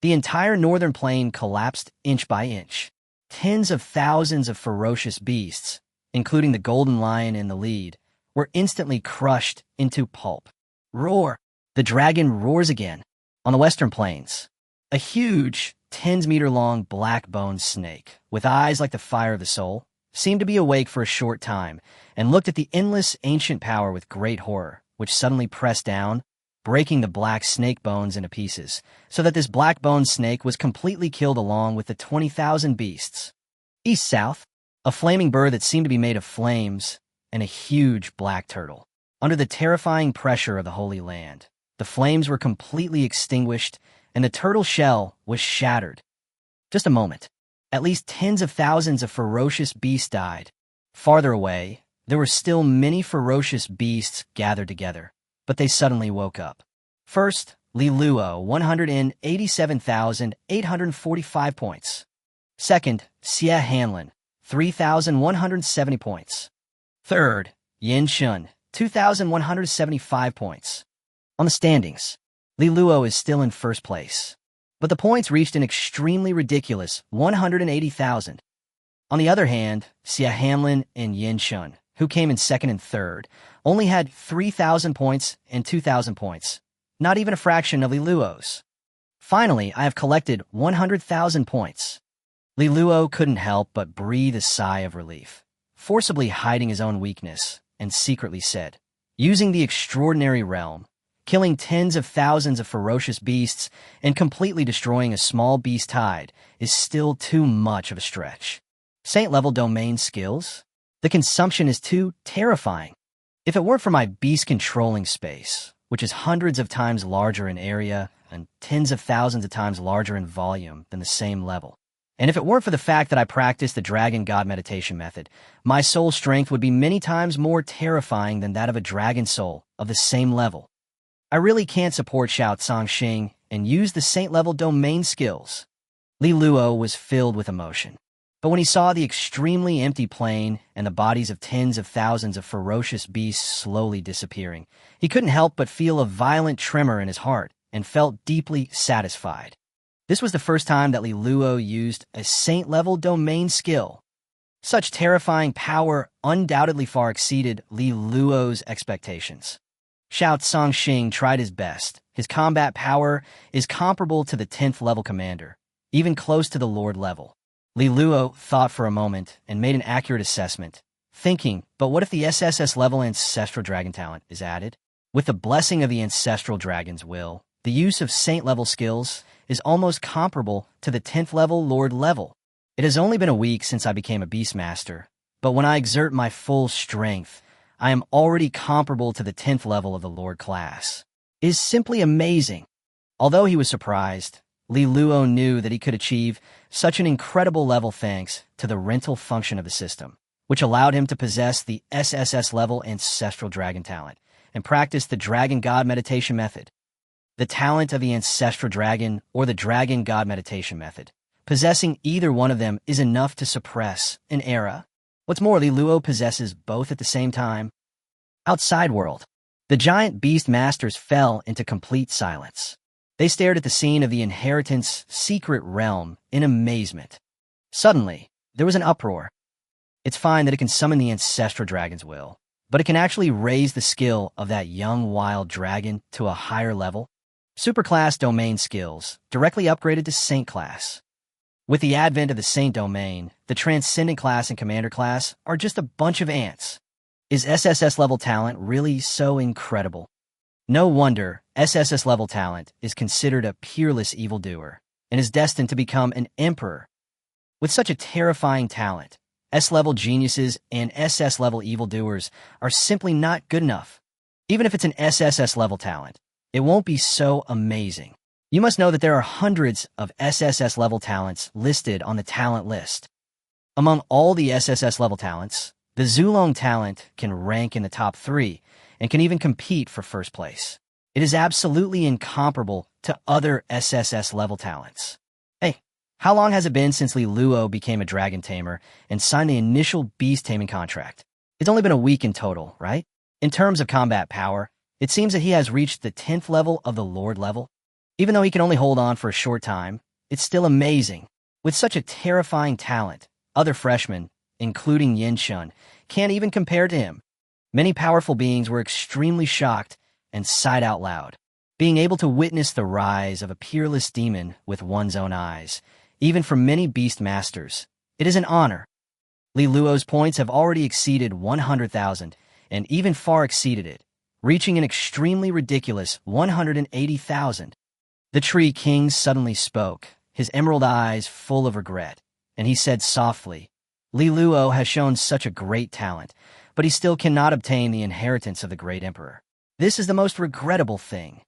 The entire northern plain collapsed inch by inch. Tens of thousands of ferocious beasts, including the golden lion in the lead, were instantly crushed into pulp. Roar! The dragon roars again. On the western plains, a huge, 10-meter-long black-boned snake, with eyes like the fire of the soul, seemed to be awake for a short time and looked at the endless ancient power with great horror, which suddenly pressed down, breaking the black snake bones into pieces, so that this black-boned snake was completely killed along with the 20,000 beasts. East-south, a flaming bird that seemed to be made of flames, and a huge black turtle. Under the terrifying pressure of the Holy Land, the flames were completely extinguished, and the turtle shell was shattered. Just a moment. At least tens of thousands of ferocious beasts died. Farther away, there were still many ferocious beasts gathered together, but they suddenly woke up. First, Li Luo, 187,845 points. Second, Xie Hanlin, 3,170 points. Third, Yin Shun, 2,175 points. On the standings, Li Luo is still in first place, but the points reached an extremely ridiculous 180,000. On the other hand, Xie Hanlin and Yin Shun, who came in second and third, only had 3,000 points and 2,000 points, not even a fraction of Li Luo's. Finally, I have collected 100,000 points. Li Luo couldn't help but breathe a sigh of relief, forcibly hiding his own weakness, and secretly said, "Using the extraordinary realm, killing tens of thousands of ferocious beasts and completely destroying a small beast tide is still too much of a stretch. Saint-level domain skills? The consumption is too terrifying. If it weren't for my beast-controlling space, which is hundreds of times larger in area and tens of thousands of times larger in volume than the same level, and if it weren't for the fact that I practice the Dragon God meditation method, my soul strength would be many times more terrifying than that of a dragon soul of the same level. I really can't support Shao Tsangxing and use the saint-level domain skills." Li Luo was filled with emotion. But when he saw the extremely empty plain and the bodies of tens of thousands of ferocious beasts slowly disappearing, he couldn't help but feel a violent tremor in his heart and felt deeply satisfied. This was the first time that Li Luo used a saint-level domain skill. Such terrifying power undoubtedly far exceeded Li Luo's expectations. Shao Tsangxing tried his best. His combat power is comparable to the 10th level commander, even close to the Lord level. Li Luo thought for a moment and made an accurate assessment, thinking, but what if the SSS-level ancestral dragon talent is added? With the blessing of the ancestral dragon's will, the use of saint-level skills is almost comparable to the 10th level Lord level. It has only been a week since I became a Beastmaster, but when I exert my full strength, I am already comparable to the 10th level of the Lord class. It is simply amazing. Although he was surprised, Li Luo knew that he could achieve such an incredible level thanks to the rental function of the system, which allowed him to possess the SSS-level ancestral dragon talent and practice the Dragon God meditation method. The talent of the ancestral dragon or the Dragon God meditation method, possessing either one of them is enough to suppress an era. What's more, Li Luo possesses both at the same time. Outside world, the giant beast masters fell into complete silence. They stared at the scene of the inheritance secret realm in amazement. Suddenly, there was an uproar. It's fine that it can summon the ancestral dragon's will, but it can actually raise the skill of that young wild dragon to a higher level. Superclass domain skills, directly upgraded to Saint class. With the advent of the Saint domain, the Transcendent class and Commander class are just a bunch of ants. Is SSS-level talent really so incredible? No wonder SSS-level talent is considered a peerless evildoer and is destined to become an emperor. With such a terrifying talent, S-level geniuses and SS-level evildoers are simply not good enough. Even if it's an SSS-level talent, it won't be so amazing. You must know that there are hundreds of SSS-level talents listed on the talent list. Among all the SSS-level talents, the Zulong talent can rank in the top 3 and can even compete for first place. It is absolutely incomparable to other SSS-level talents. Hey, how long has it been since Li Luo became a dragon tamer and signed the initial beast taming contract? It's only been a week in total, right? In terms of combat power, it seems that he has reached the 10th level of the Lord level. Even though he can only hold on for a short time, it's still amazing. With such a terrifying talent, other freshmen, including Yin Shun, can't even compare to him. Many powerful beings were extremely shocked and sighed out loud. Being able to witness the rise of a peerless demon with one's own eyes, even for many beast masters, it is an honor. Li Luo's points have already exceeded 100,000 and even far exceeded it, reaching an extremely ridiculous 180,000. The Tree King suddenly spoke, his emerald eyes full of regret, and he said softly, "Li Luo has shown such a great talent, but he still cannot obtain the inheritance of the great emperor. This is the most regrettable thing."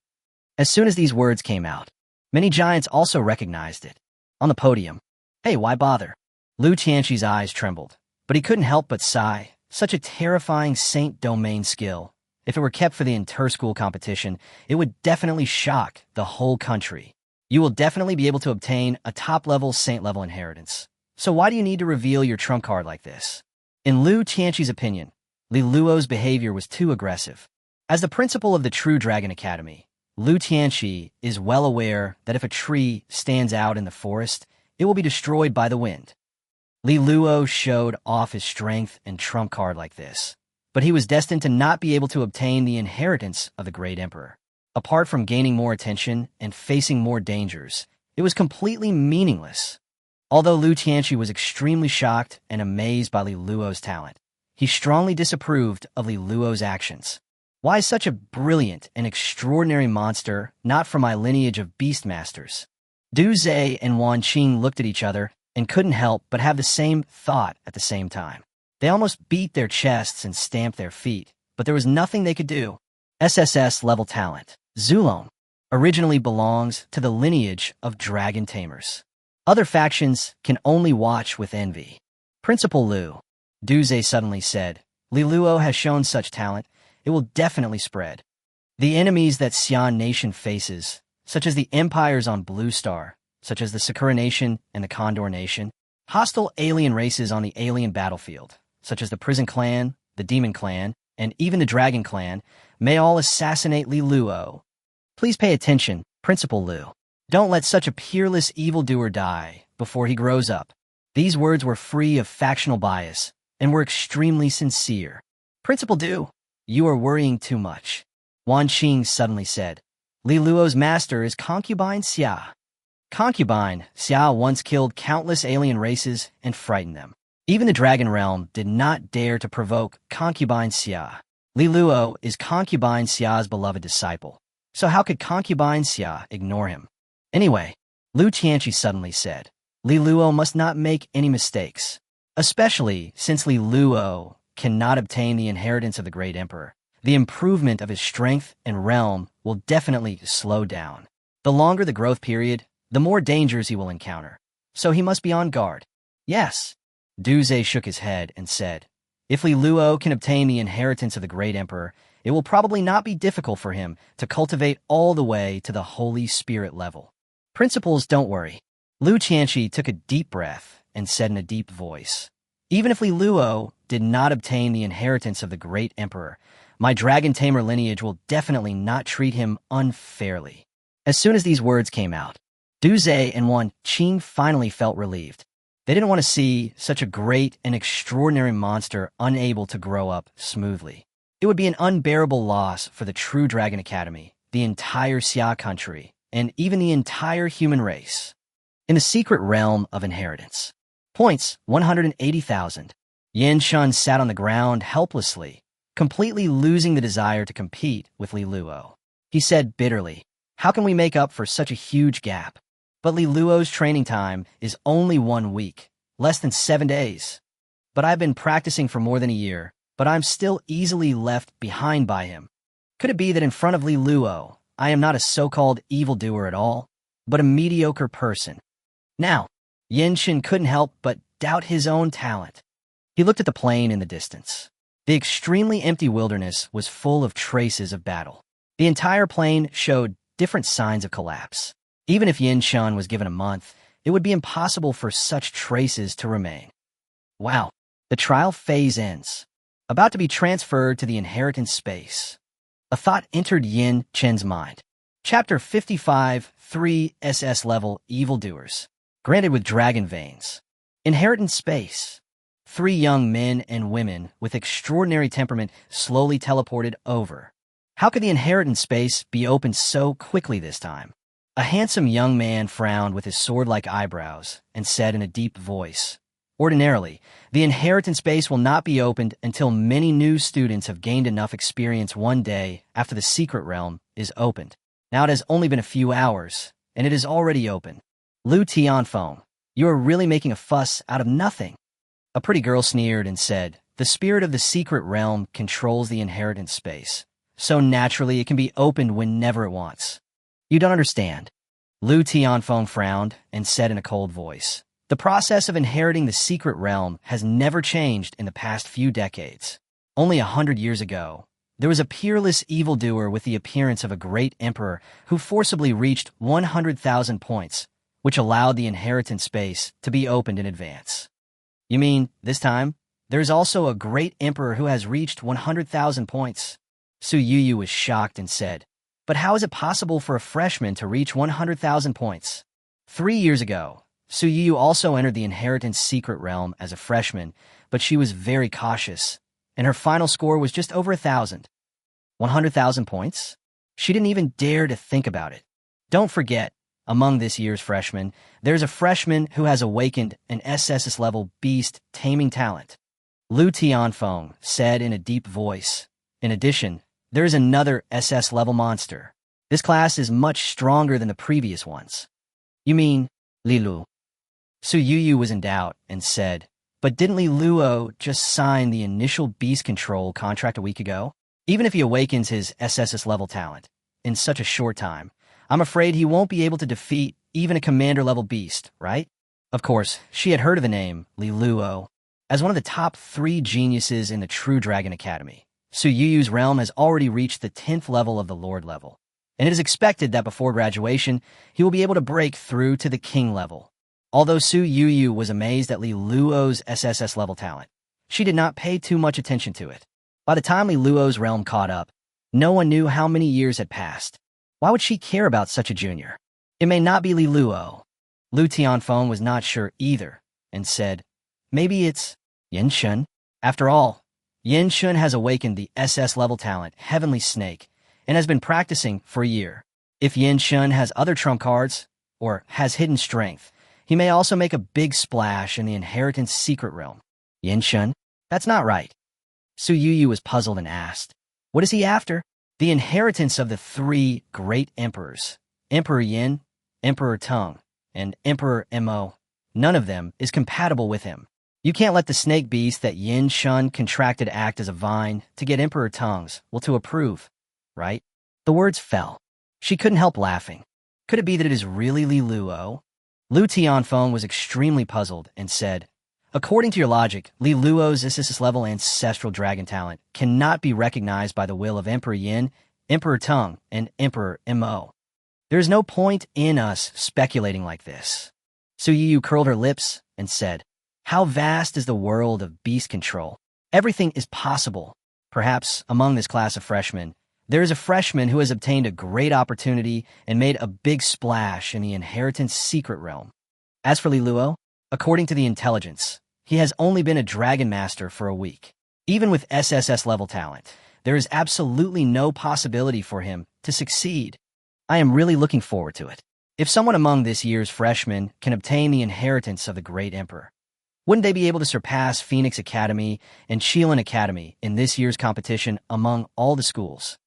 As soon as these words came out, many giants also recognized it. On the podium, "Hey, why bother?" Lu Qianxi's eyes trembled, but he couldn't help but sigh. Such a terrifying saint domain skill. If it were kept for the inter-school competition, it would definitely shock the whole country. You will definitely be able to obtain a top-level saint-level inheritance. So why do you need to reveal your trump card like this? In Liu Qianqi's opinion, Li Luo's behavior was too aggressive. As the principal of the True Dragon Academy, Liu Qianqi is well aware that if a tree stands out in the forest, it will be destroyed by the wind. Li Luo showed off his strength and trump card like this, but he was destined to not be able to obtain the inheritance of the great emperor. Apart from gaining more attention and facing more dangers, it was completely meaningless. Although Liu Qianqi was extremely shocked and amazed by Li Luo's talent, he strongly disapproved of Li Luo's actions. Why is such a brilliant and extraordinary monster not from my lineage of beastmasters? Du Zhe and Wan Qing looked at each other and couldn't help but have the same thought at the same time. They almost beat their chests and stamped their feet, but there was nothing they could do. SSS-level talent, Zulong, originally belongs to the lineage of dragon tamers. Other factions can only watch with envy. Principal Liu, Du Zhe suddenly said, Li Luo has shown such talent, it will definitely spread. The enemies that Xian Nation faces, such as the empires on Blue Star, such as the Sakura Nation and the Condor Nation, hostile alien races on the alien battlefield, such as the Prison Clan, the Demon Clan, and even the Dragon Clan, may all assassinate Li Luo. Please pay attention, Principal Liu. Don't let such a peerless evildoer die before he grows up. These words were free of factional bias and were extremely sincere. Principal Du, you are worrying too much. Wan Qing suddenly said, Li Luo's master is Concubine Sia. Concubine Sia once killed countless alien races and frightened them. Even the Dragon Realm did not dare to provoke Concubine Sia. Li Luo is Concubine Sia's beloved disciple. So how could Concubine Sia ignore him? Anyway, Liu Qianqi suddenly said, Li Luo must not make any mistakes, especially since Li Luo cannot obtain the inheritance of the great emperor. The improvement of his strength and realm will definitely slow down. The longer the growth period, the more dangers he will encounter. So he must be on guard. Yes. Du Zhe shook his head and said, if Li Luo can obtain the inheritance of the great emperor, it will probably not be difficult for him to cultivate all the way to the Holy Spirit level. Principals, don't worry. Liu Qianqi took a deep breath and said in a deep voice, even if Li Luo did not obtain the inheritance of the great emperor, my dragon tamer lineage will definitely not treat him unfairly. As soon as these words came out, Du Zhe and Wan Qing finally felt relieved. They didn't want to see such a great and extraordinary monster unable to grow up smoothly. It would be an unbearable loss for the True Dragon Academy, the entire Xia country, and even the entire human race. In the secret realm of inheritance. Points 180,000. Yin Shun sat on the ground helplessly, completely losing the desire to compete with Li Luo. He said bitterly, how can we make up for such a huge gap? But Li Luo's training time is only 1 week, less than 7 days. But I've been practicing for more than a year, but I'm still easily left behind by him. Could it be that in front of Li Luo, I am not a so-called evildoer at all, but a mediocre person? Now, Yin Shun couldn't help but doubt his own talent. He looked at the plain in the distance. The extremely empty wilderness was full of traces of battle. The entire plain showed different signs of collapse. Even if Yin Shun was given a month, it would be impossible for such traces to remain. Wow, the trial phase ends. About to be transferred to the inheritance space. A thought entered Yin Chen's mind. Chapter 55, 3 SS-level evildoers. Granted with dragon veins. Inheritance space. 3 young men and women with extraordinary temperament slowly teleported over. How could the inheritance space be opened so quickly this time? A handsome young man frowned with his sword-like eyebrows and said in a deep voice, ordinarily, the inheritance space will not be opened until many new students have gained enough experience one day after the secret realm is opened. Now it has only been a few hours, and it is already open. Lu Tianfeng, you are really making a fuss out of nothing. A pretty girl sneered and said, the spirit of the secret realm controls the inheritance space, so naturally it can be opened whenever it wants. You don't understand. Lu Tianfeng frowned and said in a cold voice, the process of inheriting the secret realm has never changed in the past few decades. Only 100 years ago, There was a peerless evildoer with the appearance of a great emperor who forcibly reached 100,000 points, which allowed the inheritance space to be opened in advance. You mean, this time, there's also a great emperor who has reached 100,000 points? Su Yuyu was shocked and said, but how is it possible for a freshman to reach 100,000 points? 3 years ago, Su Yuyu also entered the inheritance secret realm as a freshman, but she was very cautious, and her final score was just over 1,000. 100,000 points? She didn't even dare to think about it. Don't forget, among this year's freshmen, there's a freshman who has awakened an SSS-level beast taming talent. Lu Tianfeng said in a deep voice. In addition, there is another SS-level monster. This class is much stronger than the previous ones. You mean, Li Lu? Su Yuyu was in doubt and said, but didn't Li Luo just sign the initial beast control contract a week ago? Even if he awakens his SSS-level talent in such a short time, I'm afraid he won't be able to defeat even a commander-level beast, right? Of course, she had heard of the name Li Luo. As one of the top 3 geniuses in the True Dragon Academy, Su Yuyu's realm has already reached the 10th level of the Lord level, and it is expected that before graduation, he will be able to break through to the King level. Although Su Yuyu was amazed at Li Luo's SSS-level talent, she did not pay too much attention to it. By the time Li Luo's realm caught up, no one knew how many years had passed. Why would she care about such a junior? It may not be Li Luo. Lu Tianfeng was not sure either, and said, maybe it's Yin Shun. After all, Yin Shun has awakened the SS-level talent, Heavenly Snake, and has been practicing for a year. If Yin Shun has other trump cards, or has hidden strength, he may also make a big splash in the inheritance secret realm. Yin Shun? That's not right. Su Yuyu was puzzled and asked, what is he after? The inheritance of the 3 great emperors, Emperor Yin, Emperor Teng, and Emperor Mo. None of them is compatible with him. You can't let the snake beast that Yin Shun contracted act as a vine to get Emperor Teng's will to approve, right? The words fell. She couldn't help laughing. Could it be that it is really Li Luo? Lu Tianfeng was extremely puzzled and said, according to your logic, Li Luo's SSS-level ancestral dragon talent cannot be recognized by the will of Emperor Yin, Emperor Teng, and Emperor Mo. There is no point in us speculating like this. Su Yuyu curled her lips and said, how vast is the world of beast control? Everything is possible. Perhaps among this class of freshmen, there is a freshman who has obtained a great opportunity and made a big splash in the inheritance secret realm. As for Li Luo, according to the intelligence, he has only been a dragon master for a week. Even with SSS-level talent, there is absolutely no possibility for him to succeed. I am really looking forward to it. If someone among this year's freshmen can obtain the inheritance of the great emperor, wouldn't they be able to surpass Phoenix Academy and Shilin Academy in this year's competition among all the schools?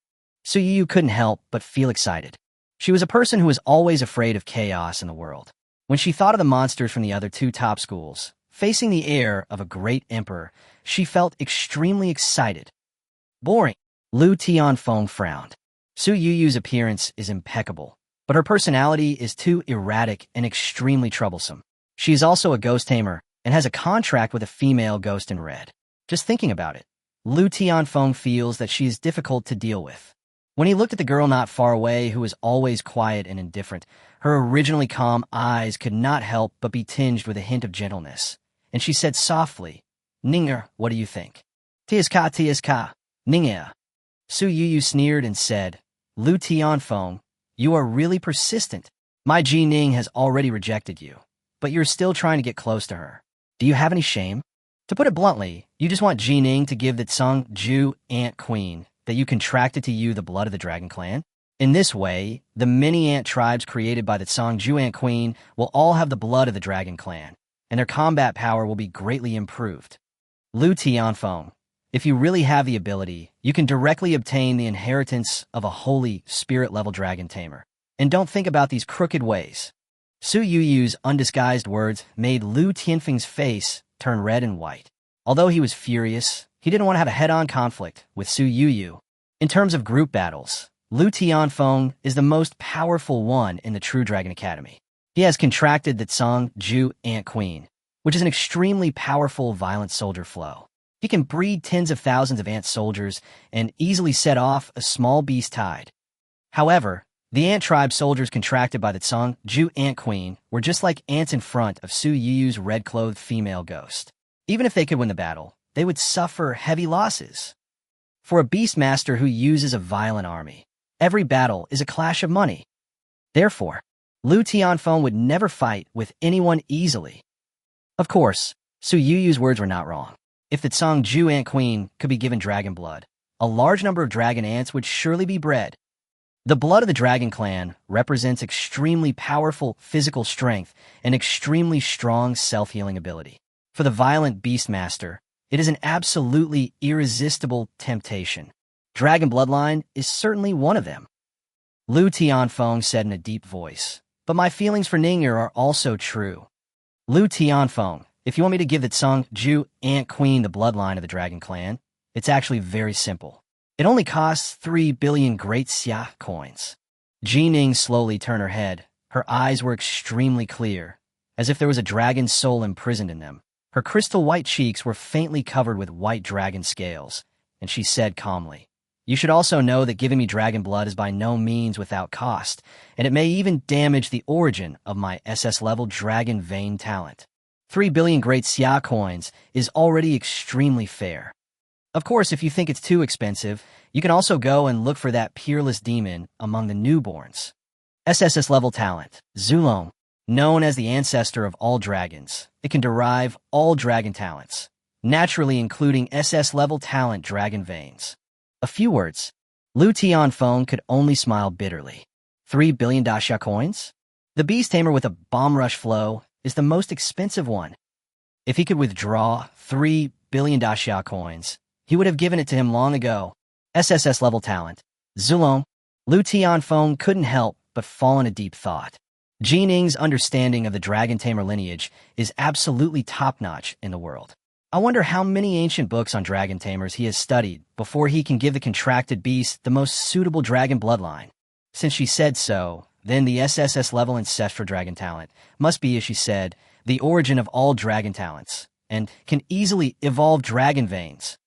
Su Yuyu couldn't help but feel excited. She was a person who was always afraid of chaos in the world. When she thought of the monsters from the other 2 top schools, facing the heir of a great emperor, she felt extremely excited. Boring. Lu Tianfeng frowned. Su Yuyu's appearance is impeccable, but her personality is too erratic and extremely troublesome. She is also a ghost tamer and has a contract with a female ghost in red. Just thinking about it, Lu Tianfeng feels that she is difficult to deal with. When he looked at the girl not far away who was always quiet and indifferent, her originally calm eyes could not help but be tinged with a hint of gentleness, and she said softly, Ninger, what do you think? Tiaska, Ninger. Su Yuyu sneered and said, Lu Tianfeng, you are really persistent. My Ji Ning has already rejected you, but you're still trying to get close to her. Do you have any shame? To put it bluntly, you just want Ji Ning to give the Tsang Ju Ant Queen that you contracted to you the blood of the Dragon Clan? In this way, the many ant tribes created by the Tsang Ju Ant Queen will all have the blood of the Dragon Clan, and their combat power will be greatly improved. Lu Tianfeng, if you really have the ability, you can directly obtain the inheritance of a holy spirit-level dragon tamer. And don't think about these crooked ways. Su Yuyu's undisguised words made Lu Tianfeng's face turn red and white. Although he was furious, he didn't want to have a head-on conflict with Su Yuyu. In terms of group battles, Lu Tianfeng is the most powerful one in the True Dragon Academy. He has contracted the Tsang Ju Ant Queen, which is an extremely powerful violent soldier flow. He can breed tens of thousands of ant soldiers and easily set off a small beast tide. However, the ant tribe soldiers contracted by the Chingshu ant queen were just like ants in front of Su Yu's red-clothed female ghost. Even if they could win the battle, they would suffer heavy losses. For a beastmaster who uses a violent army, every battle is a clash of money. Therefore, Lu Tianfeng would never fight with anyone easily. Of course, Su Yu's words were not wrong. If the Chingshu ant queen could be given dragon blood, a large number of dragon ants would surely be bred. The blood of the dragon clan represents extremely powerful physical strength and extremely strong self-healing ability. For the violent beastmaster, it is an absolutely irresistible temptation. Dragon bloodline is certainly one of them. Lu Tianfeng said in a deep voice, but my feelings for Ning'er are also true. Lu Tianfeng, if you want me to give the Chingshu ant queen the bloodline of the dragon clan, it's actually very simple. It only costs 3 billion great Sia coins. Jining slowly turned her head. Her eyes were extremely clear, as if there was a dragon soul imprisoned in them. Her crystal white cheeks were faintly covered with white dragon scales, and she said calmly, "You should also know that giving me dragon blood is by no means without cost, and it may even damage the origin of my SS-level dragon vein talent. 3 billion great Sia coins is already extremely fair. Of course, if you think it's too expensive, you can also go and look for that peerless demon among the newborns. SSS-level talent, Zulong, known as the ancestor of all dragons. It can derive all dragon talents, naturally including SS-level talent dragon veins." A few words. Lu Tianfeng could only smile bitterly. 3 billion daxia coins? The beast tamer with a bomb rush flow is the most expensive one. If he could withdraw 3 billion daxia coins, he would have given it to him long ago. SSS-level talent, Zulong. Lu Tianfeng couldn't help but fall in a deep thought. Jining's understanding of the dragon tamer lineage is absolutely top-notch in the world. I wonder how many ancient books on dragon tamers he has studied before he can give the contracted beast the most suitable dragon bloodline. Since she said so, then the SSS-level ancestral dragon talent must be, as she said, the origin of all dragon talents, and can easily evolve dragon veins.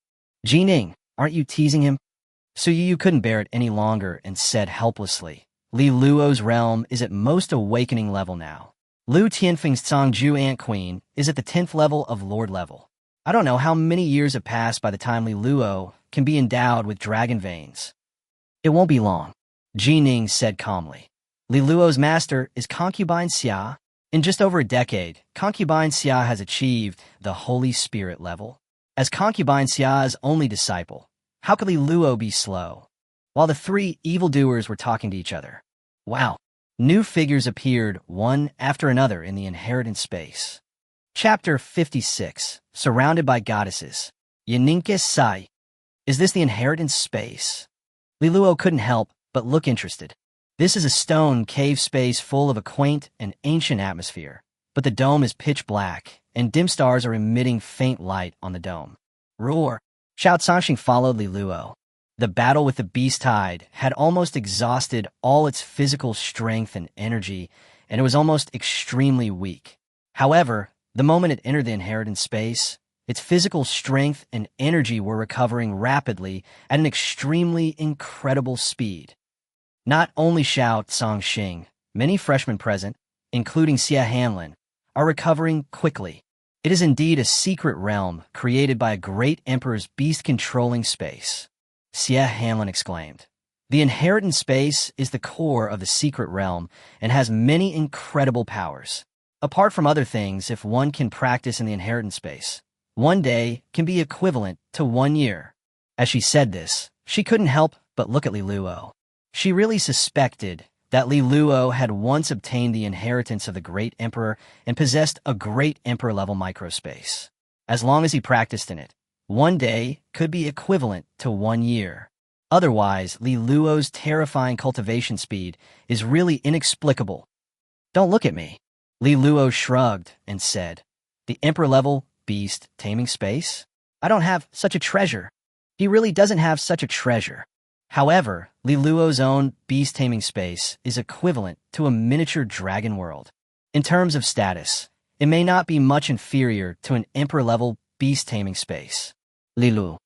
"Jining, aren't you teasing him?" Su Yu couldn't bear it any longer and said helplessly, "Li Luo's realm is at most awakening level now. Lu Tianfeng's Chingshu ant queen is at the 10th level of lord level. I don't know how many years have passed by the time Li Luo can be endowed with dragon veins." "It won't be long," Jining said calmly. "Li Luo's master is Concubine Sia. In just over a decade, Concubine Sia has achieved the Holy Spirit level. As Concubine Sia's only disciple, how could Li Luo be slow?" While the three evildoers were talking to each other, wow, new figures appeared one after another in the inheritance space. Chapter 56, Surrounded by Goddesses. Yaninke Sai. Is this the inheritance space? Li Luo couldn't help but look interested. This is a stone cave space full of a quaint and ancient atmosphere, but the dome is pitch black, and dim stars are emitting faint light on the dome. Roar! Xiao Sanxing followed Li Luo. The battle with the beast tide had almost exhausted all its physical strength and energy, and it was almost extremely weak. However, the moment it entered the inheritance space, its physical strength and energy were recovering rapidly at an extremely incredible speed. Not only Xiao Zhangxing, many freshmen present, including Xia Hanlin, are recovering quickly. It is indeed a secret realm created by a great emperor's beast-controlling space. Xia Hanlin exclaimed. The inheritance space is the core of the secret realm and has many incredible powers. Apart from other things, if one can practice in the inheritance space, one day can be equivalent to 1 year. As she said this, she couldn't help but look at Li Luo. She really suspected that Li Luo had once obtained the inheritance of the great emperor and possessed a great emperor-level microspace. As long as he practiced in it, 1 day could be equivalent to 1 year. Otherwise, Li Luo's terrifying cultivation speed is really inexplicable. "Don't look at me." Li Luo shrugged and said, "The emperor-level beast taming space? I don't have such a treasure." He really doesn't have such a treasure. However, Li Luo's own beast-taming space is equivalent to a miniature dragon world. In terms of status, it may not be much inferior to an emperor-level beast-taming space. Lilu.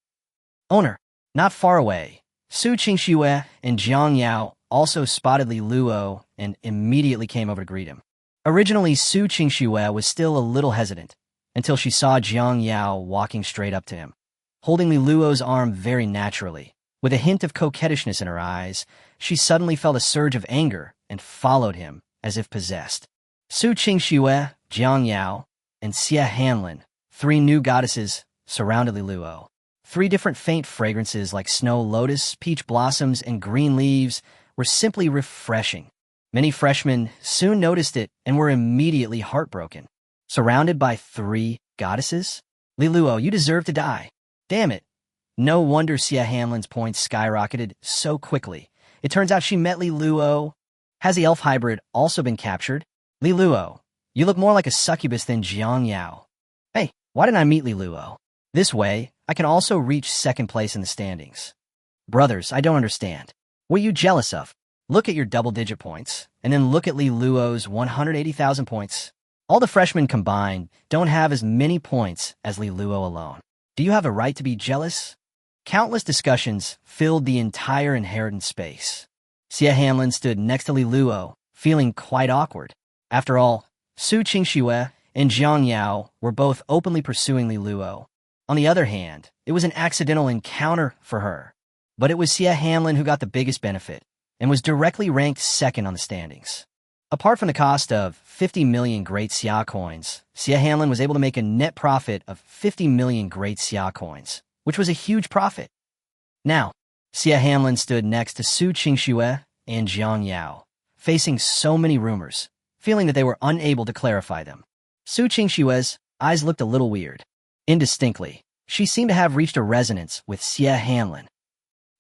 Owner. Not far away, Ching Shua and Jang Yao also spotted Li Luo and immediately came over to greet him. Originally, Ching Shua was still a little hesitant until she saw Jang Yao walking straight up to him, holding Li Luo's arm very naturally. With a hint of coquettishness in her eyes, she suddenly felt a surge of anger and followed him as if possessed. Ching Shua, Jang Yao, and Sia Hanlin, three new goddesses, surrounded Li Luo. Three different faint fragrances like snow lotus, peach blossoms, and green leaves were simply refreshing. Many freshmen soon noticed it and were immediately heartbroken. Surrounded by three goddesses? Li Luo, you deserve to die. Damn it. No wonder Sia Hanlin's points skyrocketed so quickly. It turns out she met Li Luo. Has the elf hybrid also been captured? Li Luo, you look more like a succubus than Jang Yao. Hey, why didn't I meet Li Luo? This way, I can also reach second place in the standings. Brothers, I don't understand. What are you jealous of? Look at your double-digit points, and then look at Li Luo's 180,000 points. All the freshmen combined don't have as many points as Li Luo alone. Do you have a right to be jealous? Countless discussions filled the entire inheritance space. Sia Hanlin stood next to Li Luo, feeling quite awkward. After all, Ching Shua and Jang Yao were both openly pursuing Li Luo. On the other hand, it was an accidental encounter for her. But it was Sia Hanlin who got the biggest benefit and was directly ranked second on the standings. Apart from the cost of 50 million Great Sia coins, Sia Hanlin was able to make a net profit of 50 million Great Sia coins, which was a huge profit. Now, Sia Hanlin stood next to Ching Shua and Jang Yao, facing so many rumors, feeling that they were unable to clarify them. Ching Shua's eyes looked a little weird. Indistinctly, she seemed to have reached a resonance with Sia Hanlin.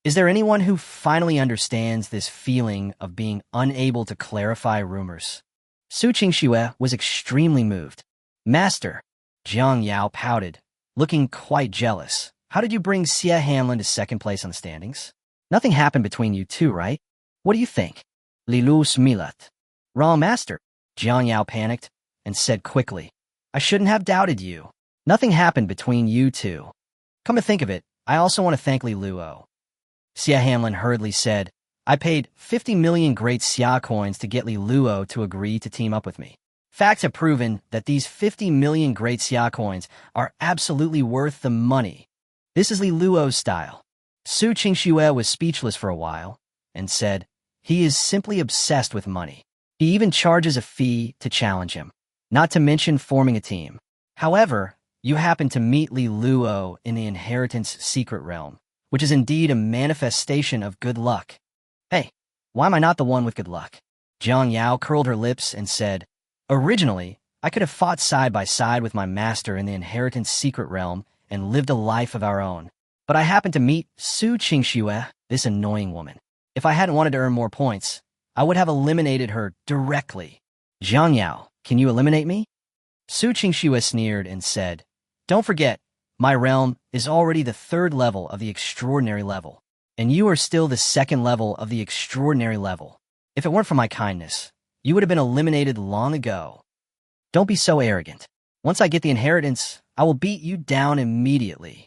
Is there anyone who finally understands this feeling of being unable to clarify rumors? Ching Shua was extremely moved. Master, Jang Yao pouted, looking quite jealous. How did you bring Sia Hanlin to second place on the standings? Nothing happened between you two, right? What do you think? Lilu smilat. Wrong, Master. Jang Yao panicked and said quickly, I shouldn't have doubted you. Nothing happened between you two. Come to think of it, I also want to thank Li Luo. Sia Hanlin hurriedly said, I paid 50 million Great Sia coins to get Li Luo to agree to team up with me. Facts have proven that these 50 million Great Sia coins are absolutely worth the money. This is Li Luo's style. Ching Shua was speechless for a while and said, he is simply obsessed with money. He even charges a fee to challenge him, not to mention forming a team. However, you happen to meet Li Luo in the inheritance secret realm, which is indeed a manifestation of good luck. Hey, why am I not the one with good luck? Jang Yao curled her lips and said, originally, I could have fought side by side with my master in the inheritance secret realm and lived a life of our own. But I happened to meet Ching Shua, this annoying woman. If I hadn't wanted to earn more points, I would have eliminated her directly. Jang Yao, can you eliminate me? Ching Shua sneered and said, don't forget, my realm is already the third level of the extraordinary level, and you are still the second level of the extraordinary level. If it weren't for my kindness, you would have been eliminated long ago. Don't be so arrogant. Once I get the inheritance, I will beat you down immediately.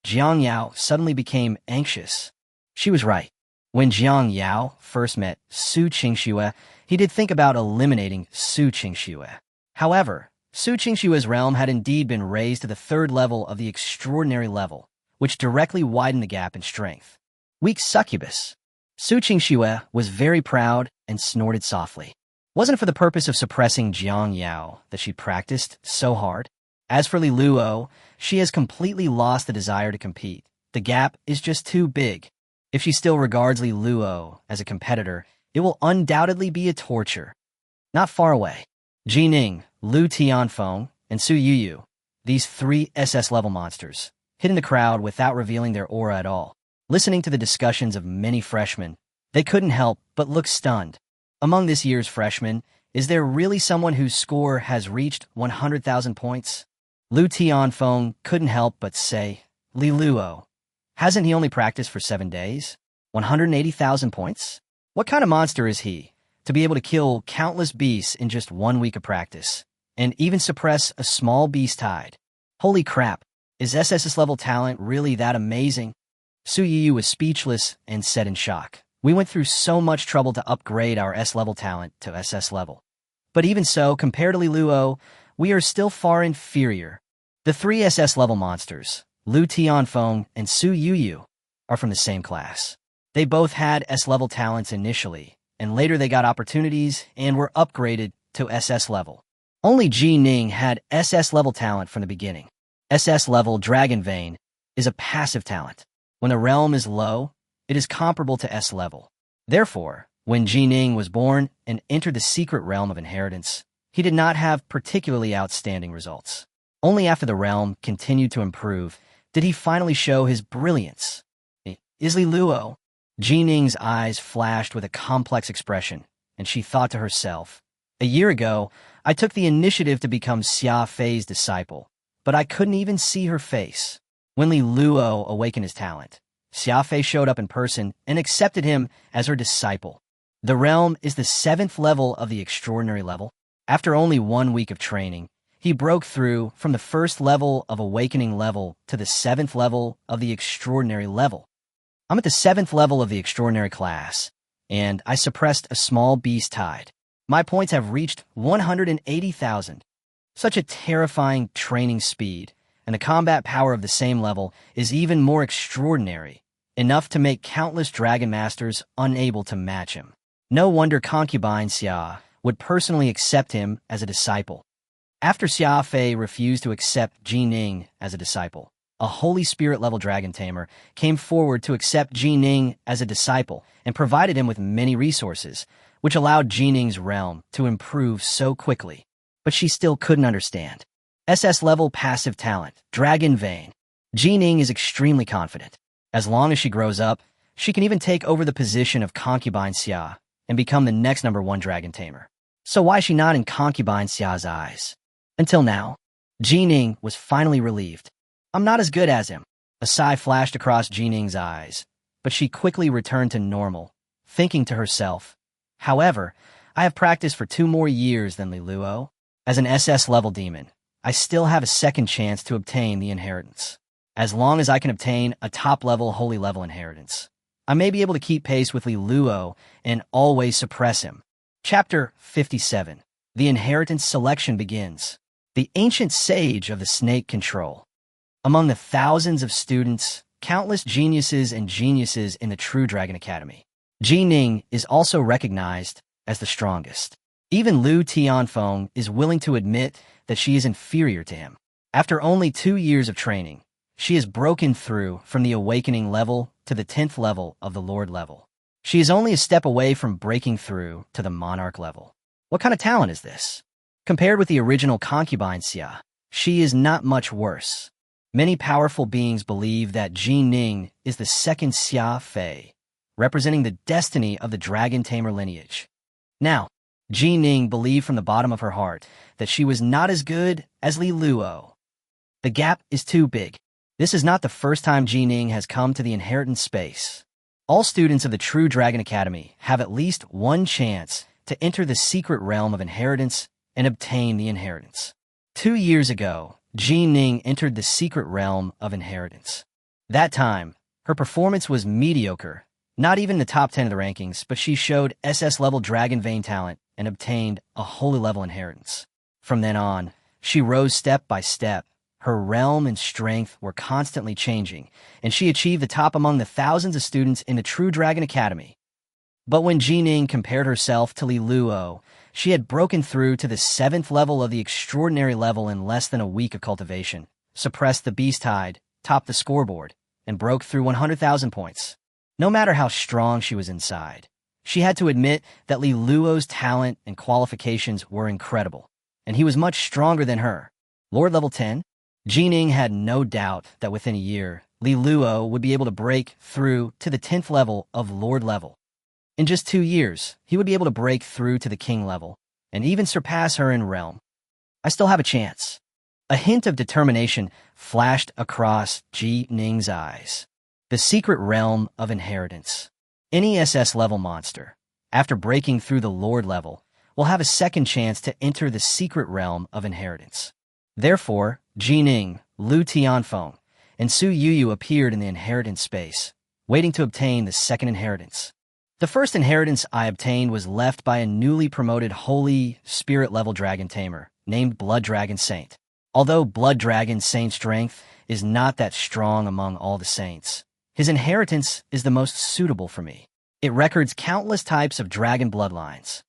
Jang Yao suddenly became anxious. She was right. When Jang Yao first met Ching Shua, he did think about eliminating Ching Shua. However, Ching Shua's realm had indeed been raised to the third level of the extraordinary level, which directly widened the gap in strength. Weak succubus. Ching Shua was very proud and snorted softly. Wasn't it for the purpose of suppressing Jang Yao that she practiced so hard? As for Li Luo, she has completely lost the desire to compete. The gap is just too big. If she still regards Li Luo as a competitor, it will undoubtedly be a torture. Not far away, Jining, Lu Tianfeng, and Su Yuyu, these three SS-level monsters, hid in the crowd without revealing their aura at all. Listening to the discussions of many freshmen, they couldn't help but look stunned. Among this year's freshmen, is there really someone whose score has reached 100,000 points? Lu Tianfeng couldn't help but say, Li Luo, hasn't he only practiced for 7 days? 180,000 points? What kind of monster is he, to be able to kill countless beasts in just 1 week of practice, and even suppress a small beast hide? Holy crap, Is SSS-level talent really that amazing? Su Yu was speechless and said in shock. We went through so much trouble to upgrade our S-level talent to SS level. But even so, compared to Li Luo, we are still far inferior. The three SS-level monsters, Lu Tianfeng and Su Yu, are from the same class. They both had S-level talents initially, and later they got opportunities and were upgraded to SS level. Only Ji Ning had SS-level talent from the beginning. SS-level Dragon Vein is a passive talent. When the realm is low, it is comparable to S-level. Therefore, when Ji Ning was born and entered the secret realm of inheritance, he did not have particularly outstanding results. Only after the realm continued to improve did he finally show his brilliance. Is Li Luo? Ji Ning's eyes flashed with a complex expression, and she thought to herself, a year ago, I took the initiative to become Xia Fei's disciple, but I couldn't even see her face. When Li Luo awakened his talent, Xia Fei showed up in person and accepted him as her disciple. The realm is the 7th level of the extraordinary level. After only 1 week of training, he broke through from the 1st level of awakening level to the 7th level of the extraordinary level. I'm at the 7th level of the extraordinary class, and I suppressed a small beast tide. My points have reached 180,000. Such a terrifying training speed, and the combat power of the same level is even more extraordinary, enough to make countless Dragon Masters unable to match him. No wonder Concubine Sia would personally accept him as a disciple. After Xia Fei refused to accept Ji Ning as a disciple, a Holy Spirit-level dragon tamer came forward to accept Ji Ning as a disciple and provided him with many resources, which allowed Ji Ning's realm to improve so quickly. But she still couldn't understand. SS-level passive talent, Dragon Vein. Ji Ning is extremely confident. As long as she grows up, she can even take over the position of Concubine Sia and become the next #1 dragon tamer. So why is she not in Concubine Sia's eyes? Until now, Ji Ning was finally relieved. I'm not as good as him. A sigh flashed across Ji Ning's eyes, but she quickly returned to normal, thinking to herself, however, I have practiced for 2 more years than Li Luo. As an SS-level demon, I still have a second chance to obtain the inheritance. As long as I can obtain a top-level holy level inheritance, I may be able to keep pace with Li Luo and always suppress him. Chapter 57. The Inheritance Selection begins. The ancient sage of the snake control. Among the thousands of students, countless geniuses and geniuses in the True Dragon Academy, Ji Ning is also recognized as the strongest. Even Lu Tianfeng is willing to admit that she is inferior to him. After only 2 years of training, she has broken through from the awakening level to the 10th level of the Lord level. She is only a step away from breaking through to the Monarch level. What kind of talent is this? Compared with the original Concubine Sia, she is not much worse. Many powerful beings believe that Ji Ning is the second Xia Fei, representing the destiny of the Dragon Tamer lineage. Now, Ji Ning believed from the bottom of her heart that she was not as good as Li Luo. The gap is too big. This is not the first time Ji Ning has come to the inheritance space. All students of the True Dragon Academy have at least one chance to enter the secret realm of inheritance and obtain the inheritance. 2 years ago, Ji Ning entered the secret realm of inheritance. That time, her performance was mediocre, not even the top 10 of the rankings, but she showed SS-level Dragon Vein talent and obtained a holy level inheritance. From then on, she rose step by step. Her realm and strength were constantly changing, and she achieved the top among the thousands of students in the True Dragon Academy. But when Ji Ning compared herself to Li Luo, she had broken through to the 7th level of the extraordinary level in less than a week of cultivation, suppressed the beast tide, topped the scoreboard, and broke through 100,000 points. No matter how strong she was inside, she had to admit that Li Luo's talent and qualifications were incredible, and he was much stronger than her. Lord level 10? Ji Ning had no doubt that within a year, Li Luo would be able to break through to the 10th level of Lord level. In just 2 years, he would be able to break through to the King level, and even surpass her in realm. I still have a chance. A hint of determination flashed across Ji Ning's eyes. The secret realm of inheritance. Any SS-level monster, after breaking through the Lord level, will have a second chance to enter the secret realm of inheritance. Therefore, Ji Ning Lu Tianfeng, and Su Yuyu appeared in the inheritance space, waiting to obtain the second inheritance. The first inheritance I obtained was left by a newly promoted Holy Spirit-level dragon tamer named Blood Dragon Saint. Although Blood Dragon Saint's strength is not that strong among all the saints, his inheritance is the most suitable for me. It records countless types of dragon bloodlines.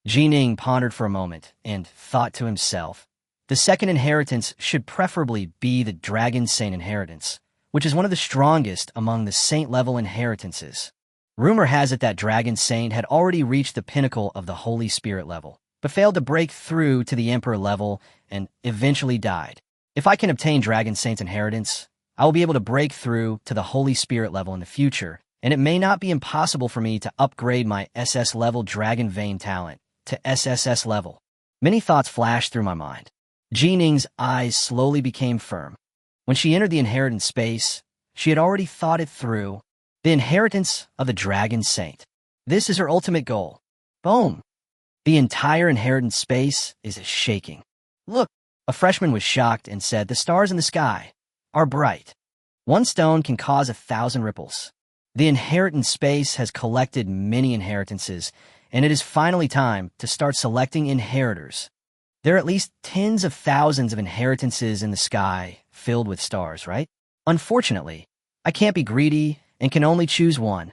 Jining pondered for a moment and thought to himself, the second inheritance should preferably be the Dragon Saint inheritance, which is one of the strongest among the saint-level inheritances. Rumor has it that Dragon Saint had already reached the pinnacle of the Holy Spirit level, but failed to break through to the Emperor level and eventually died. If I can obtain Dragon Saint's inheritance, I will be able to break through to the Holy Spirit level in the future, and it may not be impossible for me to upgrade my SS-level Dragon Vein talent to SSS-level. Many thoughts flashed through my mind. Jining's eyes slowly became firm. When she entered the inheritance space, she had already thought it through. The inheritance of the Dragon Saint. This is her ultimate goal. Boom! The entire inheritance space is shaking. Look! A freshman was shocked and said, the stars in the sky are bright. One stone can cause 1,000 ripples. The inheritance space has collected many inheritances, and it is finally time to start selecting inheritors. There are at least tens of thousands of inheritances in the sky filled with stars, right? Unfortunately, I can't be greedy and can only choose one.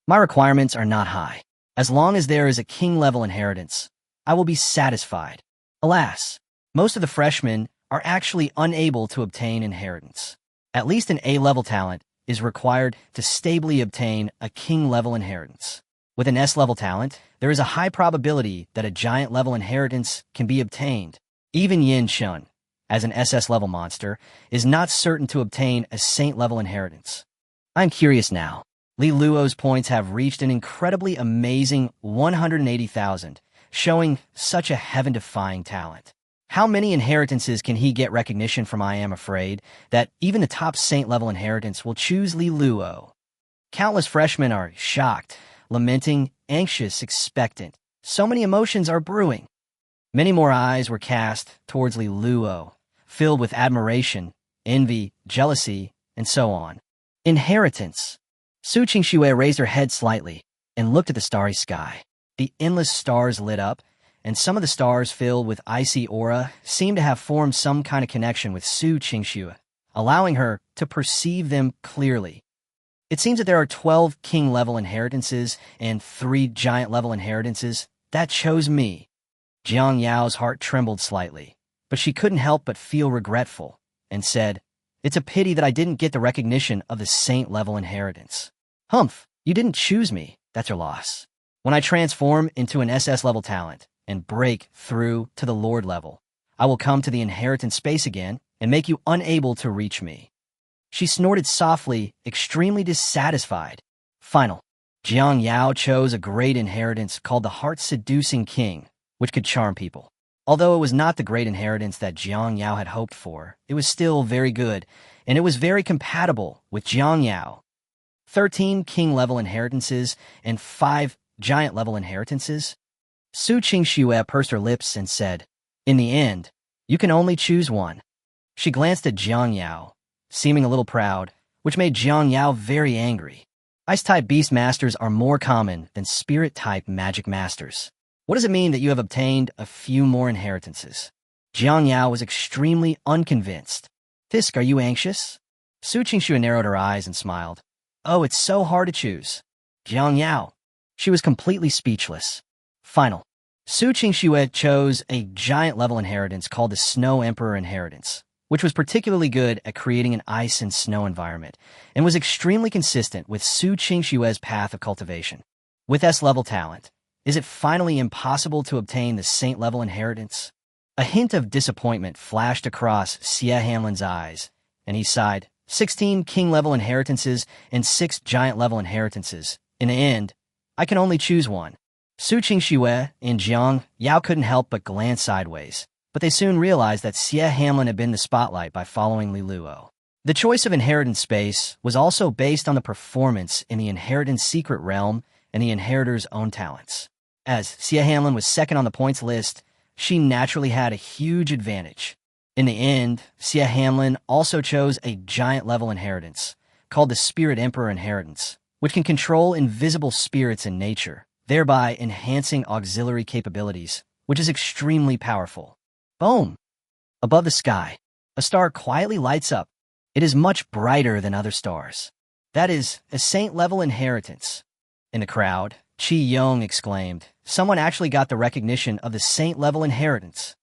My requirements are not high. As long as there is a king-level inheritance, I will be satisfied. Alas, most of the freshmen are actually unable to obtain inheritance. At least an A-level talent is required to stably obtain a king-level inheritance. With an S-level talent, there is a high probability that a giant-level inheritance can be obtained. Even Yin Shun, as an SS-level monster, is not certain to obtain a saint-level inheritance. I'm curious now. Li Luo's points have reached an incredibly amazing 180,000, showing such a heaven-defying talent. How many inheritances can he get recognition from? I am afraid that even the top saint-level inheritance will choose Li Luo. Countless freshmen are shocked, lamenting, anxious, expectant. So many emotions are brewing. Many more eyes were cast towards Li Luo, filled with admiration, envy, jealousy, and so on. Inheritance. Ching Shua raised her head slightly and looked at the starry sky. The endless stars lit up, and some of the stars filled with icy aura seemed to have formed some kind of connection with Ching Shua, allowing her to perceive them clearly. It seems that there are 12 king-level inheritances and 3 giant-level inheritances. That chose me. Jang Yao's heart trembled slightly, but she couldn't help but feel regretful, and said, it's a pity that I didn't get the recognition of the saint-level inheritance. Humph, you didn't choose me. That's your loss. When I transform into an SS-level talent and break through to the Lord level, I will come to the inheritance space again and make you unable to reach me. She snorted softly, extremely dissatisfied. Final. Jang Yao chose a great inheritance called the Heart-Seducing King, which could charm people. Although it was not the great inheritance that Jang Yao had hoped for, it was still very good, and it was very compatible with Jang Yao. 13 king-level inheritances and 5 giant-level inheritances? Ching Shua pursed her lips and said, in the end, you can only choose one. She glanced at Jang Yao, seeming a little proud, which made Jang Yao very angry. Ice-type beast masters are more common than spirit-type magic masters. What does it mean that you have obtained a few more inheritances? Jang Yao was extremely unconvinced. Fisk, are you anxious? Ching Shua narrowed her eyes and smiled. Oh, it's so hard to choose. Jang Yao. She was completely speechless. Final. Ching Shua chose a giant-level inheritance called the Snow Emperor Inheritance, which was particularly good at creating an ice and snow environment, and was extremely consistent with Ching Shua's path of cultivation. With S-level talent, is it finally impossible to obtain the saint-level inheritance? A hint of disappointment flashed across Sia Hamlin's eyes, and he sighed. 16 king-level inheritances and 6 giant-level inheritances. In the end, I can only choose one. Ching Shua and Jiang Yao couldn't help but glance sideways, but they soon realized that Sia Hamlin had been the spotlight by following Li Luo. The choice of inheritance space was also based on the performance in the inheritance secret realm and the inheritor's own talents. As Sia Hamlin was second on the points list, she naturally had a huge advantage. In the end, Sia Hamlin also chose a giant-level inheritance, called the Spirit Emperor Inheritance, which can control invisible spirits in nature, thereby enhancing auxiliary capabilities, which is extremely powerful. Boom! Above the sky, a star quietly lights up. It is much brighter than other stars. That is a saint-level inheritance. In the crowd, Chi Yong exclaimed, "Someone actually got the recognition of the saint-level inheritance."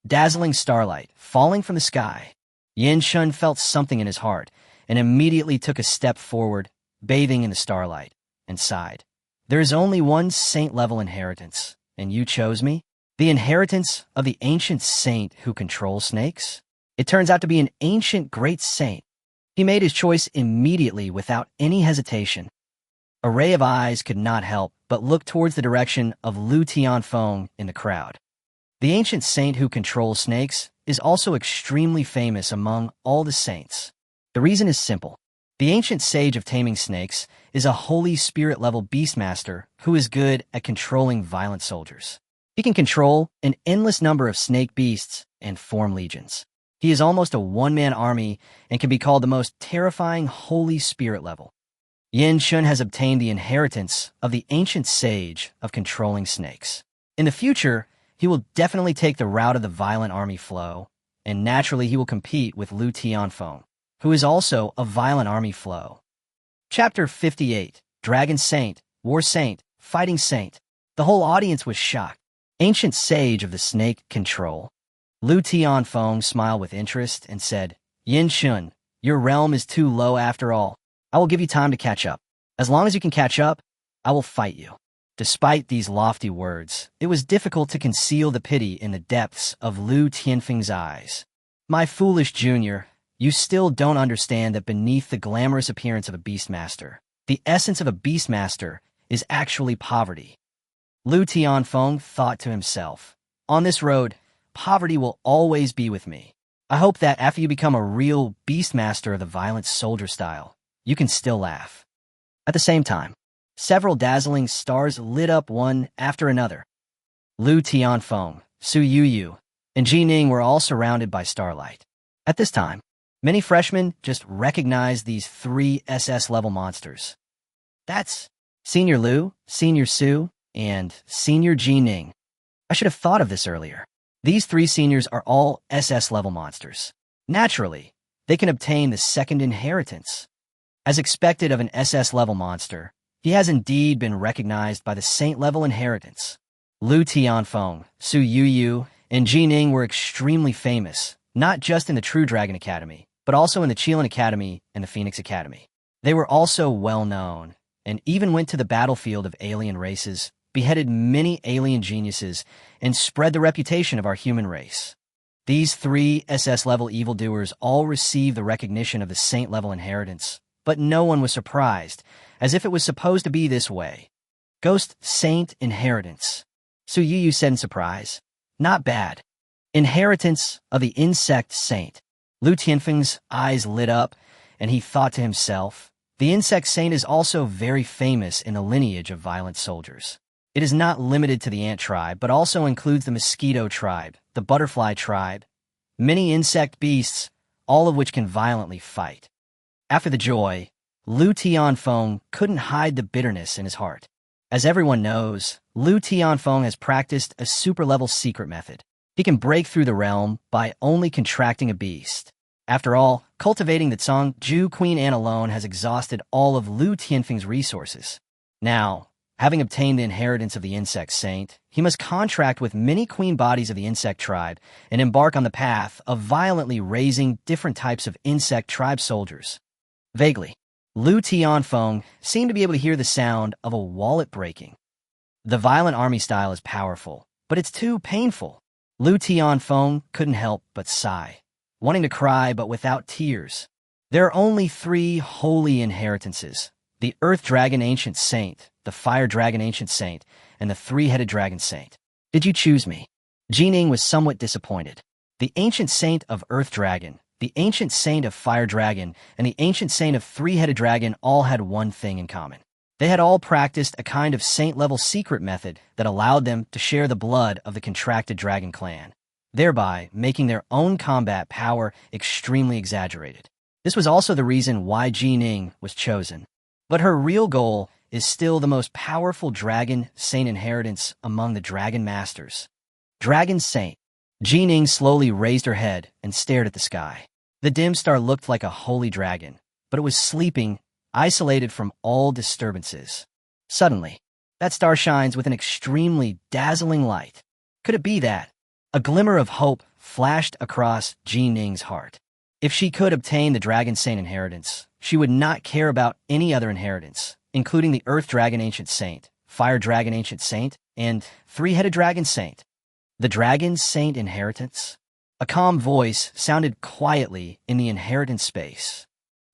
Dazzling starlight, falling from the sky. Yin Shun felt something in his heart and immediately took a step forward, bathing in the starlight, and sighed. "There is only one saint-level inheritance, and you chose me? The inheritance of the ancient saint who controls snakes?" It turns out to be an ancient great saint. He made his choice immediately without any hesitation. A ray of eyes could not help but look towards the direction of Lu Tianfeng in the crowd. The ancient saint who controls snakes is also extremely famous among all the saints. The reason is simple. The ancient sage of taming snakes is a Holy Spirit-level beastmaster who is good at controlling violent soldiers. He can control an endless number of snake beasts and form legions. He is almost a one-man army and can be called the most terrifying Holy Spirit level. Yin Shun has obtained the inheritance of the ancient sage of controlling snakes. In the future, he will definitely take the route of the violent army flow, and naturally he will compete with Lu Tianfeng, who is also a violent army flow. Chapter 58, Dragon Saint, War Saint, Fighting Saint. The whole audience was shocked. Ancient sage of the snake control. Lu Tianfeng smiled with interest and said, "Yin Shun, your realm is too low after all. I will give you time to catch up. As long as you can catch up, I will fight you." Despite these lofty words, it was difficult to conceal the pity in the depths of Lu Tianfeng's eyes. "My foolish junior, you still don't understand that beneath the glamorous appearance of a beastmaster, the essence of a beastmaster is actually poverty." Lu Tianfeng thought to himself, "On this road, poverty will always be with me. I hope that after you become a real beastmaster of the violent soldier style, you can still laugh." At the same time, several dazzling stars lit up one after another. Lu Tianfeng, Su Yuyu, and Ji Ning were all surrounded by starlight. At this time, many freshmen just recognized these three SS-level monsters. That's Senior Lu, Senior Su, and Senior Ji Ning. I should have thought of this earlier. These three seniors are all SS-level monsters. Naturally, they can obtain the second inheritance. As expected of an SS-level monster, he has indeed been recognized by the Saint-level inheritance. Lu Tianfeng, Su Yuyu, and Ji Ning were extremely famous, not just in the True Dragon Academy, but also in the Qilin Academy and the Phoenix Academy. They were also well-known, and even went to the battlefield of alien races, beheaded many alien geniuses, and spread the reputation of our human race. These three SS-level evildoers all received the recognition of the Saint-level inheritance, but no one was surprised, as if it was supposed to be this way. Ghost Saint Inheritance. Su Yuyu said in surprise. Not bad. Inheritance of the Insect Saint. Lu Tianfeng's eyes lit up, and he thought to himself, the Insect Saint is also very famous in the lineage of violent soldiers. It is not limited to the ant tribe, but also includes the mosquito tribe, the butterfly tribe, many insect beasts, all of which can violently fight. After the joy, Lu Tianfeng couldn't hide the bitterness in his heart. As everyone knows, Lu Tianfeng has practiced a super-level secret method. He can break through the realm by only contracting a beast. After all, cultivating the Changju Queen Ant alone has exhausted all of Lu Tianfeng's resources. Now, having obtained the inheritance of the Insect Saint, he must contract with many queen bodies of the insect tribe and embark on the path of violently raising different types of insect tribe soldiers. Vaguely, Lu Tianfeng seemed to be able to hear the sound of a wallet breaking. The violent army style is powerful, but it's too painful. Lu Tianfeng couldn't help but sigh, wanting to cry but without tears. There are only three holy inheritances: the Earth Dragon Ancient Saint, the Fire Dragon Ancient Saint, and the Three-Headed Dragon Saint. Did you choose me? Ji Ning was somewhat disappointed. The Ancient Saint of Earth Dragon, the Ancient Saint of Fire Dragon, and the Ancient Saint of Three-Headed Dragon all had one thing in common. They had all practiced a kind of saint-level secret method that allowed them to share the blood of the contracted dragon clan. thereby making their own combat power extremely exaggerated. This was also the reason why Jining was chosen. But her real goal is still the most powerful Dragon Saint inheritance among the Dragon Masters. Dragon Saint. Jining slowly raised her head and stared at the sky. The dim star looked like a holy dragon, but it was sleeping, isolated from all disturbances. Suddenly, that star shines with an extremely dazzling light. Could it be that? A glimmer of hope flashed across Jining's heart. If she could obtain the Dragon Saint inheritance, she would not care about any other inheritance, including the Earth Dragon Ancient Saint, Fire Dragon Ancient Saint, and Three-Headed Dragon Saint. The Dragon Saint inheritance? A calm voice sounded quietly in the inheritance space.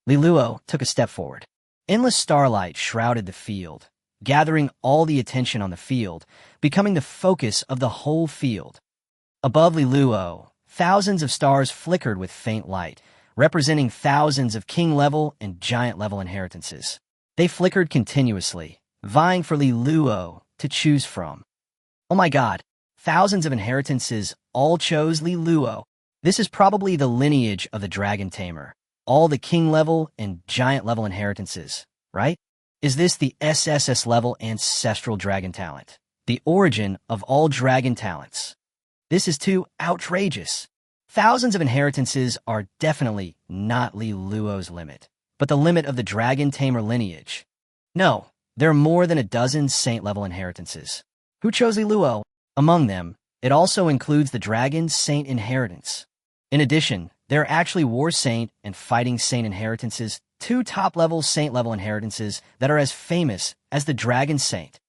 Li Luo took a step forward. Endless starlight shrouded the field, gathering all the attention on the field, becoming the focus of the whole field. Above Li Luo, thousands of stars flickered with faint light, representing thousands of king-level and giant-level inheritances. They flickered continuously, vying for Li Luo to choose from. Oh my god, thousands of inheritances all chose Li Luo. This is probably the lineage of the Dragon Tamer. All the king-level and giant-level inheritances, right? Is this the SSS-level ancestral dragon talent? The origin of all dragon talents? This is too outrageous. Thousands of inheritances are definitely not Li Luo's limit, but the limit of the Dragon Tamer lineage. No, there are more than a dozen saint-level inheritances. Who chose Li Luo? Among them, it also includes the Dragon Saint inheritance. In addition, there are actually War Saint and Fighting Saint inheritances, two top-level saint-level inheritances that are as famous as the Dragon Saint.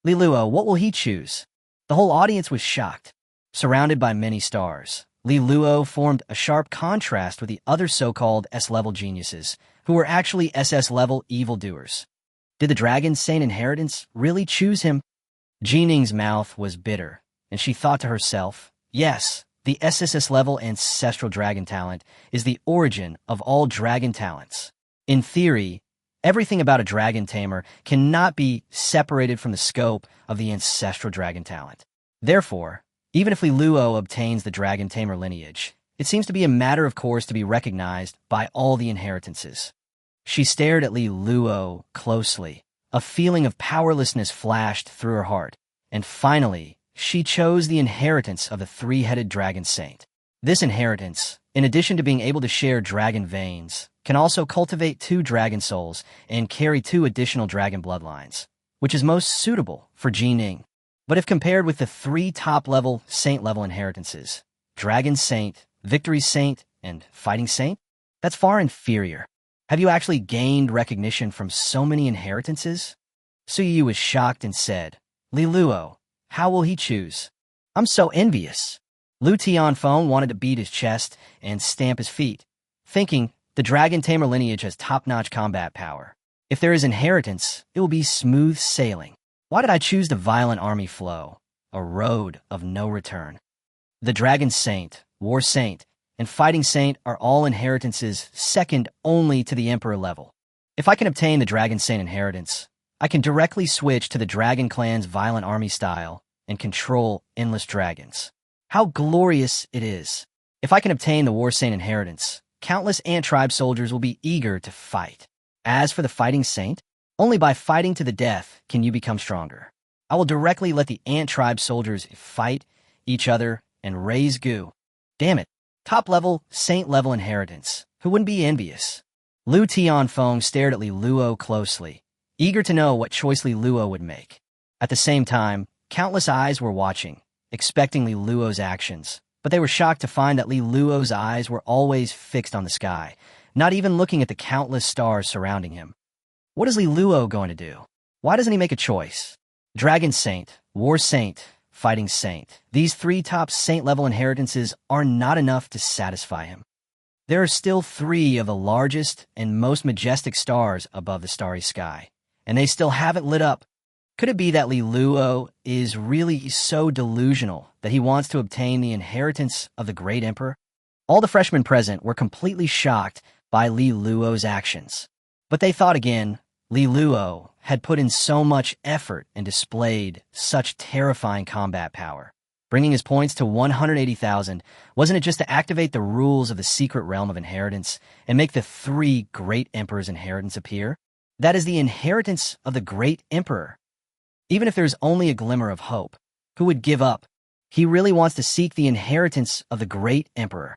Li Luo, what will he choose? The whole audience was shocked. Surrounded by many stars, Li Luo formed a sharp contrast with the other so-called S-level geniuses, who were actually SS-level evildoers. Did the Dragon Saint inheritance really choose him? Jining's mouth was bitter, and she thought to herself, yes, the SSS-level ancestral dragon talent is the origin of all dragon talents. In theory, everything about a dragon tamer cannot be separated from the scope of the ancestral dragon talent. Therefore, even if Li Luo obtains the dragon tamer lineage, it seems to be a matter of course to be recognized by all the inheritances. She stared at Li Luo closely. A feeling of powerlessness flashed through her heart, and finally, she chose the inheritance of the three-headed dragon saint. This inheritance, in addition to being able to share dragon veins, can also cultivate 2 dragon souls and carry 2 additional dragon bloodlines, which is most suitable for Jining. But if compared with the 3 top-level saint-level inheritances, Dragon Saint, Victory Saint, and Fighting Saint, that's far inferior. Have you actually gained recognition from so many inheritances? Suyu was shocked and said, Li Luo, how will he choose? I'm so envious. Lu Tianfeng wanted to beat his chest and stamp his feet, thinking the Dragon Tamer lineage has top-notch combat power. If there is inheritance, it will be smooth sailing. Why did I choose the violent army flow, a road of no return? The Dragon Saint, War Saint, and Fighting Saint are all inheritances second only to the Emperor level. If I can obtain the Dragon Saint inheritance, I can directly switch to the Dragon Clan's violent army style and control endless dragons. How glorious it is! If I can obtain the War Saint inheritance, countless ant tribe soldiers will be eager to fight. As for the Fighting Saint, only by fighting to the death can you become stronger. I will directly let the ant tribe soldiers fight each other and raise goo. Damn it. Top-level, saint-level inheritance. Who wouldn't be envious? Lu Tianfeng stared at Li Luo closely, eager to know what choice Li Luo would make. At the same time, countless eyes were watching, expecting Li Luo's actions, but they were shocked to find that Li Luo's eyes were always fixed on the sky, not even looking at the countless stars surrounding him. What is Li Luo going to do? Why doesn't he make a choice? Dragon Saint, War Saint, Fighting Saint. These 3 top saint-level inheritances are not enough to satisfy him. There are still 3 of the largest and most majestic stars above the starry sky, and they still haven't lit up. Could it be that Li Luo is really so delusional that he wants to obtain the inheritance of the Great Emperor? All the freshmen present were completely shocked by Li Luo's actions. But they thought again. Li Luo had put in so much effort and displayed such terrifying combat power. bringing his points to 180,000. Wasn't it just to activate the rules of the secret realm of inheritance and make the three great emperors' inheritance appear? That is the inheritance of the great emperor. Even if there's only a glimmer of hope, who would give up? He really wants to seek the inheritance of the great emperor.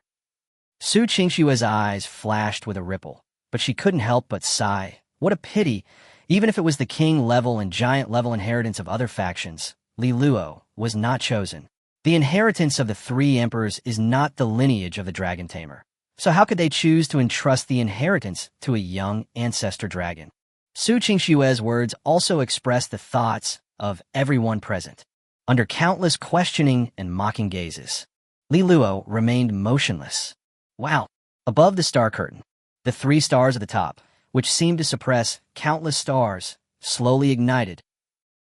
Chingshu's eyes flashed with a ripple, but she couldn't help but sigh. What a pity! Even if it was the king-level and giant-level inheritance of other factions, Li Luo was not chosen. The inheritance of the three emperors is not the lineage of the dragon tamer. So how could they choose to entrust the inheritance to a young ancestor dragon? Chingshu's words also expressed the thoughts of everyone present. Under countless questioning and mocking gazes, Li Luo remained motionless. Wow! Above the star curtain, the three stars at the top, which seemed to suppress countless stars, slowly ignited.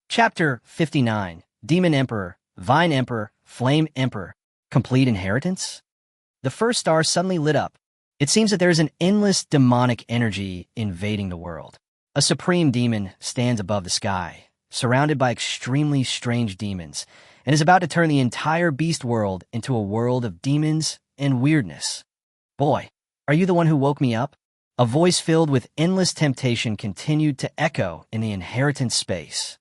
Chapter 59, Demon Emperor, Vine Emperor, Flame Emperor, Complete Inheritance? The first star suddenly lit up. It seems that there is an endless demonic energy invading the world. A supreme demon stands above the sky, surrounded by extremely strange demons, and is about to turn the entire beast world into a world of demons and weirdness. Boy, are you the one who woke me up? A voice filled with endless temptation continued to echo in the inheritance space.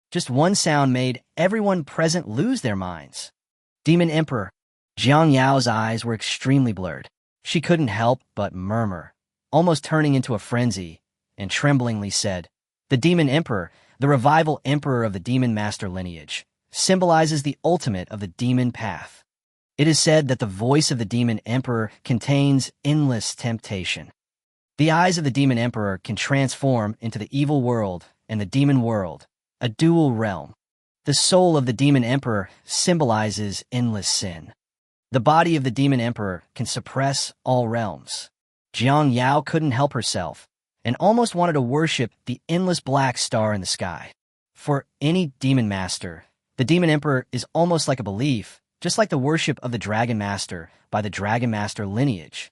Just one sound made everyone present lose their minds. Demon Emperor. Jang Yao's eyes were extremely blurred. She couldn't help but murmur, almost turning into a frenzy, and tremblingly said, "The Demon Emperor, the revival emperor of the Demon Master lineage, symbolizes the ultimate of the demon path. It is said that the voice of the Demon Emperor contains endless temptation. The eyes of the Demon Emperor can transform into the evil world and the demon world, a dual realm. The soul of the Demon Emperor symbolizes endless sin. The body of the Demon Emperor can suppress all realms." Jang Yao couldn't help herself and almost wanted to worship the endless black star in the sky. For any demon master, the Demon Emperor is almost like a belief, just like the worship of the Dragon Master by the Dragon Master lineage.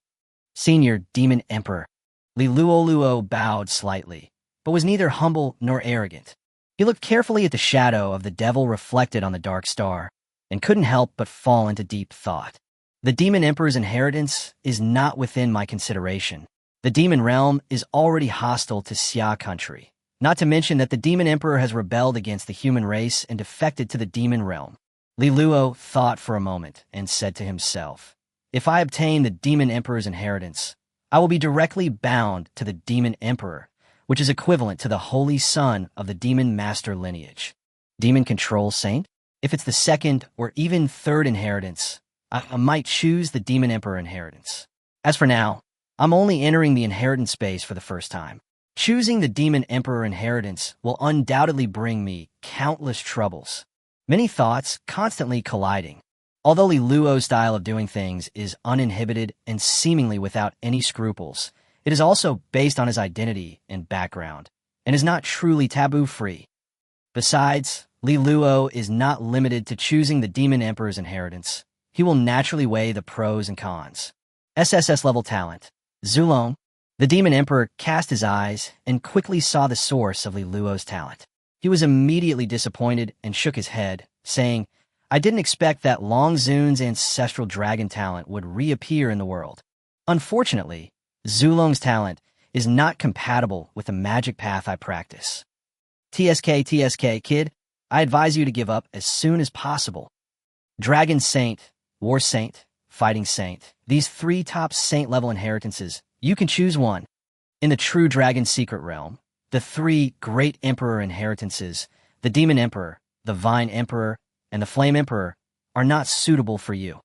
Senior Demon Emperor. Li Luo bowed slightly, but was neither humble nor arrogant. He looked carefully at the shadow of the devil reflected on the dark star, and couldn't help but fall into deep thought. The Demon Emperor's inheritance is not within my consideration. The demon realm is already hostile to Sia country, not to mention that the Demon Emperor has rebelled against the human race and defected to the demon realm. Li Luo thought for a moment and said to himself, "If I obtain the Demon Emperor's inheritance, I will be directly bound to the Demon Emperor, which is equivalent to the holy son of the Demon Master lineage. Demon Control Saint? If it's the second or even third inheritance, I might choose the Demon Emperor inheritance. As for now, I'm only entering the inheritance space for the first time. Choosing the Demon Emperor inheritance will undoubtedly bring me countless troubles." Many thoughts constantly colliding. Although Li Luo's style of doing things is uninhibited and seemingly without any scruples, it is also based on his identity and background, and is not truly taboo-free. Besides, Li Luo is not limited to choosing the Demon Emperor's inheritance. He will naturally weigh the pros and cons. SSS-level talent. Zulong. The Demon Emperor cast his eyes and quickly saw the source of Li Luo's talent. He was immediately disappointed and shook his head, saying, "I didn't expect that Long Zun's ancestral dragon talent would reappear in the world. Unfortunately, Zulong's talent is not compatible with the magic path I practice. TSK, kid, I advise you to give up as soon as possible." Dragon Saint, War Saint, Fighting Saint. These three top saint-level inheritances, you can choose one. In the true dragon secret realm, the three great emperor inheritances, the Demon Emperor, the Vine Emperor, and the Flame Emperor, are not suitable for you.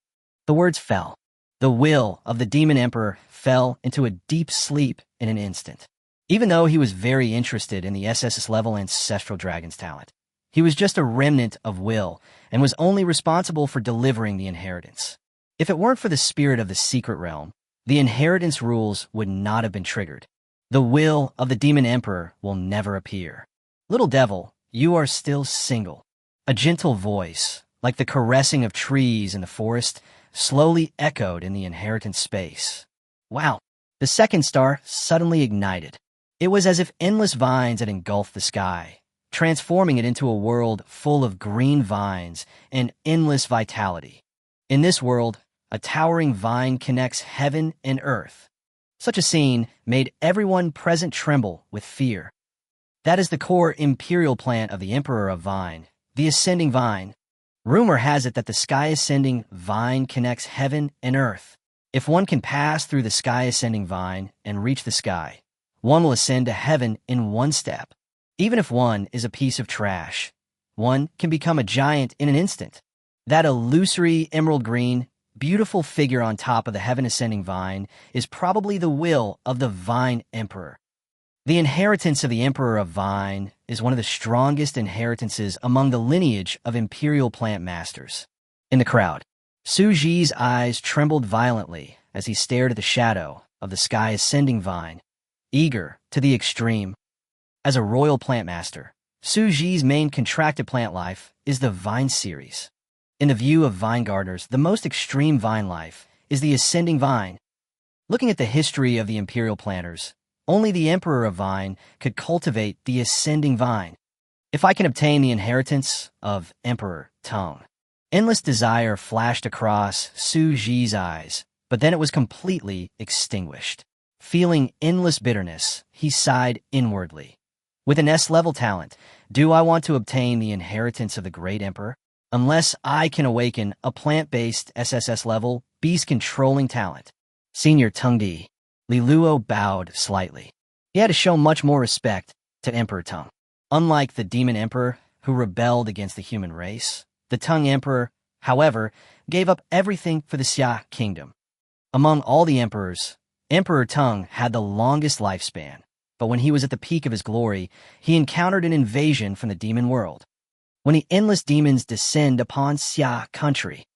The words fell. The will of the Demon Emperor fell into a deep sleep in an instant. Even though he was very interested in the SSS-level ancestral dragon's talent, he was just a remnant of will and was only responsible for delivering the inheritance. If it weren't for the spirit of the secret realm, the inheritance rules would not have been triggered. The will of the Demon Emperor will never appear. Little devil, you are still single. A gentle voice, like the caressing of trees in the forest, slowly echoed in the inheritance space. Wow! The second star suddenly ignited. It was as if endless vines had engulfed the sky, transforming it into a world full of green vines and endless vitality. In this world, a towering vine connects heaven and earth. Such a scene made everyone present tremble with fear. That is the core imperial plant of the Emperor of Vine, the ascending vine. Rumor has it that the sky-ascending vine connects heaven and earth. If one can pass through the sky-ascending vine and reach the sky, one will ascend to heaven in one step. Even if one is a piece of trash, one can become a giant in an instant. That illusory emerald green, beautiful figure on top of the heaven-ascending vine is probably the will of the Vine Emperor. The inheritance of the Emperor of Vine is one of the strongest inheritances among the lineage of imperial plant masters. In the crowd, Su Ji's eyes trembled violently as he stared at the shadow of the sky-ascending vine, eager to the extreme. As a royal plant master, Su Ji's main contracted plant life is the vine series. In the view of vine gardeners, the most extreme vine life is the ascending vine. Looking at the history of the imperial planters, only the Emperor of Vine could cultivate the ascending vine. If I can obtain the inheritance of Emperor Tong. Endless desire flashed across Su Ji's eyes, but then it was completely extinguished. Feeling endless bitterness, he sighed inwardly. With an S-level talent, do I want to obtain the inheritance of the great Emperor? Unless I can awaken a plant-based SSS-level, beast-controlling talent. Senior Tungdi. Li Luo bowed slightly. He had to show much more respect to Emperor Tong. Unlike the Demon Emperor, who rebelled against the human race, the Tong Emperor, however, gave up everything for the Xia kingdom. Among all the emperors, Emperor Tong had the longest lifespan, but when he was at the peak of his glory, he encountered an invasion from the demon world. When the endless demons descend upon Xia country,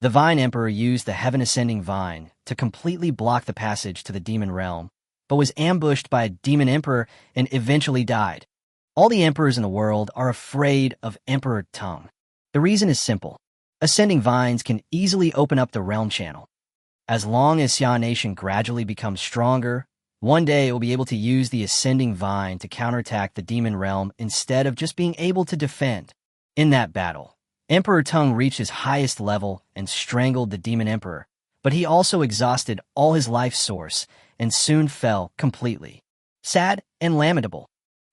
the Vine Emperor used the heaven-ascending vine to completely block the passage to the demon realm, but was ambushed by a demon emperor and eventually died. All the emperors in the world are afraid of Emperor Tong. The reason is simple. Ascending vines can easily open up the realm channel. As long as Xia Nation gradually becomes stronger, one day it will be able to use the ascending vine to counterattack the demon realm instead of just being able to defend. In that battle, Emperor Tong reached his highest level and strangled the demon emperor, but he also exhausted all his life source and soon fell completely. Sad and lamentable.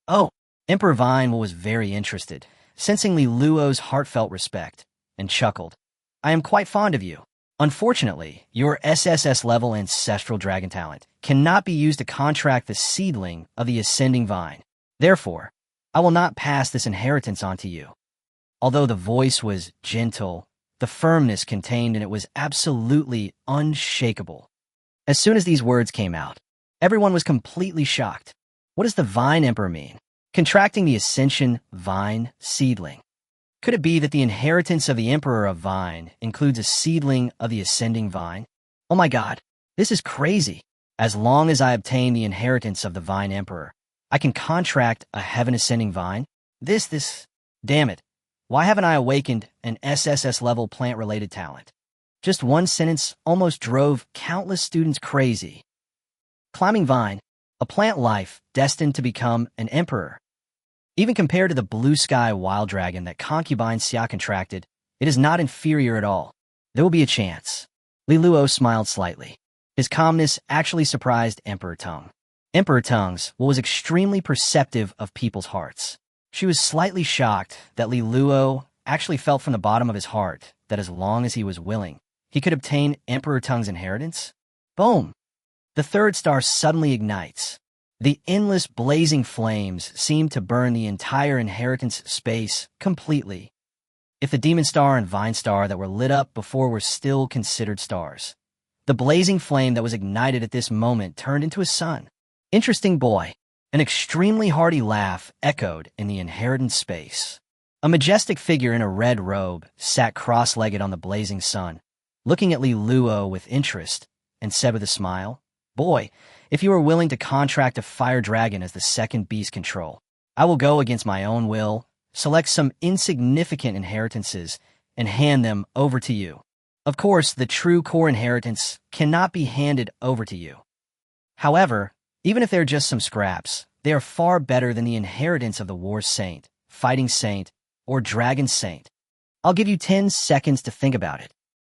Oh, Emperor Vine was very interested, sensing Li Luo's heartfelt respect, and chuckled. I am quite fond of you. Unfortunately, your SSS-level ancestral dragon talent cannot be used to contract the seedling of the ascending vine. Therefore, I will not pass this inheritance on to you. Although the voice was gentle, the firmness contained in it was absolutely unshakable. As soon as these words came out, everyone was completely shocked. What does the Vine Emperor mean? Contracting the Ascension Vine seedling. Could it be that the inheritance of the Emperor of Vine includes a seedling of the Ascending Vine? Oh my God, this is crazy. As long as I obtain the inheritance of the Vine Emperor, I can contract a Heaven-Ascending Vine? Damn it. Why haven't I awakened an SSS-level plant-related talent? Just one sentence almost drove countless students crazy. Climbing Vine, a plant life destined to become an emperor. Even compared to the blue sky wild dragon that Concubine Sia contracted, it is not inferior at all. There will be a chance. Li Luo smiled slightly. His calmness actually surprised Emperor Tong. Emperor Tong's was extremely perceptive of people's hearts. She was slightly shocked that Li Luo actually felt from the bottom of his heart that as long as he was willing, he could obtain Emperor Tong's inheritance. Boom! The third star suddenly ignites. The endless blazing flames seem to burn the entire inheritance space completely. If the demon star and vine star that were lit up before were still considered stars, the blazing flame that was ignited at this moment turned into a sun. Interesting boy. An extremely hearty laugh echoed in the inheritance space. A majestic figure in a red robe sat cross-legged on the blazing sun, looking at Li Luo with interest, and said with a smile, Boy, if you are willing to contract a fire dragon as the second beast control, I will go against my own will, select some insignificant inheritances, and hand them over to you. Of course, the true core inheritance cannot be handed over to you. However, even if they're just some scraps, they are far better than the inheritance of the war saint, fighting saint, or dragon saint? I'll give you 10 seconds to think about it.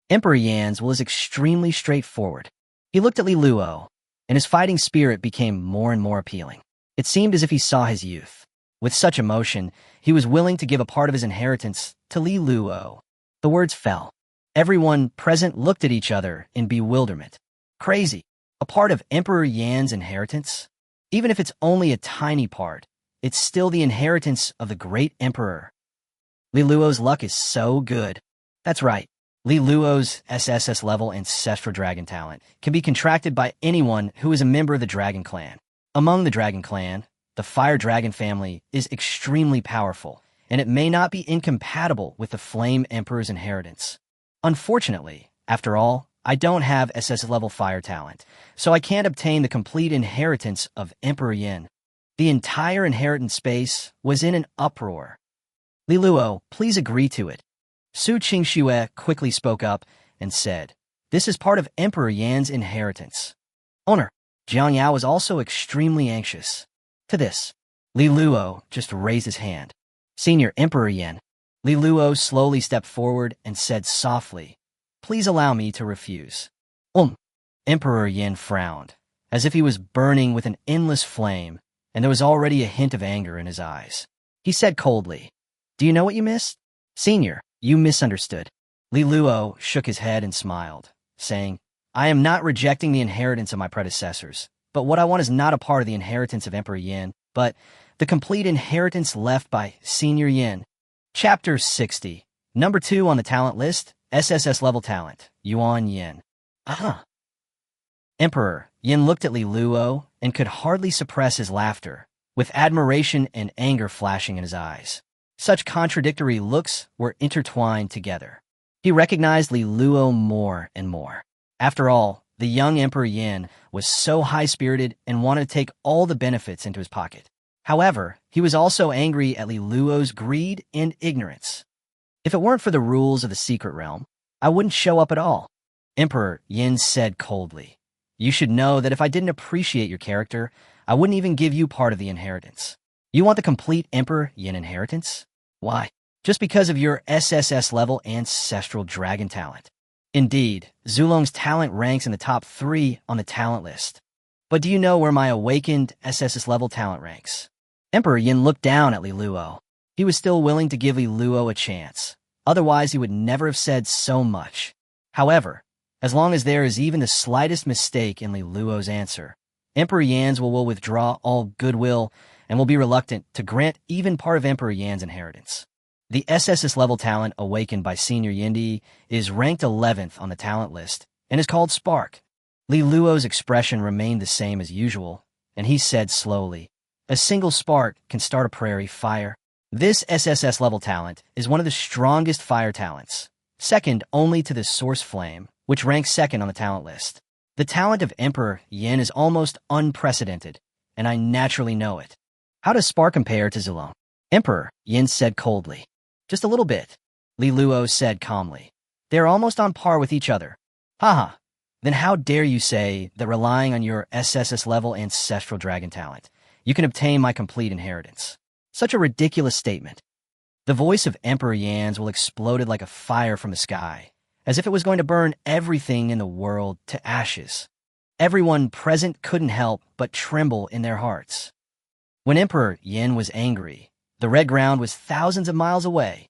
Emperor Yan's was extremely straightforward. He looked at Li Luo, and his fighting spirit became more and more appealing. It seemed as if he saw his youth. With such emotion, he was willing to give a part of his inheritance to Li Luo. The words fell. Everyone present looked at each other in bewilderment. Crazy. A part of Emperor Yan's inheritance? Even if it's only a tiny part, it's still the inheritance of the great emperor. Li Luo's luck is so good. That's right. Li Luo's SSS-level ancestral dragon talent can be contracted by anyone who is a member of the dragon clan. Among the dragon clan, the fire dragon family is extremely powerful, and it may not be incompatible with the flame emperor's inheritance. Unfortunately, after all, I don't have SSS-level fire talent, so I can't obtain the complete inheritance of Emperor Yin. The entire inheritance space was in an uproar. Li Luo, please agree to it. Ching Shua quickly spoke up and said, "This is part of Emperor Yan's inheritance." Owner, Jang Yao was also extremely anxious. To this, Li Luo just raised his hand. Senior Emperor Yin. Li Luo slowly stepped forward and said softly, "Please allow me to refuse." Emperor Yin frowned, as if he was burning with an endless flame, and there was already a hint of anger in his eyes. He said coldly, "Do you know what you missed? Senior, you misunderstood." Li Luo shook his head and smiled, saying, "I am not rejecting the inheritance of my predecessors, but what I want is not a part of the inheritance of Emperor Yin, but the complete inheritance left by Senior Yin." Chapter 60. Number 2 on the talent list, SSS-level talent, Yuan Yin. Emperor Yin looked at Li Luo and could hardly suppress his laughter, with admiration and anger flashing in his eyes. Such contradictory looks were intertwined together. He recognized Li Luo more and more. After all, the young Emperor Yin was so high-spirited and wanted to take all the benefits into his pocket. However, he was also angry at Li Luo's greed and ignorance. If it weren't for the rules of the secret realm, I wouldn't show up at all. Emperor Yin said coldly, "You should know that if I didn't appreciate your character, I wouldn't even give you part of the inheritance. You want the complete Emperor Yin inheritance? Why? Just because of your SSS-level ancestral dragon talent. Indeed, Zulong's talent ranks in the top 3 on the talent list. But do you know where my awakened SSS-level talent ranks?" Emperor Yin looked down at Li Luo. He was still willing to give Li Luo a chance. Otherwise, he would never have said so much. However, as long as there is even the slightest mistake in Li Luo's answer, Emperor Yan's will withdraw all goodwill and will be reluctant to grant even part of Emperor Yan's inheritance. The SSS-level talent awakened by Senior Yindi is ranked 11th on the talent list and is called Spark. Li Luo's expression remained the same as usual, and he said slowly, "A single spark can start a prairie fire. This SSS-level talent is one of the strongest fire talents, second only to the Source Flame, which ranks 2nd on the talent list. The talent of Emperor Yin is almost unprecedented, and I naturally know it." "How does Spark compare to Zulong?" Emperor Yin said coldly. "Just a little bit," Li Luo said calmly. "They are almost on par with each other." "Haha. Then how dare you say that relying on your SSS-level ancestral dragon talent, you can obtain my complete inheritance? Such a ridiculous statement." The voice of Emperor Yan's will exploded like a fire from the sky, as if it was going to burn everything in the world to ashes. Everyone present couldn't help but tremble in their hearts. When Emperor Yin was angry, the red ground was thousands of miles away.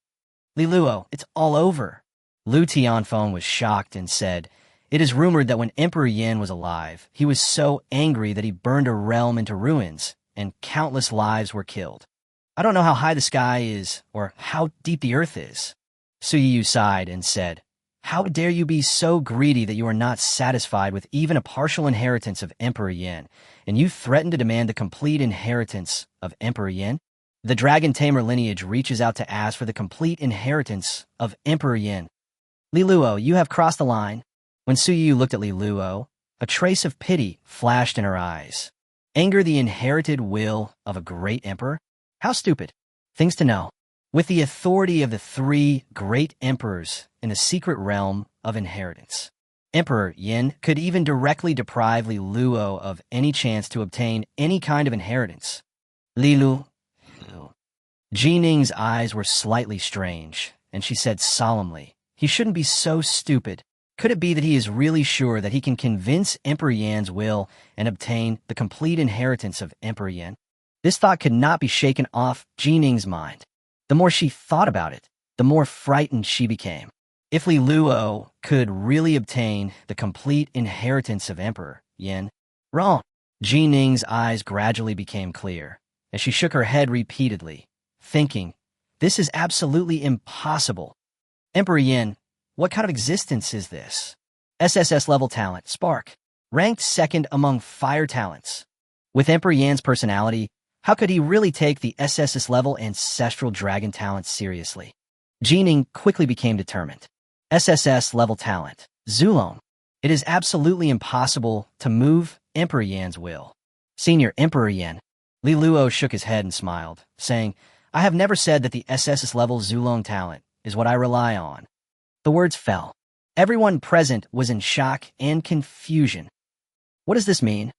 "Li Luo, it's all over." Lu Tianfeng was shocked and said, "It is rumored that when Emperor Yin was alive, he was so angry that he burned a realm into ruins, and countless lives were killed. I don't know how high the sky is or how deep the earth is." Su Yu sighed and said, "How dare you be so greedy that you are not satisfied with even a partial inheritance of Emperor Yin, and you threaten to demand the complete inheritance of Emperor Yin? The Dragon Tamer lineage reaches out to ask for the complete inheritance of Emperor Yin. Li Luo, you have crossed the line." When Su Yu looked at Li Luo, a trace of pity flashed in her eyes. Anger, the inherited will of a great emperor? How stupid. Things to know. With the authority of the 3 great emperors in the secret realm of inheritance, Emperor Yin could even directly deprive Li Luo of any chance to obtain any kind of inheritance. Li Luo, Jining's eyes were slightly strange, and she said solemnly, "He shouldn't be so stupid. Could it be that he is really sure that he can convince Emperor Yan's will and obtain the complete inheritance of Emperor Yan?" This thought could not be shaken off Jining's mind. The more she thought about it, the more frightened she became. If Li Luo could really obtain the complete inheritance of Emperor Yan, wrong. Jining's eyes gradually became clear, as she shook her head repeatedly, thinking, "This is absolutely impossible. Emperor Yin, what kind of existence is this?" SSS-level talent, Spark, ranked second among fire talents. With Emperor Yan's personality, how could he really take the SSS-level ancestral dragon talent seriously? Jining quickly became determined. SSS-level talent, Zulong. It is absolutely impossible to move Emperor Yan's will. Senior Emperor Yan. Li Luo shook his head and smiled, saying, "I have never said that the SSS-level Zulong talent is what I rely on." The words fell. Everyone present was in shock and confusion. What does this mean?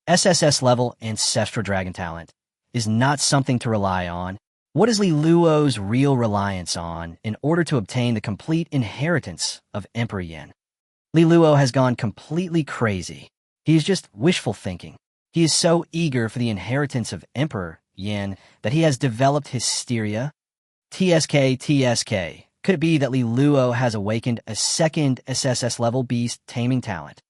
SSS-level ancestral dragon talent is not something to rely on. What is Li Luo's real reliance on in order to obtain the complete inheritance of Emperor Yan? Li Luo has gone completely crazy. He is just wishful thinking. He is so eager for the inheritance of Emperor Yan that he has developed hysteria. TSK. Could it be that Li Luo has awakened a second SSS-level beast taming talent?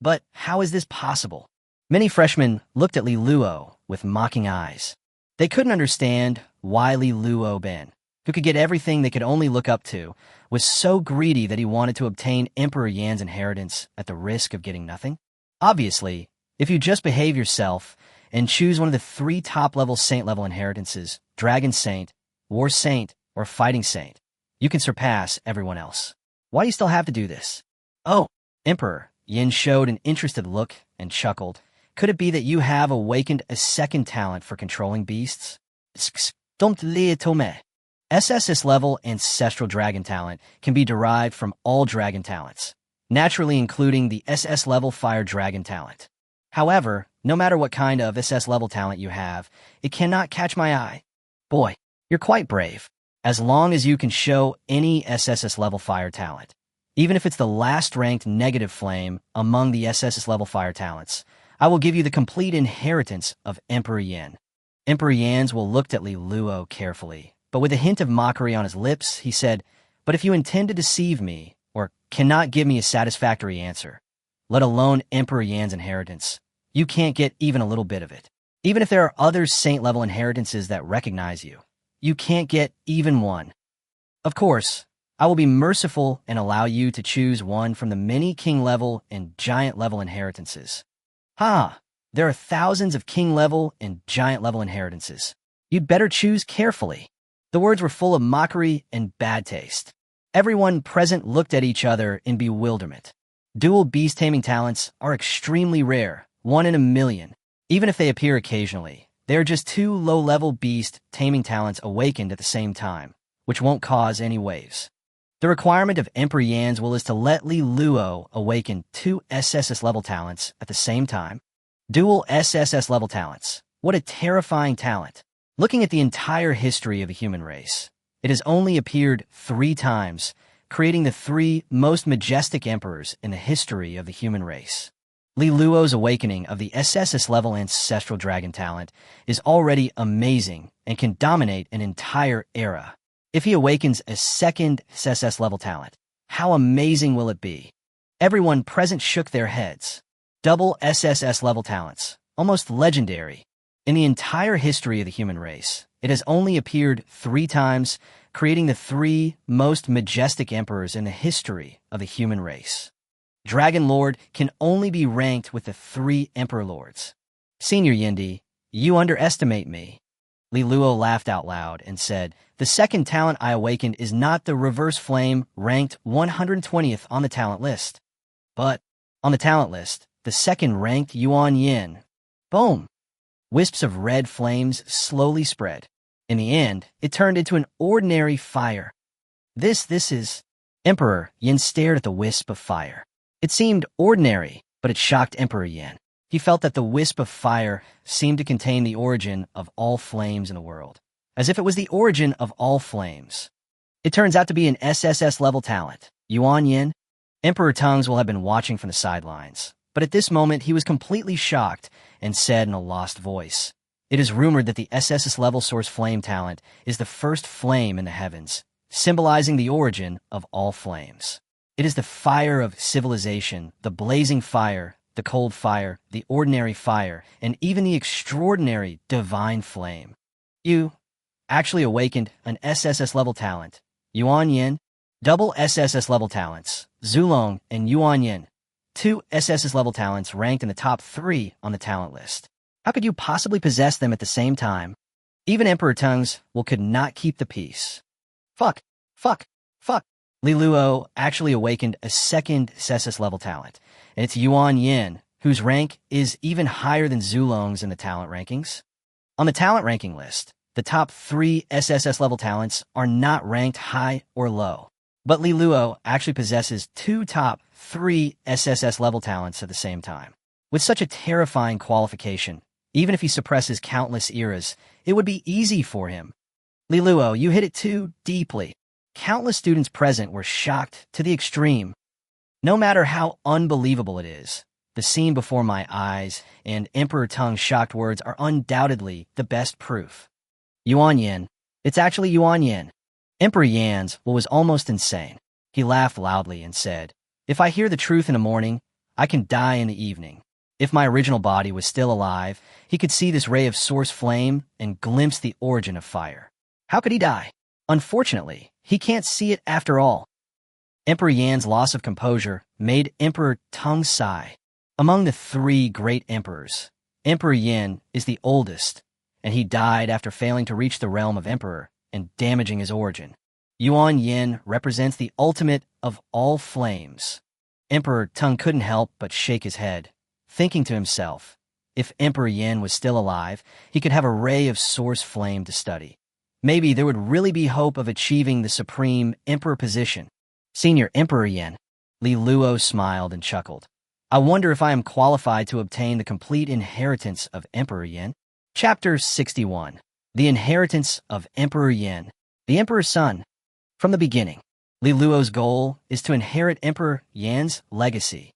But how is this possible? Many freshmen looked at Li Luo with mocking eyes. They couldn't understand why Li Luo Ben, who could get everything they could only look up to, was so greedy that he wanted to obtain Emperor Yan's inheritance at the risk of getting nothing. Obviously, if you just behave yourself and choose one of the 3 top-level saint-level inheritances, Dragon Saint, War Saint, or Fighting Saint, you can surpass everyone else. Why do you still have to do this? Oh, Emperor Yin showed an interested look and chuckled. Could it be that you have awakened a second talent for controlling beasts? SSS-level ancestral dragon talent can be derived from all dragon talents, naturally including the SS-level fire dragon talent. However, no matter what kind of SS-level talent you have, it cannot catch my eye. Boy, you're quite brave. As long as you can show any SSS-level fire talent, even if it's the last-ranked negative flame among the SSS-level fire talents, I will give you the complete inheritance of Emperor Yan. Emperor Yan's looked at Li Luo carefully, but with a hint of mockery on his lips, he said, "But if you intend to deceive me, or cannot give me a satisfactory answer, let alone Emperor Yan's inheritance, you can't get even a little bit of it. Even if there are other saint-level inheritances that recognize you, you can't get even one. Of course, I will be merciful and allow you to choose one from the many king-level and giant-level inheritances." There are thousands of king-level and giant-level inheritances. You'd better choose carefully. The words were full of mockery and bad taste. Everyone present looked at each other in bewilderment. Dual beast-taming talents are extremely rare, 1 in a million. Even if they appear occasionally, they are just 2 low-level beast-taming talents awakened at the same time, which won't cause any waves. The requirement of Emperor Yan's will is to let Li Luo awaken 2 SSS-level talents at the same time. Dual SSS-level talents. What a terrifying talent. Looking at the entire history of the human race, it has only appeared 3 times, creating the 3 most majestic emperors in the history of the human race. Li Luo's awakening of the SSS-level ancestral dragon talent is already amazing and can dominate an entire era. If he awakens a second SSS-level talent, how amazing will it be? Everyone present shook their heads. Double SSS-level talents, almost legendary. In the entire history of the human race, it has only appeared 3 times, creating the 3 most majestic emperors in the history of the human race. Dragon Lord can only be ranked with the 3 Emperor Lords. Senior Yindi, you underestimate me. Li Luo laughed out loud and said, "The second talent I awakened is not the reverse flame ranked 120th on the talent list. But on the talent list, the second ranked Yuan Yin." Boom! Wisps of red flames slowly spread. In the end, it turned into an ordinary fire. This is... Emperor Yin stared at the wisp of fire. It seemed ordinary, but it shocked Emperor Yin. He felt that the wisp of fire seemed to contain the origin of all flames in the world. as if it was the origin of all flames. It turns out to be an SSS-level talent, Yuan Yin. Emperor Tongues will have been watching from the sidelines, but at this moment he was completely shocked and said in a lost voice, "It is rumored that the SSS-level source flame talent is the first flame in the heavens, symbolizing the origin of all flames. It is the fire of civilization, the blazing fire, the cold fire, the ordinary fire, and even the extraordinary divine flame. You actually awakened an SSS-level talent, Yuan Yin, double SSS-level talents, Zulong and Yuan Yin, 2 SSS-level talents ranked in the top 3 on the talent list. How could you possibly possess them at the same time? Even Emperor Tongues could not keep the peace. Fuck. Li Luo actually awakened a second SSS-level talent, and it's Yuan Yin, whose rank is even higher than Zulong's in the talent rankings. On the talent ranking list, the top 3 SSS-level talents are not ranked high or low, but Li Luo actually possesses 2 top 3 SSS-level talents at the same time. With such a terrifying qualification, even if he suppresses countless eras, it would be easy for him. Li Luo, you hit it too deeply. Countless students present were shocked to the extreme. No matter how unbelievable it is, the scene before my eyes and Emperor Tong's shocked words are undoubtedly the best proof. Yuan Yin. It's actually Yuan Yin. Emperor Yan's was almost insane. He laughed loudly and said, "If I hear the truth in the morning, I can die in the evening." If my original body was still alive, he could see this ray of source flame and glimpse the origin of fire. How could he die? Unfortunately, he can't see it after all. Emperor Yan's loss of composure made Emperor Tong sigh. Among the 3 great emperors, Emperor Yin is the oldest, and he died after failing to reach the realm of emperor and damaging his origin. Yuan Yin represents the ultimate of all flames. Emperor Tong couldn't help but shake his head, thinking to himself, if Emperor Yin was still alive, he could have a ray of source flame to study. Maybe there would really be hope of achieving the supreme emperor position. Senior Emperor Yin. Li Luo smiled and chuckled. I wonder if I am qualified to obtain the complete inheritance of Emperor Yin. Chapter 61. The Inheritance of Emperor Yin. The Emperor's Son. From the beginning, Li Luo's goal is to inherit Emperor Yan's legacy.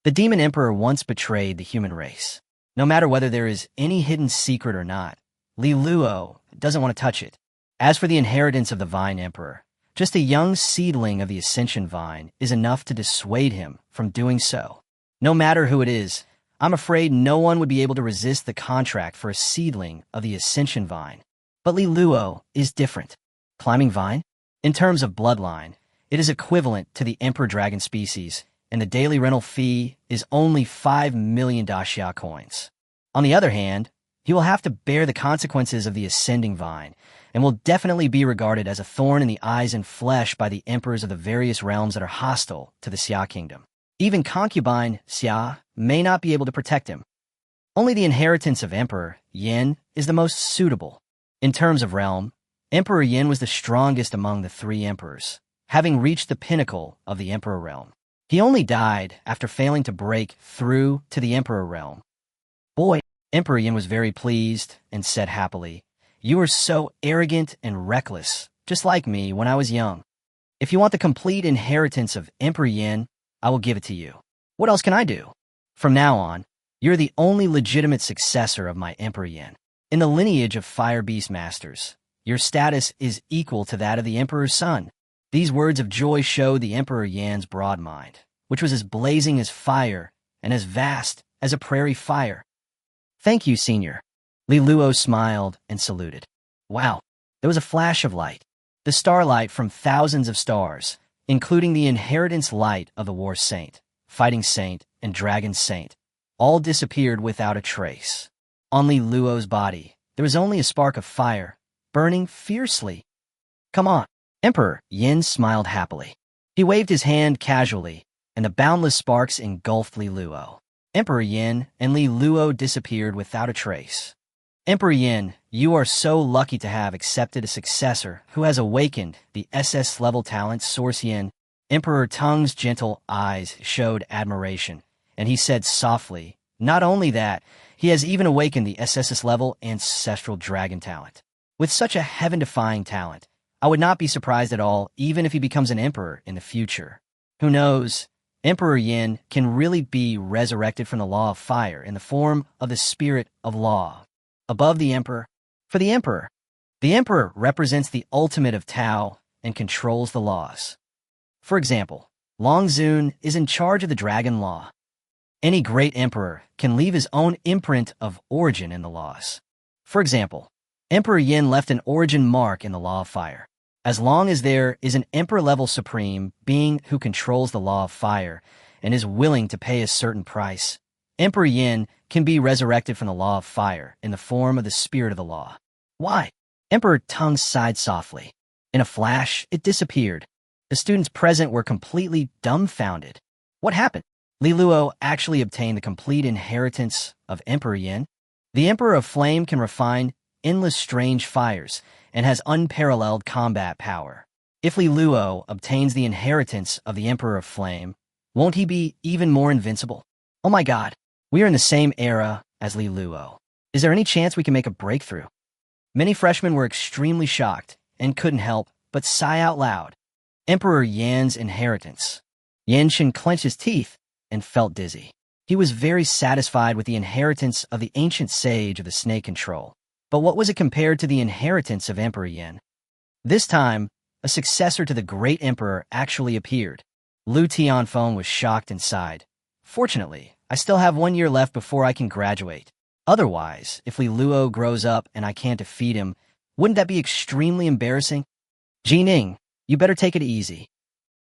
The demon emperor once betrayed the human race. No matter whether there is any hidden secret or not, Li Luo doesn't want to touch it. As for the inheritance of the Vine Emperor, just a young seedling of the Ascension Vine is enough to dissuade him from doing so. No matter who it is, I'm afraid no one would be able to resist the contract for a seedling of the Ascension Vine. But Li Luo is different. Climbing Vine? In terms of bloodline, it is equivalent to the Emperor Dragon species, and the daily rental fee is only 5 million Daxia coins. On the other hand, he will have to bear the consequences of the Ascending Vine, and will definitely be regarded as a thorn in the eyes and flesh by the emperors of the various realms that are hostile to the Sia kingdom. Even Concubine Sia may not be able to protect him. Only the inheritance of Emperor Yin is the most suitable. In terms of realm, Emperor Yin was the strongest among the 3 emperors, having reached the pinnacle of the Emperor realm. He only died after failing to break through to the Emperor realm. Boy, Emperor Yin was very pleased and said happily, "You are so arrogant and reckless, just like me when I was young. If you want the complete inheritance of Emperor Yin, I will give it to you. What else can I do? From now on, you're the only legitimate successor of my Emperor Yin. In the lineage of Fire Beast Masters, your status is equal to that of the Emperor's son." These words of joy showed the Emperor Yan's broad mind, which was as blazing as fire and as vast as a prairie fire. "Thank you, Senior." Li Luo smiled and saluted. Wow, there was a flash of light. The starlight from thousands of stars, including the inheritance light of the War Saint, Fighting Saint, and Dragon Saint, all disappeared without a trace. On Li Luo's body, there was only a spark of fire, burning fiercely. "Come on." Emperor Yin smiled happily. He waved his hand casually, and the boundless sparks engulfed Li Luo. Emperor Yin and Li Luo disappeared without a trace. Emperor Yin, you are so lucky to have accepted a successor who has awakened the SS-level talent Source Yin. Emperor Tong's gentle eyes showed admiration, and he said softly, not only that, he has even awakened the SSS-level ancestral dragon talent. With such a heaven-defying talent, I would not be surprised at all even if he becomes an emperor in the future. Who knows? Emperor Yin can really be resurrected from the law of fire in the form of the spirit of law. Above the emperor, for the emperor represents the ultimate of Tao and controls the laws. For example, Long Zun is in charge of the dragon law. Any great emperor can leave his own imprint of origin in the laws. For example, Emperor Yin left an origin mark in the law of fire. As long as there is an emperor-level supreme being who controls the law of fire and is willing to pay a certain price, Emperor Yin can be resurrected from the law of fire in the form of the spirit of the law. Why? Emperor Tang sighed softly. In a flash, it disappeared. The students present were completely dumbfounded. What happened? Li Luo actually obtained the complete inheritance of Emperor Yin. The Emperor of Flame can refine endless strange fires and has unparalleled combat power. If Li Luo obtains the inheritance of the Emperor of Flame, won't he be even more invincible? Oh my god, we are in the same era as Li Luo. Is there any chance we can make a breakthrough? Many freshmen were extremely shocked and couldn't help but sigh out loud. Emperor Yan's inheritance. Yan Shen clenched his teeth and felt dizzy. He was very satisfied with the inheritance of the ancient sage of the snake control. But what was it compared to the inheritance of Emperor Yin? This time, a successor to the great emperor actually appeared. Lu Tianfeng was shocked and sighed. Fortunately, I still have 1 year left before I can graduate. Otherwise, if Li Luo grows up and I can't defeat him, wouldn't that be extremely embarrassing? Jining, you better take it easy.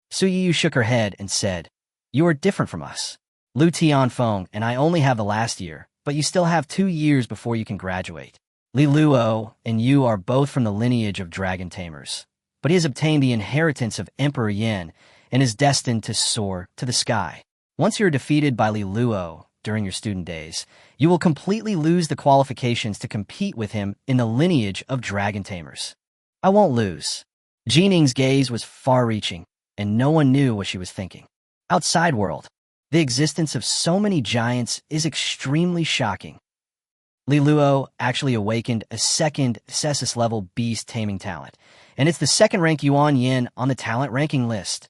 Su Yu shook her head and said, You are different from us. Lu Tianfeng and I only have the last year, but you still have 2 years before you can graduate. Li Luo and you are both from the lineage of dragon tamers, but he has obtained the inheritance of Emperor Yin and is destined to soar to the sky. Once you're defeated by Li Luo during your student days, you will completely lose the qualifications to compete with him in the lineage of dragon tamers. I won't lose. Jining's gaze was far-reaching, and no one knew what she was thinking. Outside world, the existence of so many giants is extremely shocking. Li Luo actually awakened a second SSS-level beast taming talent, and it's the second rank Yuan Yin on the talent ranking list.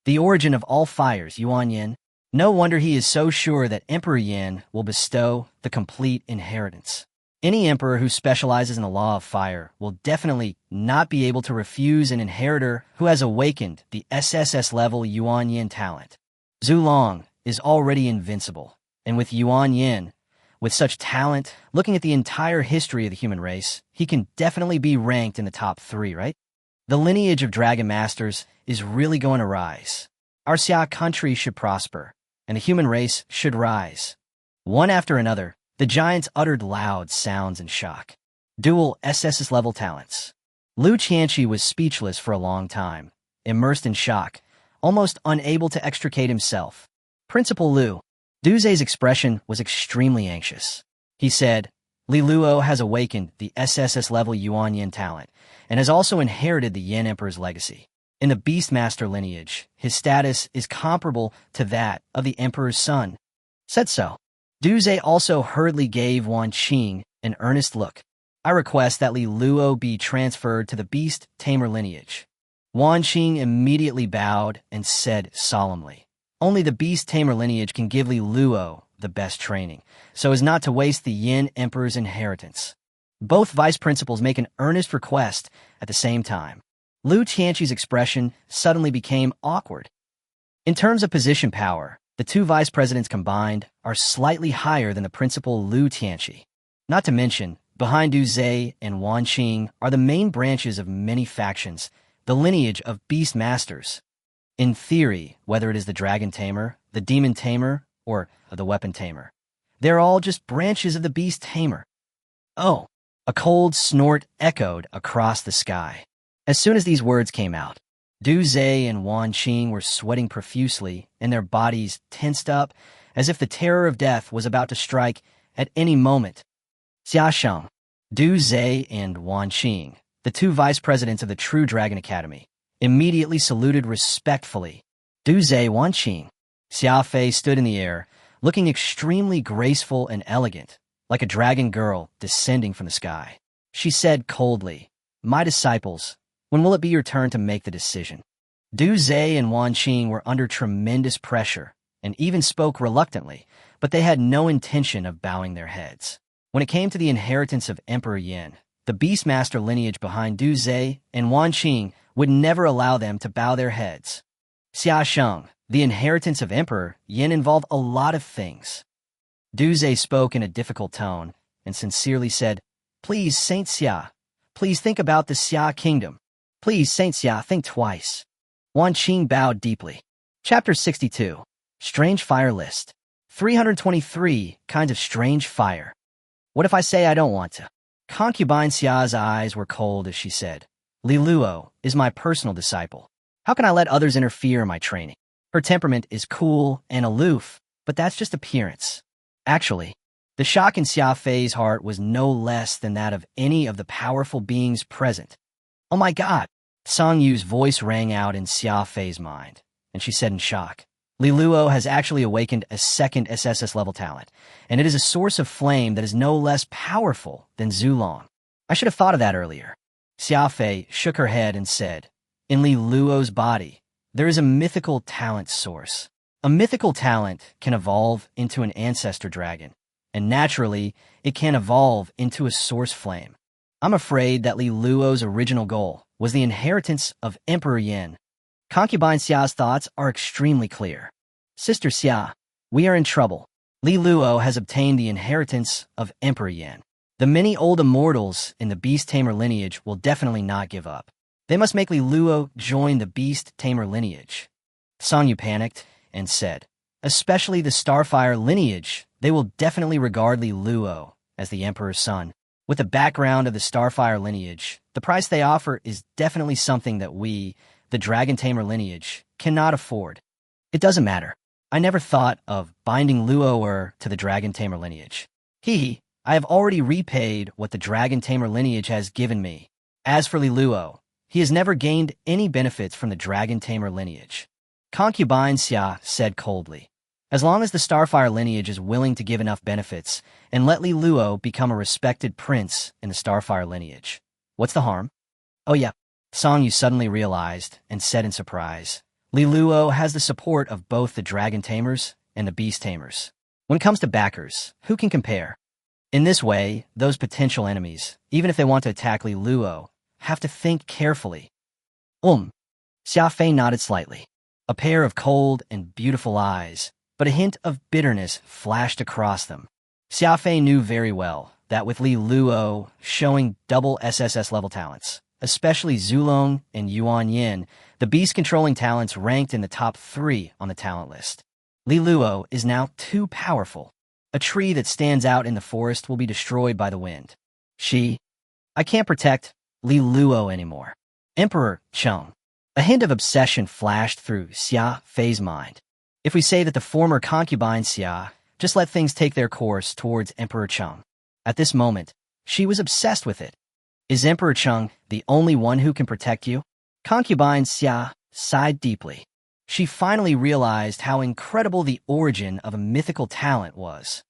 The origin of all fires, Yuan Yin. No wonder he is so sure that Emperor Yin will bestow the complete inheritance. Any emperor who specializes in the law of fire will definitely not be able to refuse an inheritor who has awakened the SSS-level Yuan Yin talent. Zhu Long is already invincible, and with Yuan Yin, with such talent, looking at the entire history of the human race, he can definitely be ranked in the top 3, right? The lineage of Dragon Masters is really going to rise. Our Xia country should prosper, and the human race should rise. One after another, the giants uttered loud sounds in shock. Dual SSS-level talents. Lu Qianqi was speechless for a long time, immersed in shock, almost unable to extricate himself. Principal Lu. Duze's expression was extremely anxious. He said, Li Luo has awakened the SSS-level Yuan Yin talent, and has also inherited the Yin Emperor's legacy. In the Beastmaster lineage, his status is comparable to that of the Emperor's son. Said so. Duze also hurriedly gave Wan Qing an earnest look. I request that Li Luo be transferred to the Beast Tamer lineage. Wan Qing immediately bowed and said solemnly, Only the Beast Tamer lineage can give Li Luo the best training, so as not to waste the Yin Emperor's inheritance. Both vice principals make an earnest request at the same time. Lu Tianqi's expression suddenly became awkward. In terms of position power, the two vice presidents combined are slightly higher than the principal Lu Tianqi. Not to mention, behind Du Zhe and Wan Qing are the main branches of many factions, the lineage of beast masters. In theory, whether it is the dragon tamer, the demon tamer, or the weapon tamer, they're all just branches of the beast tamer. Oh, a cold snort echoed across the sky. As soon as these words came out, Du Zhe and Wan Qing were sweating profusely, and their bodies tensed up as if the terror of death was about to strike at any moment. Xia Sheng, Du Zhe and Wan Qing, the two vice presidents of the True Dragon Academy, immediately saluted respectfully. Du Zhe, Wan Qing. Xia Fei stood in the air, looking extremely graceful and elegant, like a dragon girl descending from the sky. She said coldly, "My disciples, when will it be your turn to make the decision?" Du Zhe and Wan Qing were under tremendous pressure and even spoke reluctantly, but they had no intention of bowing their heads. When it came to the inheritance of Emperor Yin, the Beastmaster lineage behind Du Zhe and Wan Qing would never allow them to bow their heads. Xia Sheng, the inheritance of Emperor Yin involved a lot of things. Du Zhe spoke in a difficult tone and sincerely said, "Please, Saint Xia, please think about the Xia kingdom. Please, Saint Xia, think twice." Wan Qing bowed deeply. Chapter 62. Strange Fire List. 323 Kinds of Strange Fire. What if I say I don't want to? Concubine Sia's eyes were cold as she said, "Li Luo is my personal disciple. How can I let others interfere in my training? Her temperament is cool and aloof, but that's just appearance." Actually, the shock in Xia Fei's heart was no less than that of any of the powerful beings present. "Oh my God!" Song Yu's voice rang out in Xia Fei's mind, and she said in shock, "Li Luo has actually awakened a second SSS-level talent, and it is a source of flame that is no less powerful than Zulong. I should have thought of that earlier." Xia Fei shook her head and said, "In Li Luo's body, there is a mythical talent source. A mythical talent can evolve into an ancestor dragon, and naturally, it can evolve into a source flame. I'm afraid that Li Luo's original goal was the inheritance of Emperor Yin." Concubine Xia's thoughts are extremely clear. "Sister Xia, we are in trouble. Li Luo has obtained the inheritance of Emperor Yin. The many old immortals in the Beast Tamer lineage will definitely not give up. They must make Li Luo join the Beast Tamer lineage." Song Yu panicked and said, "Especially the Starfire lineage, they will definitely regard Li Luo as the Emperor's son. With the background of the Starfire lineage, the price they offer is definitely something that we, the Dragon Tamer lineage, cannot afford." "It doesn't matter. I never thought of binding Luo to the Dragon Tamer lineage. I have already repaid what the Dragon Tamer lineage has given me. As for Li Luo, he has never gained any benefits from the Dragon Tamer lineage." Concubine Sia said coldly, "As long as the Starfire lineage is willing to give enough benefits and let Li Luo become a respected prince in the Starfire lineage, what's the harm?" "Oh yeah," Song Yu suddenly realized and said in surprise, "Li Luo has the support of both the Dragon Tamers and the Beast Tamers. When it comes to backers, who can compare? In this way, those potential enemies, even if they want to attack Li Luo, have to think carefully." Xia Fei nodded slightly. A pair of cold and beautiful eyes, but a hint of bitterness flashed across them. Xia Fei knew very well that with Li Luo showing double SSS-level talents, especially Zulong and Yuan Yin, the beast-controlling talents ranked in the top 3 on the talent list. Li Luo is now too powerful. A tree that stands out in the forest will be destroyed by the wind. I can't protect Li Luo anymore. Emperor Cheng. A hint of obsession flashed through Xia Fei's mind. If we say that the former concubine Xia just let things take their course towards Emperor Cheng. At this moment, she was obsessed with it. Is Emperor Cheng the only one who can protect you? Concubine Sia sighed deeply. She finally realized how incredible the origin of a mythical talent was.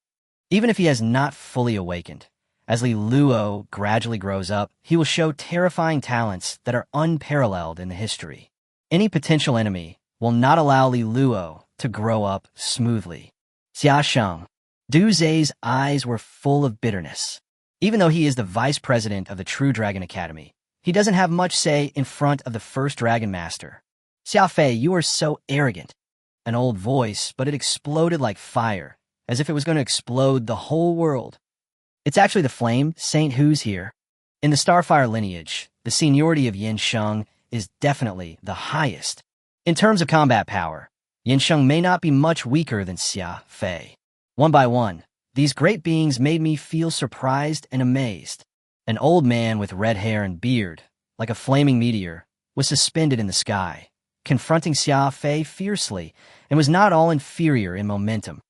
Even if he has not fully awakened, as Li Luo gradually grows up, he will show terrifying talents that are unparalleled in the history. Any potential enemy will not allow Li Luo to grow up smoothly. Xia Sheng. Du Zhe's eyes were full of bitterness. Even though he is the vice president of the True Dragon Academy, he doesn't have much say in front of the first Dragon Master. "Xia Fei, you are so arrogant." An old voice, but it exploded like fire, as if it was going to explode the whole world. "It's actually the flame, Saint who's here. In the Starfire lineage, the seniority of Yin Shun is definitely the highest. In terms of combat power, Yin Shun may not be much weaker than Xia Fei. One by one, these great beings made me feel surprised and amazed. An old man with red hair and beard, like a flaming meteor, was suspended in the sky, confronting Xia Fei fiercely, and was not all inferior in momentum.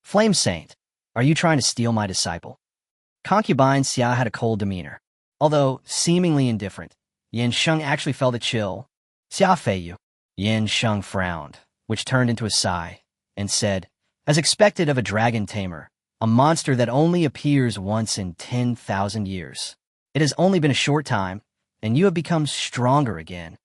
Flame Saint, are you trying to steal my disciple?" Concubine Sia had a cold demeanor. Although seemingly indifferent, Yin Shun actually felt a chill. "Xia Fei you." Yin Shun frowned, which turned into a sigh, and said, "As expected of a dragon tamer, a monster that only appears once in 10,000 years. It has only been a short time, and you have become stronger again.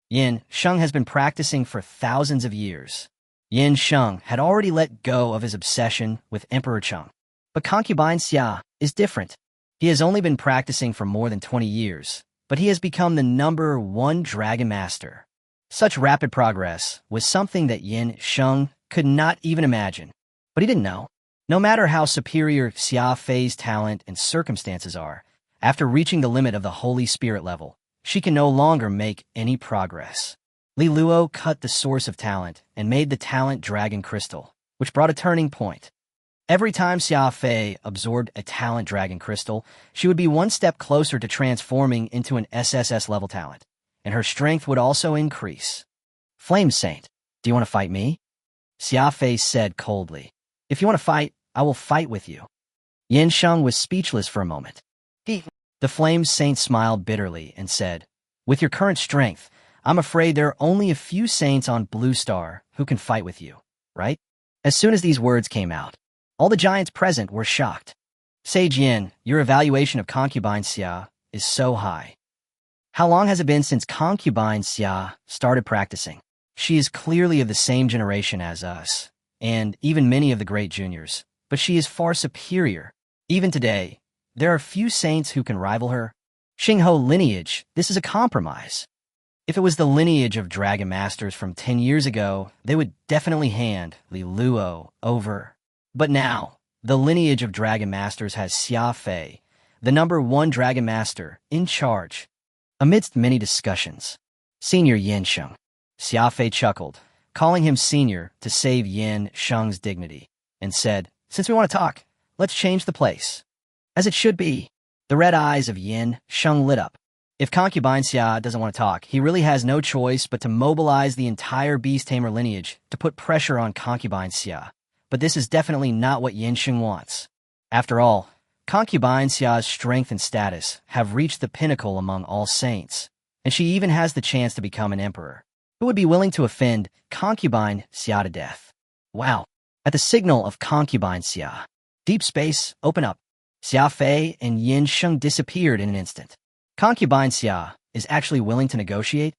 Yin Shun has been practicing for thousands of years. Yin Shun had already let go of his obsession with Emperor Cheng. But Concubine Sia is different. He has only been practicing for more than 20 years, but he has become the #1 dragon master. Such rapid progress was something that Yin Shun could not even imagine. But he didn't know. No matter how superior Xia Fei's talent and circumstances are, after reaching the limit of the Holy Spirit level, she can no longer make any progress. Li Luo cut the source of talent and made the talent dragon crystal, which brought a turning point. Every time Xia Fei absorbed a talent dragon crystal, she would be one step closer to transforming into an SSS-level talent, and her strength would also increase. Flame Saint, do you want to fight me? Xia Fei said coldly. If you want to fight, I will fight with you. Yin Shun was speechless for a moment. The Flame Saint smiled bitterly and said, with your current strength, I'm afraid there are only a few saints on Blue Star who can fight with you, right? As soon as these words came out, all the giants present were shocked. Sage Yin, your evaluation of Concubine Sia is so high. How long has it been since Concubine Sia started practicing? She is clearly of the same generation as us, and even many of the great juniors, but she is far superior. Even today, there are few saints who can rival her. Xingho lineage, this is a compromise. If it was the lineage of dragon masters from 10 years ago, they would definitely hand Li Luo over. But now, the lineage of dragon masters has Xia Fei, the #1 dragon master, in charge. Amidst many discussions, Senior Yin Shun, Xia Fei chuckled, calling him senior to save Yin Shun's dignity, and said, since we want to talk, let's change the place. As it should be. The red eyes of Yin Shun lit up. If Concubine Sia doesn't want to talk, he really has no choice but to mobilize the entire Beast Tamer lineage to put pressure on Concubine Sia. But this is definitely not what Yin Shun wants. After all, Concubine Sia's strength and status have reached the pinnacle among all saints, and she even has the chance to become an emperor. Who would be willing to offend Concubine Sia to death? Wow. At the signal of Concubine Sia, deep space, open up. Xia Fei and Yin Shun disappeared in an instant. Concubine Sia is actually willing to negotiate?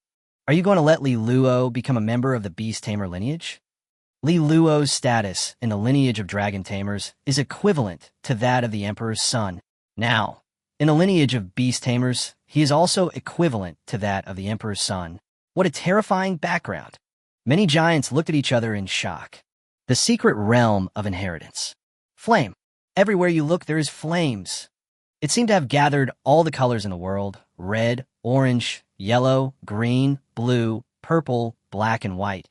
Are you going to let Li Luo become a member of the Beast Tamer lineage? Li Luo's status in the lineage of dragon tamers is equivalent to that of the Emperor's son. Now, in the lineage of Beast Tamers, he is also equivalent to that of the Emperor's son. What a terrifying background. Many giants looked at each other in shock. The secret realm of inheritance. Flame. Everywhere you look, there is flames. It seemed to have gathered all the colors in the world: red, orange, yellow, green, blue, purple, black, and white.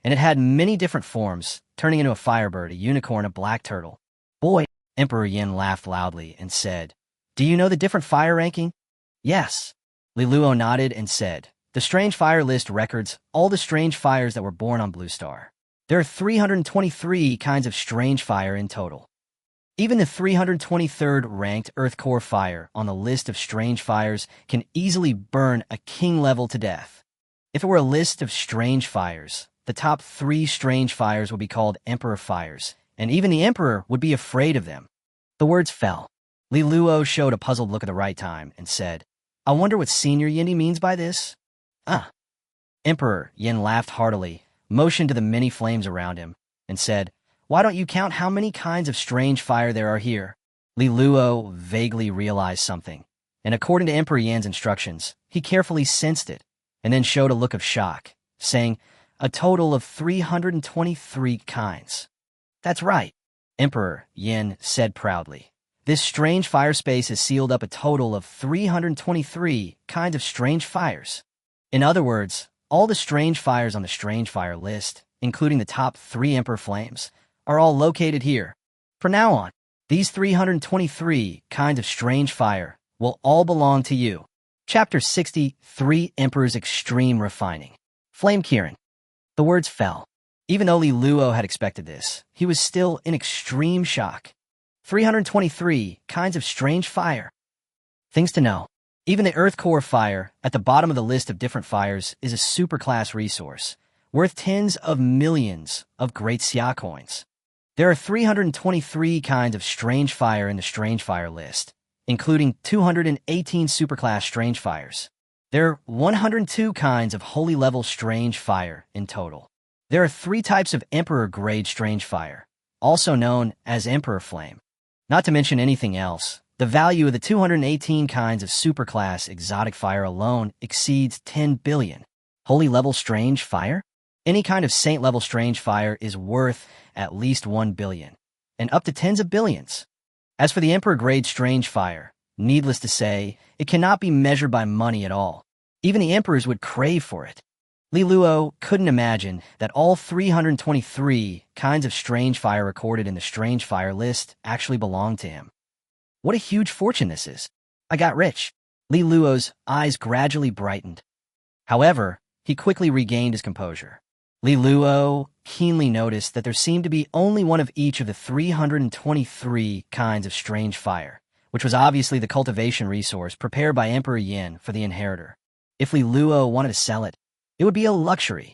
And it had many different forms, turning into a firebird, a unicorn, a black turtle. Boy, Emperor Yin laughed loudly and said, do you know the different fire ranking? Yes. Li Luo nodded and said, the strange fire list records all the strange fires that were born on Blue Star. There are 323 kinds of strange fire in total. Even the 323rd ranked Earth Core fire on the list of strange fires can easily burn a king level to death. If it were a list of strange fires, the top 3 strange fires would be called Emperor fires, and even the Emperor would be afraid of them. The words fell. Li Luo showed a puzzled look at the right time and said, I wonder what Senior Yindy means by this? Emperor Yin laughed heartily, motioned to the many flames around him, and said, why don't you count how many kinds of strange fire there are here? Li Luo vaguely realized something, and according to Emperor Yan's instructions, he carefully sensed it, and then showed a look of shock, saying, a total of 323 kinds. That's right, Emperor Yin said proudly. This strange fire space has sealed up a total of 323 kinds of strange fires. In other words, all the strange fires on the strange fire list, including the top 3 Emperor flames, are all located here. From now on, these 323 kinds of strange fire will all belong to you. Chapter 63, Emperor's Extreme Refining. Flame Kirin. The words fell. Even though Li Luo had expected this, he was still in extreme shock. 323 kinds of strange fire. Things to know. Even the Earth Core fire, at the bottom of the list of different fires, is a superclass resource, worth tens of millions of great Xia coins. There are 323 kinds of strange fire in the strange fire list, including 218 superclass strange fires. There are 102 kinds of holy level strange fire in total. There are 3 types of emperor grade strange fire, also known as emperor flame. Not to mention anything else, the value of the 218 kinds of superclass exotic fire alone exceeds 10 billion. Holy level strange fire? Any kind of saint level strange fire is worth at least 1 billion, and up to tens of billions. As for the emperor grade strange fire, needless to say, it cannot be measured by money at all. Even the emperors would crave for it. Li Luo couldn't imagine that all 323 kinds of strange fire recorded in the strange fire list actually belonged to him. What a huge fortune this is. I got rich. Li Luo's eyes gradually brightened. However, he quickly regained his composure. Li Luo keenly noticed that there seemed to be only one of each of the 323 kinds of strange fire, which was obviously the cultivation resource prepared by Emperor Yin for the inheritor. If Li Luo wanted to sell it, it would be a luxury.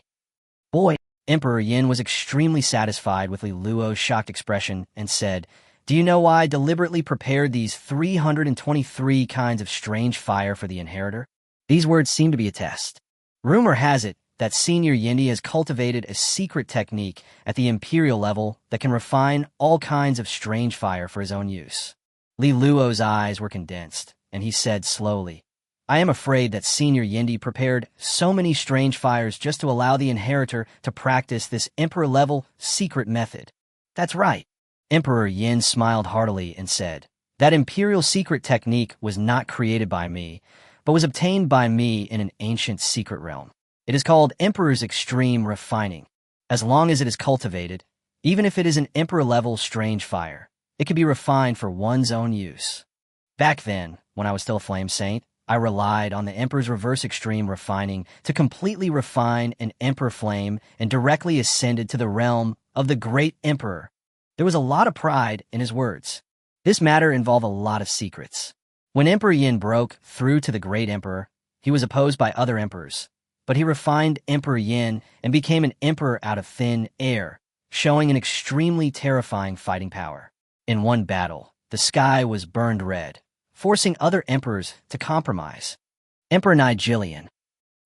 Boy, Emperor Yin was extremely satisfied with Li Luo's shocked expression and said, "Do you know why I deliberately prepared these 323 kinds of strange fire for the inheritor?" These words seem to be a test. Rumor has it that Senior Yindi has cultivated a secret technique at the imperial level that can refine all kinds of strange fire for his own use. Li Luo's eyes were condensed, and he said slowly, "I am afraid that Senior Yindi prepared so many strange fires just to allow the inheritor to practice this emperor-level secret method." "That's right." Emperor Yin smiled heartily and said, "That imperial secret technique was not created by me, but was obtained by me in an ancient secret realm. It is called Emperor's Extreme Refining. As long as it is cultivated, even if it is an emperor-level strange fire, it can be refined for one's own use. Back then, when I was still a flame saint, I relied on the Emperor's reverse extreme refining to completely refine an emperor flame and directly ascended to the realm of the great emperor." There was a lot of pride in his words. This matter involved a lot of secrets. When Emperor Yin broke through to the great emperor, he was opposed by other emperors, but he refined Emperor Yin and became an emperor out of thin air, showing an extremely terrifying fighting power. In one battle, the sky was burned red, forcing other emperors to compromise. Emperor Nigelian,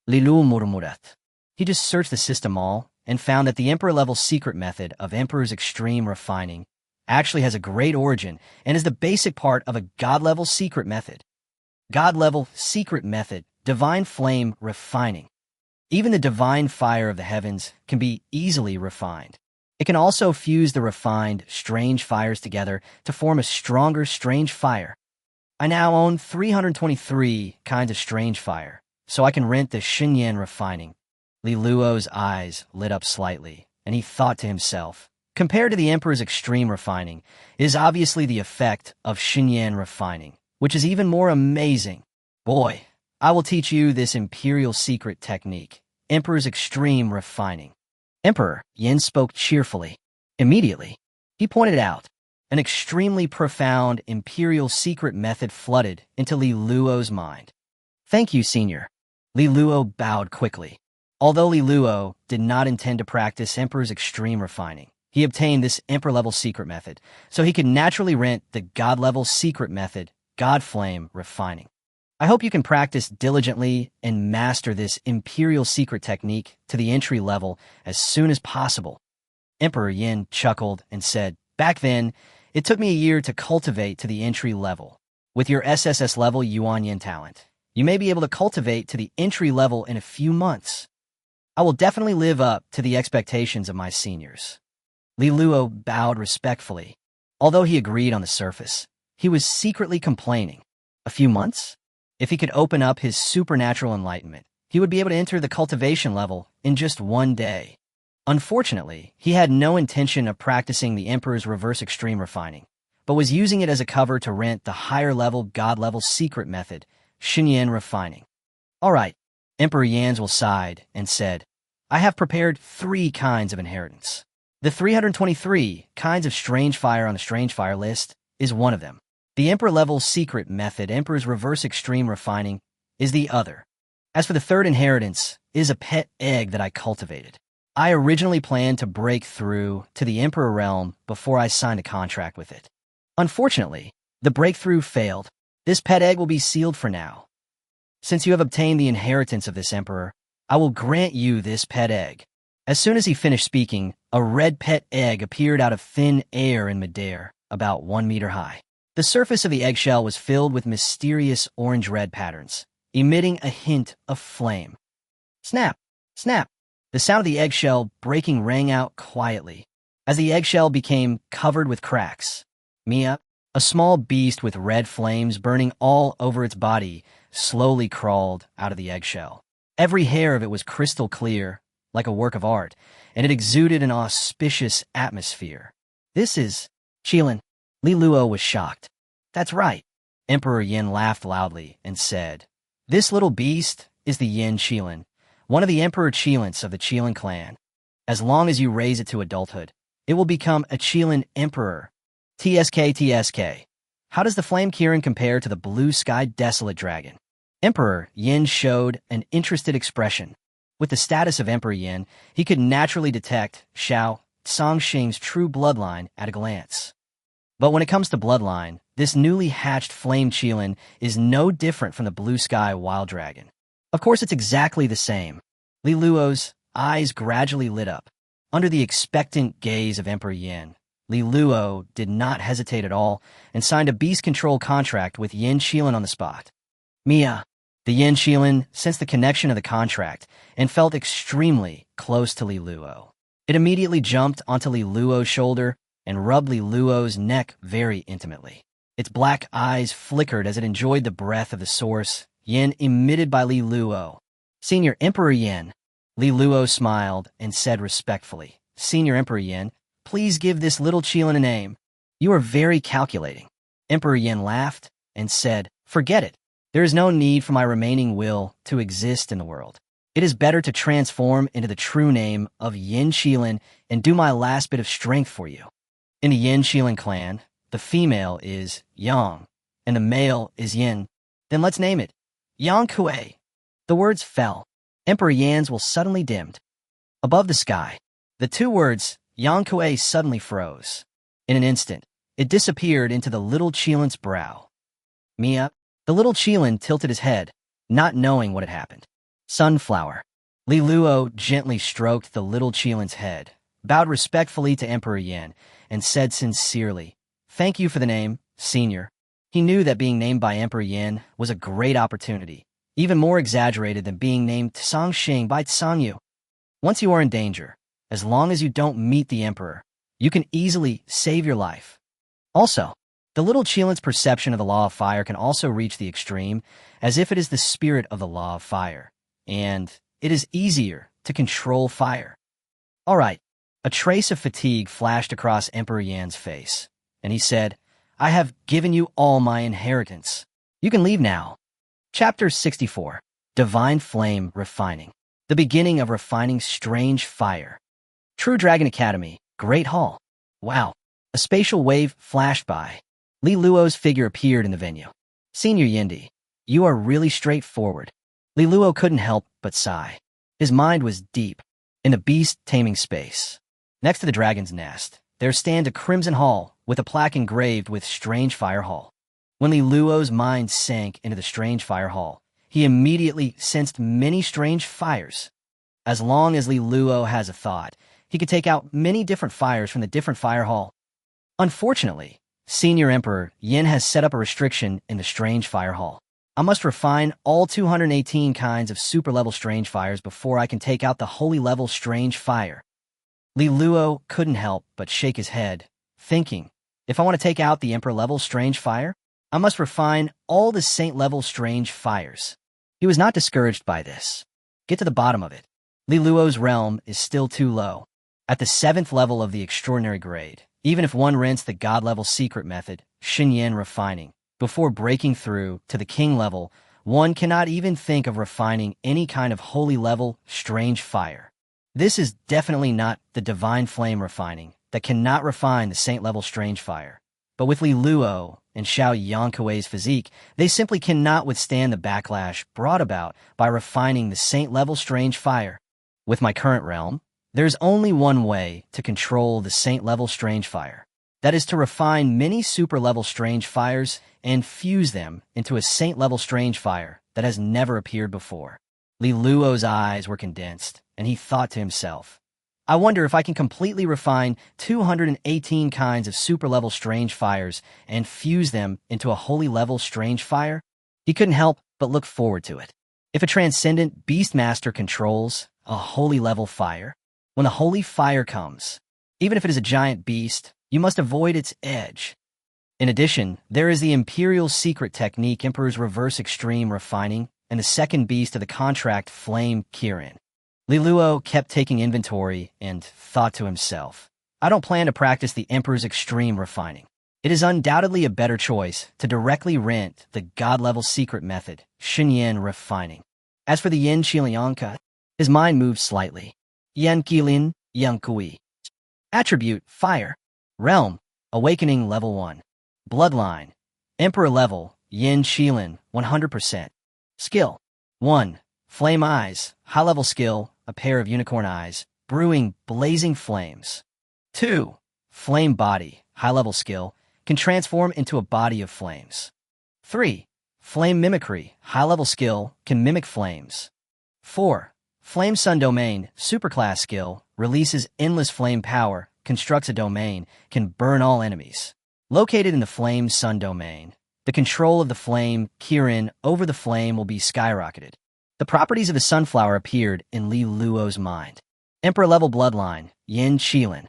Lilu Murmurat. He just searched the system all and found that the emperor-level secret method of Emperor's Extreme Refining actually has a great origin and is the basic part of a god-level secret method. God-level secret method, divine flame refining. Even the divine fire of the heavens can be easily refined. It can also fuse the refined, strange fires together to form a stronger strange fire. I now own 323 kinds of strange fire, so I can rent the Xinyan refining. Li Luo's eyes lit up slightly, and he thought to himself, compared to the Emperor's extreme refining, is obviously the effect of Xinyan refining, which is even more amazing. Boy, I will teach you this imperial secret technique, Emperor's extreme refining. Emperor Yin spoke cheerfully. Immediately, he pointed out, an extremely profound imperial secret method flooded into Li Luo's mind. "Thank you, Senior." Li Luo bowed quickly. Although Li Luo did not intend to practice Emperor's extreme refining, he obtained this emperor-level secret method, so he could naturally rent the god-level secret method, God Flame Refining. I hope you can practice diligently and master this imperial secret technique to the entry level as soon as possible. Emperor Yin chuckled and said, "Back then, it took me a year to cultivate to the entry level. With your SSS level Yuan Yin talent, you may be able to cultivate to the entry level in a few months. I will definitely live up to the expectations of my seniors." Li Luo bowed respectfully. Although he agreed on the surface, he was secretly complaining. A few months? If he could open up his supernatural enlightenment, he would be able to enter the cultivation level in just one day. Unfortunately, he had no intention of practicing the Emperor's reverse extreme refining, but was using it as a cover to rent the higher-level, god-level secret method, Xinyan refining. "All right," Emperor Yanzhuo sighed and said, "I have prepared 3 kinds of inheritance. The 323 kinds of strange fire on the strange fire list is one of them. The Emperor-level secret method, Emperor's reverse extreme refining, is the other. As for the third inheritance, is a pet egg that I cultivated. I originally planned to break through to the Emperor realm before I signed a contract with it. Unfortunately, the breakthrough failed. This pet egg will be sealed for now. Since you have obtained the inheritance of this emperor, I will grant you this pet egg." As soon as he finished speaking, a red pet egg appeared out of thin air in midair, about 1 meter high. The surface of the eggshell was filled with mysterious orange-red patterns, emitting a hint of flame. Snap! Snap! The sound of the eggshell breaking rang out quietly, as the eggshell became covered with cracks. Mia, a small beast with red flames burning all over its body, slowly crawled out of the eggshell. Every hair of it was crystal clear, like a work of art, and it exuded an auspicious atmosphere. "This is Qilin." Li Luo was shocked. "That's right." Emperor Yin laughed loudly and said, "This little beast is the Yin Qilin, one of the Emperor Qilins of the Qilin clan. As long as you raise it to adulthood, it will become a Qilin Emperor. TSK. How does the Flame Kirin compare to the blue-sky desolate dragon?" Emperor Yin showed an interested expression. With the status of Emperor Yin, he could naturally detect Xiao Songxing's true bloodline at a glance. But when it comes to bloodline, this newly hatched Flame Qilin is no different from the blue-sky wild dragon. Of course, it's exactly the same. Li Luo's eyes gradually lit up. Under the expectant gaze of Emperor Yin, Li Luo did not hesitate at all and signed a beast control contract with Yin Qilin on the spot. Mia, the Yin Qilin, sensed the connection of the contract and felt extremely close to Li Luo. It immediately jumped onto Li Luo's shoulder and rubbed Li Luo's neck very intimately. Its black eyes flickered as it enjoyed the breath of the source, Yin, emitted by Li Luo. "Senior Emperor Yin." Li Luo smiled and said respectfully, "Senior Emperor Yin, please give this little Qilin a name." "You are very calculating." Emperor Yin laughed and said, "Forget it. There is no need for my remaining will to exist in the world. It is better to transform into the true name of Yin Qilin and do my last bit of strength for you. In the Yin Qilin clan, the female is Yang, and the male is Yin. Then let's name it Yang Kuei." The words fell. Emperor Yan's will suddenly dimmed. Above the sky, the two words Yang Kuei suddenly froze. In an instant, it disappeared into the little Qilin's brow. Mia, the little Qilin tilted his head, not knowing what had happened. "Sunflower." Li Luo gently stroked the little Qilin's head, bowed respectfully to Emperor Yin, and said sincerely, "Thank you for the name, Senior." He knew that being named by Emperor Yin was a great opportunity, even more exaggerated than being named Songxing by Tsangyu. Once you are in danger, as long as you don't meet the Emperor, you can easily save your life. Also, the little Qilin's perception of the law of fire can also reach the extreme, as if it is the spirit of the law of fire, and it is easier to control fire. All right, a trace of fatigue flashed across Emperor Yan's face, and he said, "I have given you all my inheritance. You can leave now." Chapter 64, Divine Flame Refining. The beginning of refining strange fire. True Dragon Academy, Great Hall. Wow, a spatial wave flashed by. Li Luo's figure appeared in the venue. "Senior Yindi, you are really straightforward." Li Luo couldn't help but sigh. His mind was deep in the beast-taming space. Next to the dragon's nest, there stands a crimson hall with a plaque engraved with Strange Fire Hall. When Li Luo's mind sank into the Strange Fire Hall, he immediately sensed many strange fires. As long as Li Luo has a thought, he could take out many different fires from the different fire hall. Unfortunately, Senior Emperor Yin has set up a restriction in the Strange Fire Hall. I must refine all 218 kinds of super-level strange fires before I can take out the holy-level strange fire. Li Luo couldn't help but shake his head, thinking, if I want to take out the Emperor-level strange fire, I must refine all the Saint-level strange fires. He was not discouraged by this. Get to the bottom of it. Li Luo's realm is still too low. At the 7th level of the extraordinary grade, even if one rinsed the God-level secret method, Xinyan refining, before breaking through to the king level, one cannot even think of refining any kind of holy-level strange fire. This is definitely not the divine flame refining that cannot refine the saint-level strange fire. But with Li Luo and Xiao Yangkuei's physique, they simply cannot withstand the backlash brought about by refining the saint-level strange fire. With my current realm, there's only one way to control the saint-level strange fire. That is to refine many super-level strange fires and fuse them into a saint-level strange fire that has never appeared before. Li Luo's eyes were condensed, and he thought to himself, I wonder if I can completely refine 218 kinds of super-level strange fires and fuse them into a holy-level strange fire? He couldn't help but look forward to it. If a transcendent beastmaster controls a holy-level fire, when the holy fire comes, even if it is a giant beast, you must avoid its edge. In addition, there is the Imperial secret technique Emperor's Reverse Extreme Refining and the second beast of the contract Flame Kirin. Li Luo kept taking inventory and thought to himself, I don't plan to practice the Emperor's Extreme Refining. It is undoubtedly a better choice to directly rent the God-level secret method, Shinyan Refining. As for the Yin Qilianka, his mind moved slightly. Yen Qilin, Yang Kui. Attribute, Fire. Realm, Awakening Level 1. Bloodline, Emperor Level, Yin Qilin, 100%. Skill, 1. Flame Eyes, High-level skill, a pair of unicorn eyes, brewing blazing flames. 2. Flame Body, high-level skill, can transform into a body of flames. 3. Flame Mimicry, high-level skill, can mimic flames. 4. Flame Sun Domain, superclass skill, releases endless flame power, constructs a domain, can burn all enemies. Located in the Flame Sun Domain, the control of the flame Kirin over the flame will be skyrocketed. The properties of the sunflower appeared in Li Luo's mind. Emperor-level bloodline, Yin Qilin.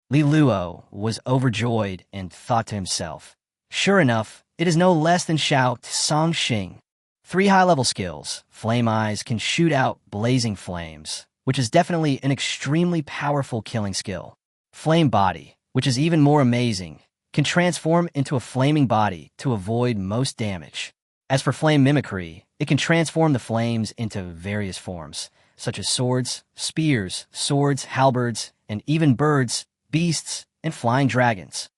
Li Luo was overjoyed and thought to himself, sure enough, it is no less than Shao Tsang Xing. 3 high-level skills. Flame Eyes can shoot out blazing flames, which is definitely an extremely powerful killing skill. Flame Body, which is even more amazing, can transform into a flaming body to avoid most damage. As for Flame Mimicry, it can transform the flames into various forms, such as swords, spears, swords, halberds, and even birds, beasts, and flying dragons.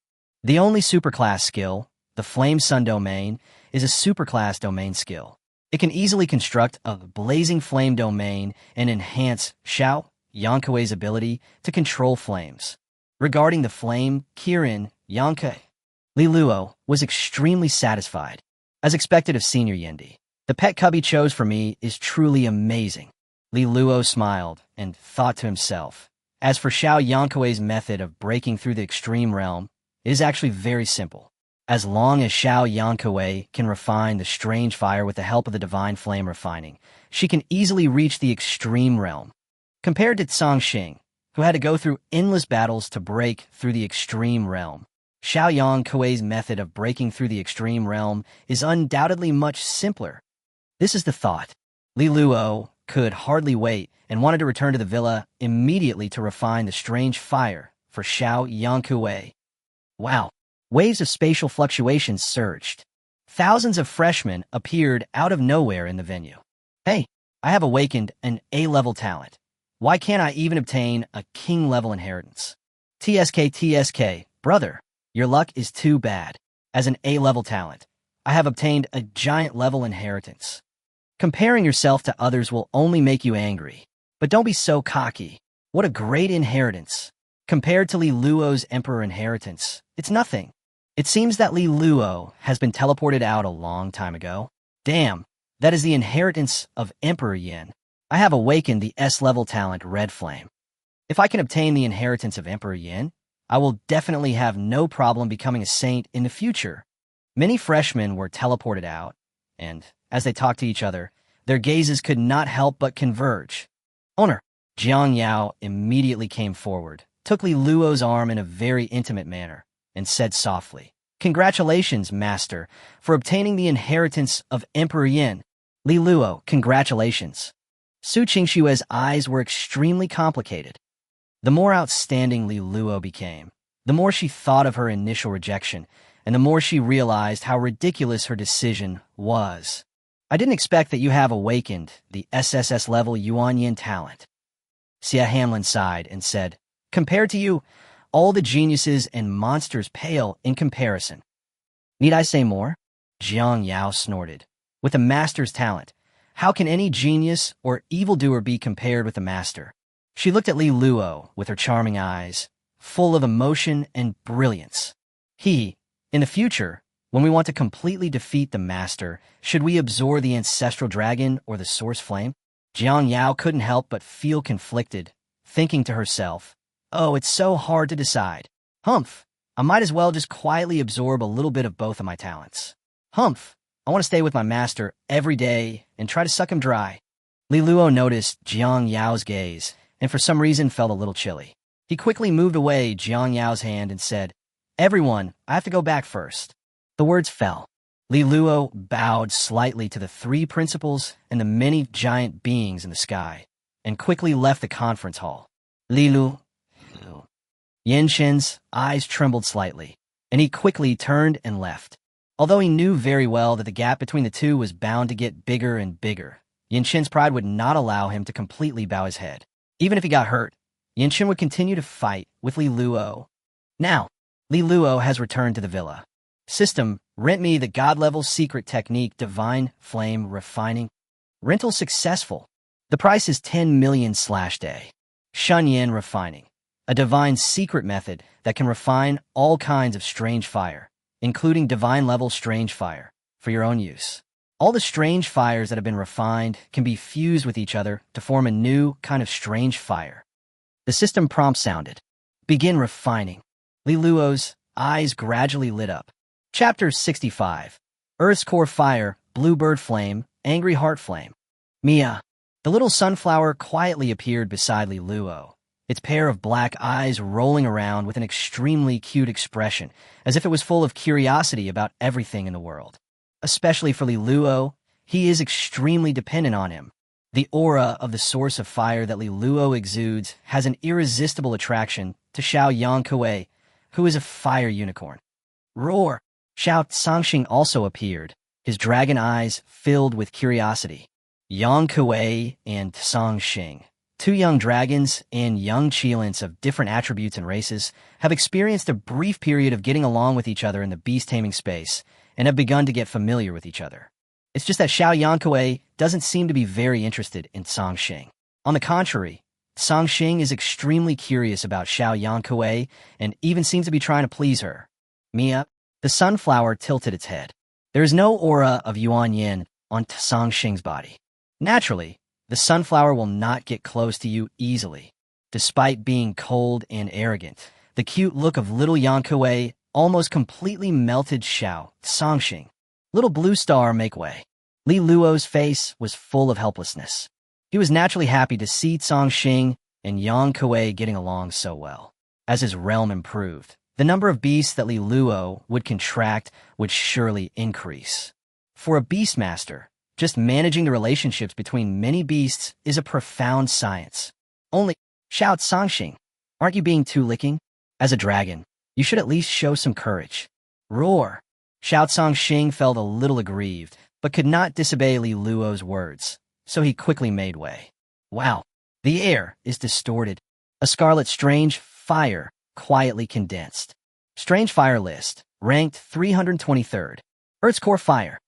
The only superclass skill, the Flame Sun Domain, is a superclass domain skill. It can easily construct a blazing flame domain and enhance Shao Yankuei's ability to control flames. Regarding the flame Kirin Yankei, Li Luo was extremely satisfied. As expected of Senior Yendi, the pet cub he chose for me is truly amazing. Li Luo smiled and thought to himself, as for Shao Yankuei's method of breaking through the extreme realm, it is actually very simple. As long as Shao Yankuei can refine the strange fire with the help of the divine flame refining, she can easily reach the extreme realm. Compared to Tsang Xing, who had to go through endless battles to break through the extreme realm, Shao Yankuei's method of breaking through the extreme realm is undoubtedly much simpler. This is the thought. Li Luo could hardly wait and wanted to return to the villa immediately to refine the strange fire for Shao Yankuei. Wow. Waves of spatial fluctuations surged. Thousands of freshmen appeared out of nowhere in the venue. Hey, I have awakened an A-level talent. Why can't I even obtain a king-level inheritance? TSK, brother, your luck is too bad. As an A-level talent, I have obtained a giant-level inheritance. Comparing yourself to others will only make you angry. But don't be so cocky. What a great inheritance. Compared to Li Luo's emperor inheritance, it's nothing. It seems that Li Luo has been teleported out a long time ago. Damn, that is the inheritance of Emperor Yin. I have awakened the S-level talent Red Flame. If I can obtain the inheritance of Emperor Yin, I will definitely have no problem becoming a saint in the future. Many freshmen were teleported out, and as they talked to each other, their gazes could not help but converge. Owner, Jang Yao immediately came forward, took Li Luo's arm in a very intimate manner, and said softly, Congratulations, Master, for obtaining the inheritance of Emperor Yin. Li Luo, congratulations. Su Chingshua's eyes were extremely complicated. The more outstanding Li Luo became, the more she thought of her initial rejection, and the more she realized how ridiculous her decision was. I didn't expect that you have awakened the SSS-level Yuan Yin talent. Sia Hanlin sighed and said, Compared to you, all the geniuses and monsters pale in comparison. Need I say more? Jang Yao snorted. With a master's talent, how can any genius or evildoer be compared with a master? She looked at Li Luo with her charming eyes, full of emotion and brilliance. In the future, when we want to completely defeat the master, should we absorb the ancestral dragon or the source flame? Jang Yao couldn't help but feel conflicted, thinking to herself, oh, it's so hard to decide. Humph, I might as well just quietly absorb a little bit of both of my talents. Humph, I want to stay with my master every day and try to suck him dry. Li Luo noticed Jiang Yao's gaze and for some reason felt a little chilly. He quickly moved away Jiang Yao's hand and said, everyone, I have to go back first. The words fell. Li Luo bowed slightly to the three principals and the many giant beings in the sky and quickly left the conference hall. Yin Shun's eyes trembled slightly, and he quickly turned and left. Although he knew very well that the gap between the two was bound to get bigger and bigger, Yin Shun's pride would not allow him to completely bow his head. Even if he got hurt, Yin Shun would continue to fight with Li Luo. Now, Li Luo has returned to the villa. System, rent me the God-level secret technique Divine Flame Refining. Rental successful. The price is 10 million/day. Shun Yin Refining. A divine secret method that can refine all kinds of strange fire, including divine-level strange fire, for your own use. All the strange fires that have been refined can be fused with each other to form a new kind of strange fire. The system prompt sounded. Begin refining. Li Luo's eyes gradually lit up. Chapter 65. Earth's Core Fire, Bluebird Flame, Angry Heart Flame. Mia. The little sunflower quietly appeared beside Li Luo, its pair of black eyes rolling around with an extremely cute expression, as if it was full of curiosity about everything in the world. Especially for Li Luo, he is extremely dependent on him. The aura of the source of fire that Li Luo exudes has an irresistible attraction to Xiao Yangkue, who is a fire unicorn. Roar! Xiao Sangxing also appeared, his dragon eyes filled with curiosity. Yangkue and Sangxing, two young dragons and young Qilins of different attributes and races, have experienced a brief period of getting along with each other in the beast-taming space and have begun to get familiar with each other. It's just that Xiao Yangkue doesn't seem to be very interested in Sangxing. On the contrary, Sangxing is extremely curious about Xiao Yangkue and even seems to be trying to please her. Mia, the sunflower tilted its head. There is no aura of Yuan Yin on Sangxing's body. Naturally, the sunflower will not get close to you easily. Despite being cold and arrogant, the cute look of little Yangkue almost completely melted Xiao Sangxing. Little blue star, make way. Li Luo's face was full of helplessness. He was naturally happy to see Sangxing and Yangkue getting along so well. As his realm improved, the number of beasts that Li Luo would contract would surely increase. For a beastmaster, just managing the relationships between many beasts is a profound science. Only, shout Sangxing, aren't you being too licking? As a dragon, you should at least show some courage. Roar! Xiao Sangxing felt a little aggrieved, but could not disobey Li Luo's words, so he quickly made way. Wow, the air is distorted. A scarlet strange fire quietly condensed. Strange fire list, ranked 323rd. Earth's Core Fire.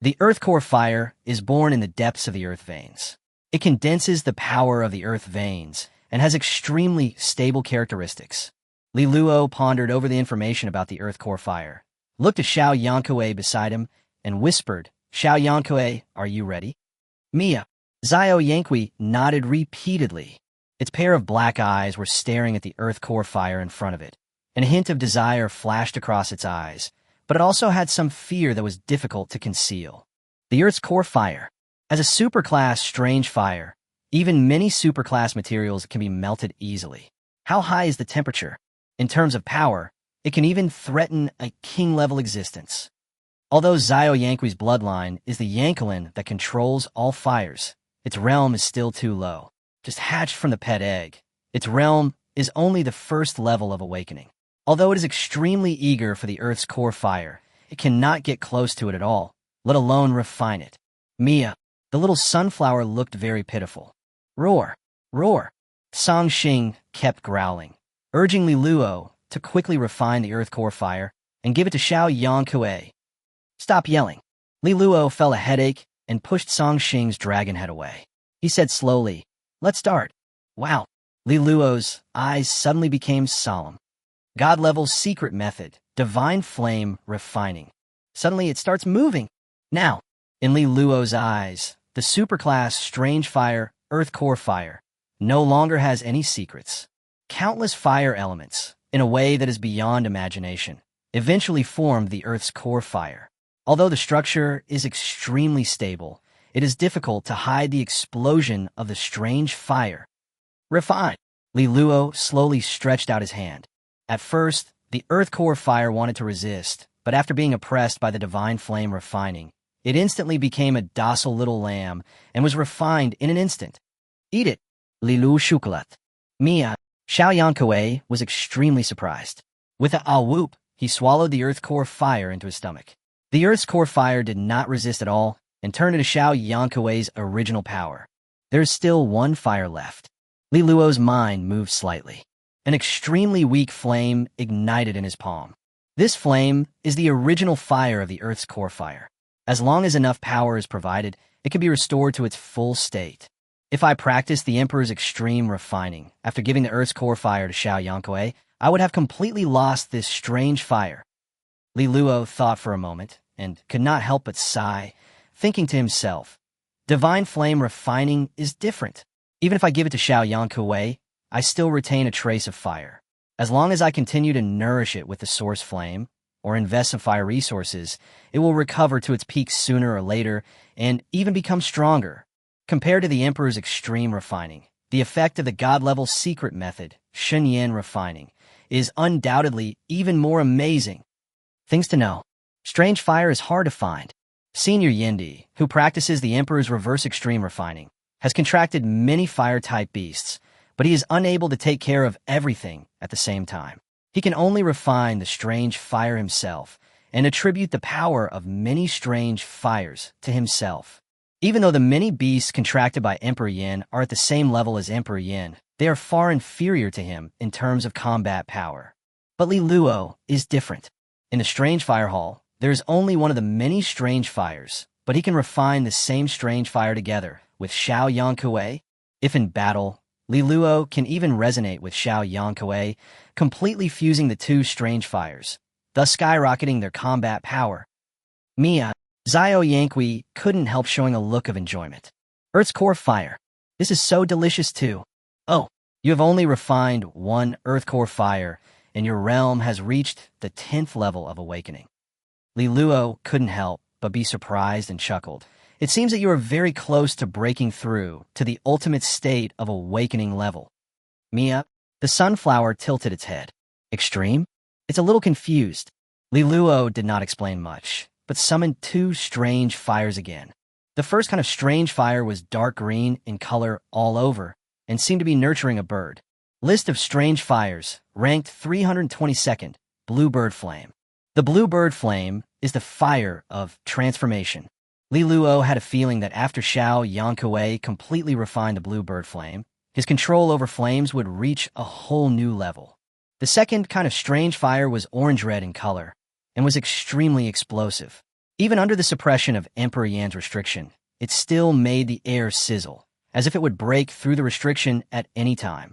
The Earth Core Fire is born in the depths of the Earth veins. It condenses the power of the Earth veins and has extremely stable characteristics. Li Luo pondered over the information about the Earth Core Fire, looked at Xiao Yangkue beside him, and whispered, Xiao Yangkue, are you ready? Mia. Xiao Yangkue nodded repeatedly. Its pair of black eyes were staring at the Earth Core Fire in front of it, and a hint of desire flashed across its eyes, but it also had some fear that was difficult to conceal. The Earth's Core Fire. As a superclass strange fire, even many superclass materials can be melted easily. How high is the temperature? In terms of power, it can even threaten a king-level existence. Although Xiao Yankui's bloodline is the Yankelin that controls all fires, its realm is still too low. Just hatched from the pet egg, its realm is only the first level of awakening. Although it is extremely eager for the Earth's Core Fire, it cannot get close to it at all, let alone refine it. Mia, the little sunflower, looked very pitiful. Roar! Roar! Sangxing kept growling, urging Li Luo to quickly refine the Earth Core Fire and give it to Xiao Yangkue. Stop yelling. Li Luo felt a headache and pushed Sangxing's dragon head away. He said slowly, let's start. Wow, Li Luo's eyes suddenly became solemn. God-level secret method, divine flame refining. Suddenly it starts moving. Now, in Li Luo's eyes, the superclass strange fire, earth core fire, no longer has any secrets. Countless fire elements, in a way that is beyond imagination, eventually formed the Earth's core fire. Although the structure is extremely stable, it is difficult to hide the explosion of the strange fire. Refine. Li Luo slowly stretched out his hand. At first, the Earth core fire wanted to resist, but after being oppressed by the divine flame refining, it instantly became a docile little lamb and was refined in an instant. Eat it, Li Lu Chocolat. Mia, Xiao Yankue was extremely surprised. With a ah whoop, he swallowed the Earth core fire into his stomach. The Earth's core fire did not resist at all and turned into Xiao Yankue's original power. There is still one fire left. Li Luo's mind moved slightly. An extremely weak flame ignited in his palm. This flame is the original fire of the Earth's core fire. As long as enough power is provided, it can be restored to its full state. If I practiced the Emperor's extreme refining after giving the Earth's core fire to Xiao Yankue, I would have completely lost this strange fire. Li Luo thought for a moment and could not help but sigh, thinking to himself, divine flame refining is different. Even if I give it to Xiao Yankue, I still retain a trace of fire. As long as I continue to nourish it with the source flame, or invest some fire resources, it will recover to its peak sooner or later and even become stronger. Compared to the Emperor's extreme refining, the effect of the God-level secret method, Shunyan refining, is undoubtedly even more amazing. Things to know. Strange fire is hard to find. Senior Yendi, who practices the Emperor's reverse extreme refining, has contracted many fire-type beasts, but he is unable to take care of everything at the same time. He can only refine the strange fire himself and attribute the power of many strange fires to himself. Even though the many beasts contracted by Emperor Yin are at the same level as Emperor Yin, they are far inferior to him in terms of combat power. But Li Luo is different. In the Strange Fire Hall, there is only one of the many strange fires, but he can refine the same strange fire together with Xiao Yankue. If in battle, Li Luo can even resonate with Xiao Yankue, completely fusing the two strange fires, thus skyrocketing their combat power. Mia, Xiao Yankui couldn't help showing a look of enjoyment. Earth's core fire. This is so delicious too. Oh, you have only refined one Earth core fire, and your realm has reached the 10th level of awakening. Li Luo couldn't help but be surprised and chuckled. It seems that you are very close to breaking through to the ultimate state of awakening level. Mia, the sunflower tilted its head. Extreme? It's a little confused. Li Luo did not explain much, but summoned two strange fires again. The first kind of strange fire was dark green in color all over and seemed to be nurturing a bird. List of strange fires, ranked 322nd, Bluebird Flame. The Bluebird Flame is the fire of transformation. Li Luo had a feeling that after Xiao Yankue completely refined the Bluebird Flame, his control over flames would reach a whole new level. The second kind of strange fire was orange-red in color and was extremely explosive. Even under the suppression of Emperor Yan's restriction, it still made the air sizzle, as if it would break through the restriction at any time.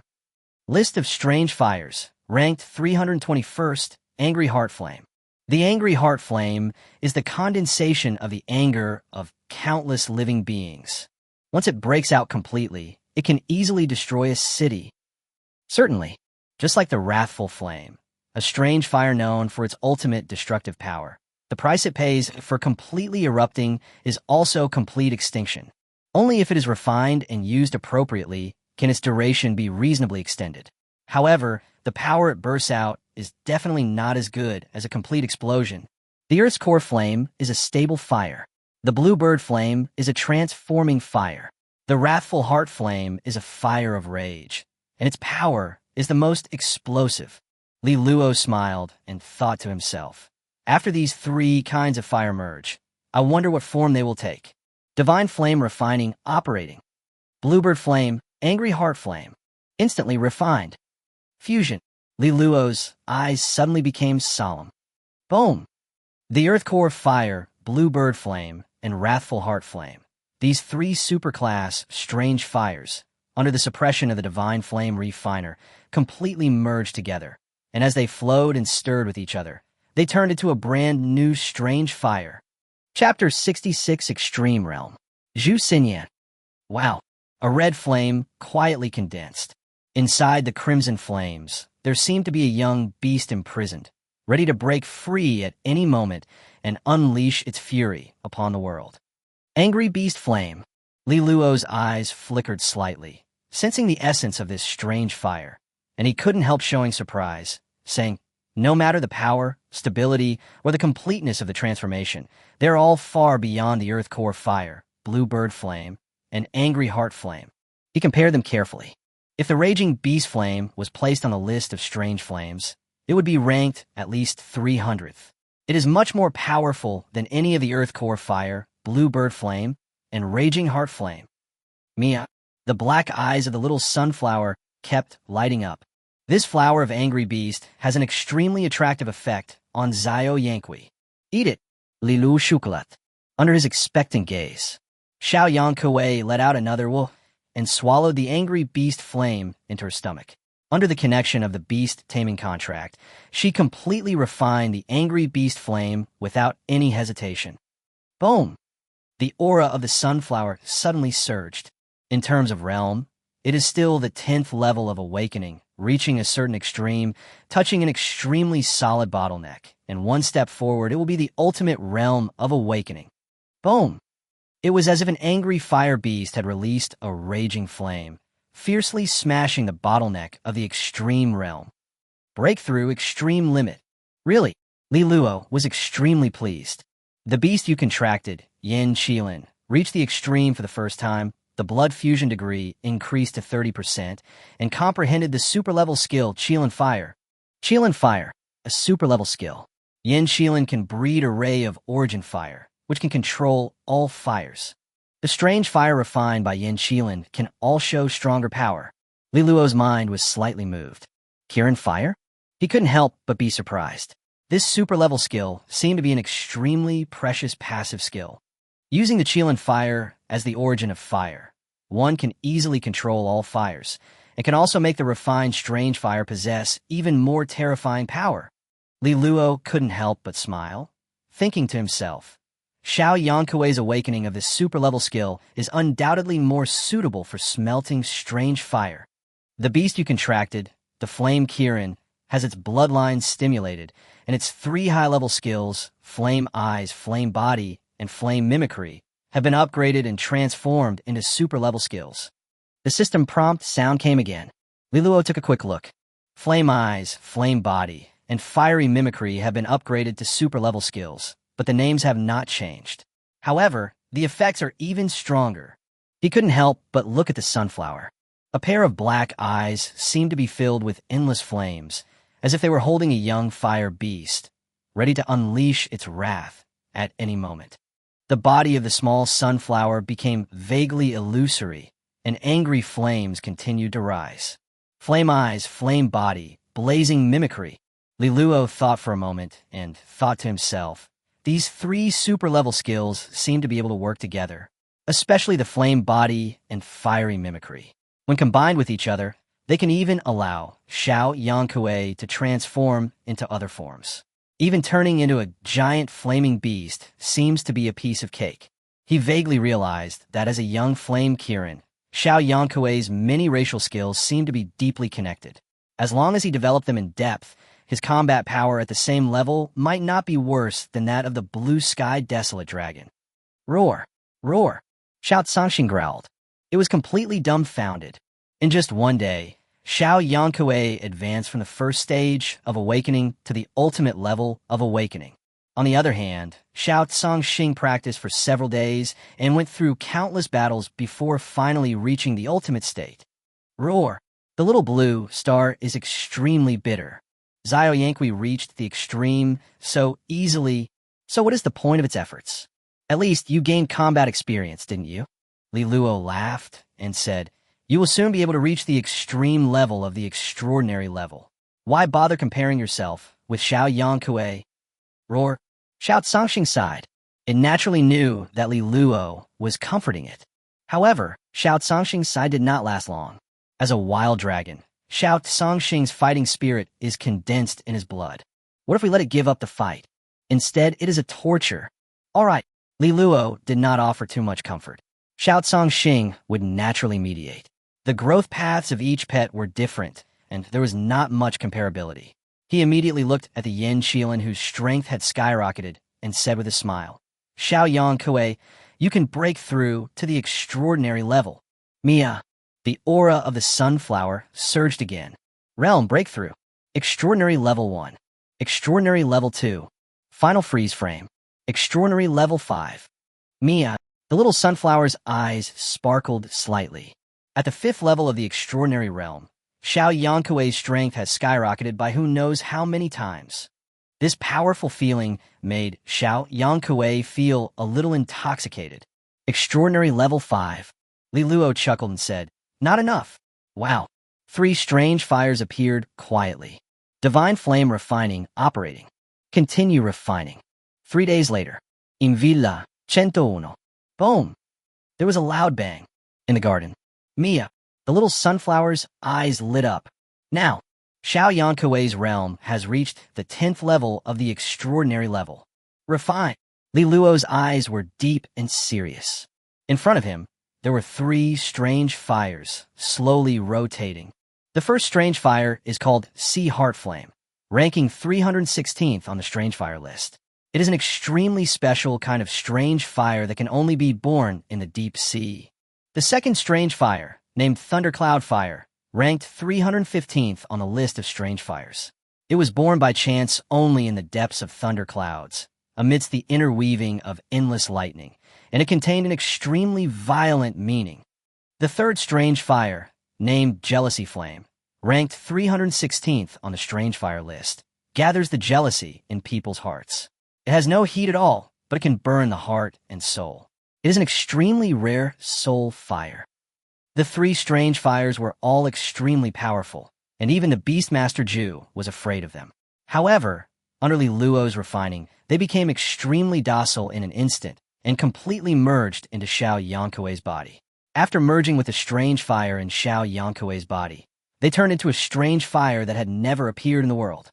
List of strange fires, ranked 321st, Angry Heart Flame. The Angry Heart Flame is the condensation of the anger of countless living beings. Once it breaks out completely, it can easily destroy a city. Certainly, just like the Wrathful Flame, a strange fire known for its ultimate destructive power, the price it pays for completely erupting is also complete extinction. Only if it is refined and used appropriately can its duration be reasonably extended. However, the power it bursts out is definitely not as good as a complete explosion. The Earth's core flame is a stable fire. The Bluebird Flame is a transforming fire. The Wrathful Heart Flame is a fire of rage, and its power is the most explosive. Li Luo smiled and thought to himself, after these three kinds of fire merge, I wonder what form they will take. Divine Flame refining operating. Bluebird Flame, Angry Heart Flame, instantly refined. Fusion. Li Luo's eyes suddenly became solemn. Boom! The Earth Core Fire, Bluebird Flame, and Wrathful Heart Flame. These three superclass strange fires, under the suppression of the divine flame refiner, completely merged together, and as they flowed and stirred with each other, they turned into a brand new strange fire. Chapter 66 Extreme Realm. Zhu Xinyan. Wow. A red flame, quietly condensed. Inside the crimson flames, there seemed to be a young beast imprisoned, ready to break free at any moment and unleash its fury upon the world. Angry beast flame. Li Luo's eyes flickered slightly, sensing the essence of this strange fire, and he couldn't help showing surprise, saying, no matter the power, stability, or the completeness of the transformation, they're all far beyond the earth core fire, bluebird flame, and angry heart flame. He compared them carefully. If the raging beast flame was placed on the list of strange flames, it would be ranked at least 300th. It is much more powerful than any of the earth core fire, bluebird flame, and raging heart flame. Mia. The black eyes of the little sunflower kept lighting up. This flower of angry beast has an extremely attractive effect on Xiao Yankui. Eat it, Li Lu Shukalat. Under his expectant gaze, Xiao Yankui let out another woof and swallowed the angry beast flame into her stomach. Under the connection of the beast taming contract, she completely refined the angry beast flame without any hesitation. Boom! The aura of the sunflower suddenly surged. In terms of realm, it is still the 10th level of awakening, reaching a certain extreme, touching an extremely solid bottleneck, and one step forward it will be the ultimate realm of awakening. Boom! It was as if an angry fire beast had released a raging flame, fiercely smashing the bottleneck of the extreme realm. Breakthrough extreme limit. Really, Li Luo was extremely pleased. The beast you contracted, Yin Qilin, reached the extreme for the first time. The blood fusion degree increased to 30% and comprehended the super-level skill Qilin Fire. Qilin Fire, a super-level skill. Yin Qilin can breed a ray of origin fire, which can control all fires. The strange fire refined by Yin Qilin can all show stronger power. Li Luo's mind was slightly moved. Kirin Fire? He couldn't help but be surprised. This super-level skill seemed to be an extremely precious passive skill. Using the Qilin Fire as the origin of fire, one can easily control all fires, and can also make the refined strange fire possess even more terrifying power. Li Luo couldn't help but smile, thinking to himself, Xiao Yankui's awakening of this super-level skill is undoubtedly more suitable for smelting strange fire. The beast you contracted, the Flame Kirin, has its bloodline stimulated, and its 3 high-level skills, Flame Eyes, Flame Body, and Flame Mimicry, have been upgraded and transformed into super-level skills. The system prompt sound came again. Li Luo took a quick look. Flame Eyes, Flame Body, and Fiery Mimicry have been upgraded to super-level skills, but the names have not changed. However, the effects are even stronger. He couldn't help but look at the sunflower. A pair of black eyes seemed to be filled with endless flames, as if they were holding a young fire beast, ready to unleash its wrath at any moment. The body of the small sunflower became vaguely illusory, and angry flames continued to rise. Flame Eyes, Flame Body, Blazing Mimicry. Li Luo thought for a moment and thought to himself, these 3 super-level skills seem to be able to work together, especially the Flame Body and Fiery Mimicry. When combined with each other, they can even allow Xiao Yankui to transform into other forms. Even turning into a giant flaming beast seems to be a piece of cake. He vaguely realized that as a young Flame Kirin, Xiao Yankui's many racial skills seemed to be deeply connected. As long as he developed them in depth, his combat power at the same level might not be worse than that of the blue sky desolate dragon. Roar! Roar! Xiao Zongxing growled. It was completely dumbfounded. In just one day, Xiao Yankui advanced from the first stage of awakening to the ultimate level of awakening. On the other hand, Xiao Zongxing practiced for several days and went through countless battles before finally reaching the ultimate state. Roar! The little blue star is extremely bitter. Xiao Yankui reached the extreme so easily. So what is the point of its efforts? At least you gained combat experience, didn't you? Li Luo laughed and said, you will soon be able to reach the extreme level of the extraordinary level. Why bother comparing yourself with Xiao Yankui? Roar! Xiao Zongxing sighed. It naturally knew that Li Luo was comforting it. However, Xiao Cangxing's side did not last long. As a wild dragon, Xiao Cangxing's fighting spirit is condensed in his blood. What if we let it give up the fight? Instead, it is a torture. All right, Li Luo did not offer too much comfort. Xiao Cangxing would naturally mediate. The growth paths of each pet were different, and there was not much comparability. He immediately looked at the Yin Qilan whose strength had skyrocketed and said with a smile, Xiao Yang Kuei, you can break through to the extraordinary level. Mia, the aura of the sunflower surged again. Realm breakthrough. Extraordinary level 1. Extraordinary level 2. Final freeze frame. Extraordinary level 5. Mia, the little sunflower's eyes sparkled slightly. At the 5th level of the extraordinary realm, Xiao Yankuei's strength has skyrocketed by who knows how many times. This powerful feeling made Xiao Yankuei feel a little intoxicated. Extraordinary level 5. Li Luo chuckled and said, not enough. Wow. 3 strange fires appeared quietly. Divine flame refining operating. Continue refining. 3 days later. In Villa 101. Boom. There was a loud bang. In the garden. Mia, the little sunflower's eyes lit up. Now, Xiao Yankuei's realm has reached the 10th level of the extraordinary level. Refine. Li Luo's eyes were deep and serious. In front of him, there were 3 strange fires, slowly rotating. The first strange fire is called Sea Heart Flame, ranking 316th on the strange fire list. It is an extremely special kind of strange fire that can only be born in the deep sea. The second strange fire, named Thundercloud Fire, ranked 315th on the list of strange fires. It was born by chance only in the depths of thunderclouds, amidst the interweaving of endless lightning, and it contained an extremely violent meaning. The third strange fire, named Jealousy Flame, ranked 316th on the strange fire list, gathers the jealousy in people's hearts. It has no heat at all, but it can burn the heart and soul. It is an extremely rare soul fire. The 3 strange fires were all extremely powerful, and even the Beastmaster Ju was afraid of them. However, under Li Luo's refining, they became extremely docile in an instant and completely merged into Xiao Yankuei's body. After merging with the strange fire in Xiao Yankuei's body, they turned into a strange fire that had never appeared in the world.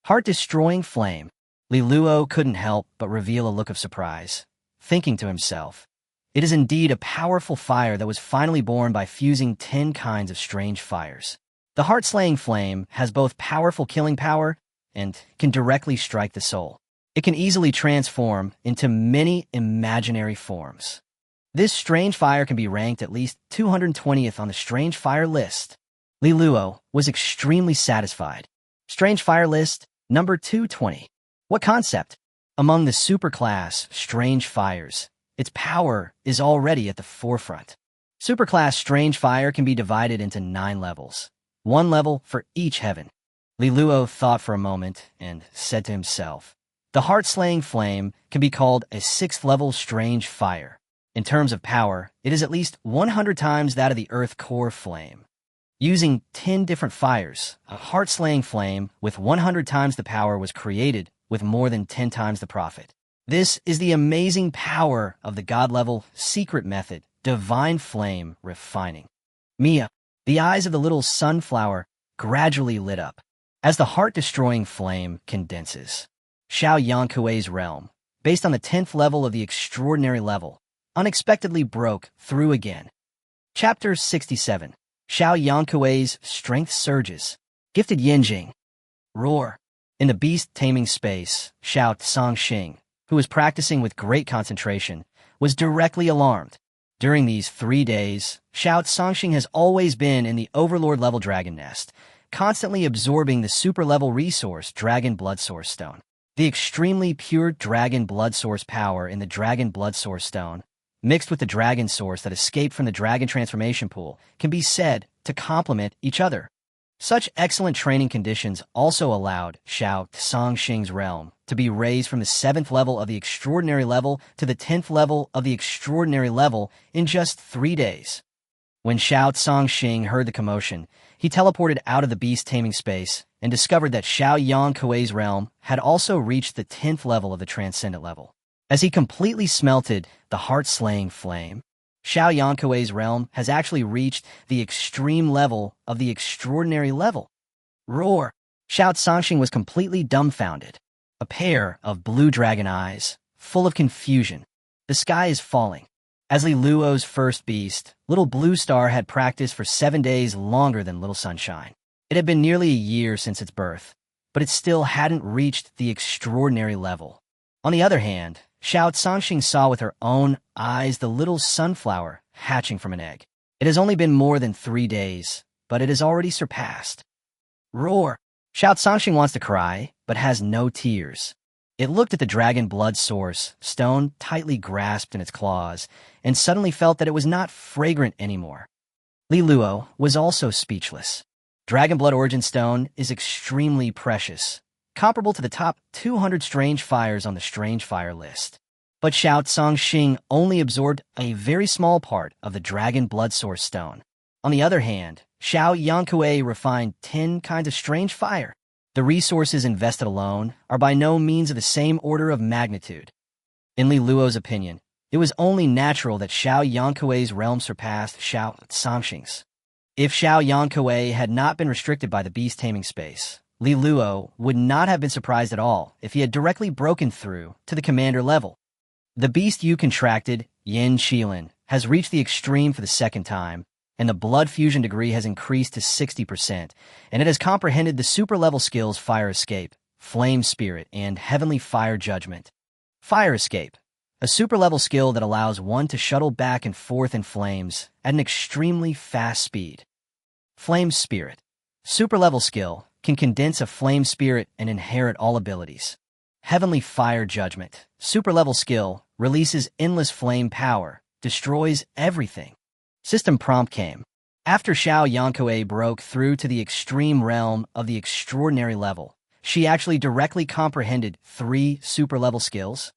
Heart-destroying flame. Li Luo couldn't help but reveal a look of surprise, thinking to himself, it is indeed a powerful fire that was finally born by fusing 10 kinds of strange fires. The heart-slaying flame has both powerful killing power and can directly strike the soul. It can easily transform into many imaginary forms. This strange fire can be ranked at least 220th on the strange fire list. Li Luo was extremely satisfied. Strange fire list, number 220. What concept? Among the superclass strange fires, its power is already at the forefront. Superclass strange fire can be divided into 9 levels, 1 level for each heaven. Li Luo thought for a moment and said to himself, the heart-slaying flame can be called a 6th level strange fire. In terms of power, it is at least 100 times that of the earth core flame. Using 10 different fires, a heart-slaying flame with 100 times the power was created with more than 10 times the profit. This is the amazing power of the God-level secret method, divine flame refining. Mia, the eyes of the little sunflower gradually lit up as the heart-destroying flame condenses. Xiao Yankuei's realm, based on the 10th level of the extraordinary level, unexpectedly broke through again. Chapter 67. Xiao Yankuei's strength surges. Gifted Yinjing. Roar. In the beast-taming space, Xiao Cangxing, who was practicing with great concentration, was directly alarmed. During these 3 days, Xiao Cangxing has always been in the Overlord-level Dragon Nest, constantly absorbing the super-level resource Dragon Blood Source Stone. The extremely pure Dragon Blood Source power in the Dragon Blood Source Stone, mixed with the Dragon Source that escaped from the Dragon Transformation Pool, can be said to complement each other. Such excellent training conditions also allowed Xiao Cangxing's realm to be raised from the 7th level of the extraordinary level to the 10th level of the extraordinary level in just 3 days. When Xiao Cangxing heard the commotion, he teleported out of the beast-taming space and discovered that Xiao Yankuei's realm had also reached the 10th level of the transcendent level. As he completely smelted the heart-slaying flame, Xiao Yankuei's realm has actually reached the extreme level of the extraordinary level. Roar! Xiao Zongxing was completely dumbfounded. A pair of blue dragon eyes, full of confusion. The sky is falling. As Li Luo's first beast, Little Blue Star had practiced for 7 days longer than Little Sunshine. It had been nearly a year since its birth, but it still hadn't reached the extraordinary level. On the other hand, Xiao Zongxing saw with her own eyes the little sunflower hatching from an egg. It has only been more than 3 days, but it has already surpassed. Roar! Xiao Zongxing wants to cry, but has no tears. It looked at the dragon blood source, stone tightly grasped in its claws, and suddenly felt that it was not fragrant anymore. Li Luo was also speechless. Dragon blood origin stone is extremely precious, comparable to the top 200 strange fires on the strange fire list. But Xiao Zongxing only absorbed a very small part of the dragon blood source stone. On the other hand, Xiao Yankuei refined 10 kinds of strange fire. The resources invested alone are by no means of the same order of magnitude. In Li Luo's opinion, it was only natural that Xiao Yankuei's realm surpassed Xiao Zongxing's. If Xiao Yankuei had not been restricted by the beast taming space, Li Luo would not have been surprised at all if he had directly broken through to the commander level. The beast you contracted, Yin Shun, has reached the extreme for the second time, and the blood fusion degree has increased to 60%, and it has comprehended the super-level skills Fire Escape, Flame Spirit, and Heavenly Fire Judgment. Fire Escape, a super-level skill that allows one to shuttle back and forth in flames at an extremely fast speed. Flame Spirit, super-level skill, can condense a flame spirit and inherit all abilities. Heavenly Fire Judgment, super-level skill, releases endless flame power, destroys everything. System prompt came. After Xiao Yankuei broke through to the extreme realm of the extraordinary level, she actually directly comprehended 3 super-level skills.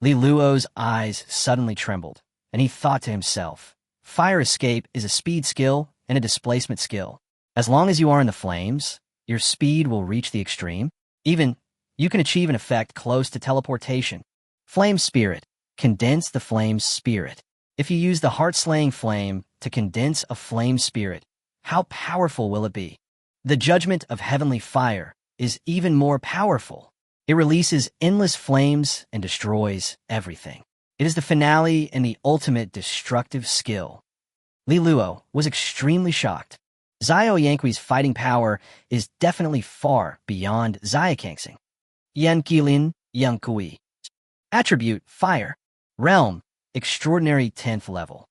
Li Luo's eyes suddenly trembled, and he thought to himself, Fire Escape is a speed skill and a displacement skill. As long as you are in the flames, your speed will reach the extreme. Even, you can achieve an effect close to teleportation. Flame Spirit, condense the flame spirit. If you use the heart-slaying flame to condense a flame spirit, how powerful will it be? The judgment of heavenly fire is even more powerful. It releases endless flames and destroys everything. It is the finale and the ultimate destructive skill. Li Luo was extremely shocked. Xiao Yankui's fighting power is definitely far beyond Xiaokangsing. Yankilin Yankui. Attribute, Fire. Realm, Extraordinary 10th level.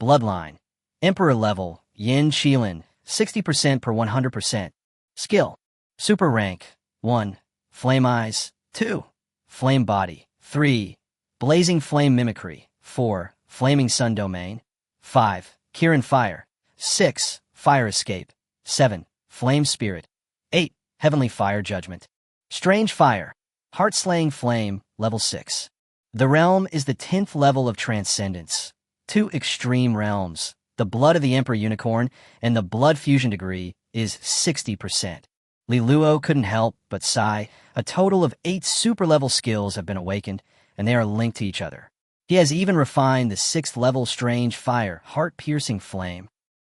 Bloodline, Emperor level, Yin Shilin, 60% per 100%. Skill, Super rank, 1. Flame Eyes, 2. Flame Body, 3. Blazing Flame Mimicry, 4. Flaming Sun Domain, 5. Kirin Fire, 6. Fire Escape, 7. Flame Spirit, 8. Heavenly Fire Judgment. Strange Fire, Heart-Slaying Flame, level 6. The realm is the 10th level of transcendence. 2 extreme realms, the blood of the Emperor Unicorn and the blood fusion degree is 60%. Li Luo couldn't help but sigh. A total of 8 super-level skills have been awakened, and they are linked to each other. He has even refined the 6th level Strange Fire, Heart-Piercing Flame.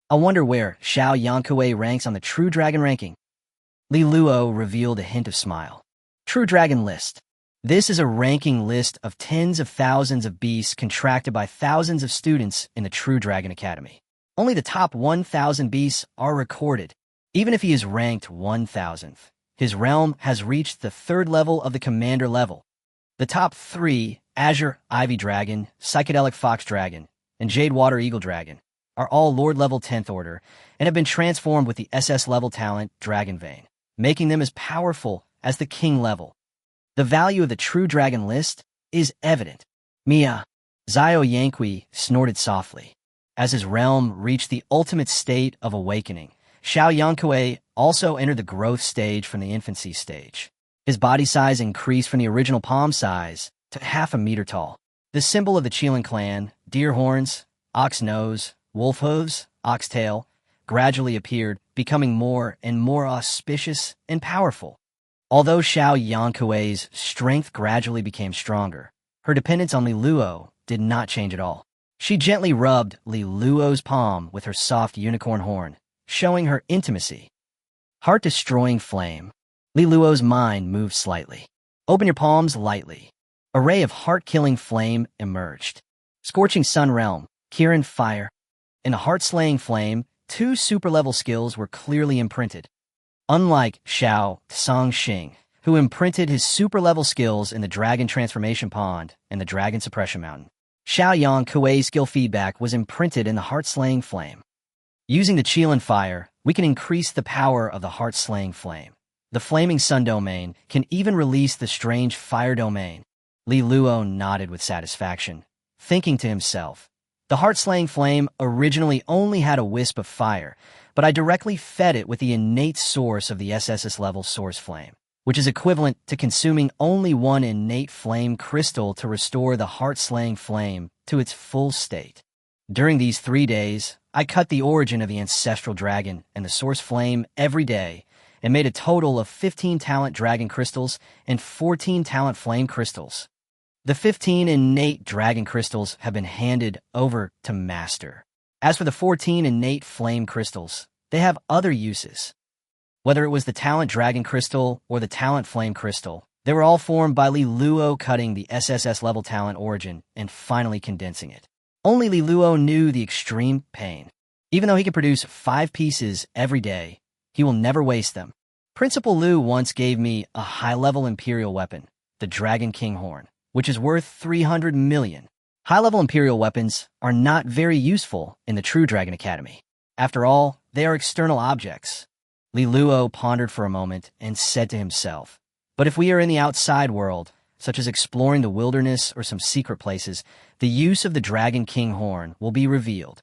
I wonder where Xiao Yankuei ranks on the True Dragon ranking. Li Luo revealed a hint of smile. True Dragon List. This is a ranking list of tens of thousands of beasts contracted by thousands of students in the True Dragon Academy. Only the top 1,000 beasts are recorded. Even if he is ranked 1,000th, his realm has reached the 3rd level of the Commander level. The top 3, Azure Ivy Dragon, Psychedelic Fox Dragon, and Jade Water Eagle Dragon, are all Lord level 10th order and have been transformed with the SS-level talent Dragon Vein, making them as powerful as the King level. The value of the True Dragon list is evident. Mia. Xiao Yankui snorted softly. As his realm reached the ultimate state of awakening, Xiao Yankuei also entered the growth stage from the infancy stage. His body size increased from the original palm size to half a meter tall. The symbol of the Qilin clan, deer horns, ox nose, wolf hooves, ox tail, gradually appeared, becoming more and more auspicious and powerful. Although Xiao Yankuei's strength gradually became stronger, her dependence on Li Luo did not change at all. She gently rubbed Li Luo's palm with her soft unicorn horn, showing her intimacy. Heart-destroying flame. Li Luo's mind moved slightly. Open your palms lightly. A ray of heart-killing flame emerged. Scorching Sun Realm, Kirin Fire. In a heart-slaying flame, 2 super-level skills were clearly imprinted. Unlike Xiao Tsang Xing, who imprinted his super-level skills in the Dragon Transformation Pond and the Dragon Suppression Mountain, Xiao Yang Kuei's skill feedback was imprinted in the heart-slaying flame. Using the Qilin Fire, we can increase the power of the heart-slaying flame. The Flaming Sun Domain can even release the strange Fire Domain. Li Luo nodded with satisfaction, thinking to himself, the heart-slaying flame originally only had a wisp of fire, but I directly fed it with the innate source of the SSS-level source flame, which is equivalent to consuming only 1 innate flame crystal to restore the heart-slaying flame to its full state. During these 3 days, I cut the origin of the ancestral dragon and the source flame every day and made a total of 15 talent dragon crystals and 14 talent flame crystals. The 15 innate dragon crystals have been handed over to Master. As for the 14 innate flame crystals, they have other uses. Whether it was the talent dragon crystal or the talent flame crystal, they were all formed by Li Luo cutting the SSS-level talent origin and finally condensing it. Only Li Luo knew the extreme pain. Even though he could produce 5 pieces every day, he will never waste them. Principal Lu once gave me a high-level imperial weapon, the Dragon King Horn, which is worth 300 million. High-level imperial weapons are not very useful in the True Dragon Academy. After all, they are external objects. Li Luo pondered for a moment and said to himself, but if we are in the outside world, such as exploring the wilderness or some secret places, the use of the Dragon King Horn will be revealed.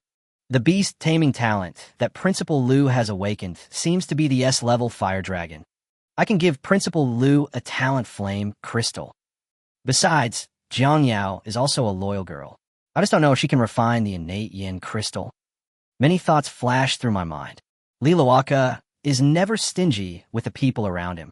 The beast-taming talent that Principal Lu has awakened seems to be the S-level fire dragon. I can give Principal Lu a talent flame crystal. Besides, Jang Yao is also a loyal girl. I just don't know if she can refine the innate yin crystal. Many thoughts flashed through my mind. Li Luoka is never stingy with the people around him.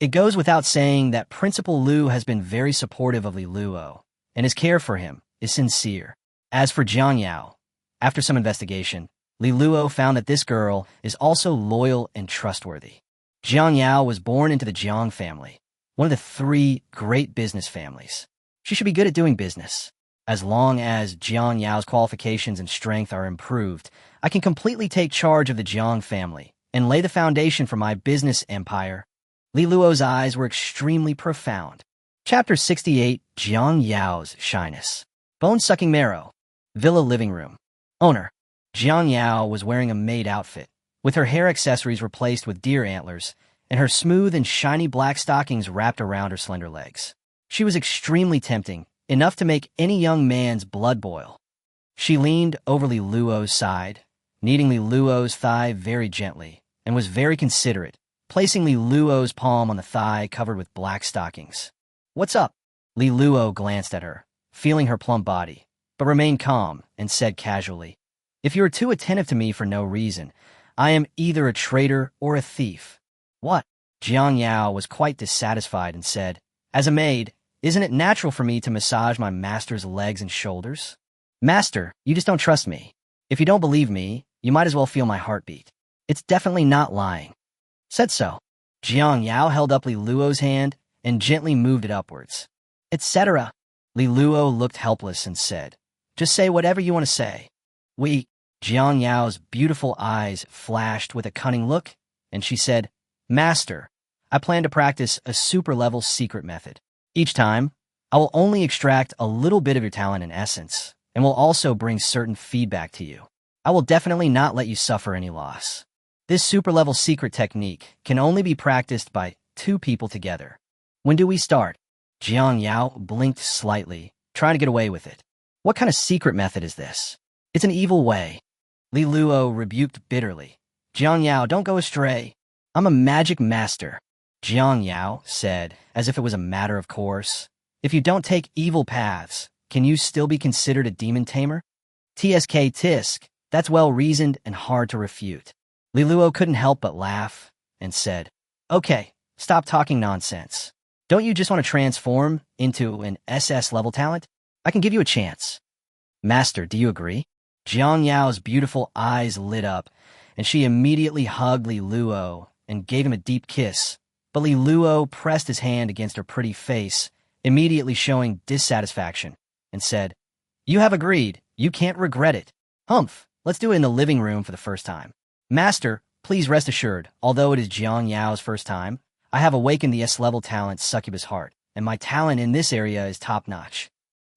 It goes without saying that Principal Lu has been very supportive of Li Luo, and his care for him is sincere. As for Jang Yao, after some investigation, Li Luo found that this girl is also loyal and trustworthy. Jang Yao was born into the Jiang family, one of the 3 great business families. She should be good at doing business. As long as Jiang Yao's qualifications and strength are improved, I can completely take charge of the Jiang family and lay the foundation for my business empire. Li Luo's eyes were extremely profound. Chapter 68, Jiang Yao's Shyness. Bone-sucking marrow. Villa living room. Owner. Jiang Yao was wearing a maid outfit, with her hair accessories replaced with deer antlers, and her smooth and shiny black stockings wrapped around her slender legs. She was extremely tempting, enough to make any young man's blood boil. She leaned over Li Luo's side, kneading Li Luo's thigh very gently, and was very considerate, placing Li Luo's palm on the thigh covered with black stockings. What's up? Li Luo glanced at her, feeling her plump body, but remained calm and said casually, if you are too attentive to me for no reason, I am either a traitor or a thief. What? Jiang Yao was quite dissatisfied and said, as a maid, isn't it natural for me to massage my master's legs and shoulders? Master, you just don't trust me. If you don't believe me, you might as well feel my heartbeat. It's definitely not lying. Said so. Jiang Yao held up Li Luo's hand and gently moved it upwards. Etc. Li Luo looked helpless and said, just say whatever you want to say. Jiang Yao's beautiful eyes flashed with a cunning look, and she said, Master, I plan to practice a super-level secret method. Each time, I will only extract a little bit of your talent and essence, and will also bring certain feedback to you. I will definitely not let you suffer any loss. This super-level secret technique can only be practiced by 2 people together. When do we start? Jiang Yao blinked slightly, trying to get away with it. What kind of secret method is this? It's an evil way. Li Luo rebuked bitterly. Jiang Yao, don't go astray. I'm a magic master. Jiang Yao said, as if it was a matter of course. If you don't take evil paths, can you still be considered a demon tamer? TSK Tisk, that's well-reasoned and hard to refute. Li Luo couldn't help but laugh and said, okay, stop talking nonsense. Don't you just want to transform into an SS-level talent? I can give you a chance. Master, do you agree? Jang Yao's beautiful eyes lit up, and she immediately hugged Li Luo and gave him a deep kiss. But Li Luo pressed his hand against her pretty face, immediately showing dissatisfaction, and said, "You have agreed. You can't regret it. Humph, let's do it in the living room for the first time. Master, please rest assured, although it is Jang Yao's first time, I have awakened the S-level talent Succubus heart, and my talent in this area is top-notch."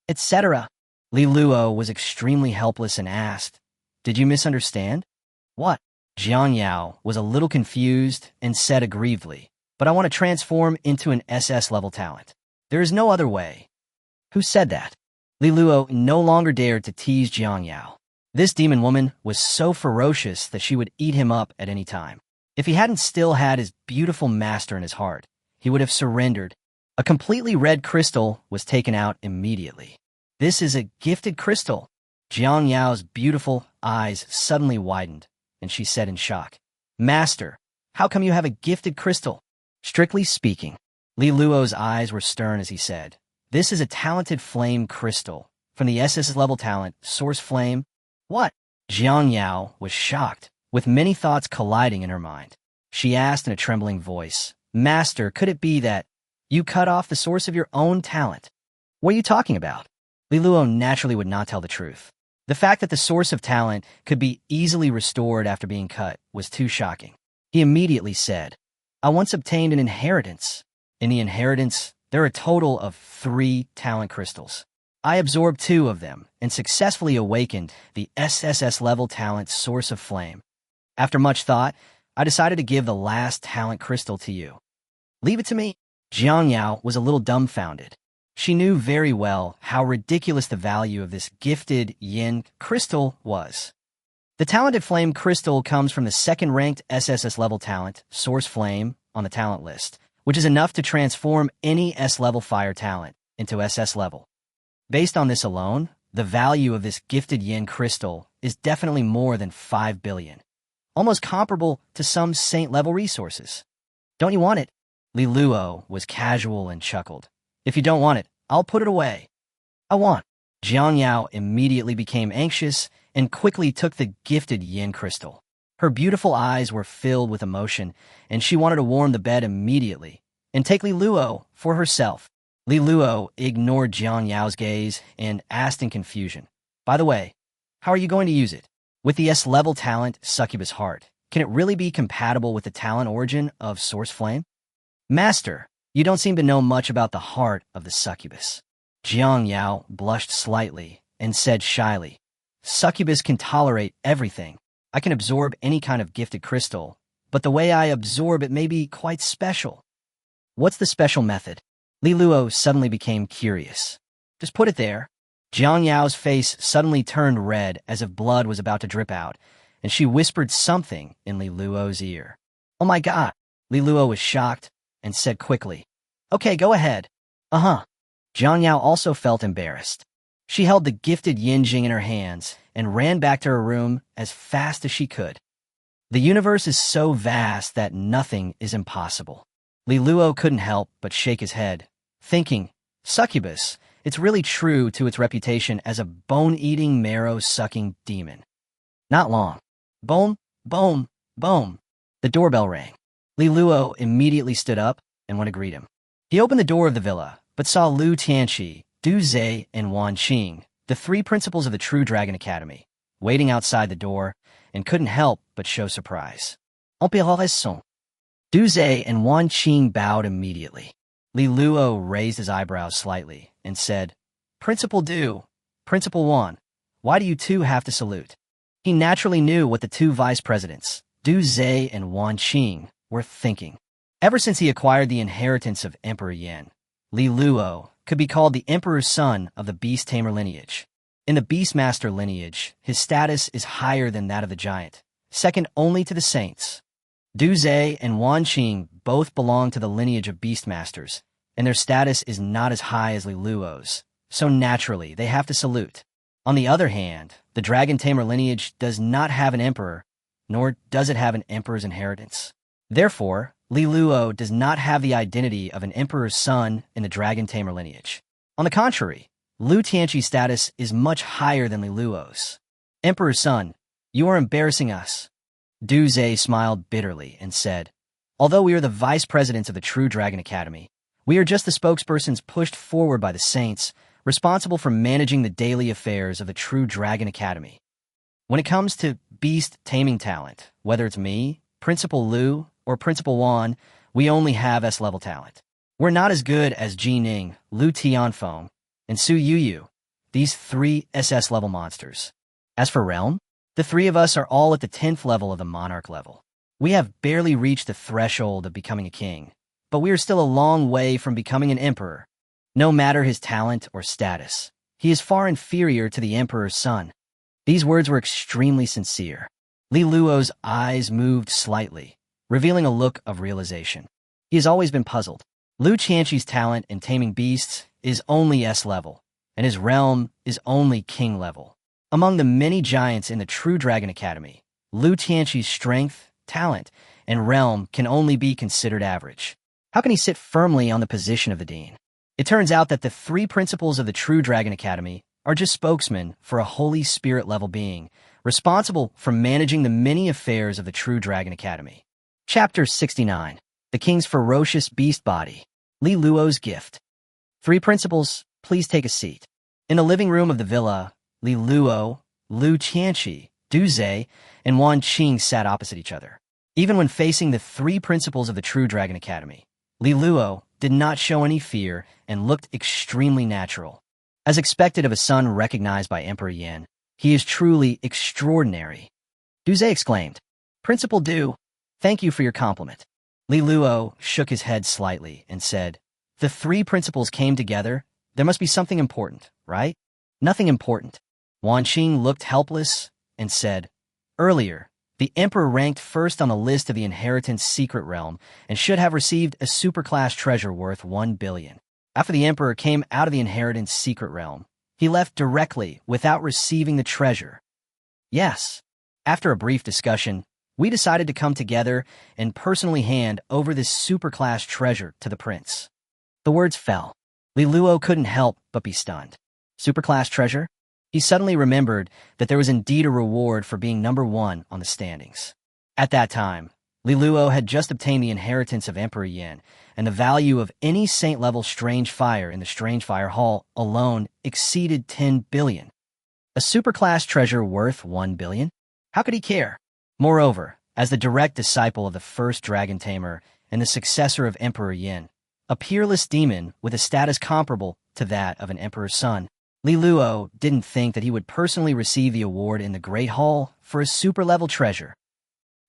Etc. Li Luo was extremely helpless and asked, "Did you misunderstand?" "What?" Jang Yao was a little confused and said aggrievedly, "But I want to transform into an SS-level talent. There is no other way." "Who said that?" Li Luo no longer dared to tease Jang Yao. This demon woman was so ferocious that she would eat him up at any time. If he hadn't still had his beautiful master in his heart, he would have surrendered. A completely red crystal was taken out immediately. "This is a gifted crystal." Jang Yao's beautiful eyes suddenly widened, and she said in shock, "Master, how come you have a gifted crystal?" "Strictly speaking," Li Luo's eyes were stern as he said, "this is a talented flame crystal from the SSS-level talent, Source Flame." "What?" Jang Yao was shocked, with many thoughts colliding in her mind. She asked in a trembling voice, "Master, could it be that you cut off the source of your own talent?" "What are you talking about?" Li Luo naturally would not tell the truth. The fact that the source of talent could be easily restored after being cut was too shocking. He immediately said, "I once obtained an inheritance. In the inheritance, there are a total of 3 talent crystals. I absorbed 2 of them and successfully awakened the SSS-level talent Source of Flame. After much thought, I decided to give the last talent crystal to you." "Leave it to me." Jang Yao was a little dumbfounded. She knew very well how ridiculous the value of this gifted yin crystal was. The talented flame crystal comes from the second-ranked SSS-level talent, Source Flame, on the talent list, which is enough to transform any S-level fire talent into SS-level. Based on this alone, the value of this gifted yin crystal is definitely more than 5 billion, almost comparable to some saint-level resources. "Don't you want it?" Li Luo was casual and chuckled. "If you don't want it, I'll put it away." "I want." Jang Yao immediately became anxious and quickly took the gifted yin crystal. Her beautiful eyes were filled with emotion, and she wanted to warm the bed immediately and take Li Luo for herself. Li Luo ignored Jang Yao's gaze and asked in confusion, "By the way, how are you going to use it? With the S-level talent Succubus heart, can it really be compatible with the talent origin of Source Flame?" "Master, you don't seem to know much about the heart of the succubus." Jang Yao blushed slightly and said shyly, "Succubus can tolerate everything. I can absorb any kind of gifted crystal, but the way I absorb it may be quite special." "What's the special method?" Li Luo suddenly became curious. "Just put it there." Jang Yao's face suddenly turned red as if blood was about to drip out, and she whispered something in Li Luo's ear. "Oh my God!" Li Luo was shocked and said quickly, "Okay, go ahead." "Uh-huh." Jang Yao also felt embarrassed. She held the gifted yin jing in her hands and ran back to her room as fast as she could. The universe is so vast that nothing is impossible. Li Luo couldn't help but shake his head, thinking, "Succubus, it's really true to its reputation as a bone-eating, marrow-sucking demon." Not long. Boom, boom, boom. The doorbell rang. Li Luo immediately stood up and went to greet him. He opened the door of the villa, but saw Lu Tianqi, Du Zhe, and Wan Qing, the 3 principals of the True Dragon Academy, waiting outside the door, and couldn't help but show surprise. "Opération." Du Zhe and Wan Qing bowed immediately. Li Luo raised his eyebrows slightly and said, "Principal Du, Principal Wan, why do you two have to salute?" He naturally knew what the 2 vice presidents, Du Zhe and Wan Qing, were thinking. Ever since he acquired the inheritance of Emperor Yan, Li Luo could be called the Emperor's son of the Beast Tamer lineage. In the Beastmaster lineage, his status is higher than that of the giant, second only to the saints. Du Zhe and Wan Qing both belong to the lineage of Beastmasters, and their status is not as high as Li Luo's, so naturally they have to salute. On the other hand, the Dragon Tamer lineage does not have an emperor, nor does it have an emperor's inheritance. Therefore, Li Luo does not have the identity of an emperor's son in the Dragon Tamer lineage. On the contrary, Lu Tianqi's status is much higher than Li Luo's. Emperor's son, you are embarrassing us. Du Zhe smiled bitterly and said, although we are the vice presidents of the True Dragon Academy, we are just the spokespersons pushed forward by the saints, responsible for managing the daily affairs of the True Dragon Academy. When it comes to beast taming talent, whether it's me, Principal Lu, or Principal Wan, we only have S-level talent. We're not as good as Ji Ning, Lu Tianfeng, and Su Yuyu, these 3 SS-level monsters. As for realm, the 3 of us are all at the 10th level of the monarch level. We have barely reached the threshold of becoming a king, but we are still a long way from becoming an emperor. No matter his talent or status, he is far inferior to the emperor's son. These words were extremely sincere. Li Luo's eyes moved slightly, revealing a look of realization. He has always been puzzled. Lu Tianqi's talent in taming beasts is only S-level, and his realm is only king level. Among the many giants in the True Dragon Academy, Lu Tianqi's strength, talent, and realm can only be considered average. How can he sit firmly on the position of the dean? It turns out that the 3 principals of the True Dragon Academy are just spokesmen for a Holy Spirit-level being, responsible for managing the many affairs of the True Dragon Academy. Chapter 69. The King's Ferocious Beast Body. Li Luo's Gift. 3 principals, please take a seat. In the living room of the villa, Li Luo, Lu Tianqi, Du Zhe, and Wan Qing sat opposite each other. Even when facing the 3 principals of the True Dragon Academy, Li Luo did not show any fear and looked extremely natural. As expected of a son recognized by Emperor Yin, he is truly extraordinary. Du Zhe exclaimed, Principal Du, thank you for your compliment. Li Luo shook his head slightly and said, the 3 principals came together. There must be something important, right? Nothing important. Wan Qing looked helpless and said, earlier, the emperor ranked first on the list of the inheritance secret realm and should have received a superclass treasure worth 1 billion. After the emperor came out of the inheritance secret realm, he left directly without receiving the treasure. Yes. After a brief discussion, we decided to come together and personally hand over this superclass treasure to the prince. The words fell. Li Luo couldn't help but be stunned. Superclass treasure? He suddenly remembered that there was indeed a reward for being number 1 on the standings. At that time, Li Luo had just obtained the inheritance of Emperor Yin, and the value of any saint-level strange fire in the Strange Fire Hall alone exceeded 10 billion. A superclass treasure worth 1 billion? How could he care? Moreover, as the direct disciple of the first dragon tamer and the successor of Emperor Yin, a peerless demon with a status comparable to that of an emperor's son, Li Luo didn't think that he would personally receive the award in the Great Hall for a super-level treasure.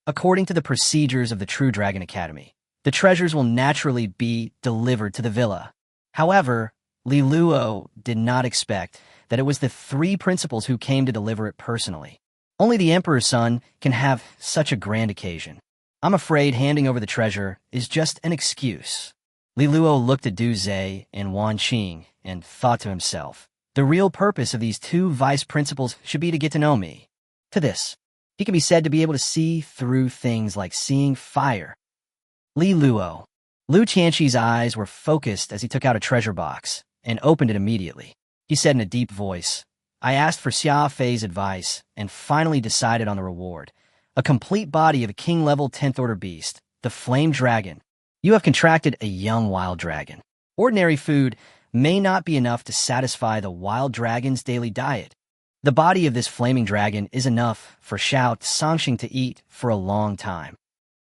According to the procedures of the True Dragon Academy, the treasures will naturally be delivered to the villa. However, Li Luo did not expect that it was the 3 principals who came to deliver it personally. Only the emperor's son can have such a grand occasion. I'm afraid handing over the treasure is just an excuse. Li Luo looked at Du Zhe and Wan Qing and thought to himself, the real purpose of these 2 vice principals should be to get to know me. To this, he can be said to be able to see through things like seeing fire. Li Luo. Lu Tianqi's eyes were focused as he took out a treasure box and opened it immediately. He said in a deep voice, I asked for Xia Fei's advice and finally decided on the reward. A complete body of a king-level 10th order beast, the flame dragon. You have contracted a young wild dragon. Ordinary food may not be enough to satisfy the wild dragon's daily diet. The body of this flaming dragon is enough for Shao Songxing to eat for a long time.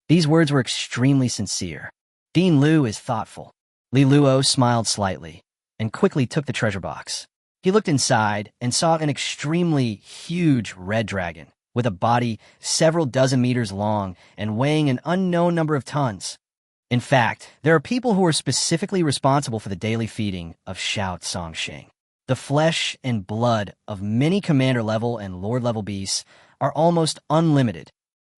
These words were extremely sincere. Dean Lu is thoughtful. Li Luo smiled slightly and quickly took the treasure box. He looked inside and saw an extremely huge red dragon with a body several dozen meters long and weighing an unknown number of tons. In fact, there are people who are specifically responsible for the daily feeding of Shao Songxing. The flesh and blood of many commander-level and lord-level beasts are almost unlimited.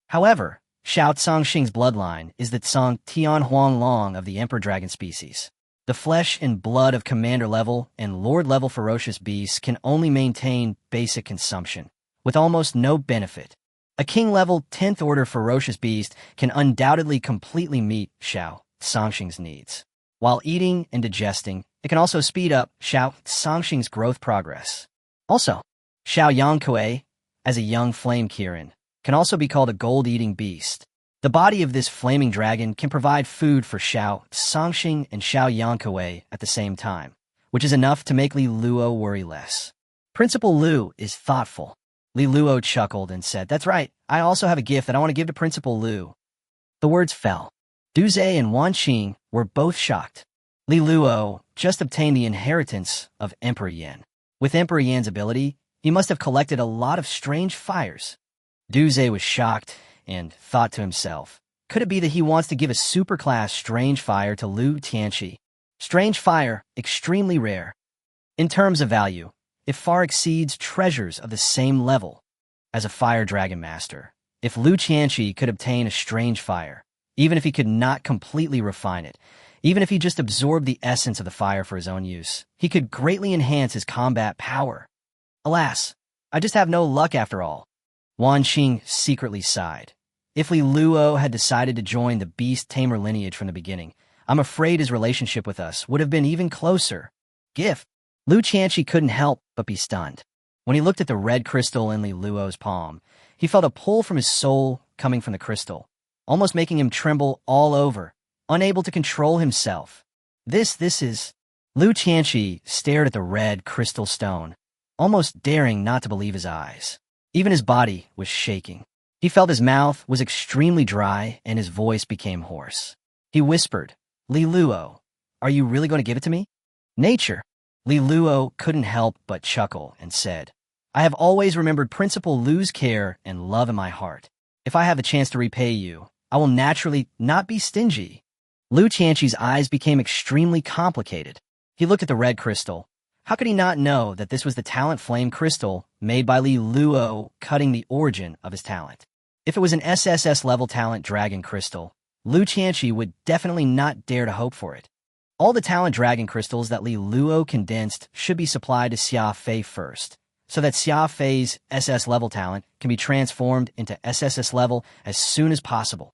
However, Shao Songxing's bloodline is the Tsang Tian Huang Long of the Emperor Dragon species. The flesh and blood of commander-level and lord-level ferocious beasts can only maintain basic consumption, with almost no benefit. A king-level 10th order ferocious beast can undoubtedly completely meet Shao Songxing's needs. While eating and digesting, It can also speed up Xiao Sangxing's growth progress. Also, Xiao Yangkue, as a young flame Kirin, can also be called a gold-eating beast. The body of this flaming dragon can provide food for Xiao Sangxing and Xiao Yangkue at the same time, which is enough to make Li Luo worry less. Principal Lu is thoughtful. Li Luo chuckled and said, "That's right, I also have a gift that I want to give to Principal Lu." The words fell. Du Zhe and Wan Qing were both shocked. Li Luo just obtained the inheritance of Emperor Yan. With Emperor Yan's ability, he must have collected a lot of strange fires. Du Zhe was shocked and thought to himself, could it be that he wants to give a superclass strange fire to Lu Tianqi? Strange fire, extremely rare. In terms of value, it far exceeds treasures of the same level as a fire dragon master. If Lu Tianqi could obtain a strange fire, even if he could not completely refine it, even if he just absorbed the essence of the fire for his own use, he could greatly enhance his combat power. Alas, I just have no luck after all. Wan Qing secretly sighed. If Li Luo had decided to join the beast tamer lineage from the beginning, I'm afraid his relationship with us would have been even closer. Gift. Lu Tianqi couldn't help but be stunned. When he looked at the red crystal in Li Luo's palm, he felt a pull from his soul coming from the crystal, almost making him tremble all over, unable to control himself. This is... Lu Tianqi stared at the red crystal stone, almost daring not to believe his eyes. Even his body was shaking. He felt his mouth was extremely dry and his voice became hoarse. He whispered, "Li Luo, are you really going to give it to me?" Nature. Li Luo couldn't help but chuckle and said, "I have always remembered Principal Lu's care and love in my heart. If I have the chance to repay you, I will naturally not be stingy." Lu Tianqi's eyes became extremely complicated. He looked at the red crystal. How could he not know that this was the talent flame crystal made by Li Luo, cutting the origin of his talent? If it was an SSS-level talent dragon crystal, Lu Tianqi would definitely not dare to hope for it. All the talent dragon crystals that Li Luo condensed should be supplied to Xia Fei first, so that Xia Fei's SS-level talent can be transformed into SSS-level as soon as possible.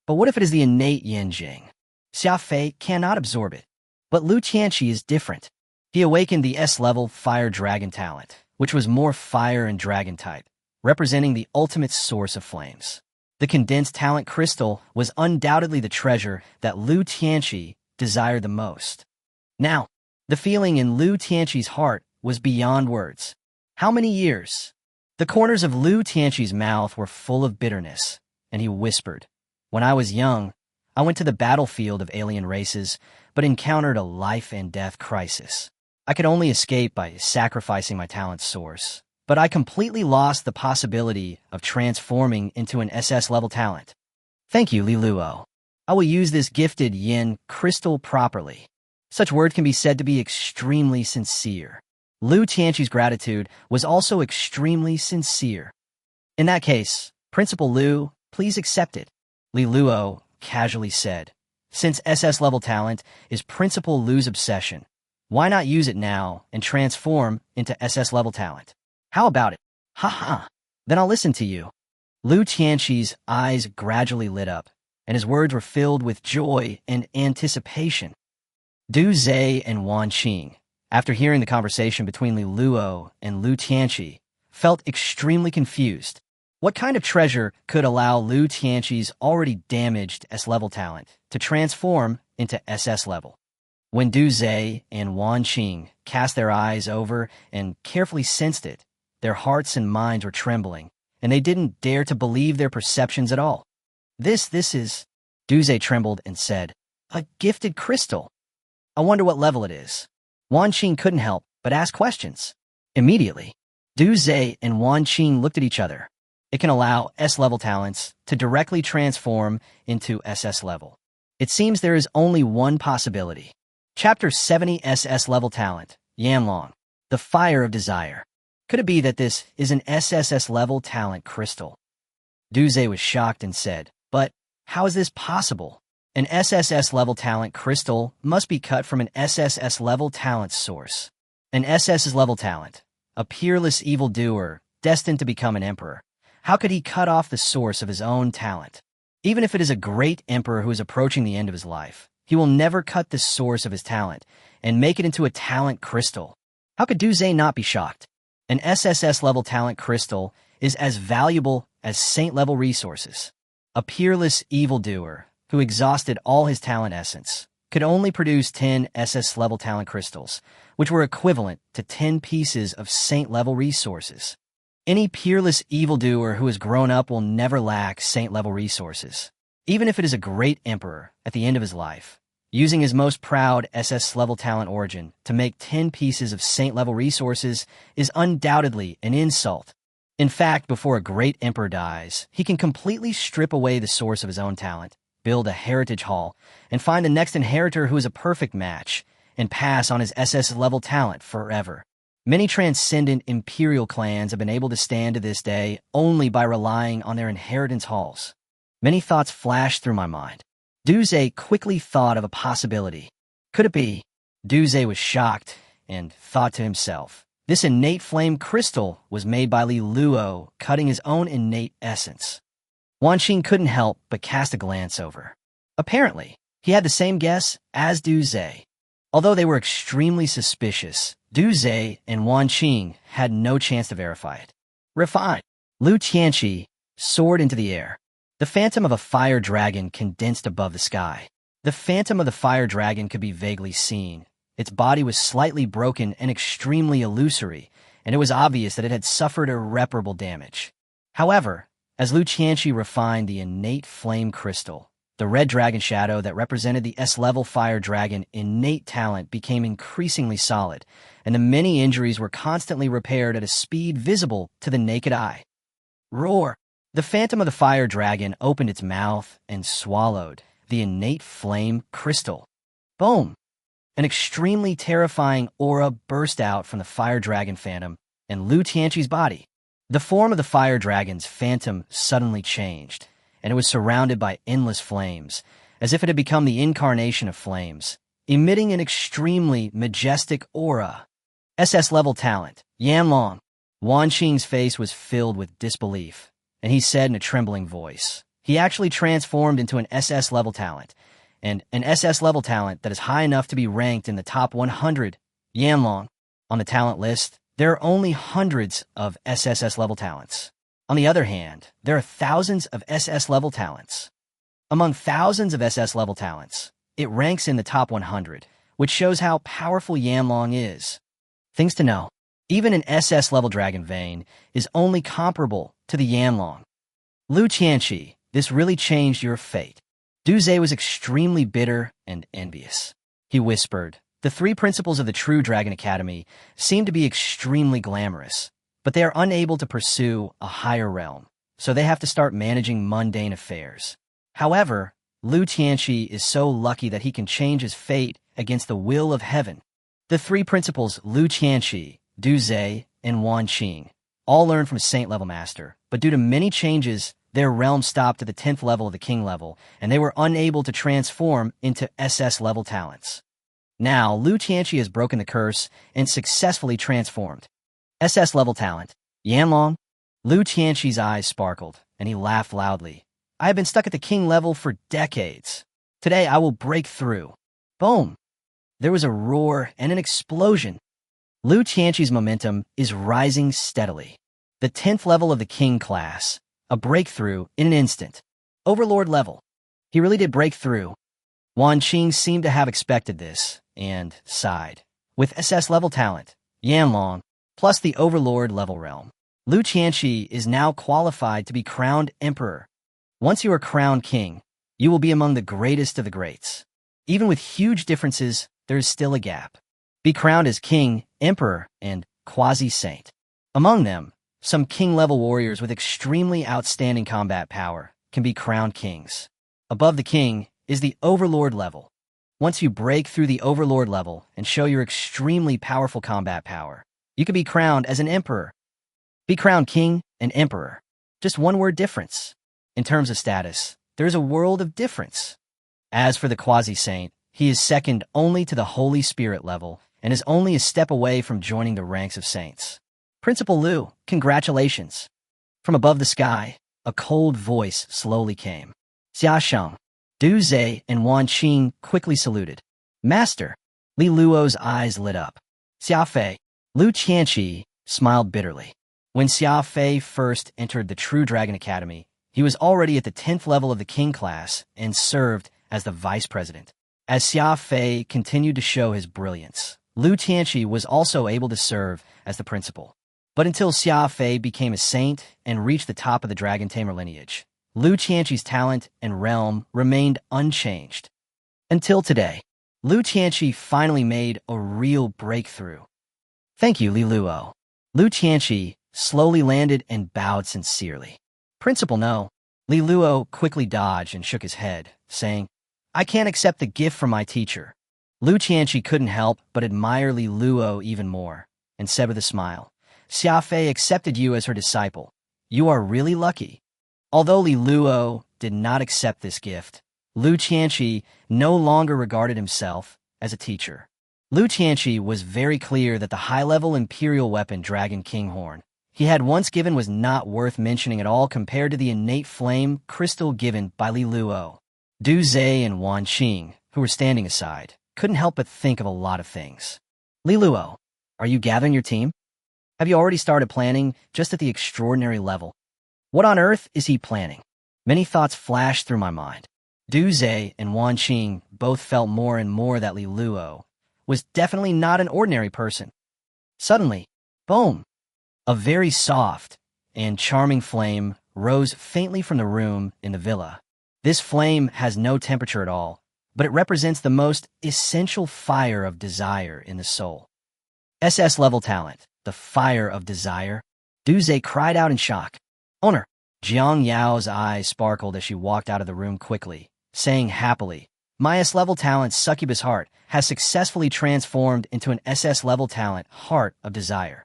But what if it is the innate Yin Jing? Xia Fei cannot absorb it. But Lu Tianqi is different. He awakened the S-level fire dragon talent, which was more fire and dragon type, representing the ultimate source of flames. The condensed talent crystal was undoubtedly the treasure that Lu Tianqi desired the most. Now, the feeling in Lu Tianqi's heart was beyond words. How many years? The corners of Lu Tianqi's mouth were full of bitterness, and he whispered, "When I was young, I went to the battlefield of alien races, but encountered a life-and-death crisis. I could only escape by sacrificing my talent source, but I completely lost the possibility of transforming into an SS-level talent. Thank you, Li Luo. I will use this gifted yin crystal properly." Such words can be said to be extremely sincere. Lu Tianqi's gratitude was also extremely sincere. "In that case, Principal Lu, please accept it," Li Luo casually said. "Since SS-level talent is Principal Lu's obsession, why not use it now and transform into SS-level talent? How about it? Ha ha! Then I'll listen to you." Lu Tianqi's eyes gradually lit up, and his words were filled with joy and anticipation. Du Zhe and Wan Qing, after hearing the conversation between Li Luo and Lu Tianqi, felt extremely confused. What kind of treasure could allow Lu Tianqi's already damaged S-level talent to transform into SS-level? When Du Zhe and Wan Qing cast their eyes over and carefully sensed it, their hearts and minds were trembling, and they didn't dare to believe their perceptions at all. This is... Du Zhe trembled and said, "A gifted crystal. I wonder what level it is." Wan Qing couldn't help but ask questions. Immediately, Du Zhe and Wan Qing looked at each other. It can allow S-level talents to directly transform into SS-level. It seems there is only one possibility. Chapter 70 SS-level talent, Yanlong, the Fire of Desire. Could it be that this is an SSS-level talent crystal? Du Zhe was shocked and said, "But how is this possible? An SSS-level talent crystal must be cut from an SSS-level talent source. An SSS-level talent, a peerless evildoer destined to become an emperor. How could he cut off the source of his own talent? Even if it is a great emperor who is approaching the end of his life, he will never cut the source of his talent and make it into a talent crystal. How could Duze not be shocked? An SSS-level talent crystal is as valuable as saint-level resources. A peerless evildoer who exhausted all his talent essence could only produce 10 SS-level talent crystals, which were equivalent to 10 pieces of saint-level resources. Any peerless evildoer who has grown up will never lack saint-level resources, even if it is a great emperor at the end of his life. Using his most proud SS-level talent origin to make 10 pieces of saint-level resources is undoubtedly an insult. In fact, before a great emperor dies, he can completely strip away the source of his own talent, build a heritage hall, and find the next inheritor who is a perfect match, and pass on his SS-level talent forever. Many transcendent imperial clans have been able to stand to this day only by relying on their inheritance halls. Many thoughts flashed through my mind. Duze quickly thought of a possibility. Could it be? Duze was shocked and thought to himself, this innate flame crystal was made by Li Luo, cutting his own innate essence. Wanqing couldn't help but cast a glance over. Apparently, he had the same guess as Duze. Although they were extremely suspicious, Duze and Wanqing had no chance to verify it. Refined. Lu Tianqi soared into the air. The phantom of a fire dragon condensed above the sky. The phantom of the fire dragon could be vaguely seen. Its body was slightly broken and extremely illusory, and it was obvious that it had suffered irreparable damage. However, as Lu Tianqi refined the innate flame crystal, the red dragon shadow that represented the S-level fire dragon innate talent became increasingly solid, and the many injuries were constantly repaired at a speed visible to the naked eye. Roar! The phantom of the fire dragon opened its mouth and swallowed the innate flame crystal. Boom! An extremely terrifying aura burst out from the fire dragon phantom and Lu Tianqi's body. The form of the fire dragon's phantom suddenly changed, and it was surrounded by endless flames, as if it had become the incarnation of flames, emitting an extremely majestic aura. SS-level talent, Yanlong. Wanqing's face was filled with disbelief, and he said in a trembling voice, he actually transformed into an SS-level talent, and an SS-level talent that is high enough to be ranked in the top 100. Yanlong. On the talent list, there are only hundreds of SSS-level talents. On the other hand, there are thousands of SS-level talents. Among thousands of SS-level talents, it ranks in the top 100, which shows how powerful Yanlong is. Things to know. Even an SS-level dragon vein is only comparable to the Yanlong. Lu Tianqi, this really changed your fate. Duze was extremely bitter and envious. He whispered, the 3 principles of the true Dragon Academy seem to be extremely glamorous, but they are unable to pursue a higher realm, so they have to start managing mundane affairs. However, Lu Tianqi is so lucky that he can change his fate against the will of heaven. The 3 principles Lu Tianqi, Duze, and Wanqing all learned from a saint-level master, but due to many changes, their realm stopped at the 10th level of the king level, and they were unable to transform into SS-level talents. Now, Lu Tianqi has broken the curse and successfully transformed. SS-level talent, Yanlong. Lu Tianqi's eyes sparkled, and he laughed loudly. I have been stuck at the king level for decades. Today I will break through. Boom! There was a roar and an explosion. Lu Tianqi's momentum is rising steadily. The 10th level of the king class, a breakthrough in an instant. Overlord level. He really did break through. Wanqing seemed to have expected this, and sighed. With SS-level talent, Yanlong, plus the Overlord level realm, Lu Tianqi is now qualified to be crowned emperor. Once you are crowned king, you will be among the greatest of the greats. Even with huge differences, there is still a gap. Be crowned as king, emperor, and quasi-saint. Among them, some king-level warriors with extremely outstanding combat power can be crowned kings. Above the king is the Overlord level. Once you break through the Overlord level and show your extremely powerful combat power, you can be crowned as an emperor. Be crowned king and emperor. Just one word difference. In terms of status, there is a world of difference. As for the quasi-saint, he is second only to the Holy Spirit level and is only a step away from joining the ranks of saints. Principal Lu, congratulations. From above the sky, a cold voice slowly came. Xia Sheng. Du Zhe and Wan Qing quickly saluted. Master. Li Luo's eyes lit up. Xia Fei. Lu Qianqi smiled bitterly. When Xia Fei first entered the True Dragon Academy, he was already at the 10th level of the King class and served as the vice president. As Xia Fei continued to show his brilliance, Lu Qianqi was also able to serve as the principal. But until Xia Fei became a saint and reached the top of the Dragon Tamer lineage, Lu Qianqi's talent and realm remained unchanged. Until today, Lu Qianqi finally made a real breakthrough. Thank you, Li Luo. Lu Qianqi slowly landed and bowed sincerely. Principal, no. Li Luo quickly dodged and shook his head, saying, I can't accept the gift from my teacher. Lu Qianqi couldn't help but admire Li Luo even more, and said with a smile, Xia Fei accepted you as her disciple. You are really lucky. Although Li Luo did not accept this gift, Lu Qianqi no longer regarded himself as a teacher. Lu Qianqi was very clear that the high-level imperial weapon Dragon Kinghorn he had once given was not worth mentioning at all compared to the innate flame crystal given by Li Luo. Du Zhe and Wan Qing, who were standing aside, couldn't help but think of a lot of things. Li Luo, are you gathering your team? Have you already started planning just at the extraordinary level? What on earth is he planning? Many thoughts flashed through my mind. Du Zhe and Wan Qing both felt more and more that Li Luo was definitely not an ordinary person. Suddenly, boom! A very soft and charming flame rose faintly from the room in the villa. This flame has no temperature at all, but it represents the most essential fire of desire in the soul. SS-level talent, the fire of desire. Du Zhe cried out in shock. Owner! Jang Yao's eyes sparkled as she walked out of the room quickly, saying happily, my S-level talent succubus heart has successfully transformed into an SS-level talent heart of desire.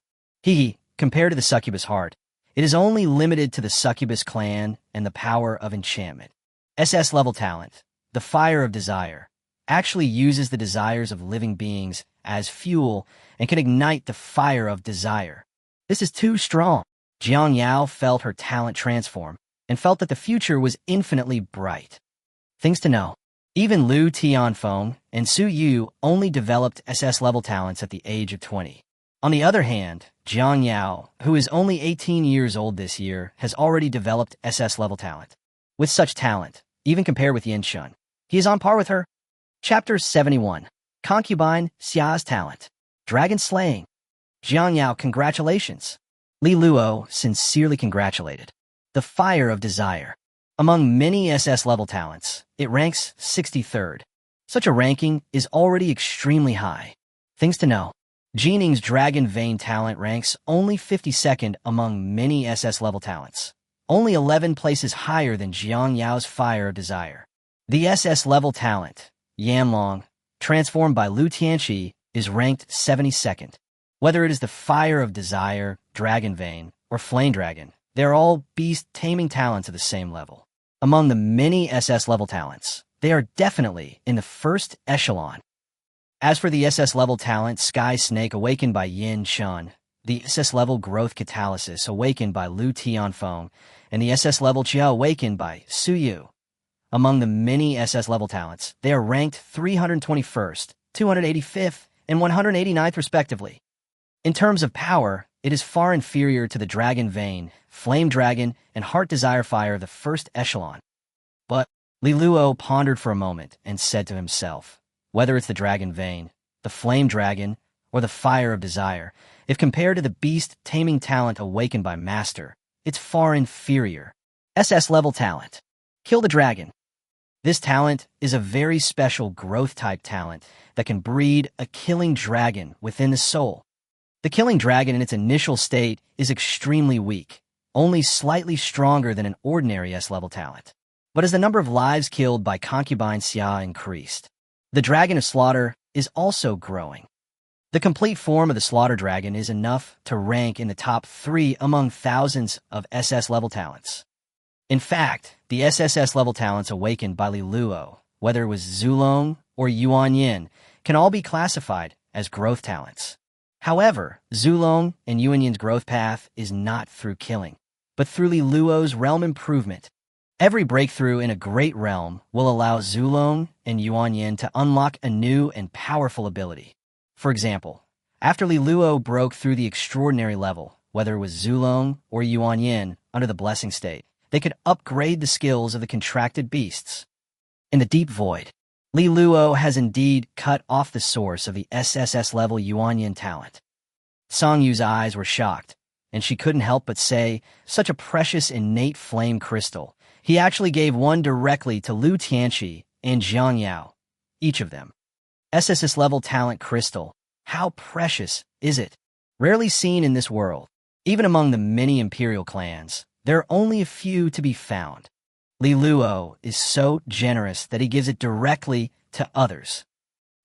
Compared to the succubus heart, it is only limited to the succubus clan and the power of enchantment. SS-level talent, the fire of desire, actually uses the desires of living beings as fuel and can ignite the fire of desire. This is too strong. Jang Yao felt her talent transform and felt that the future was infinitely bright. Things to know. Even Lu Tianfeng and Su Yu only developed SS-level talents at the age of 20. On the other hand, Jang Yao, who is only 18 years old this year, has already developed SS-level talent. With such talent, even compared with Yin Shun, he is on par with her. Chapter 71. Concubine Sia's talent. Dragon slaying. Jang Yao, congratulations. Li Luo sincerely congratulated. The fire of desire. Among many SS-level talents, it ranks 63rd. Such a ranking is already extremely high. Things to know. Jining's Dragon Vein talent ranks only 52nd among many SS-level talents, only 11 places higher than Jiang Yao's Fire of Desire. The SS-level talent, Yanlong, transformed by Lu Tianqi, is ranked 72nd. Whether it is the Fire of Desire, Dragon Vein, or Flame Dragon, they're all beast-taming talents at the same level. Among the many SS-level talents, they are definitely in the first echelon. As for the SS-level talent Sky Snake awakened by Yin Shun, the SS-level Growth Catalysis awakened by Lu Tianfeng, and the SS-level Jia awakened by Su Yu. Among the many SS-level talents, they are ranked 321st, 285th, and 189th respectively. In terms of power, it is far inferior to the Dragon Vein, Flame Dragon, and Heart Desire Fire of the first echelon. But Li Luo pondered for a moment and said to himself, whether it's the Dragon Vein, the Flame Dragon, or the Fire of Desire, if compared to the beast-taming talent awakened by Master, it's far inferior. SS-level talent. Kill the Dragon. This talent is a very special growth-type talent that can breed a killing dragon within the soul. The killing dragon in its initial state is extremely weak, only slightly stronger than an ordinary S-level talent. But as the number of lives killed by Concubine Sia increased, the Dragon of Slaughter is also growing. The complete form of the Slaughter Dragon is enough to rank in the top 3 among thousands of SS-level talents. In fact, the SSS-level talents awakened by Li Luo, whether it was Zulong or Yuan Yin, can all be classified as growth talents. However, Zulong and Yuan Yin's growth path is not through killing, but through Li Luo's realm improvement. Every breakthrough in a great realm will allow Zulong and Yuanyin to unlock a new and powerful ability. For example, after Li Luo broke through the extraordinary level, whether it was Zulong or Yuanyin under the blessing state, they could upgrade the skills of the contracted beasts. In the deep void, Li Luo has indeed cut off the source of the SSS-level Yuanyin talent. Song Yu's eyes were shocked, and she couldn't help but say, such a precious innate flame crystal. He actually gave one directly to Lu Tianqi and Jang Yao, each of them. SSS-level talent crystal. How precious is it? Rarely seen in this world. Even among the many imperial clans, there are only a few to be found. Li Luo is so generous that he gives it directly to others.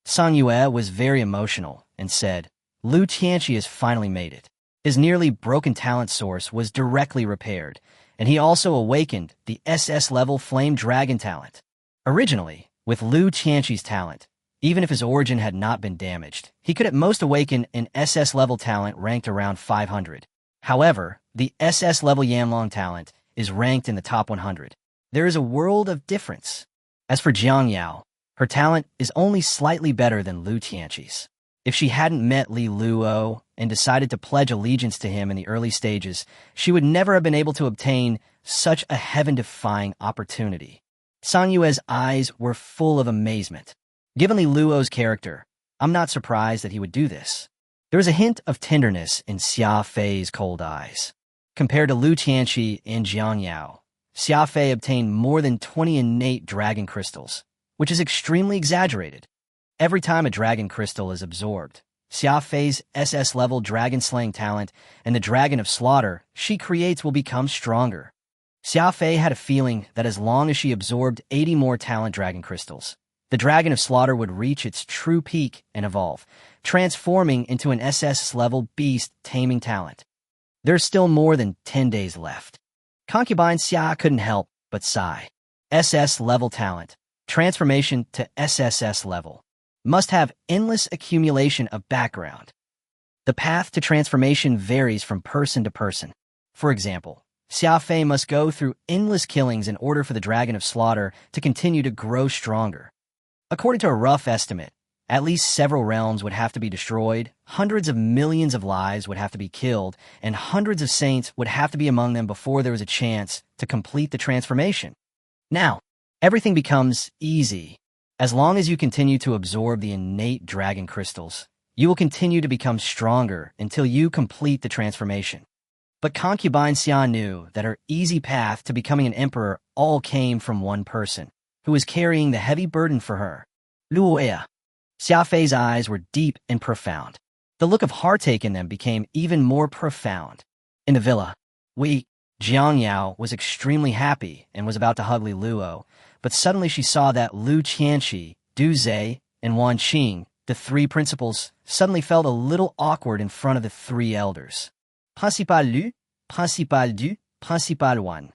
Song Yue was very emotional and said, Lu Tianqi has finally made it. His nearly broken talent source was directly repaired, and he also awakened the SS-level Flame Dragon talent. Originally, with Lu Tianqi's talent, even if his origin had not been damaged, he could at most awaken an SS-level talent ranked around 500. However, the SS-level Yanlong talent is ranked in the top 100. There is a world of difference. As for Jang Yao, her talent is only slightly better than Lu Tianqi's. If she hadn't met Li Luo and decided to pledge allegiance to him in the early stages, she would never have been able to obtain such a heaven-defying opportunity. Song Yue's eyes were full of amazement. Given Li Luo's character, I'm not surprised that he would do this. There was a hint of tenderness in Xia Fei's cold eyes. Compared to Lu Tianqi and Jiang Yao, Xia Fei obtained more than 20 innate dragon crystals, which is extremely exaggerated. Every time a dragon crystal is absorbed, Xia Fei's SS-level dragon-slaying talent and the dragon of slaughter she creates will become stronger. Xia Fei had a feeling that as long as she absorbed 80 more talent dragon crystals, the dragon of slaughter would reach its true peak and evolve, transforming into an SS-level beast taming talent. There's still more than 10 days left. Concubine Sia couldn't help but sigh. SS-level talent, transformation to SSS-level. Must have endless accumulation of background. The path to transformation varies from person to person. For example, Xia Fei must go through endless killings in order for the Dragon of Slaughter to continue to grow stronger. According to a rough estimate, at least several realms would have to be destroyed, hundreds of millions of lives would have to be killed, and hundreds of saints would have to be among them before there was a chance to complete the transformation. Now, everything becomes easy. As long as you continue to absorb the innate dragon crystals, you will continue to become stronger until you complete the transformation. But Concubine Sia knew that her easy path to becoming an emperor all came from one person, who was carrying the heavy burden for her. Luoya. Xia Fei's eyes were deep and profound. The look of heartache in them became even more profound. In the villa, Jiang Yao was extremely happy and was about to hug Li Luo, but suddenly she saw that Lu Tianqi, Du Zhe, and Wan Qing, the three principals, suddenly felt a little awkward in front of the three elders. Principal Lu, Principal Du, Principal Wan.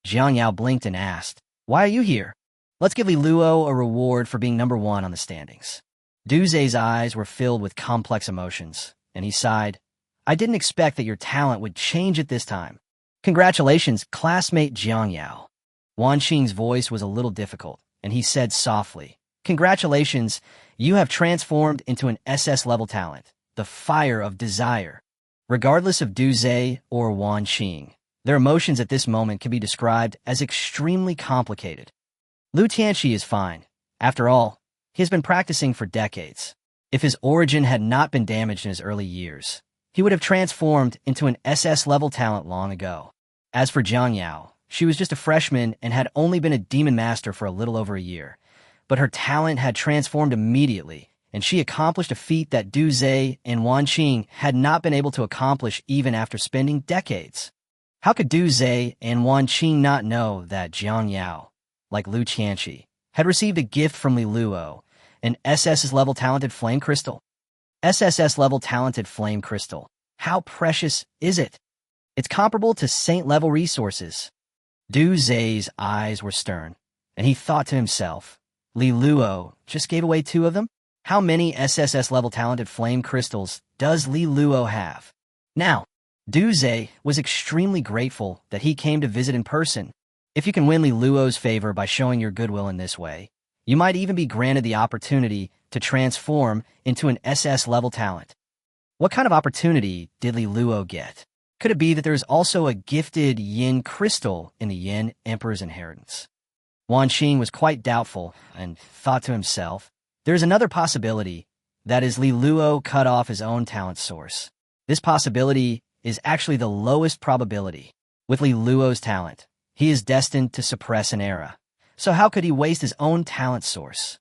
Jiang Yao blinked and asked, "Why are you here? Let's give Li Luo a reward for being number one on the standings." Du Zhe's eyes were filled with complex emotions, and he sighed, "I didn't expect that your talent would change at this time. Congratulations, classmate Jiang Yao." Wan Qing's voice was a little difficult, and he said softly, "Congratulations, you have transformed into an SS-level talent, the Fire of Desire." Regardless of Du Zhe or Wan Qing, their emotions at this moment can be described as extremely complicated. Lu Tianqi is fine. After all, he has been practicing for decades. If his origin had not been damaged in his early years, he would have transformed into an SS-level talent long ago. As for Jang Yao, she was just a freshman and had only been a demon master for a little over a year, but her talent had transformed immediately, and she accomplished a feat that Du Zhe and Wan Qing had not been able to accomplish even after spending decades. How could Du Zhe and Wan Qing not know that Jiang Yao, like Lu Tianqi, had received a gift from Li Luo, an SSS-level talented flame crystal? SSS-level talented flame crystal. How precious is it? It's comparable to saint-level resources. Du Zhe's eyes were stern, and he thought to himself, Li Luo just gave away 2 of them? How many SSS-level talented flame crystals does Li Luo have? Now, Du Zhe was extremely grateful that he came to visit in person. If you can win Li Luo's favor by showing your goodwill in this way, you might even be granted the opportunity to transform into an SS-level talent. What kind of opportunity did Li Luo get? Could it be that there is also a gifted yin crystal in the Yin Emperor's inheritance? Wan Qing was quite doubtful and thought to himself, there is another possibility, that is Li Luo cut off his own talent source. This possibility is actually the lowest probability. With Li Luo's talent, he is destined to suppress an era. So how could he waste his own talent source?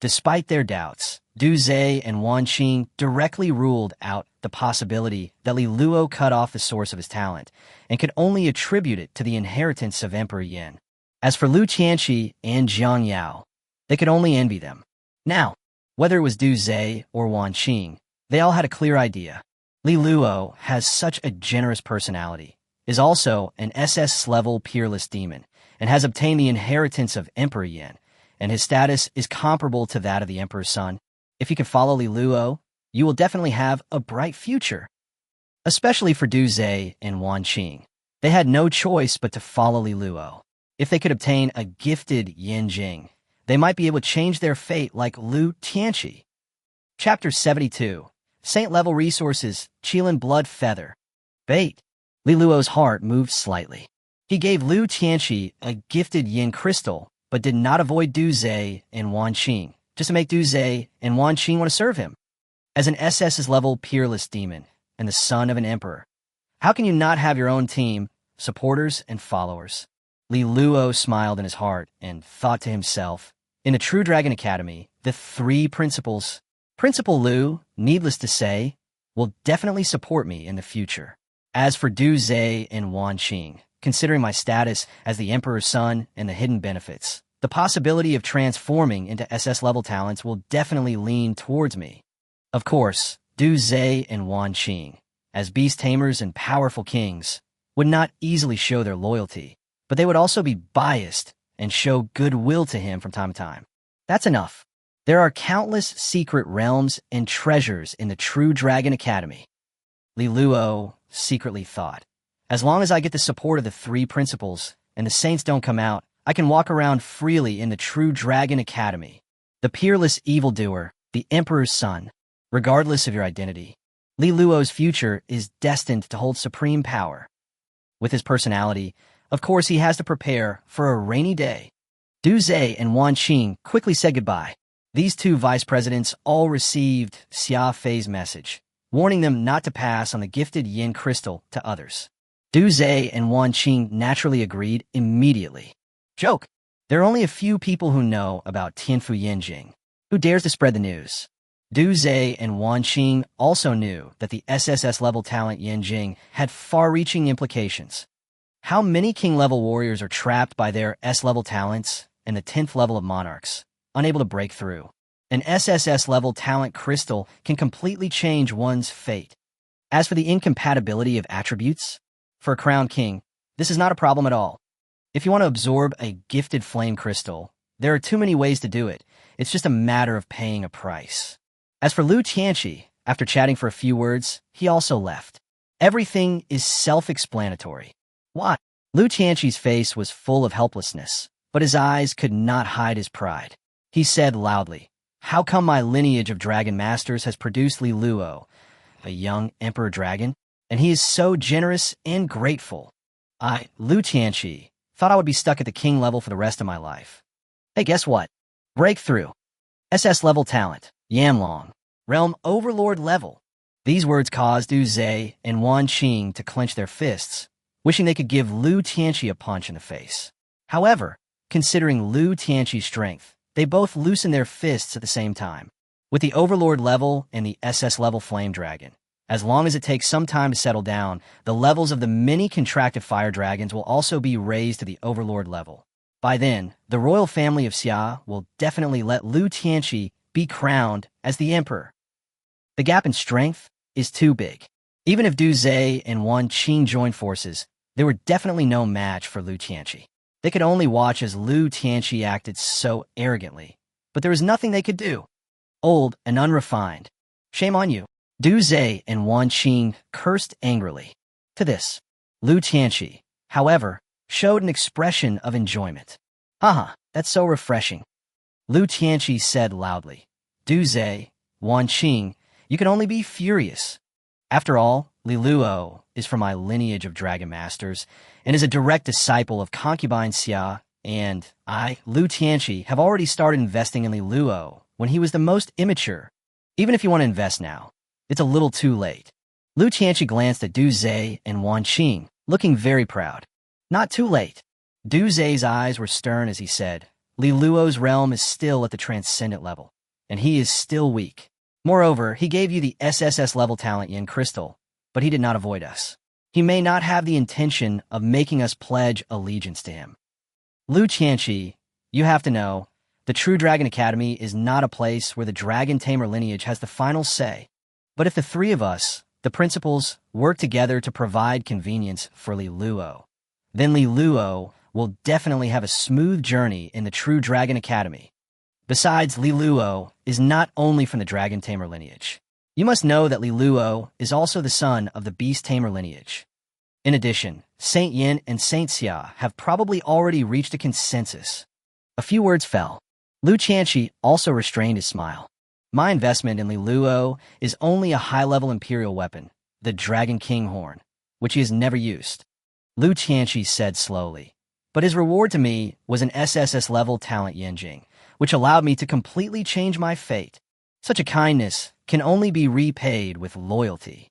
Despite their doubts, Du Zhe and Wan Qing directly ruled out the possibility that Li Luo cut off the source of his talent and could only attribute it to the inheritance of Emperor Yin. As for Lu Qianqi and Jang Yao, they could only envy them. Now, whether it was Du Zhe or Wan Qing, they all had a clear idea. Li Luo has such a generous personality, is also an SS-level peerless demon, and has obtained the inheritance of Emperor Yin, and his status is comparable to that of the Emperor's son. If you can follow Li Luo, you will definitely have a bright future. Especially for Du Zhe and Wan Qing. They had no choice but to follow Li Luo. If they could obtain a gifted Yin Jing, they might be able to change their fate like Lu Tianqi. Chapter 72. Saint-level resources, Qilin blood feather. Bait. Li Luo's heart moved slightly. He gave Lu Tianqi a gifted yin crystal, but did not avoid Du Zhe and Wan Qing, just to make Du Zhe and Wan Qing want to serve him. As an SS-level peerless demon and the son of an emperor, how can you not have your own team, supporters, and followers? Li Luo smiled in his heart and thought to himself, in the True Dragon Academy, the 3 principals, Principal Lu, needless to say, will definitely support me in the future. As for Du Zhe and Wan Qing, considering my status as the Emperor's son and the hidden benefits, the possibility of transforming into SS-level talents will definitely lean towards me. Of course, Du Zhe and Wan Qing, as beast tamers and powerful kings, would not easily show their loyalty, but they would also be biased and show goodwill to him from time to time. That's enough. There are countless secret realms and treasures in the True Dragon Academy. Li Luo secretly thought, as long as I get the support of the 3 principals and the saints don't come out, I can walk around freely in the True Dragon Academy. The peerless evildoer, the Emperor's son, regardless of your identity. Li Luo's future is destined to hold supreme power. With his personality, of course he has to prepare for a rainy day. Du Zhe and Wan Qing quickly said goodbye. These 2 vice presidents all received Xia Fei's message, warning them not to pass on the gifted yin crystal to others. Du Zhe and Wan Qing naturally agreed immediately. Joke! There are only a few people who know about Tianfu Yinjing. Who dares to spread the news? Du Zhe and Wan Qing also knew that the SSS-level talent Yinjing had far-reaching implications. How many king-level warriors are trapped by their S-level talents and the 10th level of monarchs, unable to break through? An SSS-level talent crystal can completely change one's fate. As for the incompatibility of attributes, for a crowned king, this is not a problem at all. If you want to absorb a gifted flame crystal, there are too many ways to do it. It's just a matter of paying a price. As for Lu Tianqi, after chatting for a few words, he also left. Everything is self-explanatory. Why? Lu Tianqi's face was full of helplessness, but his eyes could not hide his pride. He said loudly, "How come my lineage of dragon masters has produced Li Luo, a young emperor dragon, and he is so generous and grateful? I, Lu Tianqi, thought I would be stuck at the king level for the rest of my life. Hey, guess what? Breakthrough. SS-level talent, Yanlong, realm overlord level." These words caused Du Zhe and Wan Qing to clench their fists, wishing they could give Lu Tianqi a punch in the face. However, considering Lu Tianqi's strength, they both loosened their fists at the same time. With the Overlord level and the SS-level Flame Dragon, as long as it takes some time to settle down, the levels of the many contracted fire dragons will also be raised to the Overlord level. By then, the royal family of Xia will definitely let Lu Tianqi be crowned as the emperor. The gap in strength is too big. Even if Du Zhe and Wan Qing joined forces, they were definitely no match for Lu Tianqi. They could only watch as Lu Tianqi acted so arrogantly, but there was nothing they could do. Old and unrefined. Shame on you. Du Zhe and Wan Qing cursed angrily. To this, Lu Tianqi, however, showed an expression of enjoyment. Haha, that's so refreshing. Lu Tianqi said loudly. Du Zhe, Wan Qing, you can only be furious. After all, Li Luo is from my lineage of dragon masters and is a direct disciple of Concubine Sia, and I, Lu Tianqi, have already started investing in Li Luo when he was the most immature. Even if you want to invest now, it's a little too late. Lu Tianqi glanced at Du Zhe and Wan Qing, looking very proud. Not too late. Du Zhe's eyes were stern as he said, Li Luo's realm is still at the transcendent level, and he is still weak. Moreover, he gave you the SSS-level talent Yin Crystal, but he did not avoid us. He may not have the intention of making us pledge allegiance to him. Lu Tianqi, you have to know, the True Dragon Academy is not a place where the Dragon Tamer lineage has the final say. But if the three of us, the principals, work together to provide convenience for Li Luo, then Li Luo will definitely have a smooth journey in the True Dragon Academy. Besides, Li Luo is not only from the Dragon Tamer lineage. You must know that Li Luo is also the son of the Beast Tamer lineage. In addition, Saint Yin and Saint Xia have probably already reached a consensus. A few words fell. Lu Tianqi also restrained his smile. My investment in Li Luo is only a high-level imperial weapon, the Dragon King Horn, which he has never used. Lu Tianqi said slowly. But his reward to me was an SSS-level talent Yanjing, which allowed me to completely change my fate. Such a kindness can only be repaid with loyalty.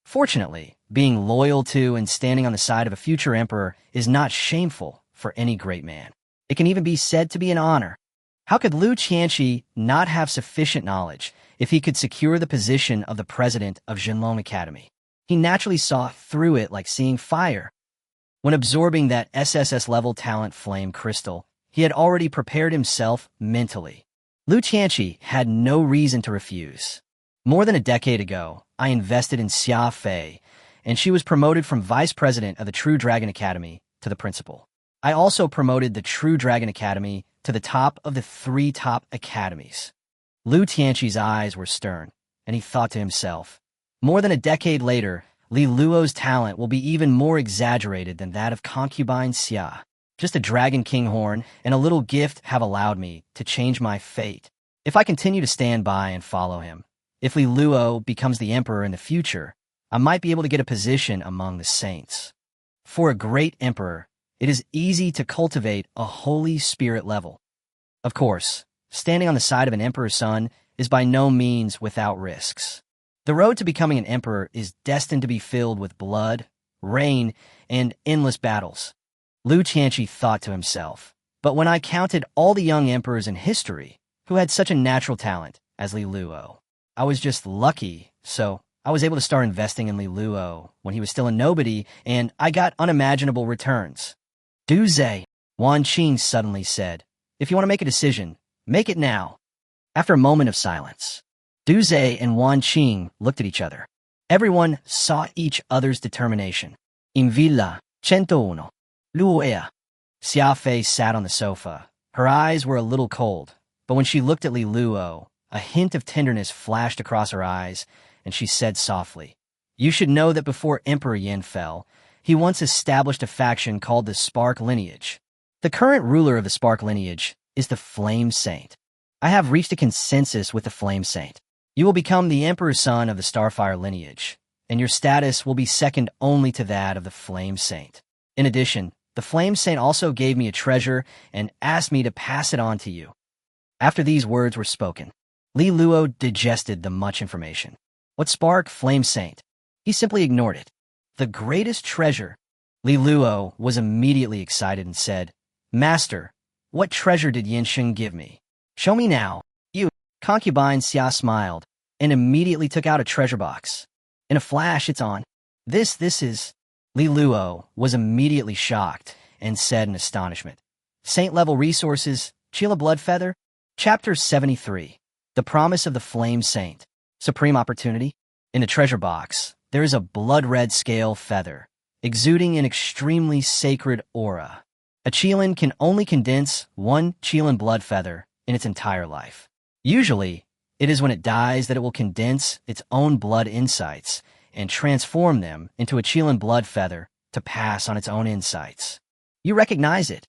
Fortunately, being loyal to and standing on the side of a future emperor is not shameful for any great man. It can even be said to be an honor. How could Lu Tianqi not have sufficient knowledge if he could secure the position of the president of Zhenlong Academy? He naturally saw through it like seeing fire. When absorbing that SSS-level talent flame crystal, he had already prepared himself mentally. Lu Tianqi had no reason to refuse. More than a decade ago, I invested in Xia Fei, and she was promoted from vice president of the True Dragon Academy to the principal. I also promoted the True Dragon Academy to the top of the 3 top academies. Lu Tianqi's eyes were stern, and he thought to himself, more than a decade later, Li Luo's talent will be even more exaggerated than that of Concubine Sia. Just a Dragon King Horn and a little gift have allowed me to change my fate. If I continue to stand by and follow him, if Li Luo becomes the emperor in the future, I might be able to get a position among the saints. For a great emperor, it is easy to cultivate a Holy Spirit level. Of course, standing on the side of an emperor's son is by no means without risks. The road to becoming an emperor is destined to be filled with blood, rain, and endless battles. Lu Tianqi thought to himself, but when I counted all the young emperors in history who had such a natural talent as Li Luo, I was just lucky, so I was able to start investing in Li Luo when he was still a nobody, and I got unimaginable returns. Du Zhe, Wan Qing suddenly said, if you want to make a decision, make it now. After a moment of silence, Du Zhe and Wan Qing looked at each other. Everyone saw each other's determination. In Villa 101, Luoea. Xia Fei sat on the sofa. Her eyes were a little cold, but when she looked at Li Luo, a hint of tenderness flashed across her eyes, and she said softly, you should know that before Emperor Yin fell, he once established a faction called the Spark Lineage. The current ruler of the Spark Lineage is the Flame Saint. I have reached a consensus with the Flame Saint. You will become the Emperor's son of the Starfire lineage, and your status will be second only to that of the Flame Saint. In addition, the Flame Saint also gave me a treasure and asked me to pass it on to you. After these words were spoken, Li Luo digested the much information. What spark Flame Saint? He simply ignored it. The greatest treasure. Li Luo was immediately excited and said, Master, what treasure did Yin Shun give me? Show me now. You. Concubine Sia smiled and immediately took out a treasure box. In a flash, it's on. This is... Li Luo was immediately shocked and said in astonishment, Saint-level resources, Chila Blood Feather? Chapter 73. The Promise of the Flame Saint. Supreme Opportunity. In the treasure box, there is a blood-red scale feather, exuding an extremely sacred aura. A Qilin can only condense 1 Qilin blood feather in its entire life. Usually, it is when it dies that it will condense its own blood insights and transform them into a Qilin blood feather to pass on its own insights. You recognize it?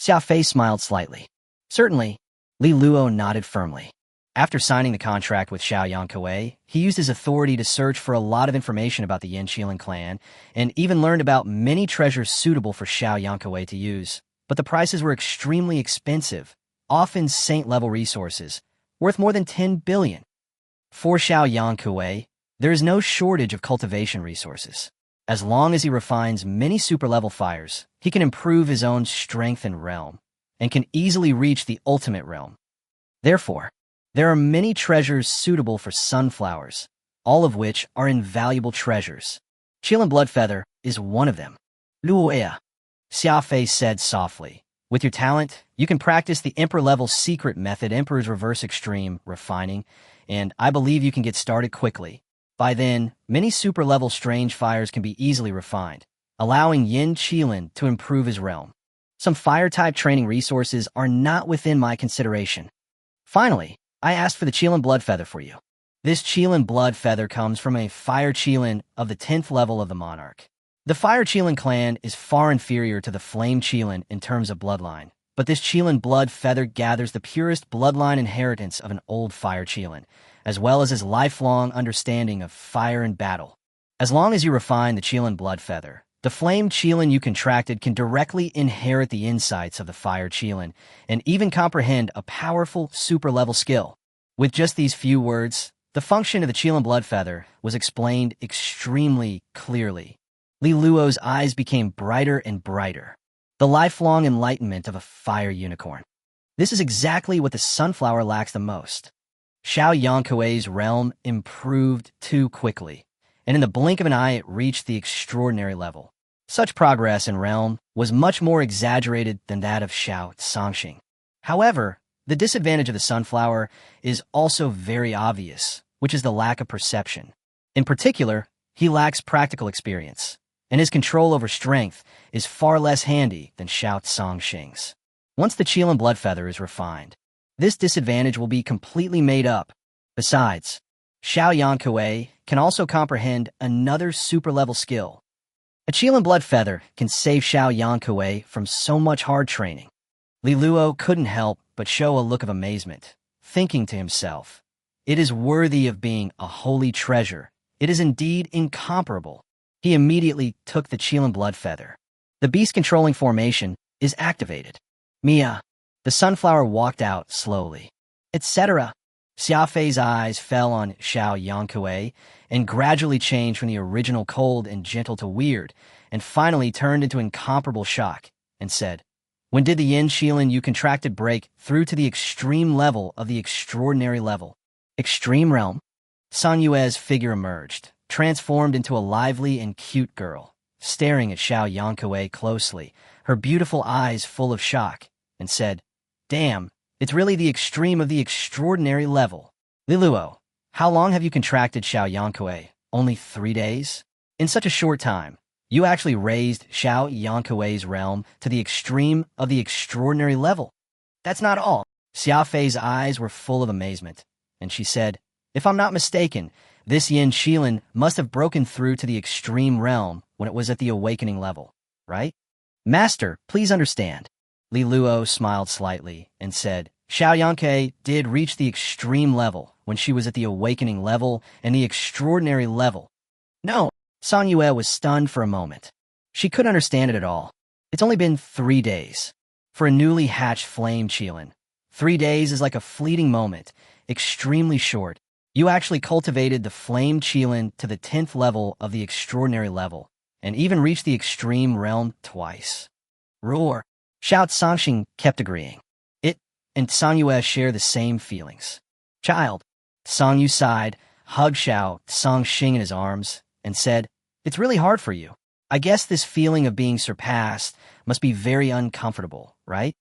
Xia Fei smiled slightly. Certainly. Li Luo nodded firmly. After signing the contract with Xiao Yankuei, he used his authority to search for a lot of information about the Yin Shilin clan and even learned about many treasures suitable for Xiao Yankuei to use. But the prices were extremely expensive, often saint-level resources, worth more than 10 billion. For Xiao Yankuei, there is no shortage of cultivation resources. As long as he refines many super-level fires, he can improve his own strength and realm, and can easily reach the ultimate realm. Therefore, there are many treasures suitable for sunflowers, all of which are invaluable treasures. Qilin Bloodfeather is one of them. Luoya, Xia Fei said softly. With your talent, you can practice the Emperor-level secret method, Emperor's Reverse Extreme Refining, and I believe you can get started quickly. By then, many super-level strange fires can be easily refined, allowing Yin Qilin to improve his realm. Some fire-type training resources are not within my consideration. Finally, I asked for the Qilin Bloodfeather for you. This Qilin Bloodfeather comes from a Fire Qilin of the 10th level of the Monarch. The Fire Qilin clan is far inferior to the Flame Qilin in terms of bloodline, but this Qilin Bloodfeather gathers the purest bloodline inheritance of an old Fire Qilin, as well as his lifelong understanding of fire and battle. As long as you refine the Qilin Bloodfeather, the Flame Qilin you contracted can directly inherit the insights of the Fire Qilin and even comprehend a powerful super-level skill. With just these few words, the function of the Qilin Bloodfeather was explained extremely clearly. Li Luo's eyes became brighter and brighter. The lifelong enlightenment of a fire unicorn. This is exactly what the sunflower lacks the most. Xiao Yankuei's realm improved too quickly, and in the blink of an eye it reached the extraordinary level. Such progress in realm was much more exaggerated than that of Xiao Sangxing. However, the disadvantage of the sunflower is also very obvious, which is the lack of perception. In particular, he lacks practical experience, and his control over strength is far less handy than Xiao Sangxing's. Once the Qilin Bloodfeather is refined, this disadvantage will be completely made up. Besides, Xiao Yankuei can also comprehend another super-level skill. A Qilin Bloodfeather can save Xiao Yankuei from so much hard training. Li Luo couldn't help but show a look of amazement, thinking to himself, "It is worthy of being a holy treasure. It is indeed incomparable." He immediately took the Qilin Bloodfeather. The beast-controlling formation is activated. Mia, the sunflower walked out slowly. Etc. Xia Fei's eyes fell on Xiao Yankuei and gradually changed from the original cold and gentle to weird, and finally turned into incomparable shock, and said, "When did the Yin Shilin you contracted break through to the extreme level of the extraordinary level?" Extreme realm? San Yue's figure emerged, transformed into a lively and cute girl, staring at Xiao Yankuei closely, her beautiful eyes full of shock, and said, "Damn, it's really the extreme of the extraordinary level. Li Luo, how long have you contracted Xiao Yankuei? Only 3 days? In such a short time, you actually raised Xiao Yankuei's realm to the extreme of the extraordinary level. That's not all." Xia Fei's eyes were full of amazement, and she said, "If I'm not mistaken, this Yin Shilin must have broken through to the extreme realm when it was at the awakening level, right?" "Master, please understand." Li Luo smiled slightly and said, "Xiao Yankuei did reach the extreme level when she was at the awakening level and the extraordinary level." "No." San Yue was stunned for a moment. She couldn't understand it at all. It's only been 3 days. For a newly hatched flame Qilin, 3 days is like a fleeting moment, extremely short. You actually cultivated the flame Qilin to the 10th level of the extraordinary level, and even reached the extreme realm twice. Roar! Xiao Sangxing kept agreeing. It and San Yue share the same feelings. "Child," San Yu sighed, hugged Xiao Sangxing in his arms, and said, "It's really hard for you. I guess this feeling of being surpassed must be very uncomfortable, right?"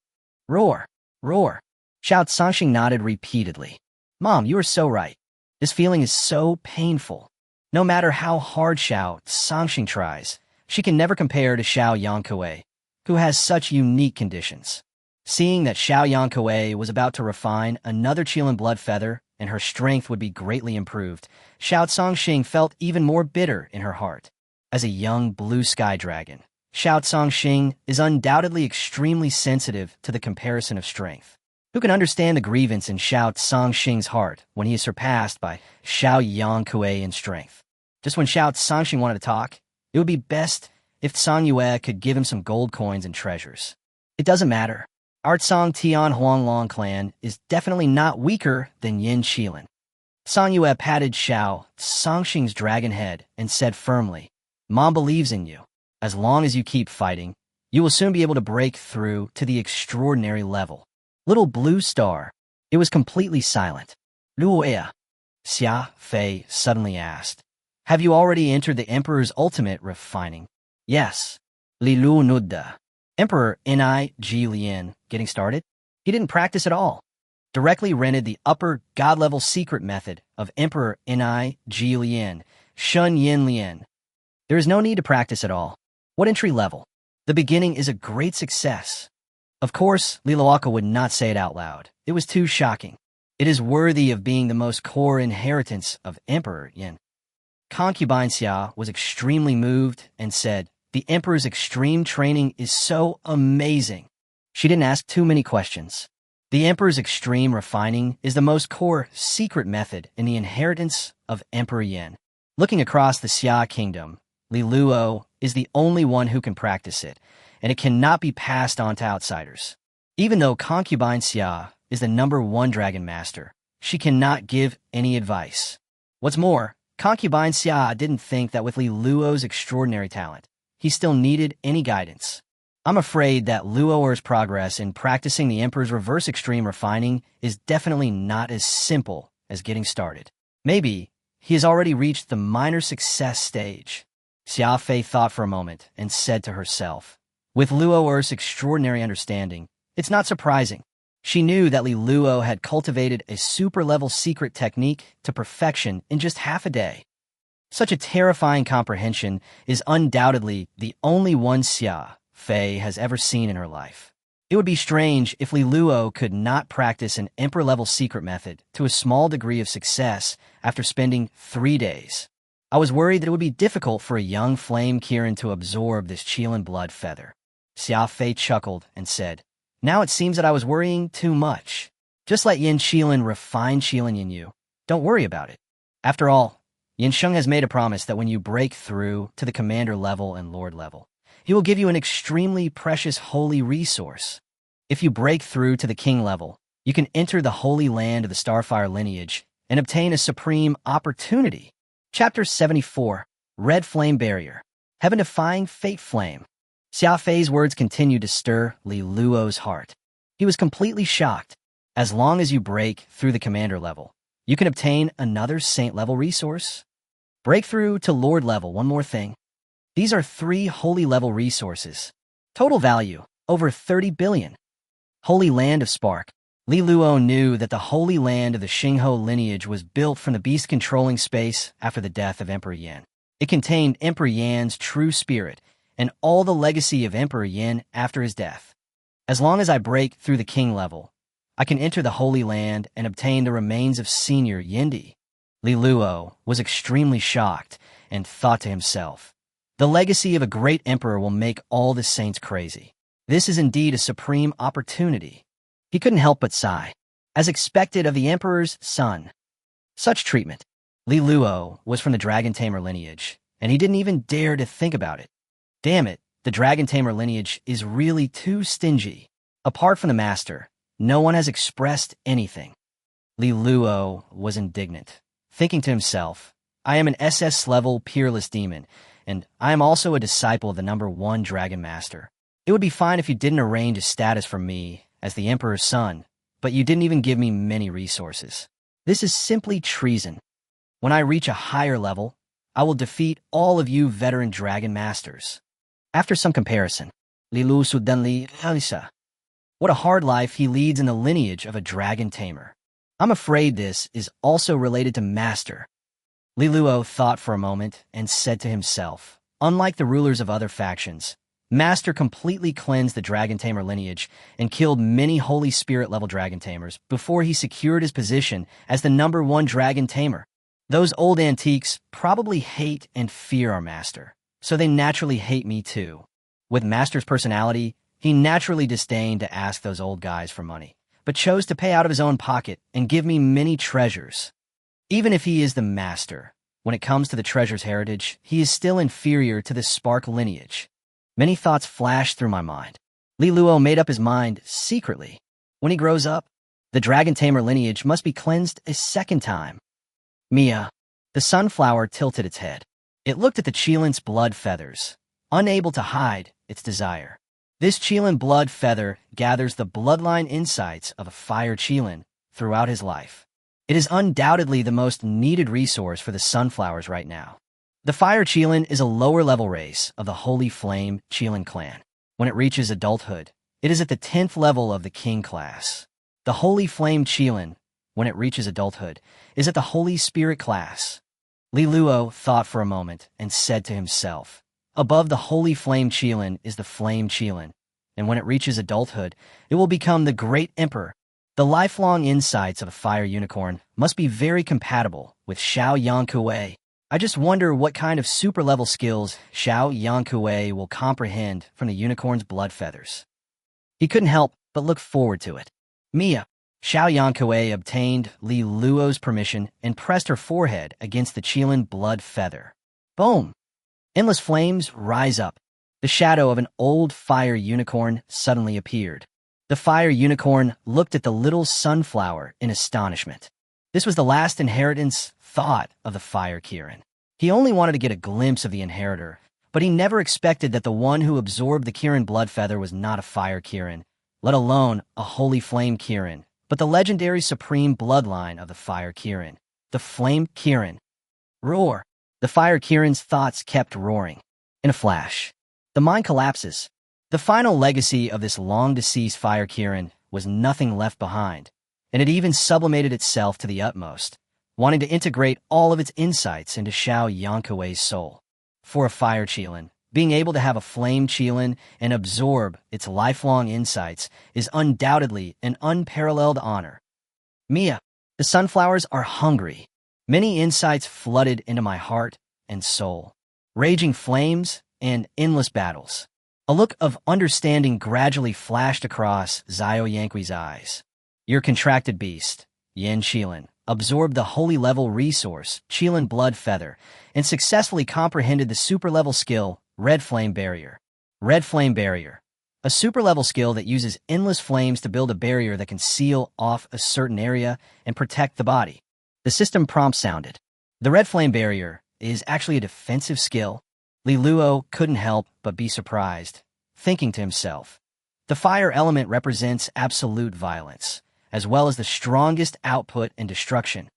Roar! Roar! Xiao Sangxing nodded repeatedly. "Mom, you are so right. This feeling is so painful. No matter how hard Xiao Sangxing tries, she can never compare to Xiao Yankuei, who has such unique conditions." Seeing that Xiao Yankuei was about to refine another Qilin Bloodfeather and her strength would be greatly improved, Xiao Sangxing felt even more bitter in her heart. As a young blue sky dragon, Xiao Cangxing is undoubtedly extremely sensitive to the comparison of strength. Who can understand the grievance in Xiao Cangxing's heart when he is surpassed by Xiao Yangkue in strength? Just when Xiao Cangxing wanted to talk, it would be best if Tsang Yue could give him some gold coins and treasures. It doesn't matter. Our Tsang Tian Huanglong clan is definitely not weaker than Yin Shilin. Tsang Yue patted Xiao Cangxing's dragon head and said firmly, Mom believes in you. As long as you keep fighting, you will soon be able to break through to the extraordinary level. Little blue star. It was completely silent. Luoya, Xia Fei suddenly asked. Have you already entered the Emperor's ultimate refining? Yes. Li Lu Nudda. Emperor Ni Ji Lian getting started? He didn't practice at all. Directly rented the upper god-level secret method of Emperor Ni Ji Lian, Shun Yin Lian. There is no need to practice at all. What entry level? The beginning is a great success. Of course, Liloaka would not say it out loud. It was too shocking. It is worthy of being the most core inheritance of Emperor Yin. Concubine Sia was extremely moved and said, the Emperor's extreme training is so amazing. She didn't ask too many questions. The Emperor's extreme refining is the most core secret method in the inheritance of Emperor Yin. Looking across the Xia kingdom, Li Luo is the only one who can practice it, and it cannot be passed on to outsiders. Even though Concubine Sia is the #1 dragon master, she cannot give any advice. What's more, Concubine Sia didn't think that with Li Luo's extraordinary talent, he still needed any guidance. I'm afraid that Luoer's progress in practicing the Emperor's reverse extreme refining is definitely not as simple as getting started. Maybe he has already reached the minor success stage. Xia Fei thought for a moment and said to herself, with Luoer's extraordinary understanding, it's not surprising. She knew that Li Luo had cultivated a super-level secret technique to perfection in just half a day. Such a terrifying comprehension is undoubtedly the only one Xia Fei has ever seen in her life. It would be strange if Li Luo could not practice an emperor-level secret method to a small degree of success after spending 3 days. I was worried that it would be difficult for a young flame Kirin to absorb this Qilin blood feather. Xia Fei chuckled and said, now it seems that I was worrying too much. Just let Yin Qilin refine Qilin in you. Don't worry about it. After all, Yin Shun has made a promise that when you break through to the commander level and lord level, he will give you an extremely precious holy resource. If you break through to the king level, you can enter the holy land of the Starfire lineage and obtain a supreme opportunity. Chapter 74, Red Flame Barrier. Heaven-defying Fate Flame. Xia Fei's words continued to stir Li Luo's heart. He was completely shocked. As long as you break through the commander level, you can obtain another saint-level resource. Breakthrough to lord level, one more thing. These are 3 holy-level resources. Total value, over 30 billion. Holy Land of Spark. Li Luo knew that the Holy Land of the Xingho lineage was built from the beast-controlling space after the death of Emperor Yan. It contained Emperor Yan's true spirit and all the legacy of Emperor Yan after his death. As long as I break through the king level, I can enter the Holy Land and obtain the remains of Senior Yindi. Li Luo was extremely shocked and thought to himself, the legacy of a great emperor will make all the saints crazy. This is indeed a supreme opportunity. He couldn't help but sigh, as expected of the emperor's son. Such treatment. Li Luo was from the Dragon Tamer lineage, and he didn't even dare to think about it. Damn it, the Dragon Tamer lineage is really too stingy. Apart from the master, no one has expressed anything. Li Luo was indignant, thinking to himself, I am an SS-level peerless demon, and I am also a disciple of the #1 Dragon Master. It would be fine if you didn't arrange a status for me as the Emperor's son, but you didn't even give me many resources. This is simply treason. When I reach a higher level, I will defeat all of you veteran Dragon Masters. After some comparison, Li Lu suddenly Alisa. What a hard life he leads in the lineage of a Dragon Tamer. I'm afraid this is also related to Master. Li Luo thought for a moment and said to himself, unlike the rulers of other factions, Master completely cleansed the Dragon Tamer lineage and killed many Holy Spirit-level Dragon Tamers before he secured his position as the #1 Dragon Tamer. Those old antiques probably hate and fear our Master, so they naturally hate me too. With Master's personality, he naturally disdained to ask those old guys for money, but chose to pay out of his own pocket and give me many treasures. Even if he is the Master, when it comes to the treasure's heritage, he is still inferior to this spark lineage. Many thoughts flashed through my mind. Li Luo made up his mind secretly. When he grows up, the dragon tamer lineage must be cleansed a second time. Mia. The sunflower tilted its head. It looked at the Qilin's blood feathers, unable to hide its desire. This Qilin blood feather gathers the bloodline insights of a fire Qilin throughout his life. It is undoubtedly the most needed resource for the sunflowers right now. The fire Qilin is a lower-level race of the Holy Flame Qilin clan. When it reaches adulthood, it is at the 10th level of the King class. The Holy Flame Qilin, when it reaches adulthood, is at the Holy Spirit class. Li Luo thought for a moment and said to himself, above the Holy Flame Qilin is the Flame Qilin, and when it reaches adulthood, it will become the Great Emperor. The lifelong insights of a fire unicorn must be very compatible with Xiao Yankue. I just wonder what kind of super-level skills Xiao Yankue will comprehend from the unicorn's blood feathers. He couldn't help but look forward to it. Mia. Xiao Yankue obtained Li Luo's permission and pressed her forehead against the Qilin blood feather. Boom! Endless flames rise up. The shadow of an old fire unicorn suddenly appeared. The fire unicorn looked at the little sunflower in astonishment. This was the last inheritance thought of the fire Kirin. He only wanted to get a glimpse of the inheritor, but he never expected that the one who absorbed the Kirin blood feather was not a fire Kirin, let alone a holy flame Kirin, but the legendary supreme bloodline of the fire Kirin, the flame Kirin. Roar! The fire Kirin's thoughts kept roaring. In a flash, the mind collapses. The final legacy of this long-deceased fire Kirin was nothing left behind, and it even sublimated itself to the utmost, wanting to integrate all of its insights into Xiao Yankue's soul. For a fire Qilin, being able to have a flame Qilin and absorb its lifelong insights is undoubtedly an unparalleled honor. Mia, the sunflowers are hungry. Many insights flooded into my heart and soul. Raging flames and endless battles. A look of understanding gradually flashed across Xiao Yankui's eyes. Your contracted beast, Yin Qilin, absorbed the holy-level resource, Qilin blood feather, and successfully comprehended the super-level skill, Red Flame Barrier. Red Flame Barrier. A super-level skill that uses endless flames to build a barrier that can seal off a certain area and protect the body. The system prompt sounded. The Red Flame Barrier is actually a defensive skill. Li Luo couldn't help but be surprised, thinking to himself, the fire element represents absolute violence, as well as the strongest output and destruction.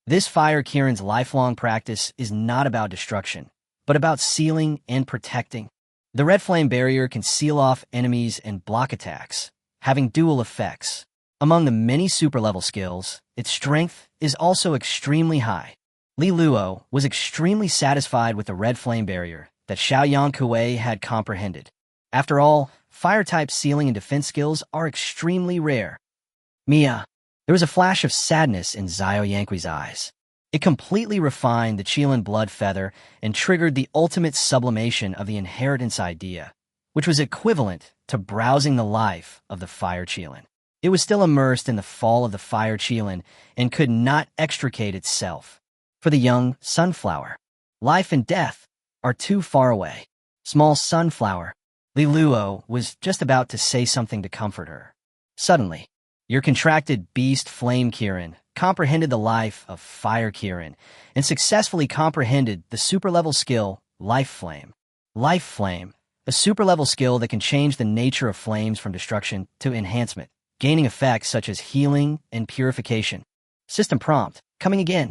This fire Kirin's lifelong practice is not about destruction, but about sealing and protecting. The Red Flame Barrier can seal off enemies and block attacks, having dual effects. Among the many super-level skills, its strength is also extremely high. Li Luo was extremely satisfied with the Red Flame Barrier that Xiao Yankue had comprehended. After all, fire-type sealing and defense skills are extremely rare. Mia. There was a flash of sadness in Xiao Yankui's eyes. It completely refined the Qilin blood feather and triggered the ultimate sublimation of the inheritance idea, which was equivalent to browsing the life of the fire Qilin. It was still immersed in the fall of the fire Qilin and could not extricate itself. For the young sunflower, life and death are too far away. Small sunflower. Li Luo was just about to say something to comfort her. Suddenly, your contracted beast flame Kirin comprehended the life of fire Kirin and successfully comprehended the super-level skill Life Flame. Life Flame, a super-level skill that can change the nature of flames from destruction to enhancement, gaining effects such as healing and purification. System prompt, coming again.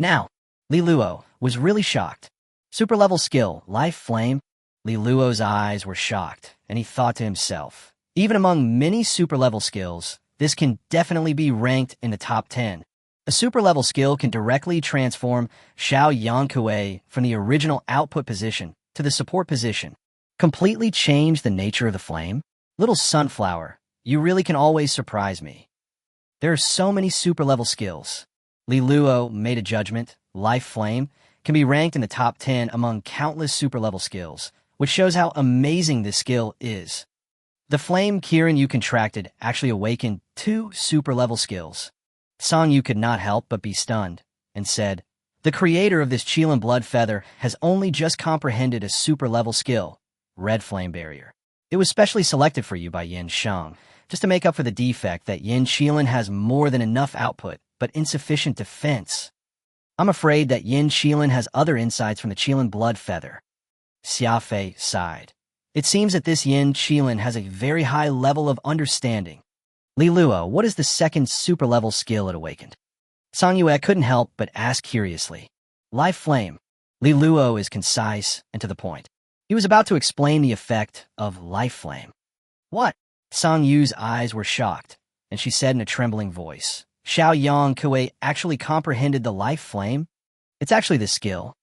Now, Li Luo was really shocked. Super-level skill, Life Flame. Li Luo's eyes were shocked, and he thought to himself, even among many super-level skills, this can definitely be ranked in the top 10. A super-level skill can directly transform Xiao Yankue from the original output position to the support position. Completely change the nature of the flame? Little sunflower, you really can always surprise me. There are so many super-level skills. Li Luo made a judgment. Life Flame can be ranked in the top 10 among countless super-level skills, which shows how amazing this skill is. The flame Kirin Yu contracted actually awakened 2 super-level skills. Song Yu could not help but be stunned, and said, "The creator of this Qilin blood feather has only just comprehended a super-level skill, Red Flame Barrier. It was specially selected for you by Yin Shang, just to make up for the defect that Yin Qilin has more than enough output, but insufficient defense. I'm afraid that Yin Qilin has other insights from the Qilin blood feather." Xia Fei sighed. It seems that this Yin Qilin has a very high level of understanding. Li Luo, what is the second super-level skill it awakened? Song Yue couldn't help but ask curiously. Life Flame. Li Luo is concise and to the point. He was about to explain the effect of Life Flame. What? Song Yu's eyes were shocked, and she said in a trembling voice, Xiao Yang Kuei actually comprehended the Life Flame? It's actually the skill.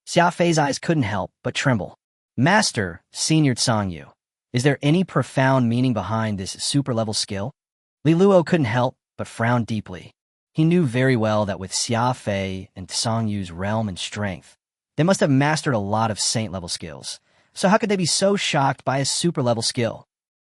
Xia Fei's eyes couldn't help but tremble. Master, seniored Song Yu, is there any profound meaning behind this super-level skill? Li Luo couldn't help but frown deeply. He knew very well that with Xia Fei and Song Yu's realm and strength, they must have mastered a lot of saint-level skills. So how could they be so shocked by a super-level skill?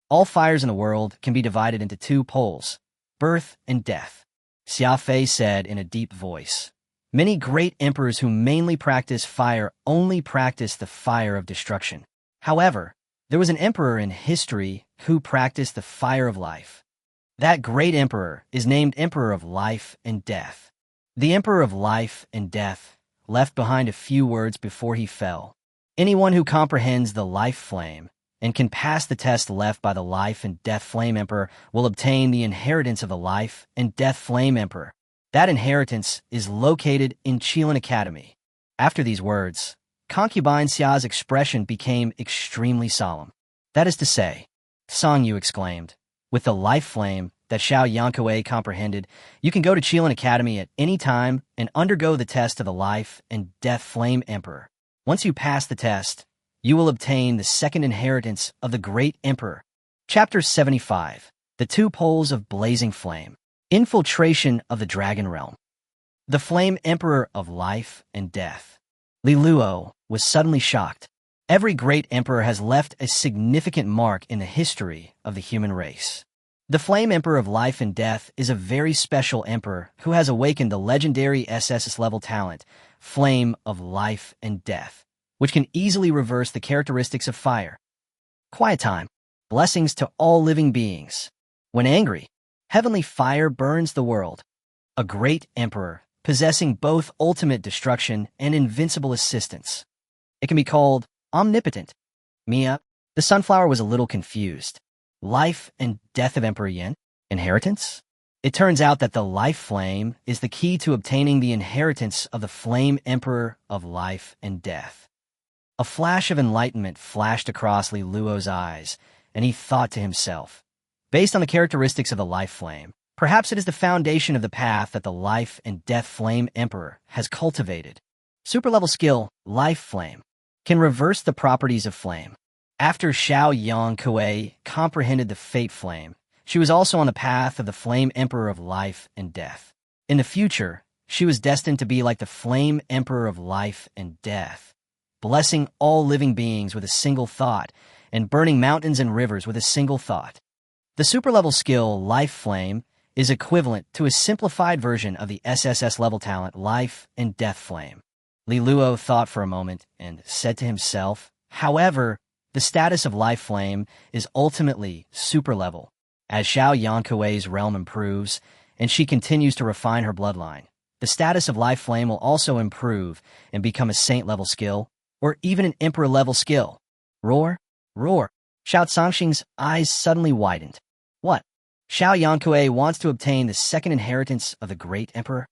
All fires in the world can be divided into 2 poles, birth and death. Xia Fei said in a deep voice. Many great emperors who mainly practice fire only practice the fire of destruction. However, there was an emperor in history who practiced the fire of life. That great emperor is named Emperor of Life and Death. The Emperor of Life and Death left behind a few words before he fell. Anyone who comprehends the Life Flame and can pass the test left by the Life and Death Flame Emperor will obtain the inheritance of the Life and Death Flame Emperor. That inheritance is located in Qilin Academy. After these words, Concubine Sia's expression became extremely solemn. That is to say, Song Yu exclaimed, with the Life Flame that Xiao Yankue comprehended, you can go to Qilin Academy at any time and undergo the test of the Life and Death Flame Emperor. Once you pass the test, you will obtain the second inheritance of the Great Emperor. Chapter 75. The 2 Poles of Blazing Flame. Infiltration of the Dragon Realm. The Flame Emperor of Life and Death. Li Luo was suddenly shocked. Every great emperor has left a significant mark in the history of the human race. The Flame Emperor of Life and Death is a very special emperor who has awakened the legendary SSS-level talent, Flame of Life and Death, which can easily reverse the characteristics of fire. Quiet time. Blessings to all living beings. When angry, heavenly fire burns the world. A great emperor, possessing both ultimate destruction and invincible assistance. It can be called omnipotent. Mia, the sunflower was a little confused. Life and death of Emperor Yin? Inheritance? It turns out that the life flame is the key to obtaining the inheritance of the Flame Emperor of Life and Death. A flash of enlightenment flashed across Li Luo's eyes, and he thought to himself, based on the characteristics of the life flame, perhaps it is the foundation of the path that the Life and Death Flame Emperor has cultivated. Super-level skill, Life Flame, can reverse the properties of flame. After Xiao Yang Kuei comprehended the Fate Flame, she was also on the path of the Flame Emperor of Life and Death. In the future, she was destined to be like the Flame Emperor of Life and Death, blessing all living beings with a single thought and burning mountains and rivers with a single thought. The super-level skill, Life Flame, is equivalent to a simplified version of the SSS-level talent, Life and Death Flame. Li Luo thought for a moment and said to himself, however, the status of Life Flame is ultimately super-level. As Xiao Yankuei's realm improves and she continues to refine her bloodline, the status of Life Flame will also improve and become a saint-level skill, or even an emperor-level skill. Roar, roar. Xiao Zongxing's eyes suddenly widened. What? Xiao Yankue wants to obtain the second inheritance of the Great Emperor?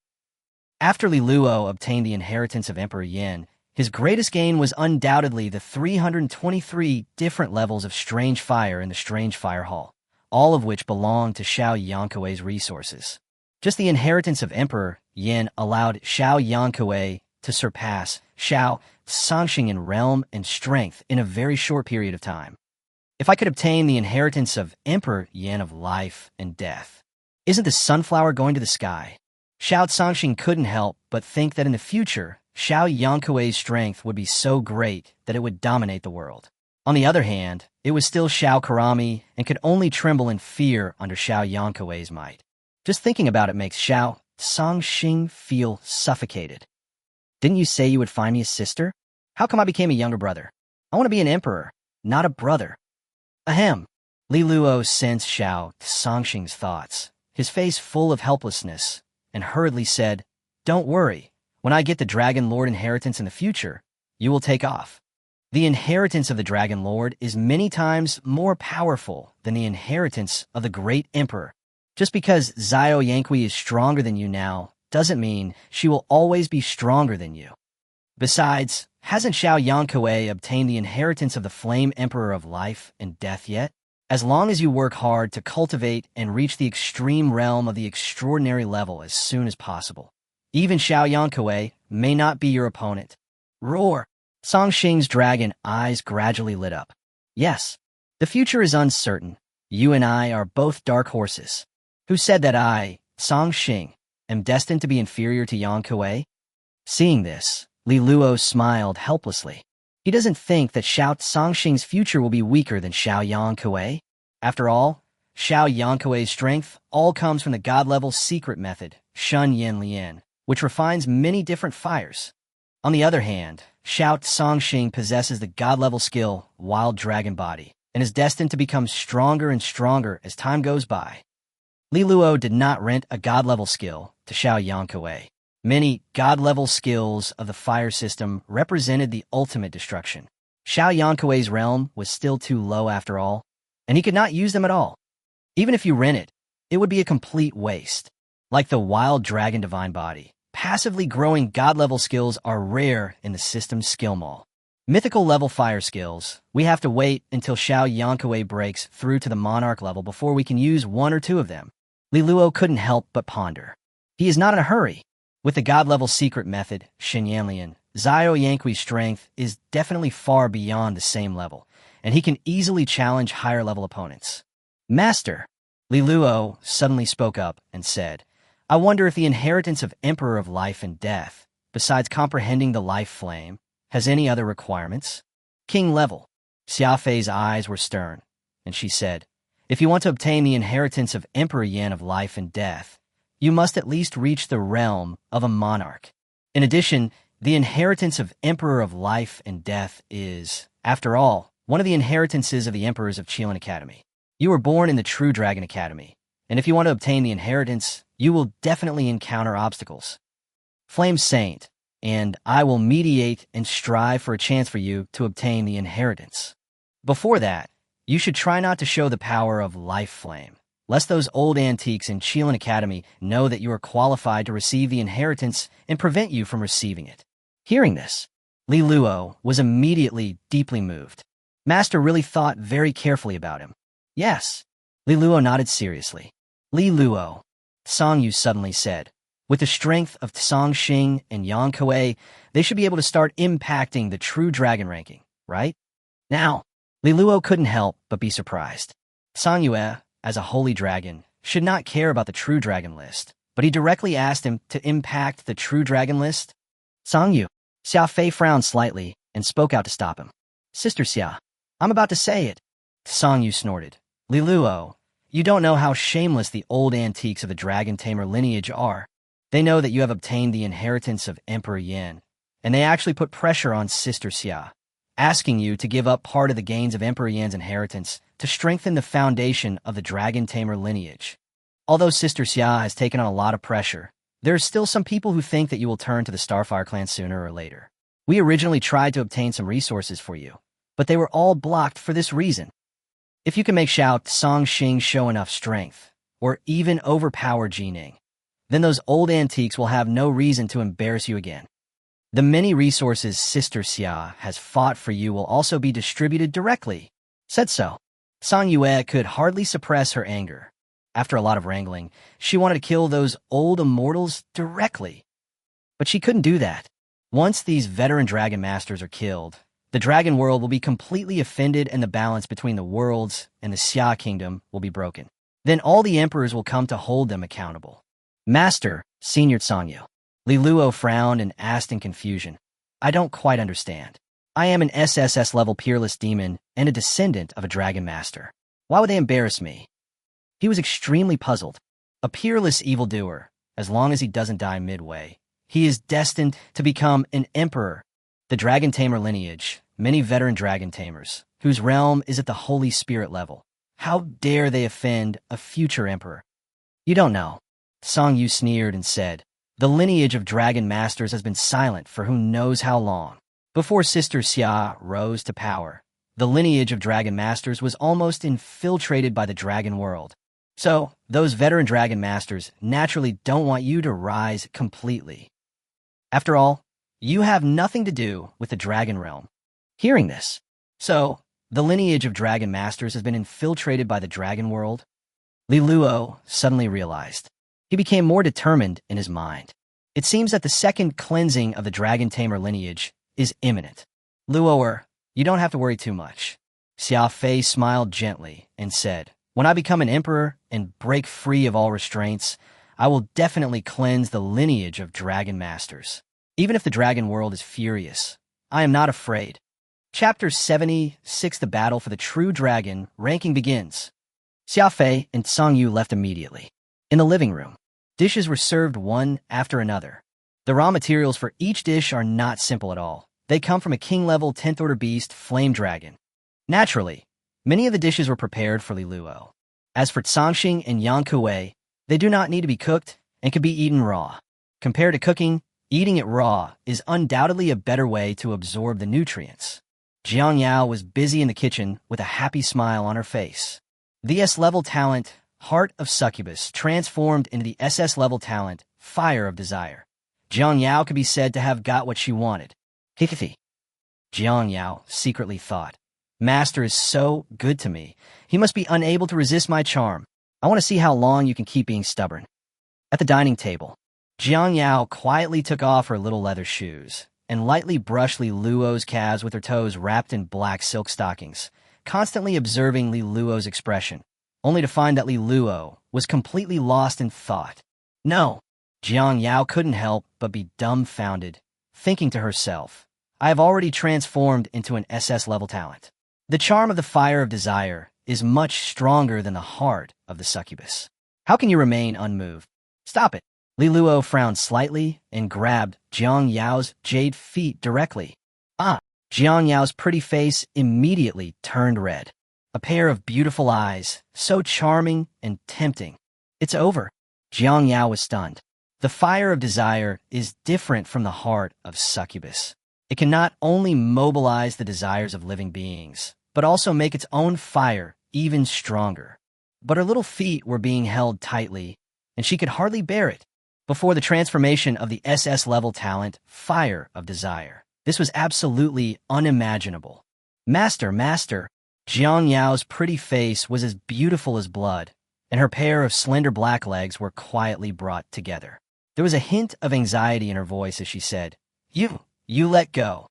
After Li Luo obtained the inheritance of Emperor Yin, his greatest gain was undoubtedly the 323 different levels of strange fire in the Strange Fire Hall, all of which belonged to Xiao Yankuei's resources. Just the inheritance of Emperor Yin allowed Xiao Yankue to surpass Xiao Zongxing in realm and strength in a very short period of time. If I could obtain the inheritance of Emperor Yin of Life and Death, isn't the sunflower going to the sky? Xiao Zongxing couldn't help but think that in the future, Xiao Yankuei's strength would be so great that it would dominate the world. On the other hand, it was still Xiao Karami and could only tremble in fear under Xiao Yankuei's might. Just thinking about it makes Xiao Songxing feel suffocated. Didn't you say you would find me a sister? How come I became a younger brother? I want to be an emperor, not a brother. Ahem. Li Luo sensed Xiao Songxing's thoughts, his face full of helplessness, and hurriedly said, "Don't worry. When I get the Dragon Lord inheritance in the future, you will take off." The inheritance of the Dragon Lord is many times more powerful than the inheritance of the great emperor. Just because Xiao Yankui is stronger than you now doesn't mean she will always be stronger than you. Besides, hasn't Xiao Yankui obtained the inheritance of the Flame Emperor of Life and Death yet? As long as you work hard to cultivate and reach the extreme realm of the extraordinary level as soon as possible, even Xiao Yankui may not be your opponent. Roar! Songxing's dragon eyes gradually lit up. Yes, the future is uncertain. You and I are both dark horses. Who said that I, Songxing, am destined to be inferior to Yankui? Seeing this, Li Luo smiled helplessly. He doesn't think that Xiao Songxing's future will be weaker than Xiao Yankui. After all, Xiao Yankui's strength all comes from the god-level secret method, Shun Yin Lian, which refines many different fires. On the other hand, Xiao Songxing possesses the god-level skill, Wild Dragon Body, and is destined to become stronger and stronger as time goes by. Li Luo did not rent a god-level skill to Xiao Yankui. Many god-level skills of the fire system represented the ultimate destruction. Xiao Yankui's realm was still too low after all, and he could not use them at all. Even if you rent it, it would be a complete waste. Like the Wild Dragon Divine Body, passively growing god-level skills are rare in the system's skill mall. Mythical-level fire skills, we have to wait until Xiao Yankui breaks through to the Monarch level before we can use one or two of them. Li Luo couldn't help but ponder. He is not in a hurry. With the god-level secret method, Shin Yanlian, Xiao Yankui's strength is definitely far beyond the same level, and he can easily challenge higher-level opponents. Master, Li Luo suddenly spoke up and said, I wonder if the inheritance of Emperor of Life and Death, besides comprehending the life flame, has any other requirements? King level. Xia Fei's eyes were stern, and she said, if you want to obtain the inheritance of Emperor Yan of Life and Death, you must at least reach the realm of a monarch. In addition, the inheritance of Emperor of Life and Death is, after all, one of the inheritances of the Emperors of Qilin Academy. You were born in the True Dragon Academy, and if you want to obtain the inheritance, you will definitely encounter obstacles. Flame Saint, and I will mediate and strive for a chance for you to obtain the inheritance. Before that, you should try not to show the power of Life Flame, lest those old antiques in Qilin Academy know that you are qualified to receive the inheritance and prevent you from receiving it. Hearing this, Li Luo was immediately deeply moved. Master really thought very carefully about him. Yes. Li Luo nodded seriously. Li Luo, Song Yu suddenly said, with the strength of Songxing and Yang Kuei, they should be able to start impacting the True Dragon ranking, right? Now, Li Luo couldn't help but be surprised. Song Yue, as a holy dragon, should not care about the True Dragon list, but he directly asked him to impact the True Dragon list. Song Yu, Xia Fei frowned slightly and spoke out to stop him. Sister Xia, I'm about to say it. Song Yu snorted. Li Luo, you don't know how shameless the old antiques of the Dragon Tamer lineage are. They know that you have obtained the inheritance of Emperor Yin, and they actually put pressure on Sister Xia, asking you to give up part of the gains of Emperor Yan's inheritance to strengthen the foundation of the Dragon Tamer lineage. Although Sister Xia has taken on a lot of pressure, there are still some people who think that you will turn to the Starfire clan sooner or later. We originally tried to obtain some resources for you, but they were all blocked for this reason. If you can make Xiao Songxing show enough strength, or even overpower Jining, then those old antiques will have no reason to embarrass you again. The many resources Sister Xia has fought for you will also be distributed directly. Said so. Song Yue could hardly suppress her anger. After a lot of wrangling, she wanted to kill those old immortals directly. But she couldn't do that. Once these veteran dragon masters are killed, the dragon world will be completely offended and the balance between the worlds and the Xia kingdom will be broken. Then all the emperors will come to hold them accountable. Master, Senior Song Yu. Li Luo frowned and asked in confusion, I don't quite understand. I am an SSS-level peerless demon and a descendant of a dragon master. Why would they embarrass me? He was extremely puzzled. A peerless evildoer, as long as he doesn't die midway. He is destined to become an emperor. The dragon tamer lineage, many veteran dragon tamers, whose realm is at the Holy Spirit level. How dare they offend a future emperor? You don't know. Song Yu sneered and said, the lineage of dragon masters has been silent for who knows how long. Before Sister Sia rose to power, the lineage of dragon masters was almost infiltrated by the dragon world. So, those veteran dragon masters naturally don't want you to rise completely. After all, you have nothing to do with the dragon realm. Hearing this, so, the lineage of dragon masters has been infiltrated by the dragon world? Li Luo suddenly realized. He became more determined in his mind. It seems that the second cleansing of the dragon tamer lineage is imminent. Luoer, you don't have to worry too much. Xia Fei smiled gently and said, when I become an emperor and break free of all restraints, I will definitely cleanse the lineage of dragon masters. Even if the dragon world is furious, I am not afraid. Chapter 76, The Battle for the True Dragon, ranking begins. Xia Fei and Song Yu left immediately. In the living room, dishes were served one after another. The raw materials for each dish are not simple at all. They come from a king-level 10th order beast, flame dragon. Naturally, many of the dishes were prepared for Li Luo. As for Zhangxing and Yang Kuei, they do not need to be cooked and can be eaten raw. Compared to cooking, eating it raw is undoubtedly a better way to absorb the nutrients. Jang Yao was busy in the kitchen with a happy smile on her face. The S-level talent, Heart of Succubus, transformed into the SS-level talent, Fire of Desire. Jang Yao could be said to have got what she wanted. Hikithi. Jang Yao secretly thought. Master is so good to me. He must be unable to resist my charm. I want to see how long you can keep being stubborn. At the dining table, Jang Yao quietly took off her little leather shoes and lightly brushed Li Luo's calves with her toes wrapped in black silk stockings, constantly observing Li Luo's expression, only to find that Li Luo was completely lost in thought. No, Jang Yao couldn't help but be dumbfounded, thinking to herself, I have already transformed into an SS-level talent. The charm of the Fire of Desire is much stronger than the heart of the succubus. How can you remain unmoved? Stop it. Li Luo frowned slightly and grabbed Jiang Yao's jade feet directly. Jiang Yao's pretty face immediately turned red. A pair of beautiful eyes, so charming and tempting. It's over. Jiang Yao was stunned. The Fire of Desire is different from the heart of succubus. It can not only mobilize the desires of living beings, but also make its own fire even stronger. But her little feet were being held tightly, and she could hardly bear it. Before the transformation of the SS-level talent, Fire of Desire, this was absolutely unimaginable. Master, Jiang Yao's pretty face was as beautiful as blood, and her pair of slender black legs were quietly brought together. There was a hint of anxiety in her voice as she said, You let go.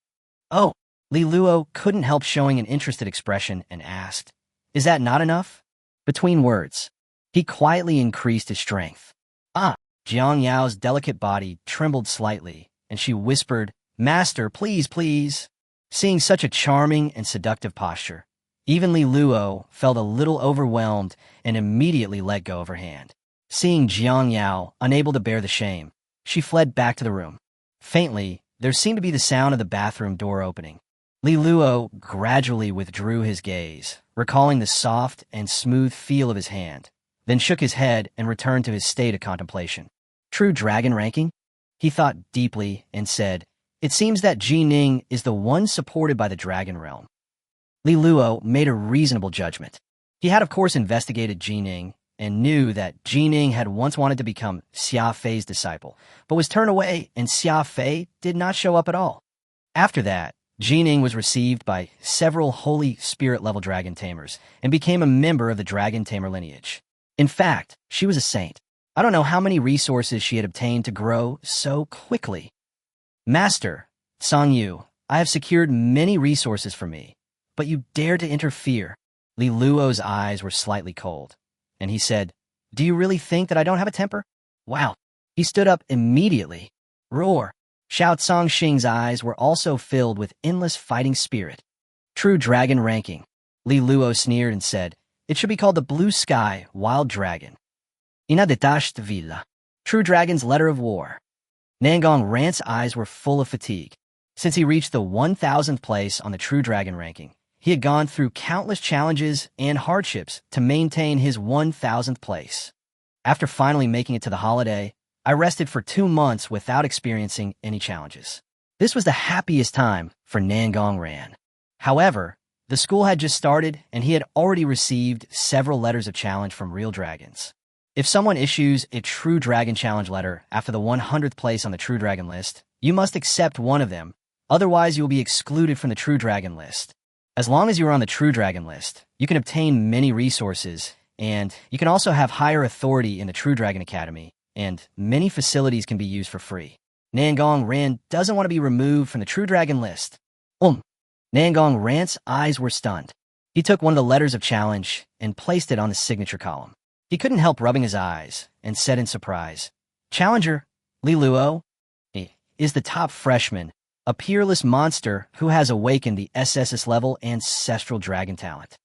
Oh, Li Luo couldn't help showing an interested expression and asked, Is that not enough? Between words, he quietly increased his strength. Jiang Yao's delicate body trembled slightly, and she whispered, Master, please. Seeing such a charming and seductive posture, even Li Luo felt a little overwhelmed and immediately let go of her hand. Seeing Jiang Yao unable to bear the shame, she fled back to the room. Faintly, there seemed to be the sound of the bathroom door opening. Li Luo gradually withdrew his gaze, recalling the soft and smooth feel of his hand, then shook his head and returned to his state of contemplation. True dragon ranking? He thought deeply and said, It seems that Ji Ning is the one supported by the dragon realm. Li Luo made a reasonable judgment. He had of course investigated Ji Ning and knew that Ji Ning had once wanted to become Xia Fei's disciple, but was turned away and Xia Fei did not show up at all. After that, Ji Ning was received by several Holy Spirit-level dragon tamers and became a member of the dragon tamer lineage. In fact, she was a saint. I don't know how many resources she had obtained to grow so quickly. Master, Song Yu, I have secured many resources for me, but you dare to interfere. Li Luo's eyes were slightly cold, and he said, Do you really think that I don't have a temper? Wow. He stood up immediately. Roar. Xiao Congxing's eyes were also filled with endless fighting spirit. True dragon ranking. Li Luo sneered and said, "It should be called the Blue Sky Wild Dragon." Inadetash Villa. True dragon's letter of war. Nangong Rant's eyes were full of fatigue. Since he reached the 1,000th place on the True Dragon ranking, he had gone through countless challenges and hardships to maintain his 1,000th place. After finally making it to the holiday, I rested for 2 months without experiencing any challenges. This was the happiest time for Nangong Ran. However, the school had just started and he had already received several letters of challenge from real dragons. If someone issues a True Dragon Challenge letter after the 100th place on the True Dragon list, you must accept one of them, otherwise you will be excluded from the True Dragon list. As long as you are on the True Dragon list, you can obtain many resources, and you can also have higher authority in the True Dragon Academy, and many facilities can be used for free. Nangong Ran doesn't want to be removed from the True Dragon list. Nangong Ran's eyes were stunned. He took one of the letters of challenge and placed it on the signature column. He couldn't help rubbing his eyes and said in surprise, "Challenger, Li Luo, is the top freshman, a peerless monster who has awakened the SSS-level ancestral dragon talent.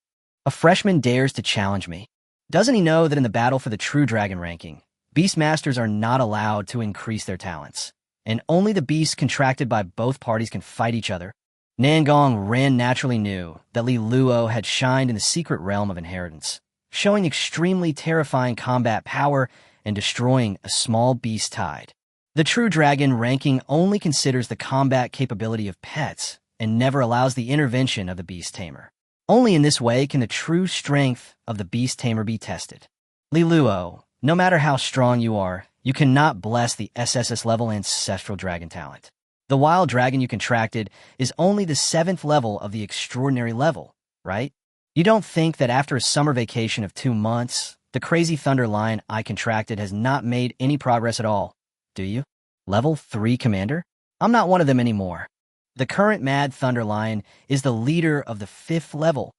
A freshman dares to challenge me. Doesn't he know that in the battle for the True Dragon ranking, Beastmasters are not allowed to increase their talents, and only the beasts contracted by both parties can fight each other?" Nangong Ran naturally knew that Li Luo had shined in the secret realm of inheritance, showing extremely terrifying combat power and destroying a small beast tide. The True Dragon ranking only considers the combat capability of pets and never allows the intervention of the beast tamer. Only in this way can the true strength of the beast tamer be tested. Li Luo, no matter how strong you are, you cannot bless the SSS-level ancestral dragon talent. The wild dragon you contracted is only the 7th level of the extraordinary level, right? You don't think that after a summer vacation of 2 months, the crazy thunder lion I contracted has not made any progress at all, do you? Level 3 commander? I'm not one of them anymore. The current mad thunder lion is the leader of the 5th level.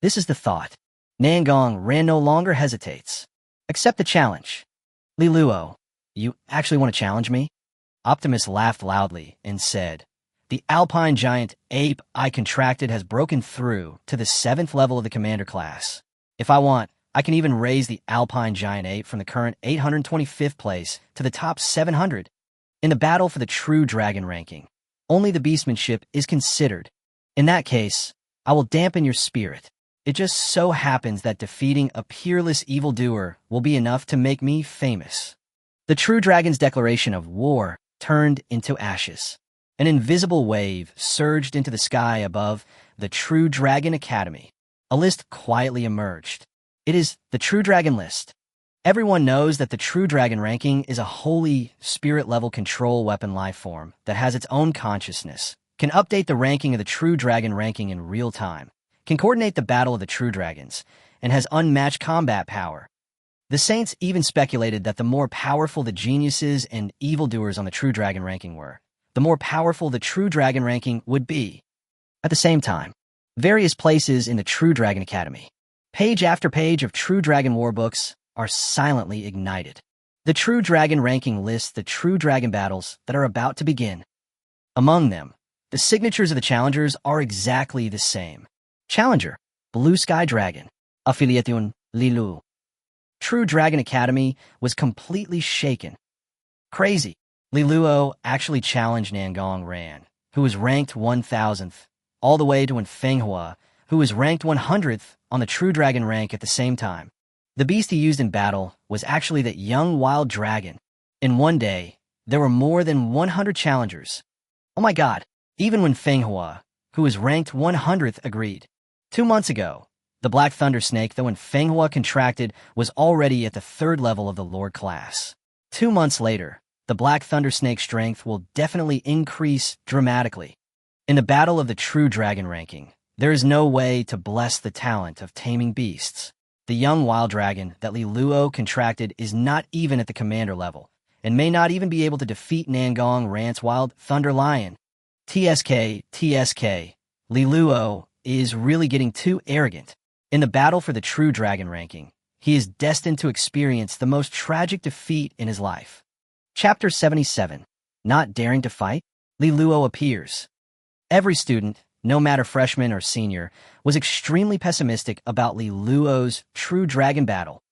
This is the thought. Nangong Ran no longer hesitates. Accept the challenge. Li Luo, you actually want to challenge me? Optimus laughed loudly and said, "The alpine giant ape I contracted has broken through to the 7th level of the commander class. If I want, I can even raise the alpine giant ape from the current 825th place to the top 700. In the battle for the True Dragon ranking, only the beastmanship is considered. In that case, I will dampen your spirit. It just so happens that defeating a peerless evildoer will be enough to make me famous." The True Dragon's declaration of war turned into ashes. An invisible wave surged into the sky above the True Dragon Academy. A list quietly emerged. It is the True Dragon list. Everyone knows that the True Dragon ranking is a holy, spirit-level control weapon life form that has its own consciousness, can update the ranking of the True Dragon ranking in real time, can coordinate the battle of the True Dragons, and has unmatched combat power. The Saints even speculated that the more powerful the geniuses and evildoers on the True Dragon ranking were, the more powerful the True Dragon ranking would be. At the same time, various places in the True Dragon Academy, page after page of True Dragon war books, are silently ignited. The True Dragon ranking lists the True Dragon battles that are about to begin. Among them, the signatures of the challengers are exactly the same. Challenger, Blue Sky Dragon, Affiliation, Lilu. True Dragon Academy was completely shaken. Crazy. Li Luo actually challenged Nangong Ran, who was ranked 1,000th, all the way to Fenghua, who was ranked 100th on the True Dragon rank at the same time. The beast he used in battle was actually that young wild dragon. In one day, there were more than 100 challengers. Oh my god, even when Fenghua, who was ranked 100th, agreed. 2 months ago, the Black Thunder Snake, though when Fenghua contracted, was already at the 3rd level of the Lord class. 2 months later, the Black Thunder Snake's strength will definitely increase dramatically. In the battle of the True Dragon ranking, there is no way to bless the talent of taming beasts. The young wild dragon that Li Luo contracted is not even at the commander level, and may not even be able to defeat Nangong Ran's wild thunder lion. TSK, Li Luo is really getting too arrogant. In the battle for the True Dragon ranking, he is destined to experience the most tragic defeat in his life. Chapter 77, Not Daring to Fight? Li Luo appears. Every student, no matter freshman or senior, was extremely pessimistic about Li Luo's True Dragon battle.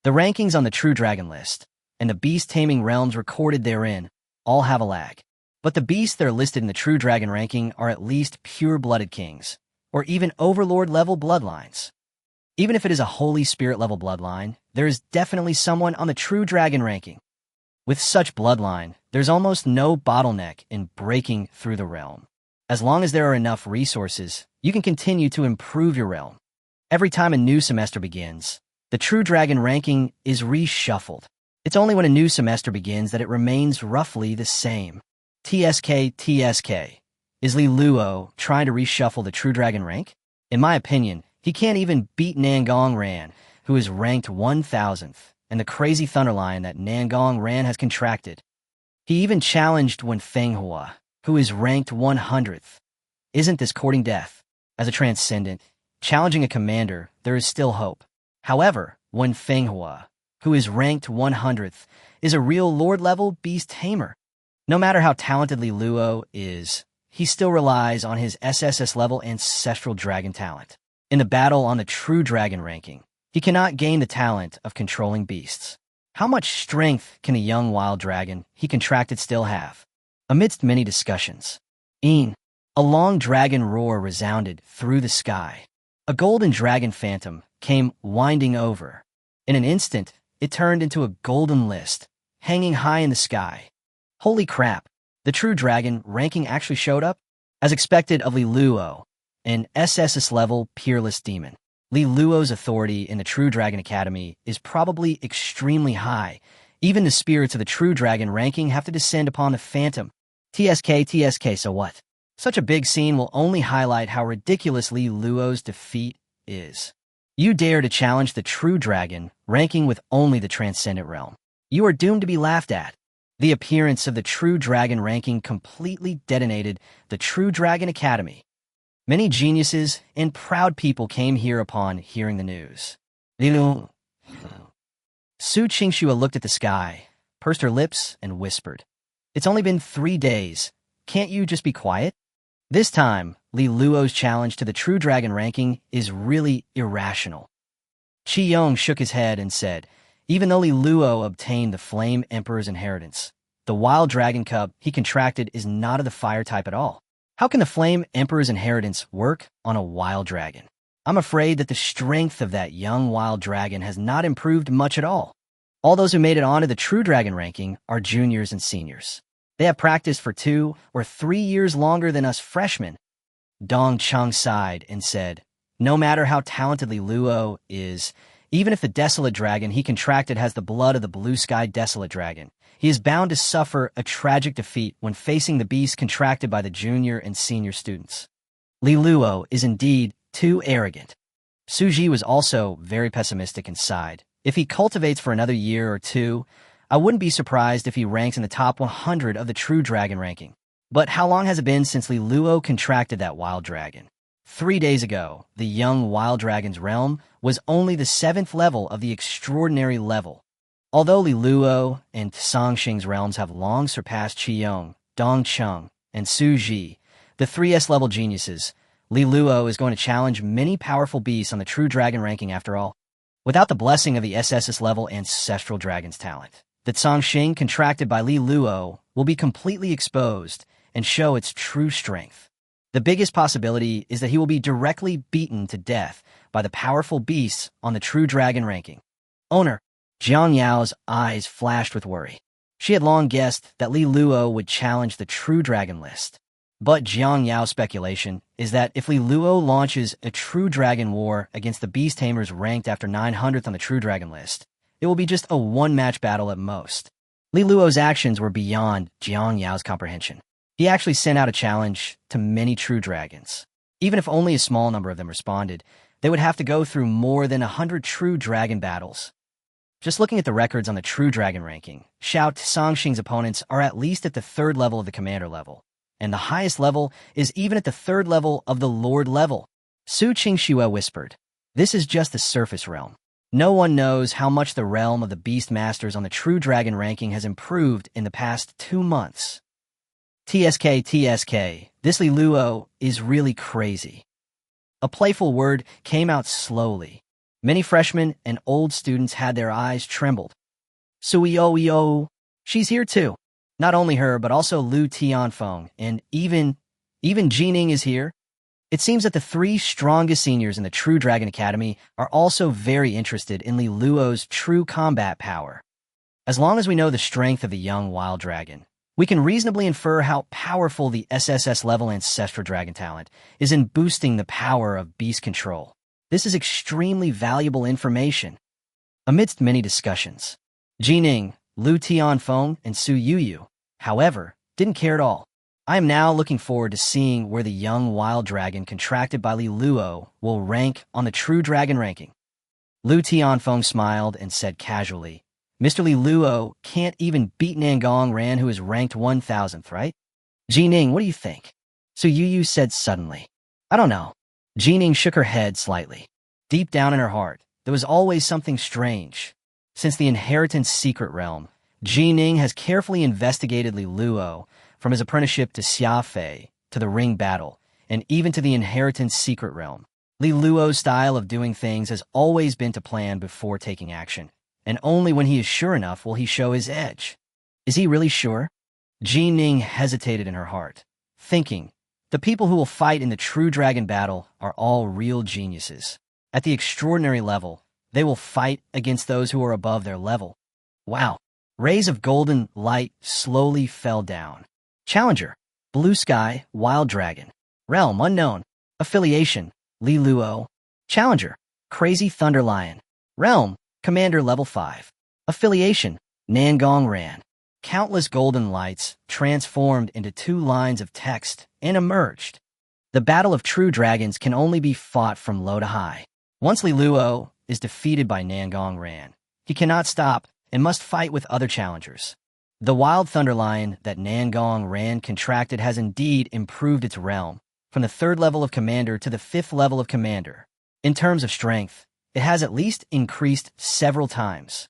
The rankings on the True Dragon list, and the beast-taming realms recorded therein, all have a lag. But the beasts that are listed in the True Dragon ranking are at least pure-blooded kings, or even Overlord-level bloodlines. Even if it is a Holy Spirit-level bloodline, there is definitely someone on the True Dragon ranking. With such bloodline, there's almost no bottleneck in breaking through the realm. As long as there are enough resources, you can continue to improve your realm. Every time a new semester begins, the True Dragon ranking is reshuffled. It's only when a new semester begins that it remains roughly the same. TSK. Is Li Luo trying to reshuffle the True Dragon rank? In my opinion, he can't even beat Nangong Ran, who is ranked 1000th, and the crazy Thunderlion that Nangong Ran has contracted. He even challenged Wen Fenghua, who is ranked 100th. Isn't this courting death? As a transcendent, challenging a commander, there is still hope. However, Wen Fenghua, who is ranked 100th, is a real Lord-level beast tamer. No matter how talented Li Luo is, he still relies on his SSS-level ancestral dragon talent. In the battle on the True Dragon ranking, he cannot gain the talent of controlling beasts. How much strength can a young wild dragon he contracted still have? Amidst many discussions, a long dragon roar resounded through the sky. A golden dragon phantom came winding over. In an instant, it turned into a golden list, hanging high in the sky. Holy crap, the True Dragon ranking actually showed up? As expected of Li Luo, an SSS-level peerless demon. Li Luo's authority in the True Dragon Academy is probably extremely high. Even the spirits of the True Dragon ranking have to descend upon the Phantom. TSK, so what? Such a big scene will only highlight how ridiculous Li Luo's defeat is. You dare to challenge the True Dragon, ranking with only the Transcendent Realm. You are doomed to be laughed at. The appearance of the True Dragon ranking completely detonated the True Dragon Academy. Many geniuses and proud people came here upon hearing the news. Ching Shua looked at the sky, pursed her lips, and whispered, "It's only been 3 days. Can't you just be quiet?" This time, Li Luo's challenge to the True Dragon ranking is really irrational. Qi Yong shook his head and said, even though Li Luo obtained the Flame Emperor's inheritance, the wild dragon cub he contracted is not of the fire type at all. How can the Flame Emperor's inheritance work on a wild dragon? I'm afraid that the strength of that young wild dragon has not improved much at all. All those who made it onto the True Dragon ranking are juniors and seniors. They have practiced for 2 or 3 years longer than us freshmen. Dong Chang sighed and said, no matter how talented Li Luo is, even if the desolate dragon he contracted has the blood of the blue sky desolate dragon, he is bound to suffer a tragic defeat when facing the beast contracted by the junior and senior students. Li Luo is indeed too arrogant. Suji was also very pessimistic and sighed. If he cultivates for another year or 2, I wouldn't be surprised if he ranks in the top 100 of the True Dragon ranking. But how long has it been since Li Luo contracted that wild dragon? 3 days ago, the young wild dragon's realm was only the 7th level of the extraordinary level. Although Li Luo and Songxing's realms have long surpassed Qiyong, Dongcheng, and Su Ji, the 3S-level geniuses, Li Luo is going to challenge many powerful beasts on the True Dragon ranking after all. Without the blessing of the SSS-level ancestral dragon's talent, the Songxing contracted by Li Luo will be completely exposed and show its true strength. The biggest possibility is that he will be directly beaten to death by the powerful beasts on the True Dragon ranking. Owner, Jang Yao's eyes flashed with worry. She had long guessed that Li Luo would challenge the True Dragon list. But Jang Yao's speculation is that if Li Luo launches a True Dragon war against the beast tamers ranked after 900th on the True Dragon list, it will be just a one-match battle at most. Li Luo's actions were beyond Jang Yao's comprehension. He actually sent out a challenge to many True Dragons. Even if only a small number of them responded, they would have to go through more than 100 True Dragon battles. Just looking at the records on the True Dragon ranking, Xiao Songxing's opponents are at least at the 3rd level of the Commander level, and the highest level is even at the 3rd level of the Lord level. Ching Shua whispered, this is just the surface realm. No one knows how much the realm of the Beast Masters on the True Dragon ranking has improved in the past 2 months. TSK, this Li Luo is really crazy. A playful word came out slowly. Many freshmen and old students had their eyes trembled. Suyo, she's here too. Not only her, but also Lu Tianfeng, and even Jining is here. It seems that the three strongest seniors in the True Dragon Academy are also very interested in Li Luo's true combat power. As long as we know the strength of the young wild dragon, we can reasonably infer how powerful the SSS-level ancestral dragon talent is in boosting the power of beast control. This is extremely valuable information. Amidst many discussions, Jining, Lu Tianfeng, and Su Yuyu, however, didn't care at all. I am now looking forward to seeing where the young wild dragon contracted by Li Luo will rank on the True Dragon ranking. Lu Tianfeng smiled and said casually, Mr. Li Luo can't even beat Nangong Ran, who is ranked 1000th, right? Jining, what do you think? Su Yuyu said suddenly. I don't know. Jining shook her head slightly. Deep down in her heart, there was always something strange. Since the inheritance secret realm, Jining has carefully investigated Li Luo, from his apprenticeship to Xiafei, to the ring battle, and even to the inheritance secret realm. Li Luo's style of doing things has always been to plan before taking action, and only when he is sure enough will he show his edge. Is he really sure? Jining hesitated in her heart, thinking, the people who will fight in the True Dragon battle are all real geniuses. At the extraordinary level, they will fight against those who are above their level. Wow. Rays of golden light slowly fell down. Challenger, Blue Sky, Wild Dragon. Realm unknown. Affiliation, Li Luo. Challenger, Crazy Thunder Lion. Realm, Commander Level 5. Affiliation, Nangong Ran. Countless golden lights transformed into two lines of text and emerged. The battle of true dragons can only be fought from low to high. Once Li Luo is defeated by Nangong Ran, he cannot stop and must fight with other challengers. The wild thunder lion that Nangong Ran contracted has indeed improved its realm, from the 3rd level of commander to the 5th level of commander. In terms of strength, it has at least increased several times.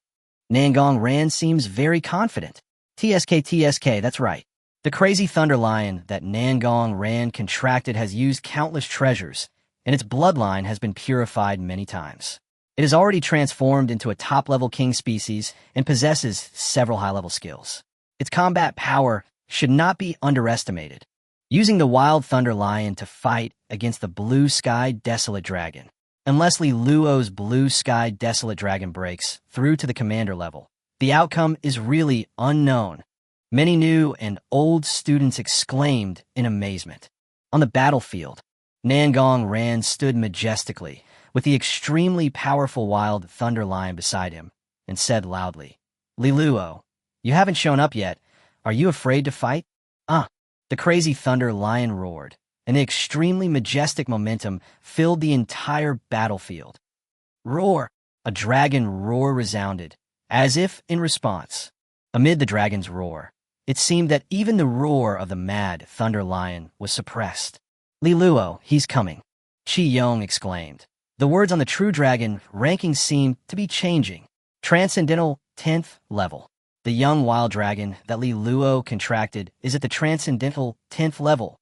Nangong Ran seems very confident. TSK, that's right. The crazy thunder lion that Nangong Ran contracted has used countless treasures, and its bloodline has been purified many times. It is already transformed into a top-level king species and possesses several high-level skills. Its combat power should not be underestimated. Using the wild thunder lion to fight against the blue sky desolate dragon. Unless Li Luo's blue sky desolate dragon breaks through to the commander level, the outcome is really unknown. Many new and old students exclaimed in amazement. On the battlefield, Nangong Ran stood majestically, with the extremely powerful wild thunder lion beside him, and said loudly, Li Luo, you haven't shown up yet. Are you afraid to fight? The crazy thunder lion roared, and the extremely majestic momentum filled the entire battlefield. Roar! A dragon roar resounded, as if in response. Amid the dragon's roar, it seemed that even the roar of the mad thunder lion was suppressed. Li Luo, he's coming, Chi Yong exclaimed. The words on the True Dragon ranking seemed to be changing. Transcendental 10th level. The young wild dragon that Li Luo contracted is at the Transcendental 10th level,